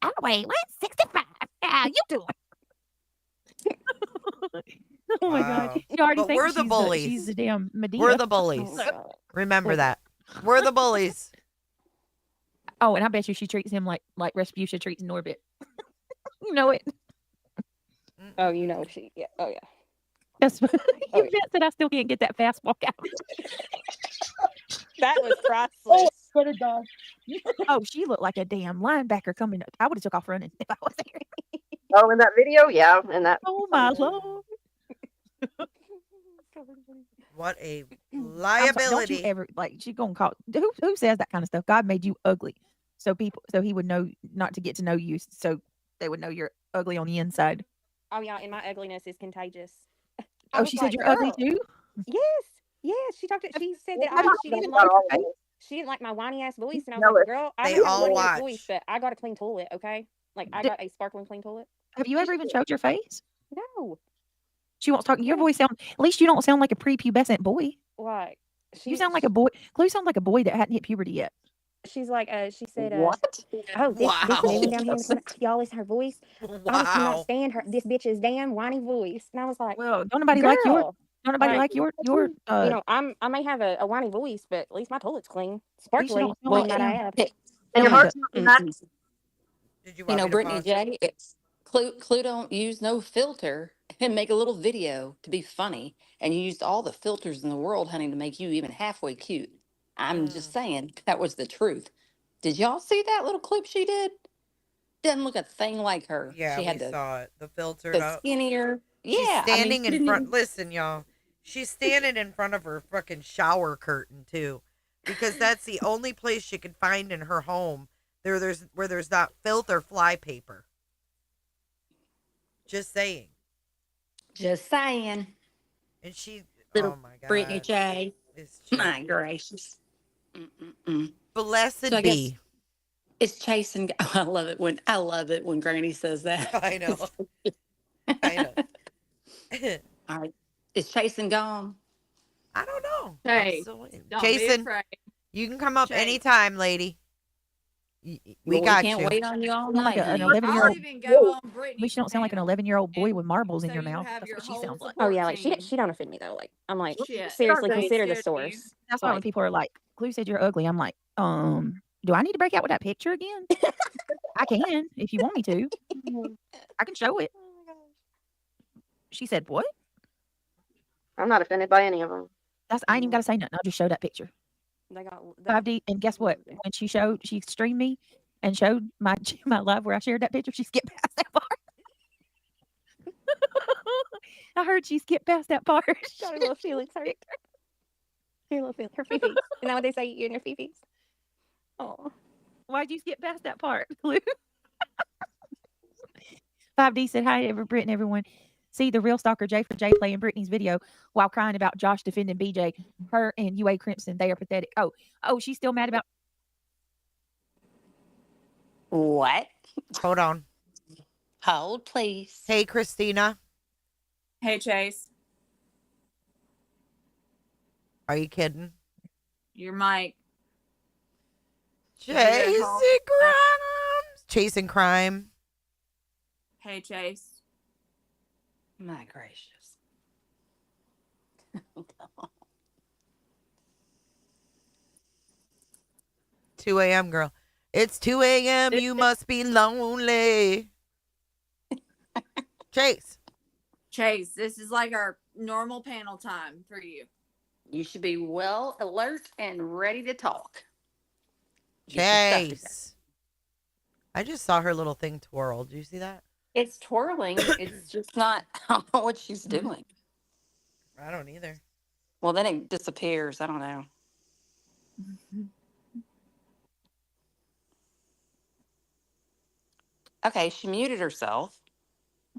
I weigh 165. How you doing? Oh my Wow. God. She already But thinks we're the she's bullies. she's the damn Medea. We're the bullies. Oh, God. Remember that. We're the bullies. Oh, and I bet you she treats him like Respucia treats Norbit. You know it. Oh, you know she. Yeah. Oh yeah. That's you yeah. bet that I still can't get that fast walk out. That was priceless. Swear to God. Oh, she looked like a damn linebacker coming. I would have took off running if I was there. Oh, in that video? Yeah. In that. Oh my Lord. What a I'm sorry, liability. don't you ever she gonna call who says that kind of stuff? God made you ugly, so he would know not to get to know you, so they would know you're ugly on the inside. Oh yeah, and my ugliness is contagious. Oh, she said you're ugly too. Yes, yes. She talked. She said that Well, she how didn't about like. your face? She didn't like my whiny ass voice, and I was Know like, it. "Girl, I They don't have a all whiny watch. ass voice, but I got a clean toilet, okay? Like I Did- got a sparkling clean toilet." Have you ever even showed your face? No, She wants talking. Your voice sound. At least you don't sound like a prepubescent boy. like You sound like a boy. Clue sounds like a boy that hadn't hit puberty yet. she's like, she said, What? oh, this moon down here in the Wow. corner, y'all listen to her voice. I just cannot Wow. stand her. This bitch's damn whiny voice. And I was like, Well, don't nobody like your girl, don't nobody like your you know, I may have a whiny voice, but at least my toilet's clean, at least you sparkly. don't sound I Well, like might it, add. it, And sound your like heart's a not bad. Did you you want know, me to Brittany pause? J, it's Clue don't use no filter and make a little video to be funny. And you used all the filters in the world, honey, to make you even halfway cute. I'm just saying that was the truth. Did y'all see that little clip she did? Doesn't look a thing like her. Yeah, She we had saw it. The filtered the up. skinnier. She's Yeah, I mean, standing she in didn't front. even. Listen, y'all. She's standing in front of her fucking shower curtain too, because that's the only place she can find in her home where there's not filter fly paper. Just saying. Just saying. And she, Little oh my Brittany god, J. it's just My gracious. Mm-mm-mm. blessed So I guess be. it's chasing. I love it when Granny says that. I know. I know. All right, is chasing gone? I don't know. I'm Hey, still waiting. don't be Jason, afraid. you can come up Chase. anytime, lady. We Well, we got can't you. wait on you all sound like night, an honey. 11-year-old. I'll even go on At Brittany's least you don't sound like an panel, 11-year-old boy with marbles in so your you mouth. have That's your what she whole sounds like. Oh support yeah, like team. she don't offend me though. Like I'm like, Shit, seriously, Chase consider the did you. source. That's why when Like, people are like, Clue said you're ugly, I'm like, do I need to break out with that picture again? I can if you want me to. I can show it. She said, what? I'm not offended by any of them. I ain't even got to say nothing. I'll just show that picture. they got 5D. And guess what? When she streamed me and showed my my live where I shared that picture, she skipped past that part. I heard she skipped past that part. got her little feelings hurt. Her little feelings, her feefies. Isn't that what they say? You and your fefies. Oh, Why'd you skip past that part, Clue? 5D said, hi, Britt and everyone. See the real stalker J for J playing Brittany's video while crying about Josh defending BJ. Her and UA Crimson, they are pathetic. Oh, she's still mad about. What? Hold on. Hold, please. Hey, Christina. Hey, Chase. Are you kidding? Your mic. Chasing crimes. Chasing crime. Hey, Chase. My gracious. 2 a.m. girl. It's 2 a.m. You must be lonely. Chase. Chase, this is like our normal panel time for you. You should be well alert and ready to talk. Get your stuff together. Chase. I just saw her little thing twirl. Do you see that? It's twirling. It's just not. I don't know what she's doing. I don't either. Well, then it disappears. I don't know. Okay, she muted herself.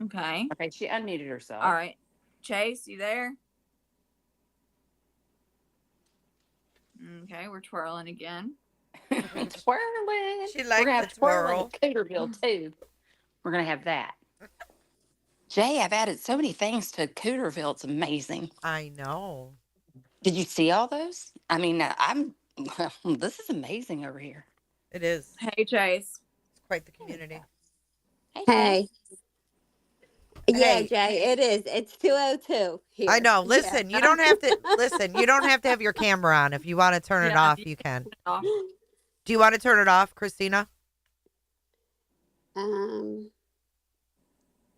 Okay. Okay, she unmuted herself. All right. Chase, you there? Okay, we're twirling again. Twirling. She We're likes gonna have the twirling twirl. at Cooterville too. We're gonna have that. Jay, I've added so many things to Cooterville. It's amazing. I know. Did you see all those? I mean, this is amazing over here. It is. Hey, Chase. It's quite the community. Hey. Yeah, Hey. Jay, it is. It's 2:02 here. I know. Listen, you don't have to listen. You don't have to have your camera on. If you want to turn it off, you can. Do you want to turn it off, Christina? Um,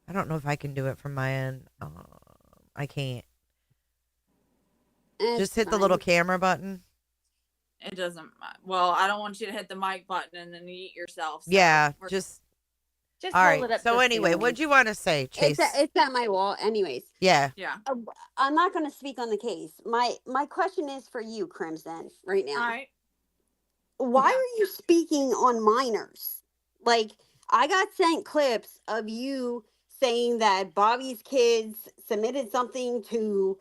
I don't know if I can do it from my end. I can't. it's Just hit the little fine. camera button. It doesn't. Well, I don't want you to hit the mic button and then eat yourself. So Yeah, we're- just Just all hold right. it up. So to the anyway, ceiling. what'd you want to say, Chase? It's at my wall, anyways. Yeah. Yeah. I'm not going to speak on the case. My question is for you, Crimson, right now. All right. Why are you speaking on minors? Like, I got sent clips of you saying that Bobby's kids submitted something to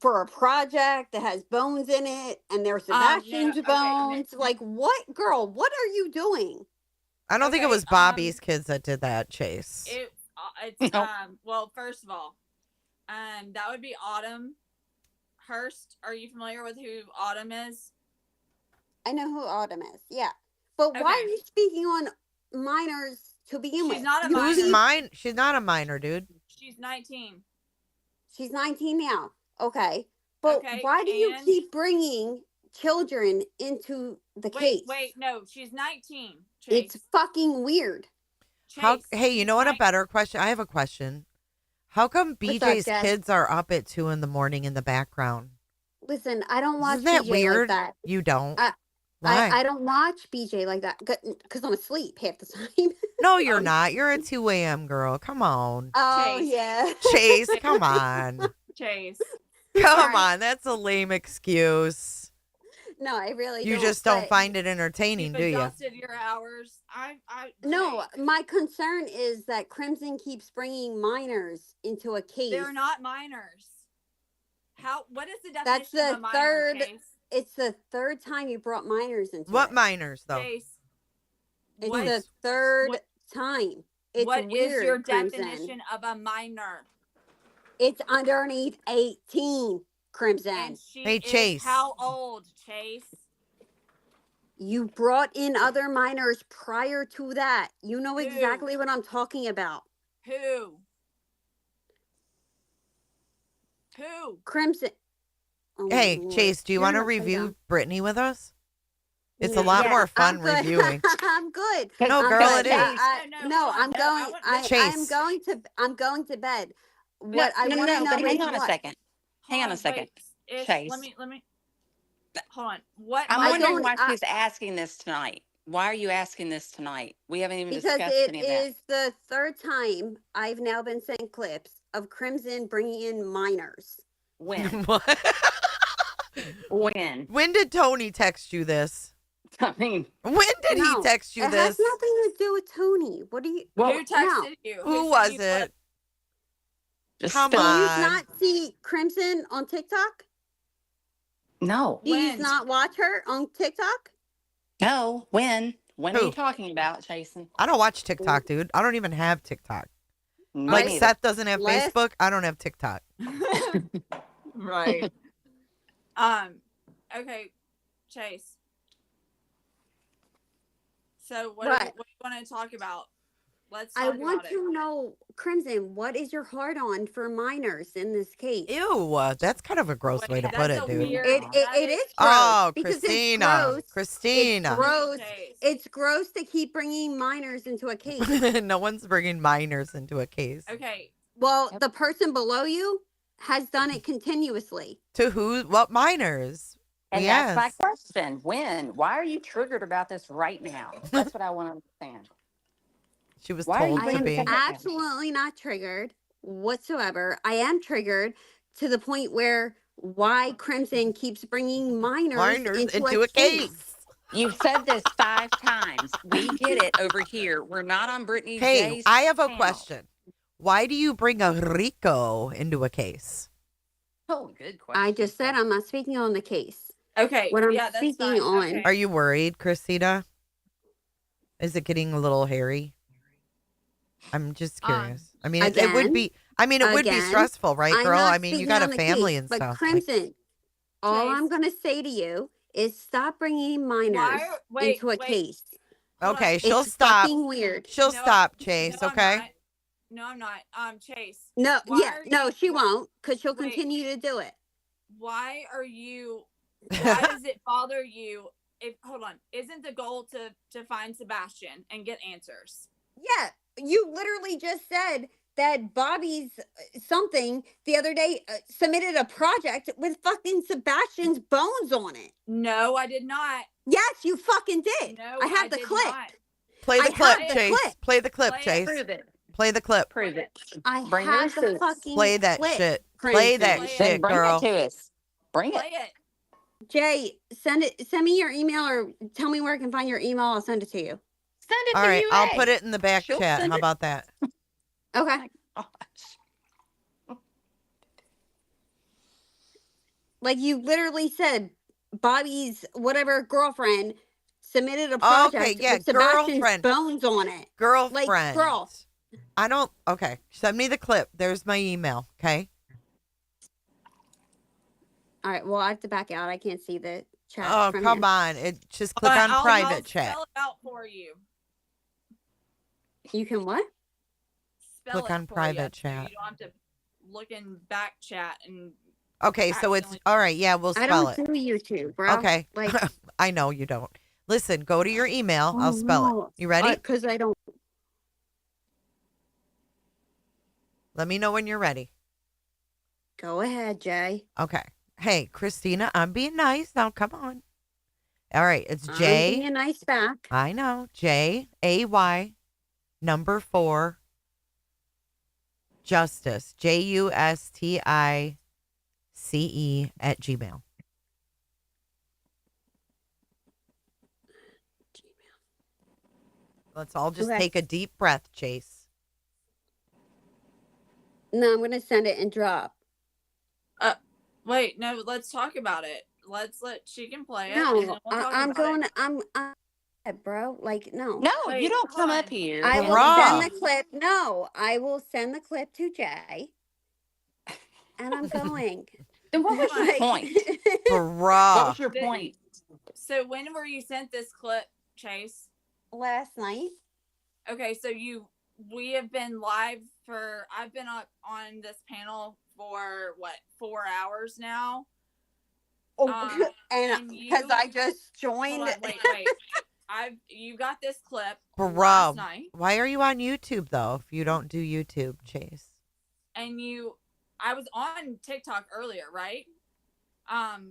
for a project that has bones in it, and there's Sebastian's okay, bones. Like, what, girl? What are you doing? I don't think it Okay, was Bobby's kids that did that, Chase. It's well, first of all, that would be Autumn Hurst. Are you familiar with who Autumn is? I know who Autumn is. Yeah. But why Okay. are you speaking on minors to begin with? She's not a You minor. Who's keep- mine? She's not a minor, dude. She's 19. She's 19 now. Okay. But Okay, why do you and keep bringing children into the case? wait, no, she's 19. It's Chase. fucking weird. How? Chase, Hey, you she's know what? A 19. better question. I have a question. How come What's up, BJ's Jess? kids are up at 2 in the morning in the background? Listen, I don't watch Isn't that BJ weird? like that. You don't. I, Why? I don't watch BJ like that because I'm asleep half the time. No, you're not. You're a 2 a.m. girl. Come on. Oh, Chase. yeah. Chase, come on. Chase. Come Sorry. on. That's a lame excuse. No, I really You don't. just don't but- find it entertaining, You've do you? adjusted your hours. No, Chase, my concern is that Crimson keeps bringing minors into a case. they're not minors. What is the definition That's the of a minor, third. Chase? It's the third time you brought minors into What it. minors, though? Chase, It's what- the third what- time. It's what weird, is your Crimson. definition of a minor? It's underneath 18, Crimson. And she Hey, is Chase. how old, Chase? You brought in other minors prior to that. You know Who? exactly what I'm talking about. Who? Who? Crimson. Oh, my Hey, Lord. Chase, do you You're want to upside review down. Brittany with us? It's a No, lot yeah, more I'm fun good. reviewing. I'm good. No, I'm girl, good. it Yeah, is. No, I'm going. I'm Chase. going to. I'm going to bed. No, What I no, want to no, know but is hang on a what. second. Hang on a second. Wait, Chase. let me. Hold on. What? I'm I wondering don't- why I- she's asking this tonight. Why are you asking this tonight? We haven't even Because discussed it any of that. is the third time I've now been sent clips of Crimson bringing in minors. When? What? When? When did Tony text you this? I mean, When did No, he text you it this? has nothing to do with Tony. What do you? Who texted no. you? Who sent was you it? just Come spill it. Do you on. not see Crimson on TikTok? No. Do you When? not watch her on TikTok? No. When? When are Who? you talking about, Jason? I don't watch TikTok, dude. I don't even have TikTok. Me Like neither. Seth doesn't have Last- Facebook. I don't have TikTok. Right. Okay, Chase. So what What? do you want to talk about? Let's I talk want about to know, Crimson, what is your hard on for minors in this case? Ew, that's kind of a gross way to put it, that's a dude. weird- It that is is- gross. Oh, because Christina. It's gross. Christina. It's gross. Chase. It's gross to keep bringing minors into a case. No one's bringing minors into a case. Okay. Well, the person below you has done it continuously. To who? What minors? And Yes. that's my question. When? Why are you triggered about this right now? That's what I want to understand. She was Why are you told I to bringing am be. this up? absolutely not triggered whatsoever. I am triggered to the point where why Crimson keeps bringing minors into a case. You've said this 5 times. We get it over here. We're not on Brittany Hey, J's I have a channel. question. Why do you bring a Rico into a case? Oh, good question. I just said I'm not speaking on the case. Okay. What I'm yeah, that's speaking fine. on. Okay. Are you worried, Christina? Is it getting a little hairy? I'm just curious. I mean, it would again- be. I mean, it would be again, stressful, right, I'm girl? not I mean, you speaking got on a the family case, and but stuff. Like, Crimson, all Chase. I'm going to say to you is stop bringing minors into a case. okay, It's she'll stop. fucking weird. She'll No, stop, Chase. no, I'm Okay. not. No, I'm not. Chase. No, Why yeah, are no, you- she won't, because she'll Wait. continue to do it. Why are you? Why does it bother you? If hold on, isn't the goal to find Sebastian and get answers? Yeah, you literally just said that Bobby's something the other day submitted a project with fucking Sebastian's bones on it. No, I did not. Yes, you fucking did. No, I have I the did clip. not. Play the I clip, have the Chase. clip. Play the clip, Play it. Chase. Prove it. Play the clip. Prove it. I Bring your have the receipts. fucking Play that clip, shit. Play that Crimson. Then shit, bring girl. it to us. Bring Play it. it. Jay, send me your email or tell me where I can find your email. I'll send it to you. Send it All to right, you. I'll put it in the back She'll chat. send How it. about that? Okay. Like you literally said, Bobby's whatever girlfriend submitted a project Okay, yeah, with Sebastian's girlfriend. bones on it. Girlfriend. girl. I don't. Okay, send me the clip. There's my email. Okay. All right. Well, I have to back out. I can't see the chat Oh, from come here. on. Just All click right, on I'll private chat. spell it out for you. You can what? Spell Click it on for private you, so chat. you don't have to look in back chat and Okay, so it's accidentally. all right. Yeah, we'll I spell don't it. do YouTube, bro. Okay. Like, I know you don't. Listen, go to your email. oh I'll spell it. no, You ready? because I don't. Let me know when you're ready. Go ahead, Jay. Okay. Hey, Christina, I'm being nice. Now, come on. All right. It's I'm J. being nice back. I know. JAY number 4 Justice. JUSTICE at Gmail. Let's all just Okay. take a deep breath, Chase. No, I'm gonna send it and drop. Wait, no, let's talk about it. She can play it, and No, then we'll talk I'm about going. it. I'm bro. Like, no. No, you Wait, don't hold come on. up here. I will send the clip. No, I will send the clip to Jay, and I'm going. Then what was your Why? point? What Bruh. was your point? So when were you sent this clip, Chase? Last night. Okay, so we have been live I've been up on this panel for what, 4 hours now. Oh, and because I just joined. Hold on, wait. You got this clip last Bruh. night, Why are you on YouTube, though, if you don't do YouTube, Chase? and I was on TikTok earlier, right?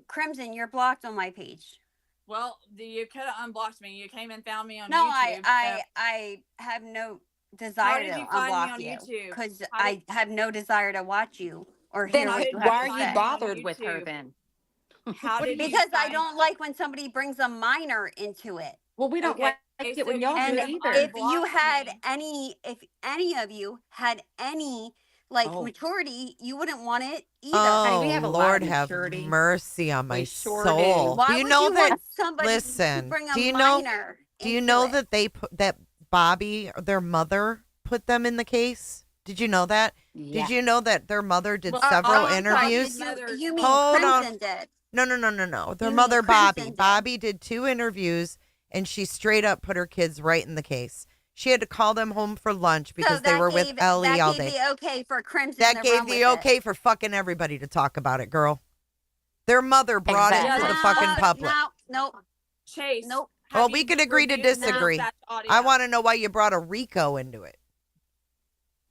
Crimson, you're blocked on my page. Well, you could have unblocked me. You came and found me on No, YouTube. I have no desire did to you find me unblock on you YouTube? because How I did- have no desire to watch you or Then hear what you why have are to you say. bothered with her YouTube. then? How did you Because I find- don't like when somebody brings a minor into it. Well, we don't Okay, like so it when y'all And do it either. if you unblocked had me. if any of you had any like Oh. maturity, you wouldn't want it either. Oh, we have a lot Lord of have maturity. mercy on my We sure soul. do. Why Do you would know you that? want somebody to Listen, bring a do you know? minor Do you into know it? that that Bobby, their mother, put them in the case? Did you know that? Yeah. Did you know that their mother did Well, several I'm interviews? You mean Hold on. Crimson did? No. Their You mother, mean Bobby. Crimson did? Bobby did 2 interviews, and she straight up put her kids right in the case. She had to call them home for lunch because they were with Ellie all that day. gave the okay for Crimson That to gave run the with okay for fucking everybody to talk about it, girl. Their mother brought it Exactly. to the fucking public. No, Chase. nope. Well, we can agree to reviewed the disagree. dispatch audio? I want to know why you brought a Rico into it.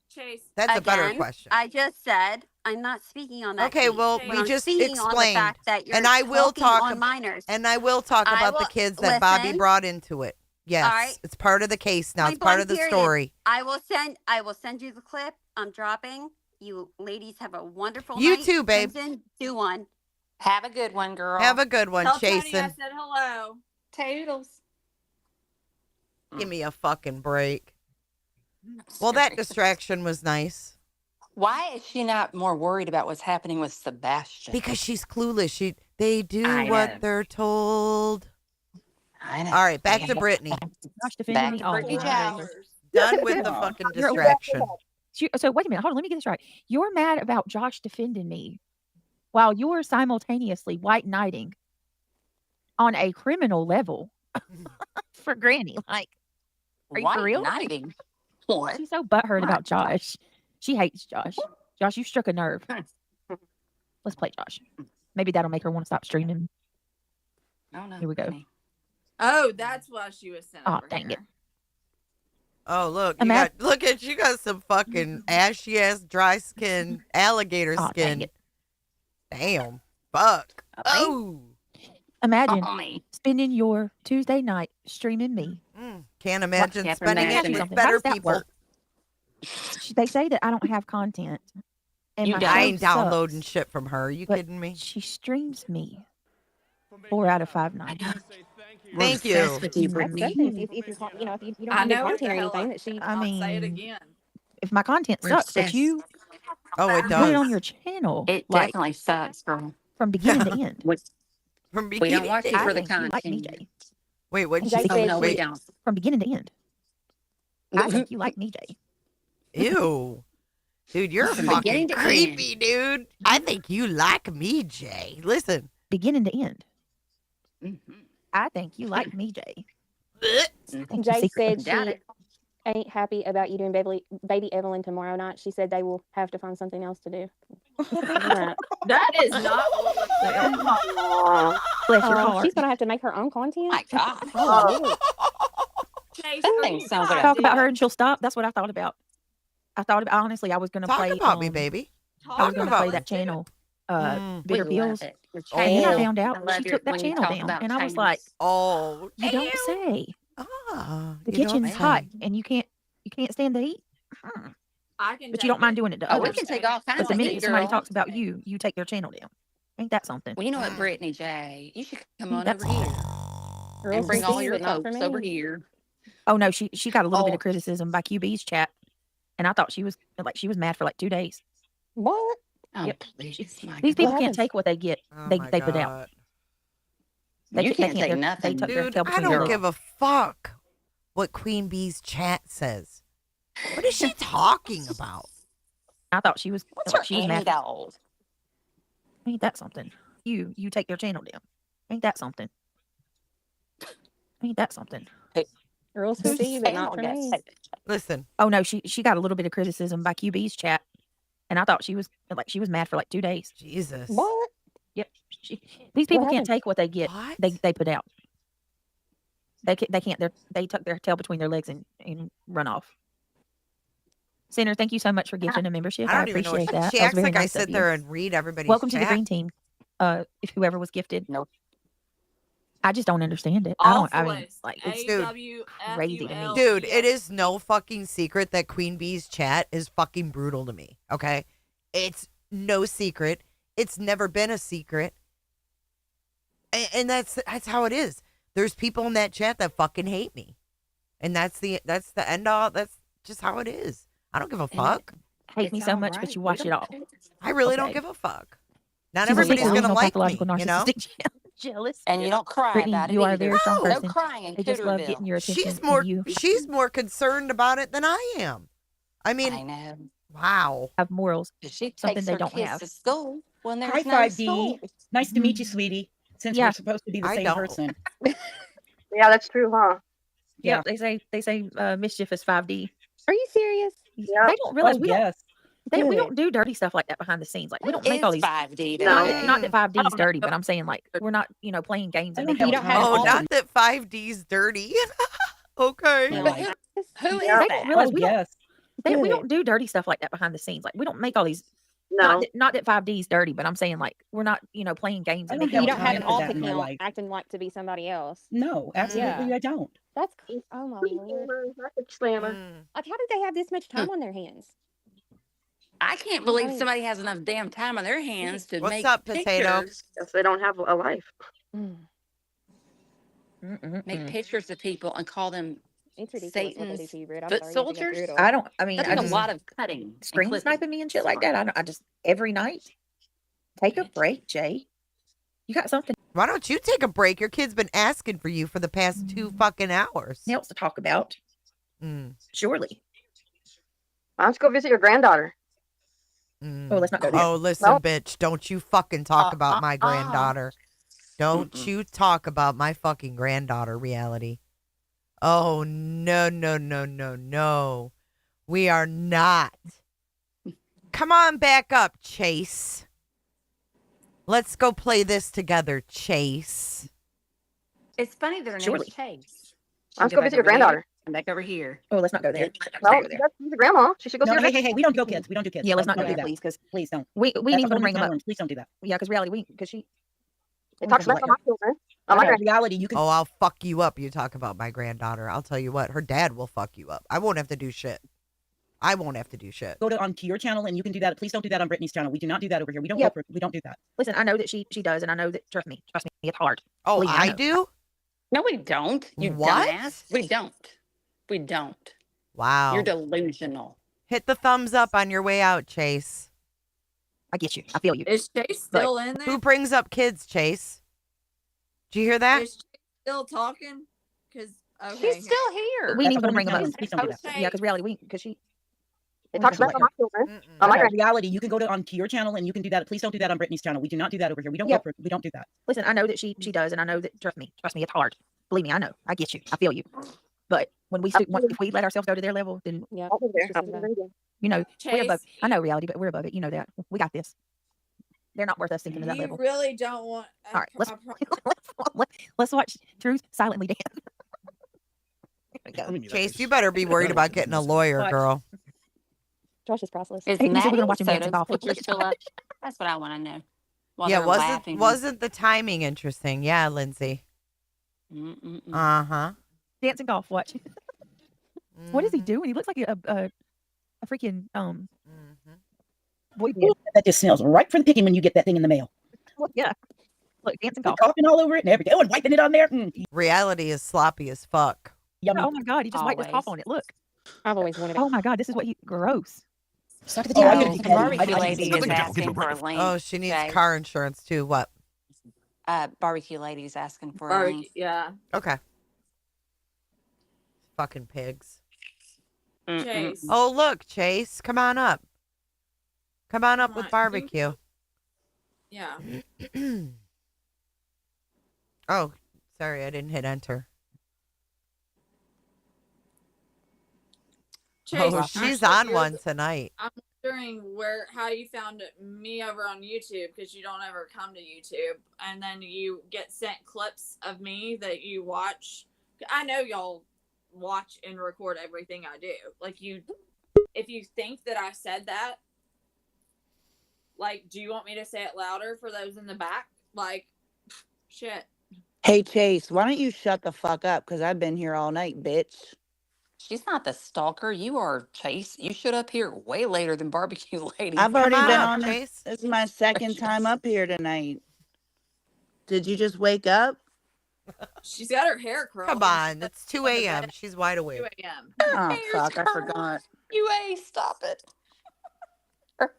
Chase. That's a better Again, question. I just said I'm not speaking on that. Okay, case. well, Chase. we I'm just speaking on the explained, fact that you're and I will talking talk on minors. and I will talk I about the will- kids that Bobby listen. brought into it. Yes, All right. it's part of the case now. Point It's part blank of the period. story. I will send you the clip. I'm dropping. You ladies have a wonderful You night. too, babe. Crimson, do one. Have a good one, girl. Have a good one, Tell Tony I Chasen. said hello. Toodles. Give me a fucking break. Well, that distraction was nice Why is she not more worried about what's happening with Sebastian? because she's clueless. They do I know. what they're told. I know. All right, back to Brittany. Josh defending Back me. to Oh, Brittany my Jow. goodness. Done with the fucking distraction. So wait a minute. Hold on. Let me get this right. You're mad about Josh defending me while you're simultaneously white knighting on a criminal level for Granny. Like, are you for real? Knighting. What? She's so butthurt about Josh. She hates Josh. Josh, you struck a nerve. Let's play Josh. Maybe that'll make her want to stop streaming. Oh no. Here we go. Brittany. Oh, that's why she was sent. Oh, over dang here. it. Oh, look. Imagine- Look at you got some fucking ashy ass, dry skin, alligator Oh, dang skin. it. Damn. Fuck. Okay. Oh. Imagine Mommy. spending your Tuesday night streaming me. Can't imagine can't spending imagine it it. with How better does that people. work? They say that I don't have content. And You my don't. I show ain't downloading sucks, shit from her. You but kidding me? she streams me 4 out of 5 nights. We're Thank you. obsessed with you, That's Brittany. good. If you're, if you don't I have any know what content the or hell. anything, that she. I I'll say it mean, again. if my content We're sucks, but obsessed. you Oh, it put it on does. your channel, It like definitely sucks, girl. from beginning to end. From We beginning don't watch to you I for the think you like me, content. Jay. Wait, what did Jay you Oh said no, we wait? don't. From beginning to end. I think you like me, Jay. Ew. Dude, you're From fucking beginning to creepy, dude. I think you like me, Jay. Listen. Beginning to end. I think you like me, Jay. I think you Jay secretly said doubt she it. ain't happy about you doing baby Evelyn tomorrow night. She said they will have to find something else to do. That is not what was said. Bless your heart. She's gonna have to make her own content. My God. Oh, Chase, That are thing you sounds like a Talk about goddamn- her and she'll stop. That's what I thought about. Honestly, I was gonna Talk play. about me, baby. I was gonna about play me. that channel, We Bigger love Bills. it. Your And then I channel. found I out love she your took that when you channel talk down, about and I was like, Oh, "You don't say." ah, The you don't kitchen's hot, say. and you can't stand to eat. I can But you don't mind doing it to Oh, we others. can take all kinds But the of minute heat, somebody girl. talks about you, you take their channel down. Ain't that something? Well, you know what, Brittany J, you should come on That's over here girls and bring can all see, your but not for folks over me. here. Oh no, she got a little bit Oh, of criticism by QB's chat, and I thought she was mad for like 2 days. What? oh, Yep. please, my These people What can't happened? take what they get. Oh They my put out. God. You can't take They nothing. tuck their Dude, tail I between don't their give legs. a fuck what Queen Bee's chat says. What is she talking about? I thought she was What's like her she was mad. angle? Ain't that something? You take their channel down. Ain't that something? Ain't that something? Girls can Whose see, but not channel for got me. taken? Listen, Oh no, she got a little bit of criticism by QB's chat, and I thought she was mad for like 2 days. Jesus. What? Yep. These people What can't happened? take what they get. What? They put out. They can't. They tuck their tail between their legs and run off. Sinner, thank you so much for gifting a membership. I I don't even know. appreciate that. She That was acts very like I nice of sit you. there and read everybody's Welcome to the chat. green team. If whoever was gifted. Nope. I just don't understand it. I mean, Awfulest. like it's crazy to me. Dude, it is no fucking secret that Queen Bee's chat is fucking brutal to me. Okay, it's no secret. It's never been a secret, and that's how it is. There's people in that chat that fucking hate me, and that's the end all. That's just how it is. I don't give a fuck. Hate me so much, but you watch it all. I really don't Okay. give a fuck. Not She's a everybody's secretly gonna like me, pathological you know. narcissistic jealous. And you don't cry Brittany, about it you are a either. very strong No. No person. crying in They just love Cooterville. getting your attention. She's more concerned about it than I am. I mean, I know. wow. Have morals. She Something takes they her don't kids have. to school when there's Hi, no 5D. school. Nice to meet you, sweetie. Since Yeah. we're supposed to be the I same don't. person. Yeah, that's true, huh? Yep, Yeah. they say mischief is 5D. Are you serious? Yeah. They don't realize Oh, we yes. we don't do dirty stuff like that behind the scenes. Like we don't make all It's these. 5D No. today. Not that 5D is dirty, but I'm saying like we're not playing games and I making don't all do these that. Oh, monsters. not that 5D's dirty. Okay. No. But who is Yeah. They that? don't realize Oh, we don't. yes. We don't do dirty stuff like that behind the scenes. Like we don't make all these. No. Not that 5D is dirty, but I'm saying like we're not playing games I and don't making You all have these don't have time an for alt that in my account life. acting like to be somebody else. No, absolutely, I don't. That's oh my lord. Slammer. Like, how did they have this much time on their hands? I can't believe somebody has enough damn time on their hands to What's make up, Potato? pictures. Yes, they don't have a life. Make pictures of people and call them It's ridiculous what they do Satan's to you, Britt. I'm foot sorry you have to go soldiers. through it all. I don't. I mean, That I is a just lot of cutting. and screen clipping. sniping me and shit like that. I just every night. Take a break, Jay. You got something Why don't you take a break? Your kid's been asking for you for the past 2 fucking hours. else to talk about? Surely. Why don't you go visit your granddaughter? Oh, let's not go there. Oh, listen, Nope. bitch. Don't you fucking talk about my granddaughter. Don't you talk about my fucking granddaughter, reality. Oh, no, no, no, no, no. We are not. Come on back up, Chase. Let's go play this together, Chase. It's funny that her name is Chase. Why don't you go visit your granddaughter? And back over here. Oh, let's not go there. Well, she's a grandma. She should go No, see her. hey, we don't do kids. We don't do kids. Yeah, let's not Don't go do there, that. please, because Please don't. we That's need a to whole bring new them up. tolerance. Please don't do that. Yeah, because reality, because she. They talk smack on my children. On my Okay, grand- reality, you can. Oh, I'll fuck you up. You talk about my granddaughter. I'll tell you what. Her dad will fuck you up. I won't have to do shit. I won't have to do shit. Go onto your channel and you can do that. Please don't do that on Brittany's channel. We do not do that over here. We don't. Yep. We don't do that. Listen, I know that she does, and I know that trust me, it's hard. Oh, Believe me, I know. do? No, we don't. You What? dumbass. We don't. We don't. Wow. You're delusional. Hit the thumbs up on your way out, Chase. I get you. I feel you. Is Chase still in there? Who brings up kids, Chase? Did you hear that? Is Chase still talking? Because She's still here. We That's need a to whole bring new them up. tolerance. Please don't do that. Yeah, because reality, because she. It talks smack on my children. On my Okay, grand. reality, you can go onto your channel and you can do that. Please don't do that on Brittany's channel. We do not do that over here. We don't Yeah. we don't do that. Listen, I know that she does, and I know that trust me, it's hard. Believe me, I know. I get you. I feel you. But when we if we let ourselves go to their level, then Yeah. you know we're above. Chase, I know reality, but we're above it. You know that. We got this. They're not worth us sinking to that you level. really don't want. All right, let's watch Truth silently dance. Chase, you better be worried about getting a lawyer, Watch. girl. Josh is priceless. Is Hey, you said we're Maddie gonna watch and him dancing Soda's golf. picture still up? That's what I want to know. While Yeah, they're laughing. wasn't the timing interesting? Yeah, Lindsay. Uh-huh. Dancing golf. Watch. What is he doing? He looks like a freaking boy band. That just smells right for the picking when you get that thing in the mail. Yeah. Look, dancing With golf. coughing all over it and everything. Oh, and wiping it on there. Reality is sloppy as fuck. Yummy. Oh my god, he just wiped his cough on it. Look. I've always wanted it. Oh my god, this is what he gross. Suck the Oh, teeth. the barbecue lady is asking for a link. Oh, she needs guys. car insurance too. What? Barbecue lady's asking for a link. Yeah. Okay. Fucking pigs. Chase. Oh, look, Chase. Come on up. Come on up with barbecue. Yeah. Oh, sorry, I didn't hit enter. Chase, Oh, she's actually, on one tonight. I'm wondering how you found me over on YouTube, because you don't ever come to YouTube, and then you get sent clips of me that you watch. I know y'all watch and record everything I do. Like, if you think that I said that, like, do you want me to say it louder for those in the back? Like, shit. Hey, Chase, why don't you shut the fuck up? Because I've been here all night, bitch. She's not the stalker. You are, Chase. You showed up here way later than barbecue lady. I've already on been up, on this. Chase. This is my second time up here tonight. Did you just wake up? She's got her hair curled. Come on, it's 2 a.m. She's wide awake. 2 a.m. Oh, fuck, I forgot. UA, stop it. Her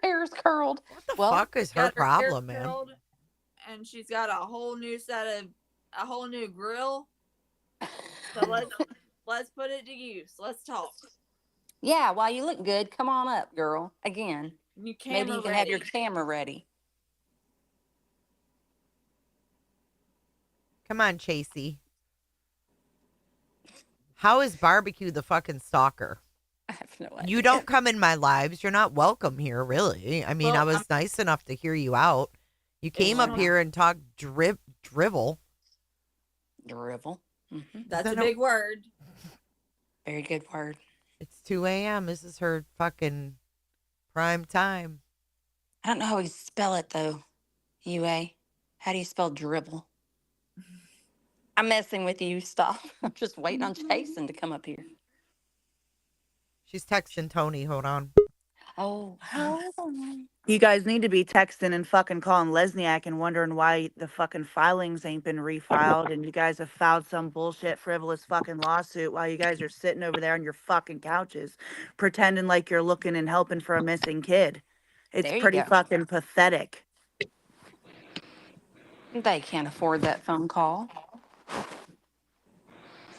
hair's curled. What the fuck is her got her hair problem, man? curled, and she's got a whole new grill. So let's put it to use. Let's talk. Yeah, while you look good, come on up, girl. Again. You Maybe you can have your camera ready. Come on, Chasey. How is barbecue the fucking stalker? I have no idea. You don't come in my lives. You're not welcome here, really. I mean, Well, I was nice enough to hear you out. You came up here and talked drivel. Drivel. Mm-hmm. That's a big word. Very good word. It's 2 a.m. This is her fucking prime time. I don't know how you spell it, though. UA. How do you spell dribble? I'm messing with you. Stop. I'm just waiting on Jason to come up here. She's texting Tony. Hold on. Oh. You guys need to be texting and fucking calling Lesniak and wondering why the fucking filings ain't been refiled, and you guys have filed some bullshit frivolous fucking lawsuit while you guys are sitting over there on your fucking couches pretending like you're looking and helping for a missing kid. It's There you pretty go. fucking pathetic. They can't afford that phone call.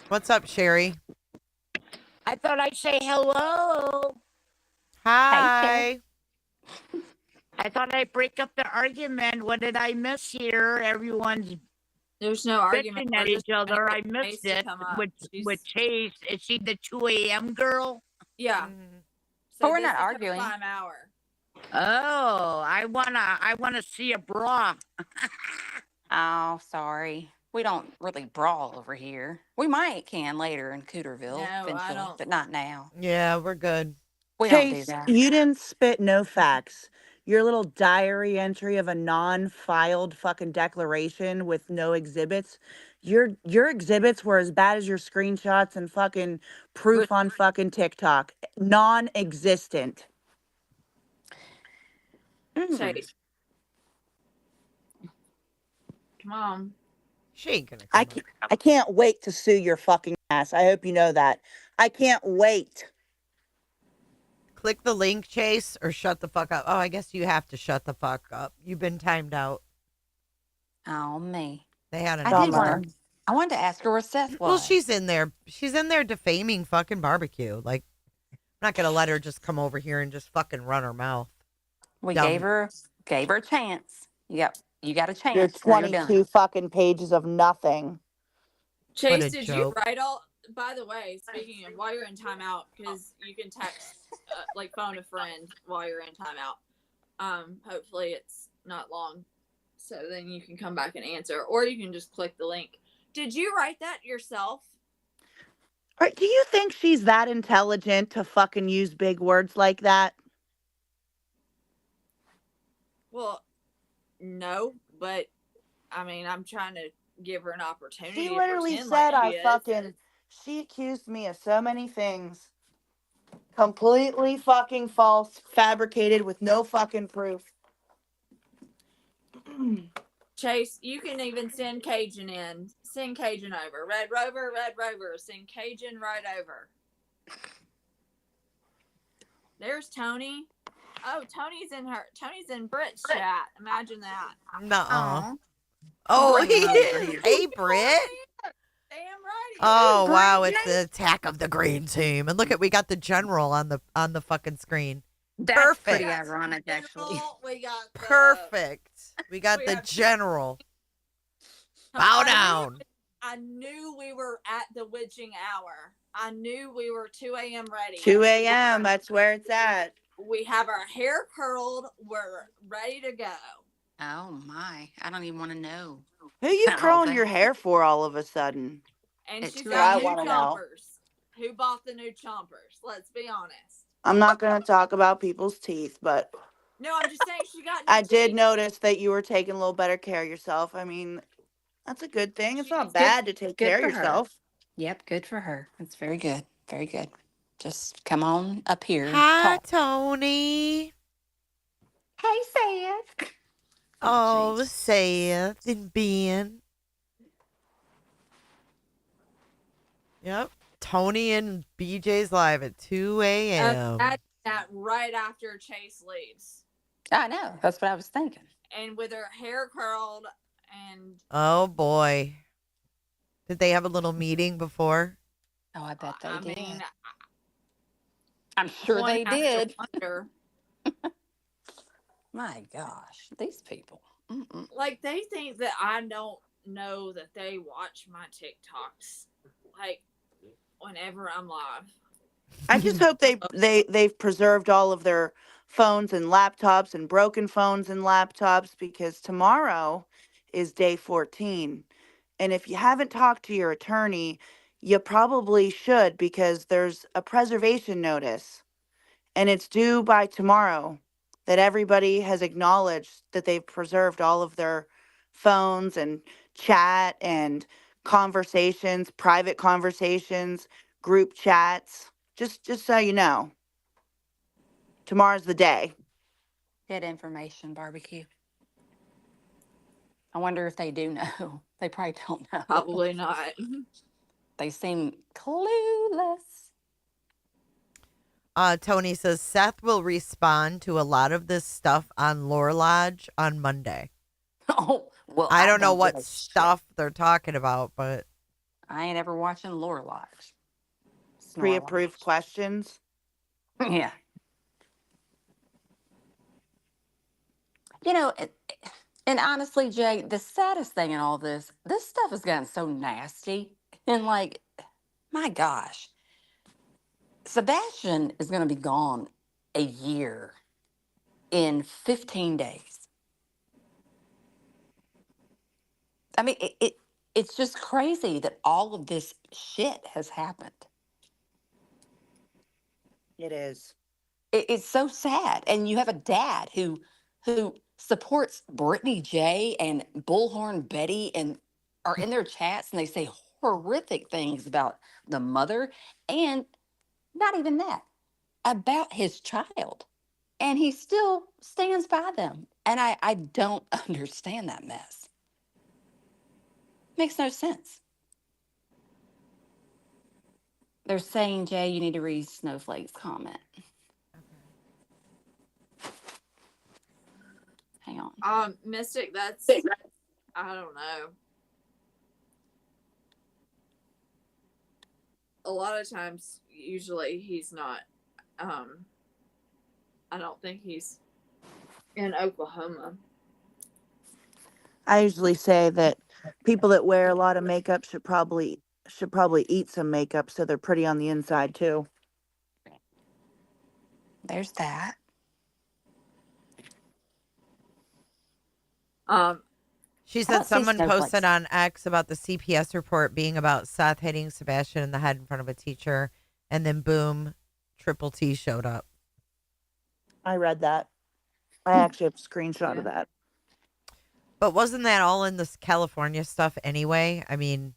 What's up, Sherry? I thought I'd say hello. Hi. I thought I'd break up the argument. What did I miss here? Everyone's There's no argument. bitching at We're just each other. I waiting for missed Chase to it come up. with Chase. Is she the 2 a.m. girl? Yeah. But we're this not is her arguing. prime hour. Oh, I wanna see a bra. Oh, sorry. We don't really brawl over here. We can later in Cooterville No, I eventually, don't. but not now. Yeah, we're good. We don't do Chase, that. you didn't spit no facts. Your little diary entry of a non-filed fucking declaration with no exhibits. Your exhibits were as bad as your screenshots and fucking proof on fucking TikTok. Non-existent. Chase. Come on. She ain't gonna. I can't wait to sue your fucking ass. I hope you know that. I can't wait. Click the link, Chase, or shut the fuck up. Oh, I guess you have to shut the fuck up. You've been timed out. Oh, me. They had an I did wonder. I wanted to ask her where Seth was. Well, she's in there. She's in there defaming fucking barbecue. Like, not gonna let her just come over here and just fucking run her mouth. We Dumb. gave her a chance. Yep, you got a Your chance. Now you're done. 22 fucking pages of nothing. Chase, a did joke. you write all? By the way, speaking of, while you're in timeout, because you can text, like phone a friend while you're in timeout. Hopefully it's not long, so then you can come back and answer, or you can just click the link. Did you write that yourself? Do you think she's that intelligent to fucking use big words like that? Well, no, but I mean, I'm trying to give her an opportunity. She to literally pretend said like she is. she accused me of so many things. Completely fucking false, fabricated with no fucking proof. Chase, you can even send Cajun in. Send Cajun over. Red Rover, send Cajun right over. There's Tony. Oh, Tony's in Brit's chat. Imagine that. Nuh-uh. Oh, he is. Hey, Britt. Damn right. Oh wow, it's the attack of the green team, and look at we got the general on the fucking screen. That's Perfect. pretty ironic, actually. We got Perfect. We got the general. Bow down. I knew we were at the witching hour. I knew we were 2 a.m. ready. 2 a.m. That's where it's at. We have our hair curled. We're ready to go. Oh my! I don't even want to know. Who you All curling that. your hair for all of a sudden? And At she's 2 got I new wanna know. chompers. Who bought the new chompers? Let's be honest. I'm not going to talk about people's teeth, but No, I'm just saying she got new I did teeth. notice that you were taking a little better care of yourself. I mean, that's a good thing. It's not Good- bad to take good care of for her. yourself. Yep, good for her. It's very good. Very good. Just come on up here. and Hi, talk. Tony. Hey, Seth. Oh, Seth and Ben. Yep. Tony and BJ's live at 2 a.m. That right after Chase leaves. I know. That's what I was thinking. And with her hair curled and Oh boy. Did they have a little meeting before? Oh, I bet they I did. mean, I'm sure one they has to did. wonder. My gosh, these people. Mm-mm. Like, they think that I don't know that they watch my TikToks. Like, whenever I'm live. I just hope they've preserved all of their phones and laptops and broken phones and laptops, because tomorrow is day 14. And if you haven't talked to your attorney, you probably should, because there's a preservation notice and it's due by tomorrow, that everybody has acknowledged that they've preserved all of their phones and chat and conversations, private conversations, group chats. Just so you know, tomorrow's the day. Good information, barbecue. I wonder if they do know. They probably don't know. Probably not. They seem clueless. Tony says Seth will respond to a lot of this stuff on Lore Lodge on Monday. Oh, well, I don't know give what a stuff they're talking about, but I ain't ever watching Lore Lodge. Pre-approved questions. Yeah. You know, and honestly, Jay, the saddest thing in all this stuff has gotten so nasty. And like, my gosh, Sebastian is going to be gone a year in 15 days. I mean, it's just crazy that all of this shit has happened. It is. It's so sad. And you have a dad who supports Brittany J and Bullhorn Betty and are in their chats and they say horrific things about the mother and not even that, about his child. And he still stands by them. And I don't understand that mess. Makes no sense. They're saying, Jay, you need to read Snowflake's comment. Hang on. Mystic, that's I don't know. A lot of times, usually he's not I don't think he's in Oklahoma. I usually say that people that wear a lot of makeup should probably eat some makeup so they're pretty on the inside too. There's that. She I said don't see someone snowflakes. posted on X about the CPS report being about Seth hitting Sebastian in the head in front of a teacher, and then boom, Triple T showed up. I read that. I actually have a screenshot of that. But wasn't that all in this California stuff anyway? I mean,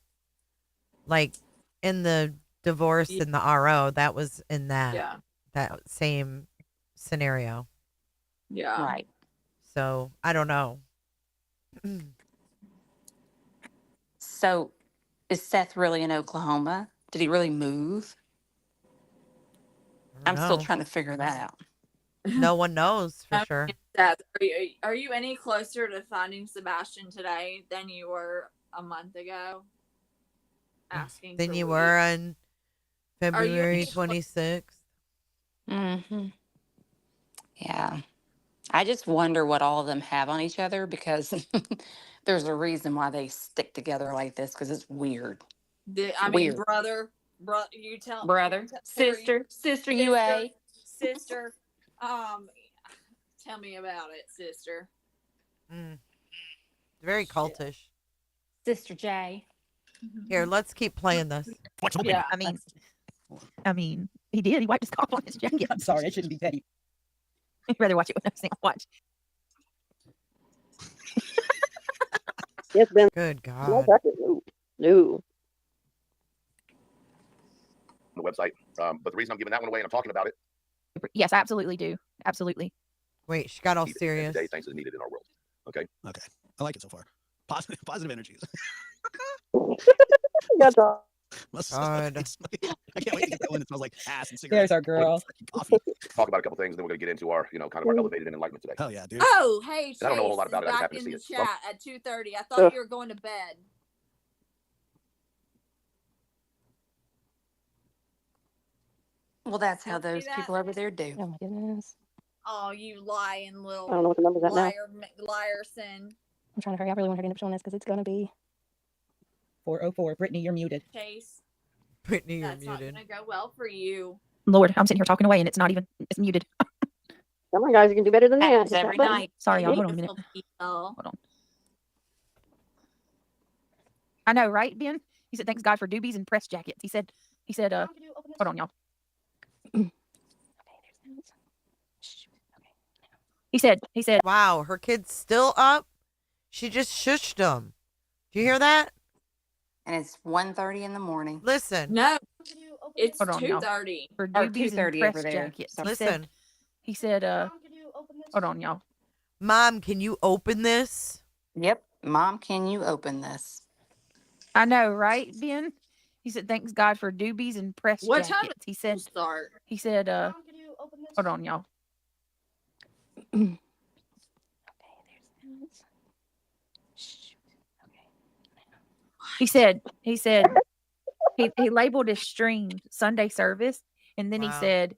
like in the divorce in the RO, that was in that same scenario. Yeah. Right. So I don't know. So is Seth really in Oklahoma? Did he really move? I'm still know. trying to figure that out. No one knows for sure. Seth, are you any closer to finding Sebastian today than you were a month ago? Asking Than for you weed. were on Are you February any 26th. Mm-hmm. Yeah. I just wonder what all of them have on each other, because there's a reason why they stick together like this, because it's weird. I mean, Weird. brother, you tell Brother, sister, UA. sister. Tell me about it, sister. Very cultish. Sister J. Here, let's keep playing this. Yeah. I mean, he did. He wiped his cough on his jacket. I'm sorry, I shouldn't be petty. You'd rather watch it with no sound. Watch. Yes, Ben. Good No, God. no. The website. But the reason I'm giving that one away and I'm talking about it. Yes, I absolutely do. Absolutely. Wait, she got all And serious. today, thanks is needed in our world. Okay. Okay. I like it so far. Positive energies. Good job. God. I can't wait to get that one that smells like ass and cigarettes. There's our girl. Coffee. Talk about a couple things, and then we're going to get into our, kind of our elevated enlightenment today. Hell yeah, dude. Oh, hey, Chase I don't know a whole lot about is it. I just back happened in to the see it. chat at 2:30. I thought you were going to bed. Well, that's how See those that? people over there do. Oh my goodness. Oh, you lying little I don't know what the number's at now. liarson. I'm trying to hurry. I really want her to end up showing this because it's going to be 404. Brittany, you're muted. Chase, Brittany, you're that's not muted. going to go well for you. Lord. I'm sitting here talking away and it's not even, it's muted. Come on, guys, you can do better than that. Happens Hit that every button. night. Sorry, y'all. Hold on a minute. Hold on. I know, right, Ben? He said, thanks God for doobies and press jackets. He said, hold on, y'all. He said, wow, her kid's still up. She just shushed him. Do you hear that? And it's 1:30 in the morning. Listen. No, it's Hold on, y'all. 2:30. For Or doobies and 2:30 press over there. jackets. So- Listen. He said, hold on, y'all. Mom, can you open this? Yep. Mom, can you open this? I know, right, Ben? He said, thanks God for doobies and press What time jackets. He said, start? hold on, y'all. He said he labeled his stream Sunday service, and then he Wow. said,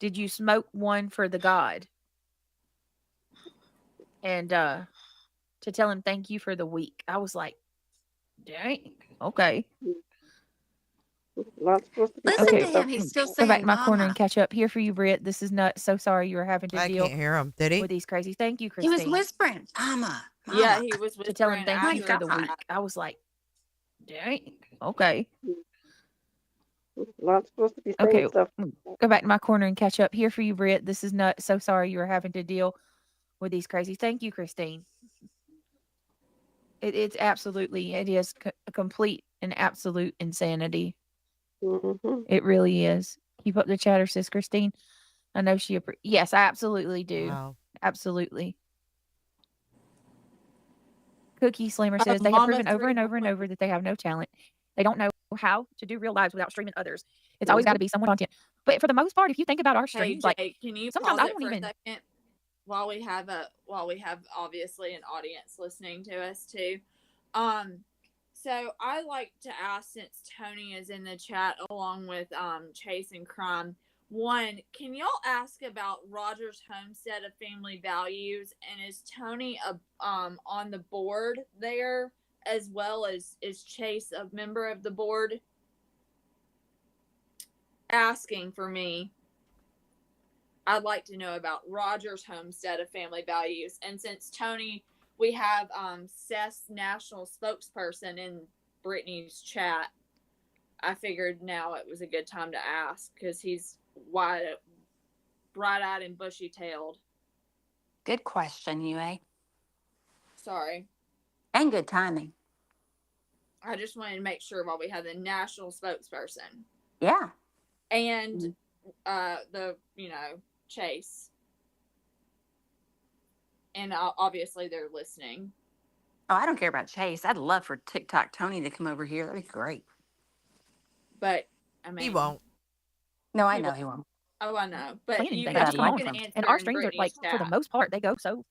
did you smoke one for the God? And to tell him thank you for the week. I was like, dang, okay. Not supposed to be Listen saying to stuff. him. He's still Go saying back to my corner mama. and catch up. Here for you, Britt. This is nuts. So sorry you were having to I deal can't hear him. Did he? with these crazy. Thank you, He Christine. was whispering, mama. Yeah, he was to tell him whispering thank you after for the God. week. I was like, dang, okay. Not supposed to be saying Okay, stuff. go back to my corner and catch up. Here for you, Britt. This is nuts. So sorry you were having to deal with these crazy. Thank you, Christine. It is a complete and absolute insanity. Mm-hmm. It really is. Keep up the chatter, sis Christine. I know she. Yes, I absolutely do. Wow. Absolutely. Cookie Slammer says they have Mama proven over and over and 3.1. over that they have no talent. They don't know how to do real lives without streaming others. It's always got to be someone content. But for the most part, if you think about our Hey, streams, Jake, like can you sometimes pause I it don't for even. a second while we have obviously an audience listening to us too. So I like to ask, since Tony is in the chat along with Chase and Crime, One, can y'all ask about Roger's homestead of family values, and is Tony on the board there, as well as is Chase a member of the board? Asking for me. I'd like to know about Roger's homestead of family values, and since Tony, we have Seth's national spokesperson in Brittany's chat. I figured now it was a good time to ask because he's bright-eyed and bushy-tailed. Good question, UA. Sorry. And good timing. I just wanted to make sure while we have the national spokesperson. Yeah. And Chase. And obviously they're listening. Oh, I don't care about Chase. I'd love for TikTok Tony to come over here. That'd be great. But I mean, he won't. No, I know he won't. Oh, I know. But Planning you thing. can, I just you come on can from. answer And our in streams are Brittany's like for the chat. most part they go so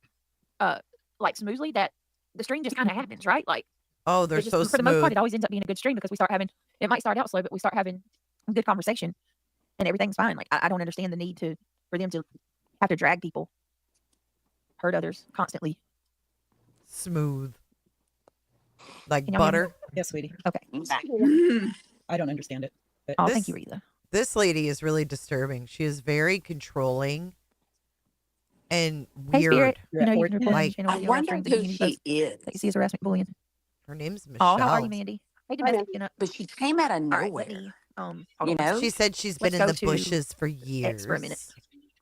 like smoothly that the stream just kind of happens, right? Like Oh, they're just, so for the most part smooth. it always ends up being a good stream because we start having, it might start out slow, but we start having a good conversation and everything's fine. Like I don't understand the need for them to have to drag people, hurt others constantly. Smooth. Like Can y'all hear me? butter. Yes, sweetie. Okay. I don't understand it. But Oh, thank you, Rita. This lady is really disturbing. She is very controlling and Hey, weird. Spirit. You know you can report on Like, the channel I video live wonder streams and who community she posts is. that you see as harassment bullying. her name's Michelle. Oh, how are you, Mandy? Hey, domestic. But she came out of All right, nowhere. let me hold You on. know? She said she's Let's been in go the to bushes for years. X for a minute.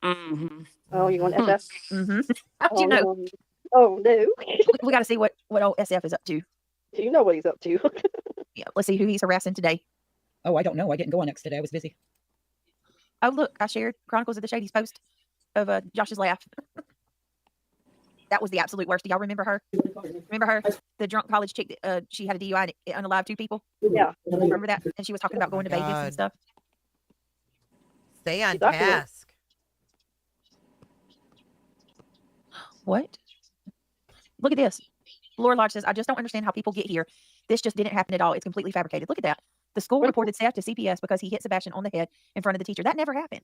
Mm-hmm. Oh, you want SF? Mm-hmm. How'd Oh, you know? no. Oh, no. We got to see what old SF is up to. You know what he's up to. Yeah, let's see who he's harassing today. Oh, I don't know. I didn't go on X today. I was busy. Oh, look, I shared Chronicles of the Shady's post of Josh's laugh. That was the absolute worst. Do y'all remember her? Remember her? The drunk college chick that she had a DUI and it unalived 2 people? Yeah. Remember that? And she was talking about going to Vegas God. and stuff. Stay on She's accurate. task. What? Look at this. Laura Lodge says, I just don't understand how people get here. This just didn't happen at all. It's completely fabricated. Look at that. The school reported Seth to CPS because he hit Sebastian on the head in front of the teacher. That never happened.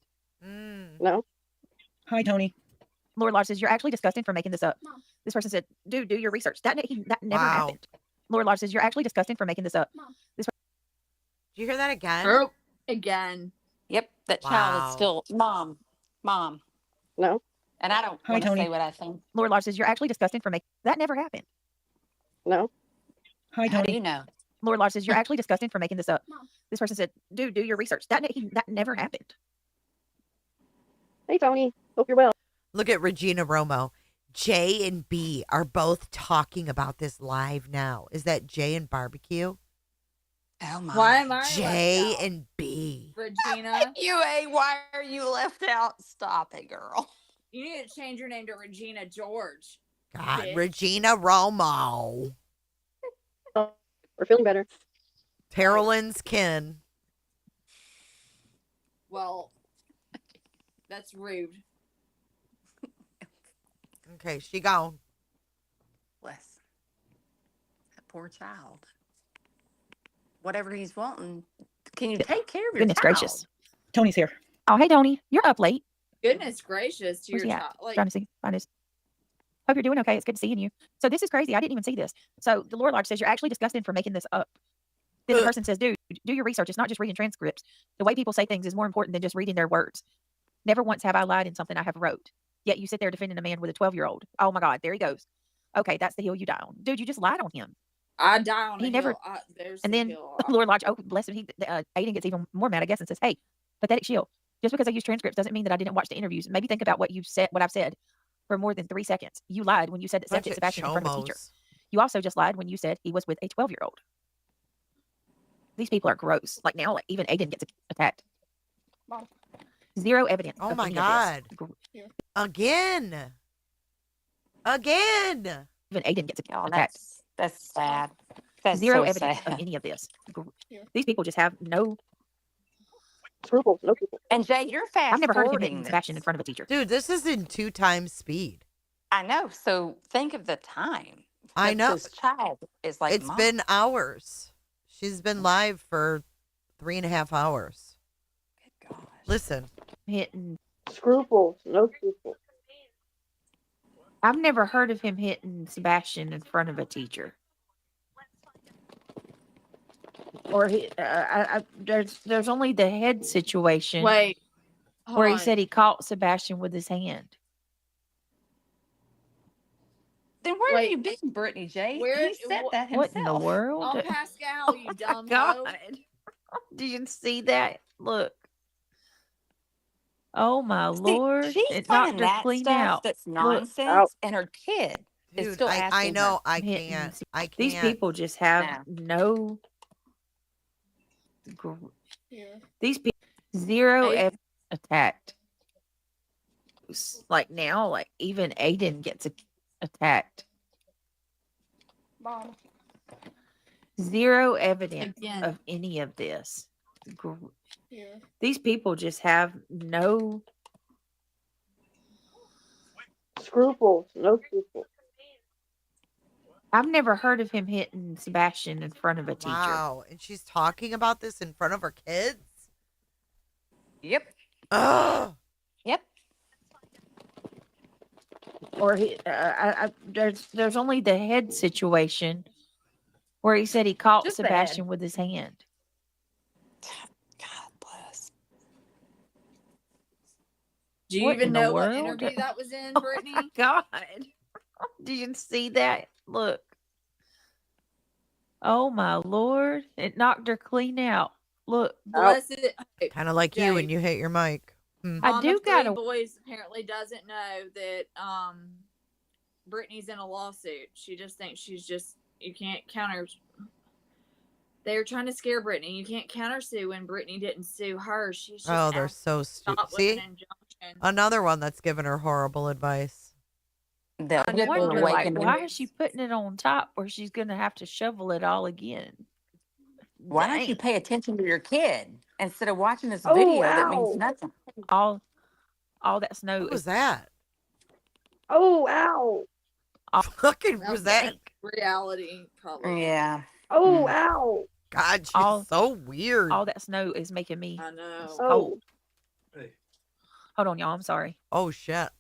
No. Hi, Tony. Laura Lodge says, you're actually disgusting for making this up. This person said, dude, do your research. That never Wow. happened. Laura Lodge says, you're actually disgusting for making this up. This Did you hear that again? Oh, again. Yep, that child Wow. is still mom. No. And I don't Hi, want to Tony. say what I think. Laura Lodge says, you're actually disgusting for making that never happened. No. Hi, How do Tony. you know? Laura Lodge says, you're actually disgusting for making this up. This person said, dude, do your research. That never happened. Hey, Tony. Hope you're well. Look at Regina Romo. J and B are both talking about this live now. Is that J and Barbecue? Oh my. Why am I J left out? and B. Regina? UA, why are you left out? Stop it, girl. You need to change your name to Regina George. God, bitch. Regina Romo. Oh, we're feeling better. Terrellyn's kin. Well, that's rude. Okay, she gone. Bless that poor child. Whatever he's wanting, can you take care of your Goodness child? gracious. Tony's here. Oh, hey, Tony. You're up late. Goodness gracious to Where's your he at? child. Like, Trying to see. Find his. Hope you're doing okay. It's good seeing you. So this is crazy. I didn't even see this. So the Laura Lodge says, you're actually disgusting for making this up. Then the person says, dude, do your research. It's not just reading transcripts. The way people say things is more important than just reading their words. Never once have I lied in something I have wrote. Yet you sit there defending a man with a 12-year-old. Oh my God, there he goes. Okay, that's the hill you die on. Dude, you just lied on him. I die on He a never- hill. There's And the then hill. Lord Lodge, oh, bless him, Aiden gets even more mad, I guess, and says, hey, pathetic shield. Just because I use transcripts doesn't mean that I didn't watch the interviews. Maybe think about what I've said for more than 3 seconds. You lied when you said that Seth Bunch hit of Sebastian in front of a teacher. chomos. You also just lied when you said he was with a 12-year-old. These people are gross. Like now, like even Aiden gets attacked. Zero evidence. Oh of my any of God. this. Again. Again. Even Aiden gets Oh, attacked. that's sad. That's Zero so evidence sad. of any of this. These people just have no. Scruples. No scruples. And Jay, you're fast I've never heard of him forwarding hitting this. Sebastian in front of a teacher. Dude, this is in 2 times speed. I know. So think of the time. I that know. This child is like, It's Mom. been hours. She's been live for 3.5 hours. Good gosh. Listen. hitting. Scruples, no scruples. I've never heard of him hitting Sebastian in front of a teacher. Or there's only the head situation. Wait, where he hold said on. he caught Sebastian with his hand. Then where have Wait. you been, Brittany J? Where? He said that What in the himself. world? On Pascal, you dumb God. hoe. Did you see that? Look. Oh my Lord! She's It finding knocked her that clean stuff out. that's Look. nonsense, and her kid is Dude, still I asking know. her. I Hitting can't. I can't. These people just have no. These people zero evidence attacked. Like now, like even Aiden gets attacked. Mom. Zero evidence Again. of any of this. These people just have no Scruples, no scruples. I've never heard of him hitting Sebastian in front of a teacher. Wow. And she's talking about this in front of her kids? Yep. Ugh. Yep. Or there's only the head situation where he said he caught Just the head. Sebastian with his hand. God bless. Do you What even in the know what world? interview that was in, Oh Brittany? my God. Did you see that? Look. Oh my Lord. It knocked her clean out. Look. Blessed. Kind of like you when you hit your mic. I Mom do of three gotta boys apparently doesn't know that Brittany's in a lawsuit. She just thinks you can't counter. They're trying to scare Brittany. You can't countersue when Brittany didn't sue her. She's just Oh, they're so stop stupid. with See? an injunction. Another one that's giving her horrible advice. The I people wonder, like, awakening. why is she putting it on top where she's gonna have to shovel it all again? Why don't you Dang. pay attention to your kid instead of watching this Oh, video that means ow. nothing? All that snow What was is that? Oh, ow. Fucking Well, was that? reality? Probably. Yeah. Oh, ow. God, she's all so weird. all that snow is making me I know. Oh, cold. Hold on, y'all. I'm sorry. Oh shit.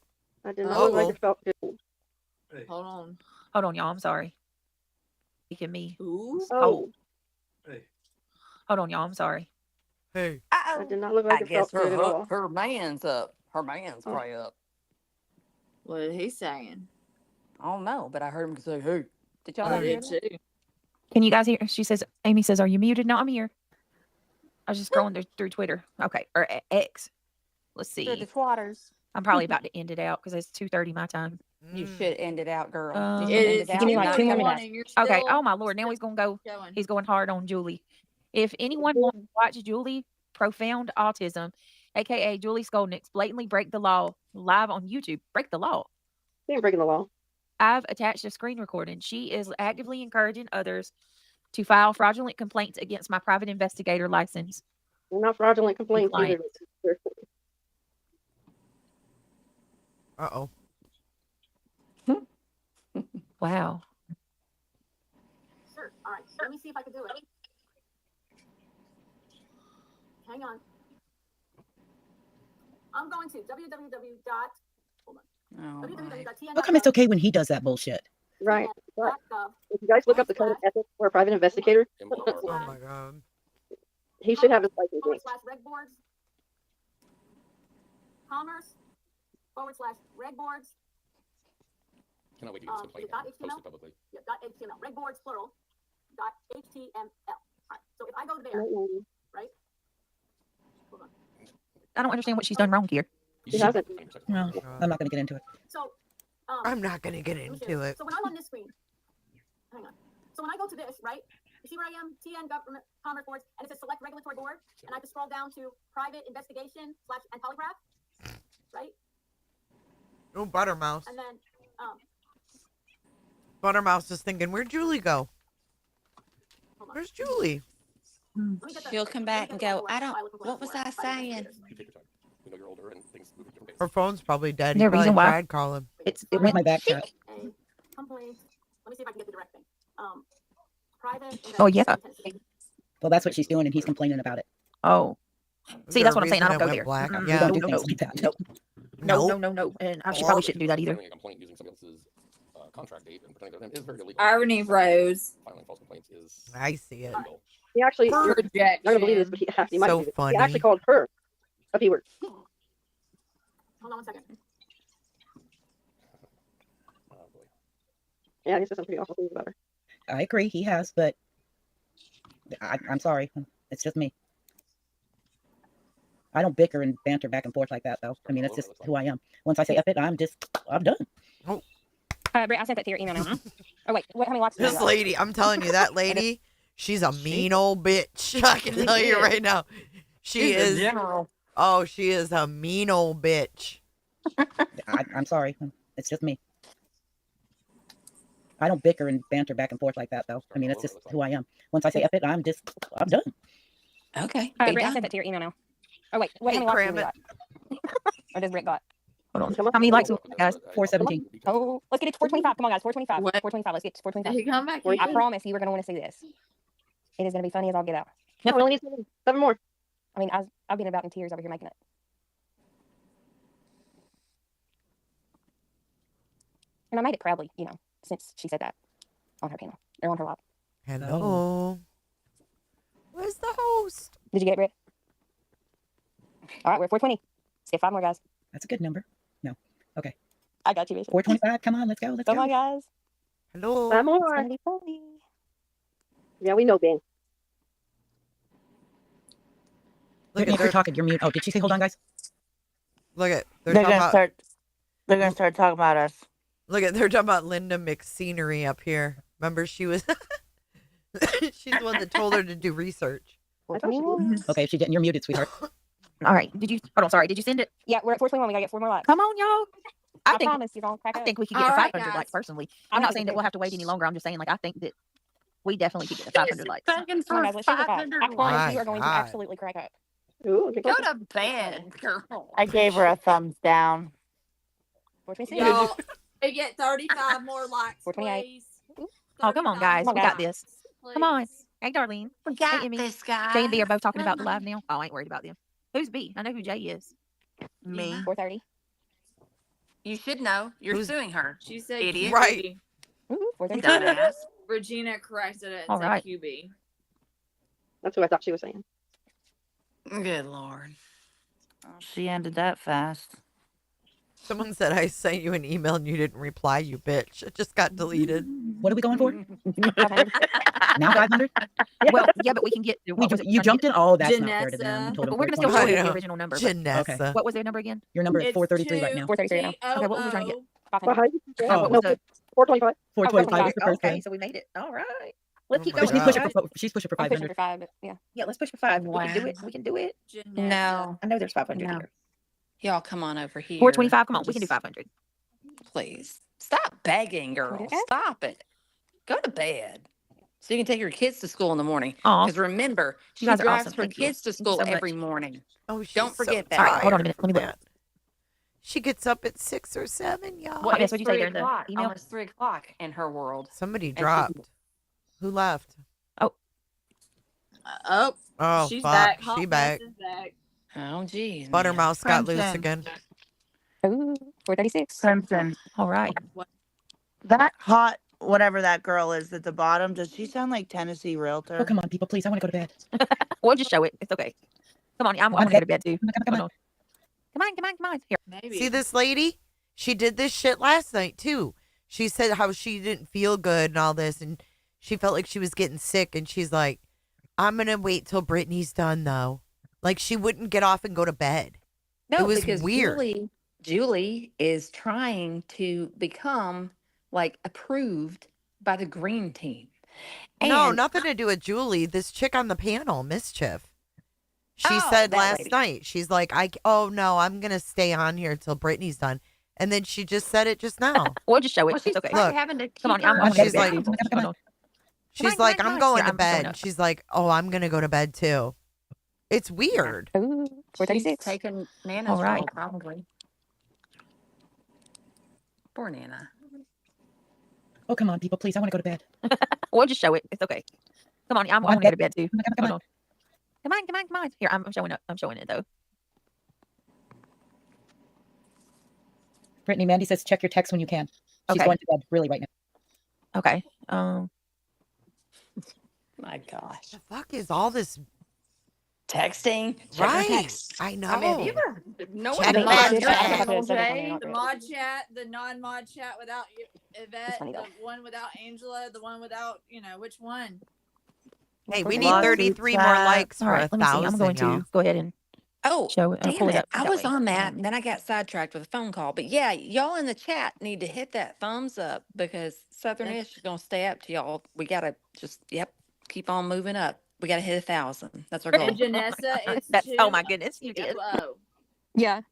I did not look like Uh-oh. it felt good. Hold on. Hold on, y'all. I'm sorry. Making me Ooh. cold. Oh, Hold on, y'all. I'm sorry. Hey. I did not look like I it guess felt good at all. her man's up. Her man's Oh. probably up. What is he saying? I don't know, but I heard him say, "Hey, did y'all I not hear did that?" too. Can you guys hear? She says, Amy says, "Are you muted?" No, I'm here. I was just scrolling through Twitter. Okay, or X. Let's Through the see. twaters. I'm probably about to end it out because it's 2:30 my time. You should end it out, girl. Um, Did you end It's it out? Give me You're like not 2 more coming minutes. back. and you're Okay. still Oh my Lord! Now he's gonna go. going. He's going hard on Julie. If anyone wants to watch Julie Profound Autism, aka Julie Skolnick's blatantly break the law live on YouTube, break the law. She ain't breaking the law. I've attached a screen recording. She is actively encouraging others to file fraudulent complaints against my private investigator license. They're not fraudulent complaints either. Uh-oh. Wow. Sure. All right. Let me see if I can do it. Hang on. I'm going to www. Hold on. Oh, www.tn. How come it's okay when he does that bullshit? Right. But if you guys look up the code of ethics for a private investigator, Oh my God. he should have his license yanked. /reg boards. Commerce /reg boards. Cannot wait to get this complaint and post it publicly. Yeah, .html. Reg boards plural. .html. All right. So if I go there, right? Hold on. I don't understand what she's done wrong here. He hasn't. No, I'm not going to get into it. So I'm not gonna get into it. So when I'm on this screen, hang on. So when I go to this, right? You see where I am? TN government commerce boards, and it says select regulatory board, and I have to scroll down to private investigation / and polygraph, right? Oh, Buttermouse. And then Buttermouse is thinking, where'd Julie go? Where's Julie? She'll come back and go, what was I saying? You take your time. We know you're older and things move at your pace. Her phone's probably dead. There He a reason probably why? tried calling. It went my back chat. complaint. Let me see if I can get the direct thing. Private. Oh yeah. Well, that's what she's doing, and he's complaining about it. Oh. See, there that's a what I'm saying. I reason don't it go went there. black? Mm-mm. Yeah. No, don't do no, things no. like that. Nope. No, Nope. no. And she probably shouldn't do that either. Filing a complaint using somebody else's contract date and pretending to them is very illegal. Irony Rose. Filing false complaints is I see it. illegal. He actually, you're Projection. not gonna believe this, but he might So believe it. He actually funny. called her a P word. Hold on 1 second. Oh boy. Yeah, he said some pretty awful things about her. I agree, he has, but I'm sorry. It's just me. I don't bicker and banter back and forth like that, though. I mean, that's just who I am. Once I say F it, I'm done. Britt, I sent that to your email now. Oh, wait. How many likes do you This got? lady, I'm telling you, that lady, she's a mean old bitch. I can tell you right now. She She's a is. general. Oh, she is a mean old bitch. I'm sorry. It's just me. I don't bicker and banter back and forth like that, though. I mean, that's just who I am. Once I say F it, I'm done. Okay. All right, be Britt, I done. sent that to your email now. Oh, wait. How Hey, many likes do cram you it. got? Or does Britt got? Hold on. How many likes do we guys? 417. Oh, let's get it to 425. Come on, guys. 425. What? 425. Let's get to Did 425. he come back I in? promise you, we're going to want to see this. It is going to be funny as all get out. No, we only need seven more. I mean, I've been about in tears over here making it. And I made it proudly, since she said that on her panel or on her live. Hello. Where's the host? Did you get it, Britt? All right, we're at 420. Let's get 5 more, guys. That's a good number. No. Okay. I got you, Bishop. 425. Come on, let's go. Let's Come go. on, guys. Hello. Five It's more. going to be funny. Yeah, we know, Ben. Look Brittany, at if you're their, talking, you're mute. Oh, did she say hold on, guys? look at they're They're talking gonna about start. They're gonna start talking about us. they're talking about Linda McScenery up here. Remember she was she's the one that told her to do research. I thought she was. Okay, if she didn't, you're muted, sweetheart. All right. Hold on. Sorry. Did you send it? Yeah, we're at 421. We got to get 4 more likes. Come on, y'all. I think promise you're going to crack I up. think we could get All to right, 500 guys. likes personally. I'm I'm not not saying gonna that we'll have to wait any longer. I'm just saying, I think that we definitely could get to 500 likes. Begging Come on, for guys. Let's shoot for 5. 500 I promise My you are going to God. absolutely crack up. Ooh, good Go question. to bed, girl. I gave her a thumbs down. 426. Y'all, we get 35 more likes, 428. please. Oh, come on, guys. Come on, We got guys. this. Come on. Please. Hey, Darlene. We Hey, got Emmy. this guy. Jay and B are both talking about the live now. Oh, I ain't worried about them. Who's B? I know who Jay is. Me. 430. You should know. You're Who's- suing her. She said Idiot. QB. Right. Ooh, 432. Dumbass. Regina corrected it and All said right. QB. That's who I thought she was saying. Good Lord. She ended that fast. Someone said I sent you an email and you didn't reply, you bitch. It just got deleted. What are we going for? 500. Now 500? Well, yeah, but we can get. You jumped in? Oh, that's not fair to them. Janessa. You told them But we're going to still 420. show you I the know. original number. But Janessa. what was their number again? Your number is It's 433 right now. 433 right now. Okay, what was we trying to get? 500. 500? Oh, what No, was the? 425. 425 is the first Okay, one. so we made it. All right. Let's Oh keep my But going, she's God. pushing guys. for, she's pushing for I'm pushing 500. for 5, but yeah. Yeah, let's push for 5. We can do it. Wow. We can do it. Janessa. No. I know there's 500 No. here. Y'all come on over here. 425. Come on, we can do Just 500. Please. Stop begging, girl. Okay. Stop it. Go to bed. So you can take your kids to school in the morning. Aw. Because remember, she You guys are drives awesome. her Thank you. kids to Thank you school so much. every morning. Oh, she's Don't forget that. All right, hold on a minute. tired Let me from look. that. She gets up at 6 or 7, y'all. Well, Yes, it's what'd you say 3 there in the o'clock. email? Almost 3 o'clock in her world. Somebody And dropped. Who left? Oh, Oh, she's fuck. back. She Hot back. mess is back. Oh, geez. Buttermouse got loose Crimson. again. Ooh, 436. Crimson. All right. That hot, whatever that girl is at the bottom, does she sound like Tennessee Realtor? Oh, come on, people, please. I want to go to bed. We'll just show it. It's okay. Come on. I want to go to bed too. Come on. Hold on. Come on. Here. Maybe. See this lady? She did this shit last night too. She said how she didn't feel good and all this, and she felt like she was getting sick. And she's like, "I'm gonna wait till Brittany's done, though." Like she wouldn't get off and go to bed. No, It was because weird. Julie is trying to become like approved by the green team. No, And nothing to do with Julie. This chick on the panel, Mischief. She Oh, said that last lady. night, she's like, "Oh no, I'm gonna stay on here till Brittany's done." And then she just said it just now. We'll just show it. well, she's it's okay. probably Look. having to keep Come on. her I'm going to She's go to like- bed too. Come on. Hold on. She's on, like, come "I'm on. going Here, to I'm showing bed." up. She's like, "Oh, I'm gonna go to bed too." It's weird. Ooh, She's 436. taking Nana's All right. role, probably. Poor Nana. Oh, come on, people, please. I want to go to bed. We'll just show it. It's okay. Come on. I'm Come on, going to go to bed too. Come on. Hold on. Come on, come on, come on. Here, I'm showing up. I'm showing it though. Brittany, Mandy says check your text when you can. She's Okay. going to bed really right now. Okay. My gosh. The fuck is all this? Texting. Check your Right. text. I know. I mean, have you ever? No Check one the mods chat. your channel, Jay. The mod chat, the non-mod chat without Yvette, the one without Angela, the one without, which one? Hey, we need Lawsuit 33 more chat. likes All for right, let me see. I'm 1,000, going y'all. to go ahead and Oh, pull damn it it. up I that was way. on that and then I got sidetracked with a phone call. But yeah, y'all in the chat need to hit that thumbs up because Southernish is going to stay up to y'all. We got to just, keep on moving up. We got to hit 1,000. That's our goal. And Janessa, it's That's two. oh my goodness, you did. 2-0. Yeah.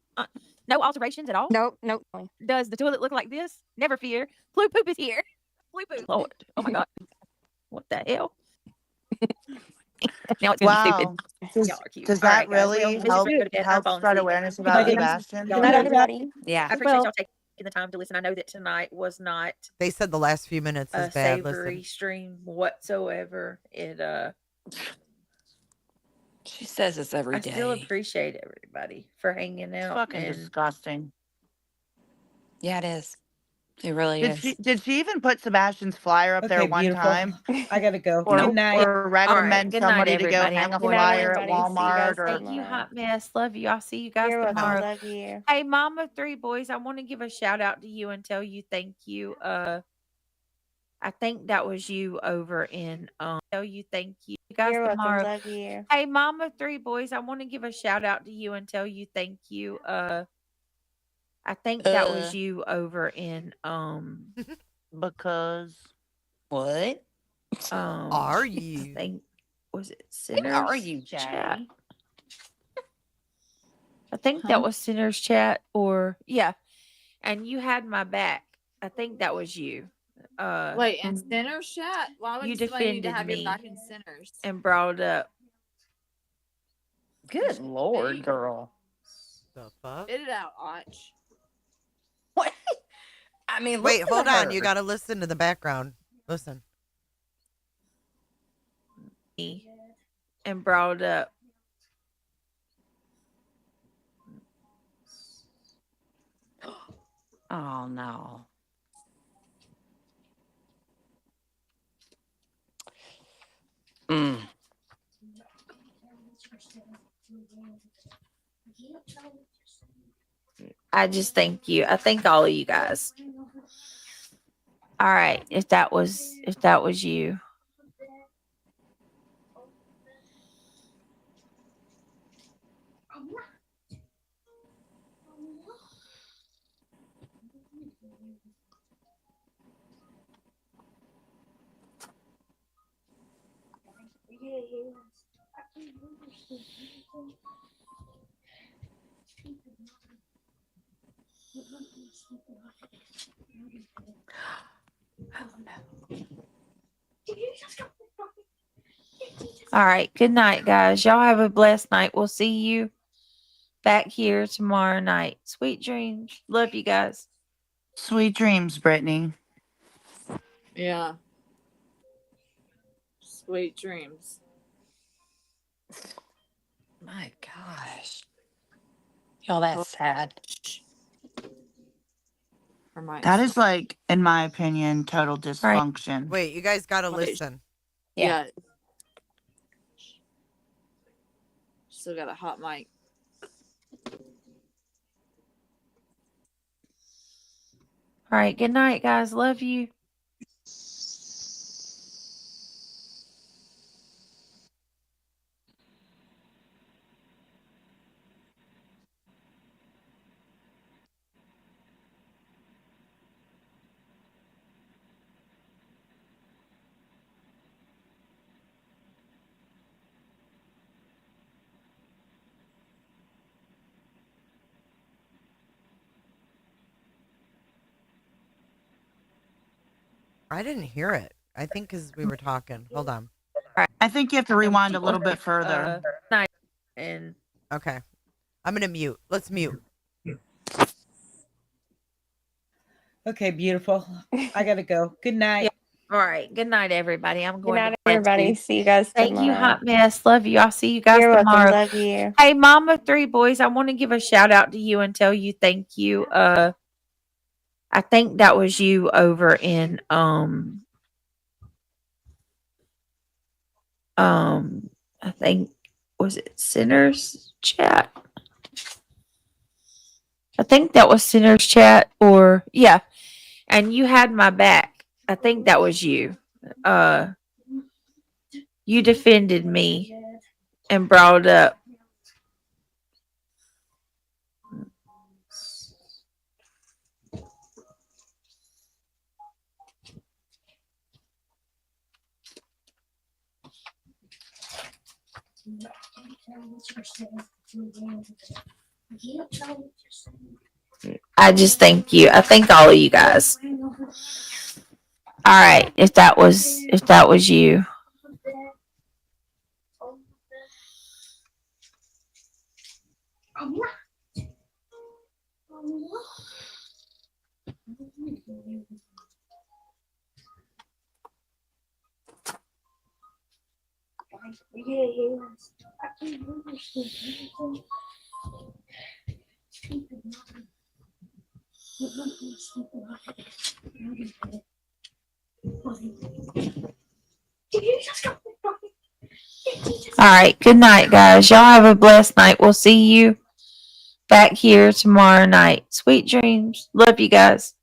No alterations at all. Nope. Nope. Does the toilet look like this? Never fear. Blue poop is here. Blue poop. Lord. Oh my god. What the hell? Now it's gonna be Wow. stupid. Y'all are cute. Does All that right, guys. really Well, help, we're gonna go to bed. I'm help falling spread asleep. awareness Good about night, Sebastian? Good night, everybody. Yeah. I appreciate y'all taking the time to listen. I know that tonight was not They said the last few minutes a is bad. savory Listen. stream whatsoever. She says it's every I day. still appreciate everybody for hanging It's out. fucking and disgusting. Yeah, it is. It really Did is. she even put Sebastian's flyer up there Okay, one beautiful. time? I gotta go. Or, Good night. or recommend Good night, somebody to go everybody. hang a Good night, flyer at everybody. See you guys Walmart or Thank you, Hot Mess. Love you. I'll see you guys You're welcome. tomorrow. Love you. Hey, Mama Three Boys, I want to give a shout out to you and tell you thank you. I think that was you over in tell you thank you. You guys You're welcome. tomorrow. Love you. Hey, Mama Three Boys, I want to give a shout out to you and tell you thank you. I think that was you over in because what? Are you? I think was it Where Sinners are you, Chat? Jay? I think that was Sinners Chat or yeah. And you had my back. I think that was you. Wait, and Sinners chat? Why would You somebody need to defended have your me back in Sinners? and brought up. Good Lord, girl. The fuck? Spit it out, Och. What? I mean, Wait, listen hold to on. her. You got to listen to the background. Listen. And brought up. Oh no. I just thank you. I thank all of you guys. All right, if that was you. All right. Good night, guys. Y'all have a blessed night. We'll see you back here tomorrow night. Sweet dreams. Love you guys. Sweet dreams, Brittany. Yeah. Sweet dreams. My gosh. Y'all, that's sad. That is like, in my opinion, total dysfunction. Wait, you guys got to listen. Yeah. Still got a hot mic. All right. Good night, guys. Love you. I didn't hear it. I think because we were talking. Hold on. I think you have to rewind a little bit further. And okay. I'm going to mute. Let's mute. Okay, beautiful. I gotta go. Good night. All right. Good night, everybody. I'm Good going night, to bed everybody. too. See you guys Thank you, tomorrow. Hot Mess. Love you. I'll see you guys You're welcome. tomorrow. Love you. Hey, Mom of Three Boys, I want to give a shout out to you and tell you thank you. I think that was you over in I think was it Sinners Chat? I think that was Sinners Chat or yeah. And you had my back. I think that was you. You defended me and brought up I just thank you. I thank all of you guys. All right, if that was you. All right, good night, guys. Y'all have a blessed night. We'll see you back here tomorrow night. Sweet dreams. Love you guys.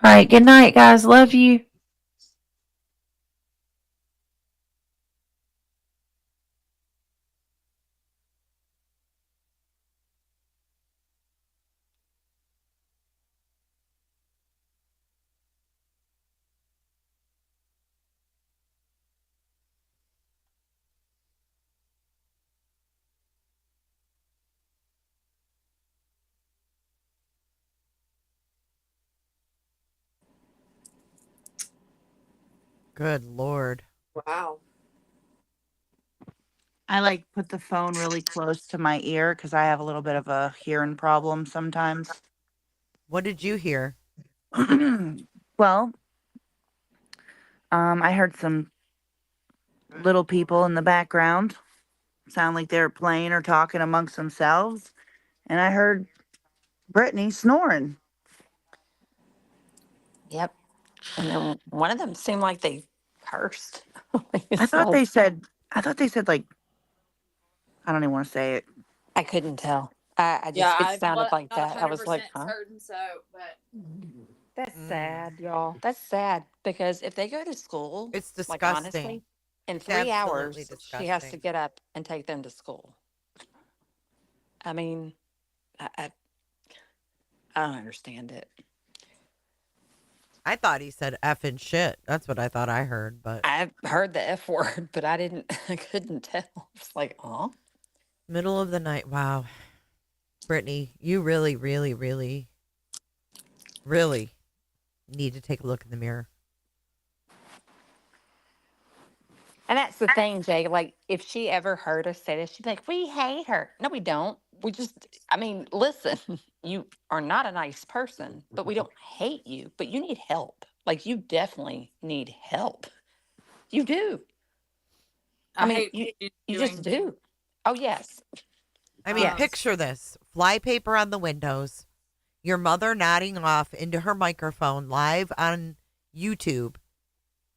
All right, good night, guys. Love you. Good Lord. Wow. I like put the phone really close to my ear because I have a little bit of a hearing problem sometimes. What did you hear? Well, I heard some little people in the background sound like they were playing or talking amongst themselves, and I heard Brittany snoring. Yep. And then one of them seemed like they cursed. I It's thought like, they said. I thought they said like. I don't even want to say it. I couldn't tell. I Yeah, just, it I'm sounded like not that. I was 100% like, huh? certain, so, but That's sad, y'all. That's sad because if they go to school, It's like disgusting. honestly, in It's 3 absolutely hours, she has to disgusting. get up and take them to school. I mean, I don't understand it. I thought he said effing shit. That's what I thought I heard, but I've heard the F word, but I didn't, I couldn't tell. It's like, oh, middle of the night. Wow. Brittany, you really, really, really, really need to take a look in the mirror. and that's the thing, Jay. Like, if she ever heard us say this, she'd be like, we hate her. No, we don't. We just, I mean, listen, you are not a nice person, but we don't hate you, but you need help. Like, you definitely need help. You do. I mean, hate you, what she's you just doing. do. Oh, yes. I mean, Yes. picture this flypaper on the windows, your mother nodding off into her microphone live on YouTube.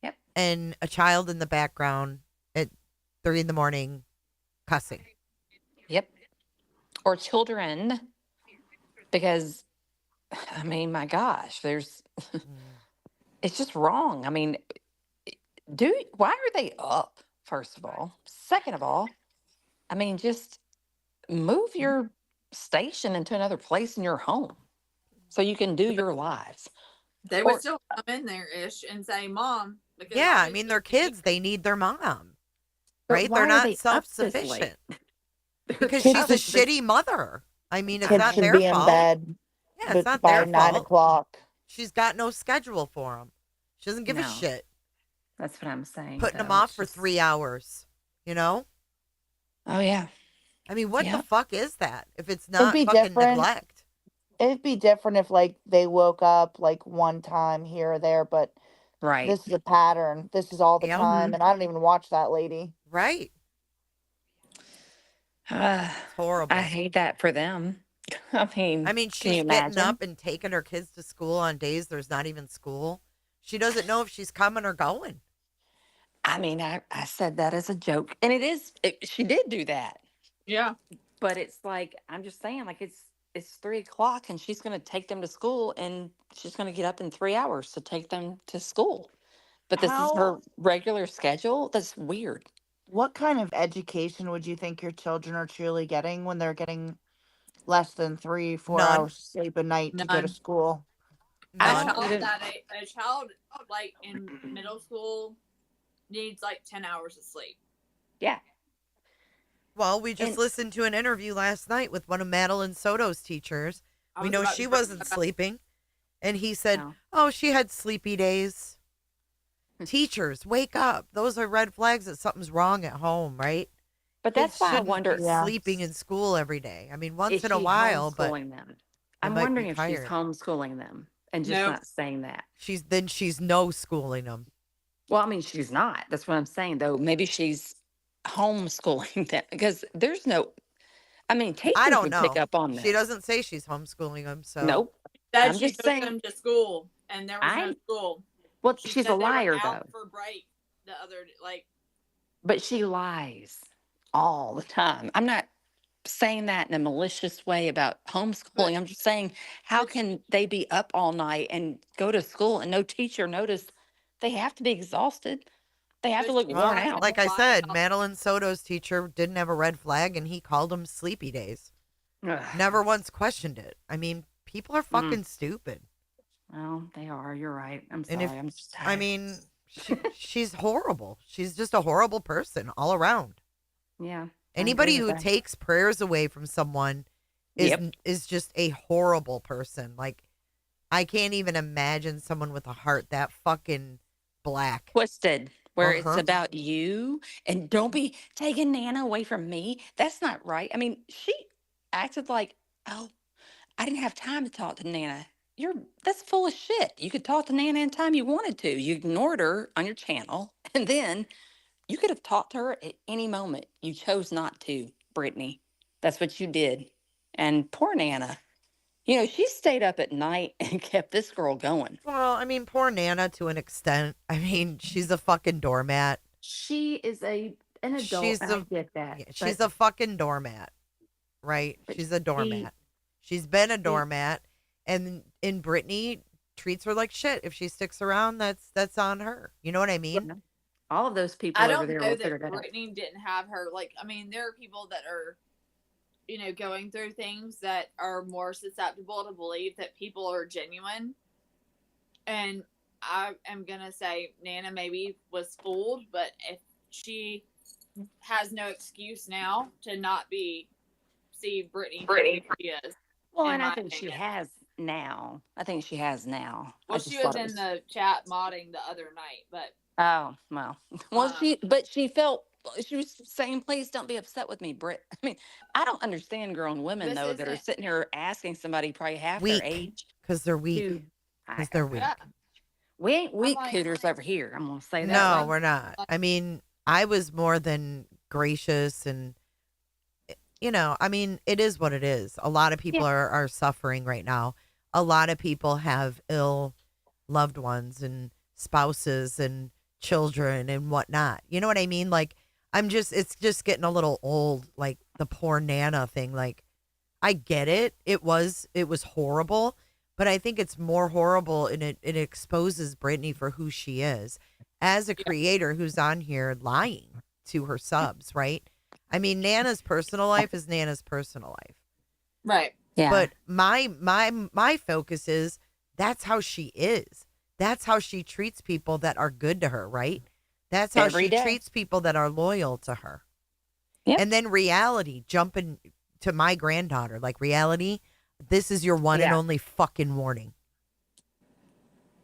Yep. And a child in the background at 3 a.m. cussing. Yep. Or children, because, I mean, my gosh, there's, it's just wrong. I mean, why are they up, first of all? Second of all, I mean, just move your station into another place in your home so you can do your lives. They would Or, still come in there ish and say, "Mom," because Yeah, I obviously mean, they're kids. They need their mom, but right? why They're are not they up this late? self-sufficient because Kids she's a should be- shitty mother. I mean, it's Kids not should their be in fault. bed Yeah, it's not by their 9 fault. o'clock. She's got no schedule for them. She doesn't give a No, shit. that's what I'm saying. Putting them Though off it's for just, 3 hours, you know? oh yeah, I mean, what the yeah, fuck is that if it's It'd not be fucking different. neglect? It'd be different if like they woke up like one time here or there, but right. this is a pattern. This is all the Yep. time, Mhm. and I don't even watch that lady. Right. Uh, It's horrible. I hate that for them. I mean, I mean, can you she's getting imagine? up and taking her kids to school on days there's not even school. She doesn't know if she's coming or going. I mean, I said that as a joke, and she did do that, Yeah. but it's like I'm just saying, like it's 3 o'clock, and she's going to take them to school, and she's going to get up in 3 hours to take them to school. But this is her How? regular schedule. That's weird. What kind of education would you think your children are truly getting when they're getting less than 3, 4 None. hours sleep a night to go to None. school? A None. child that a child like in middle school needs like 10 hours of sleep. Yeah. Well, we just And listened to an interview last night with one of Madeline Soto's teachers. I We was know about she to bring wasn't that up. sleeping. And he said, no. oh, she had sleepy days. Teachers, wake up. Those are red flags that something's wrong at home, right? But Kids that's why I shouldn't wonder be Yeah. sleeping in school every day. I mean, once is in a she while, but homeschooling them. they I'm might be wondering if she's tired. homeschooling them and just Nope. not saying that. She's no schooling them. Well, I mean, she's not. That's what I'm saying, though. Maybe she's homeschooling them because there's no. I mean, I teachers don't would pick know. up on She this. doesn't say she's homeschooling them, so Nope. That I'm she just took saying. them to school and there was no I school. well, She she's a said they were liar out though. for break the other like But she lies all the time. I'm not saying that in a malicious way about homeschooling. I'm just saying, how can they be up all night and go to school and no teacher notice? They have to be exhausted. They have to look she worn well, lied out. like I about said, Madeline Soto's teacher didn't have a red flag and he called them sleepy days. Ugh. Never once questioned it. I mean, people are Mm. fucking stupid. Well, they are. You're right. I'm And sorry. I'm just I tired. mean, she's horrible. She's just a horrible person all around. Yeah. I Anybody agree who with that. takes prayers away from someone Yep. is just a horrible person. Like, I can't even imagine someone with a heart that fucking black. Twisted, where it's Uh-huh. about you and don't be taking Nana away from me. That's not right. I mean, she acted like, oh, I didn't have time to talk to Nana. That's full of shit. You could talk to Nana anytime you wanted to. You ignored her on your channel, and then you could have talked to her at any moment. You chose not to, Brittany. That's what you did. And poor Nana. She stayed up at night and kept this girl going. Well, I mean, poor Nana to an extent. I mean, she's a fucking doormat. She is an adult, She's and I a get that. yeah, she's But a fucking doormat, right? but She's a she doormat. She's been a she doormat, and Brittany treats her like shit. If she sticks around, that's on her. You know what I mean? yeah, all of those people I over don't there know will figure that it out. Brittany didn't have her like I mean there are people that are going through things that are more susceptible to believe that people are genuine. And I am going to say Nana maybe was fooled, but if she has no excuse now to not see Brittany for who she is. Well, in and I my think she opinion. has now. I think she has now. I Well, just she was thought it in was. the chat modding the other night, but Oh, well. Well, um, she was saying, please don't be upset with me, Britt. I mean, I don't understand grown women, this though, that are isn't. sitting here asking somebody probably half their Weak, age because they're weak. to. Because they're weak. Yeah, We ain't I'm weak like, cooters over here. I'm going to say that No, right. we're not. I mean, I was more than gracious and I mean, it is what it is. A lot of people Yeah. are suffering right now. A lot of people have ill loved ones and spouses and children and whatnot. You know what I mean? Like, it's just getting a little old, like the poor Nana thing. Like, I get it. It was horrible, but I think it's more horrible and it exposes Brittany for who she is as a creator who's on here lying to her subs, right? I mean, Nana's personal life is Nana's personal life. right. Yeah. But my focus is that's how she is. That's how she treats people that are good to her, right? That's how Every she day. treats people that are loyal to her. Yep. And then reality, jumping to my granddaughter, like reality, this is your one and Yeah. only fucking warning.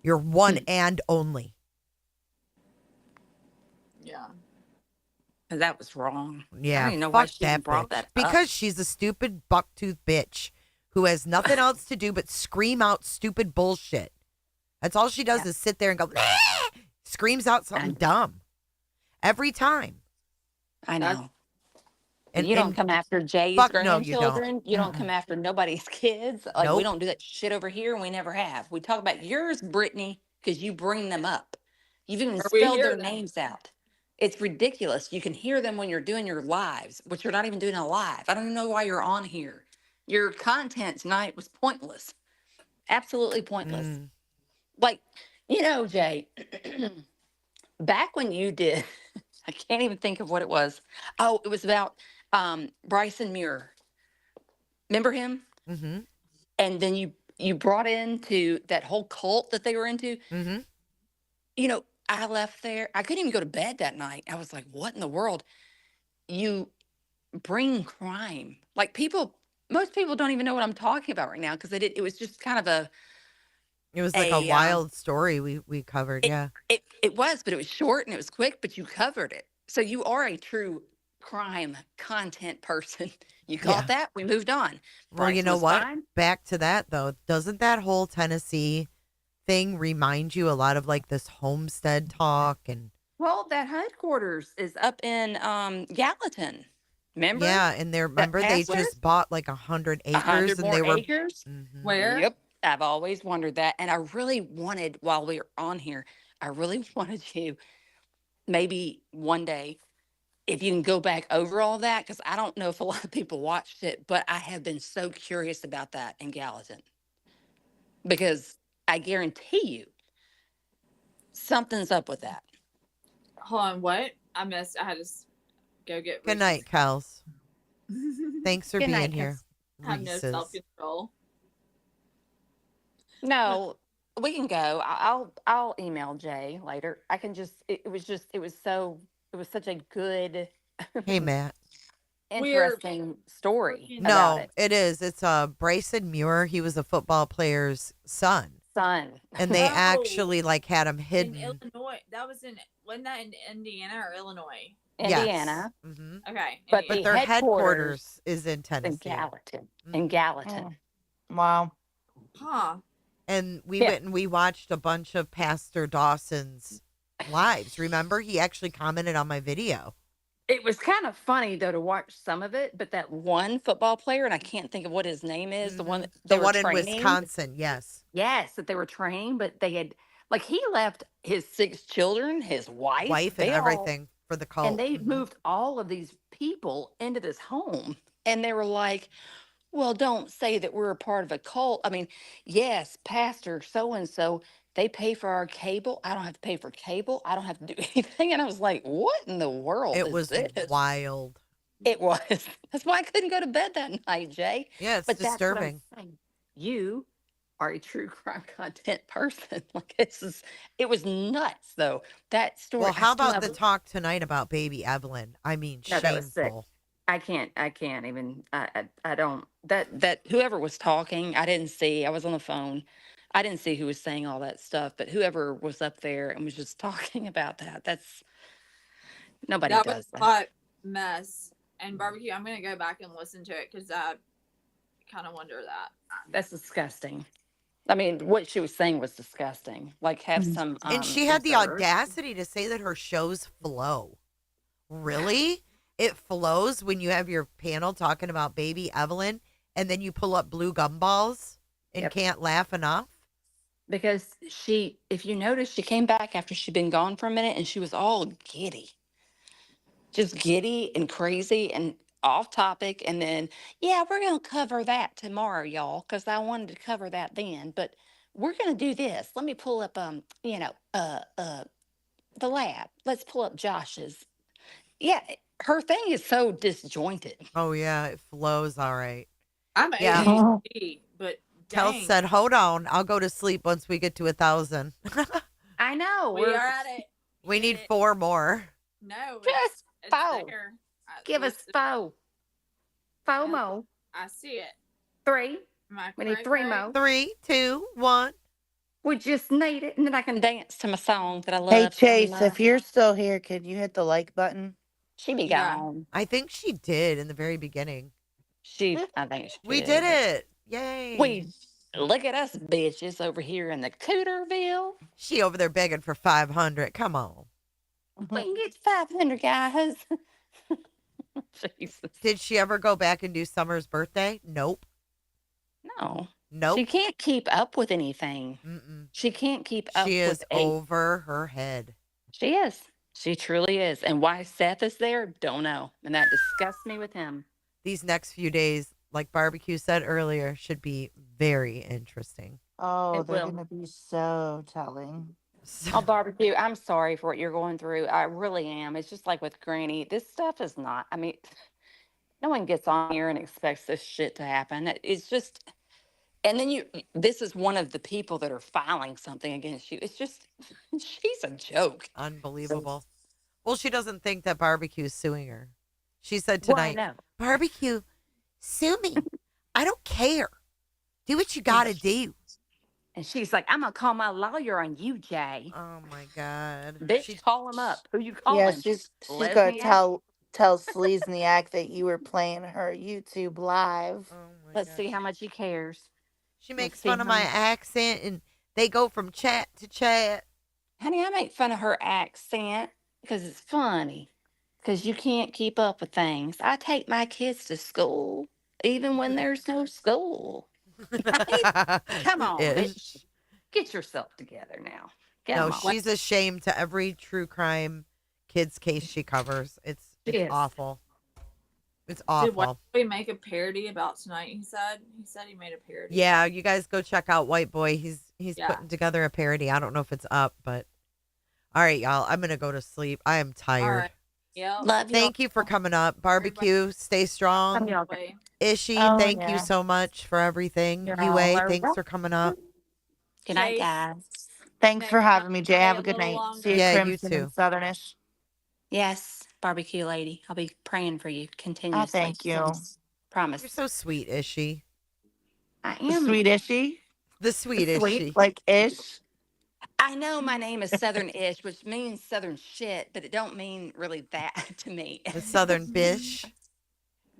You're one and only. Yeah. That was wrong. I Yeah, don't even know why fuck she even that brought bitch. that up. Because she's a stupid bucktooth bitch who has nothing else to do but scream out stupid bullshit. That's all she does is sit there and go, screams out something dumb every time. I know. And You don't come after Jay's fuck no, you don't. grandchildren. You don't come after nobody's kids. Like, we Nope. don't do that shit over here, and we never have. We talk about yours, Brittany, because you bring them up. You've even Or we spelled hear their them. names out. It's ridiculous. You can hear them when you're doing your lives, but you're not even doing a live. I don't even know why you're on here. Your content tonight was pointless. Absolutely pointless. Like, Jay, back when you did, I can't even think of what it was. Oh, it was about Bryson Muir. Remember him? Mm-hmm. And then you brought into that whole cult that they were into. Mm-hmm. I left there. I couldn't even go to bed that night. I was like, what in the world? You bring crime. Like, most people don't even know what I'm talking about right now because it was just kind of It was like a wild story we covered, yeah. It was, but it was short and it was quick, but you covered it. So you are a true crime content person. You caught that. We moved on. Well, you Bryson know was what? fine. Back to that, though. Doesn't that whole Tennessee thing remind you a lot of like this homestead talk? And Well, that headquarters is up in Gallatin. Remember? yeah, and they just bought like 100 acres 100 and more they were acres. Where? Yep. I've always wondered that. And I really wanted, while we were on here, I really wanted you maybe one day, if you can go back over all that, because I don't know if a lot of people watched it, but I have been so curious about that in Gallatin. Because I guarantee you, something's up with that. Hold on, what? I missed. I had to go get. Good night, Kels. Thanks for Good being night, here. I have no Reese's. self-control. No, we can go. I'll email Jay later. I can just. It was such a good, Hey, Matt. interesting story about No, it. it is. It's Bryson Muir. He was a football player's son. And they actually like had him hidden. In Illinois. That was wasn't that in Indiana or Illinois? Indiana. Yes. Mm-hmm. Okay. But But the their headquarters is in Tennessee. in Gallatin. In Gallatin. Wow. Huh. And we went and we watched a bunch of Pastor Dawson's lives. Remember? He actually commented on my video. It was kind of funny though to watch some of it, but that one football player, and I can't think of what his name is, the one that The they were one in training. Wisconsin, yes. Yes, that they were training, but they had he left his 6 children, his wife, And they all- everything for the cult. and they moved all of these people into this home, and they were like, well, don't say that we're a part of a cult. I mean, yes, pastor so and so, they pay for our cable. I don't have to pay for cable. I don't have to do anything. And I was like, what in the world It is was this? wild. It was. That's why I couldn't go to bed that night, Jay. Yeah, it's But that's what I'm disturbing. saying. You are a true crime content person. Like, it was nuts though. That story. Well, I how still about have- the talk tonight about baby Evelyn? I mean, No, that was sick. shameful. I can't even, I don't, that whoever was talking, I didn't see, I was on the phone. I didn't see who was saying all that stuff, but whoever was up there and was just talking about nobody That does was a that. hot mess. And barbecue, I'm gonna go back and listen to it because I kind of wonder that. That's disgusting. I mean, what she was saying was disgusting. Like, have some, And she had the reserve. audacity to say that her shows flow. Really? It flows when you have your panel talking about baby Evelyn and then you pull up blue gumballs and can't laugh enough? Because if you notice, she came back after she'd been gone for a minute and she was all giddy. Just giddy and crazy and off topic. And then, yeah, we're going to cover that tomorrow, y'all, because I wanted to cover that then. But we're going to do this. Let me pull up, the lab. Let's pull up Josh's. Yeah, her thing is so disjointed. Oh, yeah, it flows all right. I'm Yeah. ADHD, but Tel dang, said, hold on, I'll go to sleep once we get to 1,000. I know. we are at it. We need 4 more. No, Just it's four. there. Give us FOMO. I see it. 3. Am I We need correct, 3 Ray? more. 3, 2, 1. We just need it, and then I can dance to my song that I Hey, love. Chase, if you're still here, can you hit the like button? She be Yeah. gone. I think she did in the very beginning. I think she We did. did it. Yay. We look at us bitches over here in the Cooterville. She over there begging for 500. Come on. We can get 500 guys. Jesus. Did she ever go back and do Summer's birthday? Nope. No. Nope. She can't keep up with anything. Mm-mm. She can't keep up She with is over her head. She is. She truly is. And why Seth is there, don't know. And that disgusts me with him. These next few days, like Barbecue said earlier, should be very interesting. Oh, It they're will. going to be so telling. Oh, Barbecue, I'm sorry for what you're going through. I really am. It's just like with Granny. This stuff is not, I mean, no one gets on here and expects this shit to happen. It's just, and then this is one of the people that are filing something against you. It's just, she's a joke. Unbelievable. Well, she doesn't think that Barbecue's suing her. She said Well, I tonight, know. Barbecue, sue me. I don't care. Do what you got to do. And she's like, I'm going to call my lawyer on you, Jay. Oh, my God. Bitch, call him up. Who you calling? Yeah, she's gonna Lesniak? tell Sleazniak that you were playing her YouTube live. Oh my Let's gosh. see how much he cares. She Let's makes see fun of how my much- accent, and they go from chat to chat. Honey, I make fun of her accent because it's funny. Because you can't keep up with things. I take my kids to school, even when there's no school. Come on, bitch. Get yourself together now. No, Come on. she's ashamed to every true crime kids case she covers. It's She is. awful. It's Did awful. White Boy make a parody about tonight? He said he made a parody. Yeah, you guys go check out White Boy. He's Yeah. putting together a parody. I don't know if it's up, but all right, y'all. I'm gonna go to sleep. I am tired. right. Yep. Love you. Thank you for coming up. Barbecue, stay strong. Way. Ishi, Oh, thank yeah. you so much for everything. You're all UA, are thanks for welcome. coming up. Good night, Chase, guys. Thanks for Next having time, me, Jay. stay Have a a good little night. longer. See you, Yeah, you Crimson too. and Southernish. Yes, barbecue lady. I'll be praying for you continuously. thank you. Promise. You're so sweet, Ishi. I The am. sweet Ishi? The sweet Ishi. Like Ish? I know my name is Southern-ish, which means Southern shit, but it don't mean really that to me. The Southern Bish.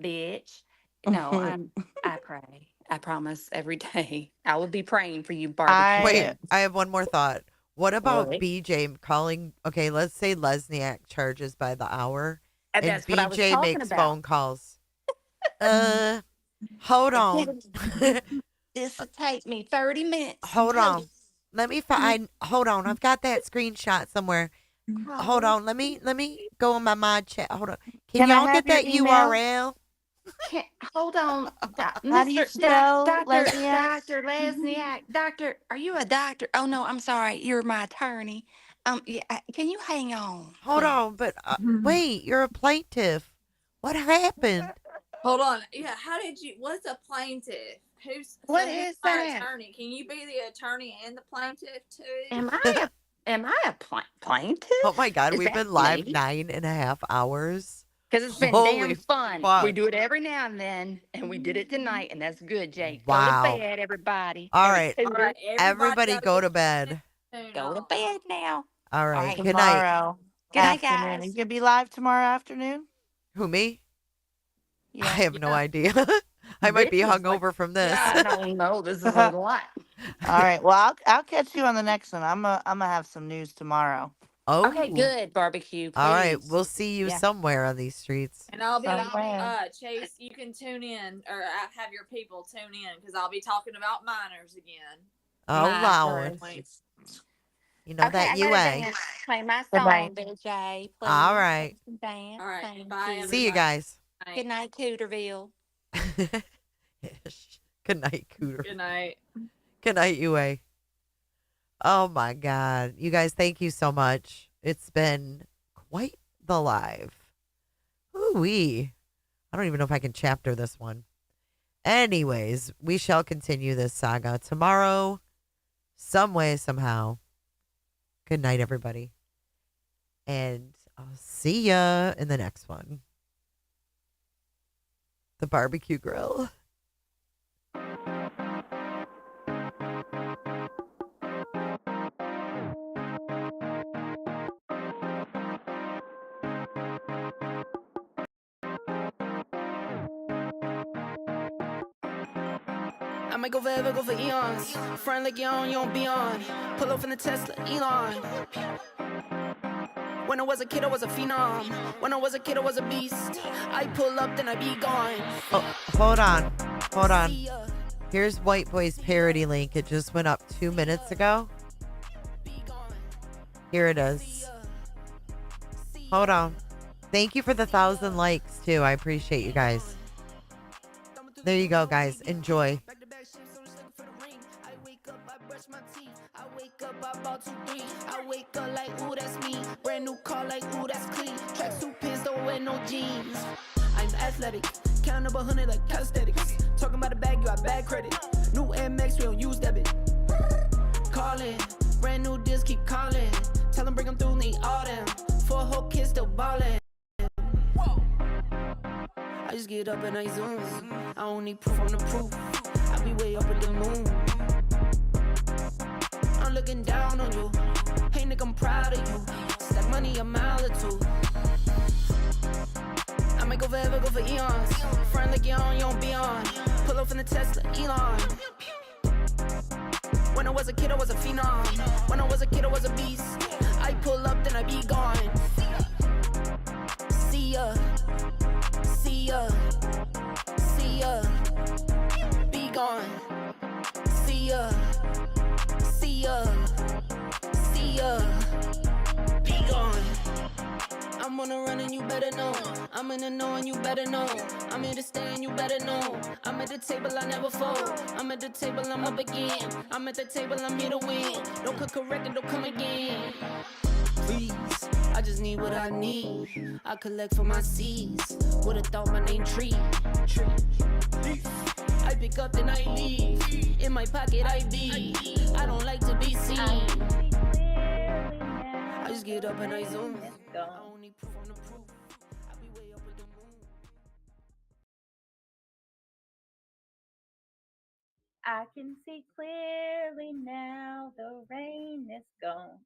Bitch. No, I pray. I promise every day I will be praying for you, barbecue. Wait, I have one more thought. What about What? BJ calling? Okay, let's say Lesniak charges by the hour, And and that's what I was BJ talking makes about. phone calls. Hold on. This will take me 30 minutes. Hold on. Let me find. Hold on. I've got that screenshot somewhere. Hold on. Let me go on my mod chat. Hold on. Can Can I y'all have get your that email? URL? Hold on, How do you Mr. spell Doctor Lesniak? Doctor Lesniak. Doctor, are you a doctor? Oh no, I'm sorry. You're my attorney. Yeah, can you hang on? Hold please? on. But wait, you're a plaintiff. What happened? Hold on. Yeah. How did you? What's a plaintiff? Who's What so who's is my that? attorney? Can you be the attorney and the plaintiff too? Am I a plaintiff? Oh my God, Is we've that been live me? 9.5 hours. Because it's been Holy damn fun. fuck. We do it every now and then, and we did it tonight, and that's good, Jake. Wow. Go to bed, everybody. All Every right. tutor. Everybody go to bed. Go to bed now. All right. right. Good night. Tomorrow Good night, afternoon. guys. You gonna be live tomorrow afternoon? Who, me? Yeah. I have no idea. I might be This is like- hungover from this. I don't know. This is a lot. All right. Well, I'll catch you on the next one. I'm gonna have some news tomorrow. Oh. Okay, good, barbecue. Please. All right. We'll see you Yeah. somewhere on these streets. And I'll be Somewhere. Chase. You can tune in or have your people tune in because I'll be talking about minors again. Oh, Minors. Lord. You know Okay, that I you gotta ain't. dance. Play my Good song, night. BJ. Please. All right. Dance. All right. Thank Bye. you. See you guys. Good night, Cooterville. Good night, Cooter. Good night. Good night, UA. Oh my God. You guys, thank you so much. It's been quite the live. Ooh-wee. I don't even know if I can chapter this one. Anyways, we shall continue this saga tomorrow, some way, somehow. Good night, everybody. And I'll see ya in the next one. The barbecue grill. I might go forever, go for eons. Front like you don't be on. Pull off in the Tesla, Elon. When I was a kid, I was a phenom. When I was a kid, I was a beast. I pull up, then I be gone. Oh, hold on. Hold on. Here's White Boy's parody link. It just went up 2 minutes ago. Here it is. Hold on. Thank you for the 1,000 likes, too. I appreciate you guys. There you go, guys. Enjoy. I wake up, I bought 2, 3. I wake up like, ooh, that's me. Brand new car, like, ooh, that's clean. Tracksuit pants, don't wear no jeans. I'm athletic, count up 100 like calisthenics. Talking about a bag, you got bad credit. New MX, we don't use debit. Calling, brand new deals, keep calling. Tell them bring them through, need all them. 4 whole kids still ballin'. I just get up and I zoom. I don't need proof on the proof. I be way up in the moon. I'm looking down on you. Hey, nigga, I'm proud of you. Stack money a mile or 2. I might go forever, go for eons. Front like you don't be on. Pull off in the Tesla, Elon. When I was a kid, I was a phenom. When I was a kid, I was a beast. I pull up, then I be gone. See ya. See ya. See ya. Be gone. See ya. See ya. See ya. Be gone. I'm on a run and you better know. I'm in the know and you better know. I'm here to stay and you better know. I'm at the table, I never fold. I'm at the table, I'm up again. I'm at the table, I'm here to win. Don't cook a record, don't come again. Please, I just need what I need. I collect for my seeds. Would've thought my name Tree. I pick up then I leave. In my pocket I be. I don't like to be seen. I just get up and I zoom. I don't need proof on the proof. I be way up with the moon. I can see clearly now the rain is gone.